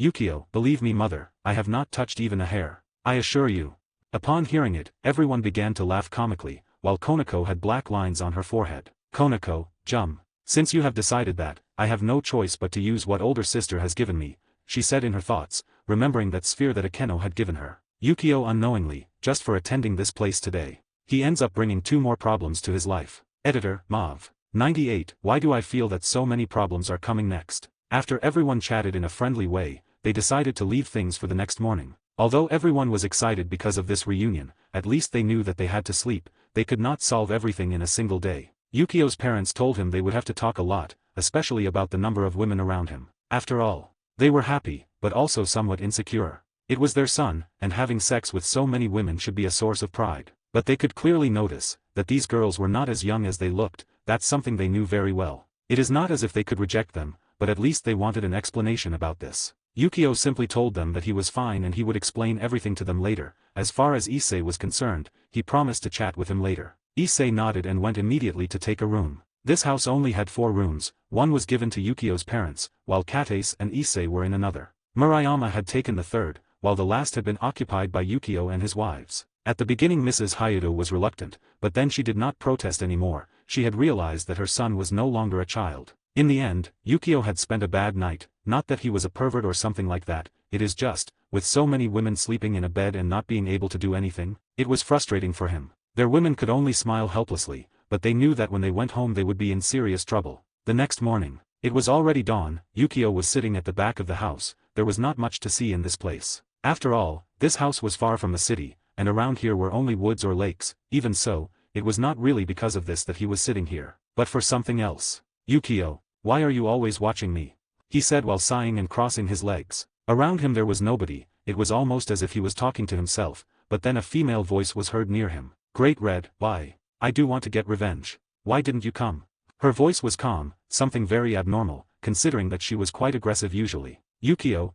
Yukio, believe me mother, I have not touched even a hair. I assure you. Upon hearing it, everyone began to laugh comically, while Konako had black lines on her forehead. Konako, Jum. Since you have decided that, I have no choice but to use what older sister has given me, she said in her thoughts, remembering that sphere that Akeno had given her. Yukio unknowingly, just for attending this place today. He ends up bringing 2 more problems to his life. Editor, Mauve. 98. Why do I feel that so many problems are coming next? After everyone chatted in a friendly way, they decided to leave things for the next morning. Although everyone was excited because of this reunion, at least they knew that they had to sleep. They could not solve everything in a single day. Yukio's parents told him they would have to talk a lot, especially about the number of women around him. After all, they were happy, but also somewhat insecure. It was their son, and having sex with so many women should be a source of pride. But they could clearly notice that these girls were not as young as they looked. That's something they knew very well. It is not as if they could reject them, but at least they wanted an explanation about this. Yukio simply told them that he was fine and he would explain everything to them later. As far as Issei was concerned, he promised to chat with him later. Issei nodded and went immediately to take a room. This house only had 4 rooms. One was given to Yukio's parents, while Katace and Issei were in another. Murayama had taken the third, while the last had been occupied by Yukio and his wives. At the beginning Mrs. Hayata was reluctant, but then she did not protest anymore. She had realized that her son was no longer a child. In the end, Yukio had spent a bad night, not that he was a pervert or something like that, it is just, with so many women sleeping in a bed and not being able to do anything, it was frustrating for him. Their women could only smile helplessly, but they knew that when they went home they would be in serious trouble. The next morning, it was already dawn. Yukio was sitting at the back of the house. There was not much to see in this place. After all, this house was far from the city, and around here were only woods or lakes. Even so, it was not really because of this that he was sitting here, but for something else. Yukio, why are you always watching me? He said while sighing and crossing his legs. Around him there was nobody. It was almost as if he was talking to himself, but then a female voice was heard near him. Great Red, why? I do want to get revenge. Why didn't you come? Her voice was calm, something very abnormal, considering that she was quite aggressive usually. Yukio,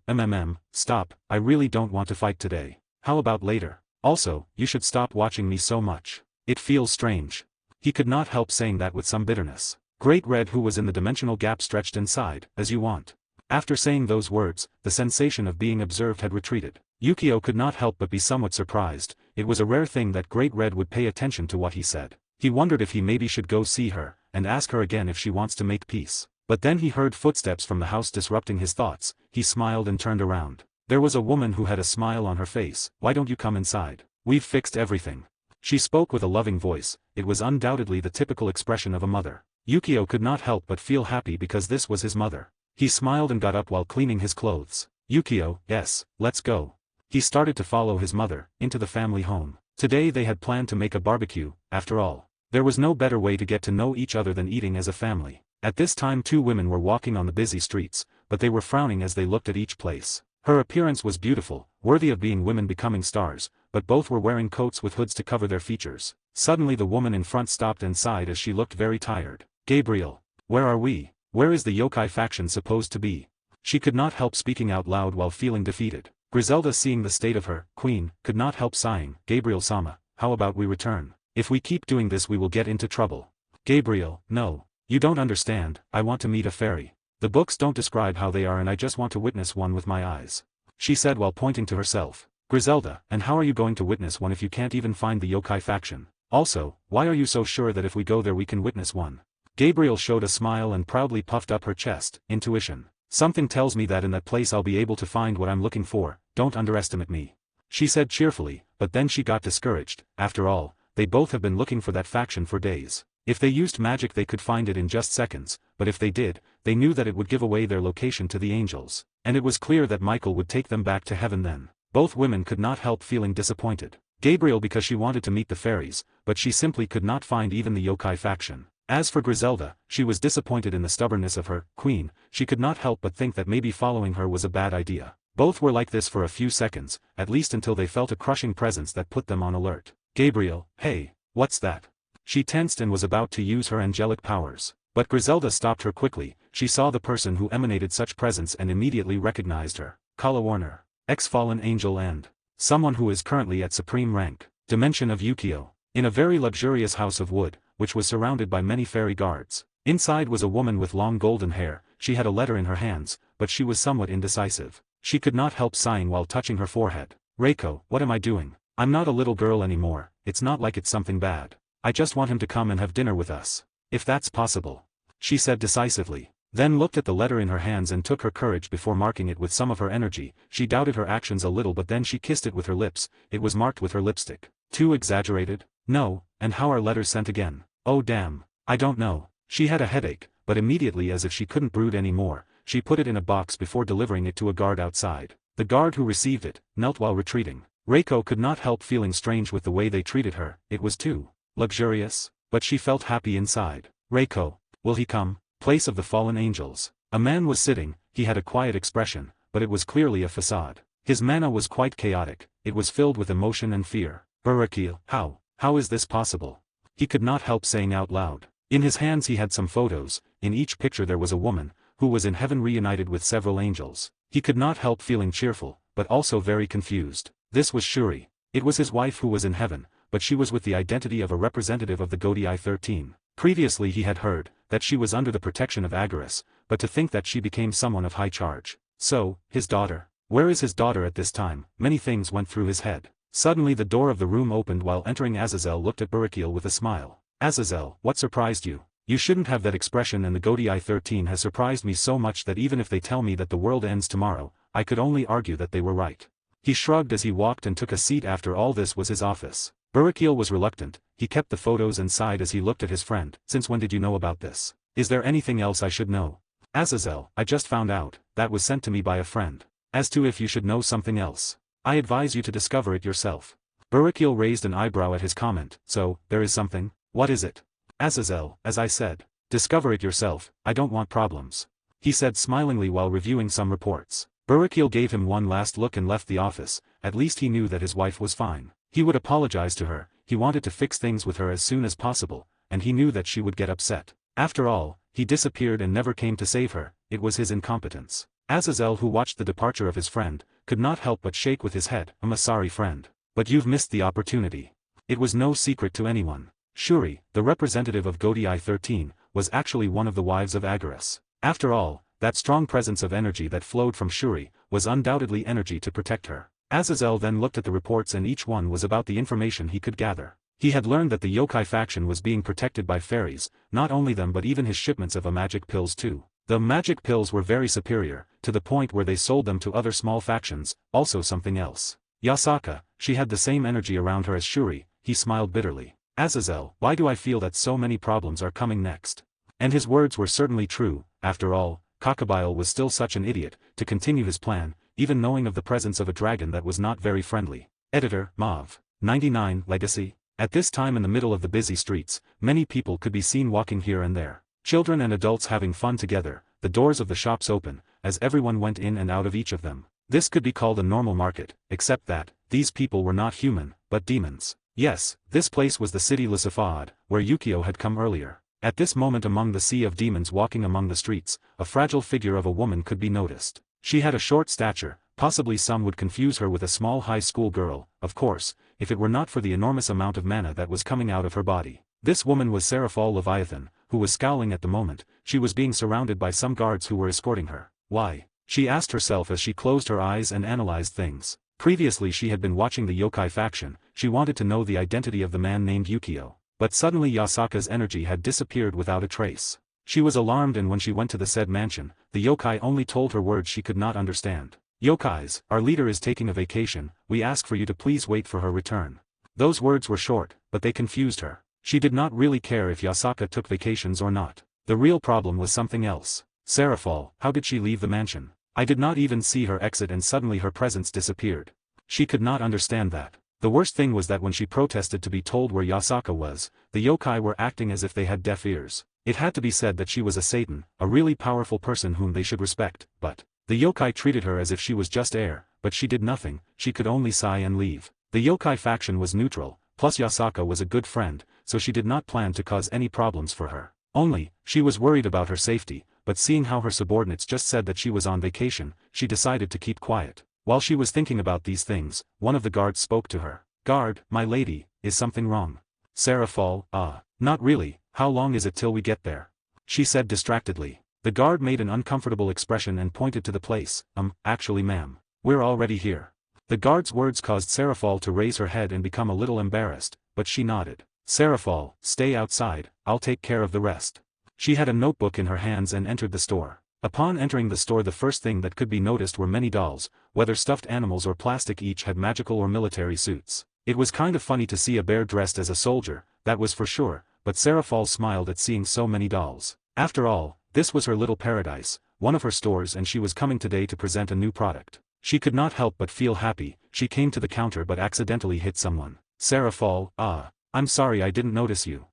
stop, I really don't want to fight today. How about later? Also, you should stop watching me so much. It feels strange. He could not help saying that with some bitterness. Great Red, who was in the dimensional gap, stretched and sighed. As you want. After saying those words, the sensation of being observed had retreated. Yukio could not help but be somewhat surprised. It was a rare thing that Great Red would pay attention to what he said. He wondered if he maybe should go see her, and ask her again if she wants to make peace. But then he heard footsteps from the house disrupting his thoughts. He smiled and turned around. There was a woman who had a smile on her face. Why don't you come inside? We've fixed everything. She spoke with a loving voice. It was undoubtedly the typical expression of a mother. Yukio could not help but feel happy because this was his mother. He smiled and got up while cleaning his clothes. Yukio, yes, let's go. He started to follow his mother into the family home. Today they had planned to make a barbecue. After all, there was no better way to get to know each other than eating as a family. At this time 2 women were walking on the busy streets, but they were frowning as they looked at each place. Her appearance was beautiful, worthy of being women becoming stars, but both were wearing coats with hoods to cover their features. Suddenly the woman in front stopped and sighed as she looked very tired. Gabriel. Where are we? Where is the yokai faction supposed to be? She could not help speaking out loud while feeling defeated. Griselda, seeing the state of her queen, could not help sighing. Gabriel-sama, how about we return? If we keep doing this we will get into trouble. Gabriel, no. You don't understand, I want to meet a fairy. The books don't describe how they are and I just want to witness one with my eyes. She said while pointing to herself. Griselda, and how are you going to witness one if you can't even find the yokai faction? Also, why are you so sure that if we go there we can witness one? Gabriel showed a smile and proudly puffed up her chest. Intuition. Something tells me that in that place I'll be able to find what I'm looking for, don't underestimate me. She said cheerfully, but then she got discouraged. After all, they both have been looking for that faction for days. If they used magic they could find it in just seconds, but if they did, they knew that it would give away their location to the angels. And it was clear that Michael would take them back to heaven then. Both women could not help feeling disappointed. Gabriel because she wanted to meet the fairies, but she simply could not find even the yokai faction. As for Griselda, she was disappointed in the stubbornness of her queen. She could not help but think that maybe following her was a bad idea. Both were like this for a few seconds, at least until they felt a crushing presence that put them on alert. Gabriel, hey, what's that? She tensed and was about to use her angelic powers. But Griselda stopped her quickly. She saw the person who emanated such presence and immediately recognized her. Kala Warner. Ex-fallen angel and someone who is currently at supreme rank. Dimension of Yukio. In a very luxurious house of wood, which was surrounded by many fairy guards. Inside was a woman with long golden hair. She had a letter in her hands, but she was somewhat indecisive. She could not help sighing while touching her forehead. Reiko, what am I doing? I'm not a little girl anymore. It's not like it's something bad. I just want him to come and have dinner with us. If that's possible. She said decisively. Then looked at the letter in her hands and took her courage before marking it with some of her energy. She doubted her actions a little but then she kissed it with her lips. It was marked with her lipstick. Too exaggerated? No, and how are letters sent again? Oh damn. I don't know. She had a headache, but immediately as if she couldn't brood any more, she put it in a box before delivering it to a guard outside. The guard who received it, knelt while retreating. Reiko could not help feeling strange with the way they treated her. It was too luxurious, but she felt happy inside. Reiko, will he come? Place of the fallen angels. A man was sitting. He had a quiet expression, but it was clearly a facade. His manner was quite chaotic. It was filled with emotion and fear. Barakil, how is this possible? He could not help saying out loud. In his hands he had some photos. In each picture there was a woman, who was in heaven reunited with several angels. He could not help feeling cheerful, but also very confused. This was Shuri. It was his wife who was in heaven, but she was with the identity of a representative of the Godii 13. Previously he had heard that she was under the protection of Agaris, but to think that she became someone of high charge. So, his daughter. Where is his daughter at this time? Many things went through his head. Suddenly the door of the room opened while entering Azazel looked at Barakil with a smile. Azazel, what surprised you? You shouldn't have that expression and the Godii 13 has surprised me so much that even if they tell me that the world ends tomorrow, I could only argue that they were right. He shrugged as he walked and took a seat. After all, this was his office. Barakil was reluctant. He kept the photos and sighed as he looked at his friend. Since when did you know about this? Is there anything else I should know? Azazel, I just found out. That was sent to me by a friend. As to if you should know something else, I advise you to discover it yourself. Barakil raised an eyebrow at his comment. So, there is something? What is it? Azazel, as I said, discover it yourself. I don't want problems. He said smilingly while reviewing some reports. Barakil gave him one last look and left the office. At least he knew that his wife was fine. He would apologize to her. He wanted to fix things with her as soon as possible, and he knew that she would get upset. After all, he disappeared and never came to save her. It was his incompetence. Azazel, who watched the departure of his friend, could not help but shake with his head. I'm sorry, friend. But you've missed the opportunity. It was no secret to anyone. Shuri, the representative of Godii 13, was actually one of the wives of Agaris. After all, that strong presence of energy that flowed from Shuri was undoubtedly energy to protect her. Azazel then looked at the reports and each one was about the information he could gather. He had learned that the yokai faction was being protected by fairies, not only them but even his shipments of magic pills too. The magic pills were very superior, to the point where they sold them to other small factions. Also something else. Yasaka, she had the same energy around her as Shuri. He smiled bitterly. Azazel, why do I feel that so many problems are coming next? And his words were certainly true. After all, Cockabile was still such an idiot, to continue his plan, even knowing of the presence of a dragon that was not very friendly. Editor, Mauve. 99, Legacy. At this time in the middle of the busy streets, many people could be seen walking here and there. Children and adults having fun together. The doors of the shops open, as everyone went in and out of each of them. This could be called a normal market, except that, these people were not human, but demons. Yes, this place was the city Lissafod, where Yukio had come earlier. At this moment among the sea of demons walking among the streets, a fragile figure of a woman could be noticed. She had a short stature, possibly some would confuse her with a small high school girl, of course, if it were not for the enormous amount of mana that was coming out of her body. This woman was Seamus Leviathan, who was scowling at the moment. She was being surrounded by some guards who were escorting her. Why? She asked herself as she closed her eyes and analyzed things. Previously she had been watching the yokai faction. She wanted to know the identity of the man named Yukio. But suddenly Yasaka's energy had disappeared without a trace. She was alarmed, and when she went to the said mansion, the yokai only told her words she could not understand. "Yokais, our leader is taking a vacation, we ask for you to please wait for her return." Those words were short, but they confused her. She did not really care if Yasaka took vacations or not. The real problem was something else. Sereorg, how did she leave the mansion? I did not even see her exit and suddenly her presence disappeared. She could not understand that. The worst thing was that when she protested to be told where Yasaka was, the yokai were acting as if they had deaf ears. It had to be said that she was a Satan, a really powerful person whom they should respect, but the yokai treated her as if she was just air, but she did nothing, she could only sigh and leave. The yokai faction was neutral, plus Yasaka was a good friend, so she did not plan to cause any problems for her. Only, she was worried about her safety, but seeing how her subordinates just said that she was on vacation, she decided to keep quiet. While she was thinking about these things, one of the guards spoke to her. "Guard, my lady, is something wrong?" Sereorg, not really, how long is it till we get there?" she said distractedly. The guard made an uncomfortable expression and pointed to the place. Actually ma'am, we're already here." The guard's words caused Sereorg to raise her head and become a little embarrassed, but she nodded. "Sereorg, stay outside, I'll take care of the rest." She had a notebook in her hands and entered the store. Upon entering the store, the first thing that could be noticed were many dolls, whether stuffed animals or plastic, each had magical or military suits. It was kind of funny to see a bear dressed as a soldier, that was for sure, but Sereorg smiled at seeing so many dolls. After all, this was her little paradise, one of her stores, and she was coming today to present a new product. She could not help but feel happy. She came to the counter but accidentally hit someone. Sereorg, I'm sorry, I didn't notice you.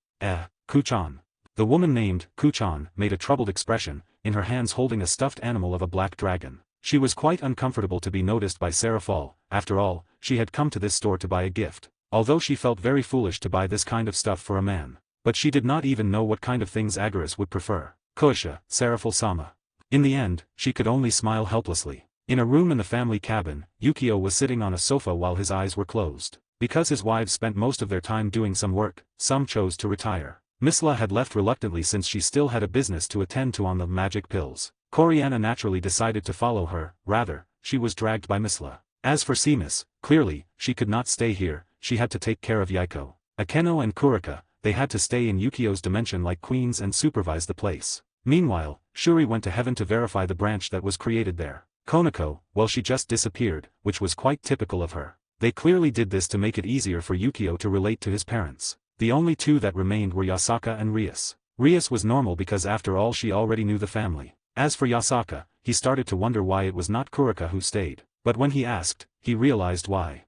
Kuchan. The woman named Kuchan made a troubled expression, in her hands holding a stuffed animal of a black dragon. She was quite uncomfortable to be noticed by Sereorg. After all, she had come to this store to buy a gift. Although she felt very foolish to buy this kind of stuff for a man. But she did not even know what kind of things Agaris would prefer. Kusha, Sereorg-sama. In the end, she could only smile helplessly. In a room in the family cabin, Yukio was sitting on a sofa while his eyes were closed. Because his wives spent most of their time doing some work, some chose to retire. Misla had left reluctantly since she still had a business to attend to on the magic pills. Coriana naturally decided to follow her, rather, she was dragged by Misla. As for Seamus, clearly, she could not stay here, she had to take care of Yaiko. Akeno and Kurika, they had to stay in Yukio's dimension like queens and supervise the place. Meanwhile, Shuri went to heaven to verify the branch that was created there. Konako, well, she just disappeared, which was quite typical of her. They clearly did this to make it easier for Yukio to relate to his parents. The only two that remained were Yasaka and Rias. Rias was normal because after all she already knew the family. As for Yasaka, he started to wonder why it was not Kurika who stayed. But when he asked, he realized why.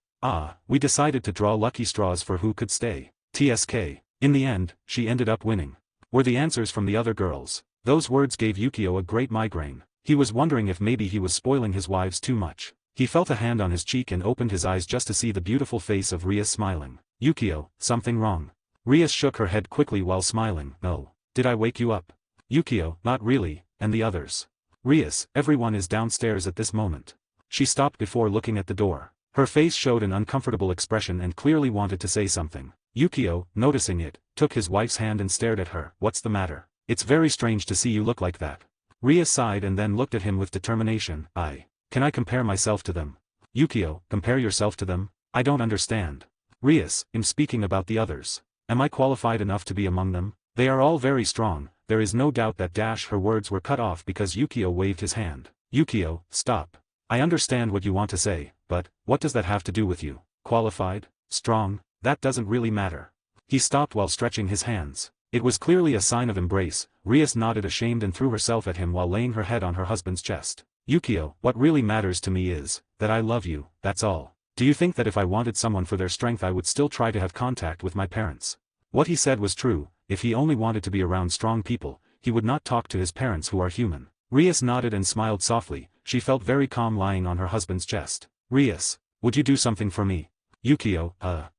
We decided to draw lucky straws for who could stay. TSK. In the end, she ended up winning. Were the answers from the other girls. Those words gave Yukio a great migraine. He was wondering if maybe he was spoiling his wives too much. He felt a hand on his cheek and opened his eyes just to see the beautiful face of Rias smiling. "Yukio, something wrong?" Rias shook her head quickly while smiling. "No. Did I wake you up?" Yukio, "Not really, and the others?" Rias, "Everyone is downstairs at this moment." She stopped before looking at the door. Her face showed an uncomfortable expression and clearly wanted to say something. Yukio, noticing it, took his wife's hand and stared at her. "What's the matter? It's very strange to see you look like that." Rias sighed and then looked at him with determination. Can I compare myself to them?" Yukio, "Compare yourself to them? I don't understand." Rias, "I'm speaking about the others. Am I qualified enough to be among them? They are all very strong." There is no doubt that her words were cut off because Yukio waved his hand. "Yukio, stop. I understand what you want to say, but, what does that have to do with you? Qualified? Strong? That doesn't really matter." He stopped while stretching his hands. It was clearly a sign of embrace. Rias nodded ashamed and threw herself at him while laying her head on her husband's chest. "Yukio, what really matters to me is, that I love you, that's all. Do you think that if I wanted someone for their strength I would still try to have contact with my parents?" What he said was true. If he only wanted to be around strong people, he would not talk to his parents who are human. Rias nodded and smiled softly. she felt very calm lying on her husband's chest. Rias, would you do something for me? Yukio,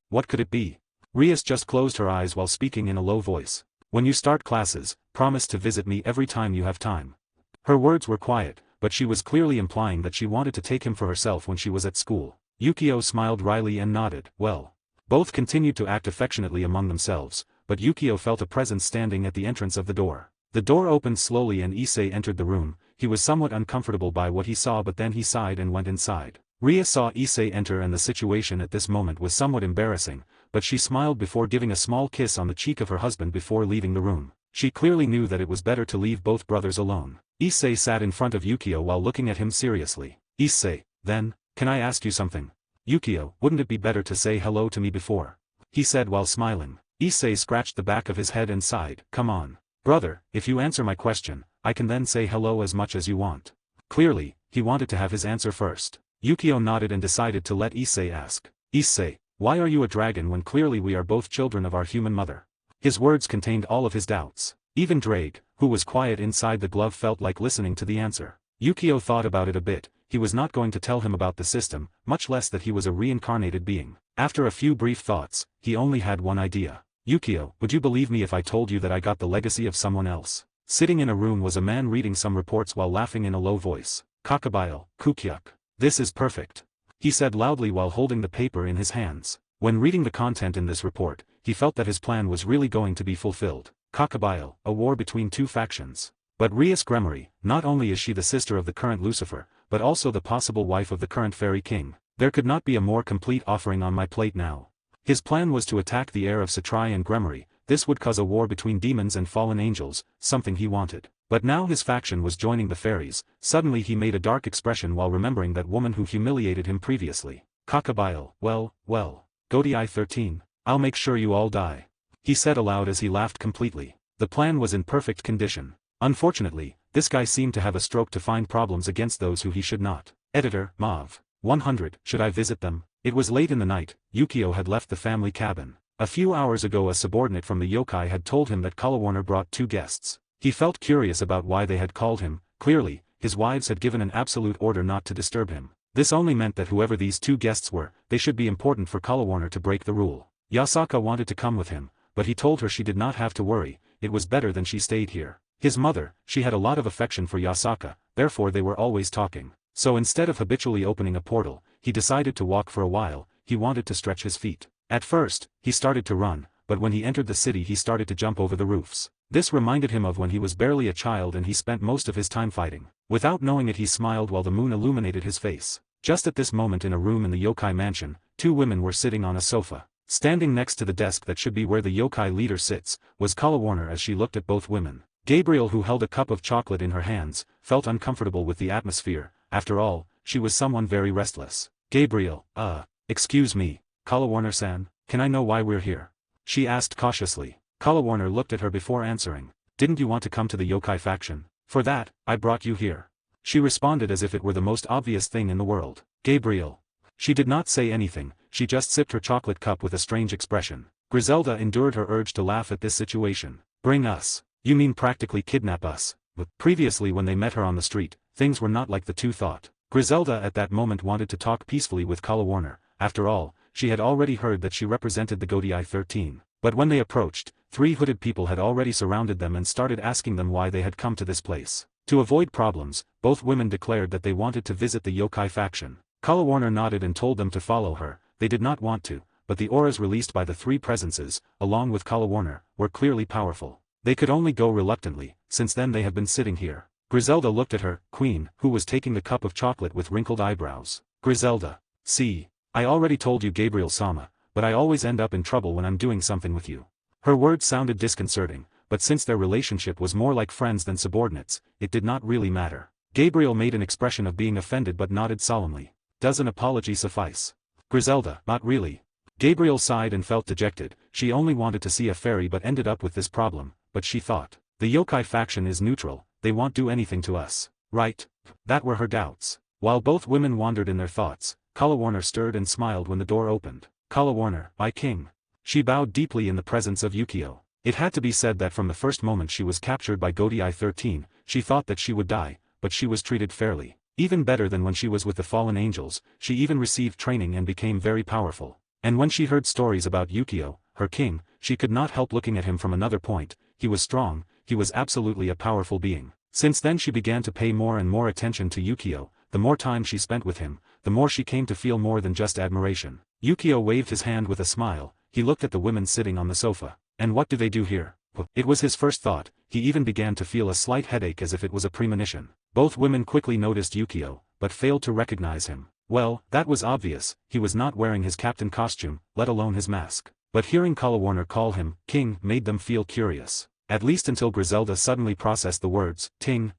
what could it be? Rias just closed her eyes while speaking in a low voice. When you start classes, promise to visit me every time you have time. Her words were quiet, but she was clearly implying that she wanted to take him for herself when she was at school. Yukio smiled wryly and nodded, well. Both continued to act affectionately among themselves, but Yukio felt a presence standing at the entrance of the door. The door opened slowly and Issei entered the room. He was somewhat uncomfortable by what he saw, but then he sighed and went inside. Rias saw Issei enter and the situation at this moment was somewhat embarrassing, but she smiled before giving a small kiss on the cheek of her husband before leaving the room. She clearly knew that it was better to leave both brothers alone. Issei sat in front of Yukio while looking at him seriously. Issei, then, can I ask you something? Yukio, wouldn't it be better to say hello to me before? He said while smiling. Issei scratched the back of his head and sighed. Come on. Brother, if you answer my question, I can then say hello as much as you want. Clearly, he wanted to have his answer first. Yukio nodded and decided to let Issei ask. Issei, why are you a dragon when clearly we are both children of our human mother? His words contained all of his doubts. Even Drake, who was quiet inside the glove, felt like listening to the answer. Yukio thought about it a bit. He was not going to tell him about the system, much less that he was a reincarnated being. After a few brief thoughts, he only had one idea. Yukio, would you believe me if I told you that I got the legacy of someone else? Sitting in a room was a man reading some reports while laughing in a low voice. Kakabile, Kukyuk. This is perfect. He said loudly while holding the paper in his hands. When reading the content in this report, he felt that his plan was really going to be fulfilled. Kakabile, a war between two factions. But Rias Gremory, not only is she the sister of the current Lucifer, but also the possible wife of the current Fairy King. There could not be a more complete offering on my plate now. His plan was to attack the heir of Satrai and Gremory. This would cause a war between demons and fallen angels, something he wanted. But now his faction was joining the fairies. Suddenly he made a dark expression while remembering that woman who humiliated him previously. Kakabile, well, Godai 13, I'll make sure you all die. He said aloud as he laughed completely. The plan was in perfect condition. Unfortunately, this guy seemed to have a stroke to find problems against those who he should not. Editor, Mav. 100, should I visit them? It was late in the night. Yukio had left the family cabin. A few hours ago a subordinate from the yokai had told him that Kalawarner brought 2 guests. He felt curious about why they had called him. Clearly, his wives had given an absolute order not to disturb him. This only meant that whoever these 2 guests were, they should be important for Kalawarner to break the rule. Yasaka wanted to come with him, but he told her she did not have to worry, it was better than she stayed here. His mother, she had a lot of affection for Yasaka, therefore they were always talking. So instead of habitually opening a portal, he decided to walk for a while. He wanted to stretch his feet. At first, he started to run, but when he entered the city he started to jump over the roofs. This reminded him of when he was barely a child and he spent most of his time fighting. Without knowing it he smiled while the moon illuminated his face. Just at this moment in a room in the yokai mansion, 2 women were sitting on a sofa. Standing next to the desk that should be where the yokai leader sits, was Kalawarner. As she looked at both women, Gabriel, who held a cup of chocolate in her hands, felt uncomfortable with the atmosphere. After all, she was someone very restless. Gabriel, excuse me, Kalawarner-san, can I know why we're here? She asked cautiously. Kalawarner looked at her before answering. Didn't you want to come to the yokai faction? For that, I brought you here. She responded as if it were the most obvious thing in the world. Gabriel. She did not say anything, she just sipped her chocolate cup with a strange expression. Griselda endured her urge to laugh at this situation. Bring us. You mean practically kidnap us? But previously when they met her on the street, things were not like the two thought. Griselda at that moment wanted to talk peacefully with Kalawarner. After all, she had already heard that she represented the Godai 13. But when they approached, 3 hooded people had already surrounded them and started asking them why they had come to this place. To avoid problems, both women declared that they wanted to visit the yokai faction. Kalawarner nodded and told them to follow her. They did not want to, but the auras released by the 3 presences, along with Kalawarner, were clearly powerful. They could only go reluctantly, since then they have been sitting here. Griselda looked at her, Queen, who was taking the cup of chocolate with wrinkled eyebrows. Griselda. See. I already told you Gabriel-sama, but I always end up in trouble when I'm doing something with you. Her words sounded disconcerting, but since their relationship was more like friends than subordinates, it did not really matter. Gabriel made an expression of being offended but nodded solemnly. Does an apology suffice? Griselda, not really. Gabriel sighed and felt dejected. She only wanted to see a fairy but ended up with this problem, but she thought. The yokai faction is neutral, they won't do anything to us. Right? That were her doubts. While both women wandered in their thoughts, Kalawarner stirred and smiled when the door opened. Kalawarner, my king. She bowed deeply in the presence of Yukio. It had to be said that from the first moment she was captured by Godai 13, she thought that she would die, but she was treated fairly. Even better than when she was with the fallen angels, she even received training and became very powerful. And when she heard stories about Yukio, her king, she could not help looking at him from another point. He was strong, he was absolutely a powerful being. Since then she began to pay more and more attention to Yukio. The more time she spent with him, the more she came to feel more than just admiration. Yukio waved his hand with a smile. He looked at the women sitting on the sofa. And what do they do here? It was his first thought. He even began to feel a slight headache as if it was a premonition. Both women quickly noticed Yukio, but failed to recognize him. Well, that was obvious. He was not wearing his captain costume, let alone his mask. But hearing Kalawarner call him king made them feel curious. At least until Griselda suddenly processed the words, Ting,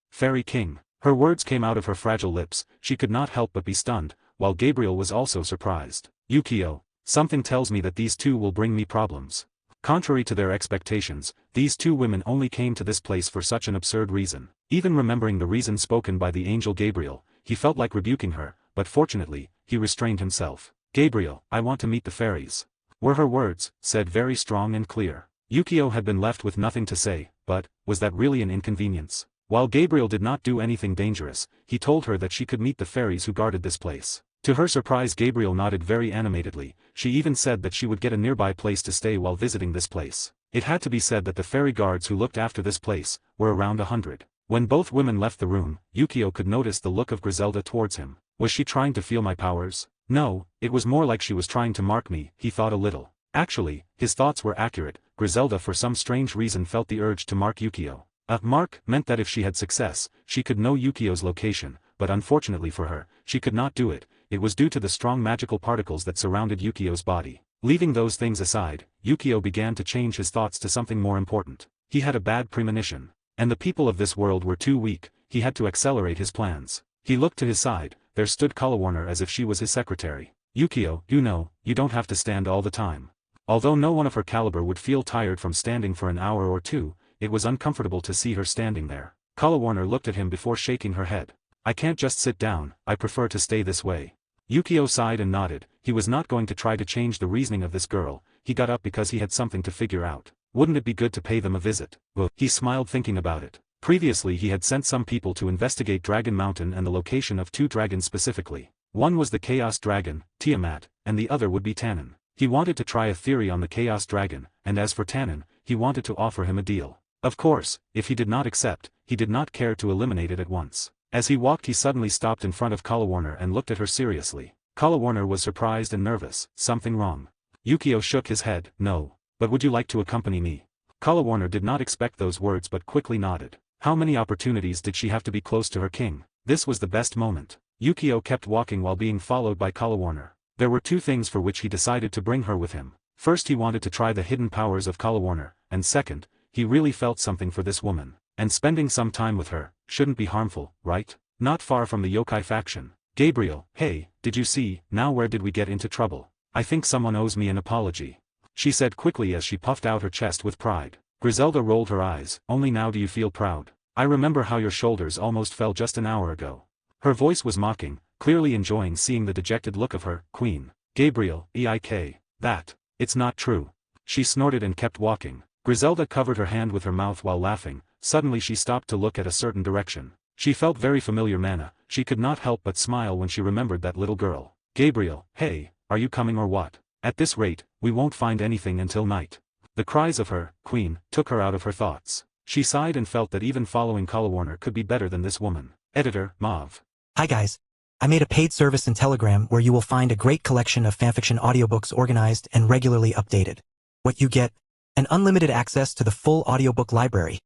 Fairy King. Her words came out of her fragile lips. She could not help but be stunned, while Gabriel was also surprised. Yukio, something tells me that these two will bring me problems. Contrary to their expectations, these two women only came to this place for such an absurd reason. Even remembering the reason spoken by the angel Gabriel, he felt like rebuking her, but fortunately, he restrained himself. Gabriel, I want to meet the fairies. Were her words, said very strong and clear. Yukio had been left with nothing to say, but, was that really an inconvenience? While Gabriel did not do anything dangerous, he told her that she could meet the fairies who guarded this place. To her surprise, Gabriel nodded very animatedly. She even said that she would get a nearby place to stay while visiting this place. It had to be said that the fairy guards who looked after this place were around 100. When both women left the room, Yukio could notice the look of Griselda towards him. Was she trying to feel my powers? No, it was more like she was trying to mark me, he thought a little. Actually, his thoughts were accurate. Griselda for some strange reason felt the urge to mark Yukio. A mark meant that if she had success, she could know Yukio's location, but unfortunately for her, she could not do it. It was due to the strong magical particles that surrounded Yukio's body. Leaving those things aside, Yukio began to change his thoughts to something more important. He had a bad premonition. And the people of this world were too weak. He had to accelerate his plans. He looked to his side. There stood Kalawarner as if she was his secretary. Yukio, you know, you don't have to stand all the time. Although no one of her caliber would feel tired from standing for an hour or two, it was uncomfortable to see her standing there. Kalawarner looked at him before shaking her head. I can't just sit down, I prefer to stay this way. Yukio sighed and nodded. He was not going to try to change the reasoning of this girl. He got up because he had something to figure out. Wouldn't it be good to pay them a visit? He smiled thinking about it. Previously he had sent some people to investigate Dragon Mountain and the location of two dragons specifically. One was the Chaos Dragon, Tiamat, and the other would be Tannen. He wanted to try a theory on the Chaos Dragon, and as for Tannen, he wanted to offer him a deal. Of course, if he did not accept, he did not care to eliminate it at once. As he walked he suddenly stopped in front of Kalawarner and looked at her seriously. Kalawarner was surprised and nervous. Something wrong? Yukio shook his head. No. But would you like to accompany me? Kalawarner did not expect those words but quickly nodded. How many opportunities did she have to be close to her king? This was the best moment. Yukio kept walking while being followed by Kalawarner. There were two things for which he decided to bring her with him. First, he wanted to try the hidden powers of Kalawarner, and second, he really felt something for this woman. And spending some time with her shouldn't be harmful, right? Not far from the yokai faction. Gabriel, hey, did you see? Now where did we get into trouble? I think someone owes me an apology, she said quickly as she puffed out her chest with pride. Griselda rolled her eyes. Only now do you feel proud? I remember how your shoulders almost fell just an hour ago. Her voice was mocking, clearly enjoying seeing the dejected look of her queen. Gabriel, eik. That. It's not true. She snorted and kept walking. Griselda covered her hand with her mouth while laughing. Suddenly she stopped to look at a certain direction. She felt very familiar mana. She could not help but smile when she remembered that little girl. Gabriel, hey, are you coming or what? At this rate, we won't find anything until night. The cries of her queen took her out of her thoughts. She sighed and felt that even following Kalawarner could be better than this woman. Editor, Mauve. Hi guys. I made a paid service in Telegram where you will find a great collection of fanfiction audiobooks organized and regularly updated. What you get? An unlimited access to the full audiobook library.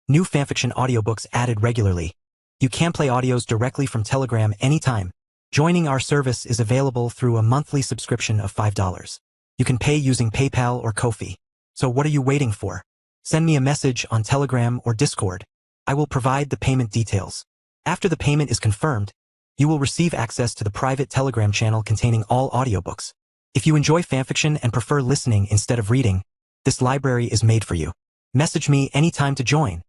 New fanfiction audiobooks added regularly. You can play audios directly from Telegram anytime. Joining our service is available through a monthly subscription of $5. You can pay using PayPal or Ko-fi. So what are you waiting for? Send me a message on Telegram or Discord. I will provide the payment details. After the payment is confirmed, you will receive access to the private Telegram channel containing all audiobooks. If you enjoy fanfiction and prefer listening instead of reading, this library is made for you. Message me anytime to join.